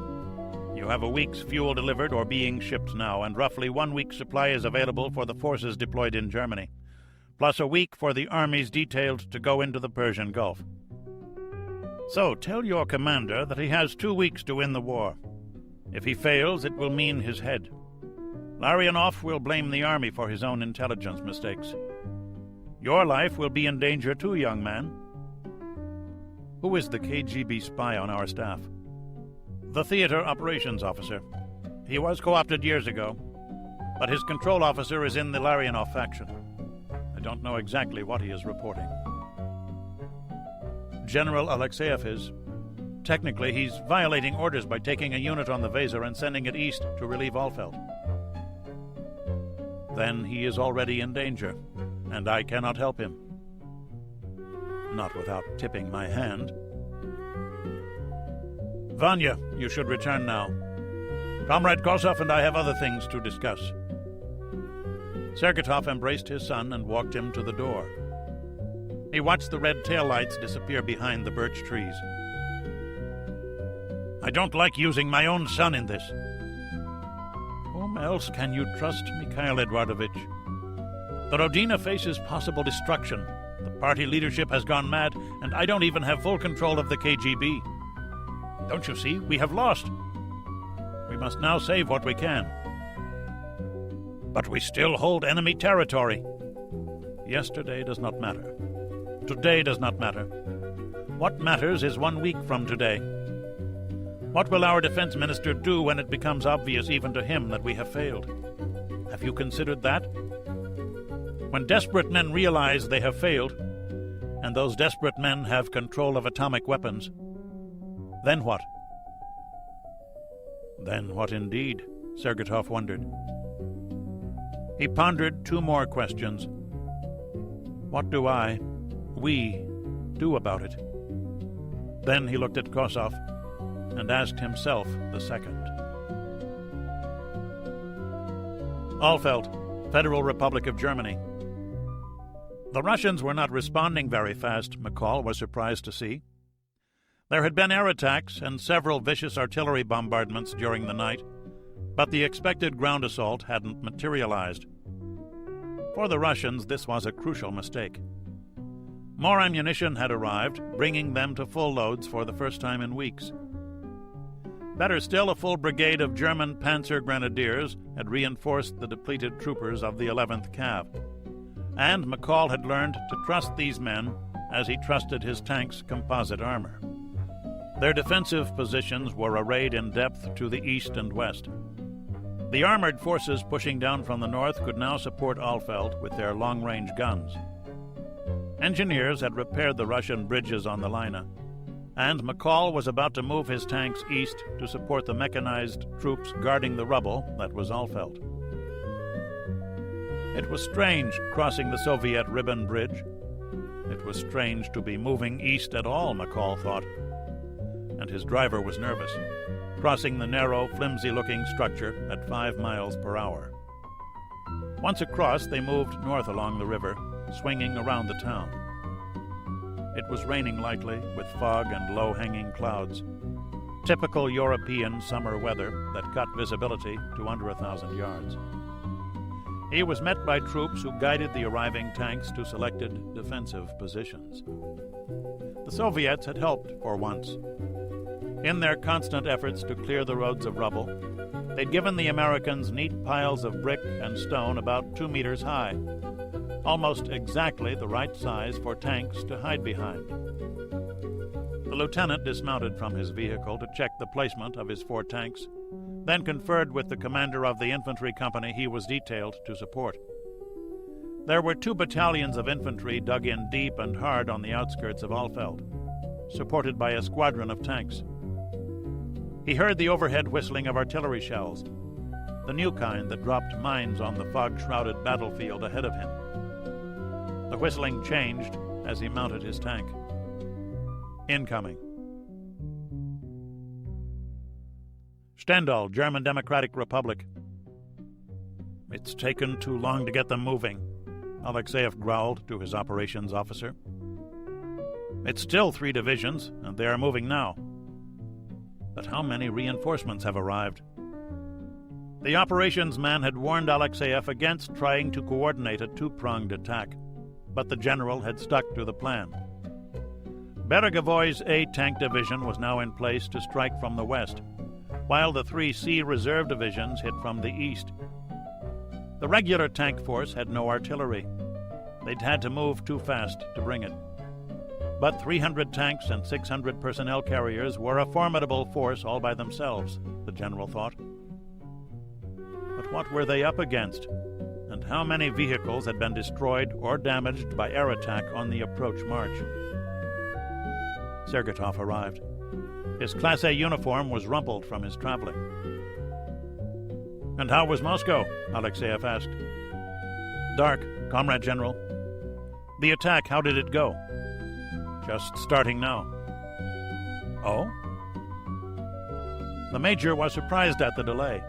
You have a week's fuel delivered or being shipped now, and roughly 1 week's supply is available for the forces deployed in Germany, plus a week for the armies detailed to go into the Persian Gulf. So tell your commander that he has 2 weeks to win the war. If he fails, it will mean his head. Larionov will blame the army for his own intelligence mistakes. Your life will be in danger too, young man. Who is the KGB spy on our staff? The theater operations officer. He was co-opted years ago, but his control officer is in the Larionov faction. I don't know exactly what he is reporting. General Alexeyev is. Technically, he's violating orders by taking a unit on the Weser and sending it east to relieve Alfeld. Then he is already in danger, and I cannot help him. Not without tipping my hand. Vanya, you should return now. Comrade Kosov and I have other things to discuss. Sergetov embraced his son and walked him to the door. He watched the red taillights disappear behind the birch trees. I don't like using my own son in this. Whom else can you trust, Mikhail Eduardovich? The Rodina faces possible destruction. The party leadership has gone mad, and I don't even have full control of the KGB. Don't you see? We have lost. We must now save what we can. But we still hold enemy territory. Yesterday does not matter. Today does not matter. What matters is 1 week from today. What will our defense minister do when it becomes obvious even to him that we have failed? Have you considered that? When desperate men realize they have failed, and those desperate men have control of atomic weapons, then what? Then what indeed? Sergetov wondered. He pondered 2 more questions. What do we, do about it? Then he looked at Kosov and asked himself the second. Alfeld, Federal Republic of Germany. The Russians were not responding very fast, McCall was surprised to see. There had been air attacks and several vicious artillery bombardments during the night, but the expected ground assault hadn't materialized. For the Russians, this was a crucial mistake. More ammunition had arrived, bringing them to full loads for the first time in weeks. Better still, a full brigade of German Panzer Grenadiers had reinforced the depleted troopers of the 11th Cav. And McCall had learned to trust these men as he trusted his tank's composite armor. Their defensive positions were arrayed in depth to the east and west. The armored forces pushing down from the north could now support Alfeld with their long-range guns. Engineers had repaired the Russian bridges on the Lena, and McCall was about to move his tanks east to support the mechanized troops guarding the rubble that was Alfeld. It was strange crossing the Soviet Ribbon Bridge. It was strange to be moving east at all, McCall thought, and his driver was nervous, crossing the narrow, flimsy-looking structure at 5 miles per hour. Once across, they moved north along the river, swinging around the town. It was raining lightly, with fog and low-hanging clouds. Typical European summer weather that cut visibility to under 1,000 yards. He was met by troops who guided the arriving tanks to selected defensive positions. The Soviets had helped for once. In their constant efforts to clear the roads of rubble, they'd given the Americans neat piles of brick and stone about 2 meters high, almost exactly the right size for tanks to hide behind. The lieutenant dismounted from his vehicle to check the placement of his 4 tanks, then conferred with the commander of the infantry company he was detailed to support. There were 2 battalions of infantry dug in deep and hard on the outskirts of Alfeld, supported by a squadron of tanks. He heard the overhead whistling of artillery shells, the new kind that dropped mines on the fog-shrouded battlefield ahead of him. The whistling changed as he mounted his tank. Incoming. Stendal, German Democratic Republic. It's taken too long to get them moving, Alexeyev growled to his operations officer. It's still 3 divisions, and they are moving now. But how many reinforcements have arrived? The operations man had warned Alexeyev against trying to coordinate a two-pronged attack, but the general had stuck to the plan. Beregevoy's A tank division was now in place to strike from the west, while the 3 C reserve divisions hit from the east. The regular tank force had no artillery. They'd had to move too fast to bring it. But 300 tanks and 600 personnel carriers were a formidable force all by themselves, the general thought. But what were they up against? And how many vehicles had been destroyed or damaged by air attack on the approach march? Sergetov arrived. His Class A uniform was rumpled from his traveling. "And how was Moscow?" Alexeyev asked. "Dark, Comrade General." "The attack, how did it go?" "Just starting now." "Oh?" The major was surprised at the delay.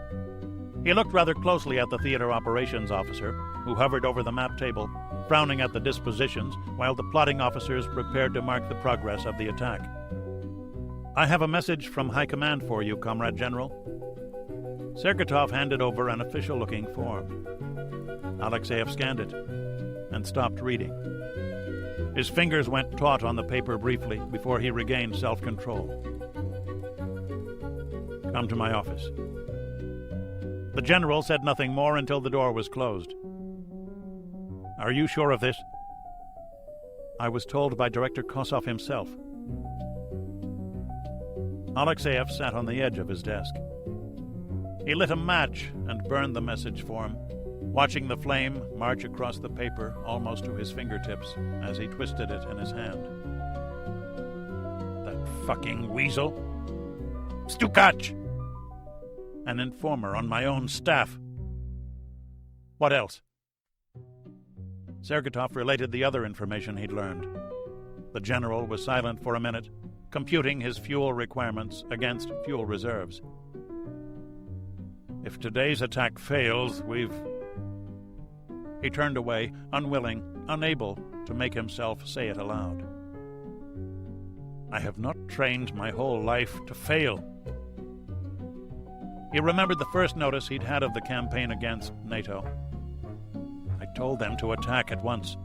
He looked rather closely at the theater operations officer, who hovered over the map table, frowning at the dispositions while the plotting officers prepared to mark the progress of the attack. "I have a message from High Command for you, Comrade General." Sergetov handed over an official-looking form. Alexeyev scanned it and stopped reading. His fingers went taut on the paper briefly before he regained self-control. "Come to my office." The general said nothing more until the door was closed. "Are you sure of this?" "I was told by Director Kosov himself." Alexeyev sat on the edge of his desk. He lit a match and burned the message form, watching the flame march across the paper almost to his fingertips as he twisted it in his hand. "That fucking weasel! Stukach! An informer on my own staff! What else?" Sergetov related the other information he'd learned. The general was silent for a minute, computing his fuel requirements against fuel reserves. "If today's attack fails, we've..." He turned away, unwilling, unable to make himself say it aloud. "I have not trained my whole life to fail." He remembered the first notice he'd had of the campaign against NATO. "I told them to attack at once.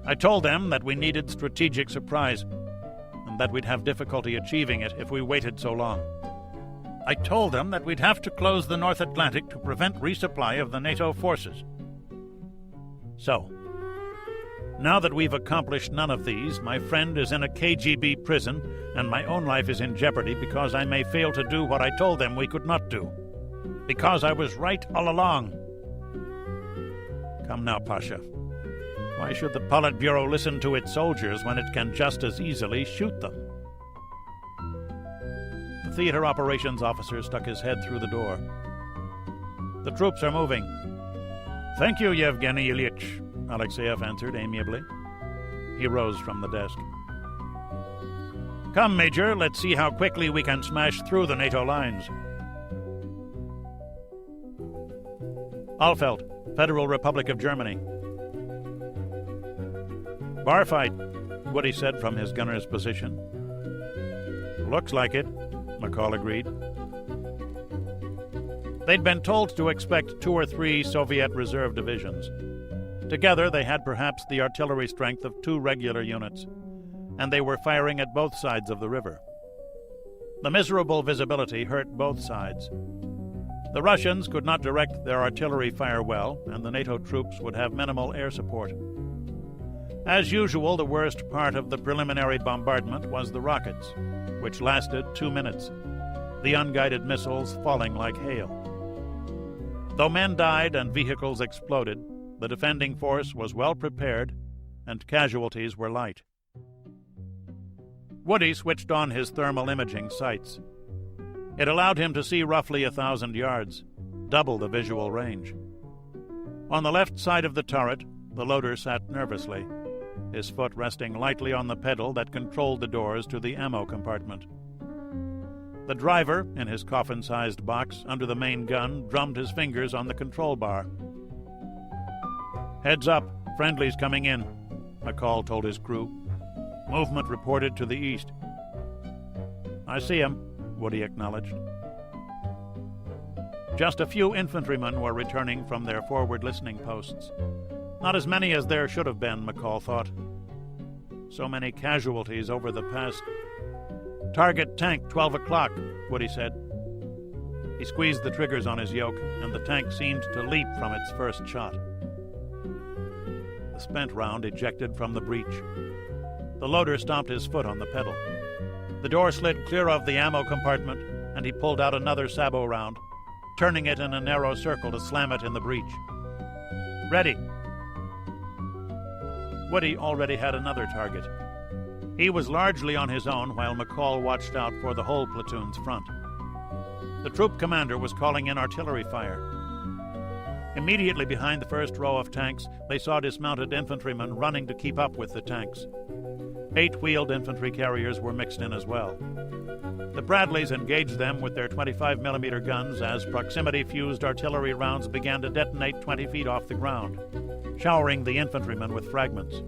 I told them that we needed strategic surprise, and that we'd have difficulty achieving it if we waited so long. I told them that we'd have to close the North Atlantic to prevent resupply of the NATO forces. So, now that we've accomplished none of these, my friend is in a KGB prison, and my own life is in jeopardy because I may fail to do what I told them we could not do. Because I was right all along. Come now, Pasha. Why should the Politburo listen to its soldiers when it can just as easily shoot them?" The theater operations officer stuck his head through the door. "The troops are moving." "Thank you, Yevgeny Ilyich," Alexeyev answered amiably. He rose from the desk. "Come, Major, let's see how quickly we can smash through the NATO lines." "Alfeld, Federal Republic of Germany." "Bar fight," Woody said from his gunner's position. "Looks like it," McCall agreed. They'd been told to expect 2 or 3 Soviet reserve divisions. Together they had perhaps the artillery strength of 2 regular units, and they were firing at both sides of the river. The miserable visibility hurt both sides. The Russians could not direct their artillery fire well, and the NATO troops would have minimal air support. As usual, the worst part of the preliminary bombardment was the rockets, which lasted 2 minutes, the unguided missiles falling like hail. Though men died and vehicles exploded, the defending force was well prepared, and casualties were light. Woody switched on his thermal imaging sights. It allowed him to see roughly 1,000 yards, double the visual range. On the left side of the turret, the loader sat nervously, his foot resting lightly on the pedal that controlled the doors to the ammo compartment. The driver, in his coffin-sized box under the main gun, drummed his fingers on the control bar. "Heads up, friendlies coming in," McCall told his crew. "Movement reported to the east." "I see him," Woody acknowledged. Just a few infantrymen were returning from their forward listening posts. Not as many as there should have been, McCall thought. So many casualties over the past. "Target tank, 12 o'clock, Woody said. He squeezed the triggers on his yoke, and the tank seemed to leap from its first shot. The spent round ejected from the breech. The loader stomped his foot on the pedal. The door slid clear of the ammo compartment, and he pulled out another sabot round, turning it in a narrow circle to slam it in the breech. "Ready." Woody already had another target. He was largely on his own while McCall watched out for the whole platoon's front. The troop commander was calling in artillery fire. Immediately behind the first row of tanks, they saw dismounted infantrymen running to keep up with the tanks. 8-wheeled infantry carriers were mixed in as well. The Bradleys engaged them with their 25mm guns as proximity-fused artillery rounds began to detonate 20 feet off the ground, showering the infantrymen with fragments.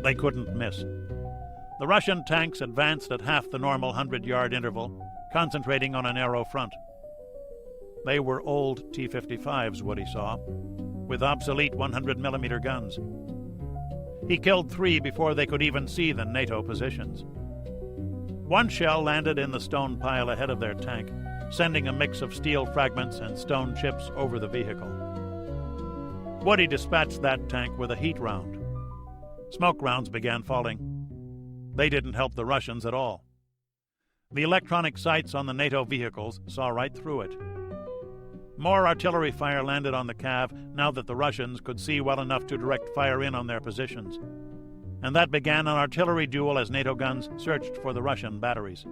They couldn't miss. The Russian tanks advanced at half the normal 100-yard interval, concentrating on a narrow front. They were old T-55s, Woody saw, with obsolete 100mm guns. He killed 3 before they could even see the NATO positions. One shell landed in the stone pile ahead of their tank, sending a mix of steel fragments and stone chips over the vehicle. Woody dispatched that tank with a heat round. Smoke rounds began falling. They didn't help the Russians at all. The electronic sights on the NATO vehicles saw right through it. More artillery fire landed on the Cav now that the Russians could see well enough to direct fire in on their positions. And that began an artillery duel as NATO guns searched for the Russian batteries.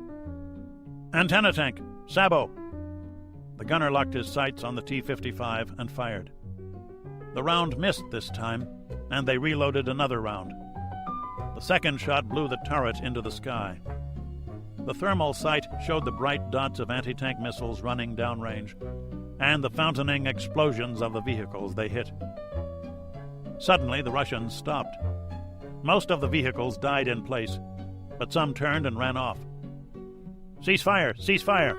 "Antenna tank, sabot!" The gunner locked his sights on the T-55 and fired. The round missed this time, and they reloaded another round. The second shot blew the turret into the sky. The thermal sight showed the bright dots of anti-tank missiles running downrange, and the fountaining explosions of the vehicles they hit. Suddenly, the Russians stopped. Most of the vehicles died in place, but some turned and ran off. "Cease fire! Cease fire!"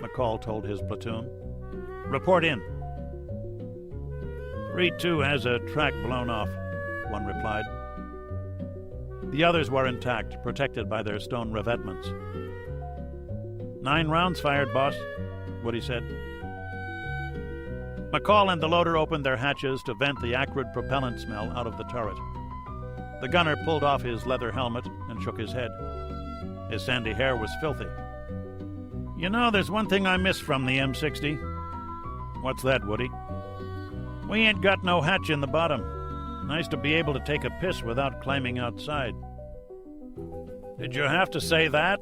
McCall told his platoon. "Report in." 3-2 has a track blown off, one replied. The others were intact, protected by their stone revetments. 9 rounds fired, boss, Woody said. McCall and the loader opened their hatches to vent the acrid propellant smell out of the turret. The gunner pulled off his leather helmet and shook his head. His sandy hair was filthy. "You know, there's one thing I miss from the M60. "What's that, Woody?" "We ain't got no hatch in the bottom. Nice to be able to take a piss without climbing outside." "Did you have to say that?"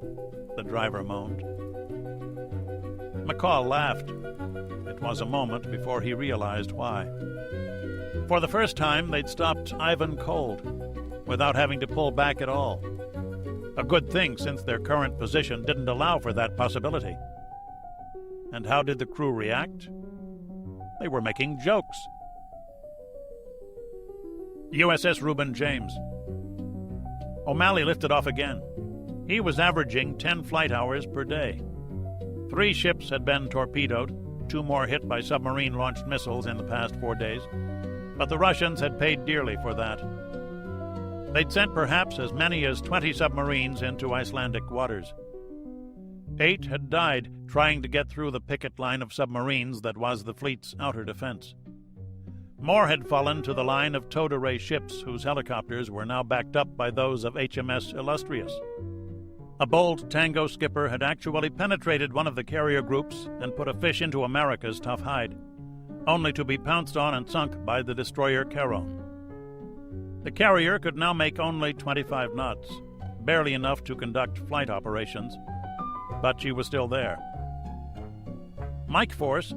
the driver moaned. McCall laughed. It was a moment before he realized why. For the first time, they'd stopped Ivan cold, without having to pull back at all. A good thing, since their current position didn't allow for that possibility. And how did the crew react? They were making jokes. USS Reuben James. O'Malley lifted off again. He was averaging 10 flight hours per day. 3 ships had been torpedoed, 2 more hit by submarine-launched missiles in the past 4 days, but the Russians had paid dearly for that. They'd sent perhaps as many as 20 submarines into Icelandic waters. 8 had died trying to get through the picket line of submarines that was the fleet's outer defense. More had fallen to the line of towed-array ships whose helicopters were now backed up by those of HMS Illustrious. A bold Tango skipper had actually penetrated one of the carrier groups and put a fish into America's tough hide, only to be pounced on and sunk by the destroyer Caron. The carrier could now make only 25 knots, barely enough to conduct flight operations, but she was still there. Mike Force,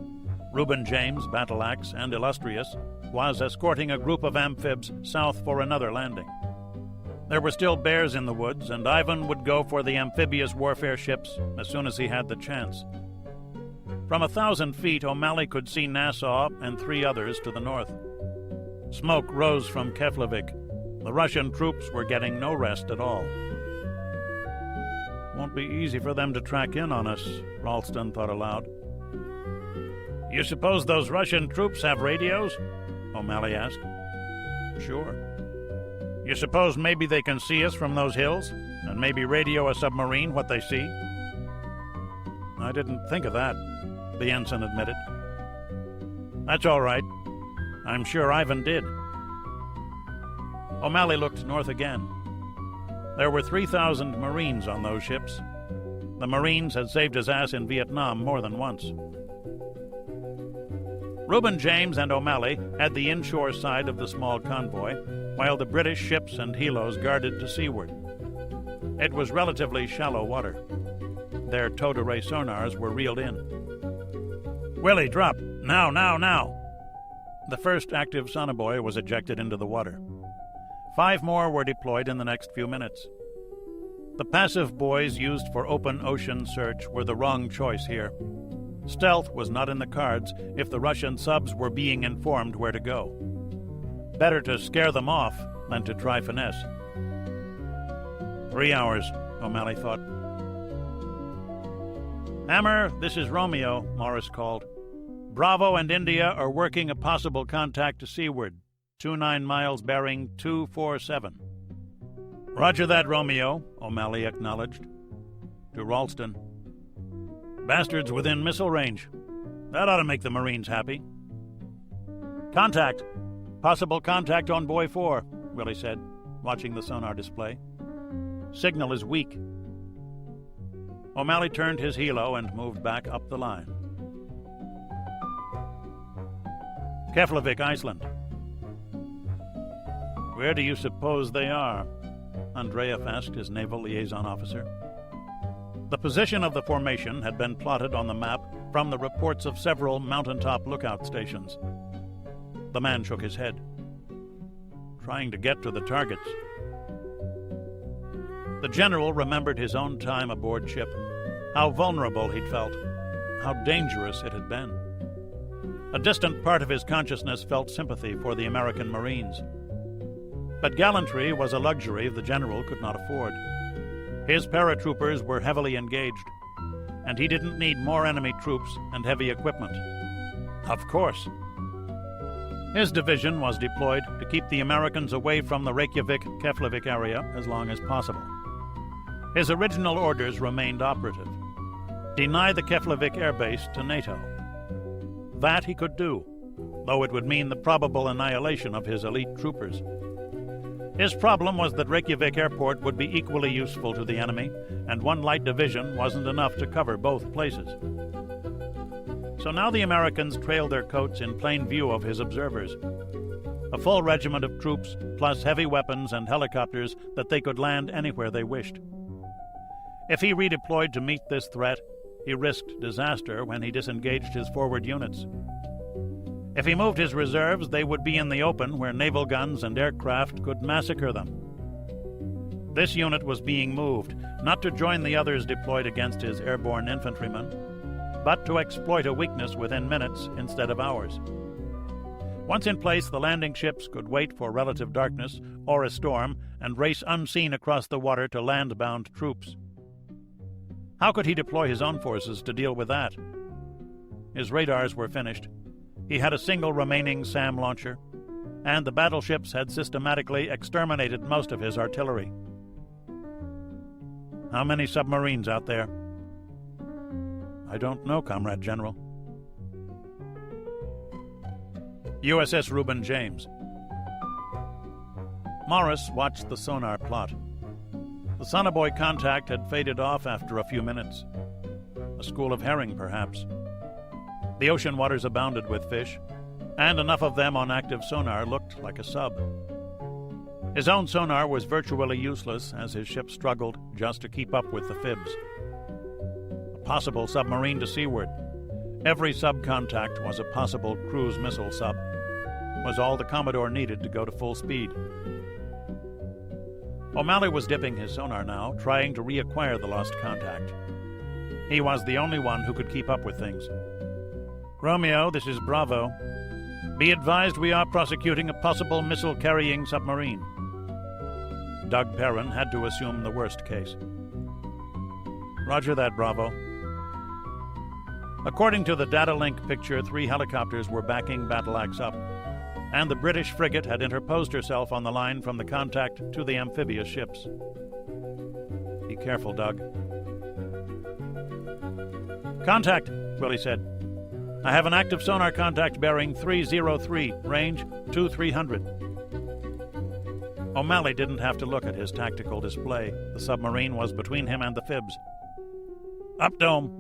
Reuben James, Battle-Axe, and Illustrious, was escorting a group of amphibs south for another landing. There were still bears in the woods, and Ivan would go for the amphibious warfare ships as soon as he had the chance. From 1,000 feet, O'Malley could see Nassau and 3 others to the north. Smoke rose from Keflavik. The Russian troops were getting no rest at all. Won't be easy for them to track in on us, Ralston thought aloud. You suppose those Russian troops have radios? O'Malley asked. Sure. You suppose maybe they can see us from those hills, and maybe radio a submarine what they see? I didn't think of that, the ensign admitted. That's all right. I'm sure Ivan did. O'Malley looked north again. There were 3,000 Marines on those ships. The Marines had saved his ass in Vietnam more than once. Reuben James and O'Malley had the inshore side of the small convoy, while the British ships and helos guarded to seaward. It was relatively shallow water. Their towed-array sonars were reeled in. Willie, drop! Now, now, now! The first active sonobuoy was ejected into the water. 5 more were deployed in the next few minutes. The passive buoys used for open ocean search were the wrong choice here. Stealth was not in the cards if the Russian subs were being informed where to go. Better to scare them off than to try finesse. 3 hours, O'Malley thought. Hammer, this is Romeo, Morris called. Bravo and India are working a possible contact to seaward. 29 miles bearing 247. Roger that, Romeo, O'Malley acknowledged. To Ralston. Bastards within missile range. That ought to make the Marines happy. Contact. Possible contact on buoy 4, Willie said, watching the sonar display. Signal is weak. O'Malley turned his helo and moved back up the line. Keflavik, Iceland. Where do you suppose they are? Andreev asked his naval liaison officer. The position of the formation had been plotted on the map from the reports of several mountaintop lookout stations. The man shook his head. Trying to get to the targets. The general remembered his own time aboard ship, how vulnerable he'd felt, how dangerous it had been. A distant part of his consciousness felt sympathy for the American Marines. But gallantry was a luxury the general could not afford. His paratroopers were heavily engaged, and he didn't need more enemy troops and heavy equipment. Of course. His division was deployed to keep the Americans away from the Reykjavik-Keflavik area as long as possible. His original orders remained operative. Deny the Keflavik airbase to NATO. That he could do, though it would mean the probable annihilation of his elite troopers. His problem was that Reykjavik Airport would be equally useful to the enemy, and one light division wasn't enough to cover both places. So now the Americans trailed their coats in plain view of his observers. A full regiment of troops, plus heavy weapons and helicopters that they could land anywhere they wished. If he redeployed to meet this threat, he risked disaster when he disengaged his forward units. If he moved his reserves, they would be in the open where naval guns and aircraft could massacre them. This unit was being moved, not to join the others deployed against his airborne infantrymen, but to exploit a weakness within minutes instead of hours. Once in place, the landing ships could wait for relative darkness or a storm and race unseen across the water to land-bound troops. How could he deploy his own forces to deal with that? His radars were finished. He had a single remaining SAM launcher, and the battleships had systematically exterminated most of his artillery. How many submarines out there? I don't know, Comrade General. USS Reuben James. Morris watched the sonar plot. The sonobuoy contact had faded off after a few minutes. A school of herring, perhaps. The ocean waters abounded with fish, and enough of them on active sonar looked like a sub. His own sonar was virtually useless as his ship struggled just to keep up with the fibs. A possible submarine to seaward. Every sub contact was a possible cruise missile sub. Was all the Commodore needed to go to full speed. O'Malley was dipping his sonar now, trying to reacquire the lost contact. He was the only one who could keep up with things. Romeo, this is Bravo. Be advised we are prosecuting a possible missile-carrying submarine. Doug Perrin had to assume the worst case. Roger that, Bravo. According to the data link picture, 3 helicopters were backing Battle Axe up, and the British frigate had interposed herself on the line from the contact to the amphibious ships. Be careful, Doug. Contact, Willie said. I have an active sonar contact bearing 303, range 2300. O'Malley didn't have to look at his tactical display. The submarine was between him and the fibs. Up, Dome.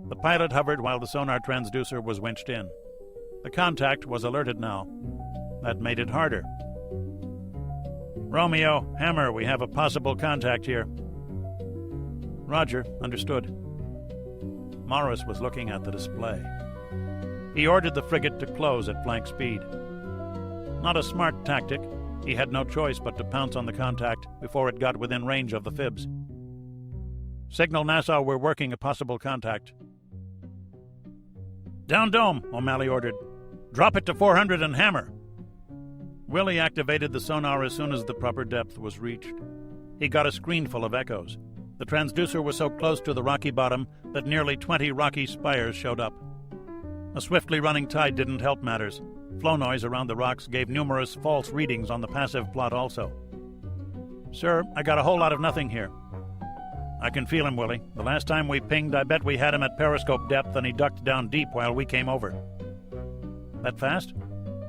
The pilot hovered while the sonar transducer was winched in. The contact was alerted now. That made it harder. Romeo, Hammer, we have a possible contact here. Roger, understood. Morris was looking at the display. He ordered the frigate to close at flank speed. Not a smart tactic. He had no choice but to pounce on the contact before it got within range of the fibs. Signal Nassau we're working a possible contact. Down Dome, O'Malley ordered. Drop it to 400 and hammer. Willie activated the sonar as soon as the proper depth was reached. He got a screenful of echoes. The transducer was so close to the rocky bottom that nearly 20 rocky spires showed up. A swiftly running tide didn't help matters. Flow noise around the rocks gave numerous false readings on the passive plot also. Sir, I got a whole lot of nothing here. I can feel him, Willie. The last time we pinged, I bet we had him at periscope depth and he ducked down deep while we came over. That fast?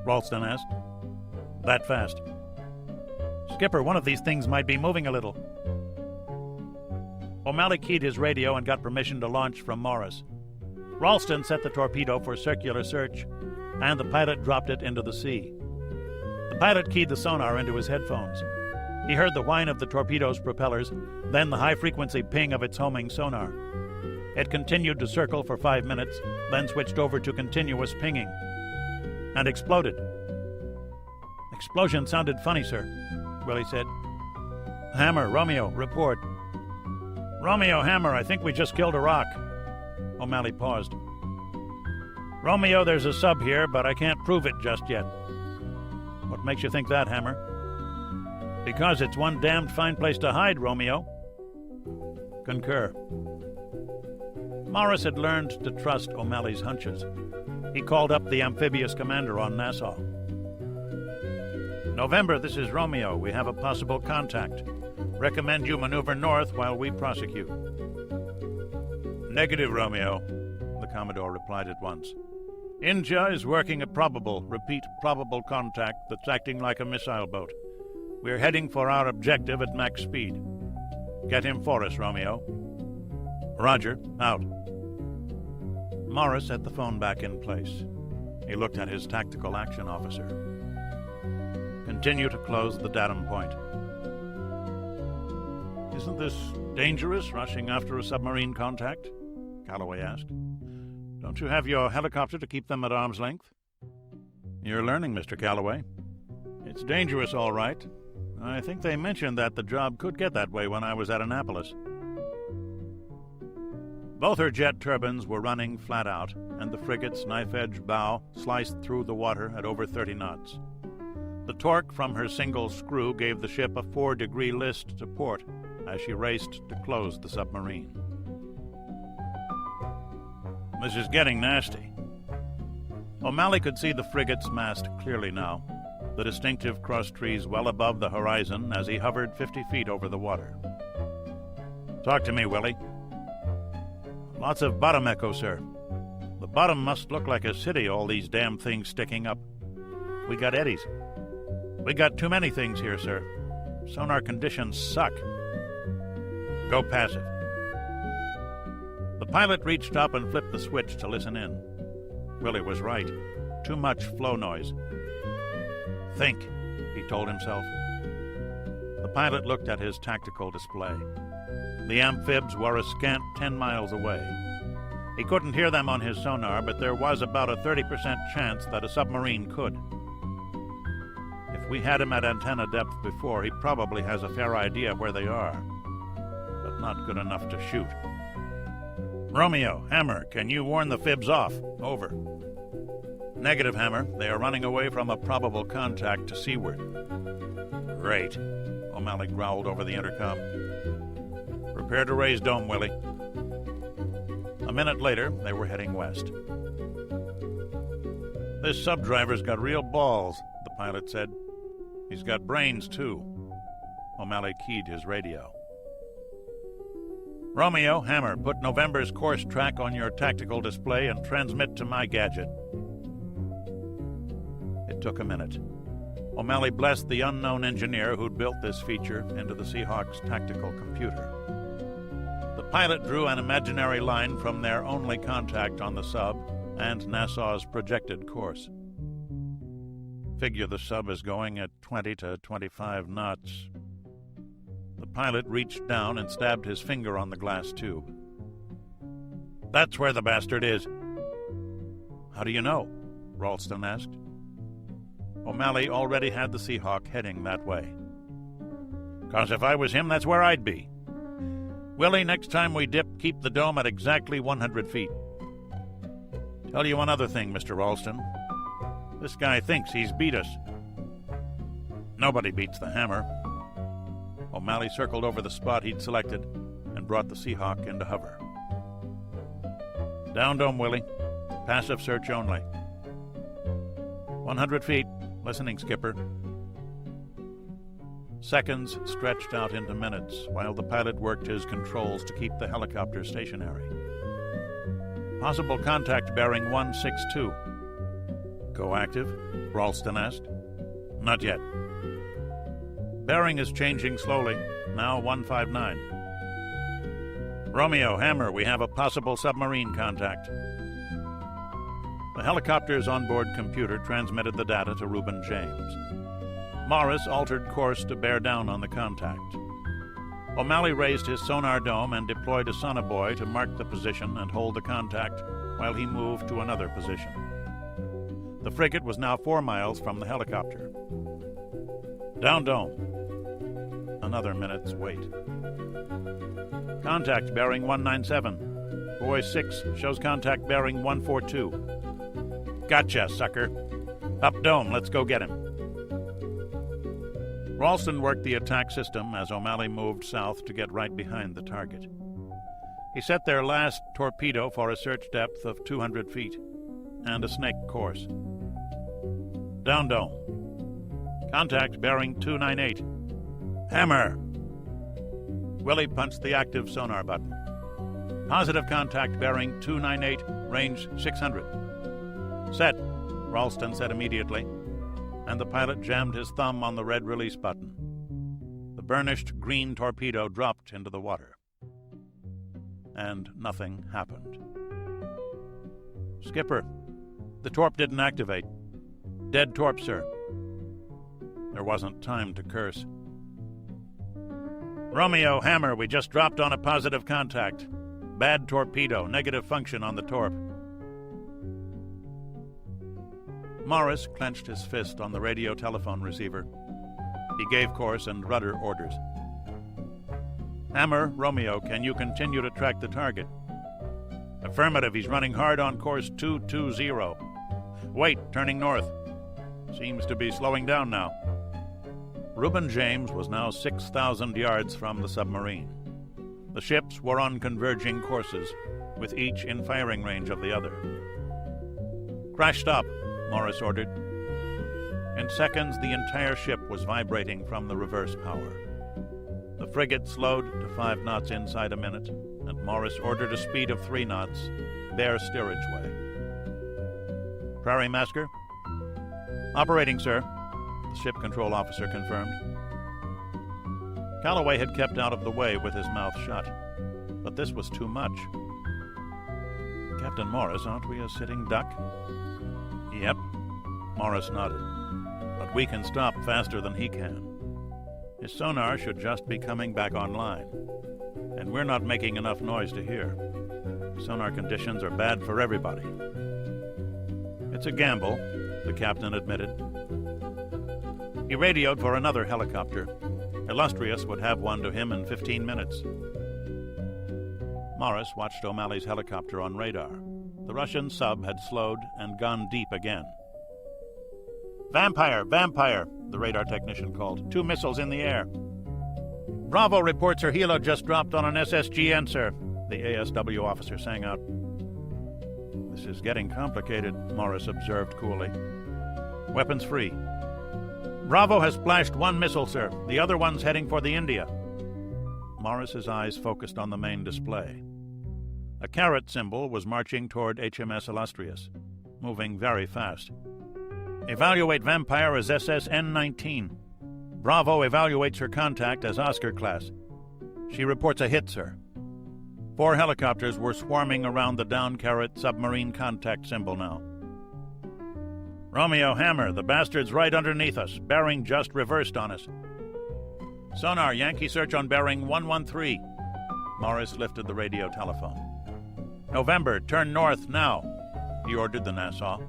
Ralston asked. That fast. Skipper, one of these things might be moving a little. O'Malley keyed his radio and got permission to launch from Morris. Ralston set the torpedo for circular search, and the pilot dropped it into the sea. The pilot keyed the sonar into his headphones. He heard the whine of the torpedo's propellers, then the high-frequency ping of its homing sonar. It continued to circle for 5 minutes, then switched over to continuous pinging, and exploded. Explosion sounded funny, sir, Willie said. Hammer, Romeo, report. Romeo, Hammer, I think we just killed a rock. O'Malley paused. Romeo, there's a sub here, but I can't prove it just yet. What makes you think that, Hammer? Because it's one damned fine place to hide, Romeo. Concur. Morris had learned to trust O'Malley's hunches. He called up the amphibious commander on Nassau. November, this is Romeo. We have a possible contact. Recommend you maneuver north while we prosecute. Negative, Romeo, the Commodore replied at once. Inja is working a probable contact that's acting like a missile boat. We're heading for our objective at max speed. Get him for us, Romeo. Roger, out. Morris set the phone back in place. He looked at his tactical action officer. Continue to close the datum point. Isn't this dangerous, rushing after a submarine contact? Calloway asked. Don't you have your helicopter to keep them at arm's length? You're learning, Mr. Calloway. It's dangerous, all right. I think they mentioned that the job could get that way when I was at Annapolis. Both her jet turbines were running flat out, and the frigate's knife-edge bow sliced through the water at over 30 knots. The torque from her single screw gave the ship a 4-degree list to port as she raced to close the submarine. This is getting nasty. O'Malley could see the frigate's mast clearly now, the distinctive cross trees well above the horizon as he hovered 50 feet over the water. Talk to me, Willie. Lots of bottom echo, sir. The bottom must look like a city, all these damn things sticking up. We got eddies. We got too many things here, sir. Sonar conditions suck. Go passive. The pilot reached up and flipped the switch to listen in. Willie was right. Too much flow noise. Think, he told himself. The pilot looked at his tactical display. The amphibs were a scant 10 miles away. He couldn't hear them on his sonar, but there was about a 30% chance that a submarine could. If we had him at antenna depth before, he probably has a fair idea where they are, but not good enough to shoot. Romeo, Hammer, can you warn the fibs off? Over. Negative, Hammer. They are running away from a probable contact to seaward. Great, O'Malley growled over the intercom. Prepare to raise dome, Willie. A minute later, they were heading west. This sub-driver's got real balls, the pilot said. He's got brains, too. O'Malley keyed his radio. Romeo, Hammer, put November's course track on your tactical display and transmit to my gadget. It took a minute. O'Malley blessed the unknown engineer who'd built this feature into the Seahawk's tactical computer. The pilot drew an imaginary line from their only contact on the sub and Nassau's projected course. Figure the sub is going at 20 to 25 knots. The pilot reached down and stabbed his finger on the glass tube. That's where the bastard is. How do you know? Ralston asked. O'Malley already had the Seahawk heading that way. 'Cause if I was him, that's where I'd be. Willie, next time we dip, keep the dome at exactly 100 feet. Tell you one other thing, Mr. Ralston. This guy thinks he's beat us. Nobody beats the Hammer. O'Malley circled over the spot he'd selected and brought the Seahawk into hover. Down dome, Willie. Passive search only. 100 feet. Listening, Skipper. Seconds stretched out into minutes while the pilot worked his controls to keep the helicopter stationary. Possible contact bearing 162. Go active? Ralston asked. Not yet. Bearing is changing slowly, now 159. Romeo, Hammer, we have a possible submarine contact. The helicopter's onboard computer transmitted the data to Reuben James. Morris altered course to bear down on the contact. O'Malley raised his sonar dome and deployed a sonobuoy to mark the position and hold the contact while he moved to another position. The frigate was now 4 miles from the helicopter. Down dome. Another minute's wait. Contact bearing 197. Buoy 6 shows contact bearing 142. Gotcha, sucker. Up dome, let's go get him. Ralston worked the attack system as O'Malley moved south to get right behind the target. He set their last torpedo for a search depth of 200 feet and a snake course. Down dome. Contact bearing 298. Hammer! Willie punched the active sonar button. Positive contact bearing 298, range 600. Set, Ralston said immediately, and the pilot jammed his thumb on the red release button. The burnished green torpedo dropped into the water. And nothing happened. Skipper, the torp didn't activate. Dead torp, sir. There wasn't time to curse. Romeo, Hammer, we just dropped on a positive contact. Bad torpedo, negative function on the torp. Morris clenched his fist on the radio telephone receiver. He gave course and rudder orders. Hammer, Romeo, can you continue to track the target? Affirmative, he's running hard on course 220. Wait, turning north. Seems to be slowing down now. Reuben James was now 6,000 yards from the submarine. The ships were on converging courses, with each in firing range of the other. Crash stop, Morris ordered. In seconds, the entire ship was vibrating from the reverse power. The frigate slowed to 5 knots inside a minute, and Morris ordered a speed of 3 knots, bare steerage way. Prairie Masker? Operating, sir, the ship control officer confirmed. Calloway had kept out of the way with his mouth shut, but this was too much. Captain Morris, aren't we a sitting duck? Yep, Morris nodded. But we can stop faster than he can. His sonar should just be coming back online, and we're not making enough noise to hear. Sonar conditions are bad for everybody. It's a gamble, the captain admitted. He radioed for another helicopter. Illustrious would have one to him in 15 minutes. Morris watched O'Malley's helicopter on radar. The Russian sub had slowed and gone deep again. Vampire, Vampire, the radar technician called. 2 missiles in the air. Bravo reports her helo just dropped on an SSGN, sir, the ASW officer sang out. This is getting complicated, Morris observed coolly. Weapons free. Bravo has splashed one missile, sir. The other one's heading for the India. Morris's eyes focused on the main display. A caret symbol was marching toward HMS Illustrious, moving very fast. Evaluate Vampire as SSN-19. Bravo evaluates her contact as Oscar class. She reports a hit, sir. 4 helicopters were swarming around the down caret submarine contact symbol now. Romeo, hammer, the bastard's right underneath us. Bearing just reversed on us. Sonar, Yankee search on bearing 113. Morris lifted the radio telephone. November, turn north now, he ordered the Nassau.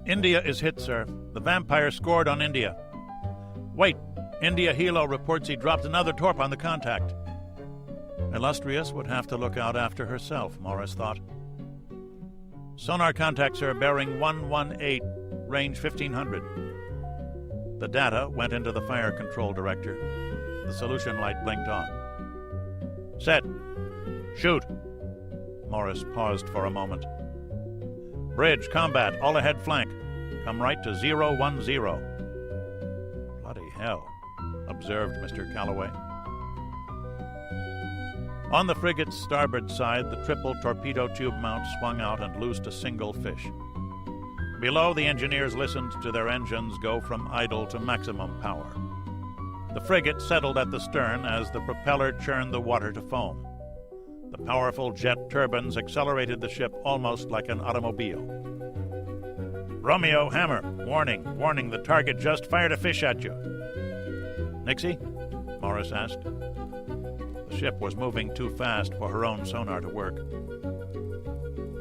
India is hit, sir. The Vampire scored on India. Wait, India helo reports he dropped another torp on the contact. Illustrious would have to look out after herself, Morris thought. Sonar contact, sir, bearing 118, range 1500. The data went into the fire control director. The solution light blinked on. Set. Shoot. Morris paused for a moment. Bridge, combat, all ahead flank. Come right to 010. Bloody hell, observed Mr. Calloway. On the frigate's starboard side, the triple torpedo tube mount swung out and loosed a single fish. Below, the engineers listened to their engines go from idle to maximum power. The frigate settled at the stern as the propeller churned the water to foam. The powerful jet turbines accelerated the ship almost like an automobile. Romeo, hammer, warning, the target just fired a fish at you. Nixie? Morris asked. The ship was moving too fast for her own sonar to work.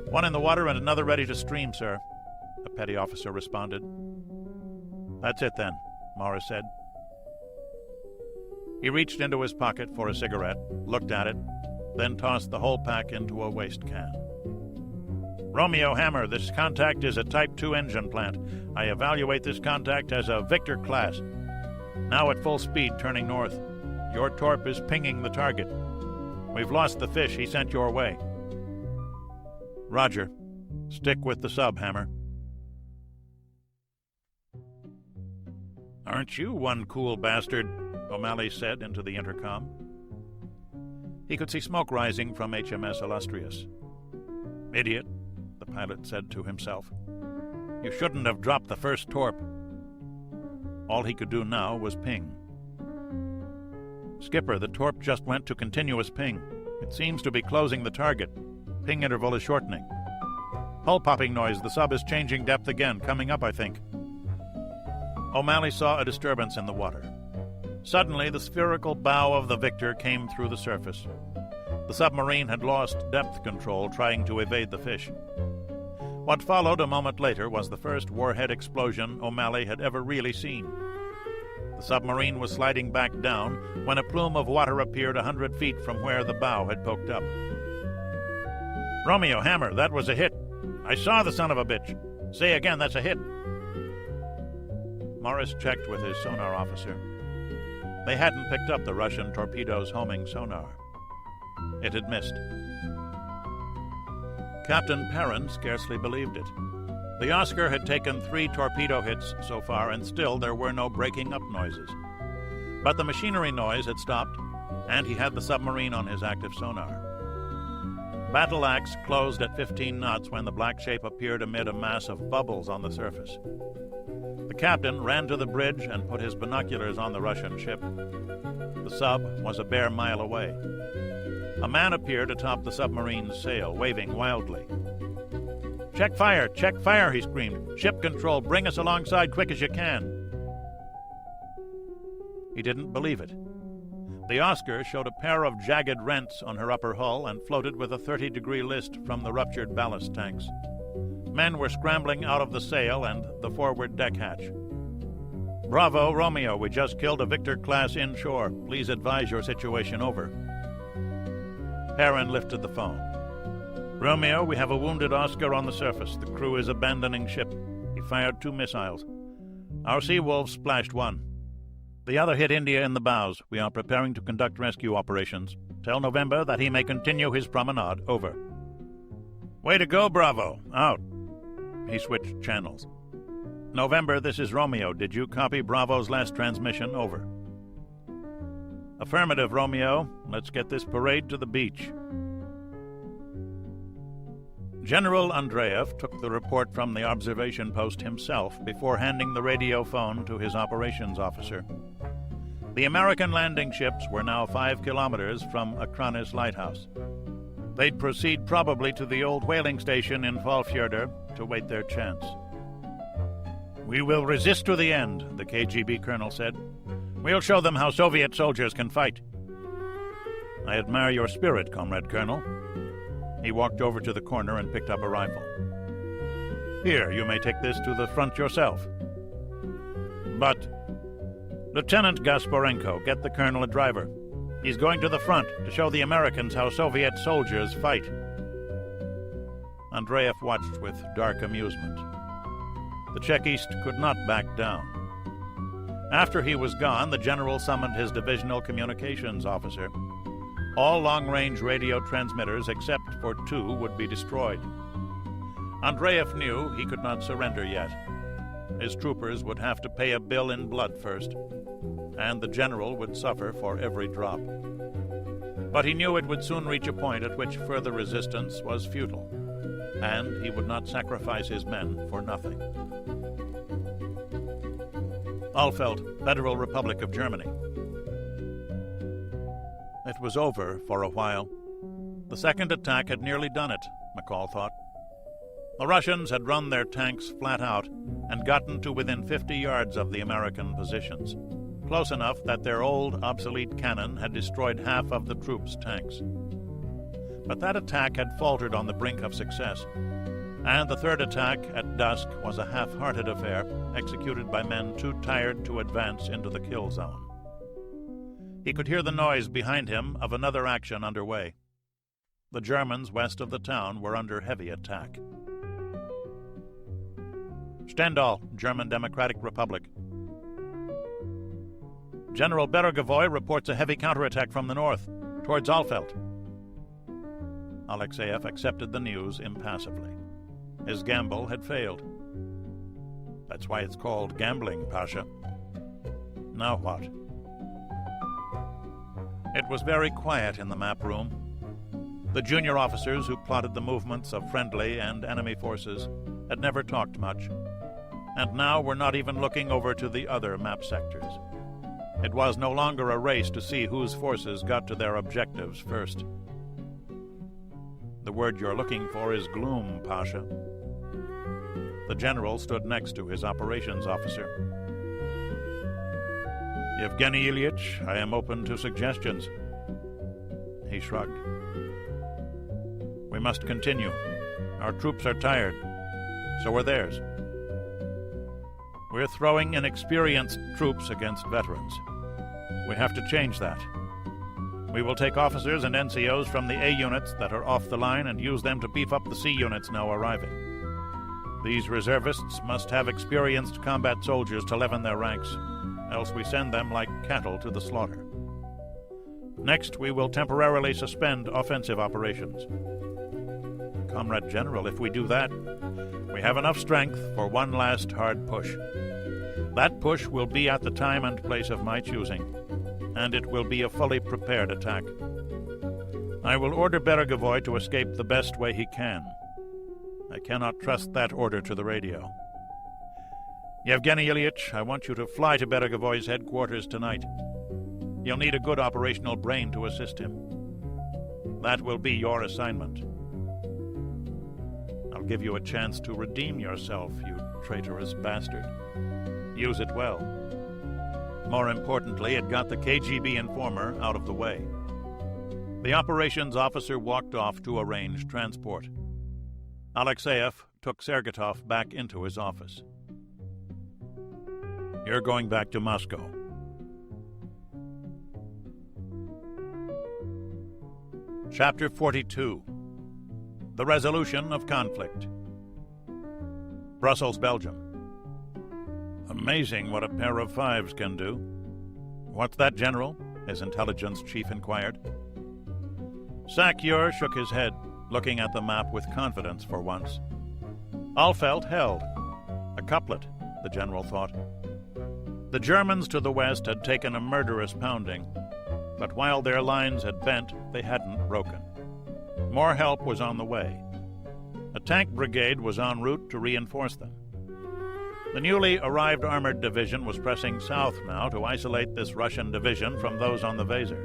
One in the water and another ready to stream, sir, a petty officer responded. That's it then, Morris said. He reached into his pocket for a cigarette, looked at it, then tossed the whole pack into a waste can. Romeo, hammer, this contact is a Type 2 engine plant. I evaluate this contact as a Victor class. Now at full speed, turning north. Your torp is pinging the target. We've lost the fish he sent your way. Roger. Stick with the sub, hammer. Aren't you one cool bastard? O'Malley said into the intercom. He could see smoke rising from HMS Illustrious. Idiot, the pilot said to himself. You shouldn't have dropped the first torp. All he could do now was ping. Skipper, the torp just went to continuous ping. It seems to be closing the target. Ping interval is shortening. Hull popping noise. The sub is changing depth again. Coming up, I think. O'Malley saw a disturbance in the water. Suddenly, the spherical bow of the Victor came through the surface. The submarine had lost depth control trying to evade the fish. What followed a moment later was the first warhead explosion O'Malley had ever really seen. The submarine was sliding back down when a plume of water appeared 100 feet from where the bow had poked up. Romeo, hammer, that was a hit. I saw the son of a bitch. Say again, that's a hit. Morris checked with his sonar officer. They hadn't picked up the Russian torpedo's homing sonar. It had missed. Captain Perrin scarcely believed it. The Oscar had taken 3 torpedo hits so far, and still there were no breaking up noises. But the machinery noise had stopped, and he had the submarine on his active sonar. Battle Axe closed at 15 knots when the black shape appeared amid a mass of bubbles on the surface. The captain ran to the bridge and put his binoculars on the Russian ship. The sub was a bare mile away. A man appeared atop the submarine's sail, waving wildly. Check fire, he screamed. Ship control, bring us alongside quick as you can. He didn't believe it. The Oscar showed a pair of jagged rents on her upper hull and floated with a 30-degree list from the ruptured ballast tanks. Men were scrambling out of the sail and the forward deck hatch. Bravo, Romeo, we just killed a Victor-class inshore. Please advise your situation, over. Perrin lifted the phone. Romeo, we have a wounded Oscar on the surface. The crew is abandoning ship. He fired 2 missiles. Our Sea Wolves splashed 1. The other hit India in the bows. We are preparing to conduct rescue operations. Tell November that he may continue his promenade. Over. Way to go, Bravo. Out. He switched channels. November, this is Romeo. Did you copy Bravo's last transmission? Over. Affirmative, Romeo. Let's get this parade to the beach. General Andreev took the report from the observation post himself before handing the radio phone to his operations officer. The American landing ships were now 5 kilometers from Akranis Lighthouse. They'd proceed probably to the old whaling station in Hvalfjordur to wait their chance. We will resist to the end, the KGB colonel said. We'll show them how Soviet soldiers can fight. I admire your spirit, Comrade Colonel. He walked over to the corner and picked up a rifle. Here, you may take this to the front yourself. But, Lieutenant Gasparenko, get the colonel a driver. He's going to the front to show the Americans how Soviet soldiers fight. Andreev watched with dark amusement. The Chekist could not back down. After he was gone, the general summoned his divisional communications officer. All long-range radio transmitters, except for 2, would be destroyed. Andreev knew he could not surrender yet. His troopers would have to pay a bill in blood first, and the general would suffer for every drop. But he knew it would soon reach a point at which further resistance was futile, and he would not sacrifice his men for nothing. Alfeld, Federal Republic of Germany. It was over for a while. The second attack had nearly done it, McCall thought. The Russians had run their tanks flat out and gotten to within 50 yards of the American positions, close enough that their old, obsolete cannon had destroyed half of the troops' tanks. But that attack had faltered on the brink of success, and the third attack at dusk was a half-hearted affair executed by men too tired to advance into the kill zone. He could hear the noise behind him of another action underway. The Germans west of the town were under heavy attack. Stendal, German Democratic Republic. General Beregovoy reports a heavy counterattack from the north, towards Alfeld. Alexeyev accepted the news impassively. His gamble had failed. That's why it's called gambling, Pasha. Now what? It was very quiet in the map room. The junior officers who plotted the movements of friendly and enemy forces had never talked much, and now were not even looking over to the other map sectors. It was no longer a race to see whose forces got to their objectives first. The word you're looking for is gloom, Pasha. The general stood next to his operations officer. Yevgeny Ilyich, I am open to suggestions. He shrugged. We must continue. Our troops are tired. So are theirs. We're throwing inexperienced troops against veterans. We have to change that. We will take officers and NCOs from the A units that are off the line and use them to beef up the C units now arriving. These reservists must have experienced combat soldiers to leaven their ranks, else we send them like cattle to the slaughter. Next, we will temporarily suspend offensive operations. Comrade General, if we do that, we have enough strength for one last hard push. That push will be at the time and place of my choosing, and it will be a fully prepared attack. I will order Beregovoy to escape the best way he can. I cannot trust that order to the radio. Yevgeny Ilyich, I want you to fly to Beregovoy's headquarters tonight. You'll need a good operational brain to assist him. That will be your assignment. I'll give you a chance to redeem yourself, you traitorous bastard. Use it well. More importantly, it got the KGB informer out of the way. The operations officer walked off to arrange transport. Alexeyev took Sergetov back into his office. You're going back to Moscow. Chapter 42. The Resolution of Conflict. Brussels, Belgium. Amazing what a pair of fives can do. What's that, General? His intelligence chief inquired. Sakyur shook his head, looking at the map with confidence for once. Alfeld held. A couplet, the general thought. The Germans to the west had taken a murderous pounding, but while their lines had bent, they hadn't broken. More help was on the way. A tank brigade was en route to reinforce them. The newly arrived armored division was pressing south now to isolate this Russian division from those on the Weser.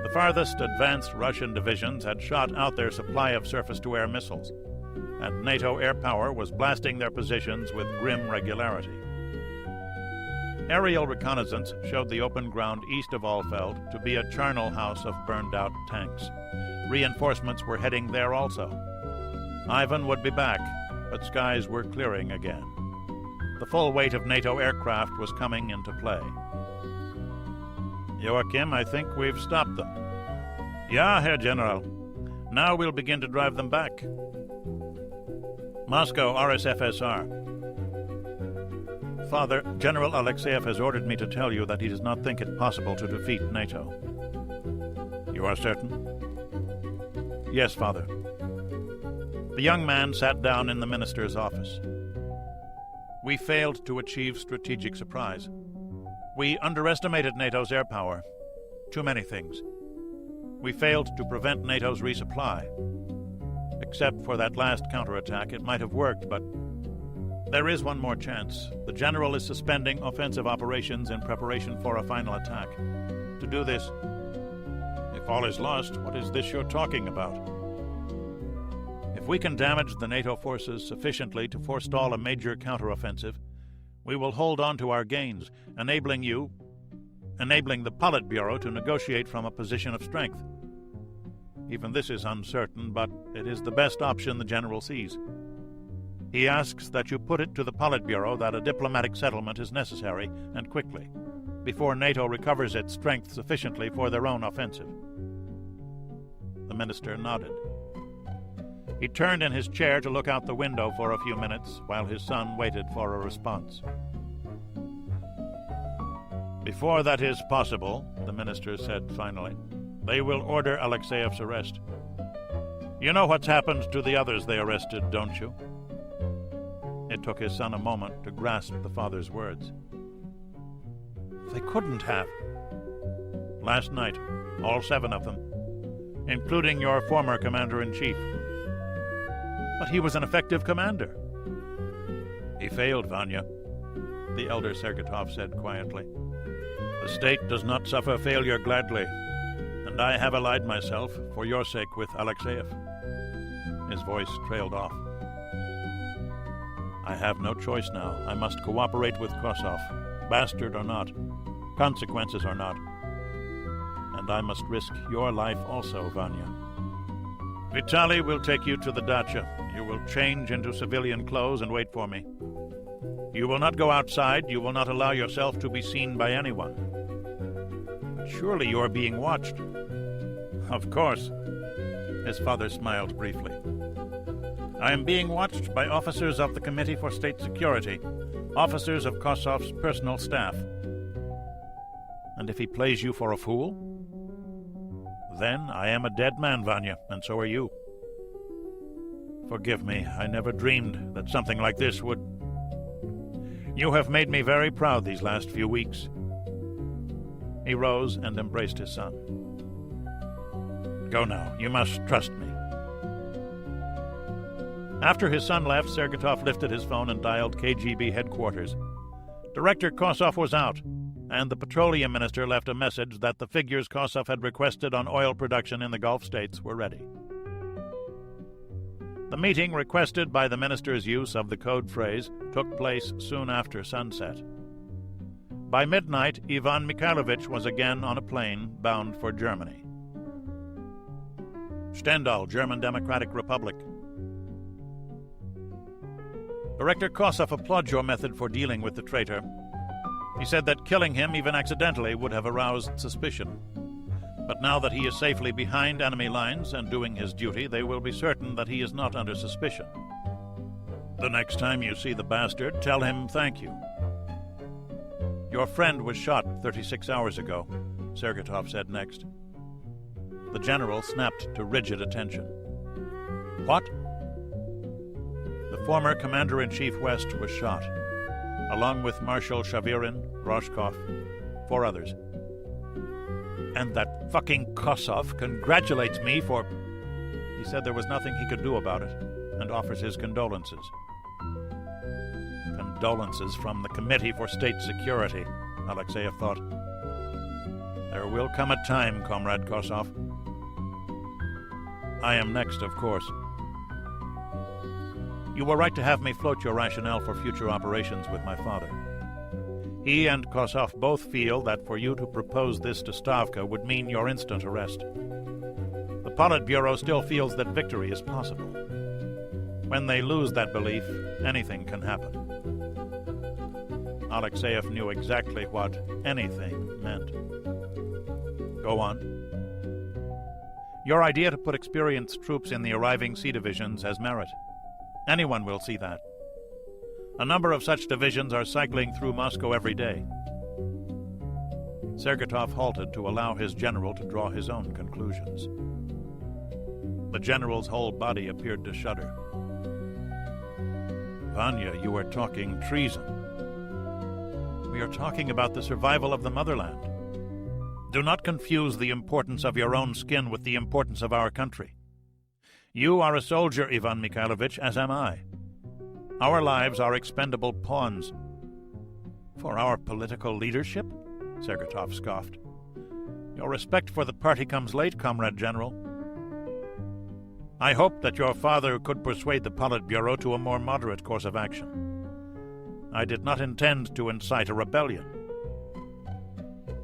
The farthest advanced Russian divisions had shot out their supply of surface-to-air missiles, and NATO air power was blasting their positions with grim regularity. Aerial reconnaissance showed the open ground east of Alfeld to be a charnel house of burned-out tanks. Reinforcements were heading there also. Ivan would be back, but skies were clearing again. The full weight of NATO aircraft was coming into play. Joachim, I think we've stopped them. Ja, Herr General. Now we'll begin to drive them back. Moscow, RSFSR. Father, General Alexeyev has ordered me to tell you that he does not think it possible to defeat NATO. You are certain? Yes, Father. The young man sat down in the minister's office. We failed to achieve strategic surprise. We underestimated NATO's air power. Too many things. We failed to prevent NATO's resupply. Except for that last counterattack, it might have worked, but there is one more chance. The general is suspending offensive operations in preparation for a final attack. To do this, if all is lost, what is this you're talking about? If we can damage the NATO forces sufficiently to forestall a major counteroffensive, we will hold on to our gains, enabling the Politburo to negotiate from a position of strength. Even this is uncertain, but it is the best option the general sees. He asks that you put it to the Politburo that a diplomatic settlement is necessary, and quickly, before NATO recovers its strength sufficiently for their own offensive. The minister nodded. He turned in his chair to look out the window for a few minutes while his son waited for a response. Before that is possible, the minister said finally, they will order Alexeyev's arrest. You know what's happened to the others they arrested, don't you? It took his son a moment to grasp the father's words. They couldn't have. Last night, all 7 of them, including your former commander-in-chief. But he was an effective commander. He failed, Vanya, the elder Sergetov said quietly. The state does not suffer failure gladly, and I have allied myself, for your sake, with Alexeyev. His voice trailed off. I have no choice now. I must cooperate with Kosov, bastard or not, consequences or not. And I must risk your life also, Vanya. Vitaly will take you to the dacha. You will change into civilian clothes and wait for me. You will not go outside. You will not allow yourself to be seen by anyone. But surely you are being watched. Of course. His father smiled briefly. I am being watched by officers of the Committee for State Security, officers of Kosov's personal staff. And if he plays you for a fool, then I am a dead man, Vanya, and so are you. Forgive me, I never dreamed that something like this would... You have made me very proud these last few weeks. He rose and embraced his son. Go now, you must trust me. After his son left, Sergetov lifted his phone and dialed KGB headquarters. Director Kosov was out, and the petroleum minister left a message that the figures Kosov had requested on oil production in the Gulf states were ready. The meeting, requested by the minister's use of the code phrase, took place soon after sunset. By midnight, Ivan Mikhailovich was again on a plane bound for Germany. Stendal, German Democratic Republic. Director Kosov applauds your method for dealing with the traitor. He said that killing him, even accidentally, would have aroused suspicion. But now that he is safely behind enemy lines and doing his duty, they will be certain that he is not under suspicion. The next time you see the bastard, tell him thank you. Your friend was shot 36 hours ago, Sergetov said next. The general snapped to rigid attention. What? The former Commander-in-Chief West was shot, along with Marshal Shavirin, Roshkov, 4 others. And that fucking Kosov congratulates me for... He said there was nothing he could do about it, and offers his condolences. Condolences from the Committee for State Security, Alexeyev thought. There will come a time, Comrade Kosov. I am next, of course. You were right to have me float your rationale for future operations with my father. He and Kosov both feel that for you to propose this to Stavka would mean your instant arrest. The Politburo still feels that victory is possible. When they lose that belief, anything can happen. Alexeyev knew exactly what anything meant. Go on. Your idea to put experienced troops in the arriving sea divisions has merit. Anyone will see that. A number of such divisions are cycling through Moscow every day. Sergetov halted to allow his general to draw his own conclusions. The general's whole body appeared to shudder. Vanya, you are talking treason. We are talking about the survival of the motherland. Do not confuse the importance of your own skin with the importance of our country. You are a soldier, Ivan Mikhailovich, as am I. Our lives are expendable pawns. For our political leadership? Sergetov scoffed. Your respect for the party comes late, Comrade General. I hope that your father could persuade the Politburo to a more moderate course of action. I did not intend to incite a rebellion.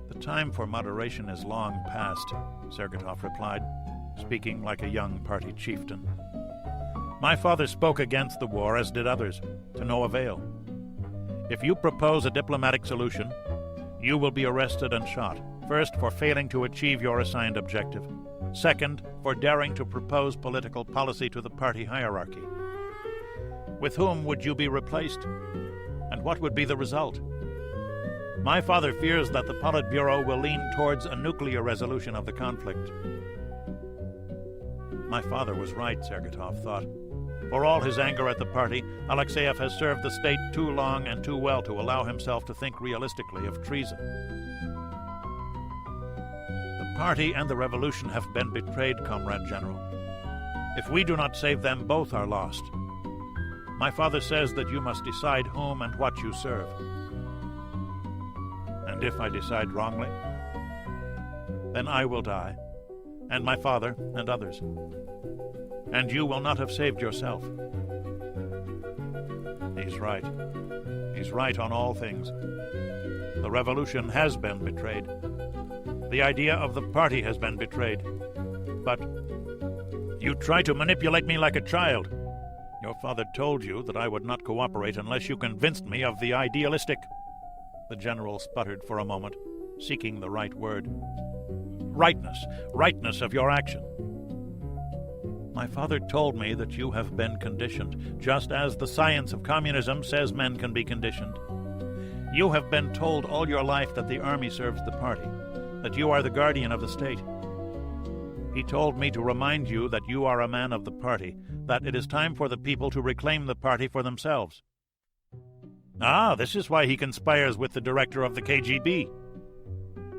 The time for moderation is long past, Sergetov replied, speaking like a young party chieftain. My father spoke against the war, as did others, to no avail. If you propose a diplomatic solution, you will be arrested and shot, first for failing to achieve your assigned objective, second for daring to propose political policy to the party hierarchy. With whom would you be replaced? And what would be the result? My father fears that the Politburo will lean towards a nuclear resolution of the conflict. My father was right, Sergetov thought. For all his anger at the party, Alexeyev has served the state too long and too well to allow himself to think realistically of treason. The party and the revolution have been betrayed, Comrade General. If we do not save them, both are lost. My father says that you must decide whom and what you serve. And if I decide wrongly, then I will die, and my father and others. And you will not have saved yourself. He's right. He's right on all things. The revolution has been betrayed. The idea of the party has been betrayed. But you try to manipulate me like a child. Your father told you that I would not cooperate unless you convinced me of the idealistic... The general sputtered for a moment, seeking the right word. Rightness of your action. My father told me that you have been conditioned, just as the science of communism says men can be conditioned. You have been told all your life that the army serves the party, that you are the guardian of the state. He told me to remind you that you are a man of the party, that it is time for the people to reclaim the party for themselves. Ah, this is why he conspires with the director of the KGB.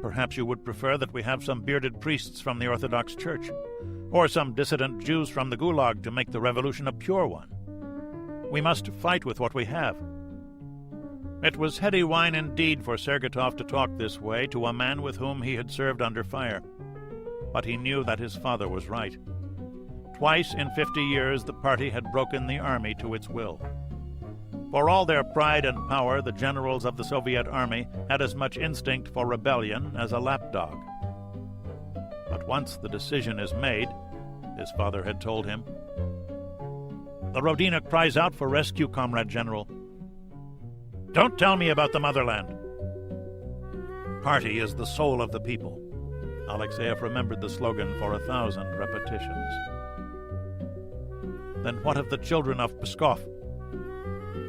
Perhaps you would prefer that we have some bearded priests from the Orthodox Church, or some dissident Jews from the Gulag to make the revolution a pure one. We must fight with what we have. It was heady wine indeed for Sergetov to talk this way to a man with whom he had served under fire. But he knew that his father was right. Twice in 50 years the party had broken the army to its will. For all their pride and power, the generals of the Soviet army had as much instinct for rebellion as a lapdog. But once the decision is made, his father had told him, the Rodina cries out for rescue, Comrade General. Don't tell me about the motherland. Party is the soul of the people. Alexeyev remembered the slogan for 1,000 repetitions. Then what of the children of Pskov?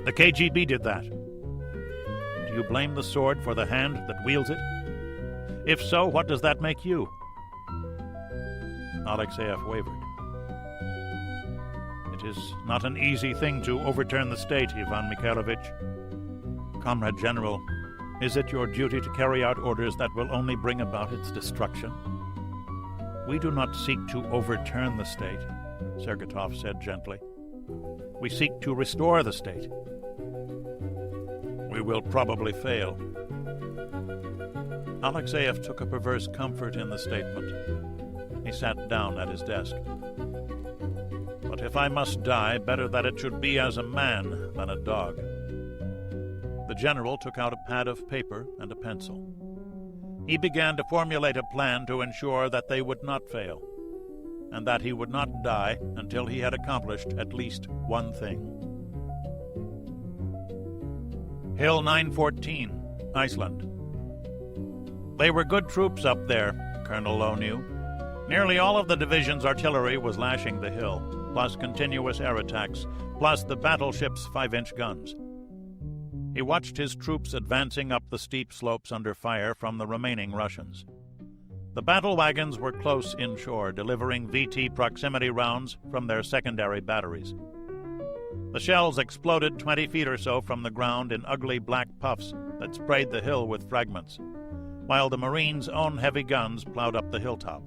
The KGB did that. Do you blame the sword for the hand that wields it? If so, what does that make you? Alexeyev wavered. It is not an easy thing to overturn the state, Ivan Mikhailovich. Comrade General, is it your duty to carry out orders that will only bring about its destruction? We do not seek to overturn the state, Sergatov said gently. We seek to restore the state. We will probably fail. Alexeyev took a perverse comfort in the statement. He sat down at his desk. But if I must die, better that it should be as a man than a dog. The general took out a pad of paper and a pencil. He began to formulate a plan to ensure that they would not fail, and that he would not die until he had accomplished at least one thing. Hill 914, Iceland. They were good troops up there, Colonel Lowe knew. Nearly all of the division's artillery was lashing the hill, plus continuous air attacks, plus the battleship's 5-inch guns. He watched his troops advancing up the steep slopes under fire from the remaining Russians. The battle wagons were close inshore, delivering VT proximity rounds from their secondary batteries. The shells exploded 20 feet or so from the ground in ugly black puffs that sprayed the hill with fragments, while the Marines' own heavy guns plowed up the hilltop.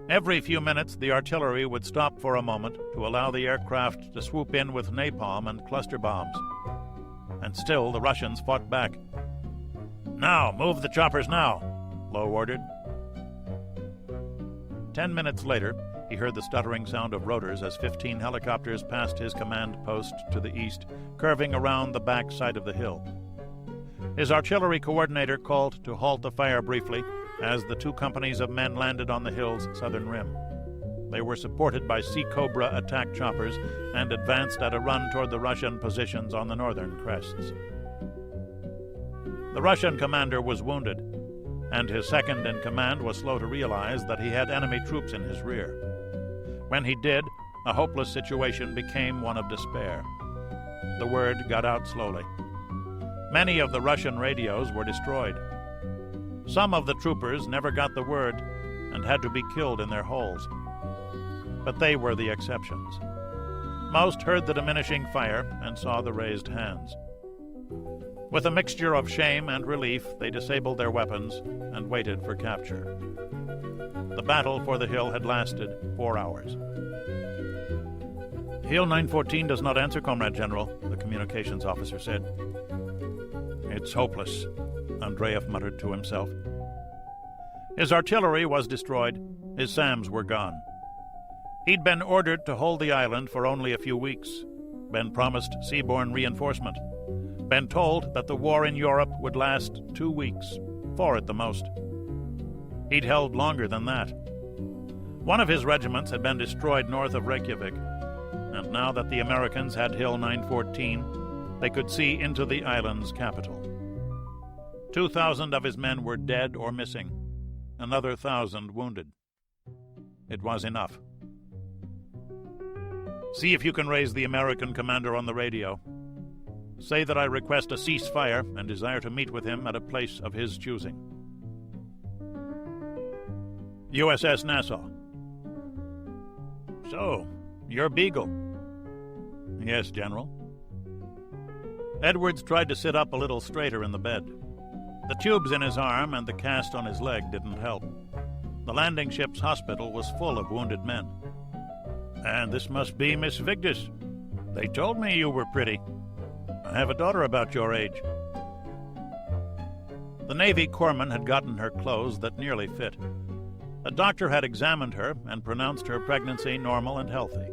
Every few minutes, the artillery would stop for a moment to allow the aircraft to swoop in with napalm and cluster bombs. And still the Russians fought back. Now, move the choppers now, Lowe ordered. 10 minutes later, he heard the stuttering sound of rotors as 15 helicopters passed his command post to the east, curving around the back side of the hill. His artillery coordinator called to halt the fire briefly as the 2 companies of men landed on the hill's southern rim. They were supported by Sea Cobra attack choppers and advanced at a run toward the Russian positions on the northern crests. The Russian commander was wounded, and his second-in-command was slow to realize that he had enemy troops in his rear. When he did, a hopeless situation became one of despair. The word got out slowly. Many of the Russian radios were destroyed. Some of the troopers never got the word and had to be killed in their holes. But they were the exceptions. Most heard the diminishing fire and saw the raised hands. With a mixture of shame and relief, they disabled their weapons and waited for capture. The battle for the hill had lasted 4 hours. Hill 914 does not answer, Comrade General, the communications officer said. It's hopeless, Andreev muttered to himself. His artillery was destroyed. His SAMs were gone. He'd been ordered to hold the island for only a few weeks, been promised seaborne reinforcement, been told that the war in Europe would last 2 weeks, 4 at the most. He'd held longer than that. One of his regiments had been destroyed north of Reykjavik, and now that the Americans had Hill 914, they could see into the island's capital. 2,000 of his men were dead or missing, another 1,000 wounded. It was enough. See if you can raise the American commander on the radio. Say that I request a ceasefire and desire to meet with him at a place of his choosing. USS Nassau. So, you're Beagle. Yes, General. Edwards tried to sit up a little straighter in the bed. The tubes in his arm and the cast on his leg didn't help. The landing ship's hospital was full of wounded men. And this must be Miss Vigdis. They told me you were pretty. I have a daughter about your age. The Navy corpsman had gotten her clothes that nearly fit. A doctor had examined her and pronounced her pregnancy normal and healthy.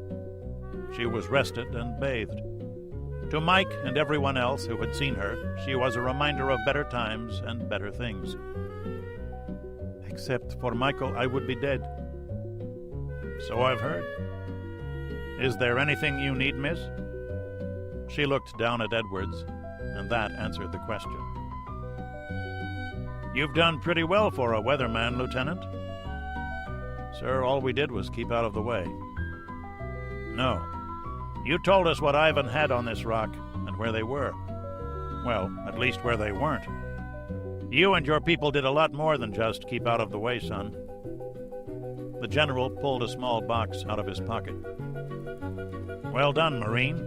She was rested and bathed. To Mike and everyone else who had seen her, she was a reminder of better times and better things. Except for Michael, I would be dead. So I've heard. Is there anything you need, miss? She looked down at Edwards, and that answered the question. You've done pretty well for a weatherman, Lieutenant. Sir, all we did was keep out of the way. No. You told us what Ivan had on this rock and where they were. Well, at least where they weren't. You and your people did a lot more than just keep out of the way, son. The general pulled a small box out of his pocket. Well done, Marine.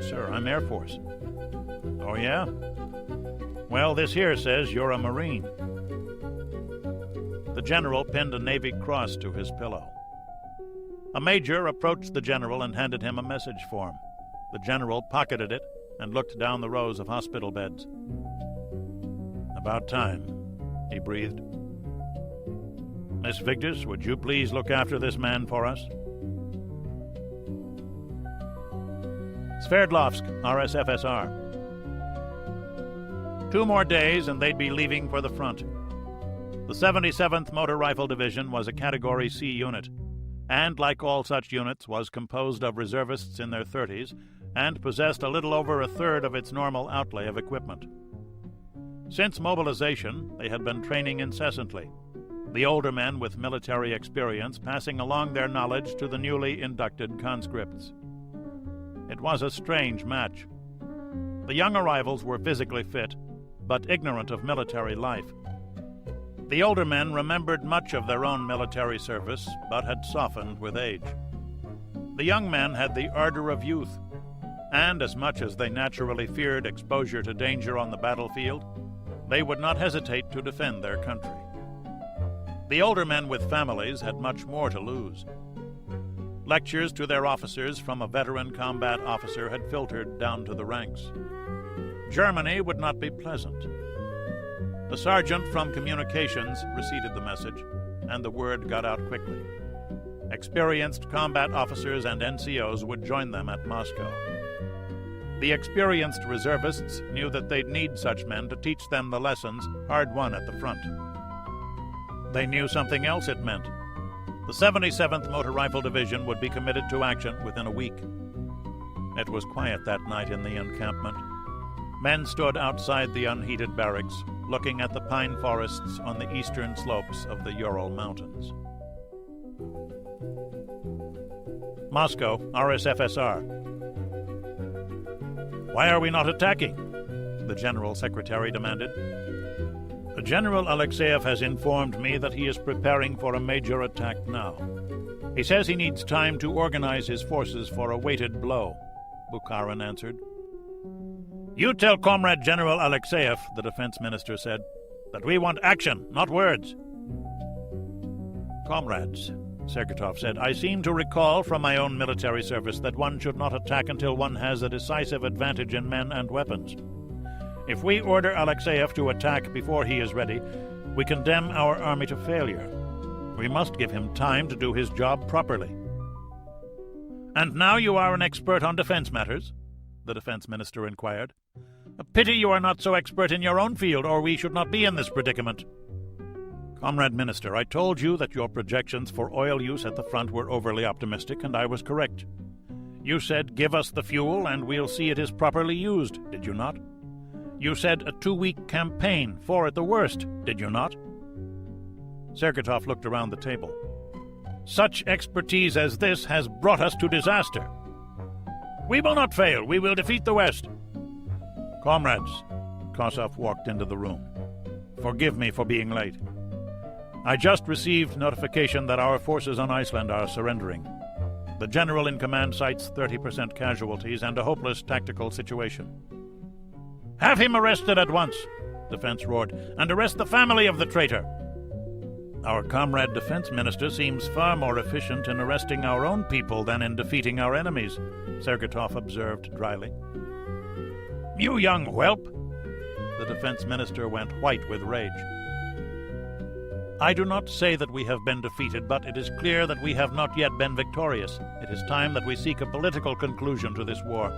Sir, I'm Air Force. Oh, yeah? Well, this here says you're a Marine. The general pinned a Navy cross to his pillow. A major approached the general and handed him a message form. The general pocketed it and looked down the rows of hospital beds. About time, he breathed. Miss Vigdis, would you please look after this man for us? Sverdlovsk, RSFSR. 2 more days and they'd be leaving for the front. The 77th Motor Rifle Division was a Category C unit, and like all such units was composed of reservists in their 30s and possessed a little over a third of its normal outlay of equipment. Since mobilization, they had been training incessantly, the older men with military experience passing along their knowledge to the newly inducted conscripts. It was a strange match. The young arrivals were physically fit, but ignorant of military life. The older men remembered much of their own military service, but had softened with age. The young men had the ardor of youth, and as much as they naturally feared exposure to danger on the battlefield, they would not hesitate to defend their country. The older men with families had much more to lose. Lectures to their officers from a veteran combat officer had filtered down to the ranks. Germany would not be pleasant. The sergeant from communications received the message, and the word got out quickly. Experienced combat officers and NCOs would join them at Moscow. The experienced reservists knew that they'd need such men to teach them the lessons hard-won at the front. They knew something else it meant. The 77th Motor Rifle Division would be committed to action within a week. It was quiet that night in the encampment. Men stood outside the unheated barracks, looking at the pine forests on the eastern slopes of the Ural Mountains. Moscow, RSFSR. Why are we not attacking? The General Secretary demanded. General Alexeyev has informed me that he is preparing for a major attack now. He says he needs time to organize his forces for a weighted blow, Bukharin answered. You tell Comrade General Alexeyev, the defense minister said, that we want action, not words. Comrades, Sergetov said, I seem to recall from my own military service that one should not attack until one has a decisive advantage in men and weapons. If we order Alexeyev to attack before he is ready, we condemn our army to failure. We must give him time to do his job properly. And now you are an expert on defense matters? The defense minister inquired. A pity you are not so expert in your own field, or we should not be in this predicament. Comrade Minister, I told you that your projections for oil use at the front were overly optimistic, and I was correct. You said, give us the fuel and we'll see it is properly used, did you not? You said a 2-week campaign, 4 at the worst, did you not? Sergetov looked around the table. Such expertise as this has brought us to disaster. We will not fail. We will defeat the West. Comrades, Kosov walked into the room. Forgive me for being late. I just received notification that our forces on Iceland are surrendering. The general in command cites 30% casualties and a hopeless tactical situation. Have him arrested at once, Defense roared, and arrest the family of the traitor. Our comrade defense minister seems far more efficient in arresting our own people than in defeating our enemies, Sergetov observed dryly. You young whelp! The defense minister went white with rage. I do not say that we have been defeated, but it is clear that we have not yet been victorious. It is time that we seek a political conclusion to this war.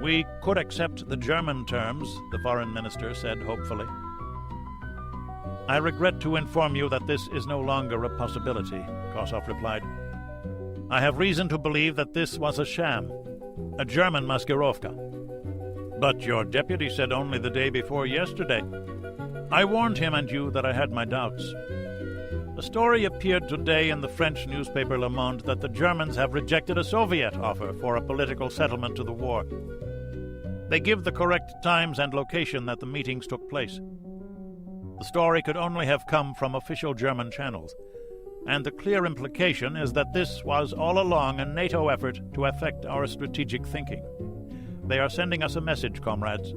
We could accept the German terms, the foreign minister said hopefully. I regret to inform you that this is no longer a possibility, Kosov replied. I have reason to believe that this was a sham, a German maskirovka. But your deputy said only the day before yesterday. I warned him and you that I had my doubts. A story appeared today in the French newspaper Le Monde that the Germans have rejected a Soviet offer for a political settlement to the war. They give the correct times and location that the meetings took place. The story could only have come from official German channels, and the clear implication is that this was all along a NATO effort to affect our strategic thinking. They are sending us a message, comrades.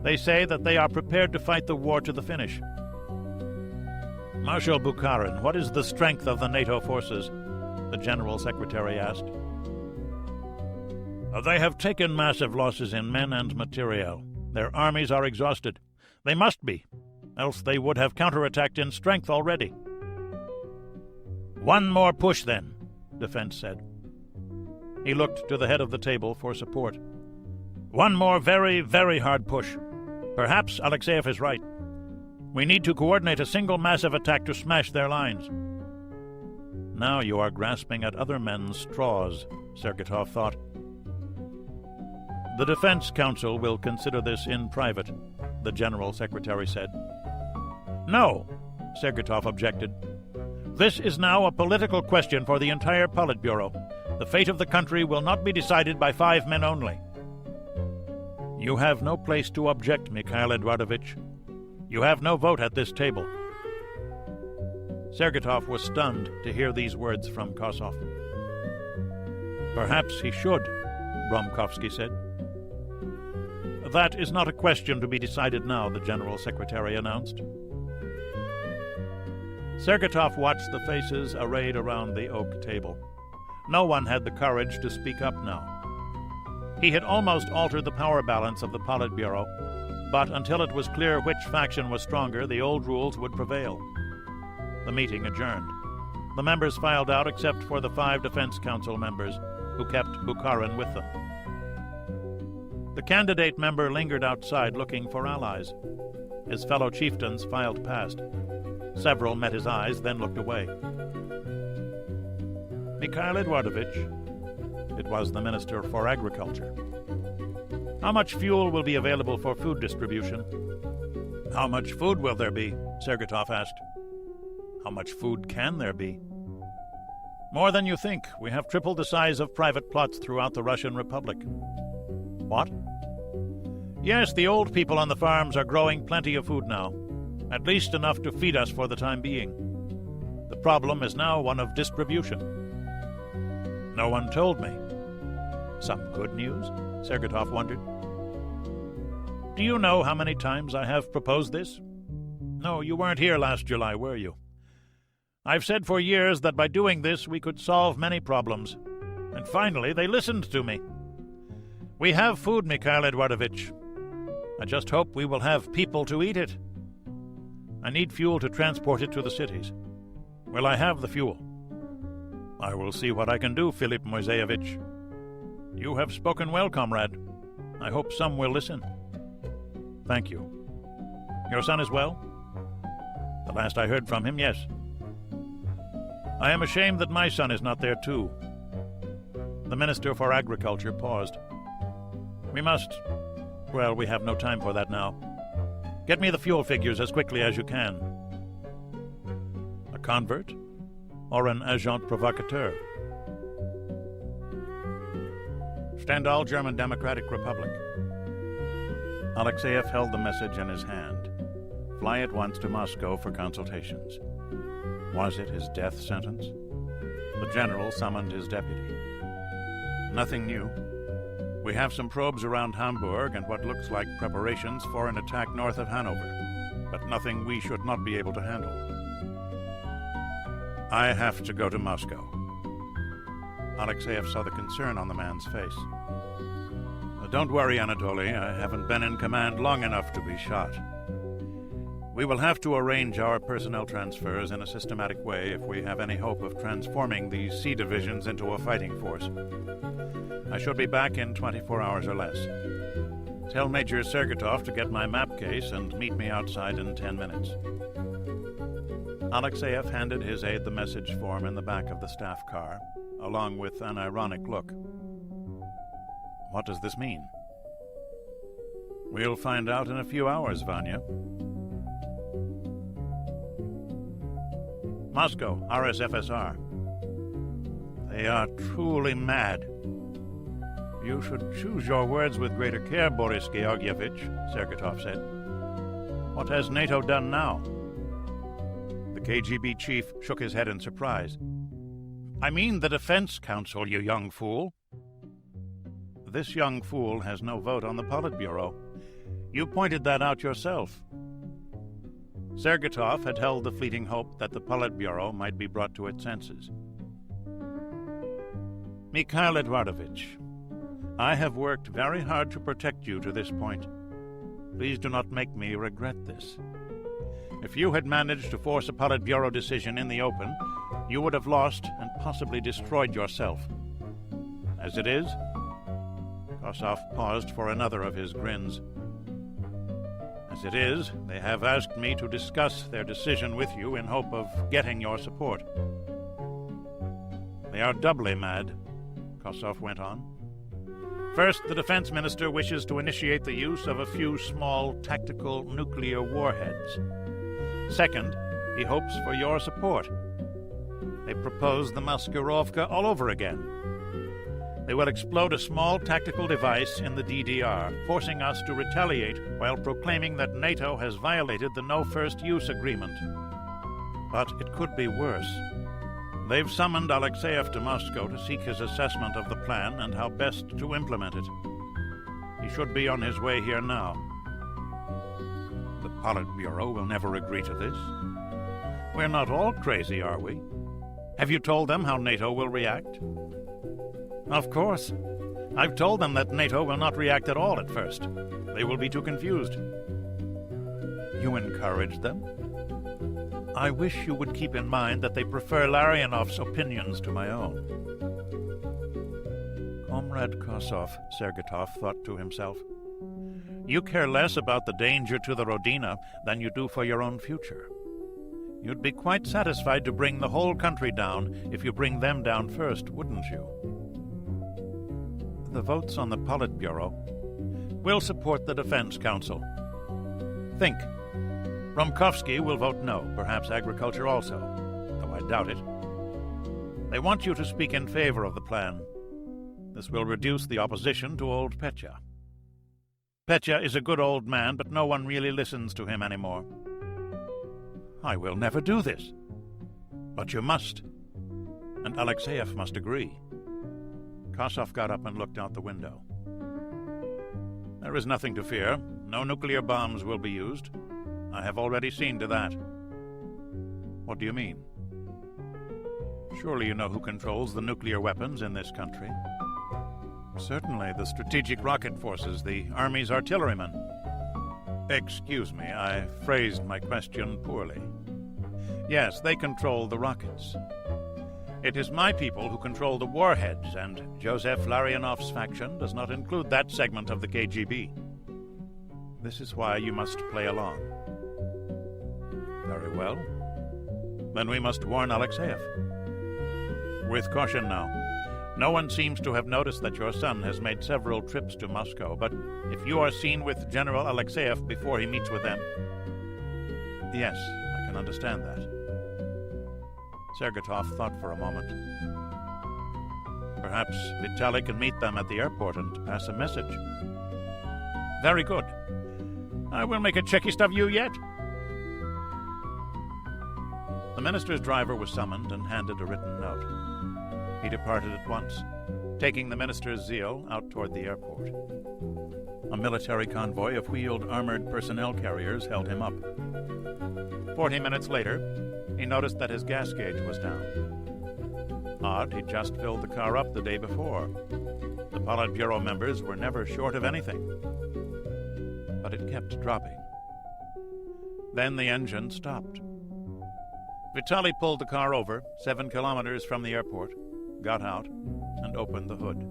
They say that they are prepared to fight the war to the finish. Marshal Bukharin, what is the strength of the NATO forces? The General Secretary asked. They have taken massive losses in men and materiel. Their armies are exhausted. They must be, else they would have counterattacked in strength already. One more push, then, Defense said. He looked to the head of the table for support. One more very, very hard push. Perhaps Alexeyev is right. We need to coordinate a single massive attack to smash their lines. Now you are grasping at other men's straws, Sergetov thought. The Defense Council will consider this in private, the General Secretary said. No, Sergetov objected. This is now a political question for the entire Politburo. The fate of the country will not be decided by 5 men only. You have no place to object, Mikhail Eduardovich. You have no vote at this table. Sergetov was stunned to hear these words from Kosov. Perhaps he should, Bromkovsky said. That is not a question to be decided now, the General Secretary announced. Sergetov watched the faces arrayed around the oak table. No one had the courage to speak up now. He had almost altered the power balance of the Politburo, but until it was clear which faction was stronger, the old rules would prevail. The meeting adjourned. The members filed out except for the 5 Defense Council members, who kept Bukharin with them. The candidate member lingered outside looking for allies. His fellow chieftains filed past. Several met his eyes, then looked away. Mikhail Eduardovich, it was the Minister for Agriculture. How much fuel will be available for food distribution? How much food will there be? Sergetov asked. How much food can there be? More than you think. We have tripled the size of private plots throughout the Russian Republic. What? Yes, the old people on the farms are growing plenty of food now, at least enough to feed us for the time being. The problem is now one of distribution. No one told me. Some good news? Sergetov wondered. Do you know how many times I have proposed this? No, you weren't here last July, were you? I've said for years that by doing this we could solve many problems. And finally they listened to me. We have food, Mikhail Eduardovich. I just hope we will have people to eat it. I need fuel to transport it to the cities. Will I have the fuel? I will see what I can do, Philip Moiseyevich. You have spoken well, comrade. I hope some will listen. Thank you. Your son is well? The last I heard from him, yes. I am ashamed that my son is not there, too. The Minister for Agriculture paused. We have no time for that now. Get me the fuel figures as quickly as you can. A convert? Or an agent provocateur? Stendhal, German Democratic Republic. Alexeyev held the message in his hand. Fly at once to Moscow for consultations. Was it his death sentence? The general summoned his deputy. Nothing new. We have some probes around Hamburg and what looks like preparations for an attack north of Hanover, but nothing we should not be able to handle. I have to go to Moscow. Alexeyev saw the concern on the man's face. Don't worry, Anatoly. I haven't been in command long enough to be shot. We will have to arrange our personnel transfers in a systematic way if we have any hope of transforming these sea divisions into a fighting force. I should be back in 24 hours or less. Tell Major Sergetov to get my map case and meet me outside in 10 minutes. Alexeyev handed his aide the message form in the back of the staff car, along with an ironic look. What does this mean? We'll find out in a few hours, Vanya. Moscow, RSFSR. They are truly mad. You should choose your words with greater care, Boris Georgievich, Sergetov said. What has NATO done now? The KGB chief shook his head in surprise. I mean the Defense Council, you young fool. This young fool has no vote on the Politburo. You pointed that out yourself. Sergetov had held the fleeting hope that the Politburo might be brought to its senses. Mikhail Eduardovich, I have worked very hard to protect you to this point. Please do not make me regret this. If you had managed to force a Politburo decision in the open, you would have lost and possibly destroyed yourself. As it is, Kosov paused for another of his grins. As it is, they have asked me to discuss their decision with you in hope of getting your support. They are doubly mad, Kosov went on. First, the defense minister wishes to initiate the use of a few small tactical nuclear warheads. Second, he hopes for your support. They propose the Maskirovka all over again. They will explode a small tactical device in the DDR, forcing us to retaliate while proclaiming that NATO has violated the No First Use Agreement. But it could be worse. They've summoned Alexeyev to Moscow to seek his assessment of the plan and how best to implement it. He should be on his way here now. The Politburo will never agree to this. We're not all crazy, are we? Have you told them how NATO will react? Of course. I've told them that NATO will not react at all at first. They will be too confused. You encourage them? I wish you would keep in mind that they prefer Larionov's opinions to my own. Comrade Kosov, Sergetov thought to himself. You care less about the danger to the Rodina than you do for your own future. You'd be quite satisfied to bring the whole country down if you bring them down first, wouldn't you? The votes on the Politburo will support the Defense Council. Think. Romkovsky will vote no, perhaps agriculture also, though I doubt it. They want you to speak in favor of the plan. This will reduce the opposition to old Petya. Petya is a good old man, but no one really listens to him anymore. I will never do this. But you must. And Alexeyev must agree. Kosov got up and looked out the window. There is nothing to fear. No nuclear bombs will be used. I have already seen to that. What do you mean? Surely you know who controls the nuclear weapons in this country. Certainly, the strategic rocket forces, the Army's artillerymen. Excuse me, I phrased my question poorly. Yes, they control the rockets. It is my people who control the warheads, and Joseph Larionov's faction does not include that segment of the KGB. This is why you must play along. Very well. Then we must warn Alexeyev. With caution now. No one seems to have noticed that your son has made several trips to Moscow, but if you are seen with General Alexeyev before he meets with them... Yes, I can understand that. Sergetov thought for a moment. Perhaps Vitaly can meet them at the airport and pass a message. Very good. I will make a Chekist of you yet. The minister's driver was summoned and handed a written note. He departed at once, taking the minister's zeal out toward the airport. A military convoy of wheeled armored personnel carriers held him up. 40 minutes later, he noticed that his gas gauge was down. Odd, he'd just filled the car up the day before. The Politburo members were never short of anything. But it kept dropping. Then the engine stopped. Vitaly pulled the car over, 7 kilometers from the airport, got out, and opened the hood.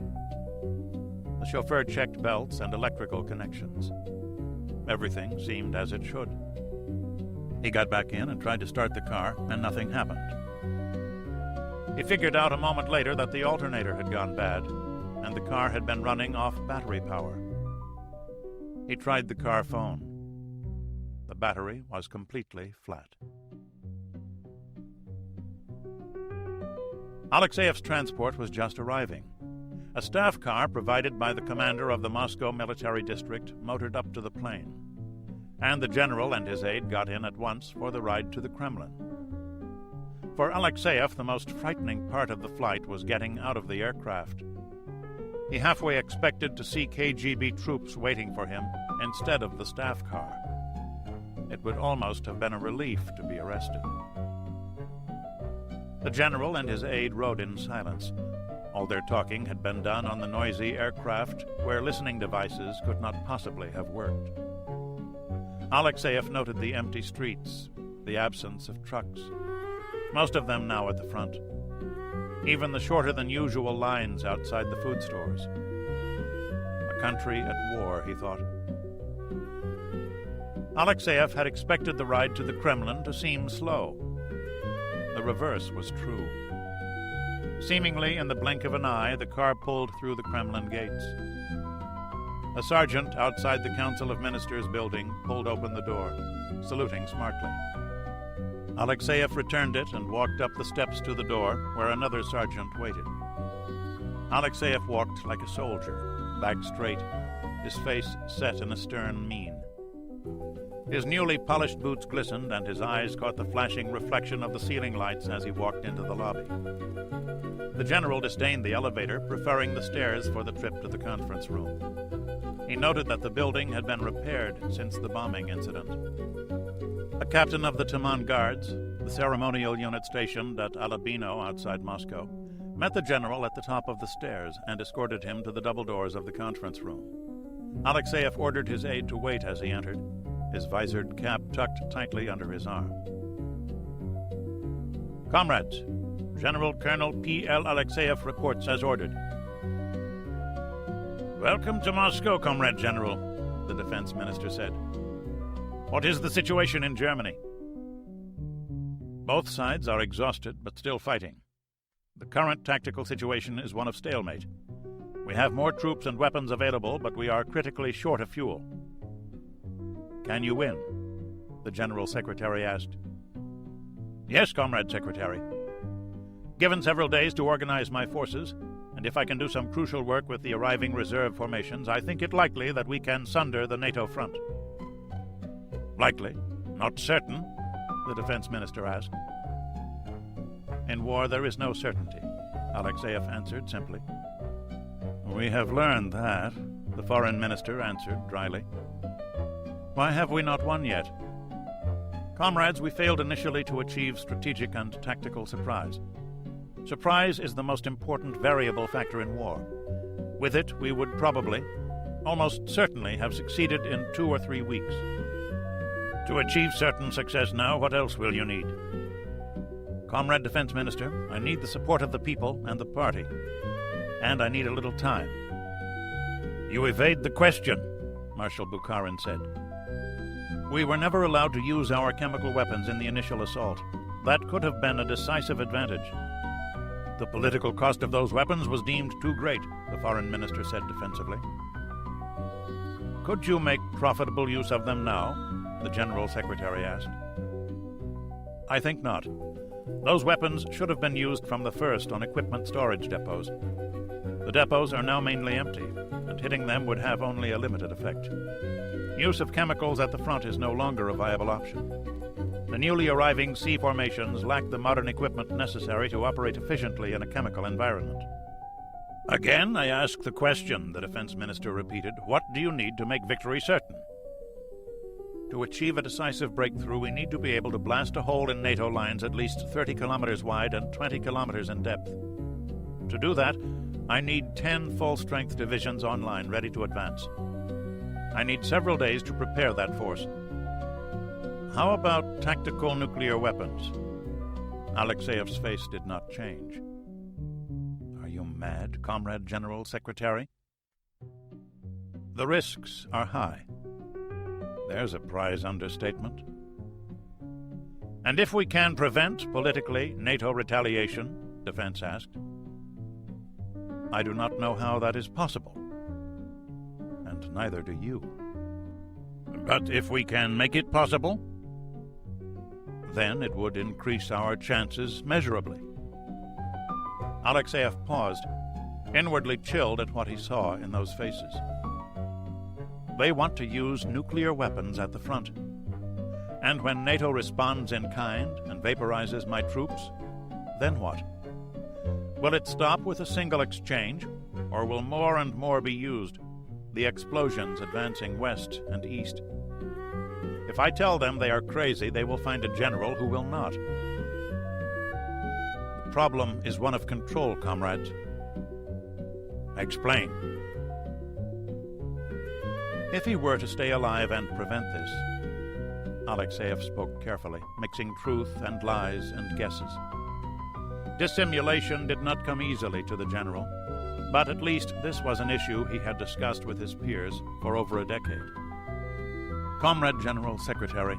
The chauffeur checked belts and electrical connections. Everything seemed as it should. He got back in and tried to start the car, and nothing happened. He figured out a moment later that the alternator had gone bad, and the car had been running off battery power. He tried the car phone. The battery was completely flat. Alexeyev's transport was just arriving. A staff car provided by the commander of the Moscow military district motored up to the plane, and the general and his aide got in at once for the ride to the Kremlin. For Alexeyev, the most frightening part of the flight was getting out of the aircraft. He halfway expected to see KGB troops waiting for him instead of the staff car. It would almost have been a relief to be arrested. The general and his aide rode in silence. All their talking had been done on the noisy aircraft where listening devices could not possibly have worked. Alexeyev noted the empty streets, the absence of trucks, most of them now at the front. Even the shorter-than-usual lines outside the food stores. A country at war, he thought. Alexeyev had expected the ride to the Kremlin to seem slow. The reverse was true. Seemingly in the blink of an eye, the car pulled through the Kremlin gates. A sergeant outside the Council of Ministers building pulled open the door, saluting smartly. Alexeyev returned it and walked up the steps to the door, where another sergeant waited. Alexeyev walked like a soldier, back straight, his face set in a stern mien. His newly polished boots glistened, and his eyes caught the flashing reflection of the ceiling lights as he walked into the lobby. The general disdained the elevator, preferring the stairs for the trip to the conference room. He noted that the building had been repaired since the bombing incident. A captain of the Taman Guards, the ceremonial unit stationed at Alabino outside Moscow, met the general at the top of the stairs and escorted him to the double doors of the conference room. Alexeyev ordered his aide to wait as he entered, his visored cap tucked tightly under his arm. Comrades, General Colonel P.L. Alexeyev reports as ordered. Welcome to Moscow, Comrade General, the defense minister said. What is the situation in Germany? Both sides are exhausted, but still fighting. The current tactical situation is one of stalemate. We have more troops and weapons available, but we are critically short of fuel. Can you win? The General Secretary asked. Yes, Comrade Secretary. Given several days to organize my forces, and if I can do some crucial work with the arriving reserve formations, I think it likely that we can sunder the NATO front. Likely, not certain, the defense minister asked. In war there is no certainty, Alexeyev answered simply. We have learned that, the foreign minister answered dryly. Why have we not won yet? Comrades, we failed initially to achieve strategic and tactical surprise. Surprise is the most important variable factor in war. With it, we would probably, almost certainly, have succeeded in 2 or 3 weeks. To achieve certain success now, what else will you need? Comrade Defense Minister, I need the support of the people and the party. And I need a little time. You evade the question, Marshal Bukharin said. We were never allowed to use our chemical weapons in the initial assault. That could have been a decisive advantage. The political cost of those weapons was deemed too great, the foreign minister said defensively. Could you make profitable use of them now? The General Secretary asked. I think not. Those weapons should have been used from the first on equipment storage depots. The depots are now mainly empty, and hitting them would have only a limited effect. Use of chemicals at the front is no longer a viable option. The newly arriving sea formations lack the modern equipment necessary to operate efficiently in a chemical environment. Again, I ask the question, the defense minister repeated. What do you need to make victory certain? To achieve a decisive breakthrough, we need to be able to blast a hole in NATO lines at least 30 kilometers wide and 20 kilometers in depth. To do that, I need 10 full-strength divisions online ready to advance. I need several days to prepare that force. How about tactical nuclear weapons? Alexeyev's face did not change. Are you mad, Comrade General Secretary? The risks are high. There's a prize understatement. And if we can prevent, politically, NATO retaliation, Defense asked. I do not know how that is possible. And neither do you. But if we can make it possible, then it would increase our chances measurably. Alexeyev paused. inwardly chilled at what he saw in those faces. They want to use nuclear weapons at the front. And when NATO responds in kind and vaporizes my troops, then what? Will it stop with a single exchange, or will more and more be used, the explosions advancing west and east? If I tell them they are crazy, they will find a general who will not. The problem is one of control, comrades. Explain. If he were to stay alive and prevent this, Alexeyev spoke carefully, mixing truth and lies and guesses. Dissimulation did not come easily to the general, but at least this was an issue he had discussed with his peers for over a decade. Comrade General Secretary,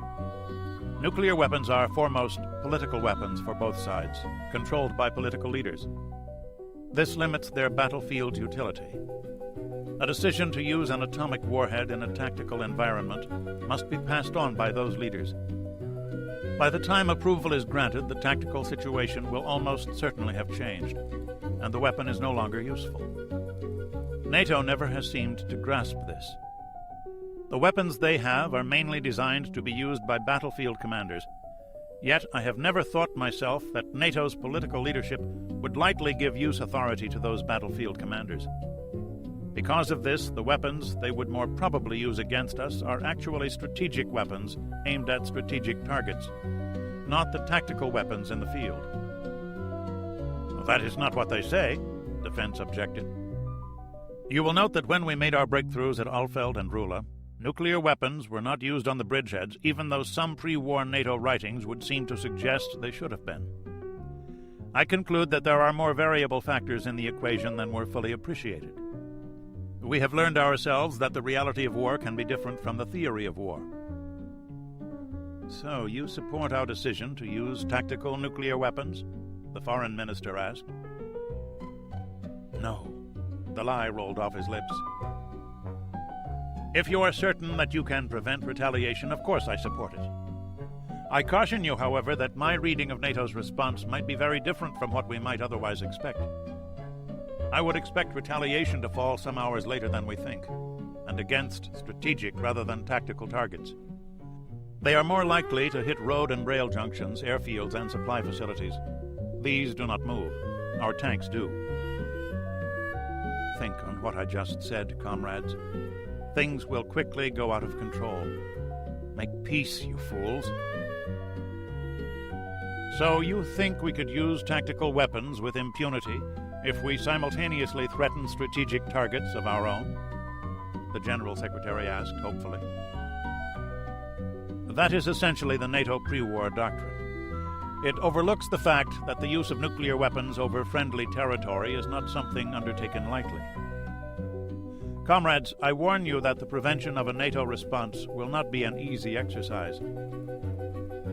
nuclear weapons are foremost political weapons for both sides, controlled by political leaders. This limits their battlefield utility. A decision to use an atomic warhead in a tactical environment must be passed on by those leaders. By the time approval is granted, the tactical situation will almost certainly have changed, and the weapon is no longer useful. NATO never has seemed to grasp this. The weapons they have are mainly designed to be used by battlefield commanders. Yet I have never thought myself that NATO's political leadership would lightly give use authority to those battlefield commanders. Because of this, the weapons they would more probably use against us are actually strategic weapons aimed at strategic targets, not the tactical weapons in the field. Well, that is not what they say, Defense objected. You will note that when we made our breakthroughs at Alfeld and Rula, nuclear weapons were not used on the bridgeheads, even though some pre-war NATO writings would seem to suggest they should have been. I conclude that there are more variable factors in the equation than were fully appreciated. We have learned ourselves that the reality of war can be different from the theory of war. So you support our decision to use tactical nuclear weapons? The foreign minister asked. No. The lie rolled off his lips. If you are certain that you can prevent retaliation, of course I support it. I caution you, however, that my reading of NATO's response might be very different from what we might otherwise expect. I would expect retaliation to fall some hours later than we think, and against strategic rather than tactical targets. They are more likely to hit road and rail junctions, airfields, and supply facilities. These do not move. Our tanks do. Think on what I just said, comrades. Things will quickly go out of control. Make peace, you fools. So you think we could use tactical weapons with impunity if we simultaneously threaten strategic targets of our own? The General Secretary asked, hopefully. That is essentially the NATO pre-war doctrine. It overlooks the fact that the use of nuclear weapons over friendly territory is not something undertaken lightly. Comrades, I warn you that the prevention of a NATO response will not be an easy exercise.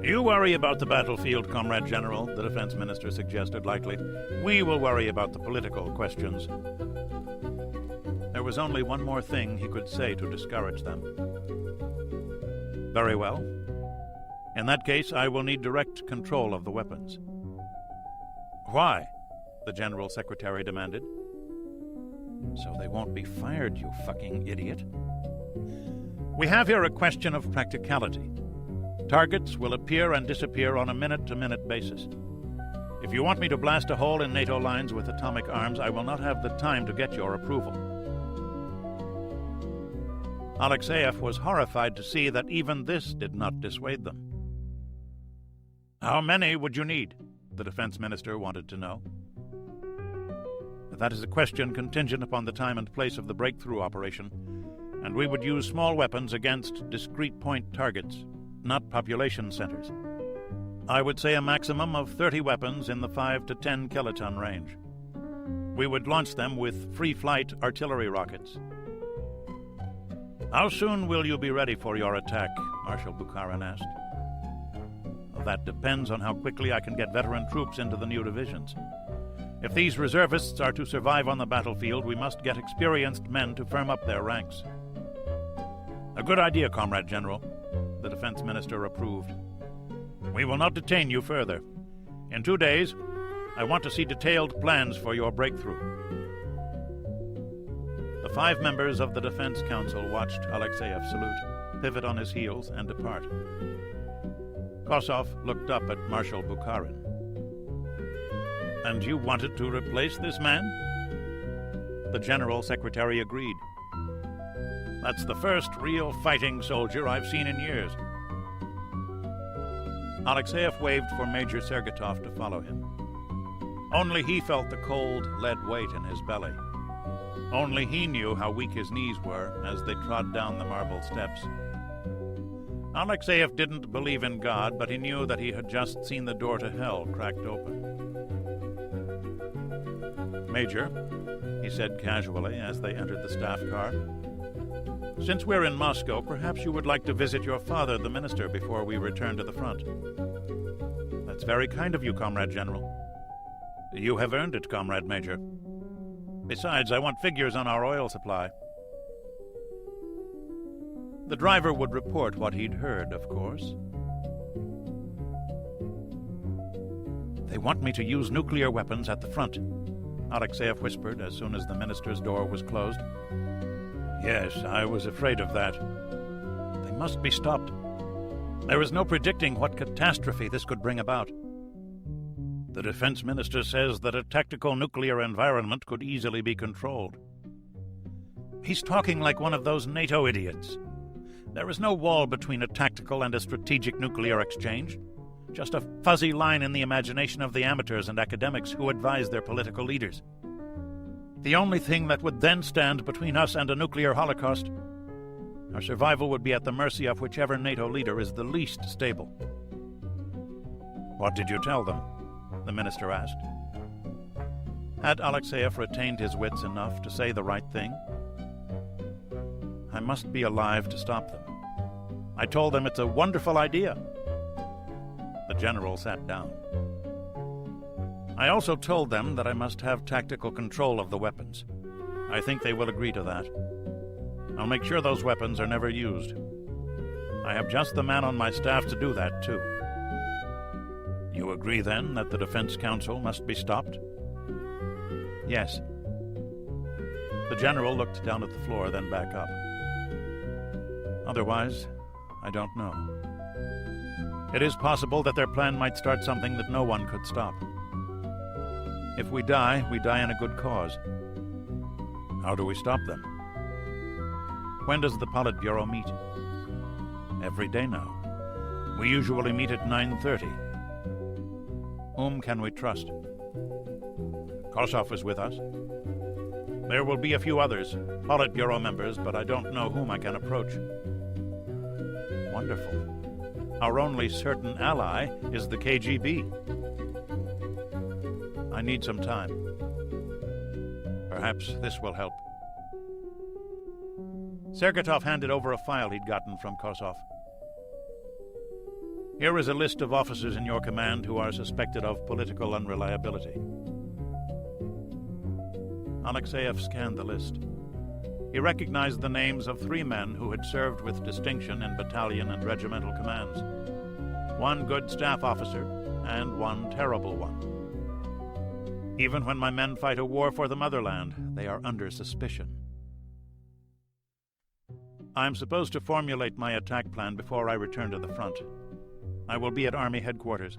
You worry about the battlefield, Comrade General, the Defense Minister suggested lightly. We will worry about the political questions. There was only one more thing he could say to discourage them. Very well. In that case, I will need direct control of the weapons. Why? The General Secretary demanded. So they won't be fired, you fucking idiot. We have here a question of practicality. Targets will appear and disappear on a minute-to-minute basis. If you want me to blast a hole in NATO lines with atomic arms, I will not have the time to get your approval. Alexeyev was horrified to see that even this did not dissuade them. How many would you need? The defense minister wanted to know. That is a question contingent upon the time and place of the breakthrough operation, and we would use small weapons against discrete point targets, not population centers. I would say a maximum of 30 weapons in the 5 to 10 kiloton range. We would launch them with free-flight artillery rockets. How soon will you be ready for your attack? Marshal Bukharin asked. Well, that depends on how quickly I can get veteran troops into the new divisions. If these reservists are to survive on the battlefield, we must get experienced men to firm up their ranks. A good idea, Comrade General, the defense minister approved. We will not detain you further. In 2 days, I want to see detailed plans for your breakthrough. The 5 members of the Defense Council watched Alexeyev salute, pivot on his heels, and depart. Kosov looked up at Marshal Bukharin. "And you wanted to replace this man?" The General Secretary agreed. "That's the first real fighting soldier I've seen in years." Alexeyev waved for Major Sergatov to follow him. Only he felt the cold lead weight in his belly. Only he knew how weak his knees were as they trod down the marble steps. Alexeyev didn't believe in God, but he knew that he had just seen the door to hell cracked open. "Major," he said casually as they entered the staff car, "since we're in Moscow, perhaps you would like to visit your father, the minister, before we return to the front." "That's very kind of you, Comrade General." "You have earned it, Comrade Major. Besides, I want figures on our oil supply." The driver would report what he'd heard, of course. "They want me to use nuclear weapons at the front," Alexeyev whispered as soon as the minister's door was closed. "Yes, I was afraid of that. They must be stopped. There is no predicting what catastrophe this could bring about. The defense minister says that a tactical nuclear environment could easily be controlled. He's talking like one of those NATO idiots. There is no wall between a tactical and a strategic nuclear exchange, just a fuzzy line in the imagination of the amateurs and academics who advise their political leaders. The only thing that would then stand between us and a nuclear holocaust, our survival would be at the mercy of whichever NATO leader is the least stable." "What did you tell them?" the minister asked. Had Alexeyev retained his wits enough to say the right thing? "I must be alive to stop them. I told them it's a wonderful idea." The general sat down. "I also told them that I must have tactical control of the weapons. I think they will agree to that. I'll make sure those weapons are never used. I have just the man on my staff to do that, too." "You agree, then, that the Defense Council must be stopped?" "Yes." The general looked down at the floor, then back up. "Otherwise, I don't know. It is possible that their plan might start something that no one could stop. If we die in a good cause." "How do we stop them?" "When does the Politburo meet?" "Every day now. We usually meet at 9:30. Whom can we trust?" "Kosov is with us. There will be a few others, Politburo members, but I don't know whom I can approach." "Wonderful. Our only certain ally is the KGB." "I need some time. Perhaps this will help." Sergatov handed over a file he'd gotten from Kosov. "Here is a list of officers in your command who are suspected of political unreliability." Alexeyev scanned the list. He recognized the names of 3 men who had served with distinction in battalion and regimental commands. 1 good staff officer and 1 terrible one. "Even when my men fight a war for the motherland, they are under suspicion." "I'm supposed to formulate my attack plan before I return to the front. I will be at Army headquarters."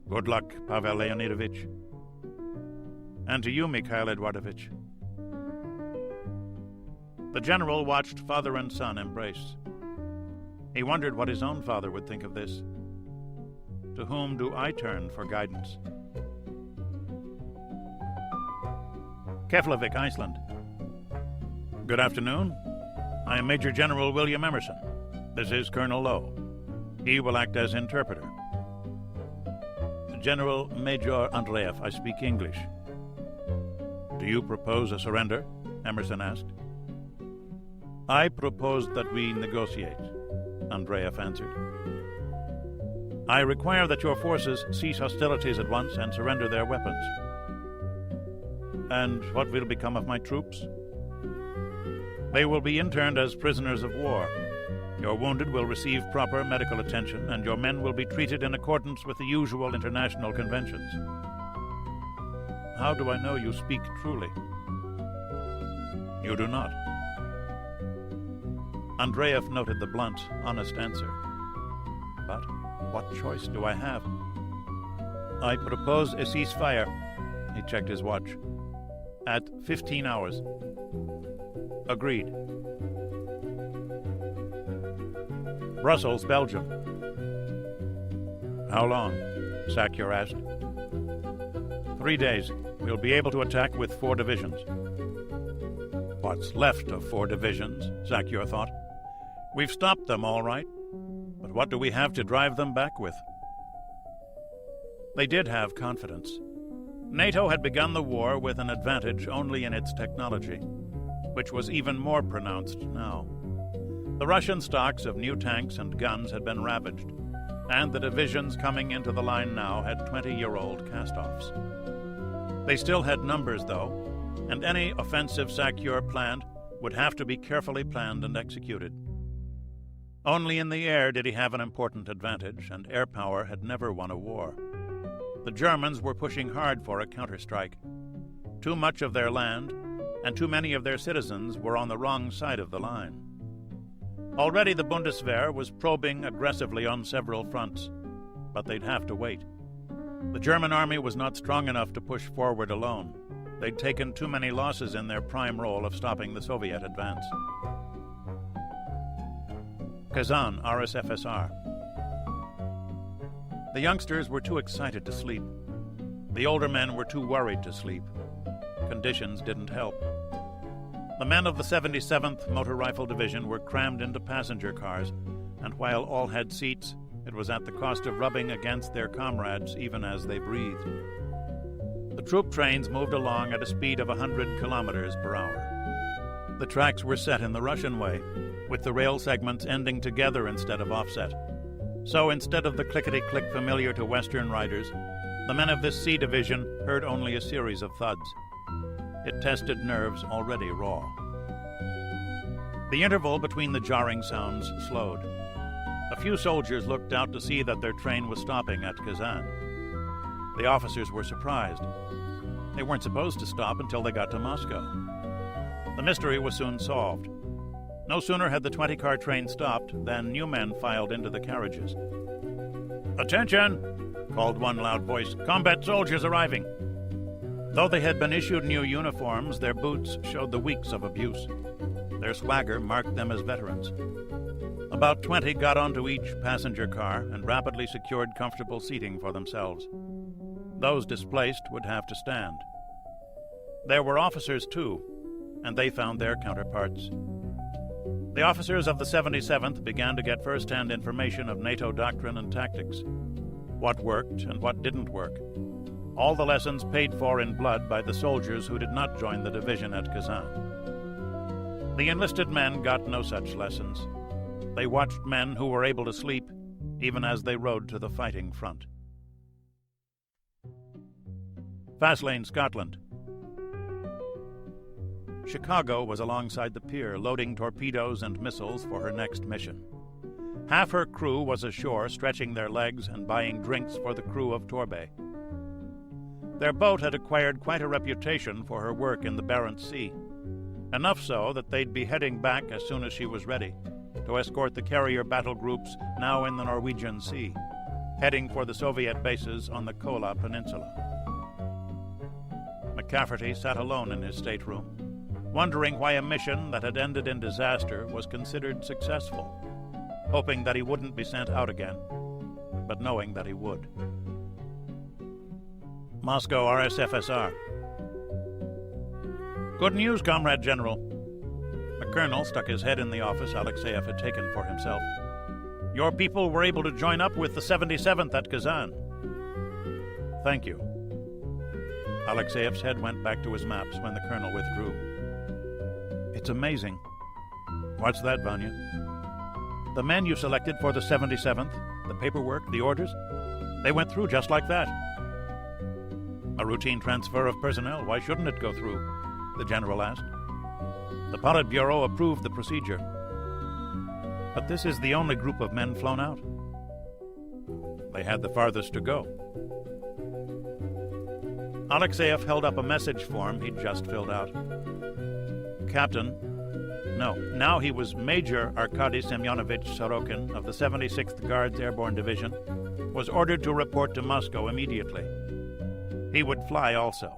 "Good luck, Pavel Leonidovich." "And to you, Mikhail Eduardovich." The general watched father and son embrace. He wondered what his own father would think of this. To whom do I turn for guidance? Keflavik, Iceland. "Good afternoon. I am Major General William Emerson. This is Colonel Lowe. He will act as interpreter." "General Major Andreev, I speak English." "Do you propose a surrender?" Emerson asked. "I propose that we negotiate," Andreev answered. "I require that your forces cease hostilities at once and surrender their weapons." "And what will become of my troops?" "They will be interned as prisoners of war. Your wounded will receive proper medical attention, and your men will be treated in accordance with the usual international conventions." "How do I know you speak truly?" You do not. Andreev noted the blunt, honest answer. But what choice do I have? I propose a ceasefire. He checked his watch. At 15 hours. Agreed. Brussels, Belgium. How long? Sakyr asked. 3 days. We'll be able to attack with 4 divisions. What's left of 4 divisions, Sakyr thought. We've stopped them, all right. But what do we have to drive them back with? They did have confidence. NATO had begun the war with an advantage only in its technology, which was even more pronounced now. The Russian stocks of new tanks and guns had been ravaged, and the divisions coming into the line now had 20-year-old cast-offs. They still had numbers, though, and any offensive Sakyr planned would have to be carefully planned and executed. Only in the air did he have an important advantage, and air power had never won a war. The Germans were pushing hard for a counterstrike. Too much of their land and too many of their citizens were on the wrong side of the line. Already the Bundeswehr was probing aggressively on several fronts, but they'd have to wait. The German army was not strong enough to push forward alone. They'd taken too many losses in their prime role of stopping the Soviet advance. Kazan, RSFSR. The youngsters were too excited to sleep. The older men were too worried to sleep. Conditions didn't help. The men of the 77th Motor Rifle Division were crammed into passenger cars, and while all had seats, it was at the cost of rubbing against their comrades even as they breathed. The troop trains moved along at a speed of 100 kilometers per hour. The tracks were set in the Russian way, with the rail segments ending together instead of offset. So instead of the clickety-click familiar to Western riders, the men of this C division heard only a series of thuds. It tested nerves already raw. The interval between the jarring sounds slowed. A few soldiers looked out to see that their train was stopping at Kazan. The officers were surprised. They weren't supposed to stop until they got to Moscow. The mystery was soon solved. No sooner had the 20-car train stopped than new men filed into the carriages. "Attention!" called one loud voice. "Combat soldiers arriving!" Though they had been issued new uniforms, their boots showed the weeks of abuse. Their swagger marked them as veterans. About 20 got onto each passenger car and rapidly secured comfortable seating for themselves. Those displaced would have to stand. There were officers, too, and they found their counterparts. The officers of the 77th began to get first-hand information of NATO doctrine and tactics, what worked and what didn't work. All the lessons paid for in blood by the soldiers who did not join the division at Kazan. The enlisted men got no such lessons. They watched men who were able to sleep even as they rode to the fighting front. Faslane, Scotland. Chicago was alongside the pier, loading torpedoes and missiles for her next mission. Half her crew was ashore, stretching their legs and buying drinks for the crew of Torbay. Their boat had acquired quite a reputation for her work in the Barents Sea, enough so that they'd be heading back as soon as she was ready, to escort the carrier battle groups now in the Norwegian Sea, heading for the Soviet bases on the Kola Peninsula. McCafferty sat alone in his stateroom, wondering why a mission that had ended in disaster was considered successful, hoping that he wouldn't be sent out again, but knowing that he would. Moscow, RSFSR. Good news, Comrade General. A colonel stuck his head in the office Alexeyev had taken for himself. Your people were able to join up with the 77th at Kazan. Thank you. Alexeyev's head went back to his maps when the colonel withdrew. It's amazing. What's that, Vanya? The men you selected for the 77th, the paperwork, the orders, they went through just like that. A routine transfer of personnel, why shouldn't it go through? The general asked. The Politburo approved the procedure. But this is the only group of men flown out. They had the farthest to go. Alexeyev held up a message form he'd just filled out. Captain, no, now he was Major Arkady Semyonovich Sorokin of the 76th Guards Airborne Division, was ordered to report to Moscow immediately. He would fly also.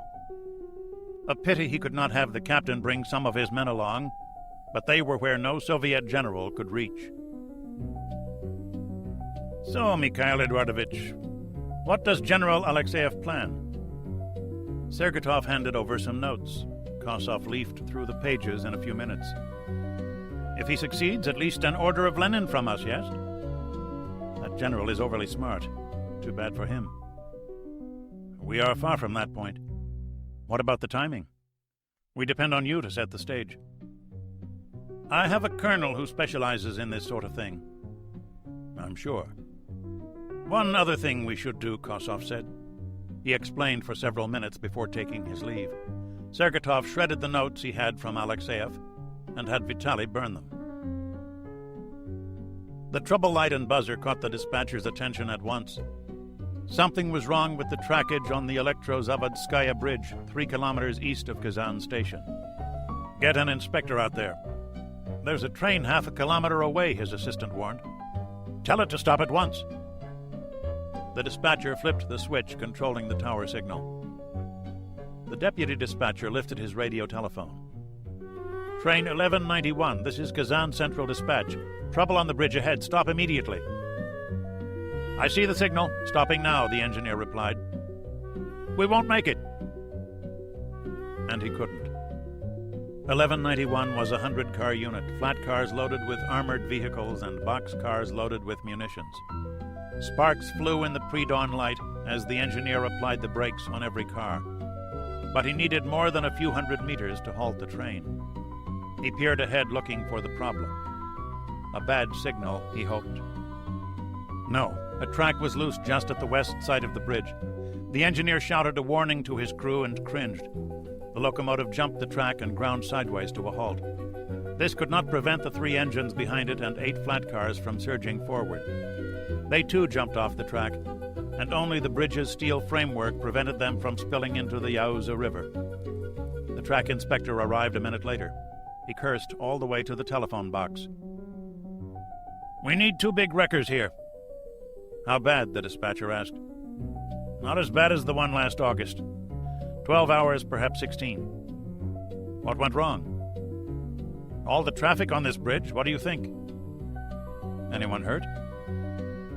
A pity he could not have the captain bring some of his men along, but they were where no Soviet general could reach. So, Mikhail Eduardovich, what does General Alexeyev plan? Sergatov handed over some notes. Kossoff leafed through the pages in a few minutes. If he succeeds, at least an order of Lenin from us, yes? That general is overly smart. Too bad for him. We are far from that point. What about the timing? We depend on you to set the stage. I have a colonel who specializes in this sort of thing. I'm sure. One other thing we should do, Kossoff said. He explained for several minutes before taking his leave. Sergatov shredded the notes he had from Alexeyev and had Vitaly burn them. The trouble light and buzzer caught the dispatcher's attention at once. Something was wrong with the trackage on the Elektrozavodskaya bridge, 3 kilometers east of Kazan station. Get an inspector out there. There's a train half a kilometer away, his assistant warned. Tell it to stop at once. The dispatcher flipped the switch controlling the tower signal. The deputy dispatcher lifted his radio telephone. Train 1191, this is Kazan Central Dispatch. Trouble on the bridge ahead, stop immediately. I see the signal. Stopping now, the engineer replied. We won't make it. And he couldn't. 1191 was a 100-car unit, flat cars loaded with armored vehicles and box cars loaded with munitions. Sparks flew in the pre-dawn light as the engineer applied the brakes on every car. But he needed more than a few hundred meters to halt the train. He peered ahead looking for the problem. A bad signal, he hoped. No, a track was loose just at the west side of the bridge. The engineer shouted a warning to his crew and cringed. The locomotive jumped the track and ground sideways to a halt. This could not prevent the 3 engines behind it and 8 flat cars from surging forward. They too jumped off the track, and only the bridge's steel framework prevented them from spilling into the Yauza River. The track inspector arrived a minute later. He cursed all the way to the telephone box. We need 2 big wreckers here. How bad? The dispatcher asked. Not as bad as the one last August. 12 hours, perhaps 16. What went wrong? All the traffic on this bridge, what do you think? Anyone hurt?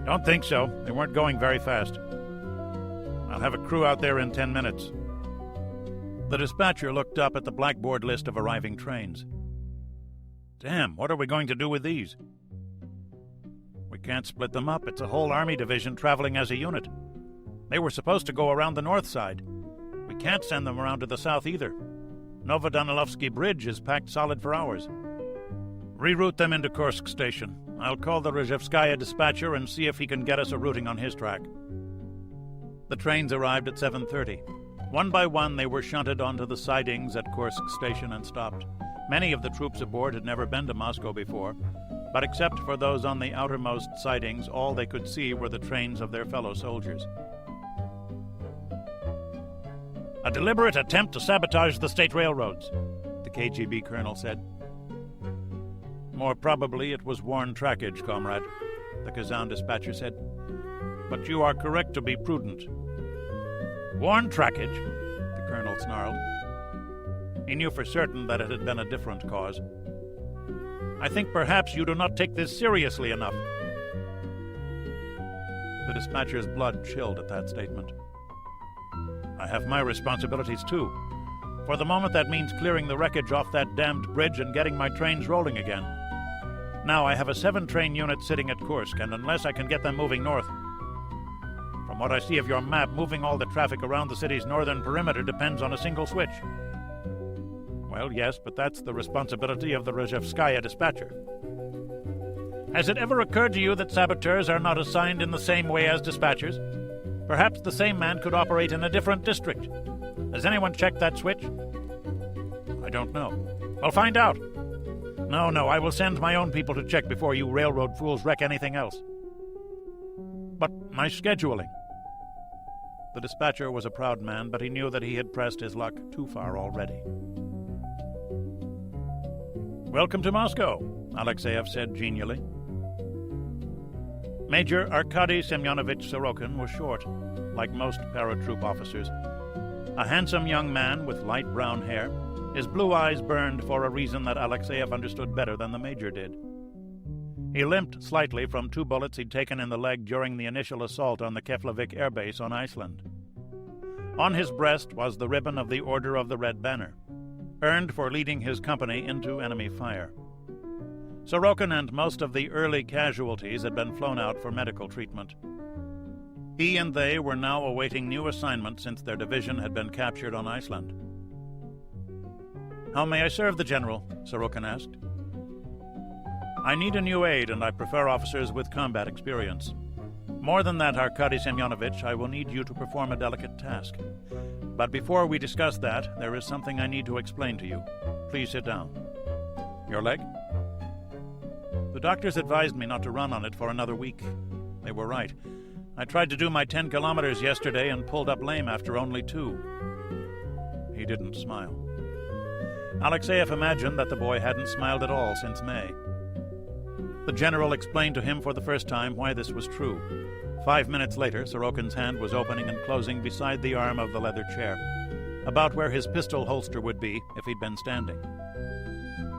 Don't think so. They weren't going very fast. I'll have a crew out there in 10 minutes. The dispatcher looked up at the blackboard list of arriving trains. Damn, what are we going to do with these? We can't split them up. It's a whole army division traveling as a unit. They were supposed to go around the north side. We can't send them around to the south either. Novodanilovsky Bridge is packed solid for hours. Reroute them into Kursk Station. I'll call the Rozhevskaya dispatcher and see if he can get us a routing on his track. The trains arrived at 7:30. One by one, they were shunted onto the sidings at Kursk Station and stopped. Many of the troops aboard had never been to Moscow before, but except for those on the outermost sidings, all they could see were the trains of their fellow soldiers. A deliberate attempt to sabotage the state railroads, the KGB colonel said. More probably it was worn trackage, comrade, the Kazan dispatcher said. But you are correct to be prudent. Worn trackage? The colonel snarled. He knew for certain that it had been a different cause. I think perhaps you do not take this seriously enough. The dispatcher's blood chilled at that statement. I have my responsibilities too. For the moment that means clearing the wreckage off that damned bridge and getting my trains rolling again. Now I have a 7-train unit sitting at Kursk, and unless I can get them moving north... From what I see of your map, moving all the traffic around the city's northern perimeter depends on a single switch. Well, yes, but that's the responsibility of the Rozhevskaya dispatcher. Has it ever occurred to you that saboteurs are not assigned in the same way as dispatchers? Perhaps the same man could operate in a different district. Has anyone checked that switch? I don't know. Well, find out. No, I will send my own people to check before you railroad fools wreck anything else. But my scheduling... The dispatcher was a proud man, but he knew that he had pressed his luck too far already. "Welcome to Moscow," Alexeyev said genially. Major Arkady Semyonovich Sorokin was short, like most paratroop officers. A handsome young man with light brown hair, his blue eyes burned for a reason that Alexeyev understood better than the major did. He limped slightly from 2 bullets he'd taken in the leg during the initial assault on the Keflavik Air Base on Iceland. On his breast was the ribbon of the Order of the Red Banner, earned for leading his company into enemy fire. Sorokin and most of the early casualties had been flown out for medical treatment. He and they were now awaiting new assignment since their division had been captured on Iceland. "How may I serve the General?" Sorokin asked. "I need a new aide, and I prefer officers with combat experience. More than that, Arkady Semyonovich, I will need you to perform a delicate task. But before we discuss that, there is something I need to explain to you. Please sit down." "Your leg?" "The doctors advised me not to run on it for another week. They were right. I tried to do my 10 kilometers yesterday and pulled up lame after only 2. He didn't smile. Alexeyev imagined that the boy hadn't smiled at all since May. The general explained to him for the first time why this was true. 5 minutes later, Sorokin's hand was opening and closing beside the arm of the leather chair, about where his pistol holster would be if he'd been standing.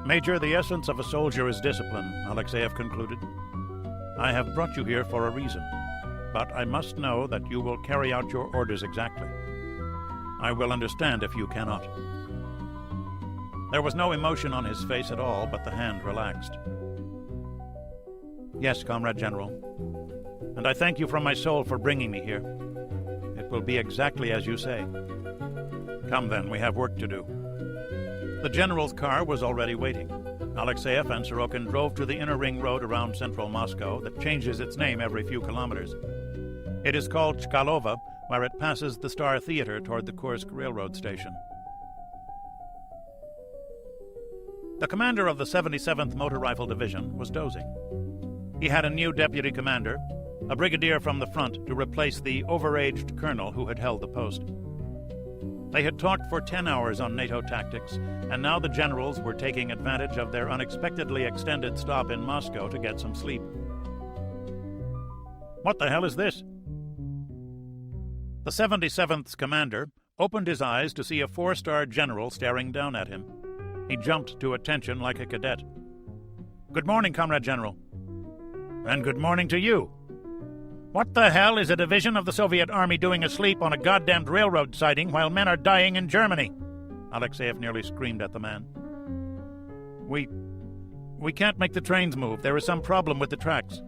"Major, the essence of a soldier is discipline," Alexeyev concluded. "I have brought you here for a reason, but I must know that you will carry out your orders exactly. I will understand if you cannot." There was no emotion on his face at all, but the hand relaxed. "Yes, Comrade General, and I thank you from my soul for bringing me here. It will be exactly as you say." "Come then, we have work to do." The general's car was already waiting. Alexeyev and Sorokin drove to the inner ring road around central Moscow that changes its name every few kilometers. It is called Chkalova, where it passes the Star Theater toward the Kursk railroad station. The commander of the 77th Motor Rifle Division was dozing. He had a new deputy commander, a brigadier from the front, to replace the overaged colonel who had held the post. They had talked for 10 hours on NATO tactics, and now the generals were taking advantage of their unexpectedly extended stop in Moscow to get some sleep. "What the hell is this?" The 77th's commander opened his eyes to see a 4-star general staring down at him. He jumped to attention like a cadet. "Good morning, Comrade General." "And good morning to you. What the hell is a division of the Soviet Army doing asleep on a goddamned railroad siding while men are dying in Germany?" Alexeyev nearly screamed at the man. We can't make the trains move. There is some problem with the tracks."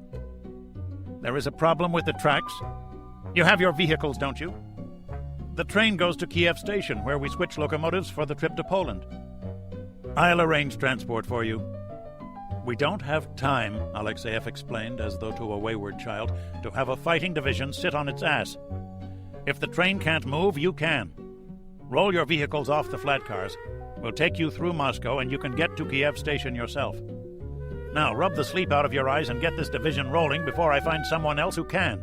"There is a problem with the tracks? You have your vehicles, don't you?" "The train goes to Kiev Station, where we switch locomotives for the trip to Poland." "I'll arrange transport for you." "We don't have time," Alexeyev explained, as though to a wayward child, "to have a fighting division sit on its ass. If the train can't move, you can. Roll your vehicles off the flat cars. We'll take you through Moscow, and you can get to Kiev Station yourself. Now, rub the sleep out of your eyes and get this division rolling before I find someone else who can."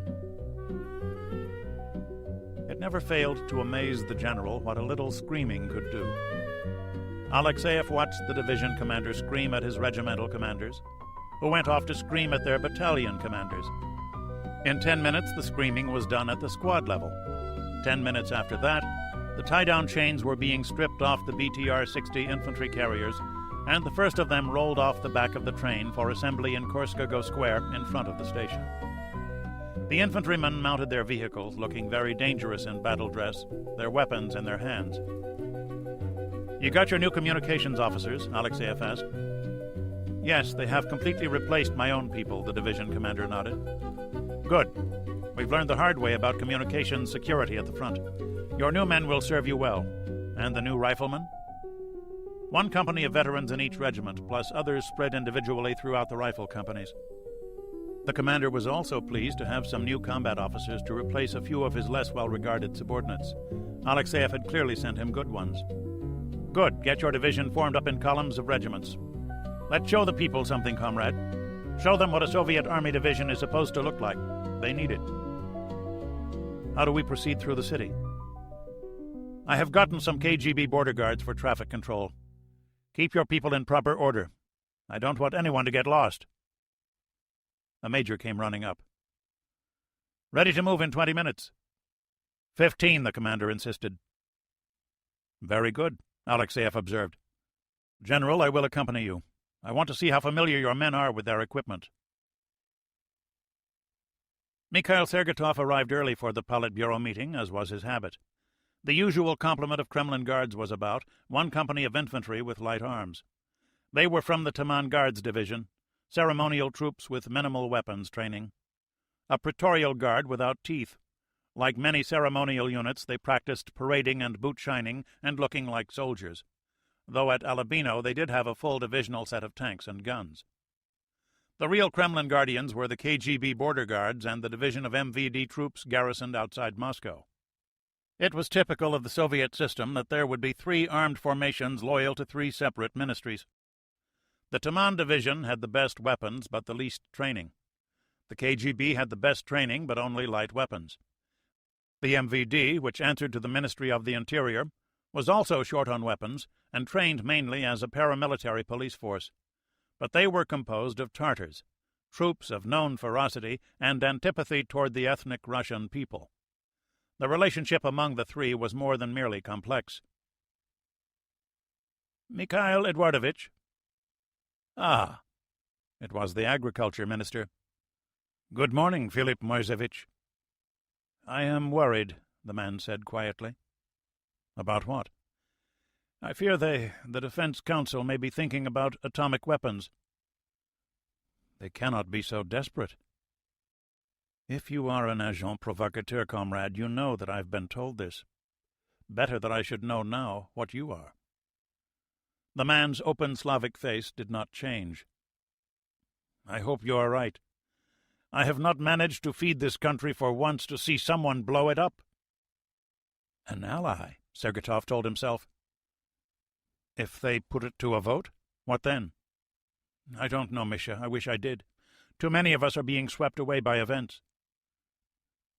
It never failed to amaze the general what a little screaming could do. Alexeyev watched the division commander scream at his regimental commanders, who went off to scream at their battalion commanders. In 10 minutes, the screaming was done at the squad level. 10 minutes after that, the tie-down chains were being stripped off the BTR-60 infantry carriers, and the first of them rolled off the back of the train for assembly in Korskago Square in front of the station. The infantrymen mounted their vehicles, looking very dangerous in battle dress, their weapons in their hands. "You got your new communications officers?" Alexeyev asked. "Yes, they have completely replaced my own people," the division commander nodded. "Good. We've learned the hard way about communications security at the front. Your new men will serve you well. And the new riflemen?" "One company of veterans in each regiment, plus others spread individually throughout the rifle companies." The commander was also pleased to have some new combat officers to replace a few of his less well-regarded subordinates. Alexeyev had clearly sent him good ones. "Good. Get your division formed up in columns of regiments. Let's show the people something, comrade. Show them what a Soviet Army division is supposed to look like. They need it." "How do we proceed through the city?" "I have gotten some KGB border guards for traffic control. Keep your people in proper order. I don't want anyone to get lost." A major came running up. "Ready to move in 20 minutes." 15, the commander insisted. "Very good," Alexeyev observed. "General, I will accompany you. I want to see how familiar your men are with their equipment." Mikhail Sergetov arrived early for the Politburo meeting, as was his habit. The usual complement of Kremlin guards was about, one company of infantry with light arms. They were from the Taman Guards Division, ceremonial troops with minimal weapons training. A praetorial guard without teeth. Like many ceremonial units, they practiced parading and boot-shining and looking like soldiers, though at Alabino they did have a full divisional set of tanks and guns. The real Kremlin guardians were the KGB border guards and the division of MVD troops garrisoned outside Moscow. It was typical of the Soviet system that there would be 3 armed formations loyal to 3 separate ministries. The Taman division had the best weapons but the least training. The KGB had the best training but only light weapons. The MVD, which answered to the Ministry of the Interior, was also short on weapons and trained mainly as a paramilitary police force. But they were composed of Tartars, troops of known ferocity and antipathy toward the ethnic Russian people. The relationship among the 3 was more than merely complex. "Mikhail Eduardovich." "Ah." It was the agriculture minister. "Good morning, Philip Moisevich." "I am worried," the man said quietly. "About what?" "I fear the Defense Council may be thinking about atomic weapons." "They cannot be so desperate." "If you are an agent provocateur, comrade, you know that I've been told this. Better that I should know now what you are." The man's open Slavic face did not change. "I hope you are right. I have not managed to feed this country for once to see someone blow it up." "An ally," Sergetov told himself. "If they put it to a vote, what then?" "I don't know, Misha. I wish I did. Too many of us are being swept away by events."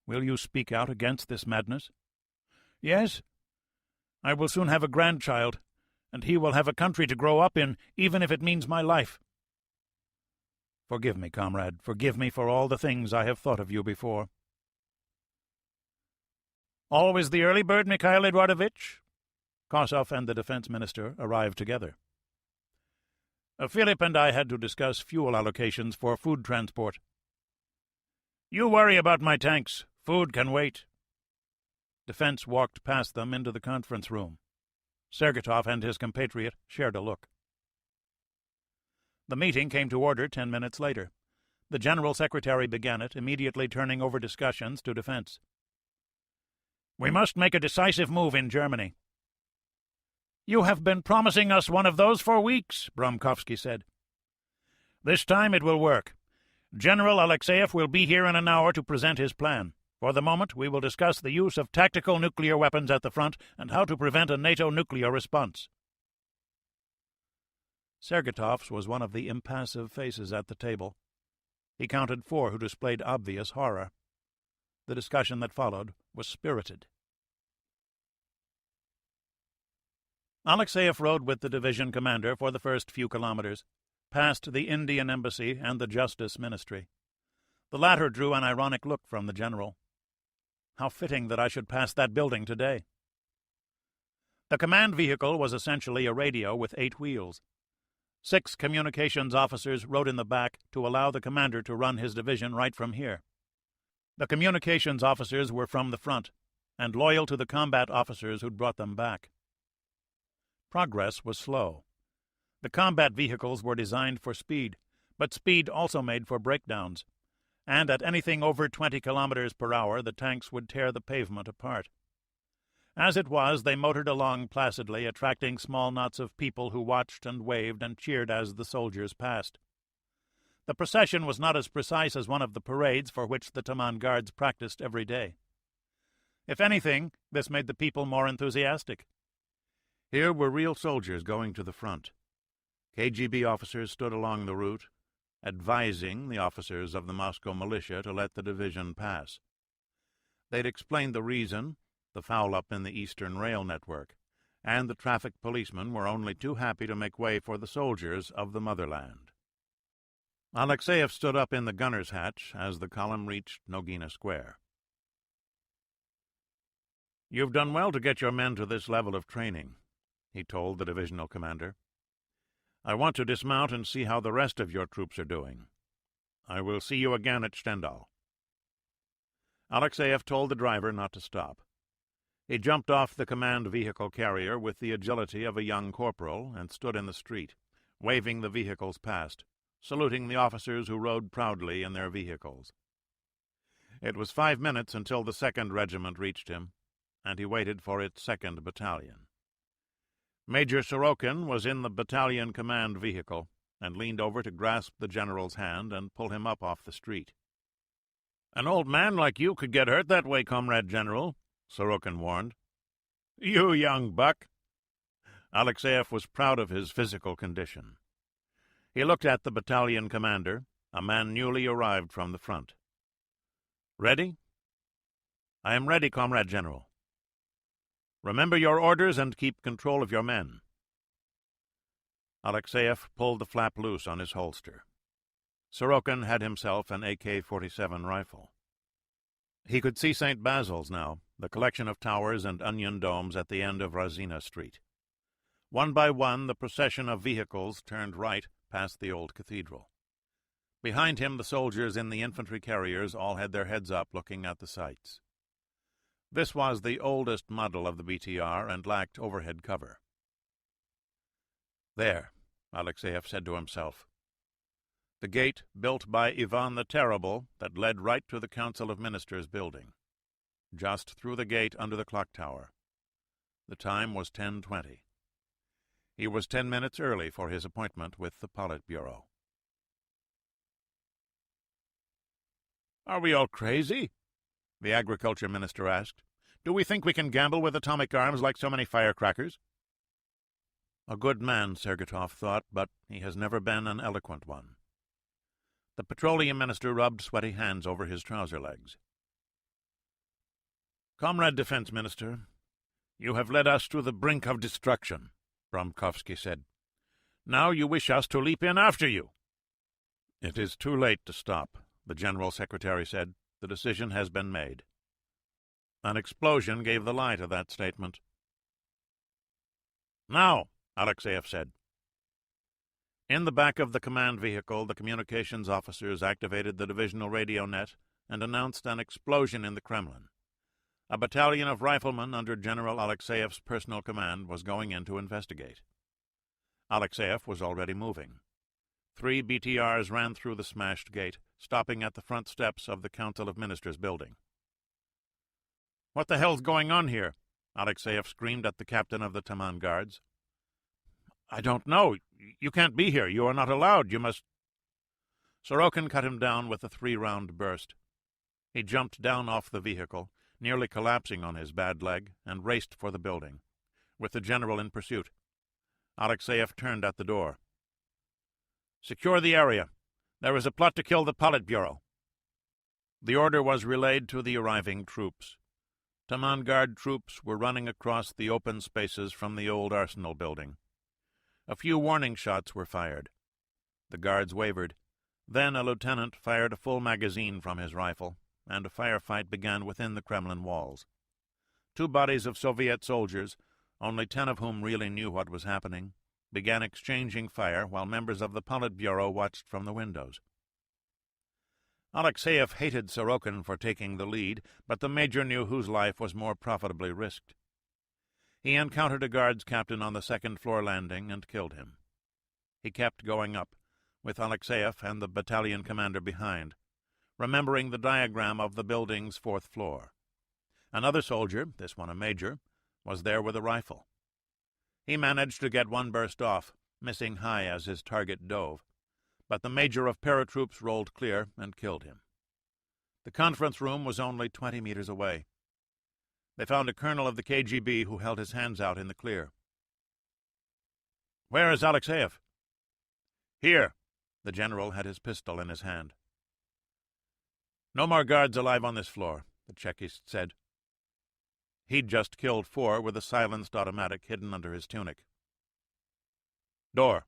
"Will you speak out against this madness?" "Yes. I will soon have a grandchild, and he will have a country to grow up in, even if it means my life." "Forgive me, comrade. Forgive me for all the things I have thought of you before." "Always the early bird, Mikhail Eduardovich?" Kossoff and the defense minister arrived together. "Philip and I had to discuss fuel allocations for food transport." "You worry about my tanks. Food can wait." Defense walked past them into the conference room. Sergetov and his compatriot shared a look. The meeting came to order 10 minutes later. The General Secretary began it, immediately turning over discussions to defense. "We must make a decisive move in Germany." "You have been promising us one of those for weeks," Bromkovsky said. "This time it will work. General Alexeyev will be here in an hour to present his plan. For the moment, we will discuss the use of tactical nuclear weapons at the front and how to prevent a NATO nuclear response." Sergetov's was one of the impassive faces at the table. He counted 4 who displayed obvious horror. The discussion that followed was spirited. Alexeyev rode with the division commander for the first few kilometers, past the Indian embassy and the Justice Ministry. The latter drew an ironic look from the general. How fitting that I should pass that building today. The command vehicle was essentially a radio with 8 wheels. 6 communications officers rode in the back to allow the commander to run his division right from here. The communications officers were from the front, and loyal to the combat officers who'd brought them back. Progress was slow. The combat vehicles were designed for speed, but speed also made for breakdowns, and at anything over 20 kilometers per hour the tanks would tear the pavement apart. As it was, they motored along placidly, attracting small knots of people who watched and waved and cheered as the soldiers passed. The procession was not as precise as one of the parades for which the Taman Guards practiced every day. If anything, this made the people more enthusiastic. Here were real soldiers going to the front. KGB officers stood along the route, advising the officers of the Moscow militia to let the division pass. They'd explained the reason, the foul-up in the Eastern Rail network, and the traffic policemen were only too happy to make way for the soldiers of the motherland. Alexeyev stood up in the gunner's hatch as the column reached Nogina Square. "You've done well to get your men to this level of training," he told the divisional commander. "I want to dismount and see how the rest of your troops are doing. I will see you again at Stendal." Alexeyev told the driver not to stop. He jumped off the command vehicle carrier with the agility of a young corporal and stood in the street, waving the vehicles past, saluting the officers who rode proudly in their vehicles. It was 5 minutes until the 2nd Regiment reached him, and he waited for its 2nd Battalion. Major Sorokin was in the battalion command vehicle and leaned over to grasp the general's hand and pull him up off the street. "An old man like you could get hurt that way, Comrade General," Sorokin warned. "You young buck." Alexeyev was proud of his physical condition. He looked at the battalion commander, a man newly arrived from the front. "Ready?" "I am ready, Comrade General." "Remember your orders and keep control of your men." Alexeyev pulled the flap loose on his holster. Sorokin had himself an AK-47 rifle. He could see St. Basil's now, the collection of towers and onion domes at the end of Razina Street. One by one, the procession of vehicles turned right past the old cathedral. Behind him, the soldiers in the infantry carriers all had their heads up looking at the sights. This was the oldest model of the BTR and lacked overhead cover. "There," Alexeyev said to himself. The gate built by Ivan the Terrible that led right to the Council of Ministers building. Just through the gate under the clock tower. The time was 10:20. He was 10 minutes early for his appointment with the Politburo. "Are we all crazy?" the agriculture minister asked. "Do we think we can gamble with atomic arms like so many firecrackers?" A good man, Sergetov thought, but he has never been an eloquent one. The petroleum minister rubbed sweaty hands over his trouser legs. "Comrade Defense Minister, you have led us to the brink of destruction," Bromkovsky said. "Now you wish us to leap in after you." "It is too late to stop," the General Secretary said. "The decision has been made." An explosion gave the lie to that statement. "Now," Alexeyev said. In the back of the command vehicle, the communications officers activated the divisional radio net and announced an explosion in the Kremlin. A battalion of riflemen under General Alexeyev's personal command was going in to investigate. Alexeyev was already moving. 3 BTRs ran through the smashed gate, stopping at the front steps of the Council of Ministers building. "What the hell's going on here?" Alexeyev screamed at the captain of the Taman Guards. "I don't know. You can't be here. You are not allowed. You must—" Sorokin cut him down with a 3-round burst. He jumped down off the vehicle, nearly collapsing on his bad leg, and raced for the building, with the general in pursuit. Alexeyev turned at the door. "Secure the area. There is a plot to kill the Politburo." The order was relayed to the arriving troops. Taman Guard troops were running across the open spaces from the old arsenal building. A few warning shots were fired. The guards wavered. Then a lieutenant fired a full magazine from his rifle, and a firefight began within the Kremlin walls. 2 bodies of Soviet soldiers, only 10 of whom really knew what was happening, began exchanging fire while members of the Politburo watched from the windows. Alexeyev hated Sorokin for taking the lead, but the major knew whose life was more profitably risked. He encountered a guards captain on the 2nd-floor landing and killed him. He kept going up, with Alexeyev and the battalion commander behind, remembering the diagram of the building's 4th floor. Another soldier, this one a major, was there with a rifle. He managed to get one burst off, missing high as his target dove, but the major of paratroops rolled clear and killed him. The conference room was only 20 meters away. They found a colonel of the KGB who held his hands out in the clear. "Where is Alexeyev?" "Here." The general had his pistol in his hand. "No more guards alive on this floor," the Chekist said. He'd just killed 4 with a silenced automatic hidden under his tunic. "Door."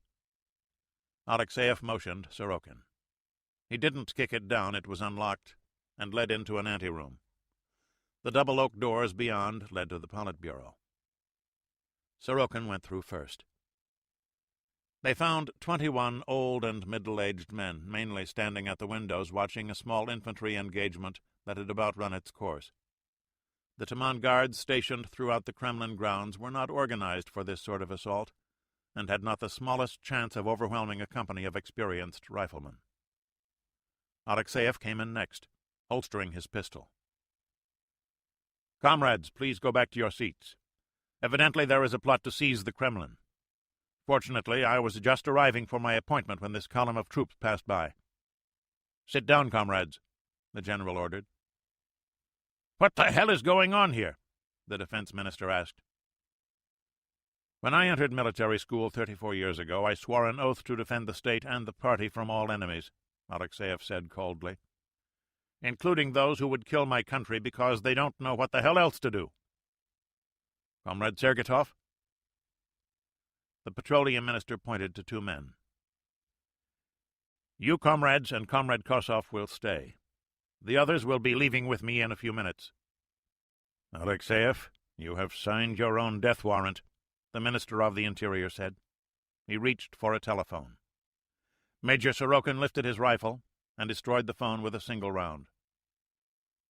Alexeyev motioned Sorokin. He didn't kick it down, it was unlocked, and led into an anteroom. The double oak doors beyond led to the Politburo. Sorokin went through first. They found 21 old and middle-aged men, mainly standing at the windows watching a small infantry engagement that had about run its course. The Taman guards stationed throughout the Kremlin grounds were not organized for this sort of assault, and had not the smallest chance of overwhelming a company of experienced riflemen. Alexeyev came in next, holstering his pistol. "Comrades, please go back to your seats. Evidently there is a plot to seize the Kremlin. Fortunately, I was just arriving for my appointment when this column of troops passed by." "Sit down, comrades," the general ordered. "What the hell is going on here?" the defense minister asked. "When I entered military school 34 years ago, I swore an oath to defend the state and the party from all enemies," Alexeyev said coldly, "including those who would kill my country because they don't know what the hell else to do. Comrade Sergetov?" The petroleum minister pointed to 2 men. "You comrades and Comrade Kosov will stay. The others will be leaving with me in a few minutes." "Alexeyev, you have signed your own death warrant," the Minister of the Interior said. He reached for a telephone. Major Sorokin lifted his rifle and destroyed the phone with a single round.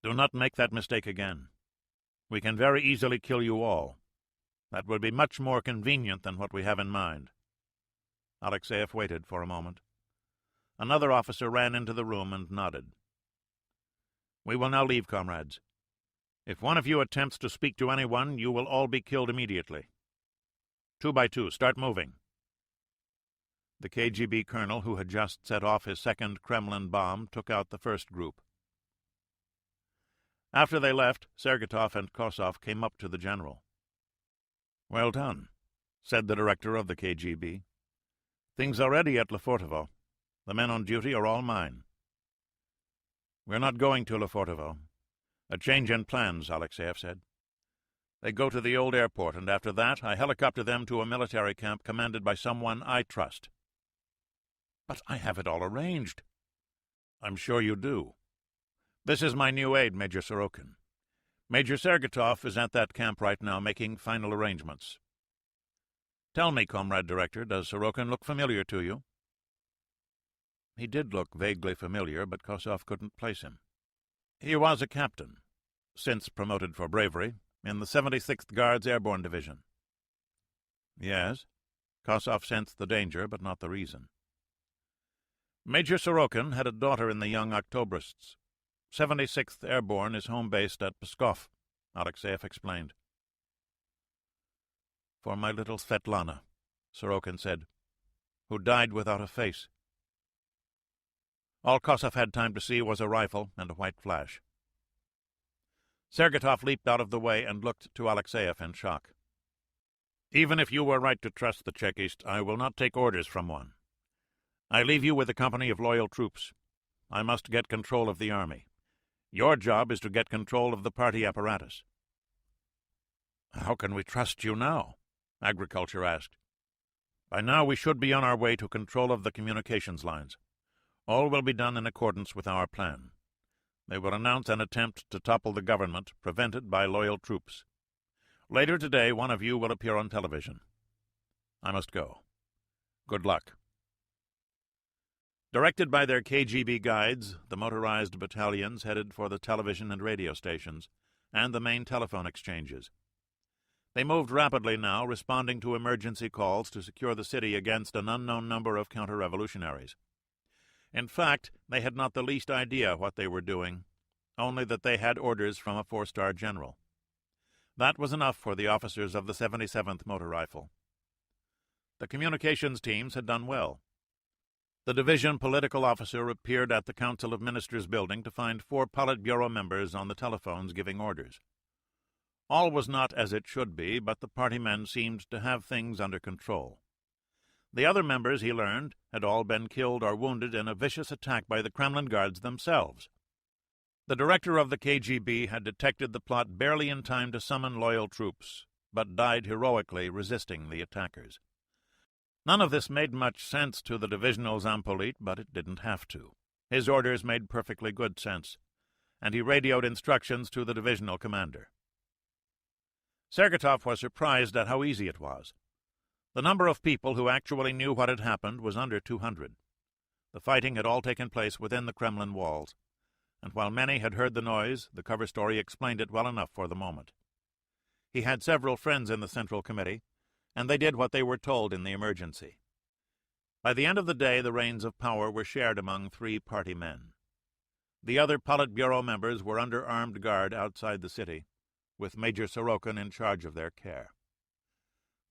"Do not make that mistake again. We can very easily kill you all. That would be much more convenient than what we have in mind." Alexeyev waited for a moment. Another officer ran into the room and nodded. "We will now leave, comrades. If one of you attempts to speak to anyone, you will all be killed immediately. 2 by 2, start moving." The KGB colonel, who had just set off his second Kremlin bomb, took out the first group. After they left, Sergetov and Kosov came up to the general. "Well done," said the director of the KGB. "Things are ready at Lefortovo. The men on duty are all mine." "We're not going to Lefortovo. A change in plans," Alexeyev said. "They go to the old airport, and after that I helicopter them to a military camp commanded by someone I trust." "But I have it all arranged." "I'm sure you do. This is my new aide, Major Sorokin. Major Sergetov is at that camp right now making final arrangements. Tell me, Comrade Director, does Sorokin look familiar to you?" He did look vaguely familiar, but Kosov couldn't place him. "He was a captain, since promoted for bravery, in the 76th Guards Airborne Division." "Yes." Kosov sensed the danger, but not the reason. "Major Sorokin had a daughter in the Young Octobrists. 76th Airborne is home-based at Pskov," Alexeyev explained. "For my little Svetlana," Sorokin said, "who died without a face." All Kosov had time to see was a rifle and a white flash. Sergetov leaped out of the way and looked to Alexeyev in shock. "Even if you were right to trust the Chekist, I will not take orders from one. I leave you with a company of loyal troops. I must get control of the army. Your job is to get control of the party apparatus." "How can we trust you now?" Agriculture asked. "By now we should be on our way to control of the communications lines. All will be done in accordance with our plan. They will announce an attempt to topple the government, prevented by loyal troops. Later today, one of you will appear on television. I must go. Good luck." Directed by their KGB guides, the motorized battalions headed for the television and radio stations, and the main telephone exchanges. They moved rapidly now, responding to emergency calls to secure the city against an unknown number of counter-revolutionaries. In fact, they had not the least idea what they were doing, only that they had orders from a 4-star general. That was enough for the officers of the 77th Motor Rifle. The communications teams had done well. The division political officer appeared at the Council of Ministers building to find 4 Politburo members on the telephones giving orders. All was not as it should be, but the party men seemed to have things under control. The other members, he learned, had all been killed or wounded in a vicious attack by the Kremlin guards themselves. The director of the KGB had detected the plot barely in time to summon loyal troops, but died heroically resisting the attackers. None of this made much sense to the divisional Zampolit, but it didn't have to. His orders made perfectly good sense, and he radioed instructions to the divisional commander. Sergatov was surprised at how easy it was. The number of people who actually knew what had happened was under 200. The fighting had all taken place within the Kremlin walls, and while many had heard the noise, the cover story explained it well enough for the moment. He had several friends in the Central Committee, and they did what they were told in the emergency. By the end of the day, the reins of power were shared among 3 party men. The other Politburo members were under armed guard outside the city, with Major Sorokin in charge of their care.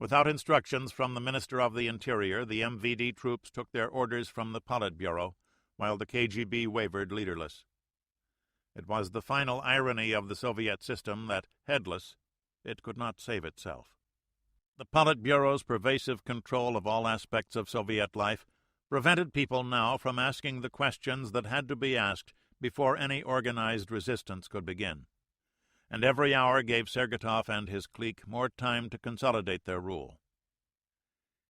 Without instructions from the Minister of the Interior, the MVD troops took their orders from the Politburo, while the KGB wavered leaderless. It was the final irony of the Soviet system that, headless, it could not save itself. The Politburo's pervasive control of all aspects of Soviet life prevented people now from asking the questions that had to be asked before any organized resistance could begin, and every hour gave Sergatov and his clique more time to consolidate their rule.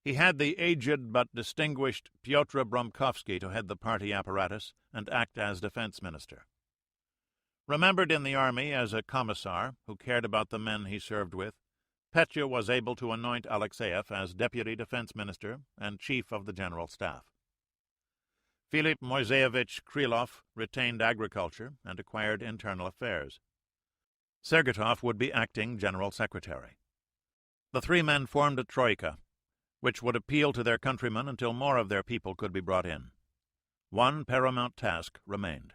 He had the aged but distinguished Pyotr Bromkovsky to head the party apparatus and act as defense minister. Remembered in the army as a commissar who cared about the men he served with, Petya was able to anoint Alexeyev as deputy defense minister and chief of the general staff. Philip Moiseyevich Krylov retained agriculture and acquired internal affairs. Sergatov would be acting general secretary. The 3 men formed a troika, which would appeal to their countrymen until more of their people could be brought in. One paramount task remained.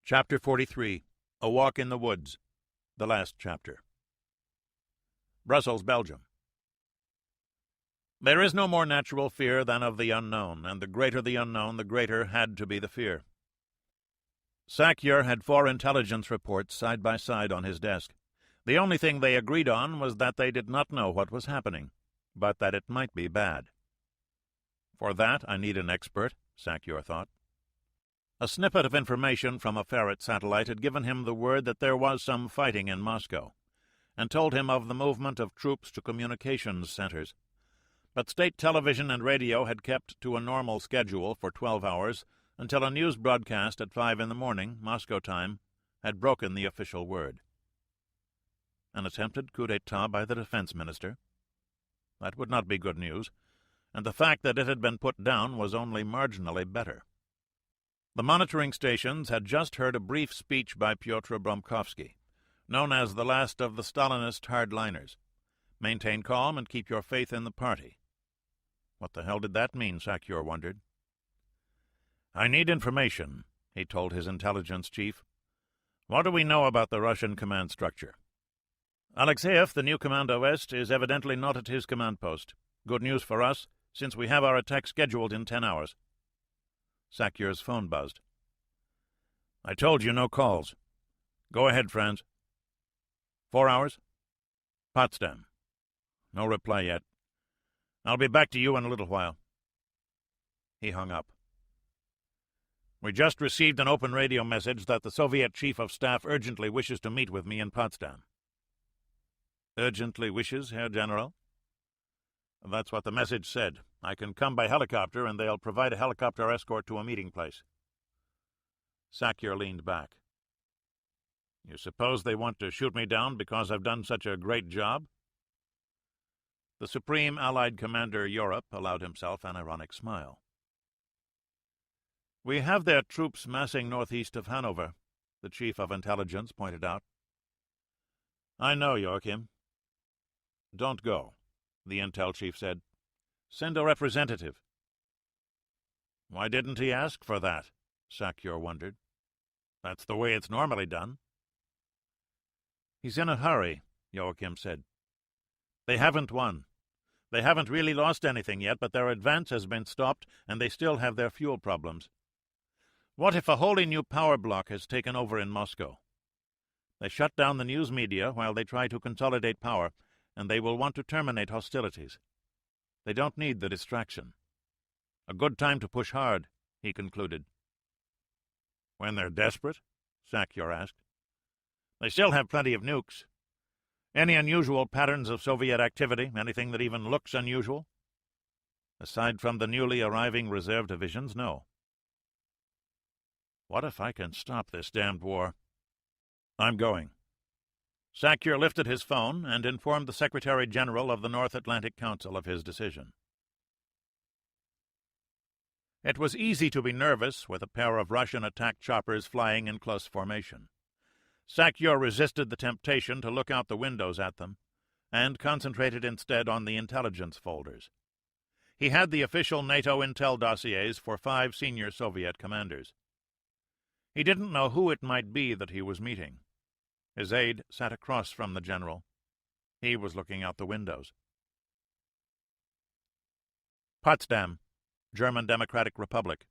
Chapter 43. A Walk in the Woods. The last chapter. Brussels, Belgium. There is no more natural fear than of the unknown, and the greater the unknown, the greater had to be the fear. Sakyr had 4 intelligence reports side by side on his desk. The only thing they agreed on was that they did not know what was happening, but that it might be bad. For that I need an expert, Sakyr thought. A snippet of information from a ferret satellite had given him the word that there was some fighting in Moscow, and told him of the movement of troops to communications centers. But state television and radio had kept to a normal schedule for 12 hours until a news broadcast at 5 in the morning, Moscow time, had broken the official word. An attempted coup d'etat by the defense minister? That would not be good news, and the fact that it had been put down was only marginally better. The monitoring stations had just heard a brief speech by Pyotr Bromkovsky, known as the last of the Stalinist hardliners. Maintain calm and keep your faith in the party. What the hell did that mean, Sakyr wondered. I need information, he told his intelligence chief. What do we know about the Russian command structure? Alexeyev, the new Commando West, is evidently not at his command post. Good news for us, since we have our attack scheduled in 10 hours. Sakyr's phone buzzed. I told you no calls. Go ahead, Franz. 4 hours? Potsdam. No reply yet. I'll be back to you in a little while. He hung up. We just received an open radio message that the Soviet Chief of Staff urgently wishes to meet with me in Potsdam. Urgently wishes, Herr General? That's what the message said. I can come by helicopter, and they'll provide a helicopter escort to a meeting place. Sakyr leaned back. You suppose they want to shoot me down because I've done such a great job? The Supreme Allied Commander Europe allowed himself an ironic smile. We have their troops massing northeast of Hanover, the Chief of Intelligence pointed out. I know, Joachim. Don't go, the Intel Chief said. Send a representative. Why didn't he ask for that? Sakyr wondered. That's the way it's normally done. He's in a hurry, Joachim said. They haven't won. They haven't really lost anything yet, but their advance has been stopped, and they still have their fuel problems. What if a wholly new power block has taken over in Moscow? They shut down the news media while they try to consolidate power, and they will want to terminate hostilities. They don't need the distraction. A good time to push hard, he concluded. When they're desperate? Sakyur asked. They still have plenty of nukes. Any unusual patterns of Soviet activity? Anything that even looks unusual? Aside from the newly arriving reserve divisions, no. What if I can stop this damned war? I'm going. Sakyur lifted his phone and informed the Secretary-General of the North Atlantic Council of his decision. It was easy to be nervous with a pair of Russian attack choppers flying in close formation. Sakyur resisted the temptation to look out the windows at them, and concentrated instead on the intelligence folders. He had the official NATO intel dossiers for 5 senior Soviet commanders. He didn't know who it might be that he was meeting. His aide sat across from the general. He was looking out the windows. Potsdam, German Democratic Republic.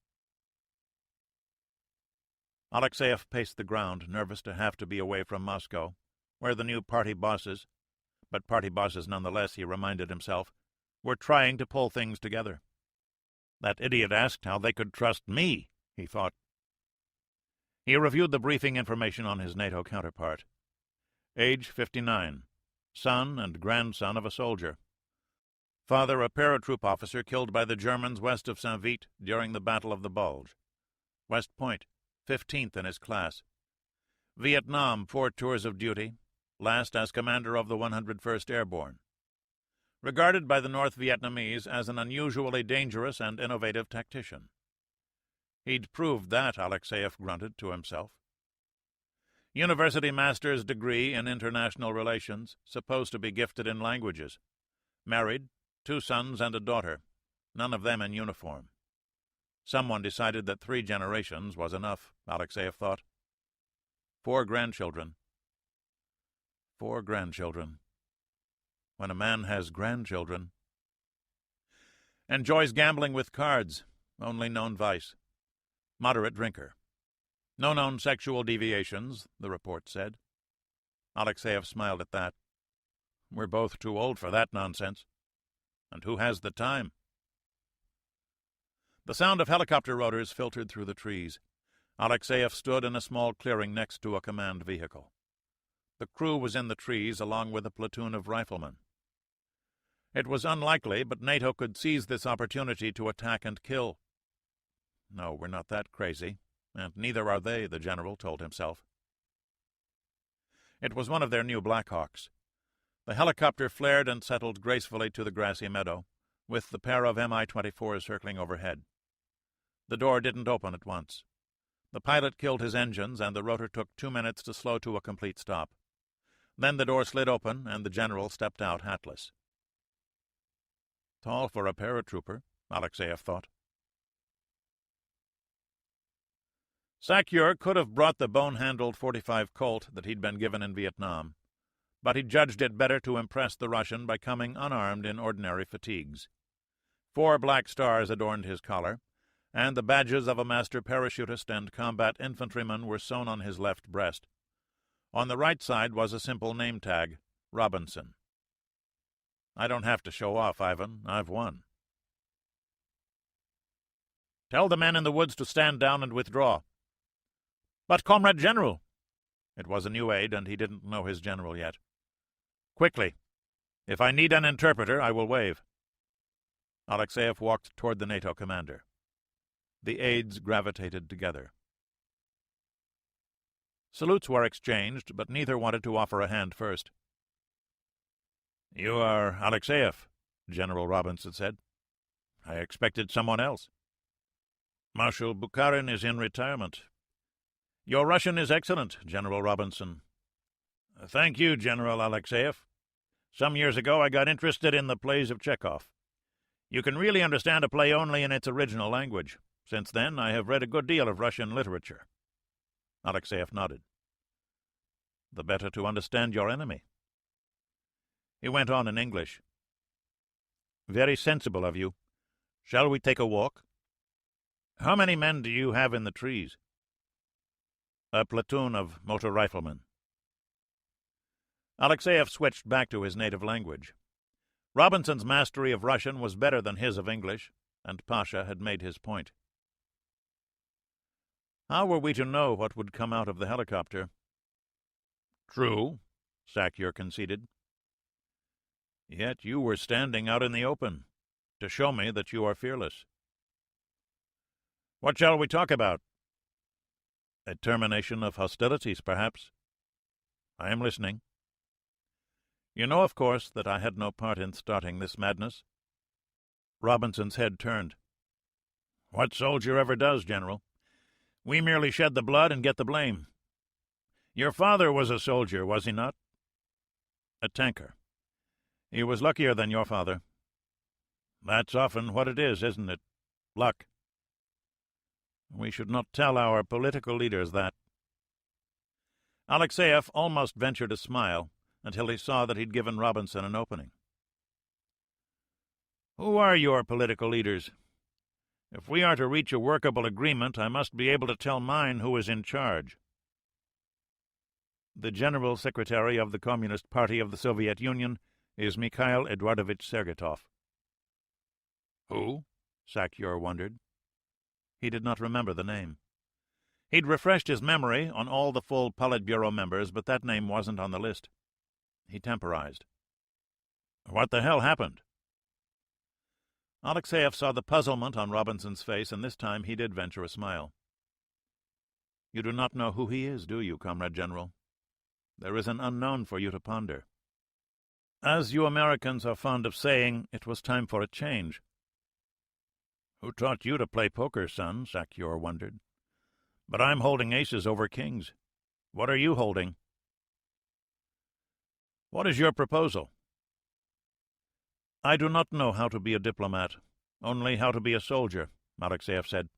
Alexeyev paced the ground, nervous to have to be away from Moscow, where the new party bosses, but party bosses nonetheless, he reminded himself, were trying to pull things together. That idiot asked how they could trust me, he thought. He reviewed the briefing information on his NATO counterpart. Age 59, son and grandson of a soldier. Father a paratroop officer killed by the Germans west of Saint-Vite during the Battle of the Bulge. West Point, 15th in his class. Vietnam, 4 tours of duty, last as commander of the 101st Airborne. Regarded by the North Vietnamese as an unusually dangerous and innovative tactician. He'd proved that, Alexeyev grunted to himself. University master's degree in international relations, supposed to be gifted in languages. Married, 2 sons and a daughter, none of them in uniform. Someone decided that 3 generations was enough, Alexeyev thought. 4 grandchildren. 4 grandchildren. When a man has grandchildren. Enjoys gambling with cards, only known vice. Moderate drinker. No known sexual deviations, the report said. Alexeyev smiled at that. We're both too old for that nonsense. And who has the time? The sound of helicopter rotors filtered through the trees. Alexeyev stood in a small clearing next to a command vehicle. The crew was in the trees along with a platoon of riflemen. It was unlikely, but NATO could seize this opportunity to attack and kill. No, we're not that crazy, and neither are they, the general told himself. It was one of their new Blackhawks. The helicopter flared and settled gracefully to the grassy meadow, with the pair of Mi-24s circling overhead. The door didn't open at once. The pilot killed his engines, and the rotor took 2 minutes to slow to a complete stop. Then the door slid open, and the general stepped out hatless. Tall for a paratrooper, Alexeyev thought. Sakyur could have brought the bone-handled .45 Colt that he'd been given in Vietnam, but he judged it better to impress the Russian by coming unarmed in ordinary fatigues. 4 black stars adorned his collar, and the badges of a master parachutist and combat infantryman were sewn on his left breast. On the right side was a simple name tag, Robinson. I don't have to show off, Ivan. I've won. Tell the men in the woods to stand down and withdraw. But, Comrade General! It was a new aide, and he didn't know his general yet. Quickly! If I need an interpreter, I will wave. Alexeyev walked toward the NATO commander. The aides gravitated together. Salutes were exchanged, but neither wanted to offer a hand first. You are Alexeyev, General Robinson said. I expected someone else. Marshal Bukharin is in retirement. Your Russian is excellent, General Robinson. Thank you, General Alexeyev. Some years ago I got interested in the plays of Chekhov. You can really understand a play only in its original language. Since then I have read a good deal of Russian literature. Alexeyev nodded. The better to understand your enemy. He went on in English. Very sensible of you. Shall we take a walk? How many men do you have in the trees? A platoon of motor riflemen. Alexeyev switched back to his native language. Robinson's mastery of Russian was better than his of English, and Pasha had made his point. How were we to know what would come out of the helicopter? True, Sakyr conceded. Yet you were standing out in the open, to show me that you are fearless. What shall we talk about? A termination of hostilities, perhaps. I am listening. You know, of course, that I had no part in starting this madness. Robinson's head turned. What soldier ever does, General? We merely shed the blood and get the blame. Your father was a soldier, was he not? A tanker. He was luckier than your father. That's often what it is, isn't it? Luck. We should not tell our political leaders that. Alexeyev almost ventured a smile until he saw that he'd given Robinson an opening. Who are your political leaders? If we are to reach a workable agreement, I must be able to tell mine who is in charge. The General Secretary of the Communist Party of the Soviet Union is Mikhail Eduardovich Sergetov. Who? Sakyr wondered. He did not remember the name. He'd refreshed his memory on all the full Politburo members, but that name wasn't on the list. He temporized. What the hell happened? Alexeyev saw the puzzlement on Robinson's face, and this time he did venture a smile. You do not know who he is, do you, Comrade General? There is an unknown for you to ponder. As you Americans are fond of saying, it was time for a change. Who taught you to play poker, son? Sakyr wondered. But I'm holding aces over kings. What are you holding? What is your proposal? I do not know how to be a diplomat, only how to be a soldier, Alexeyev said.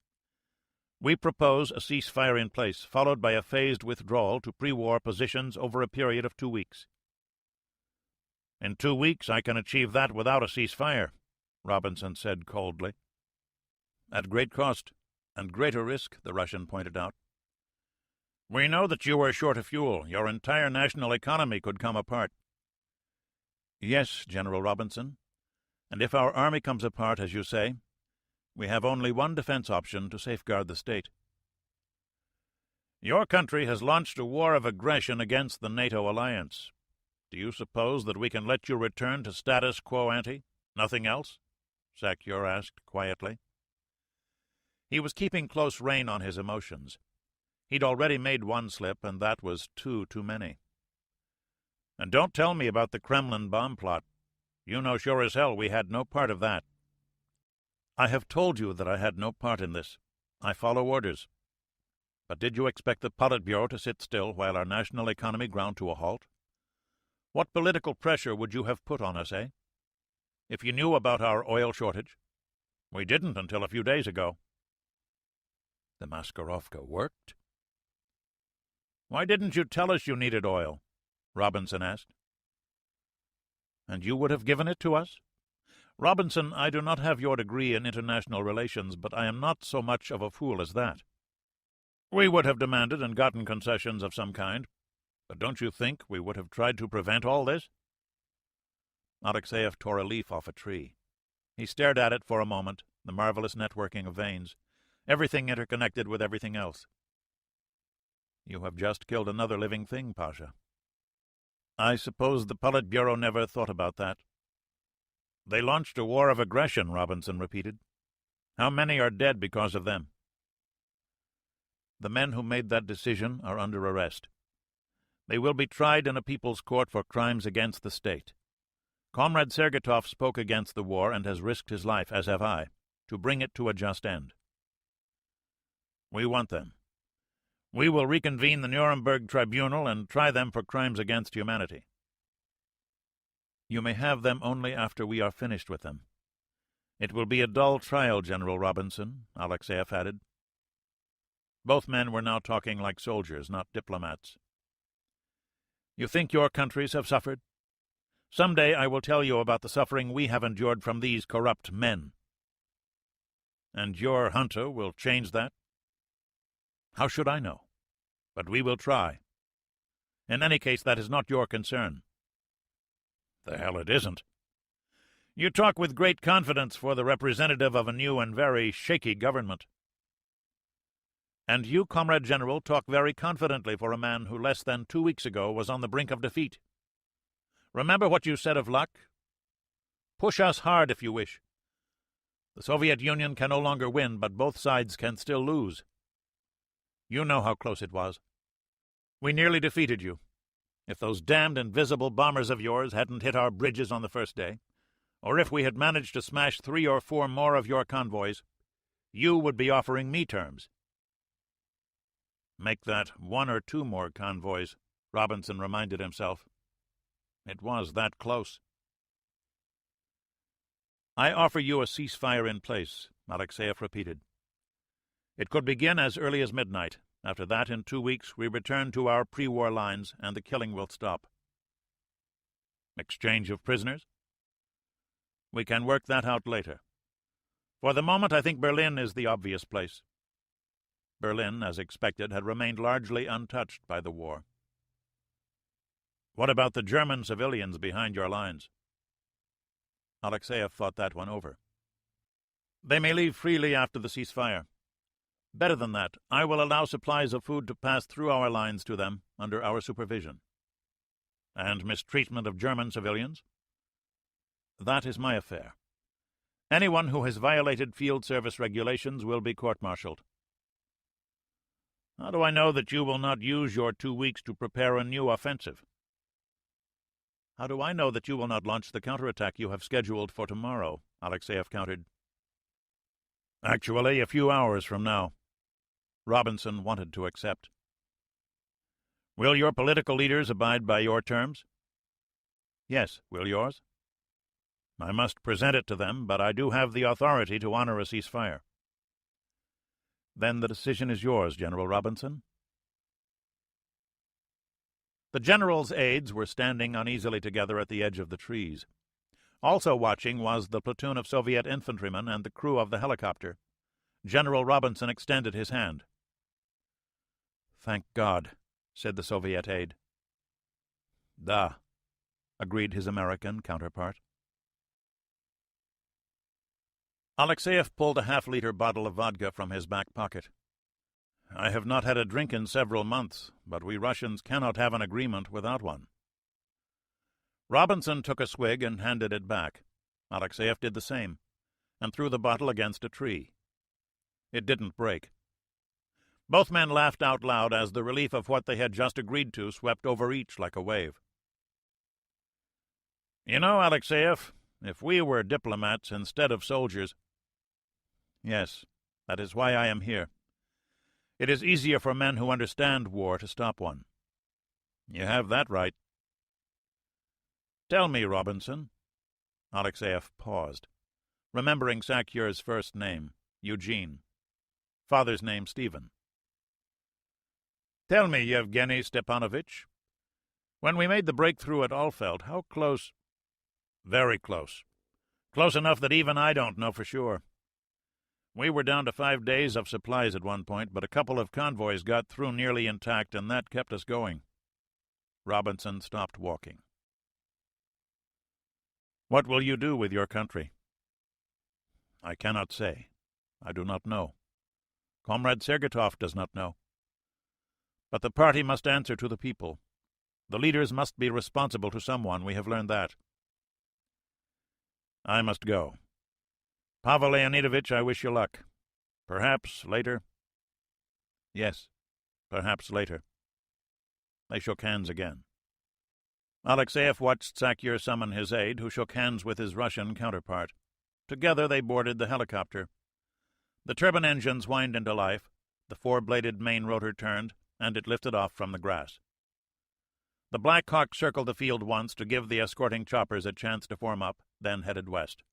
We propose a ceasefire in place, followed by a phased withdrawal to pre-war positions over a period of 2 weeks. In 2 weeks I can achieve that without a ceasefire, Robinson said coldly. At great cost, and greater risk, the Russian pointed out. We know that you are short of fuel. Your entire national economy could come apart. Yes, General Robinson. And if our army comes apart, as you say, we have only one defense option to safeguard the state. Your country has launched a war of aggression against the NATO alliance. Do you suppose that we can let you return to status quo ante? Nothing else? Sakyr asked quietly. He was keeping close rein on his emotions. He'd already made one slip, and that was too many. And don't tell me about the Kremlin bomb plot. You know sure as hell we had no part of that. I have told you that I had no part in this. I follow orders. But did you expect the Politburo to sit still while our national economy ground to a halt? What political pressure would you have put on us, eh? If you knew about our oil shortage? We didn't until a few days ago. The Maskarovka worked? Why didn't you tell us you needed oil? Robinson asked. And you would have given it to us? Robinson, I do not have your degree in international relations, but I am not so much of a fool as that. We would have demanded and gotten concessions of some kind, but don't you think we would have tried to prevent all this? Alexeyev tore a leaf off a tree. He stared at it for a moment, the marvelous networking of veins, everything interconnected with everything else. You have just killed another living thing, Pasha. I suppose the Politburo never thought about that. They launched a war of aggression, Robinson repeated. How many are dead because of them? The men who made that decision are under arrest. They will be tried in a people's court for crimes against the state. Comrade Sergetov spoke against the war and has risked his life, as have I, to bring it to a just end. We want them. We will reconvene the Nuremberg Tribunal and try them for crimes against humanity. You may have them only after we are finished with them. It will be a dull trial, General Robinson, Alexeyev added. Both men were now talking like soldiers, not diplomats. You think your countries have suffered? Some day I will tell you about the suffering we have endured from these corrupt men. And your junta will change that? How should I know? But we will try. In any case, that is not your concern. The hell it isn't. You talk with great confidence for the representative of a new and very shaky government. And you, Comrade General, talk very confidently for a man who less than 2 weeks ago was on the brink of defeat. Remember what you said of luck. Push us hard if you wish. The Soviet Union can no longer win, but both sides can still lose. You know how close it was. We nearly defeated you. If those damned invisible bombers of yours hadn't hit our bridges on the first day, or if we had managed to smash 3 or 4 more of your convoys, you would be offering me terms. Make that 1 or 2 more convoys, Robinson reminded himself. It was that close. I offer you a ceasefire in place, Alexeyev repeated. It could begin as early as midnight. After that, in 2 weeks, we return to our pre-war lines, and the killing will stop. Exchange of prisoners? We can work that out later. For the moment, I think Berlin is the obvious place. Berlin, as expected, had remained largely untouched by the war. What about the German civilians behind your lines? Alexeyev thought that one over. They may leave freely after the ceasefire. Better than that, I will allow supplies of food to pass through our lines to them under our supervision. And mistreatment of German civilians? That is my affair. Anyone who has violated field service regulations will be court-martialed. How do I know that you will not use your 2 weeks to prepare a new offensive? How do I know that you will not launch the counterattack you have scheduled for tomorrow? Alexeyev countered. Actually, a few hours from now. Robinson wanted to accept. Will your political leaders abide by your terms? Yes. Will yours? I must present it to them, but I do have the authority to honor a ceasefire. Then the decision is yours, General Robinson. The general's aides were standing uneasily together at the edge of the trees. Also watching was the platoon of Soviet infantrymen and the crew of the helicopter. General Robinson extended his hand. Thank God, said the Soviet aide. Da, agreed his American counterpart. Alexeyev pulled a half-liter bottle of vodka from his back pocket. I have not had a drink in several months, but we Russians cannot have an agreement without one. Robinson took a swig and handed it back. Alexeyev did the same, and threw the bottle against a tree. It didn't break. Both men laughed out loud as the relief of what they had just agreed to swept over each like a wave. You know, Alexeyev, if we were diplomats instead of soldiers— Yes, that is why I am here. It is easier for men who understand war to stop one. You have that right. Tell me, Robinson. Alexeyev paused, remembering Sakyer's first name, Eugene. Father's name, Stephen. Tell me, Yevgeny Stepanovich, when we made the breakthrough at Alfeld, how close— Very close. Close enough that even I don't know for sure. We were down to 5 days of supplies at one point, but a couple of convoys got through nearly intact, and that kept us going. Robinson stopped walking. What will you do with your country? I cannot say. I do not know. Comrade Sergetov does not know. But the party must answer to the people. The leaders must be responsible to someone. We have learned that. I must go. Pavel Leonidovich, I wish you luck. Perhaps later. Yes, perhaps later. They shook hands again. Alexeyev watched Sakyer summon his aide, who shook hands with his Russian counterpart. Together they boarded the helicopter. The turbine engines whined into life, the 4-bladed main rotor turned, and it lifted off from the grass. The Black Hawk circled the field once to give the escorting choppers a chance to form up, then headed west.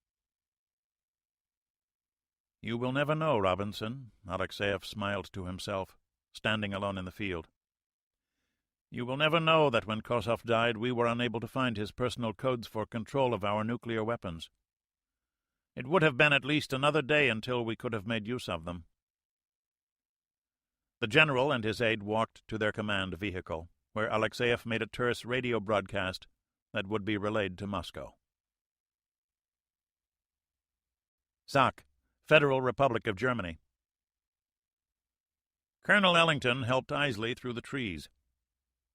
You will never know, Robinson, Alexeyev smiled to himself, standing alone in the field. You will never know that when Kossoff died, we were unable to find his personal codes for control of our nuclear weapons. It would have been at least another day until we could have made use of them. The general and his aide walked to their command vehicle, where Alexeyev made a terse radio broadcast that would be relayed to Moscow. Sac, Federal Republic of Germany. Colonel Ellington helped Isley through the trees.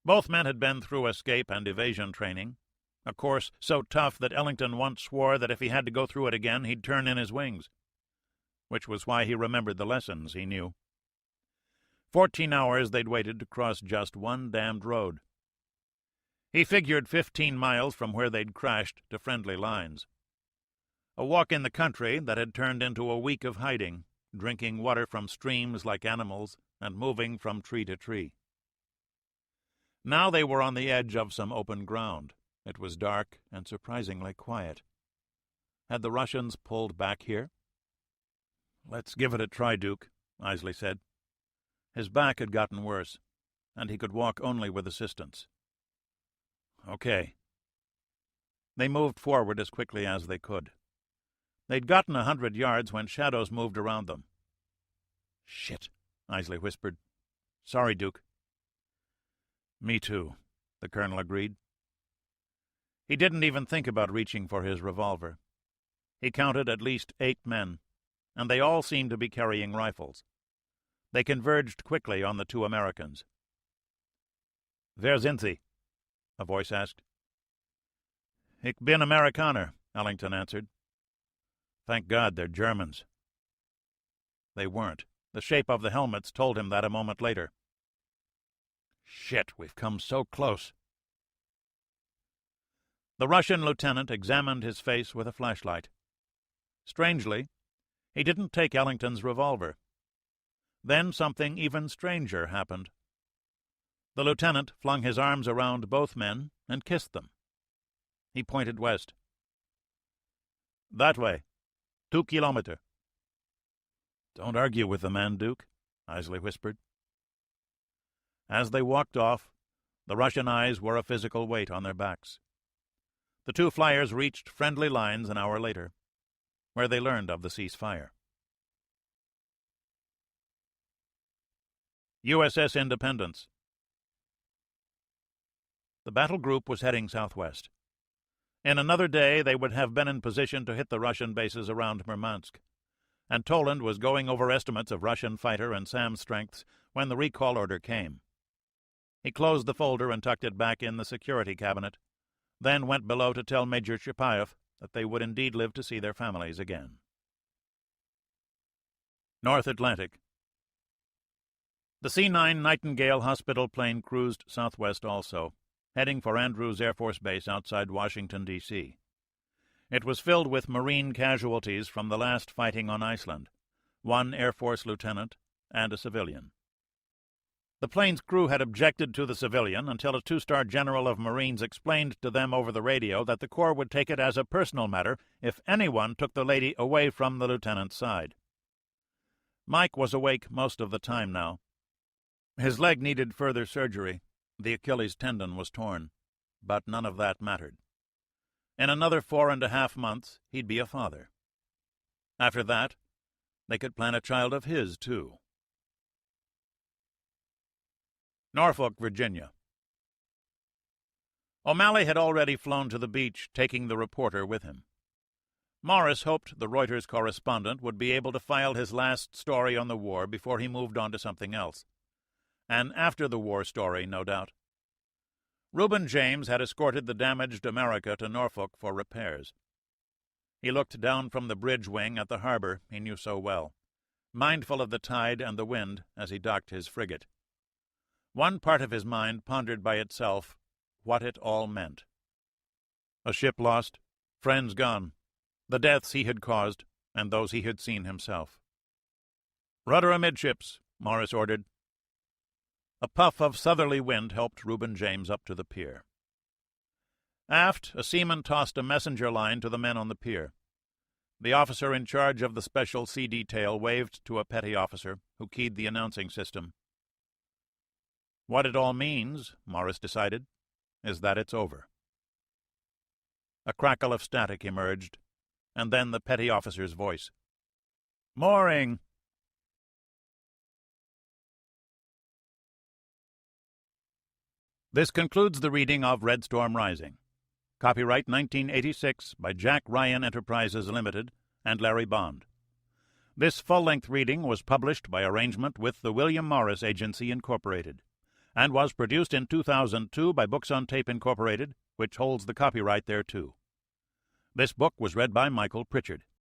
Both men had been through escape and evasion training, a course so tough that Ellington once swore that if he had to go through it again, he'd turn in his wings, which was why he remembered the lessons he knew. 14 hours they'd waited to cross just one damned road. He figured 15 miles from where they'd crashed to friendly lines. A walk in the country that had turned into a week of hiding, drinking water from streams like animals and moving from tree to tree. Now they were on the edge of some open ground. It was dark and surprisingly quiet. Had the Russians pulled back here? "Let's give it a try, Duke," Isley said. His back had gotten worse, and he could walk only with assistance. "Okay." They moved forward as quickly as they could. They'd gotten 100 yards when shadows moved around them. "Shit," Isley whispered. "Sorry, Duke." "Me too," the colonel agreed. He didn't even think about reaching for his revolver. He counted at least 8 men, and they all seemed to be carrying rifles. They converged quickly on the 2 Americans. "Wer sind Sie?" a voice asked. "Ich bin Amerikaner," Ellington answered. "Thank God they're Germans." They weren't. The shape of the helmets told him that a moment later. "Shit, we've come so close." The Russian lieutenant examined his face with a flashlight. Strangely, he didn't take Ellington's revolver. Then something even stranger happened. The lieutenant flung his arms around both men and kissed them. He pointed west. "That way. 2 kilometer." "Don't argue with the man, Duke," Isley whispered. As they walked off, the Russian eyes were a physical weight on their backs. The 2 flyers reached friendly lines an hour later, where they learned of the ceasefire. USS Independence. The battle group was heading southwest. In another day, they would have been in position to hit the Russian bases around Murmansk, and Toland was going over estimates of Russian fighter and SAM strengths when the recall order came. He closed the folder and tucked it back in the security cabinet, then went below to tell Major Chapayef that they would indeed live to see their families again. North Atlantic. The C-9 Nightingale hospital plane cruised southwest also, heading for Andrews Air Force Base outside Washington, D.C. It was filled with Marine casualties from the last fighting on Iceland, 1 Air Force lieutenant and a civilian. The plane's crew had objected to the civilian until a 2-star general of Marines explained to them over the radio that the Corps would take it as a personal matter if anyone took the lady away from the lieutenant's side. Mike was awake most of the time now. His leg needed further surgery. The Achilles tendon was torn, but none of that mattered. In another 4.5 months, he'd be a father. After that, they could plan a child of his, too. Norfolk, Virginia. O'Malley had already flown to the beach, taking the reporter with him. Morris hoped the Reuters correspondent would be able to file his last story on the war before he moved on to something else. An after-the-war story, no doubt. Reuben James had escorted the damaged America to Norfolk for repairs. He looked down from the bridge wing at the harbor he knew so well, mindful of the tide and the wind as he docked his frigate. One part of his mind pondered by itself what it all meant. A ship lost, friends gone, the deaths he had caused, and those he had seen himself. "Rudder amidships," Morris ordered. A puff of southerly wind helped Reuben James up to the pier. Aft, a seaman tossed a messenger line to the men on the pier. The officer in charge of the special sea detail waved to a petty officer, who keyed the announcing system. What it all means, Morris decided, is that it's over. A crackle of static emerged, and then the petty officer's voice. "Mooring!" This concludes the reading of Red Storm Rising. Copyright 1986 by Jack Ryan Enterprises Limited, and Larry Bond. This full-length reading was published by arrangement with the William Morris Agency, Incorporated, and was produced in 2002 by Books on Tape, Incorporated, which holds the copyright thereto. This book was read by Michael Pritchard.